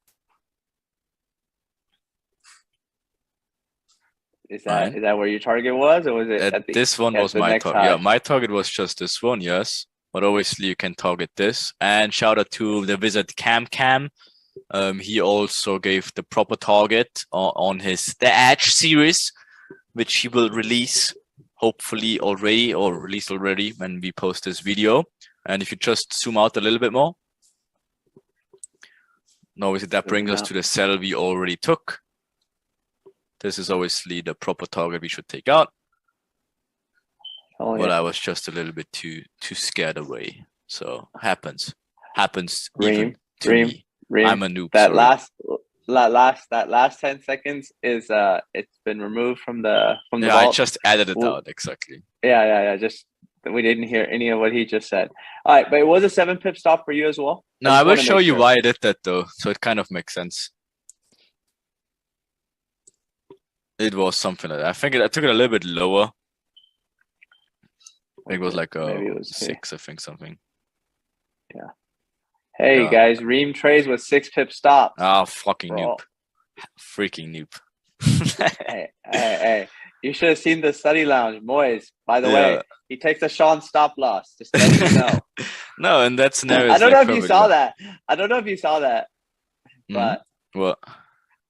Is Right. that where your target was, or was it at the, This one at was the my next target. high? Yeah, my target was just this one, yes. But obviously you can target this. And shout out to the wizard Cam. He also gave the proper target on his The Edge series, which he will release hopefully already or released already when we post this video. And if you just zoom out a little bit more, now obviously that brings us to the cell we already took. This is obviously the proper target we should take out. Oh, But yeah. I was just a little bit too scared away. So happens Reem, even to Reem, me. Reem, I'm a noob. that sorry. last 10 seconds is it's been removed from the I vault. just added it Well, out exactly. Yeah. Just we didn't hear any of what he just said. All right, but it was a 7 pip stop for you as well. No, I will show you why I did that though, so it kind of makes sense. It was something like that. I think I took it a little bit lower. I think it was like Maybe it was 6, I think something. Hey Yeah. guys, Reem trades with 6 pip stops. Ah, fucking Bro. noob. Freaking noob. Hey, you should have seen the study lounge, boys. By the Yeah. way, he takes a Sean stop loss. Just letting you know. No, in that scenario, I don't it's know like if you probably saw like- that. I don't know if you saw that, Mhm. but What?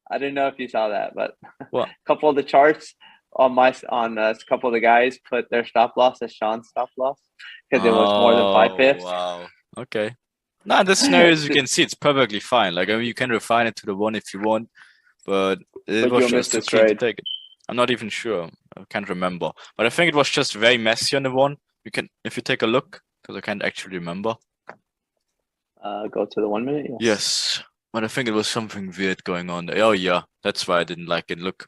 I didn't know if you saw that. But What? a couple of the charts on a couple of the guys put their stop loss as Sean's stop loss because it was more than 5 pips. Wow. Okay. No, in the scenarios you can see it's perfectly fine. Like I mean, you can refine it to the 1 if you want, but it But was you'll just miss too this clean to trade. take it. I'm not even sure. I can't remember, but I think it was just very messy on the 1. You can, if you take a look, because I can't actually remember. Go to the 1 minute. Yes, but I think it was something weird going on there. Oh yeah, that's why I didn't like it. Look,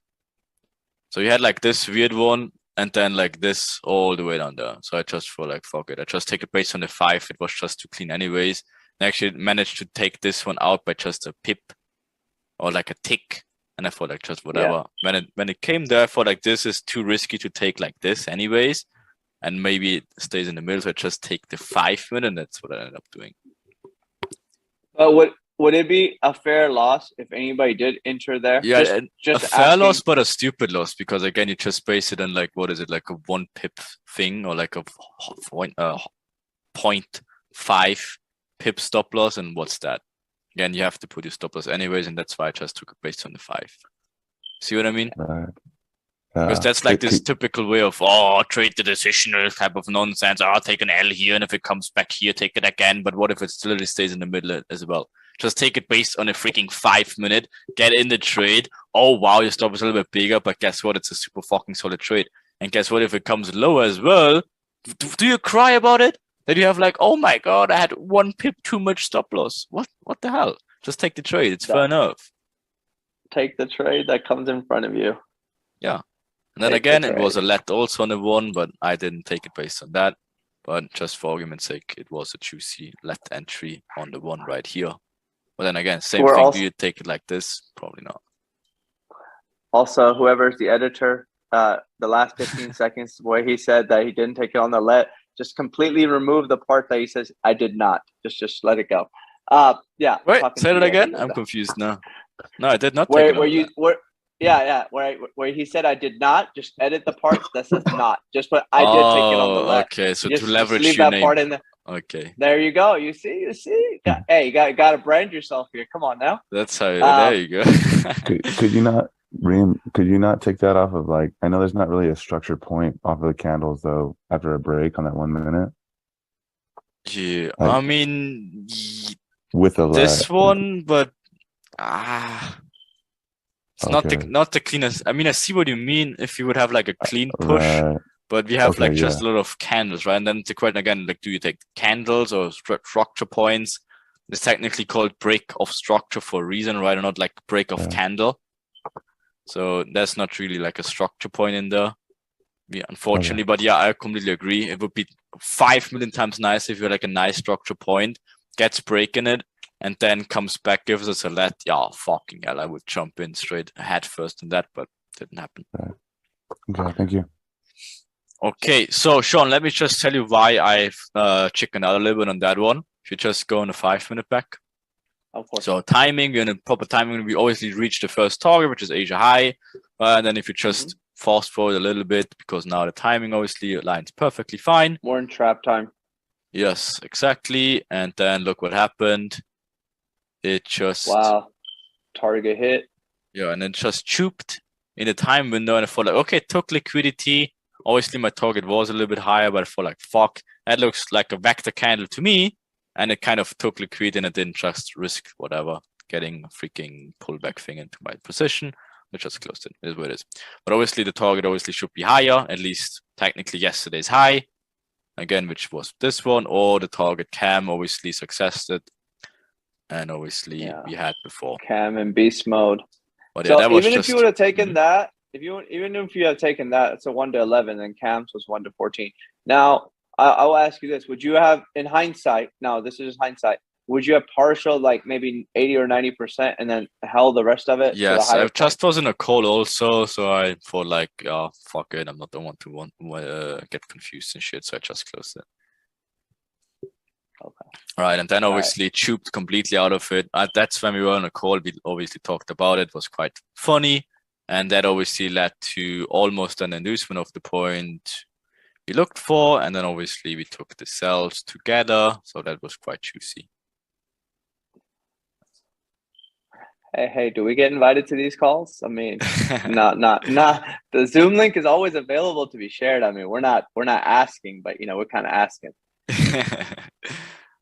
so you had like this weird one, and then like this all the way down there. So I just thought like, fuck it. I just take it based on the 5. It was just too clean anyways. I actually managed to take this one out by just a pip or like a tick. And I thought like just whatever. When it came there, I thought like this is too risky to take like this anyways. And maybe it stays in the middle. So I just take the 5 minute, and that's what I ended up doing. But would it be a fair loss if anybody did enter there? Yeah, just a fair asking. loss, but a stupid loss, because again, you just base it on like, what is it, like a 1 pip thing or like a 0.5 pip stop loss, and what's that? Again, you have to put your stop loss anyways, and that's why I just took it based on the 5. See what I mean? Right. Because that's like this typical way of, trade the decisional type of nonsense. Take an L here, and if it comes back here, take it again. But what if it literally stays in the middle as well? Just take it based on a freaking 5 minute, get in the trade. Oh, wow, your stop is a little bit bigger, but guess what? It's a super fucking solid trade. And guess what? If it comes lower as well, do you cry about it? That you have like, oh my God, I had 1 pip too much stop loss. What the hell? Just take the trade. It's fair enough. Take the trade that comes in front of you. Yeah. And then Take the again, it was a trade. let also on the 1, but I didn't take it based on that. But just for argument's sake, it was a juicy let entry on the 1 right here. But then again, same We're thing. also- Do you take it like this? Probably not. Also, whoever's the editor, the last 15 seconds where he said that he didn't take it on the let, just completely remove the part that he says, I did not. Just let it go. Yeah. Wait, talking say to that you, I again. did I'm that. confused now. No, I did not take Where it. where you where yeah, where he said I did not, just edit the part that says not. Just put I did take it on the left. Okay, so to Just leverage leave your that name. part in there. Okay, There you go. You see. Yeah. Hey, you got to brand yourself here. Come on now. that's how. There you go. Could you not, Reem, could you not take that off of, like, I know there's not really a structure point off of the candles though after a break on that 1 minute Yeah, Like- I mean, with a this lag. one, but it's Okay. not the cleanest. I mean, I see what you mean. If you would have like a clean push, Right. but we have Okay, like just yeah. a lot of candles, right? And then the question again, like, do you take candles or structure points? It's technically called break of structure for a reason, right? Or not like break of Yeah. candle. So that's not really like a structure point in there. Yeah, unfortunately, but yeah, I completely agree. It would be 5 million times nicer if you had like a nice structure point, gets break in it, and then comes back, gives us a let. Yeah, fucking hell, I would jump in straight head first in that, but didn't happen. Okay, thank you. Okay, so Sean, let me just tell you why I've chickened out a little bit on that one. If you just go on a 5 minute back. Of course. So timing, in a proper timing, we obviously reach the first target, which is Asia high. And then if you just fast forward a little bit, because now the timing obviously aligns perfectly fine. More in trap time. Yes, exactly. And then look what happened. It just Target hit. Yeah, and then just chooped in the time window, and I thought like, okay, it took liquidity. Obviously, my target was a little bit higher, but I thought like, fuck, that looks like a vector candle to me. And it kind of took liquidity, and I didn't just risk whatever getting a freaking pullback thing into my position. I just closed it. It is what it is. But obviously, the target obviously should be higher, at least technically yesterday's high. Again, which was this one, or the target cam obviously successed it. And obviously, we had before. Cam in beast mode. But so yeah, that was even just, if you would have taken that, even if you had taken that, it's a 1 to 11, and Cam's was 1 to 14. Now, I'll ask you this: would you have, in hindsight? Now, this is just hindsight. Would you have partial like maybe 80 or 90%, and then held the rest of it? Yes, to the I just was in a call also, so I thought like, oh, fuck it, I'm not the one to get confused and shit, so I just closed it. Okay. All right, and then obviously chooped completely out of it. That's when we were on a call. We obviously talked about it. It was quite funny, and that obviously led to almost an inducement of the point we looked for, and then obviously we took the cells together, so that was quite juicy. Hey, do we get invited to these calls? I mean, not. The Zoom link is always available to be shared. I mean, we're not asking, but we're kind of asking.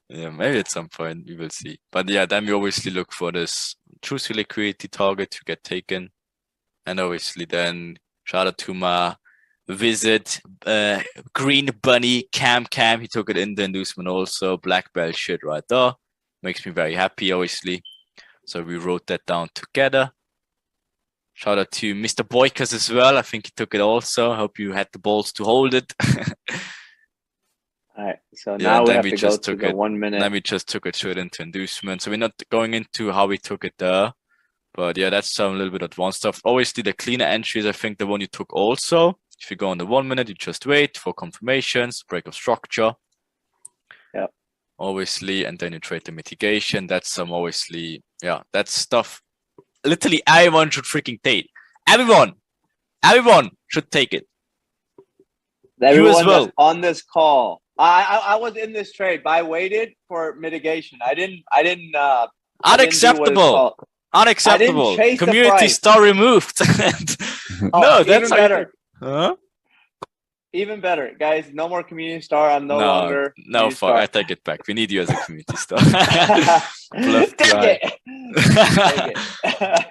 Yeah, maybe at some point we will see. But yeah, then we obviously look for this juicy liquidity target to get taken. And obviously then shout out to my visit, Green Bunny Cam. He took it in the inducement also. Black belt shit right there. Makes me very happy, obviously. So we wrote that down together. Shout out to Mr. Boykers as well. I think he took it also. Hope you had the balls to hold it. All right, so now we have to go to the 1 minute. Then we just took it straight into inducement. So we're not going into how we took it there. But yeah, that's some little bit advanced stuff. Obviously, the cleaner entries, I think the one you took also. If you go on the 1 minute, you just wait for confirmations, break of structure. Yeah. Obviously, and then you trade the mitigation. That's some obviously, yeah, that's stuff literally everyone should freaking take. Everyone should take it. Everyone you as well. That's on this call. I was in this trade, but I waited for mitigation. I didn't. Unacceptable. Unacceptable. Community star removed. No, that's even better. Huh? Even better, guys. No more community star. I'm no longer. No, fuck. Star. I take it back. We need you as a community star. Take it.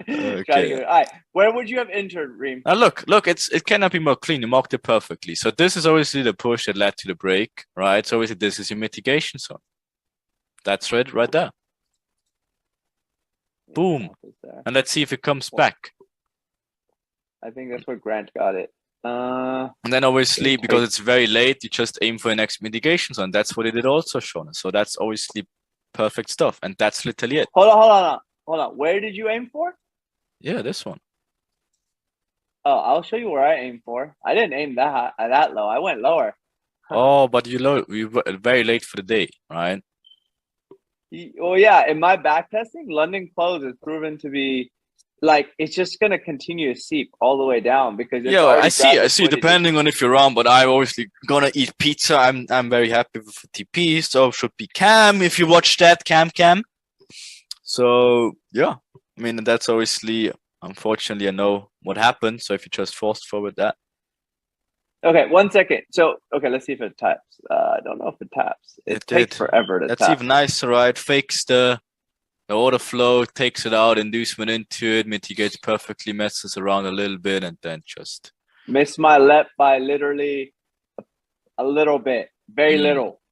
Okay. All right. Where would you have entered, Reem? Now look. It cannot be more clean. You marked it perfectly. So this is obviously the push that led to the break, right? So obviously this is your mitigation zone. That's right there. Boom. And let's see if it comes back. I think that's where Grant got it. And then obviously, because it's very late, you just aim for your next mitigation zone. That's what it did also, Sean. So that's obviously perfect stuff. And that's literally it. Hold on. Where did you aim for? Yeah, this one. Oh, I'll show you where I aimed for. I didn't aim that low. I went lower. Oh, but you were very late for the day, right? Well, yeah, in my back testing, London close is proven to be like it's just gonna continue to seep all the way down because it's Yeah, already I see. grabbed I see. liquidity. Depending on if you're around, but I'm obviously gonna eat pizza. I'm very happy with TP. So should be Cam if you watch that Cam. So yeah, I mean that's obviously unfortunately I know what happened. So if you just fast forward that. Okay, 1 second. So okay, let's see if it taps. I don't know if it taps. It takes did. forever to That's tap. even nicer, right? Fakes the order flow, takes it out, inducement into it, mitigates perfectly, messes around a little bit, and then just Missed my lep by literally a little bit, very little.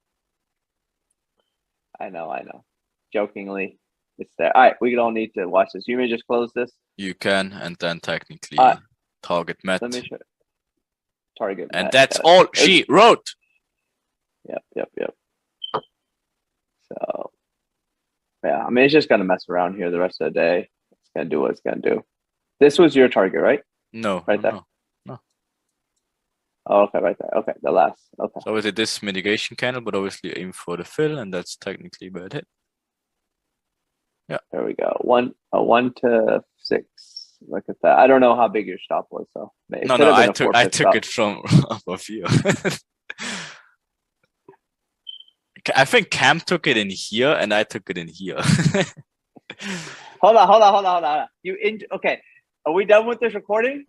I know. Jokingly, it's there. All right, we don't need to watch this. You may just close this. you can, and then technically target met. Let me show. Target. And met, that's yes. all she wrote. Yep. So, yeah, I mean, it's just gonna mess around here the rest of the day. It's gonna do what it's gonna do. This was your target, right? No, Right there. No. Oh, okay, right there. Okay, the last. Okay. So obviously this mitigation candle, but obviously aim for the fill, and that's technically where it hit. Yeah. There we go. 1 to 6. Look at that. I don't know how big your stop was, so it No, could have been I a 4-pip took stop. it from above here. I think Cam took it in here, and I took it in here. Hold on. Okay. Are we done with this recording?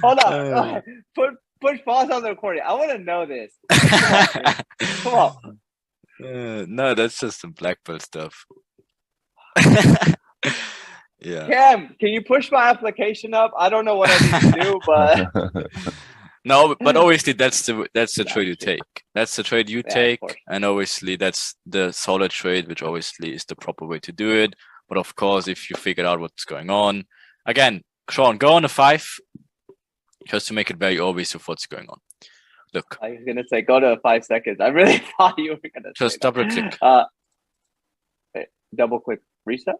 Hold on. Push pause on the recording. I want to know this. Come on. No, that's just some black belt stuff. Yeah. Cam, can you push my application up? I don't know what I need to do, but No, but obviously that's the trade you take. That's the trade you Yeah, of take, course. and obviously that's the solid trade, which obviously is the proper way to do it. But of course, if you figured out what's going on, again, Sean, go on a 5, just to make it very obvious of what's going on. Look, I was gonna say go to 5 seconds. I really thought you were gonna just say double click okay, double click reset.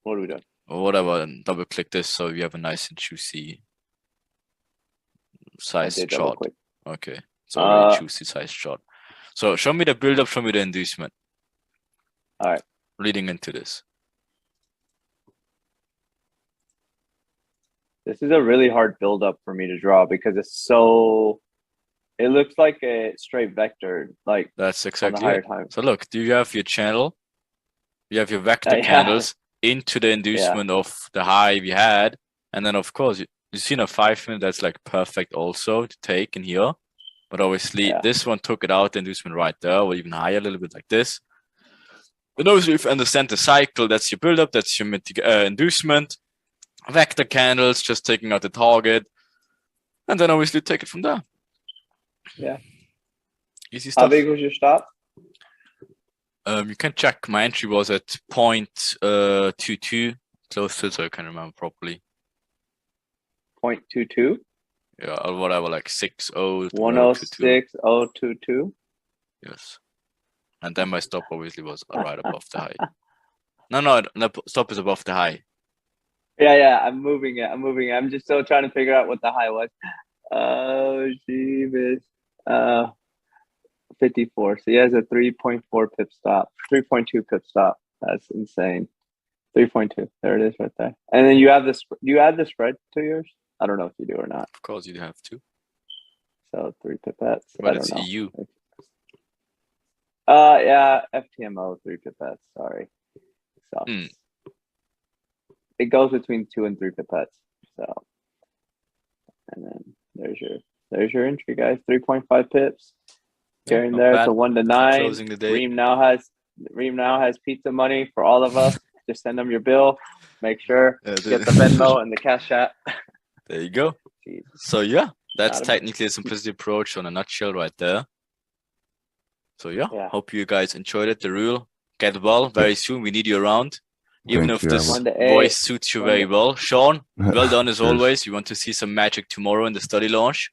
What are we doing? or whatever, and double click this so you have a nice and juicy I size did double chart. click. Okay, it's already juicy size chart. So show me the build up, show me the inducement. All right. Leading into this. This is a really hard build up for me to draw because it's so. It looks like a straight vector, like That's on the exactly higher it. time. So look, do you have your channel? You have your vector Yeah. candles into the inducement of the high we had, and then of course you see in a 5 minute that's like perfect also to take in here. But obviously Yeah. this one took it out the inducement right there, or even higher a little bit like this. But obviously if you understand the cycle, that's your build up, that's your inducement. Vector candles, just taking out the target, and then obviously take it from there. Yeah. Easy How stuff. big was your stop? You can check. My entry was at 0.22, close to it, so I can remember properly. 0.22. Yeah, or whatever, like 60. 106.022. Yes. And then my stop obviously was right above the high. No, the stop is above the high. Yeah. I'm moving it. I'm just still trying to figure out what the high was. Oh, jeebus. 54. So he has a 3.4 pip stop, 3.2 pip stop. That's insane. 3.2. There it is right there. And then you have this. Do you add the spread to yours? I don't know if you do or not. Of course, you have to. So 3 pipettes. Well, I it's don't know. EU. Yeah, FTMO 3 pipettes. Sorry. So it goes between 2 and 3 pipettes. So, and then there's your entry, guys. 3.5 pips. Yeah, Here and not there, bad. it's a 1 to 9. Closing the day. Reem now has pizza money for all of us. Just send them your bill. Make sure Yeah, get the Venmo and the Cash App. There you go. Jeez. So yeah, that's Not a- technically a simplicity approach on a nutshell right there. So yeah, Yeah. hope you guys enjoyed it. The rule, get well very soon. We need you around. Even Thank if this you. 1 to 8. voice suits you very well. Sean, well done as Cheers. always. You want to see some magic tomorrow in the study launch?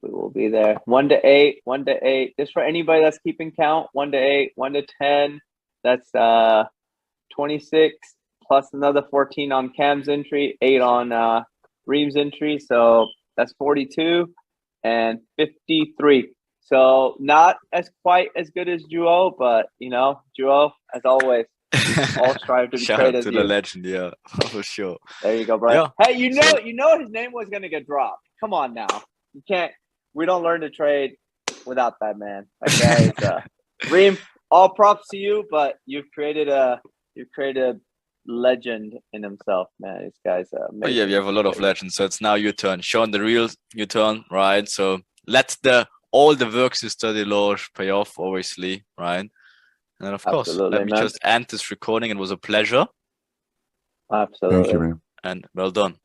We will be there. 1 to 8. 1 to 8. Just for anybody that's keeping count. 1 to 8. 1 to 10. That's 26 plus another 14 on Cam's entry, 8 on Reem's entry. So that's 42 and 53. So not as quite as good as Duo, but you know, Duo, as always, all strive to be Shout great out as to you. the legend, yeah, for sure. There you go, bro. Yeah. Hey, you know, So- you know his name was gonna get dropped. Come on now, you can't. We don't learn to trade without that man. That guy is Reem. All props to you, but you've created a legend in himself, man. This guy's amazing. Oh yeah, we have a lot of legends. So it's now your turn. Sean, the real your turn, right? So let all the works you study law pay off, obviously, right? And of course, Absolutely, let me man. just end this recording. It was a pleasure Absolutely. Thank you, man. and well done.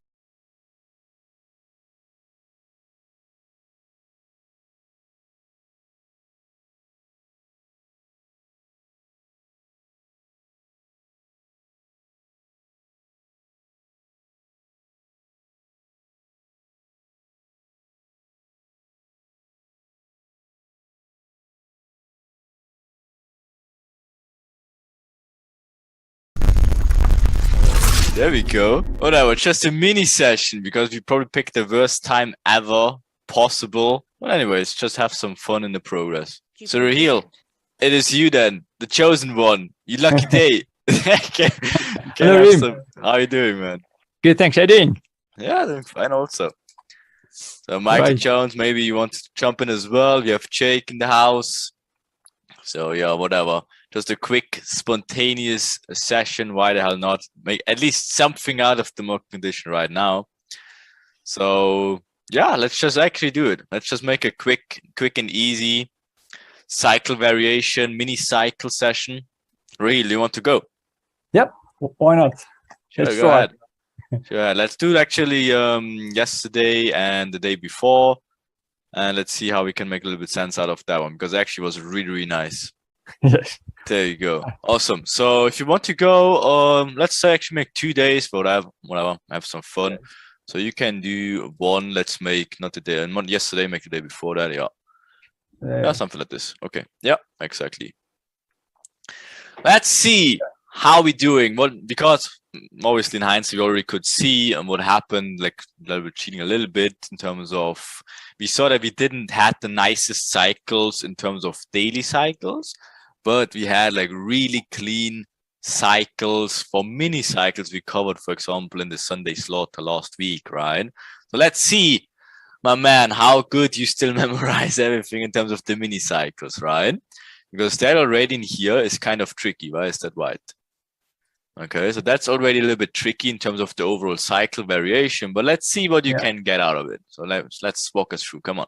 There we go. Whatever, just a mini session because we probably picked the worst time ever possible. But anyways, just have some fun in the progress. Keep So it Raheel, efficient. it is you then, the chosen one. You lucky day. can Hello, have Reem. some. How you doing, man? Good, thanks. How you doing? Yeah, doing fine also. So Michael Right. Jones, maybe you want to jump in as well. We have Jake in the house. So yeah, whatever. Just a quick, spontaneous session. Why the hell not? Make at least something out of the mock condition right now. So yeah, let's just actually do it. Let's just make a quick and easy cycle variation, mini cycle session. Really, you want to go? Why not? Sure, Let's go try. ahead. Sure, let's do it actually yesterday and the day before. And let's see how we can make a little bit sense out of that one because actually it was really, really nice. Yes. There you go. Awesome. So if you want to go, let's say actually make 2 days, whatever, have some fun. Okay. So you can do one, let's make not the day, and not yesterday, make the day before that, yeah. Yeah, something like this. Okay. Yeah, exactly. Let's see how we doing. Well, because obviously in hindsight we already could see what happened, like a little bit cheating a little bit in terms of we saw that we didn't had the nicest cycles in terms of daily cycles, but we had like really clean cycles for mini cycles we covered, for example, in the Sunday slaughter last week, right? So let's see, my man, how good you still memorize everything in terms of the mini cycles, right? Because that already in here is kind of tricky, right? Is that right? Okay, so that's already a little bit tricky in terms of the overall cycle variation, but let's see what you Yeah. can get out of it. So let's walk us through. Come on.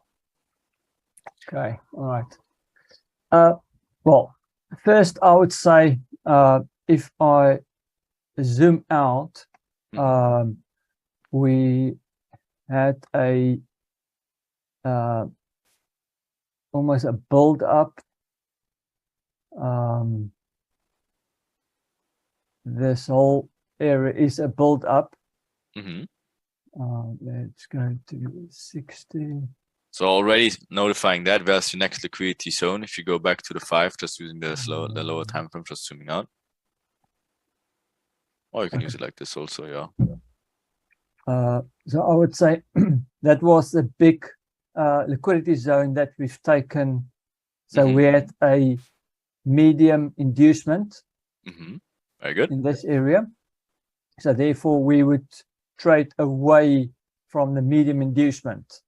Okay. All right. Well, first I would say if I zoom out, we had a almost a build up. This whole area is a build up. Hmm. Let's go to 60. So already notifying that where's your next liquidity zone. If you go back to the 5, just using the lower time frame, just zooming out. Or you can use it like this also, yeah. So I would say that was a big liquidity zone that we've taken. So we had a medium inducement Very good. in this area. So therefore we would trade away from the medium inducement.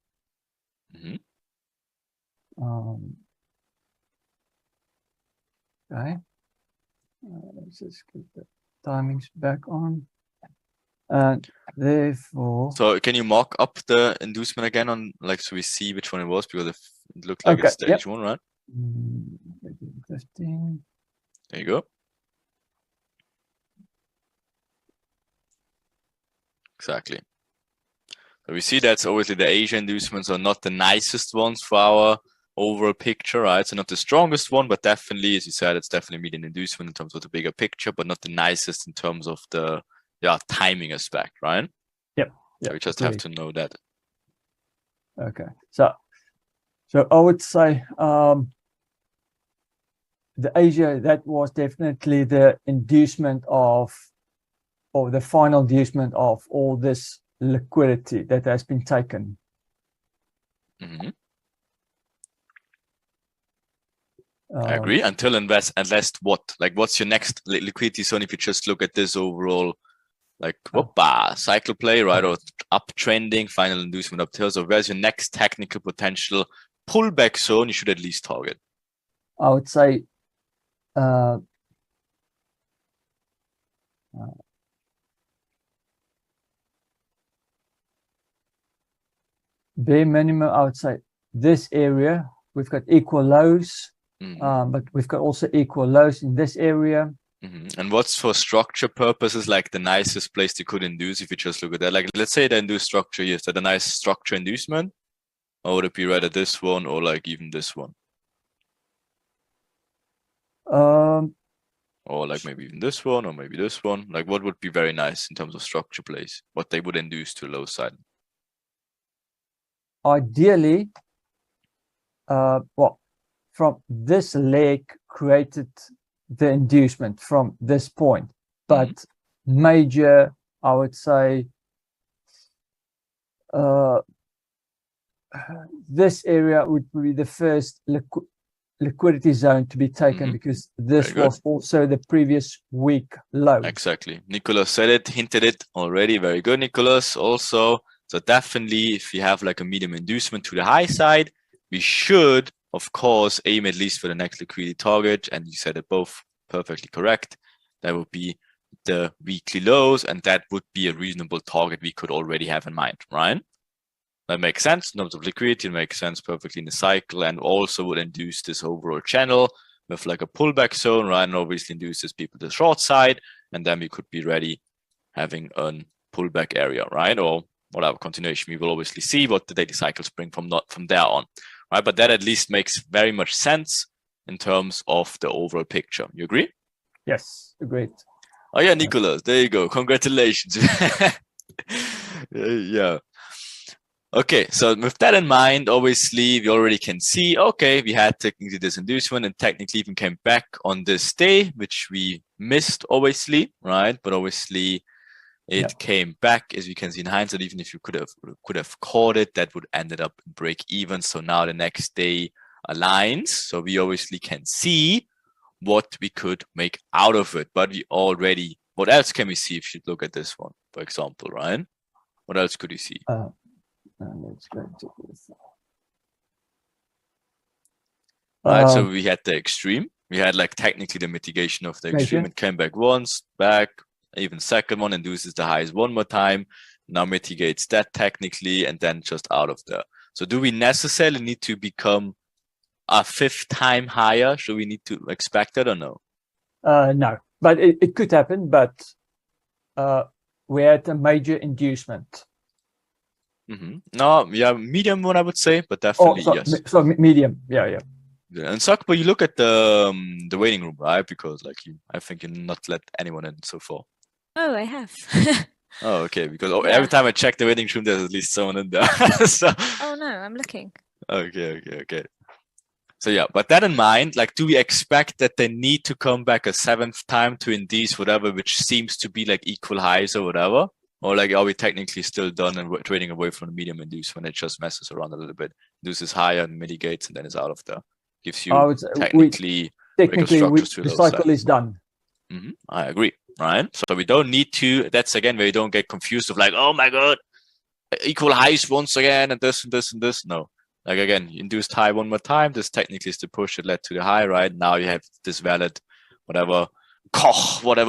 Okay. Let's just get the timings back on. And therefore. So can you mock up the inducement again on like so we see which one it was because it looked like Okay, it's stage 1, right? 15. There you go. Exactly. So we see that's obviously the Asia inducements are not the nicest ones for our overall picture, right? So not the strongest one, but definitely, as you said, it's definitely median inducement in terms of the bigger picture, but not the nicest in terms of the timing aspect, right? Yep. So we just have to know that. Okay. So I would say the Asia, that was definitely the inducement of, or the final inducement of all this liquidity that has been taken. I agree. Until unless what? Like, what's your next liquidity zone? If you just look at this overall, like, cycle play, right, or uptrending, final inducement up till. So, where's your next technical potential pullback zone? You should at least target. I would say bare minimum. I would say this area. We've got equal lows, but we've got also equal lows in this area. And what's for structure purposes like the nicest place you could induce if you just look at that? Like, let's say they induce structure here. Is that a nice structure inducement? Or would it be rather this one or like even this one? Or like maybe even this one or maybe this one? Like, what would be very nice in terms of structure plays? What they would induce to low side? Ideally, well, from this leg created the inducement from this point, but major, I would say, this area would be the first liquidity zone to be taken because this was also the previous week low. Exactly. Nicholas said it, hinted it already. Very good, Nicholas. Also, so definitely if you have like a medium inducement to the high side, we should, of course, aim at least for the next liquidity target. And you said it both perfectly correct. That would be the weekly lows, and that would be a reasonable target we could already have in mind, right? That makes sense in terms of liquidity. It makes sense perfectly in the cycle, and also would induce this overall channel with like a pullback zone, right? And obviously induces people to the short side, and then we could be ready having a pullback area, right? Or whatever continuation. We will obviously see what the daily cycles bring from there on, right? But that at least makes very much sense in terms of the overall picture. You agree? Yes, agreed. Oh yeah, Nicholas, there you go. Congratulations. Yeah. Okay, so with that in mind, obviously we already can see, okay, we had technically this inducement and technically even came back on this day, which we missed obviously, right? But obviously it came back, as we can see in hindsight. Even if you could have caught it, that would ended up break even. So now the next day aligns. So we obviously can see what we could make out of it. But we already, what else can we see if you look at this one, for example, Ryan? What else could you see? Let's go to this. Right, so we had the extreme. We had like technically the mitigation of the extreme. It came back once, back, even second one, induces the highs one more time. Now mitigates that technically, and then just out of there. So do we necessarily need to become a fifth time higher? Should we need to expect it or no? No, but it could happen. But we had a major inducement. No, yeah, medium one I would say, but definitely yes. So medium, yeah. And Sakba, you look at the waiting room, right? Because like I think you not let anyone in so far. Oh, I have. Oh, okay. Because every time I check the waiting room, there's at least someone in there. So, Oh no, I'm looking. Okay. So yeah, but that in mind, like, do we expect that they need to come back a seventh time to induce whatever, which seems to be like equal highs or whatever? Or like, are we technically still done and trading away from the medium induce when it just messes around a little bit, induces higher and mitigates, and then is out of there? Gives you technically the cycle is done. I agree, right? So we don't need to. That's again where you don't get confused of like, oh my god, equal highs once again, and this and this and this. No, like again, induced high one more time. This technically is the push that led to the high, right? Now you have this valid, whatever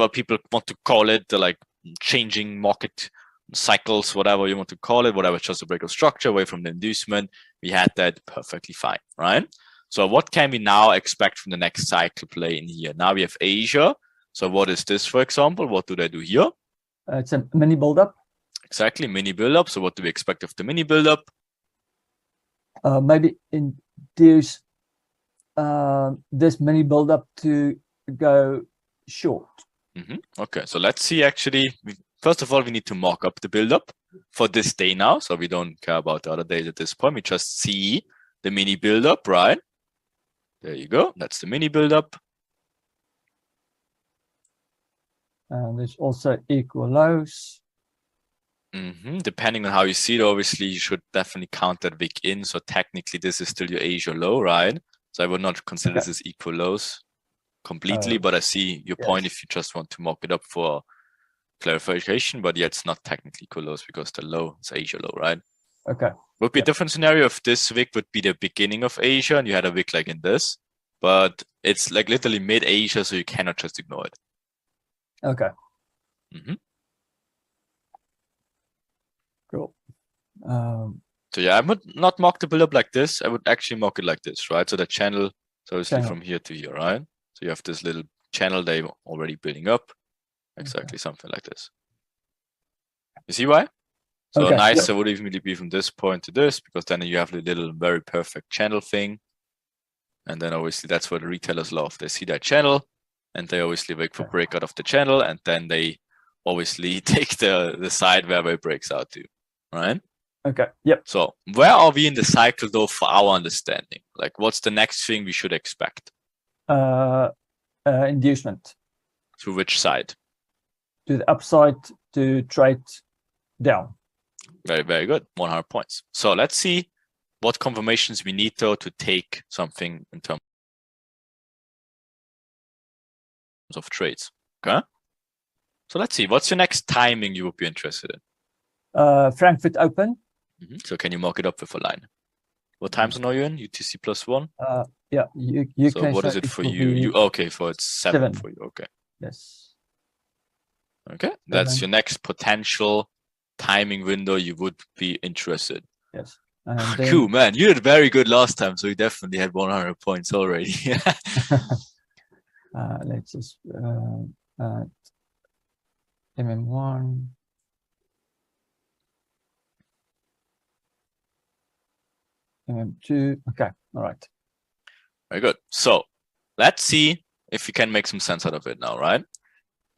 people want to call it, the like changing market cycles, whatever you want to call it, whatever, just a break of structure away from the inducement. We had that perfectly fine, right? So what can we now expect from the next cycle play in here? Now we have Asia. So what is this, for example? What do they do here? It's a mini build-up. Exactly, mini build-up. So what do we expect of the mini build-up? Maybe induce this mini build-up to go short. Okay, so let's see actually. First of all, we need to mock up the build-up for this day now. So we don't care about the other days at this point. We just see the mini build-up, right? There you go. That's the mini build-up. And there's also equal lows. Depending on how you see it, obviously you should definitely count that wick in. So technically this is still your Asia low, right? So I would not consider this as equal lows completely, but I see your point if you just want to mock it up for clarification, but yeah, it's not technically equal lows because the low is Asia low, right? Okay. Would be a different scenario if this wick would be the beginning of Asia and you had a wick like in this, but it's like literally mid Asia, so you cannot just ignore it. Okay. Mhm. Cool. So yeah, I would not mock the build-up like this. I would actually mock it like this, right? So the channel is obviously Channel. from here to here, right? So you have this little channel they're already building up. Exactly, something like this. You see why? So Okay, nice, yep. it would even be from this point to this, because then you have the little very perfect channel thing. And then obviously that's what the retailers love. They see that channel and they obviously wait for breakout of the channel, and then they obviously take the side where it breaks out to, right? Okay. Yep. So where are we in the cycle though for our understanding? Like what's the next thing we should expect? Inducement To which side? to the upside to trade down. Very, very good. 100 points. So let's see what confirmations we need though to take something in terms of trades. Okay. So let's see. What's your next timing you would be interested in? Frankfurt Open. So can you mark it up with a line? What time zone are you in? UTC +1? Yeah, you So can. what is it for you? You okay? For it's 7 for you. Okay. Yes. Okay. That's your next potential timing window you would be interested. Yes. And then, cool, man. You did very good last time, so you definitely had 100 points already. let's just MM1. MM2. Okay. All right. Very good. So let's see if we can make some sense out of it now, right?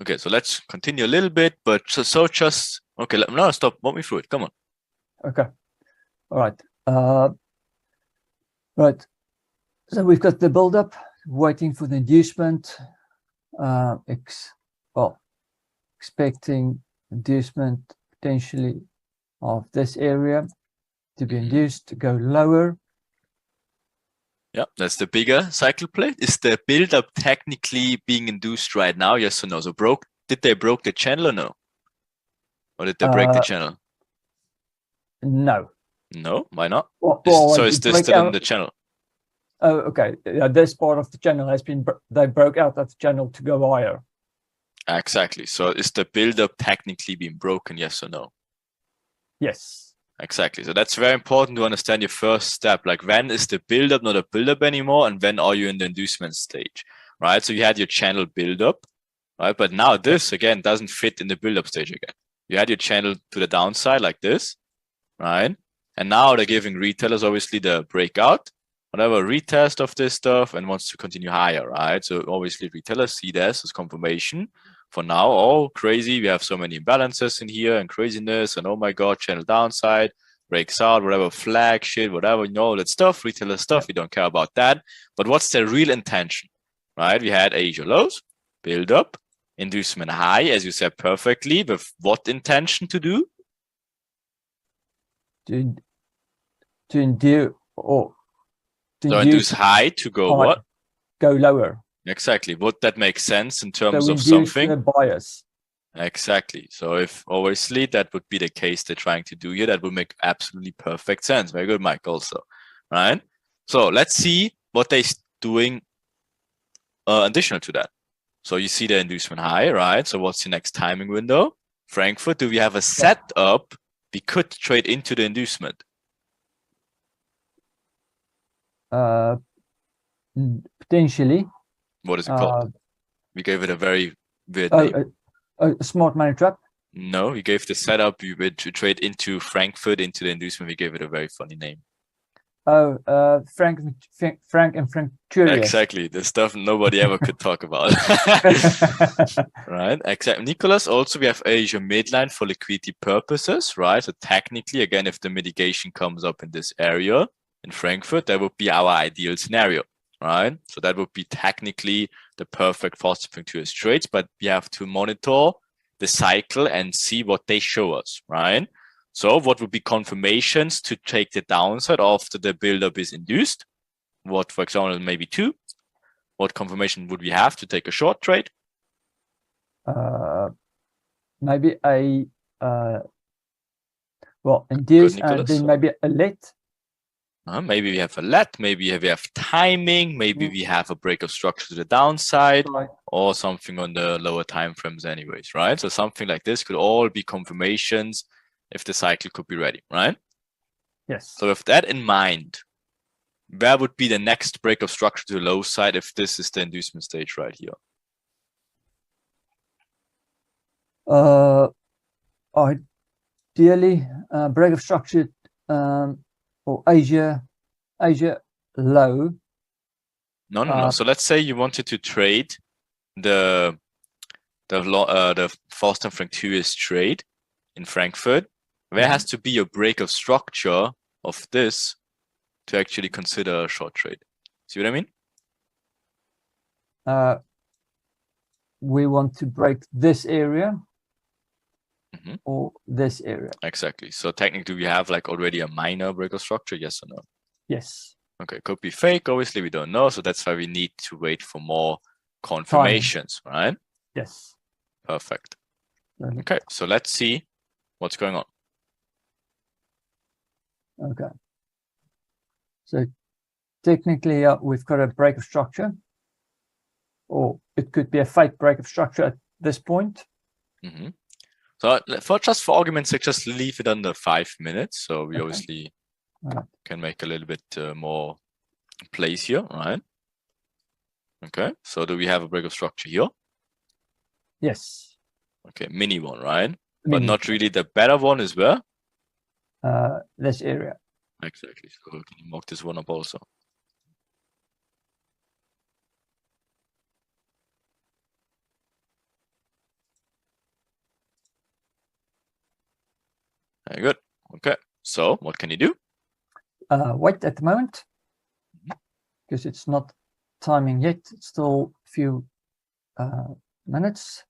Okay, so let's continue a little bit, but just okay. No, stop. Walk me through it. Come on. Okay. All right. Right. So we've got the build-up, waiting for the inducement. Expecting inducement potentially of this area to be induced to go lower. Yeah, that's the bigger cycle plate. Is the build-up technically being induced right now? Yes or no? So did they broke the channel or no? Or did they break the channel? No. No, why not? Well, is this still in the channel? Oh, okay. Yeah, this part of the channel has been, they broke out that channel to go higher. Exactly. So is the build-up technically being broken? Yes or no? Yes. Exactly. So that's very important to understand your first step. Like when is the build-up not a build-up anymore, and when are you in the inducement stage, right? So you had your channel build-up, right? But now this again doesn't fit in the build-up stage again. You had your channel to the downside like this, right? And now they're giving retailers obviously the breakout, whatever retest of this stuff, and wants to continue higher, right? So obviously retailers see this as confirmation. For now, oh, crazy, we have so many imbalances in here and craziness, and oh my god, channel downside, breaks out, whatever, flag shit, whatever, you know, that stuff, retailer stuff, we don't care about that. But what's the real intention, right? We had Asia lows, build up, inducement high, as you said perfectly, with what intention to do? To induce or to so induce high to go high, what? Go lower. Exactly. Would that make sense in terms so of something? The bias. Exactly. So if obviously that would be the case they're trying to do here, that would make absolutely perfect sense. Very good, Mike, also. Right? So let's see what they're doing additional to that. So you see the inducement high, right? So what's the next timing window? Frankfurt, do we have a setup we could trade into the inducement? Potentially. What is it called? We gave it a very weird name. A smart money trap? No, we gave the setup we would to trade into Frankfurt, into the inducement. We gave it a very funny name. Frank and Frank Curious. Exactly, the stuff nobody ever could talk about. Right, exactly. Nicholas, also we have Asia midline for liquidity purposes, right? So technically, again, if the mitigation comes up in this area in Frankfurt, that would be our ideal scenario, right? So that would be technically the perfect fast functorious trades, but we have to monitor the cycle and see what they show us, right? So what would be confirmations to take the downside after the buildup is induced? what, for example, maybe 2? What confirmation would we have to take a short trade? Maybe a well, induce and Nicholas, then maybe a let. Maybe we have a let, maybe we have timing, maybe Mm. we have a break of structure to the downside, Right. or something on the lower time frames anyways, right? So something like this could all be confirmations if the cycle could be ready, right? Yes. So with that in mind, where would be the next break of structure to the low side if this is the inducement stage right here? Ideally, break of structure or Asia low. No. So let's say you wanted to trade the fast and franc 2-ish trade in Frankfurt. There has to be a break of structure of this to actually consider a short trade. See what I mean? We want to break this area Mhm. or this area. Exactly. So technically we have like already a minor break of structure, yes or no? Yes. Okay, could be fake, obviously we don't know, so that's why we need to wait for more confirmations, right? Yes. Perfect. Mhm. Okay, so let's see what's going on. Okay. So technically, we've got a break of structure, or it could be a fake break of structure at this point. Mhm. So for argument's sake, just leave it under 5 minutes. So we Okay. obviously Alright. can make a little bit more place here, right? Okay, so do we have a break of structure here? Yes. Okay, mini one, right? But Mini. not really the better one as well. This area. Exactly. So can you mark this one up also? Very good. Okay. So what can you do? Wait at the moment, because it's not timing yet. It's still a few minutes.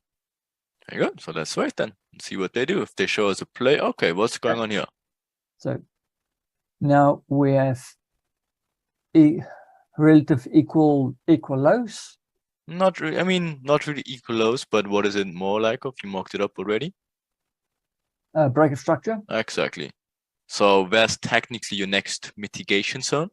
Very good. So let's wait then and see what they do. If they show us a play, okay, what's going on here? So now we have relative equal lows. Not really. I mean, not really equal lows, but what is it more like? If you marked it up already? Break of structure. Exactly. So where's technically your next mitigation zone?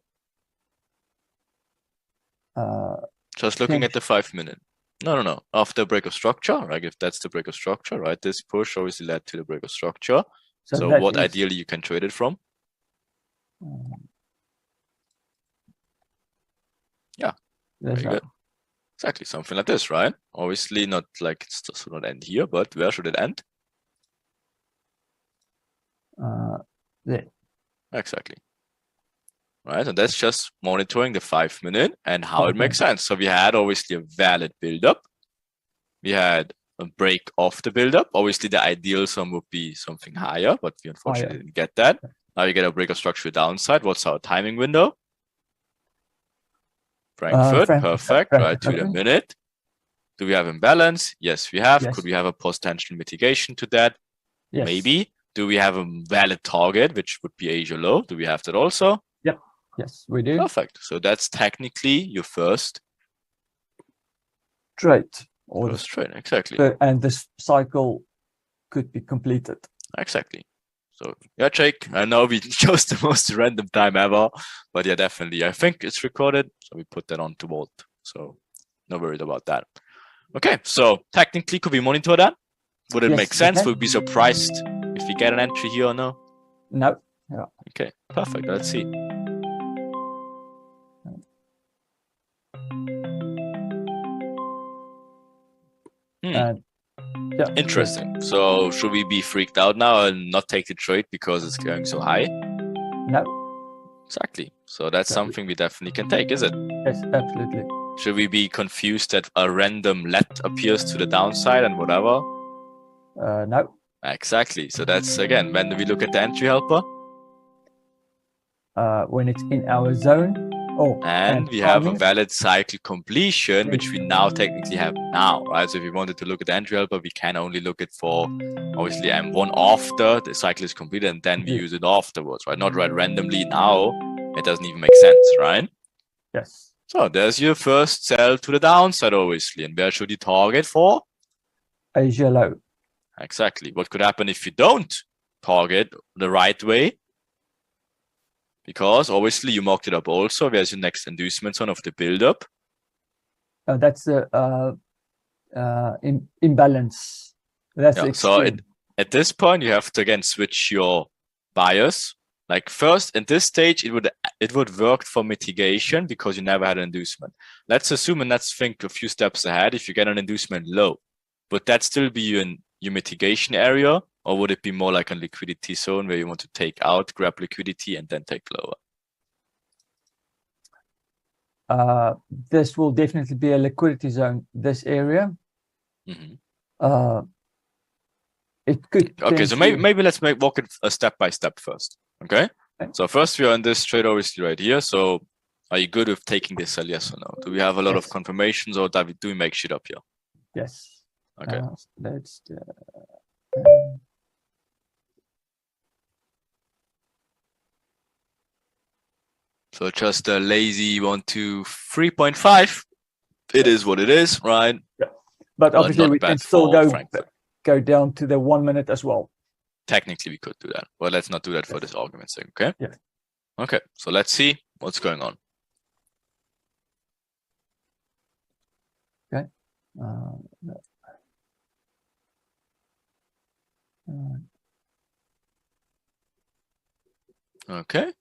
Just looking at the 5 minute. No. After break of structure, right? If that's the break of structure, right? This push obviously led to the break of structure. So that what is, ideally you can trade it from? Yeah. There's Very good. Exactly. Something like this, right? Obviously not like it's just not end here, but where should it end? there. Exactly. Right, and that's just monitoring the 5 minute and how it 5 makes minutes. sense. So we had obviously a valid build-up. We had a break of the build-up. Obviously, the ideal zone would be something higher, but we unfortunately didn't get that. Now you get a break of structure downside. What's our timing window? Frankfurt, perfect, right to the minute. Do we have imbalance? Yes, we have. Yes. Could we have a potential mitigation to that? Yes. Maybe. Do we have a valid target, which would be Asia low? Do we have that also? Yep. Yes, we do. Perfect. So that's technically your first trade. Or first trade. Exactly. and this cycle could be completed. Exactly. So yeah, Jake, I know we chose the most random time ever, but yeah, definitely. I think it's recorded, so we put that on to Vault. So no worried about that. Okay, so technically, could we monitor that? Would it Yes, make sense? okay. Would we be surprised if we get an entry here or no? No. Yeah. Okay, perfect. Let's see. Yeah. Interesting. So should we be freaked out now and not take the trade because it's going so high? No. Exactly. So that's something we definitely can take, is it? Yes, absolutely. Should we be confused that a random let appears to the downside and whatever? No. Exactly. So that's again, when do we look at the entry helper? When it's in our zone. And we have a valid cycle completion, which we now technically have now, right? So if we wanted to look at the entry helper, we can only look at for obviously M1 after the cycle is completed, and then we use it afterwards, right? Not right randomly now. It doesn't even make sense, right? Yes. So there's your first sell to the downside, obviously. And where should you target for? Asia low. Exactly. What could happen if you don't target the right way? Because obviously you marked it up also. Where's your next inducement zone of the build-up? That's the imbalance. That's Yeah, the so extreme. at this point, you have to again switch your bias. Like first, in this stage, it would work for mitigation because you never had an inducement. Let's assume and let's think a few steps ahead. If you get an inducement low, would that still be in your mitigation area, or would it be more like a liquidity zone where you want to take out, grab liquidity, and then take lower? This will definitely be a liquidity zone, this area. Mm-hmm. It could Okay, so maybe let's walk it a step by step first. Okay. Okay. So first we are in this trade obviously right here. So are you good with taking this sell? Yes or no? Do we have a lot of Yes. confirmations, or do we make shit up here? Yes. Okay. Let's So just a lazy 1, 2, 3.5. It is what it is, right? but obviously not we bad can still for Frankfurt. go down to the 1 minute as well. Technically we could do that, but let's not do that for this argument's sake. Okay. Yeah. Okay. So let's see what's going on. Okay.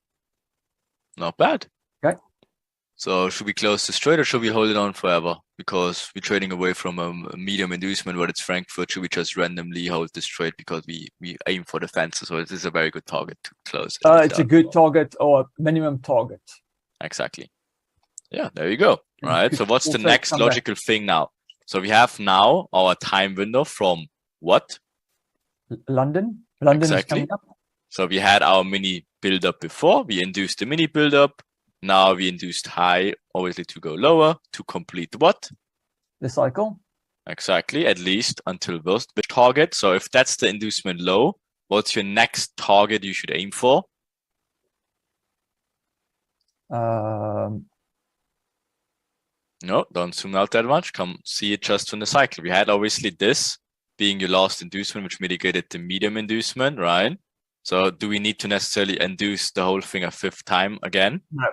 Not bad. Okay. So should we close this trade or should we hold it on forever? Because we're trading away from a medium inducement, but it's Frankfurt. Should we just randomly hold this trade because we aim for the fences? So this is a very good target to close. It's a good target or minimum target. Exactly. Yeah, there you go. And Right. could So what's the also next come back. logical thing now? So we have now our time window from what? London Exactly. is coming up. So we had our mini build up before. We induced the mini build up. Now we induced high, obviously to go lower to complete what? The cycle. Exactly, at least until the target. So if that's the inducement low, what's your next target you should aim for? No, don't zoom out that much. Come see it just from the cycle. We had obviously this being your last inducement, which mitigated the medium inducement, right? So do we need to necessarily induce the whole thing a fifth time again? No.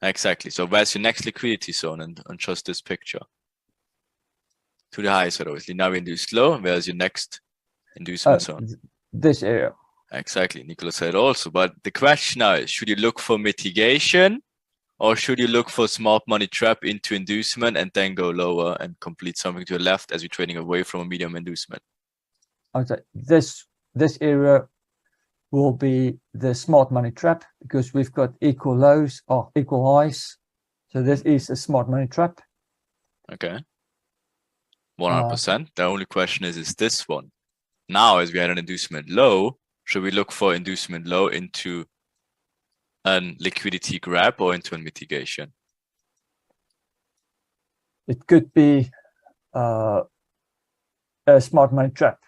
Exactly. So where's your next liquidity zone and just this picture? To the high side, obviously. Now we induced low. Where's your next inducement zone? This area. Exactly. Nicholas said also. But the question now is, should you look for mitigation or should you look for smart money trap into inducement and then go lower and complete something to the left as you're trading away from a medium inducement? Okay. This area will be the smart money trap because we've got equal lows or equal highs. So this is a smart money trap. Okay. 100%. The only question is this one? Now, as we had an inducement low, should we look for inducement low into a liquidity grab or into a mitigation? It could be a smart money trap.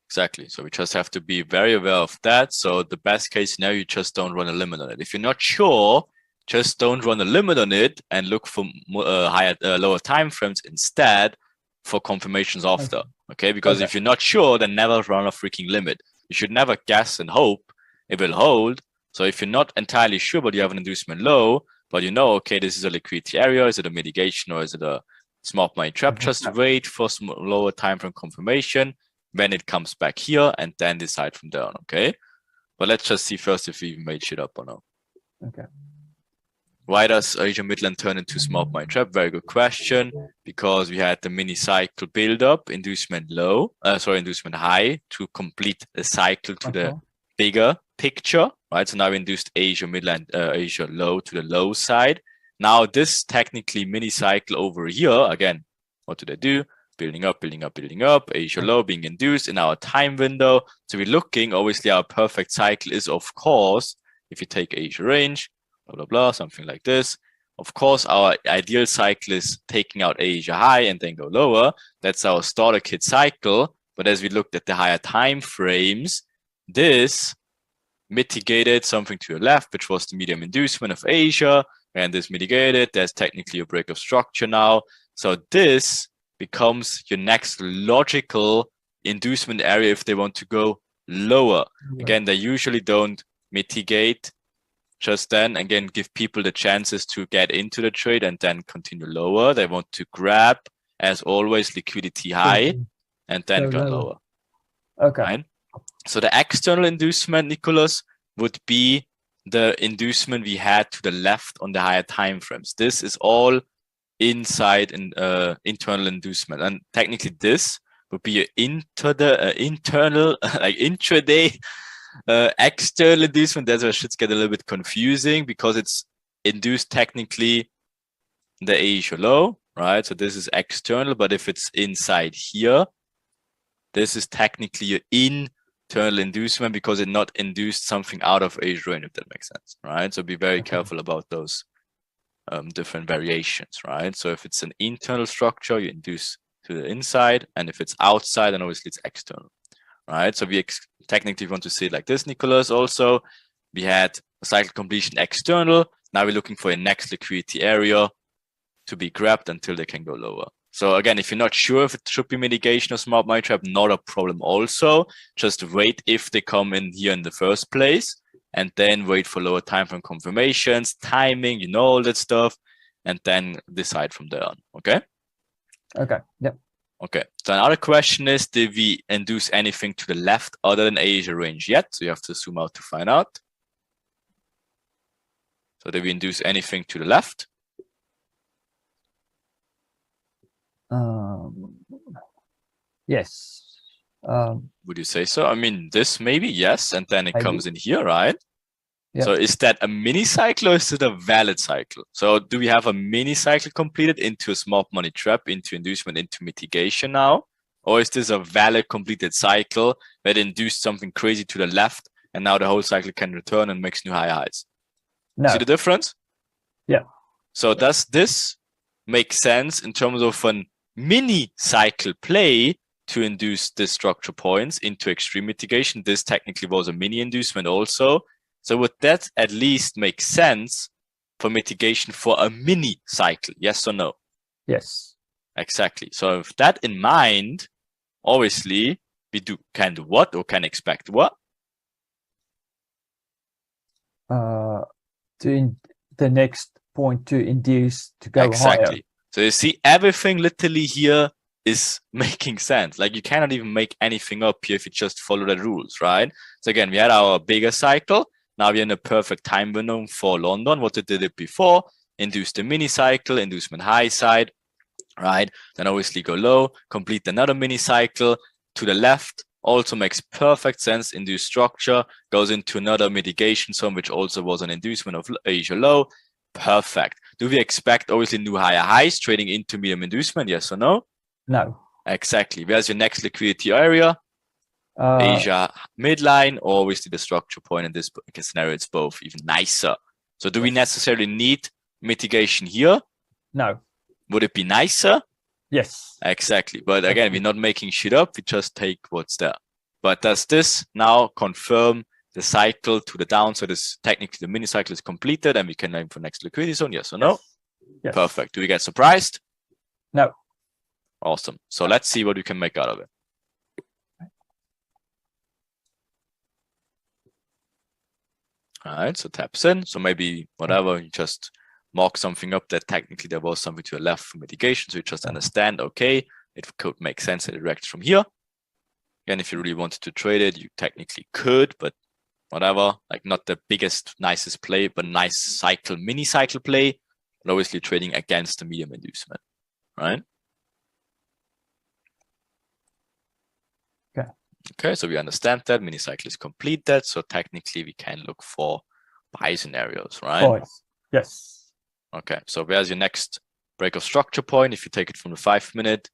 Exactly. So we just have to be very aware of that. So the best case scenario, you just don't run a limit on it. If you're not sure, just don't run a limit on it and look for lower time frames instead for confirmations after. Okay, because if you're not sure, then never run a freaking limit. You should never guess and hope it will hold. So if you're not entirely sure, but you have an inducement low, but you know, okay, this is a liquidity area, is it a mitigation or is it a smart money trap? Just wait for some lower time frame confirmation when it comes back here and then decide from there on, okay? But let's just see first if we even made shit up or not. Okay. Why does Asia Midland turn into smart money trap? Very good question. Because we had the mini cycle build up, inducement high to complete the cycle to the bigger picture, right? So now we induced Asia Midland, Asia low to the low side. Now this technically mini cycle over here, again, what do they do? Building up, building up, building up, Asia low being induced in our time window. So we're looking, obviously our perfect cycle is of course, if you take Asia range, blah, blah, blah, something like this. Of course, our ideal cycle is taking out Asia high and then go lower. That's our starter kit cycle. But as we looked at the higher time frames, this mitigated something to the left, which was the medium inducement of Asia. and this mitigated. There's technically a break of structure now. So this becomes your next logical inducement area if they want to go lower. Again, they usually don't mitigate just then, again, give people the chances to get into the trade and then continue lower. They want to grab, as always, liquidity high and then go lower. Okay. Right? So the external inducement, Nicholas, would be the inducement we had to the left on the higher time frames. This is all inside internal inducement, and technically this would be an internal like intraday external inducement. That's where shit get a little bit confusing because it's induced technically the Asia low, right? So this is external, but if it's inside here, this is technically your internal inducement because it not induced something out of Asia range, if that makes sense, right? So be very careful about those different variations, right? So if it's an internal structure, you induce to the inside, and if it's outside, then obviously it's external, right? So we technically want to say it like this, Nicholas. Also, we had a cycle completion external. Now we're looking for a next liquidity area to be grabbed until they can go lower. So again, if you're not sure if it should be mitigation or smart money trap, not a problem also. Just wait if they come in here in the first place, and then wait for lower time frame confirmations, timing, you know, all that stuff, and then decide from there on, okay? Okay, yep. Okay, so another question is, did we induce anything to the left other than Asia range yet? So you have to zoom out to find out. So did we induce anything to the left? Yes. Would you say so? I mean, this maybe, yes, and then it Maybe. comes in here, right? Yeah. So is that a mini cycle or is it a valid cycle? So do we have a mini cycle completed into a smart money trap, into inducement, into mitigation now? Or is this a valid completed cycle that induced something crazy to the left and now the whole cycle can return and makes new high highs? No. See the difference? Yeah. So does this make sense in terms of a mini cycle play to induce the structure points into extreme mitigation? This technically was a mini inducement also. So would that at least make sense for mitigation for a mini cycle? Yes or no? Yes. Exactly. So with that in mind, obviously we can do what or can expect what? The next point to induce to go Exactly. higher. So you see, everything literally here is making sense. Like you cannot even make anything up here if you just follow the rules, right? So again, we had our bigger cycle. Now we're in a perfect time window for London. What it did it before? Induce the mini cycle, inducement high side, right? Then obviously go low, complete another mini cycle to the left. Also makes perfect sense. Induce structure goes into another mitigation zone, which also was an inducement of Asia low. Perfect. Do we expect obviously new higher highs trading into medium inducement? Yes or no? No. Exactly. Where's your next liquidity area? Asia midline, or obviously the structure point. In this scenario, it's both, even nicer. So do we necessarily need mitigation here? No. Would it be nicer? Yes. Exactly. But again, we're not making shit up. We just take what's there. But does this now confirm the cycle to the down? So this technically the mini cycle is completed and we can aim for next liquidity zone. Yes or no? Yes. Perfect. Do we get surprised? No. Awesome. So let's see what we can make out of it. All right. So taps in. So maybe whatever, you just mark something up that technically there was something to the left for mitigation. So you just understand, okay, it could make sense that it directs from here. Again, if you really wanted to trade it, you technically could, but whatever, like not the biggest, nicest play, but nice cycle, mini cycle play, but obviously trading against the medium inducement, right? Okay. Okay, so we understand that mini cycle is completed. So technically we can look for buy scenarios, right? Yes. Okay, so where's your next break of structure point? If you take it from the 5-minute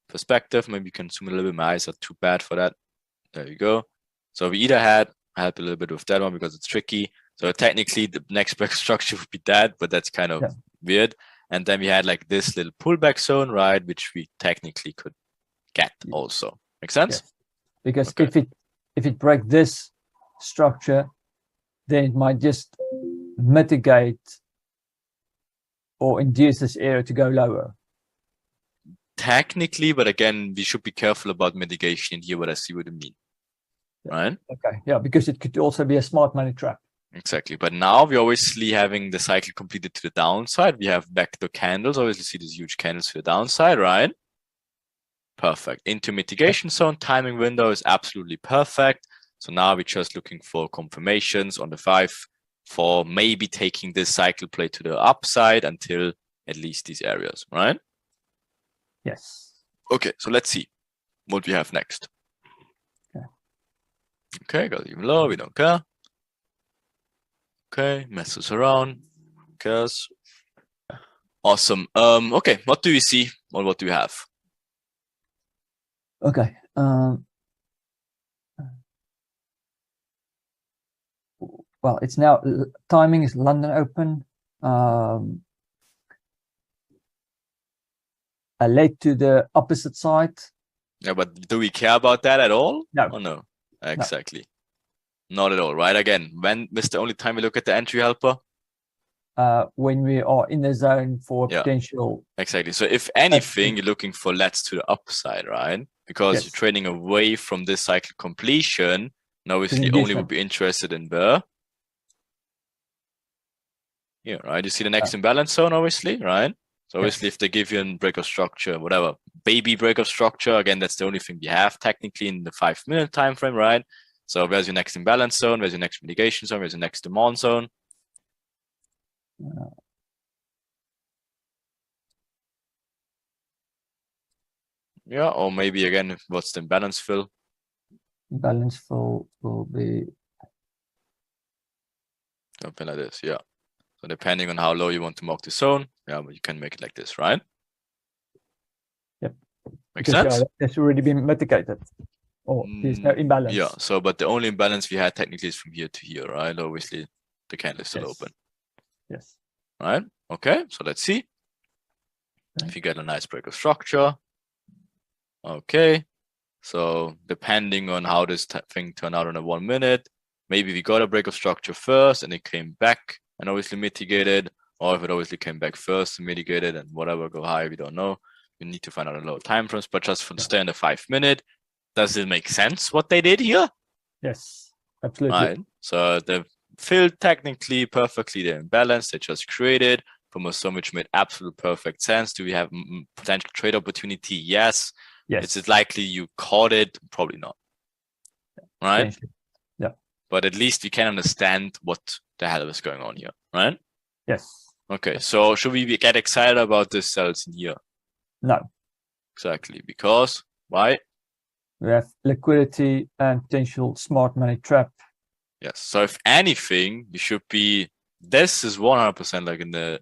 perspective, maybe you can zoom a little bit. My eyes are too bad for that. There you go. So we either I help a little bit with that one because it's tricky. So technically the next break of structure would be that, but that's kind of weird. And then we had like this little pullback zone, right? Which we technically could get also. Make sense? Yes. Because if it break this structure, then it might just mitigate or induce this area to go lower? Technically, but again, we should be careful about mitigation in here, but I see what you mean. Right? Okay, yeah, because it could also be a smart money trap. Exactly. But now we're obviously having the cycle completed to the downside. We have back the candles. Obviously, see these huge candles to the downside, right? Perfect. Into mitigation zone, timing window is absolutely perfect. So now we're just looking for confirmations on the 5 for maybe taking this cycle play to the upside until at least these areas, right? Yes. Okay, so let's see what we have next. Okay. Okay, got even lower, we don't care. Okay, messes around, who cares? Awesome. Okay, what do we see or what do we have? Okay. Well, it's now timing is London Open. Late to the opposite side. Yeah, but do we care about that at all? No. Oh no, exactly. Not at all, right? Again, when is the only time we look at the entry helper? When we are in the zone for potential. Exactly. So if anything, you're looking for lets to the upside, right? Because you're trading away from this cycle completion. And obviously only would be interested in the right? You see the next imbalance zone, obviously, right? So obviously if they give you a break of structure, whatever, baby break of structure, again, that's the only thing we have technically in the 5-minute time frame, right? So where's your next imbalance zone? Where's your next mitigation zone? Where's your next demand zone? Yeah, or maybe again, what's the imbalance fill? Imbalance fill will be something like this, yeah. So depending on how low you want to mark the zone, yeah, but you can make it like this, right? Yep. Makes sense? It's already been mitigated. Or there's no imbalance. Yeah, so but the only imbalance we had technically is from here to here, right? Obviously the candle is still open. Yes. Right? Okay, so let's see. If you get a nice break of structure. Okay. So depending on how this thing turned out in a 1 minute, maybe we got a break of structure first and it came back and obviously mitigated, or if it obviously came back first and mitigated and whatever go high, we don't know. We need to find out a lower time frames, but just for the stay in the 5 minute, does it make sense what they did here? Yes, absolutely. Right. So they filled technically perfectly the imbalance they just created from a zone which made absolute perfect sense. Do we have potential trade opportunity? Yes. Yes. Is it likely you caught it? Probably not. Right? Yeah. But at least we can understand what the hell is going on here, right? Yes. Okay, so should we get excited about this cells in here? No. Exactly, because why? We have liquidity and potential smart money trap. Yes, so if anything, you should be, this is 100% like in the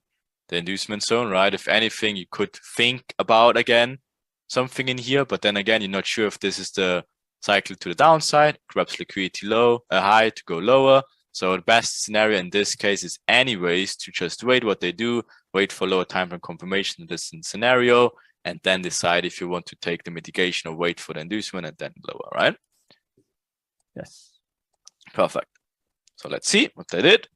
inducement zone, right? If anything, you could think about again something in here, but then again, you're not sure if this is the cycle to the downside, grabs liquidity low, high to go lower. So the best scenario in this case is anyways to just wait what they do, wait for lower time frame confirmation in this scenario, and then decide if you want to take the mitigation or wait for the inducement and then lower, right? Yes. Perfect. So let's see what they did.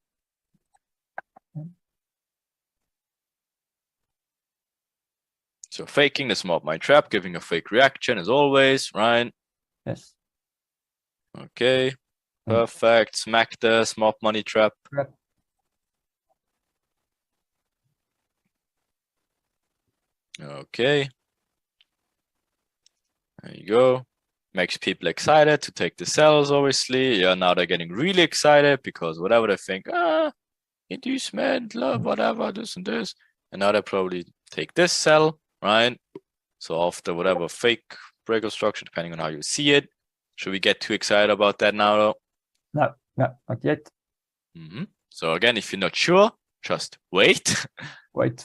So faking the smart money trap, giving a fake reaction as always, right? Yes. Okay. Perfect. Smack the smart money trap. Okay. There you go. Makes people excited to take the cells, obviously. Yeah, now they're getting really excited because whatever they think, inducement, love, whatever, this and this. And now they probably take this cell, right? So after whatever fake break of structure, depending on how you see it. Should we get too excited about that now, though? No, not yet. So again, if you're not sure, just wait. Wait.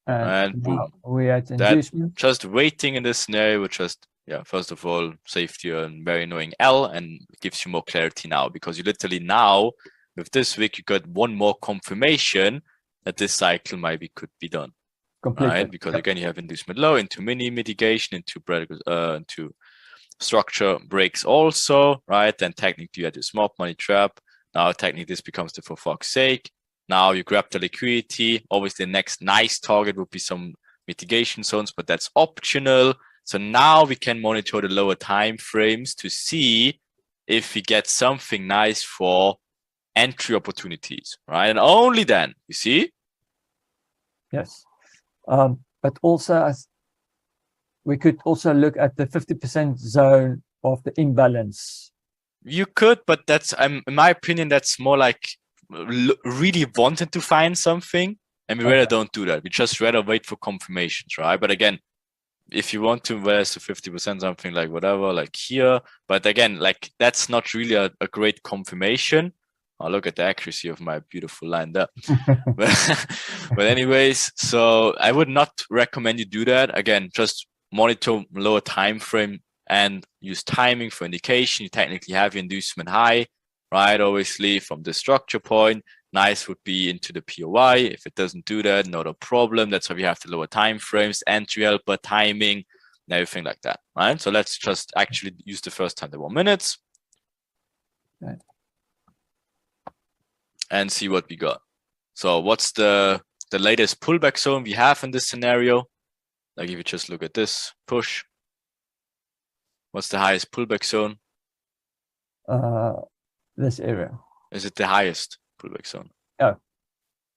And boom. We had inducement. Just waiting in this scenario would just, first of all, saved you a very annoying L and gives you more clarity now, because you literally now, with this wick, you got one more confirmation that this cycle could be done. Completely. Right? Because again, you have inducement low into mini mitigation, into structure breaks also, right? Then technically you had your smart money trap, Now technically this becomes the for fuck's sake. Now you grab the liquidity. Obviously, the next nice target would be some mitigation zones, but that's optional. So now we can monitor the lower time frames to see if we get something nice for entry opportunities, right? And only then, you see? Yes. But also, as we could also look at the 50% zone of the imbalance. You could, but that's, in my opinion, that's more like really wanting to find something. And we rather don't do that. We just rather wait for confirmations, right? But again, if you want to invest to 50% something like whatever, like here, but again, like that's not really a great confirmation. Oh, look at the accuracy of my beautiful line there. But anyways, so I would not recommend you do that. Again, just monitor lower time frame and use timing for indication. You technically have your inducement high, right? Obviously from the structure point, nice would be into the POI. If it doesn't do that, not a problem. That's why we have the lower time frames, entry helper, timing, and everything like that, right? So let's just actually use the first 1 minutes. Right. And see what we got. So what's the latest pullback zone we have in this scenario? Like if you just look at this push, what's the highest pullback zone? This area. Is it the highest pullback zone? Oh,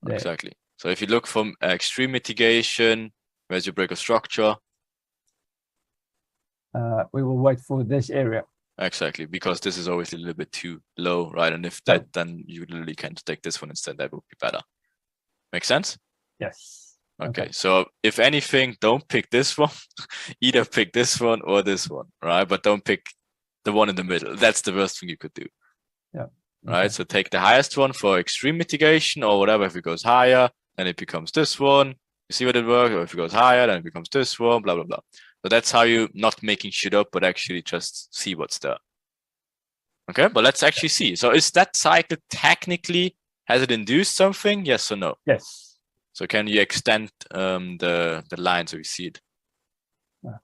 there. Exactly. So if you look from extreme mitigation, where's your break of structure? We will wait for this area. Exactly, because this is always a little bit too low, right? And if that, then you literally can take this one instead. That would be better. Make sense? Yes. Okay. So if anything, don't pick this one. Either pick this one or this one, right? But don't pick the one in the middle. That's the worst thing you could do. Yeah. Right. So take the highest one for extreme mitigation or whatever. If it goes higher, then it becomes this one. You see what it works? Or if it goes higher, then it becomes this one, blah, blah, blah. So that's how you not making shit up, but actually just see what's there. Okay, but let's actually see. So is that cycle technically, has it induced something? Yes or no? Yes. So can you extend the line so we see it? Yeah.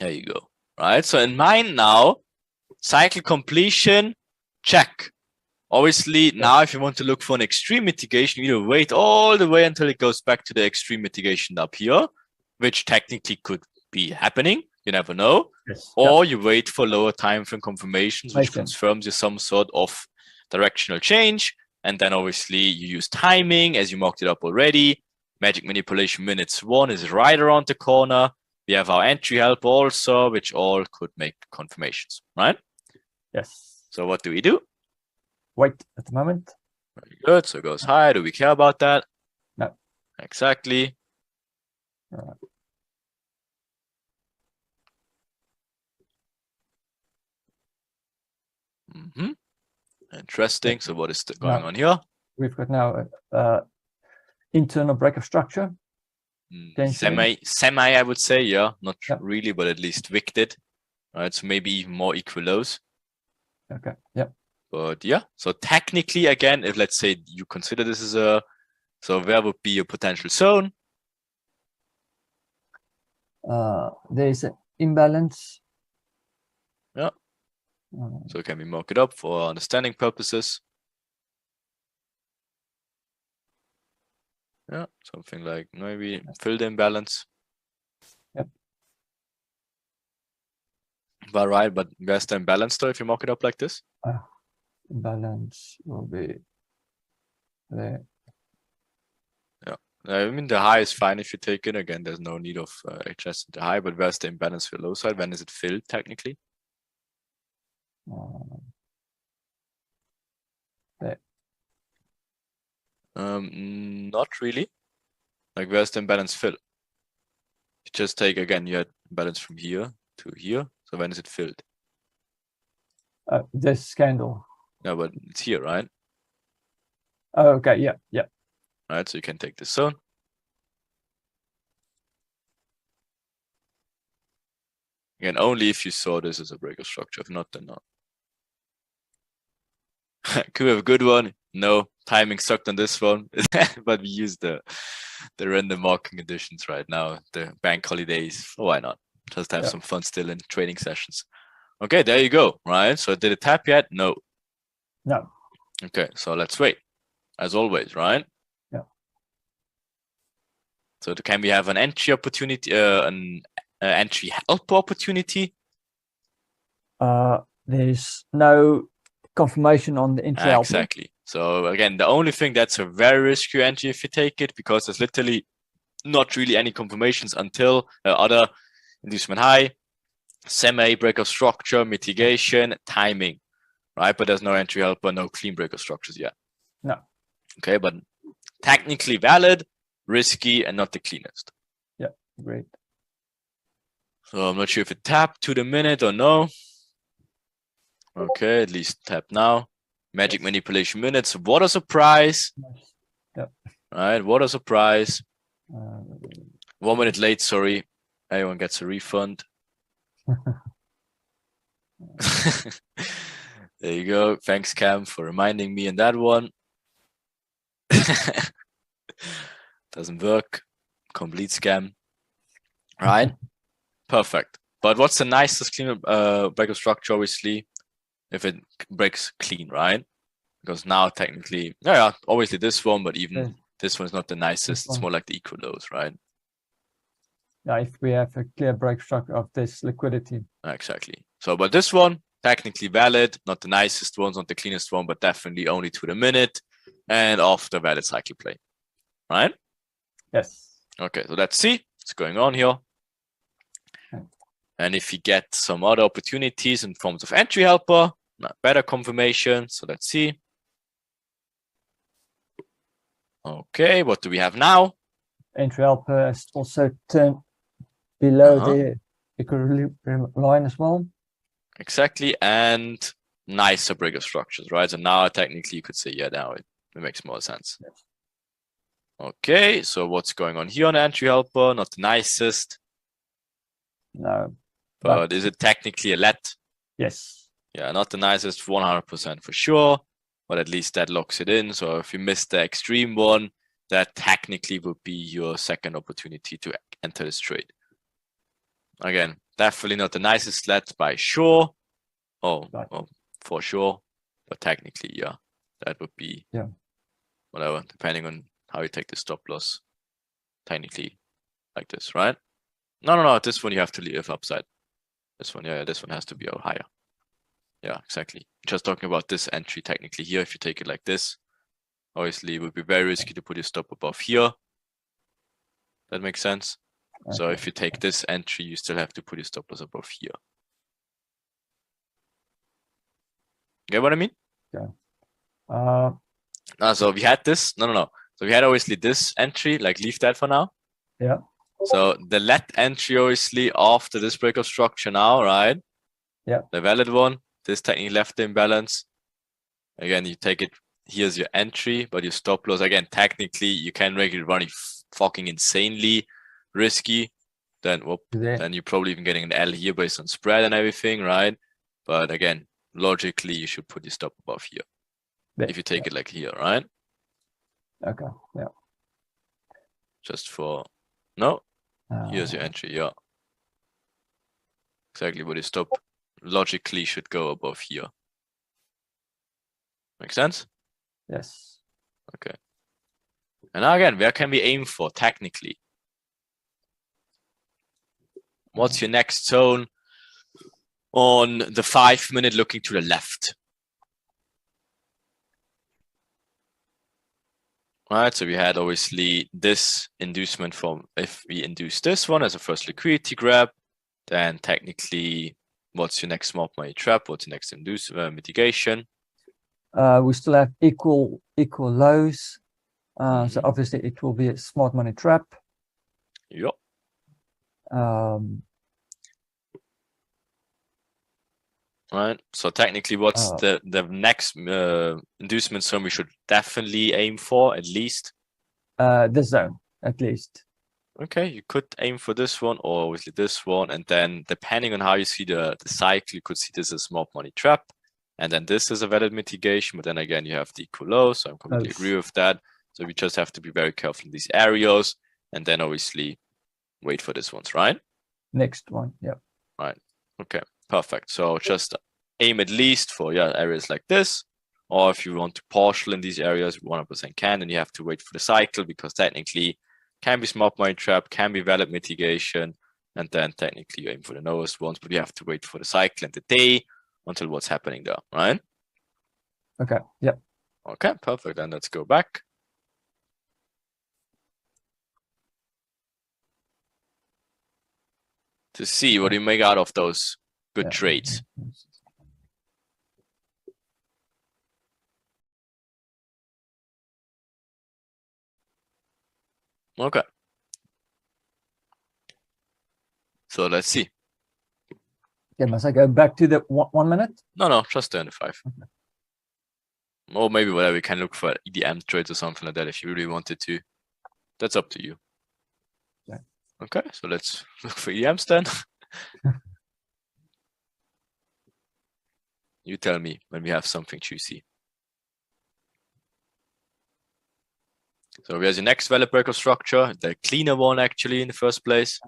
There you go. Right. So in mine now, cycle completion, check. Obviously, now if you want to look for an extreme mitigation, you either wait all the way until it goes back to the extreme mitigation up here, which technically could be happening. You never know. Yes. Or you wait for lower time frame confirmations, which confirms you some sort of directional change. And then obviously you use timing as you marked it up already. Magic manipulation minutes 1 is right around the corner. We have our entry help also, which all could make confirmations, right? Yes. So what do we do? Wait at the moment. Very good. So it goes high. Do we care about that? No. Exactly. Mm-hmm. Interesting. So what is going on here? We've got now internal break of structure. Semi, I would say, yeah. Not really, but at least victed. Right. So maybe even more equal lows. Okay. Yeah. But yeah. So technically, again, if let's say you consider this as a, so where would be a potential zone? There is an imbalance. Yeah. So can we mark it up for understanding purposes? Yeah, something like maybe fill the imbalance. Yep. But right, but where's the imbalance though if you mark it up like this? Imbalance will be there. Yeah, I mean the high is fine if you take it. Again, there's no need of adjusting the high, but where's the imbalance for the low side? When is it filled technically? There. Not really. Like where's the imbalance fill? You just take again, you had imbalance from here to here. So when is it filled? This candle. No, but it's here, right? Oh, okay. Yeah. Yeah. Right. So you can take this zone. Again, only if you saw this as a break of structure. If not, then not. Could we have a good one? No, timing sucked on this one, but we use the random marking conditions right now, the bank holidays. Oh, why not? Just have some fun still in training sessions. Okay, there you go. Right. So did it tap yet? No. No. Okay, so let's wait, as always, right? Yeah. So can we have an entry opportunity, an entry help opportunity? There's no confirmation on the entry helper. Exactly. So again, the only thing that's a very risky entry if you take it, because there's literally not really any confirmations until other inducement high, semi break of structure, mitigation, timing, right? But there's no entry helper, no clean break of structures yet. No. Okay, but technically valid, risky, and not the cleanest. Yeah, great. So I'm not sure if it tapped to the minute or no. Okay, at least tap now. Magic Yes. manipulation minutes. What a surprise. Nice. Yep. Right, what a surprise. Uh, 1 minute late, sorry. Everyone gets a refund. There you go. Thanks, Cam, for reminding me in that one. Doesn't work. Complete scam. Right? Perfect. But what's the nicest clean break of structure, obviously, if it breaks clean, right? Because now technically, yeah, obviously this one, but even Yes. this one's not the nicest. It's one. more like the equal lows, right? yeah, if we have a clear break structure of this liquidity. Exactly. So, but this one, technically valid, not the nicest ones, not the cleanest one, but definitely only to the minute and after valid cycle play, right? Yes. Okay, so let's see what's going on here. Okay. And if you get some other opportunities in forms of entry helper, better confirmation. So let's see. Okay, what do we have now? Entry helper has also turned below the equilibrium line as well. Exactly, and nicer break of structures, right? So now technically you could say, yeah, now it makes more sense. Yes. Okay, so what's going on here on the entry helper? Not the nicest, No. but is it technically a let? Yes. Yeah, not the nicest, 100% for sure, but at least that locks it in. So if you miss the extreme one, that technically would be your second opportunity to enter this trade. Again, definitely not the nicest let by sure. Oh, Right. oh, for sure. But technically, yeah, that would be whatever, depending on how you take the stop loss. Technically, like this, right? No. This one you have to leave upside. This one, yeah, this one has to be higher. Yeah, exactly. Just talking about this entry technically here. If you take it like this, obviously it would be very risky to put your stop above here. That makes sense. So Okay. if you take this entry, you still have to put your stop loss above here. Get what I mean? So we had this. No. So we had obviously this entry, like leave that for now. Yeah. So the let entry obviously after this break of structure now, right? Yeah. The valid one, this technically left the imbalance. Again, you take it, here's your entry, but your stop loss, again, technically you can make it running fucking insanely risky. Then then you're probably even getting an L here based on spread and everything, right? But again, logically you should put your stop above here. If you take it like here, right? Okay. Yeah. Just for no. Here's your entry, yeah. Exactly, but your stop logically should go above here. Make sense? Yes. Okay. And now again, where can we aim for technically? What's your next zone on the 5 minute looking to the left? Right, so we had obviously this inducement from, if we induce this one as a first liquidity grab, then technically, what's your next smart money trap? What's your next induce mitigation? We still have equal lows. So obviously it will be a smart money trap. Yep. Right. So technically, what's the next inducement zone we should definitely aim for at least? This zone at least. Okay, you could aim for this one or obviously this one, and then depending on how you see the cycle, you could see this as smart money trap, and then this is a valid mitigation. But then again, you have the equal low, so I completely agree with that. So we just have to be very careful in these areas, and then obviously wait for this ones, right? Next one, yeah. Right. Okay. Perfect. So just aim at least for areas like this. Or if you want to partial in these areas, 100% can, and you have to wait for the cycle, because technically can be smart money trap, can be valid mitigation, and then technically you aim for the lowest ones, but you have to wait for the cycle and the day until what's happening there, right? Okay. Yep. Okay, perfect. Then let's go back. To see what you make out of those good Yeah. trades. Okay. So let's see. Okay, must I go back to the 1 minute? No, just 25. Okay. Or maybe whatever, we can look for EDM trades or something like that if you really wanted to. That's up to you. Yeah. Okay, so let's look for EDMs then. You tell me when we have something juicy. So here's your next valid breakup structure, the cleaner one actually in the first place.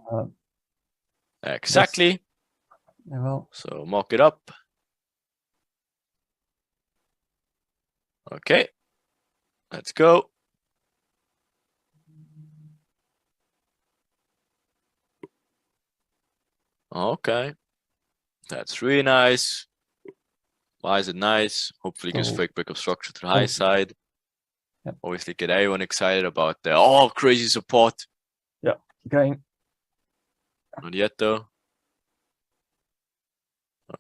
Exactly. Yes. Yeah, well. So mark it up. Okay, let's go. Okay, that's really nice. Why is it nice? Hopefully gives fake breakup structure to the high side. Yep. Obviously get everyone excited about the crazy support. Yeah, going. Not yet though.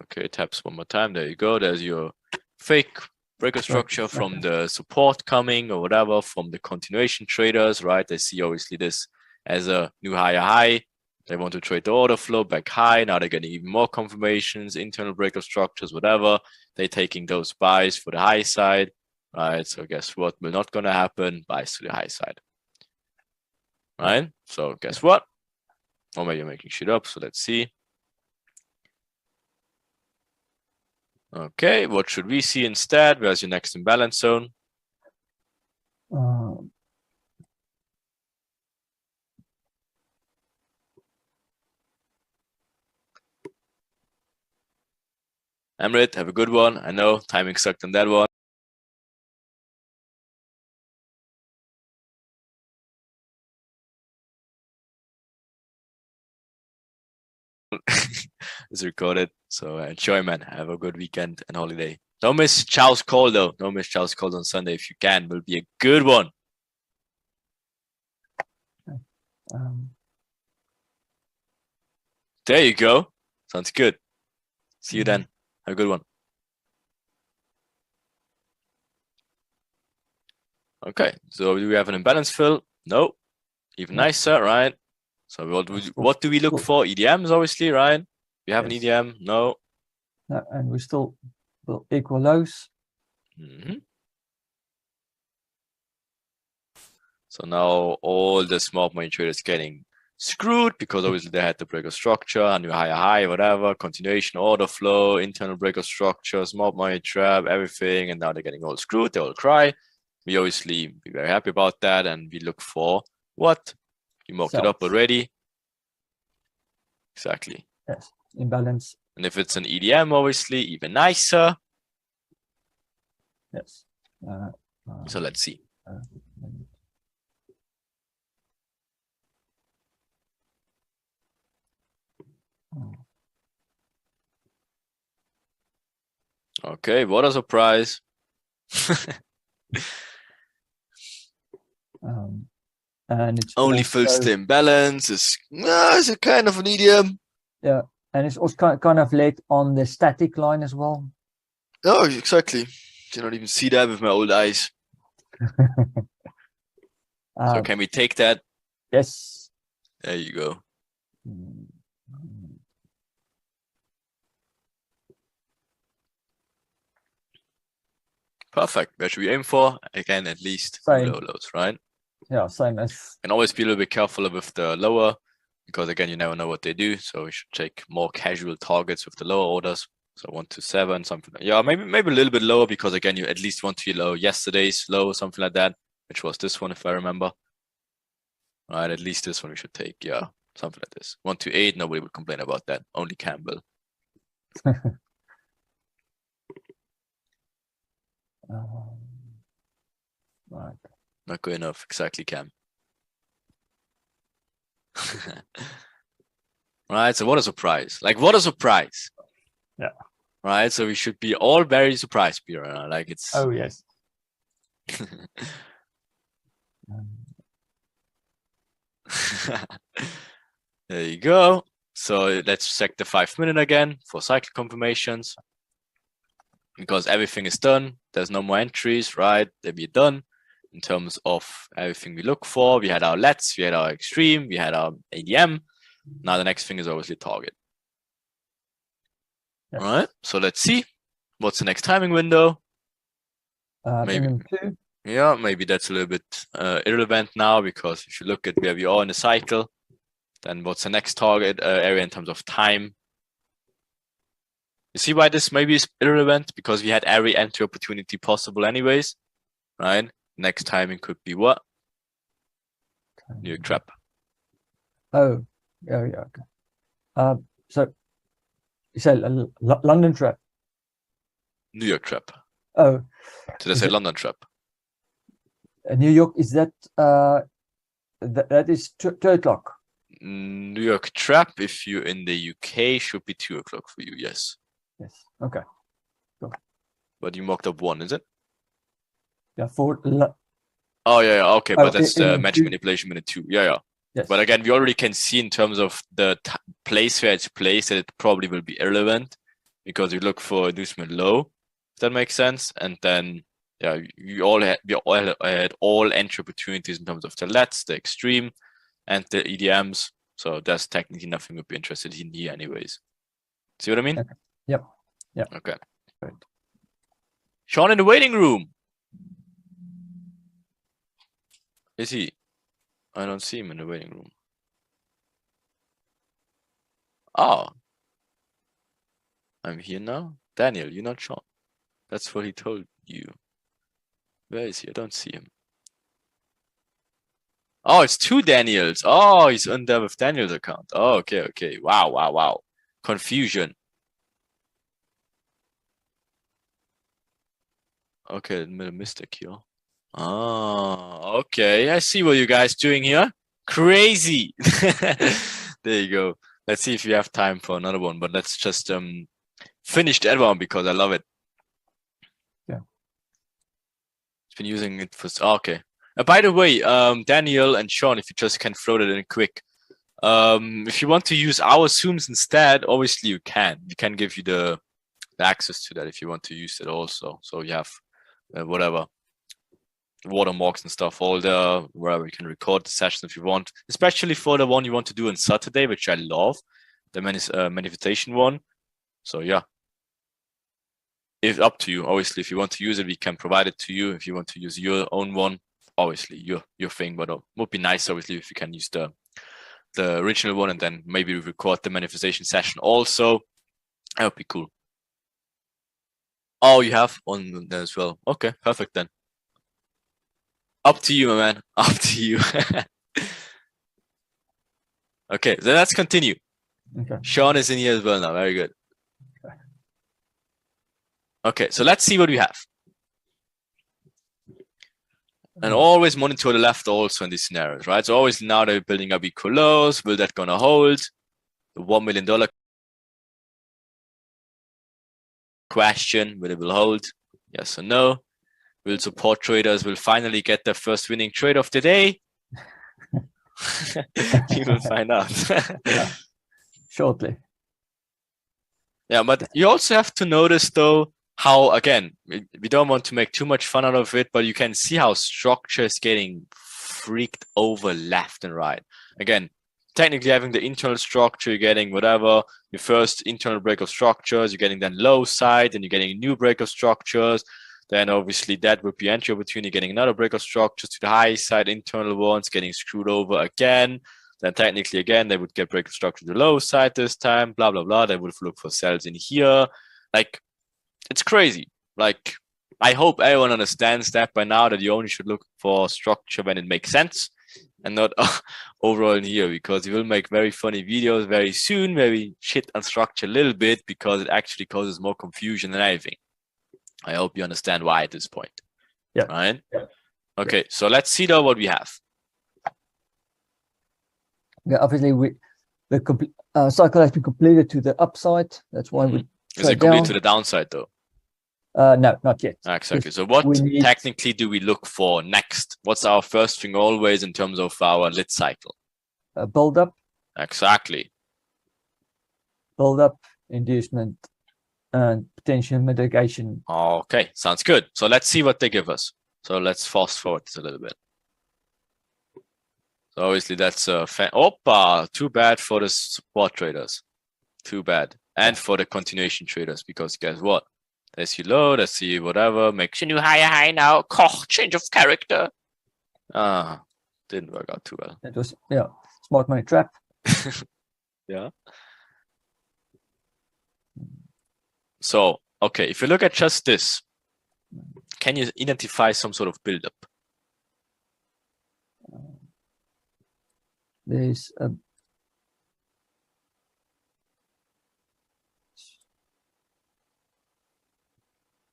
Okay, taps one more time. There you go. There's your fake breakup structure from the support coming or whatever from the continuation traders, right? They see obviously this as a new higher high. They want to trade the order flow back high. Now they're getting even more confirmations, internal breakup structures, whatever. They're taking those buys for the high side, right? So guess what will not gonna happen? Buys to the high side, right? So guess what? Or maybe you're making shit up. So let's see. Okay, what should we see instead? Where's your next imbalance zone? Emrit, have a good one. I know timing sucked on that one. It's recorded. So enjoy, man. Have a good weekend and holiday. Don't miss Chow's call, though. Don't miss Chow's call on Sunday if you can. Will be a good one. There you go. Sounds good. See you then. Have a good one. Okay. So do we have an imbalance fill? No. Even nicer, right? So what do we look for? EDMs, obviously, right? We have an EDM? No. No, and we still will equal lows. So now all the smart money traders getting screwed because obviously they had the breaker structure, a new higher high, whatever, continuation order flow, internal breaker structure, smart money trap, everything, and now they're getting all screwed. They all cry. We obviously be very happy about that, and we look for what? You marked it up already. Exactly. Yes, imbalance. And if it's an EDM, obviously even nicer. Yes. So let's see. Okay, what a surprise. And it's only fills the imbalance. It's a kind of an EDM. Yeah, and it's also kind of late on the static line as well. Oh, exactly. Did not even see that with my old eyes. So can we take that? Yes. There you go. Perfect. Where should we aim for? Again, at least low lows, right? Yeah, same as. And always be a little bit careful with the lower, because again, you never know what they do. So we should take more casual targets with the lower orders. So 1 to 7, something like, yeah, maybe a little bit lower, because again, you at least want to be low yesterday's low, something like that, which was this one, if I remember. All right, at least this one we should take, yeah, something like this. 1 to 8, nobody would complain about that. Only Campbell. Right. Not good enough. Exactly, Cam. Right. So what a surprise! Like what a surprise! Yeah. Right. So we should be all very surprised, Peter. Like it's. Oh yes. Um, There you go. So let's check the 5-minute again for cycle confirmations. Because everything is done. There's no more entries, right? They'll be done in terms of everything we look for. We had our LETs, we had our extreme, we had our ADM. Now the next thing is obviously target. yes. All right. So let's see. What's the next timing window? Maybe. MM 2. Yeah, maybe that's a little bit irrelevant now because if you look at where we are in the cycle, then what's the next target area in terms of time? You see why this maybe is irrelevant? Because we had every entry opportunity possible anyways, right? Next timing could be what? New York trap. Oh, yeah, okay. So you say London trap. New York trap. Oh, Did I Is say it- London trap? New York, is that that is 2 o'clock? New York trap, if you're in the UK, should be 2 o'clock for you, yes. Yes. Okay. But you mocked up 1, is it? Yeah, for Oh, yeah, okay, Oh, but that's in the minute magic 2. manipulation minute 2. Yeah. yes. But again, we already can see in terms of the place where it's placed that it probably will be irrelevant because you look for inducement low, if that makes sense. And then, yeah, we all had all entry opportunities in terms of the LETs, the extreme, and the EDMs. So there's technically nothing we'd be interested in here anyways. See what I mean? Okay. Yep. Yep. Okay. Right. Sean in the waiting room. Is he? I don't see him in the waiting room. Oh. I'm here now. Daniel, you're not Sean. That's what he told you. Where is he? I don't see him. Oh, it's 2 Daniels. Oh, he's on there with Daniel's account. Oh, okay. Wow. Confusion. Okay, made a mistake here. Oh, okay. I see what you guys doing here. Crazy. There you go. Let's see if we have time for another one, but let's just finish that one because I love it. Yeah. It's been using it for okay. By the way, Daniel and Sean, if you just can throw that in quick. If you want to use our Zooms instead, obviously you can. We can give you the access to that if you want to use it also. So you have whatever watermarks and stuff, all the wherever you can record the session if you want, especially for the one you want to do on Saturday, which I love, the manifestation one. So yeah, it's up to you. Obviously, if you want to use it, we can provide it to you. If you want to use your own one, obviously your thing. But it would be nice, obviously, if you can use the original one and then maybe record the manifestation session also. That would be cool. Oh, you have on there as well. Okay, perfect then. Up to you, my man. Up to you. Okay, so let's continue. Okay. Sean is in here as well now. Very good. Okay, so let's see what we have. And always monitor the left also in these scenarios, right? So always now they're building up equal lows. Will that gonna hold? The $1 million question, will it will hold? Yes or no? Will support traders will finally get their first winning trade of the day? You will find out. Shortly. Yeah, but you also have to notice though how, again, we don't want to make too much fun out of it, but you can see how structure is getting freaked over left and right. Again, technically having the internal structure, you're getting whatever, your first internal break of structures, you're getting then low side, and you're getting a new break of structures. Then obviously that would be entry opportunity, getting another break of structures to the high side, internal ones, getting screwed over again. Then technically again, they would get break of structure to the low side this time, blah, blah, blah. They would look for sells in here. Like, it's crazy. Like, I hope everyone understands that by now, that you only should look for structure when it makes sense and not overall in here, because you will make very funny videos very soon where we shit on structure a little bit because it actually causes more confusion than anything. I hope you understand why at this point. Yeah. Right? Yeah. Okay, so let's see though what we have. Yeah, obviously the cycle has been completed to the upside. That's why we Is trade it complete down. to the downside though? No, not yet. Exactly. Just So what we need- technically do we look for next? What's our first thing always in terms of our lit cycle? Build up, Exactly. inducement, and potential mitigation. Okay, sounds good. So let's see what they give us. So let's fast forward this a little bit. So obviously that's Opa, too bad for the support traders. Too bad. And for the continuation traders, because guess what? There's your low, there's your whatever, makes a new higher high now. Koch, change of character. Didn't work out too well. That was smart money trap. Yeah. So, okay, if you look at just this, can you identify some sort of buildup? There's a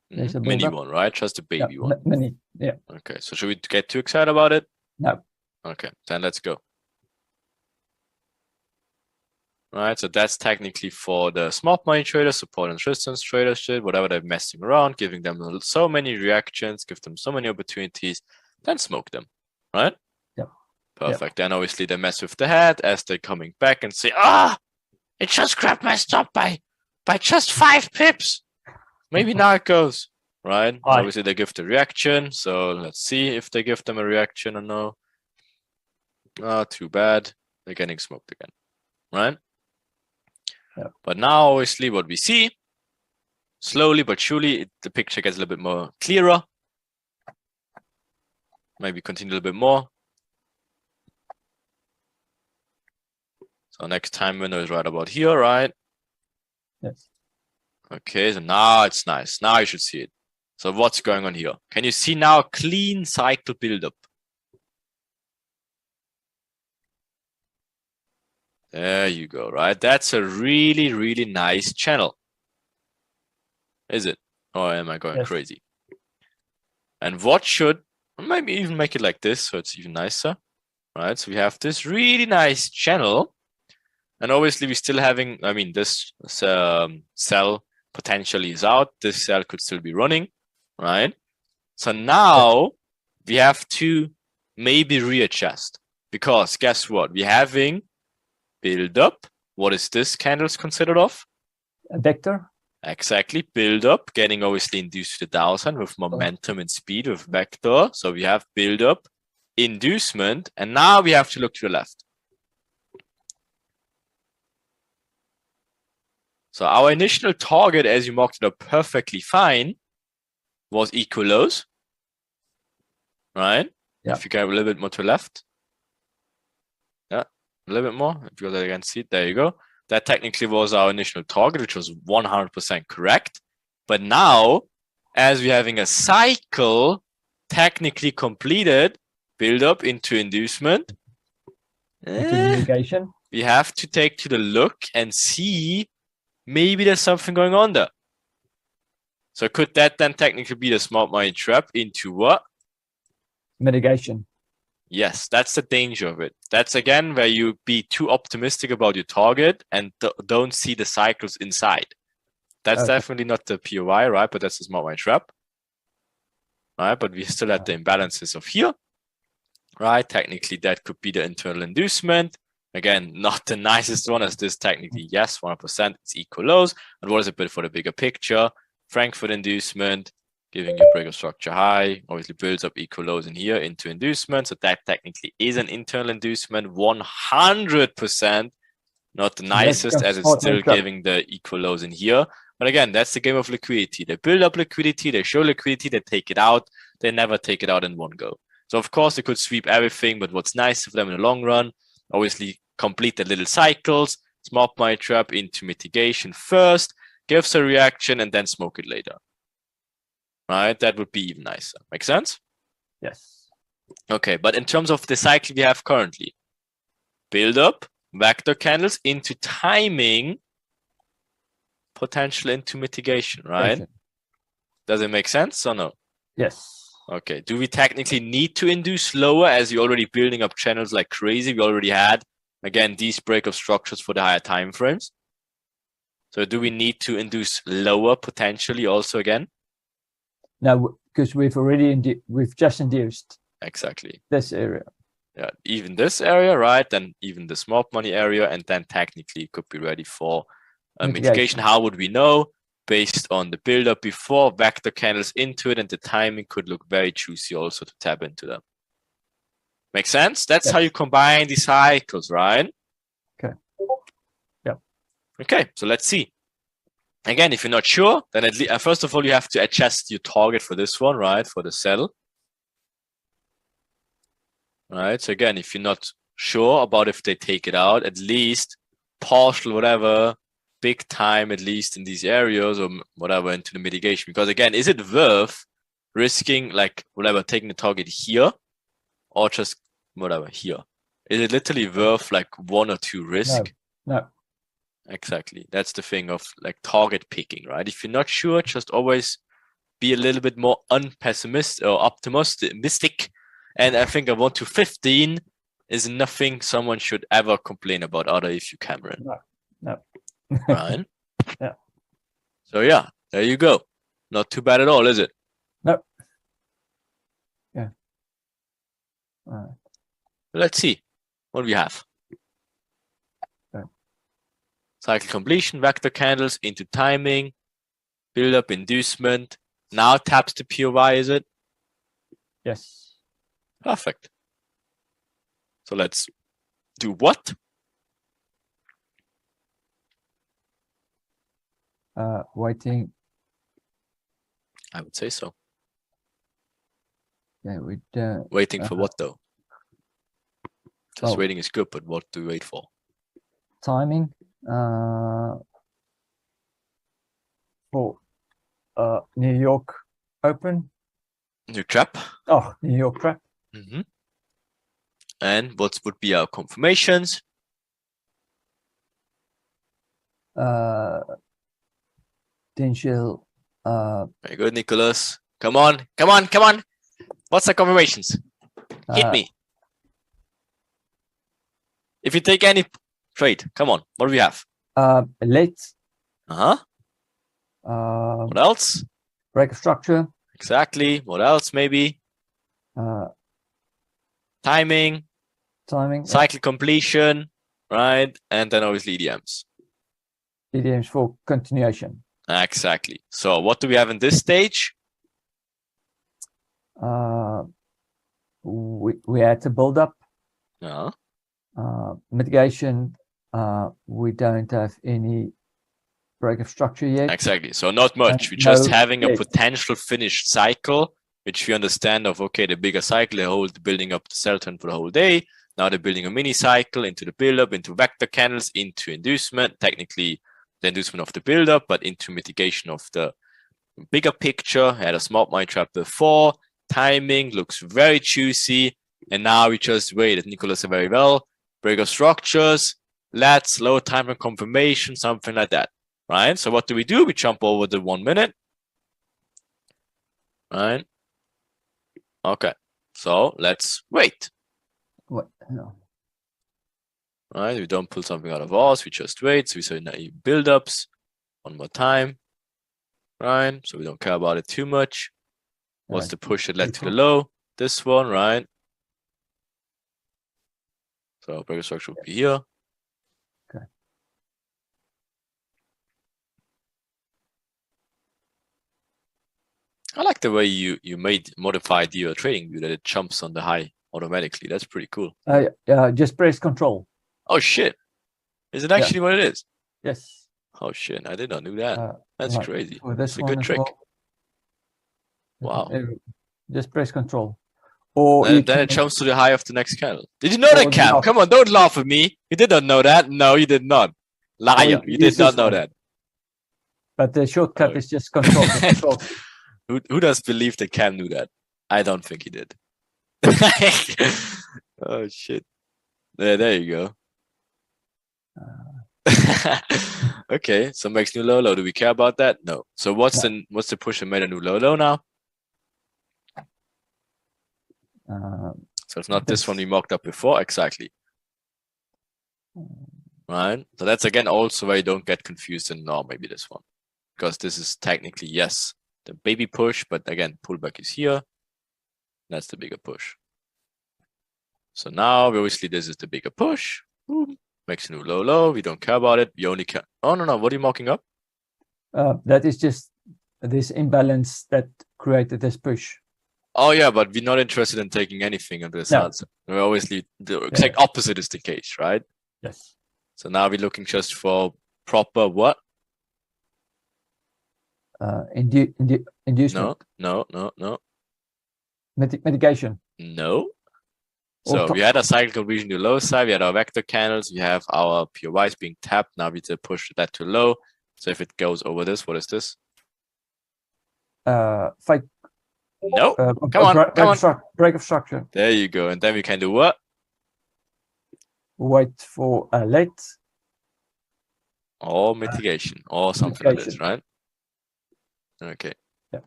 There's a mini build-up. one, right? Just a baby one. many. Yeah. Okay, so should we get too excited about it? No. Okay, then let's go. Right, so that's technically for the smart money traders, support and resistance traders, shit, whatever they're messing around, giving them so many reactions, give them so many opportunities, then smoke them, right? Yep. Perfect. Then obviously they mess with the head as they're coming back and say, it just grabbed my stop by just 5 pips. Maybe now it goes, right? Right. Obviously they give the reaction, so let's see if they give them a reaction or no. Too bad. They're getting smoked again, right? Yep. But now, obviously, what we see, slowly but surely, the picture gets a little bit more clearer. Maybe continue a little bit more. So next time window is right about here, right? Yes. Okay, so now it's nice. Now you should see it. So what's going on here? Can you see now a clean cycle buildup? There you go, right? That's a really, really nice channel. Is it? Or am I going Yes. crazy? And what should, maybe even make it like this so it's even nicer, right? So we have this really nice channel. And obviously we're still having, I mean, this cell potentially is out. This cell could still be running, right? So now we have to maybe readjust because guess what? We're having build up. What is this candles considered of? A vector. Exactly. Build up, getting obviously induced to the downside with momentum and speed with vector. So we have build up, inducement, and now we have to look to the left. So our initial target, as you marked it up perfectly fine, was equal lows, right? Yeah. If you go a little bit more to the left. Yeah, a little bit more. Because I can see it, there you go. That technically was our initial target, which was 100% correct. But now, as we're having a cycle technically completed, build up into inducement, Into mitigation. we have to take to the look and see maybe there's something going on there. So could that then technically be the smart money trap into what? Mitigation. Yes, that's the danger of it. That's again where you be too optimistic about your target and don't see the cycles inside. That's Okay. definitely not the POI, right? But that's the smart money trap. Right, but we still have the imbalances of here. Right, technically that could be the internal inducement. Again, not the nicest one as this technically, yes, 100%, it's equal lows. And what is a bit for the bigger picture? Frankfurt inducement, giving you break of structure high, obviously builds up equal lows in here into inducement. So that technically is an internal inducement, 100%, not the nicest as it's still giving the equal lows in here. But again, that's the game of liquidity. They build up liquidity, they show liquidity, they take it out. They never take it out in one go. So of course they could sweep everything, but what's nice for them in the long run, obviously complete the little cycles, smart money trap into mitigation first, gives a reaction and then smoke it later. Right? That would be even nicer. Make sense? Yes. Okay, but in terms of the cycle we have currently, build up, vector candles into timing, potential into mitigation, right? Mitigation. Does it make sense or no? Yes. Okay. Do we technically need to induce lower as you're already building up channels like crazy? We already had, again, these breakup structures for the higher time frames. So do we need to induce lower potentially also again? No, because we've just induced Exactly. this area. Yeah, even this area, right? Then even the smart money area, and then technically it could be ready for mitigation. How would we know? Based on the build-up before, vector candles into it, and the timing could look very juicy also to tap into them. Make sense? That's how you combine the cycles, right? Okay. Yep. Okay, so let's see. Again, if you're not sure, then at least, first of all, you have to adjust your target for this one, right? For the cell. Right, so again, if you're not sure about if they take it out, at least partial, whatever, big time, at least in these areas or whatever into the mitigation. Because again, is it worth risking like whatever, taking the target here or just whatever here? Is it literally worth like 1 or 2 risk? No. Exactly. That's the thing of like target picking, right? If you're not sure, just always be a little bit more unpessimistic or optimistic. And I think a 1 to 15 is nothing someone should ever complain about, other if you Cameron. No. Right? Yeah. So yeah, there you go. Not too bad at all, is it? No. Yeah. All right. Let's see what we have. Okay. Cycle completion, vector candles into timing, build up inducement. Now taps the POI, is it? Yes. Perfect. So let's do what? Waiting. I would say so. Yeah, we Waiting for what though? Just oh. waiting is good, but what do we wait for? timing. For New York Open. New trap. Oh, New York trap. Mm-hmm. And what would be our confirmations? Potential. Very good, Nicholas. Come on, come on, come on. What's the confirmations? Hit me. If you take any trade, come on. What do we have? Late. Uh-huh. What else? Break of structure. Exactly. What else maybe? Timing. Timing. Cycle completion. Right? And then obviously EDMs. EDMs for continuation. Exactly. So what do we have in this stage? We had to build up. Yeah. Mitigation. We don't have any break of structure yet. Exactly. So not much. We're just no, having a yes. potential finished cycle, which we understand of, okay, the bigger cycle, they hold the building up the cell turn for the whole day. Now they're building a mini cycle into the build-up, into vector candles, into inducement, technically the inducement of the build-up, but into mitigation of the bigger picture. Had a smart money trap before. Timing looks very juicy. And now we just wait, as Nicholas said very well, break of structures, let's low time and confirmation, something like that. Right? So what do? We jump over the 1 minute. Right? Okay. So let's wait. What? No. Right? We don't pull something out of ours, we just wait. So we say naive build-ups. One more time. Right? So we don't care about it too much. What's the push that led to the low? This one, right? So break of structure will be here. Okay. I like the way you modified your trading view that it jumps on the high automatically. That's pretty cool. Just press control. Oh shit. Is it actually what it is? Yes. Oh shit, I did not know that. That's crazy. That's a one good trick. Well. Wow. Just press control. Or then it jumps to the high of the next candle. Did you know that, Cam? Come on, don't laugh at me. You did not know that. No, you did not. Liar. You did not know that. But the shortcut is just control. Who does believe that Cam knew that? I don't think he did. Oh shit. There you go. Okay, so makes new low. Do we care about that? No. So what's the push that made a new low now? So it's not this one we mocked up before, exactly. Right? So that's again also where you don't get confused and no, maybe this one. Because this is technically, yes, the baby push, but again, pullback is here. That's the bigger push. So now, obviously, this is the bigger push. Boom. Makes a new low, low. We don't care about it. We only care. Oh, no, no. What are you mocking up? That is just this imbalance that created this push. Oh, yeah, but we're not interested in taking anything on this No. answer. We're obviously, the exact opposite is the case, right? Yes. So now we're looking just for proper what? Inducement. No. Mitigation. No. So we had a cyclical region to low side, we had our vector candles, we have our POYs being tapped. Now we need to push that to low. So if it goes over this, what is this? Fake. No. Come on. Break of structure. There you go. And then we can do what? Wait for a late. Or mitigation or something like this, right? Okay. Yeah.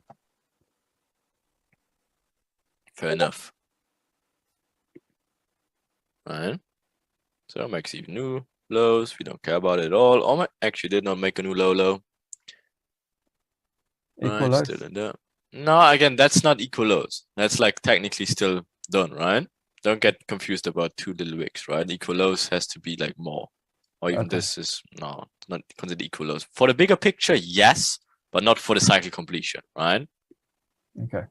Fair enough. Right. So makes even new lows. We don't care about it at all. Oh my, actually did not make a new low low. Equal right, still in there. No, again, that's not equal lows. That's like technically still done, right? Don't get confused about two little wicks, right? Equal lows has to be like more. Or even this is no, not considered equal lows. For the bigger picture, yes, but not for the cycle completion, right? Okay.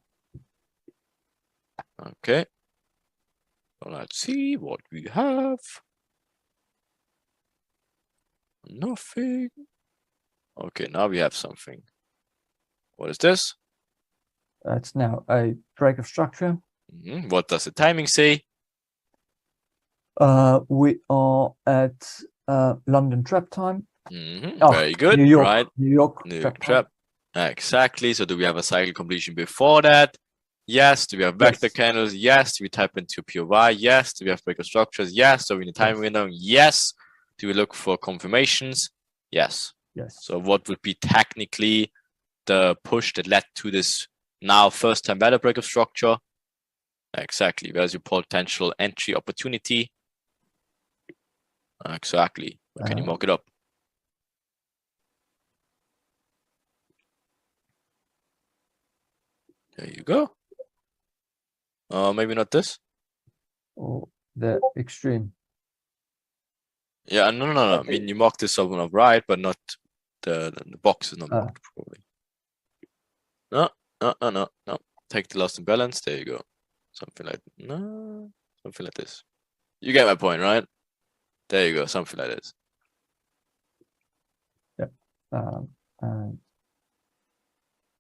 Okay. So let's see what we have. Nothing. Okay, now we have something. What is this? That's now a break of structure. What does the timing say? We are at London trap time. Very good. New York, right? New York New trap. trap. Exactly. So do we have a cycle completion before that? Yes. Do we have vector candles? Yes. Do we type into POY? Yes. Do we have breaker structures? Yes. So in the time window? Yes. Do we look for confirmations? Yes. Yes. So what would be technically the push that led to this now first time value breaker structure? Exactly. Where's your potential entry opportunity? Exactly. Can you mock it up? There you go. Maybe not this. Or the extreme. Yeah, no. I mean, you mocked this one up right, but not the box is not mocked probably. No. Take the lost imbalance. There you go. Something like something like this. You get my point, right? There you go. Something like this. Yeah.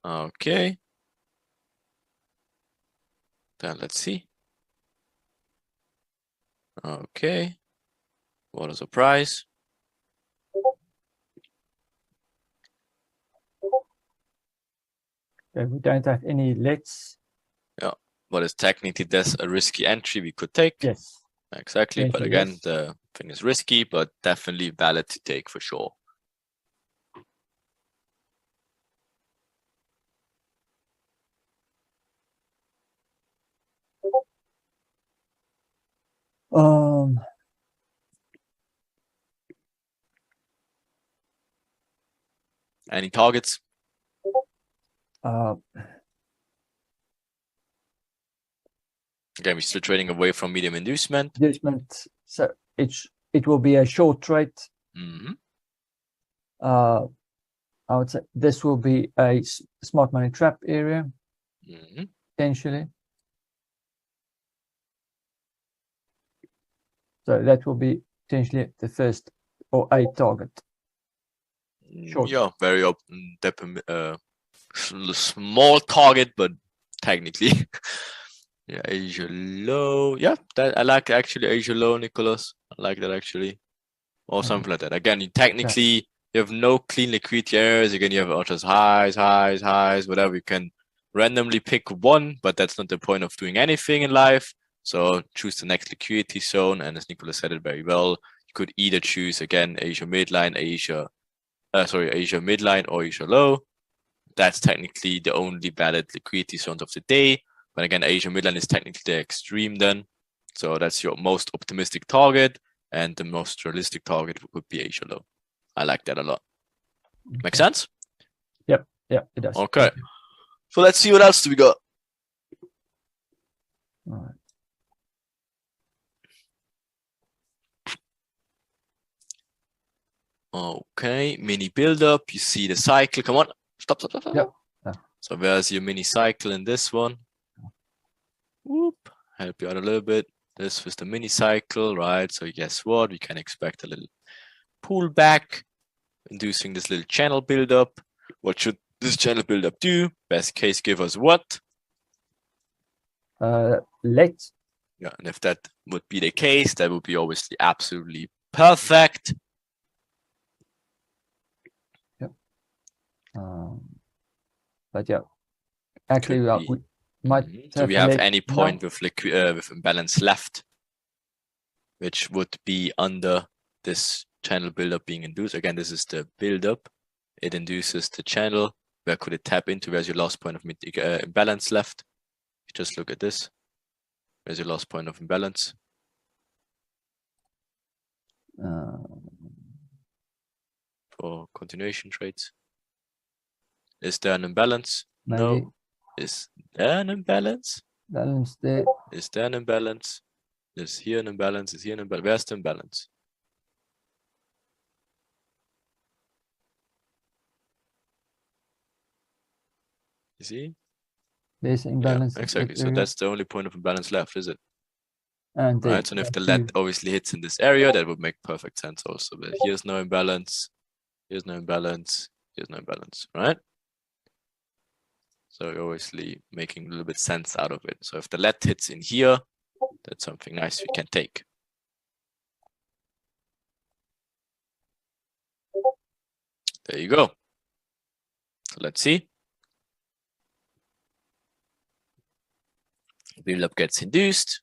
Okay. Then let's see. Okay. What a surprise. Okay, we don't have any lets. Yeah. But it's technically there's a risky entry we could take. Yes. Exactly. Yes, But it again, is. the thing is risky, but definitely valid to take for sure. Any targets? Again, we're still trading away from medium inducement. So it will be a short trade. I would say this will be a smart money trap area, potentially. So that will be potentially the first or a target. Short. Yeah, very open, small target, but technically, yeah, Asia low. Yeah, that I like actually Asia low, Nicholas. I like that actually, or something like that. Again, you technically you have no clean liquidity areas. Again, you have ultras highs, whatever. You can randomly pick one, but that's not the point of doing anything in life. So choose the next liquidity zone, and as Nicholas said it very well, you could either choose again Asia midline, Asia midline or Asia low. That's technically the only valid liquidity zones of the day. But again, Asia Midland is technically the extreme then. So that's your most optimistic target, and the most realistic target would be Asia low. I like that a lot. Make sense? Yep, it does. Okay. So let's see what else do we got. All right. Okay, mini build up. You see the cycle. Come on. Stop. Yep. So where's your mini cycle in this one? Whoop. Help you out a little bit. This was the mini cycle, right? So guess what? We can expect a little pullback, inducing this little channel build up. What should this channel build up do? Best case, give us what? Let. Yeah, and if that would be the case, that would be obviously absolutely perfect. But yeah, actually, Could we might. So we have let any now. point with with imbalance left, which would be under this channel buildup being induced. Again, this is the buildup. It induces the channel. Where could it tap into? Where's your last point of imbalance left? Just look at this. Where's your last point of imbalance? For continuation trades. Is there an imbalance? Maybe. No. Is there an imbalance? Balance there. Is there an imbalance? Is here an imbalance? Is here an imbalance? Where's the imbalance? You see? There's imbalance. Yeah, exactly. So that's the only point of imbalance left, is it? And Right. So if the lead obviously hits in this area, that would make perfect sense also. But here's no imbalance. Here's no imbalance. Here's no imbalance. Right? So you're obviously making a little bit sense out of it. So if the lead hits in here, that's something nice we can take. There you go. So let's see. Build up gets induced.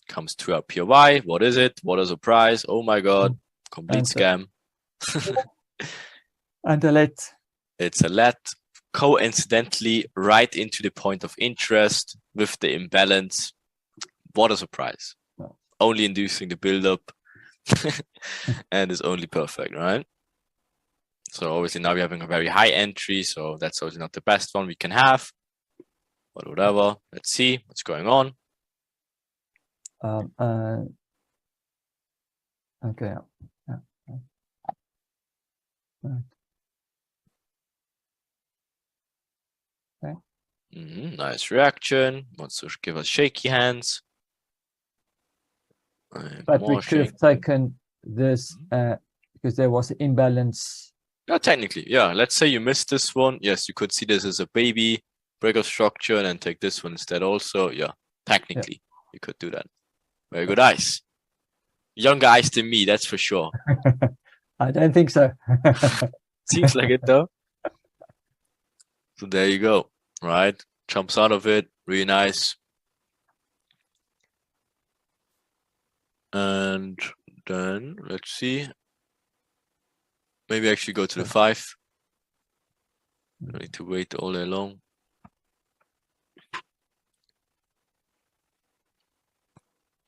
Comes to our POI. What is it? What a surprise. Oh my god. Complete scam. And a let. It's a let. Coincidentally, right into the point of interest with the imbalance. What a surprise. Wow. Only inducing the build-up. And it's only perfect, right? So obviously now we're having a very high entry, so that's obviously not the best one we can have. But whatever. Let's see what's going on. Okay. Yeah. Right. Nice reaction. Wants to give us shaky hands. But we could have taken this because there was an imbalance. Yeah, technically, yeah. Let's say you missed this one. Yes, you could see this as a baby breakout structure and then take this one instead also. Yeah, technically, you could do that. Very good eyes. Younger eyes than me, that's for sure. I don't think so. Seems like it though. So there you go. Right, jumps out of it, really nice. And then let's see. Maybe actually go to the 5. Don't need to wait all day long.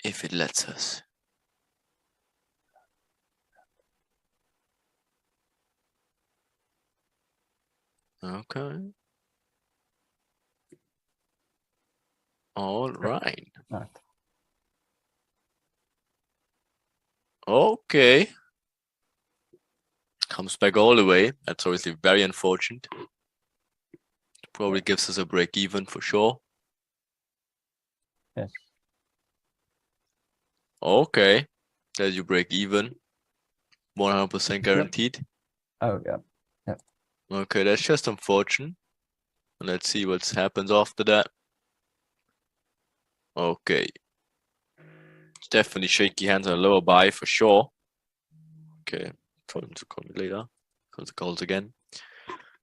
If it lets us. Okay. All right. Right. Okay. Comes back all the way. That's obviously very unfortunate. Probably gives us a break even for sure. Yes. Okay. There's your break even. 100% guaranteed. Oh, yeah. Okay, that's just unfortunate. Let's see what happens after that. Okay. Definitely shaky hands on a lower buy for sure. Okay. Told him to call me later. Call the calls again.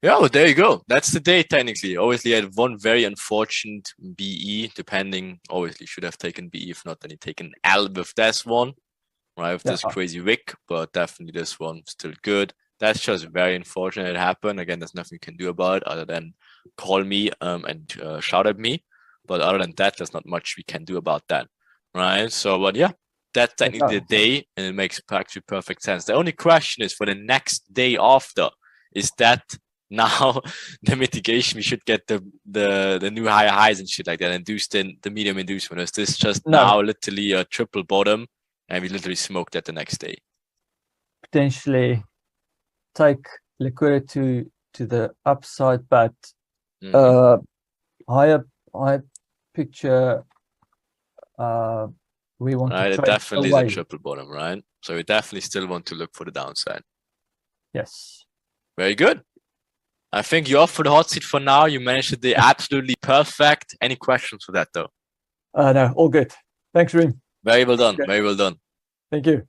Yeah, well, there you go. That's the day technically. Obviously, I had one very unfortunate BE, depending. Obviously, should have taken BE. If not, then he taken L with this one. Right, with this crazy wick. But definitely this one still good. That's just very unfortunate it happened. Again, there's nothing you can do about it other than call me and shout at me. But other than that, there's not much we can do about that, right? So, but yeah, that's technically the day, and it makes actually perfect sense. The only question is for the next day after, is that now the mitigation, we should get the new higher highs and shit like that, induce the medium inducement. Is this just now literally a triple bottom and we literally smoke that the next day? Potentially take liquidity to the upside, but higher picture, we want to trade definitely away. the triple bottom, right? So we definitely still want to look for the downside. Yes. Very good. I think you're off for the hot seat for now. You managed it absolutely perfect. Any questions for that though? No, all good. Thanks, Reem. Very well done. Very well done. Thank you.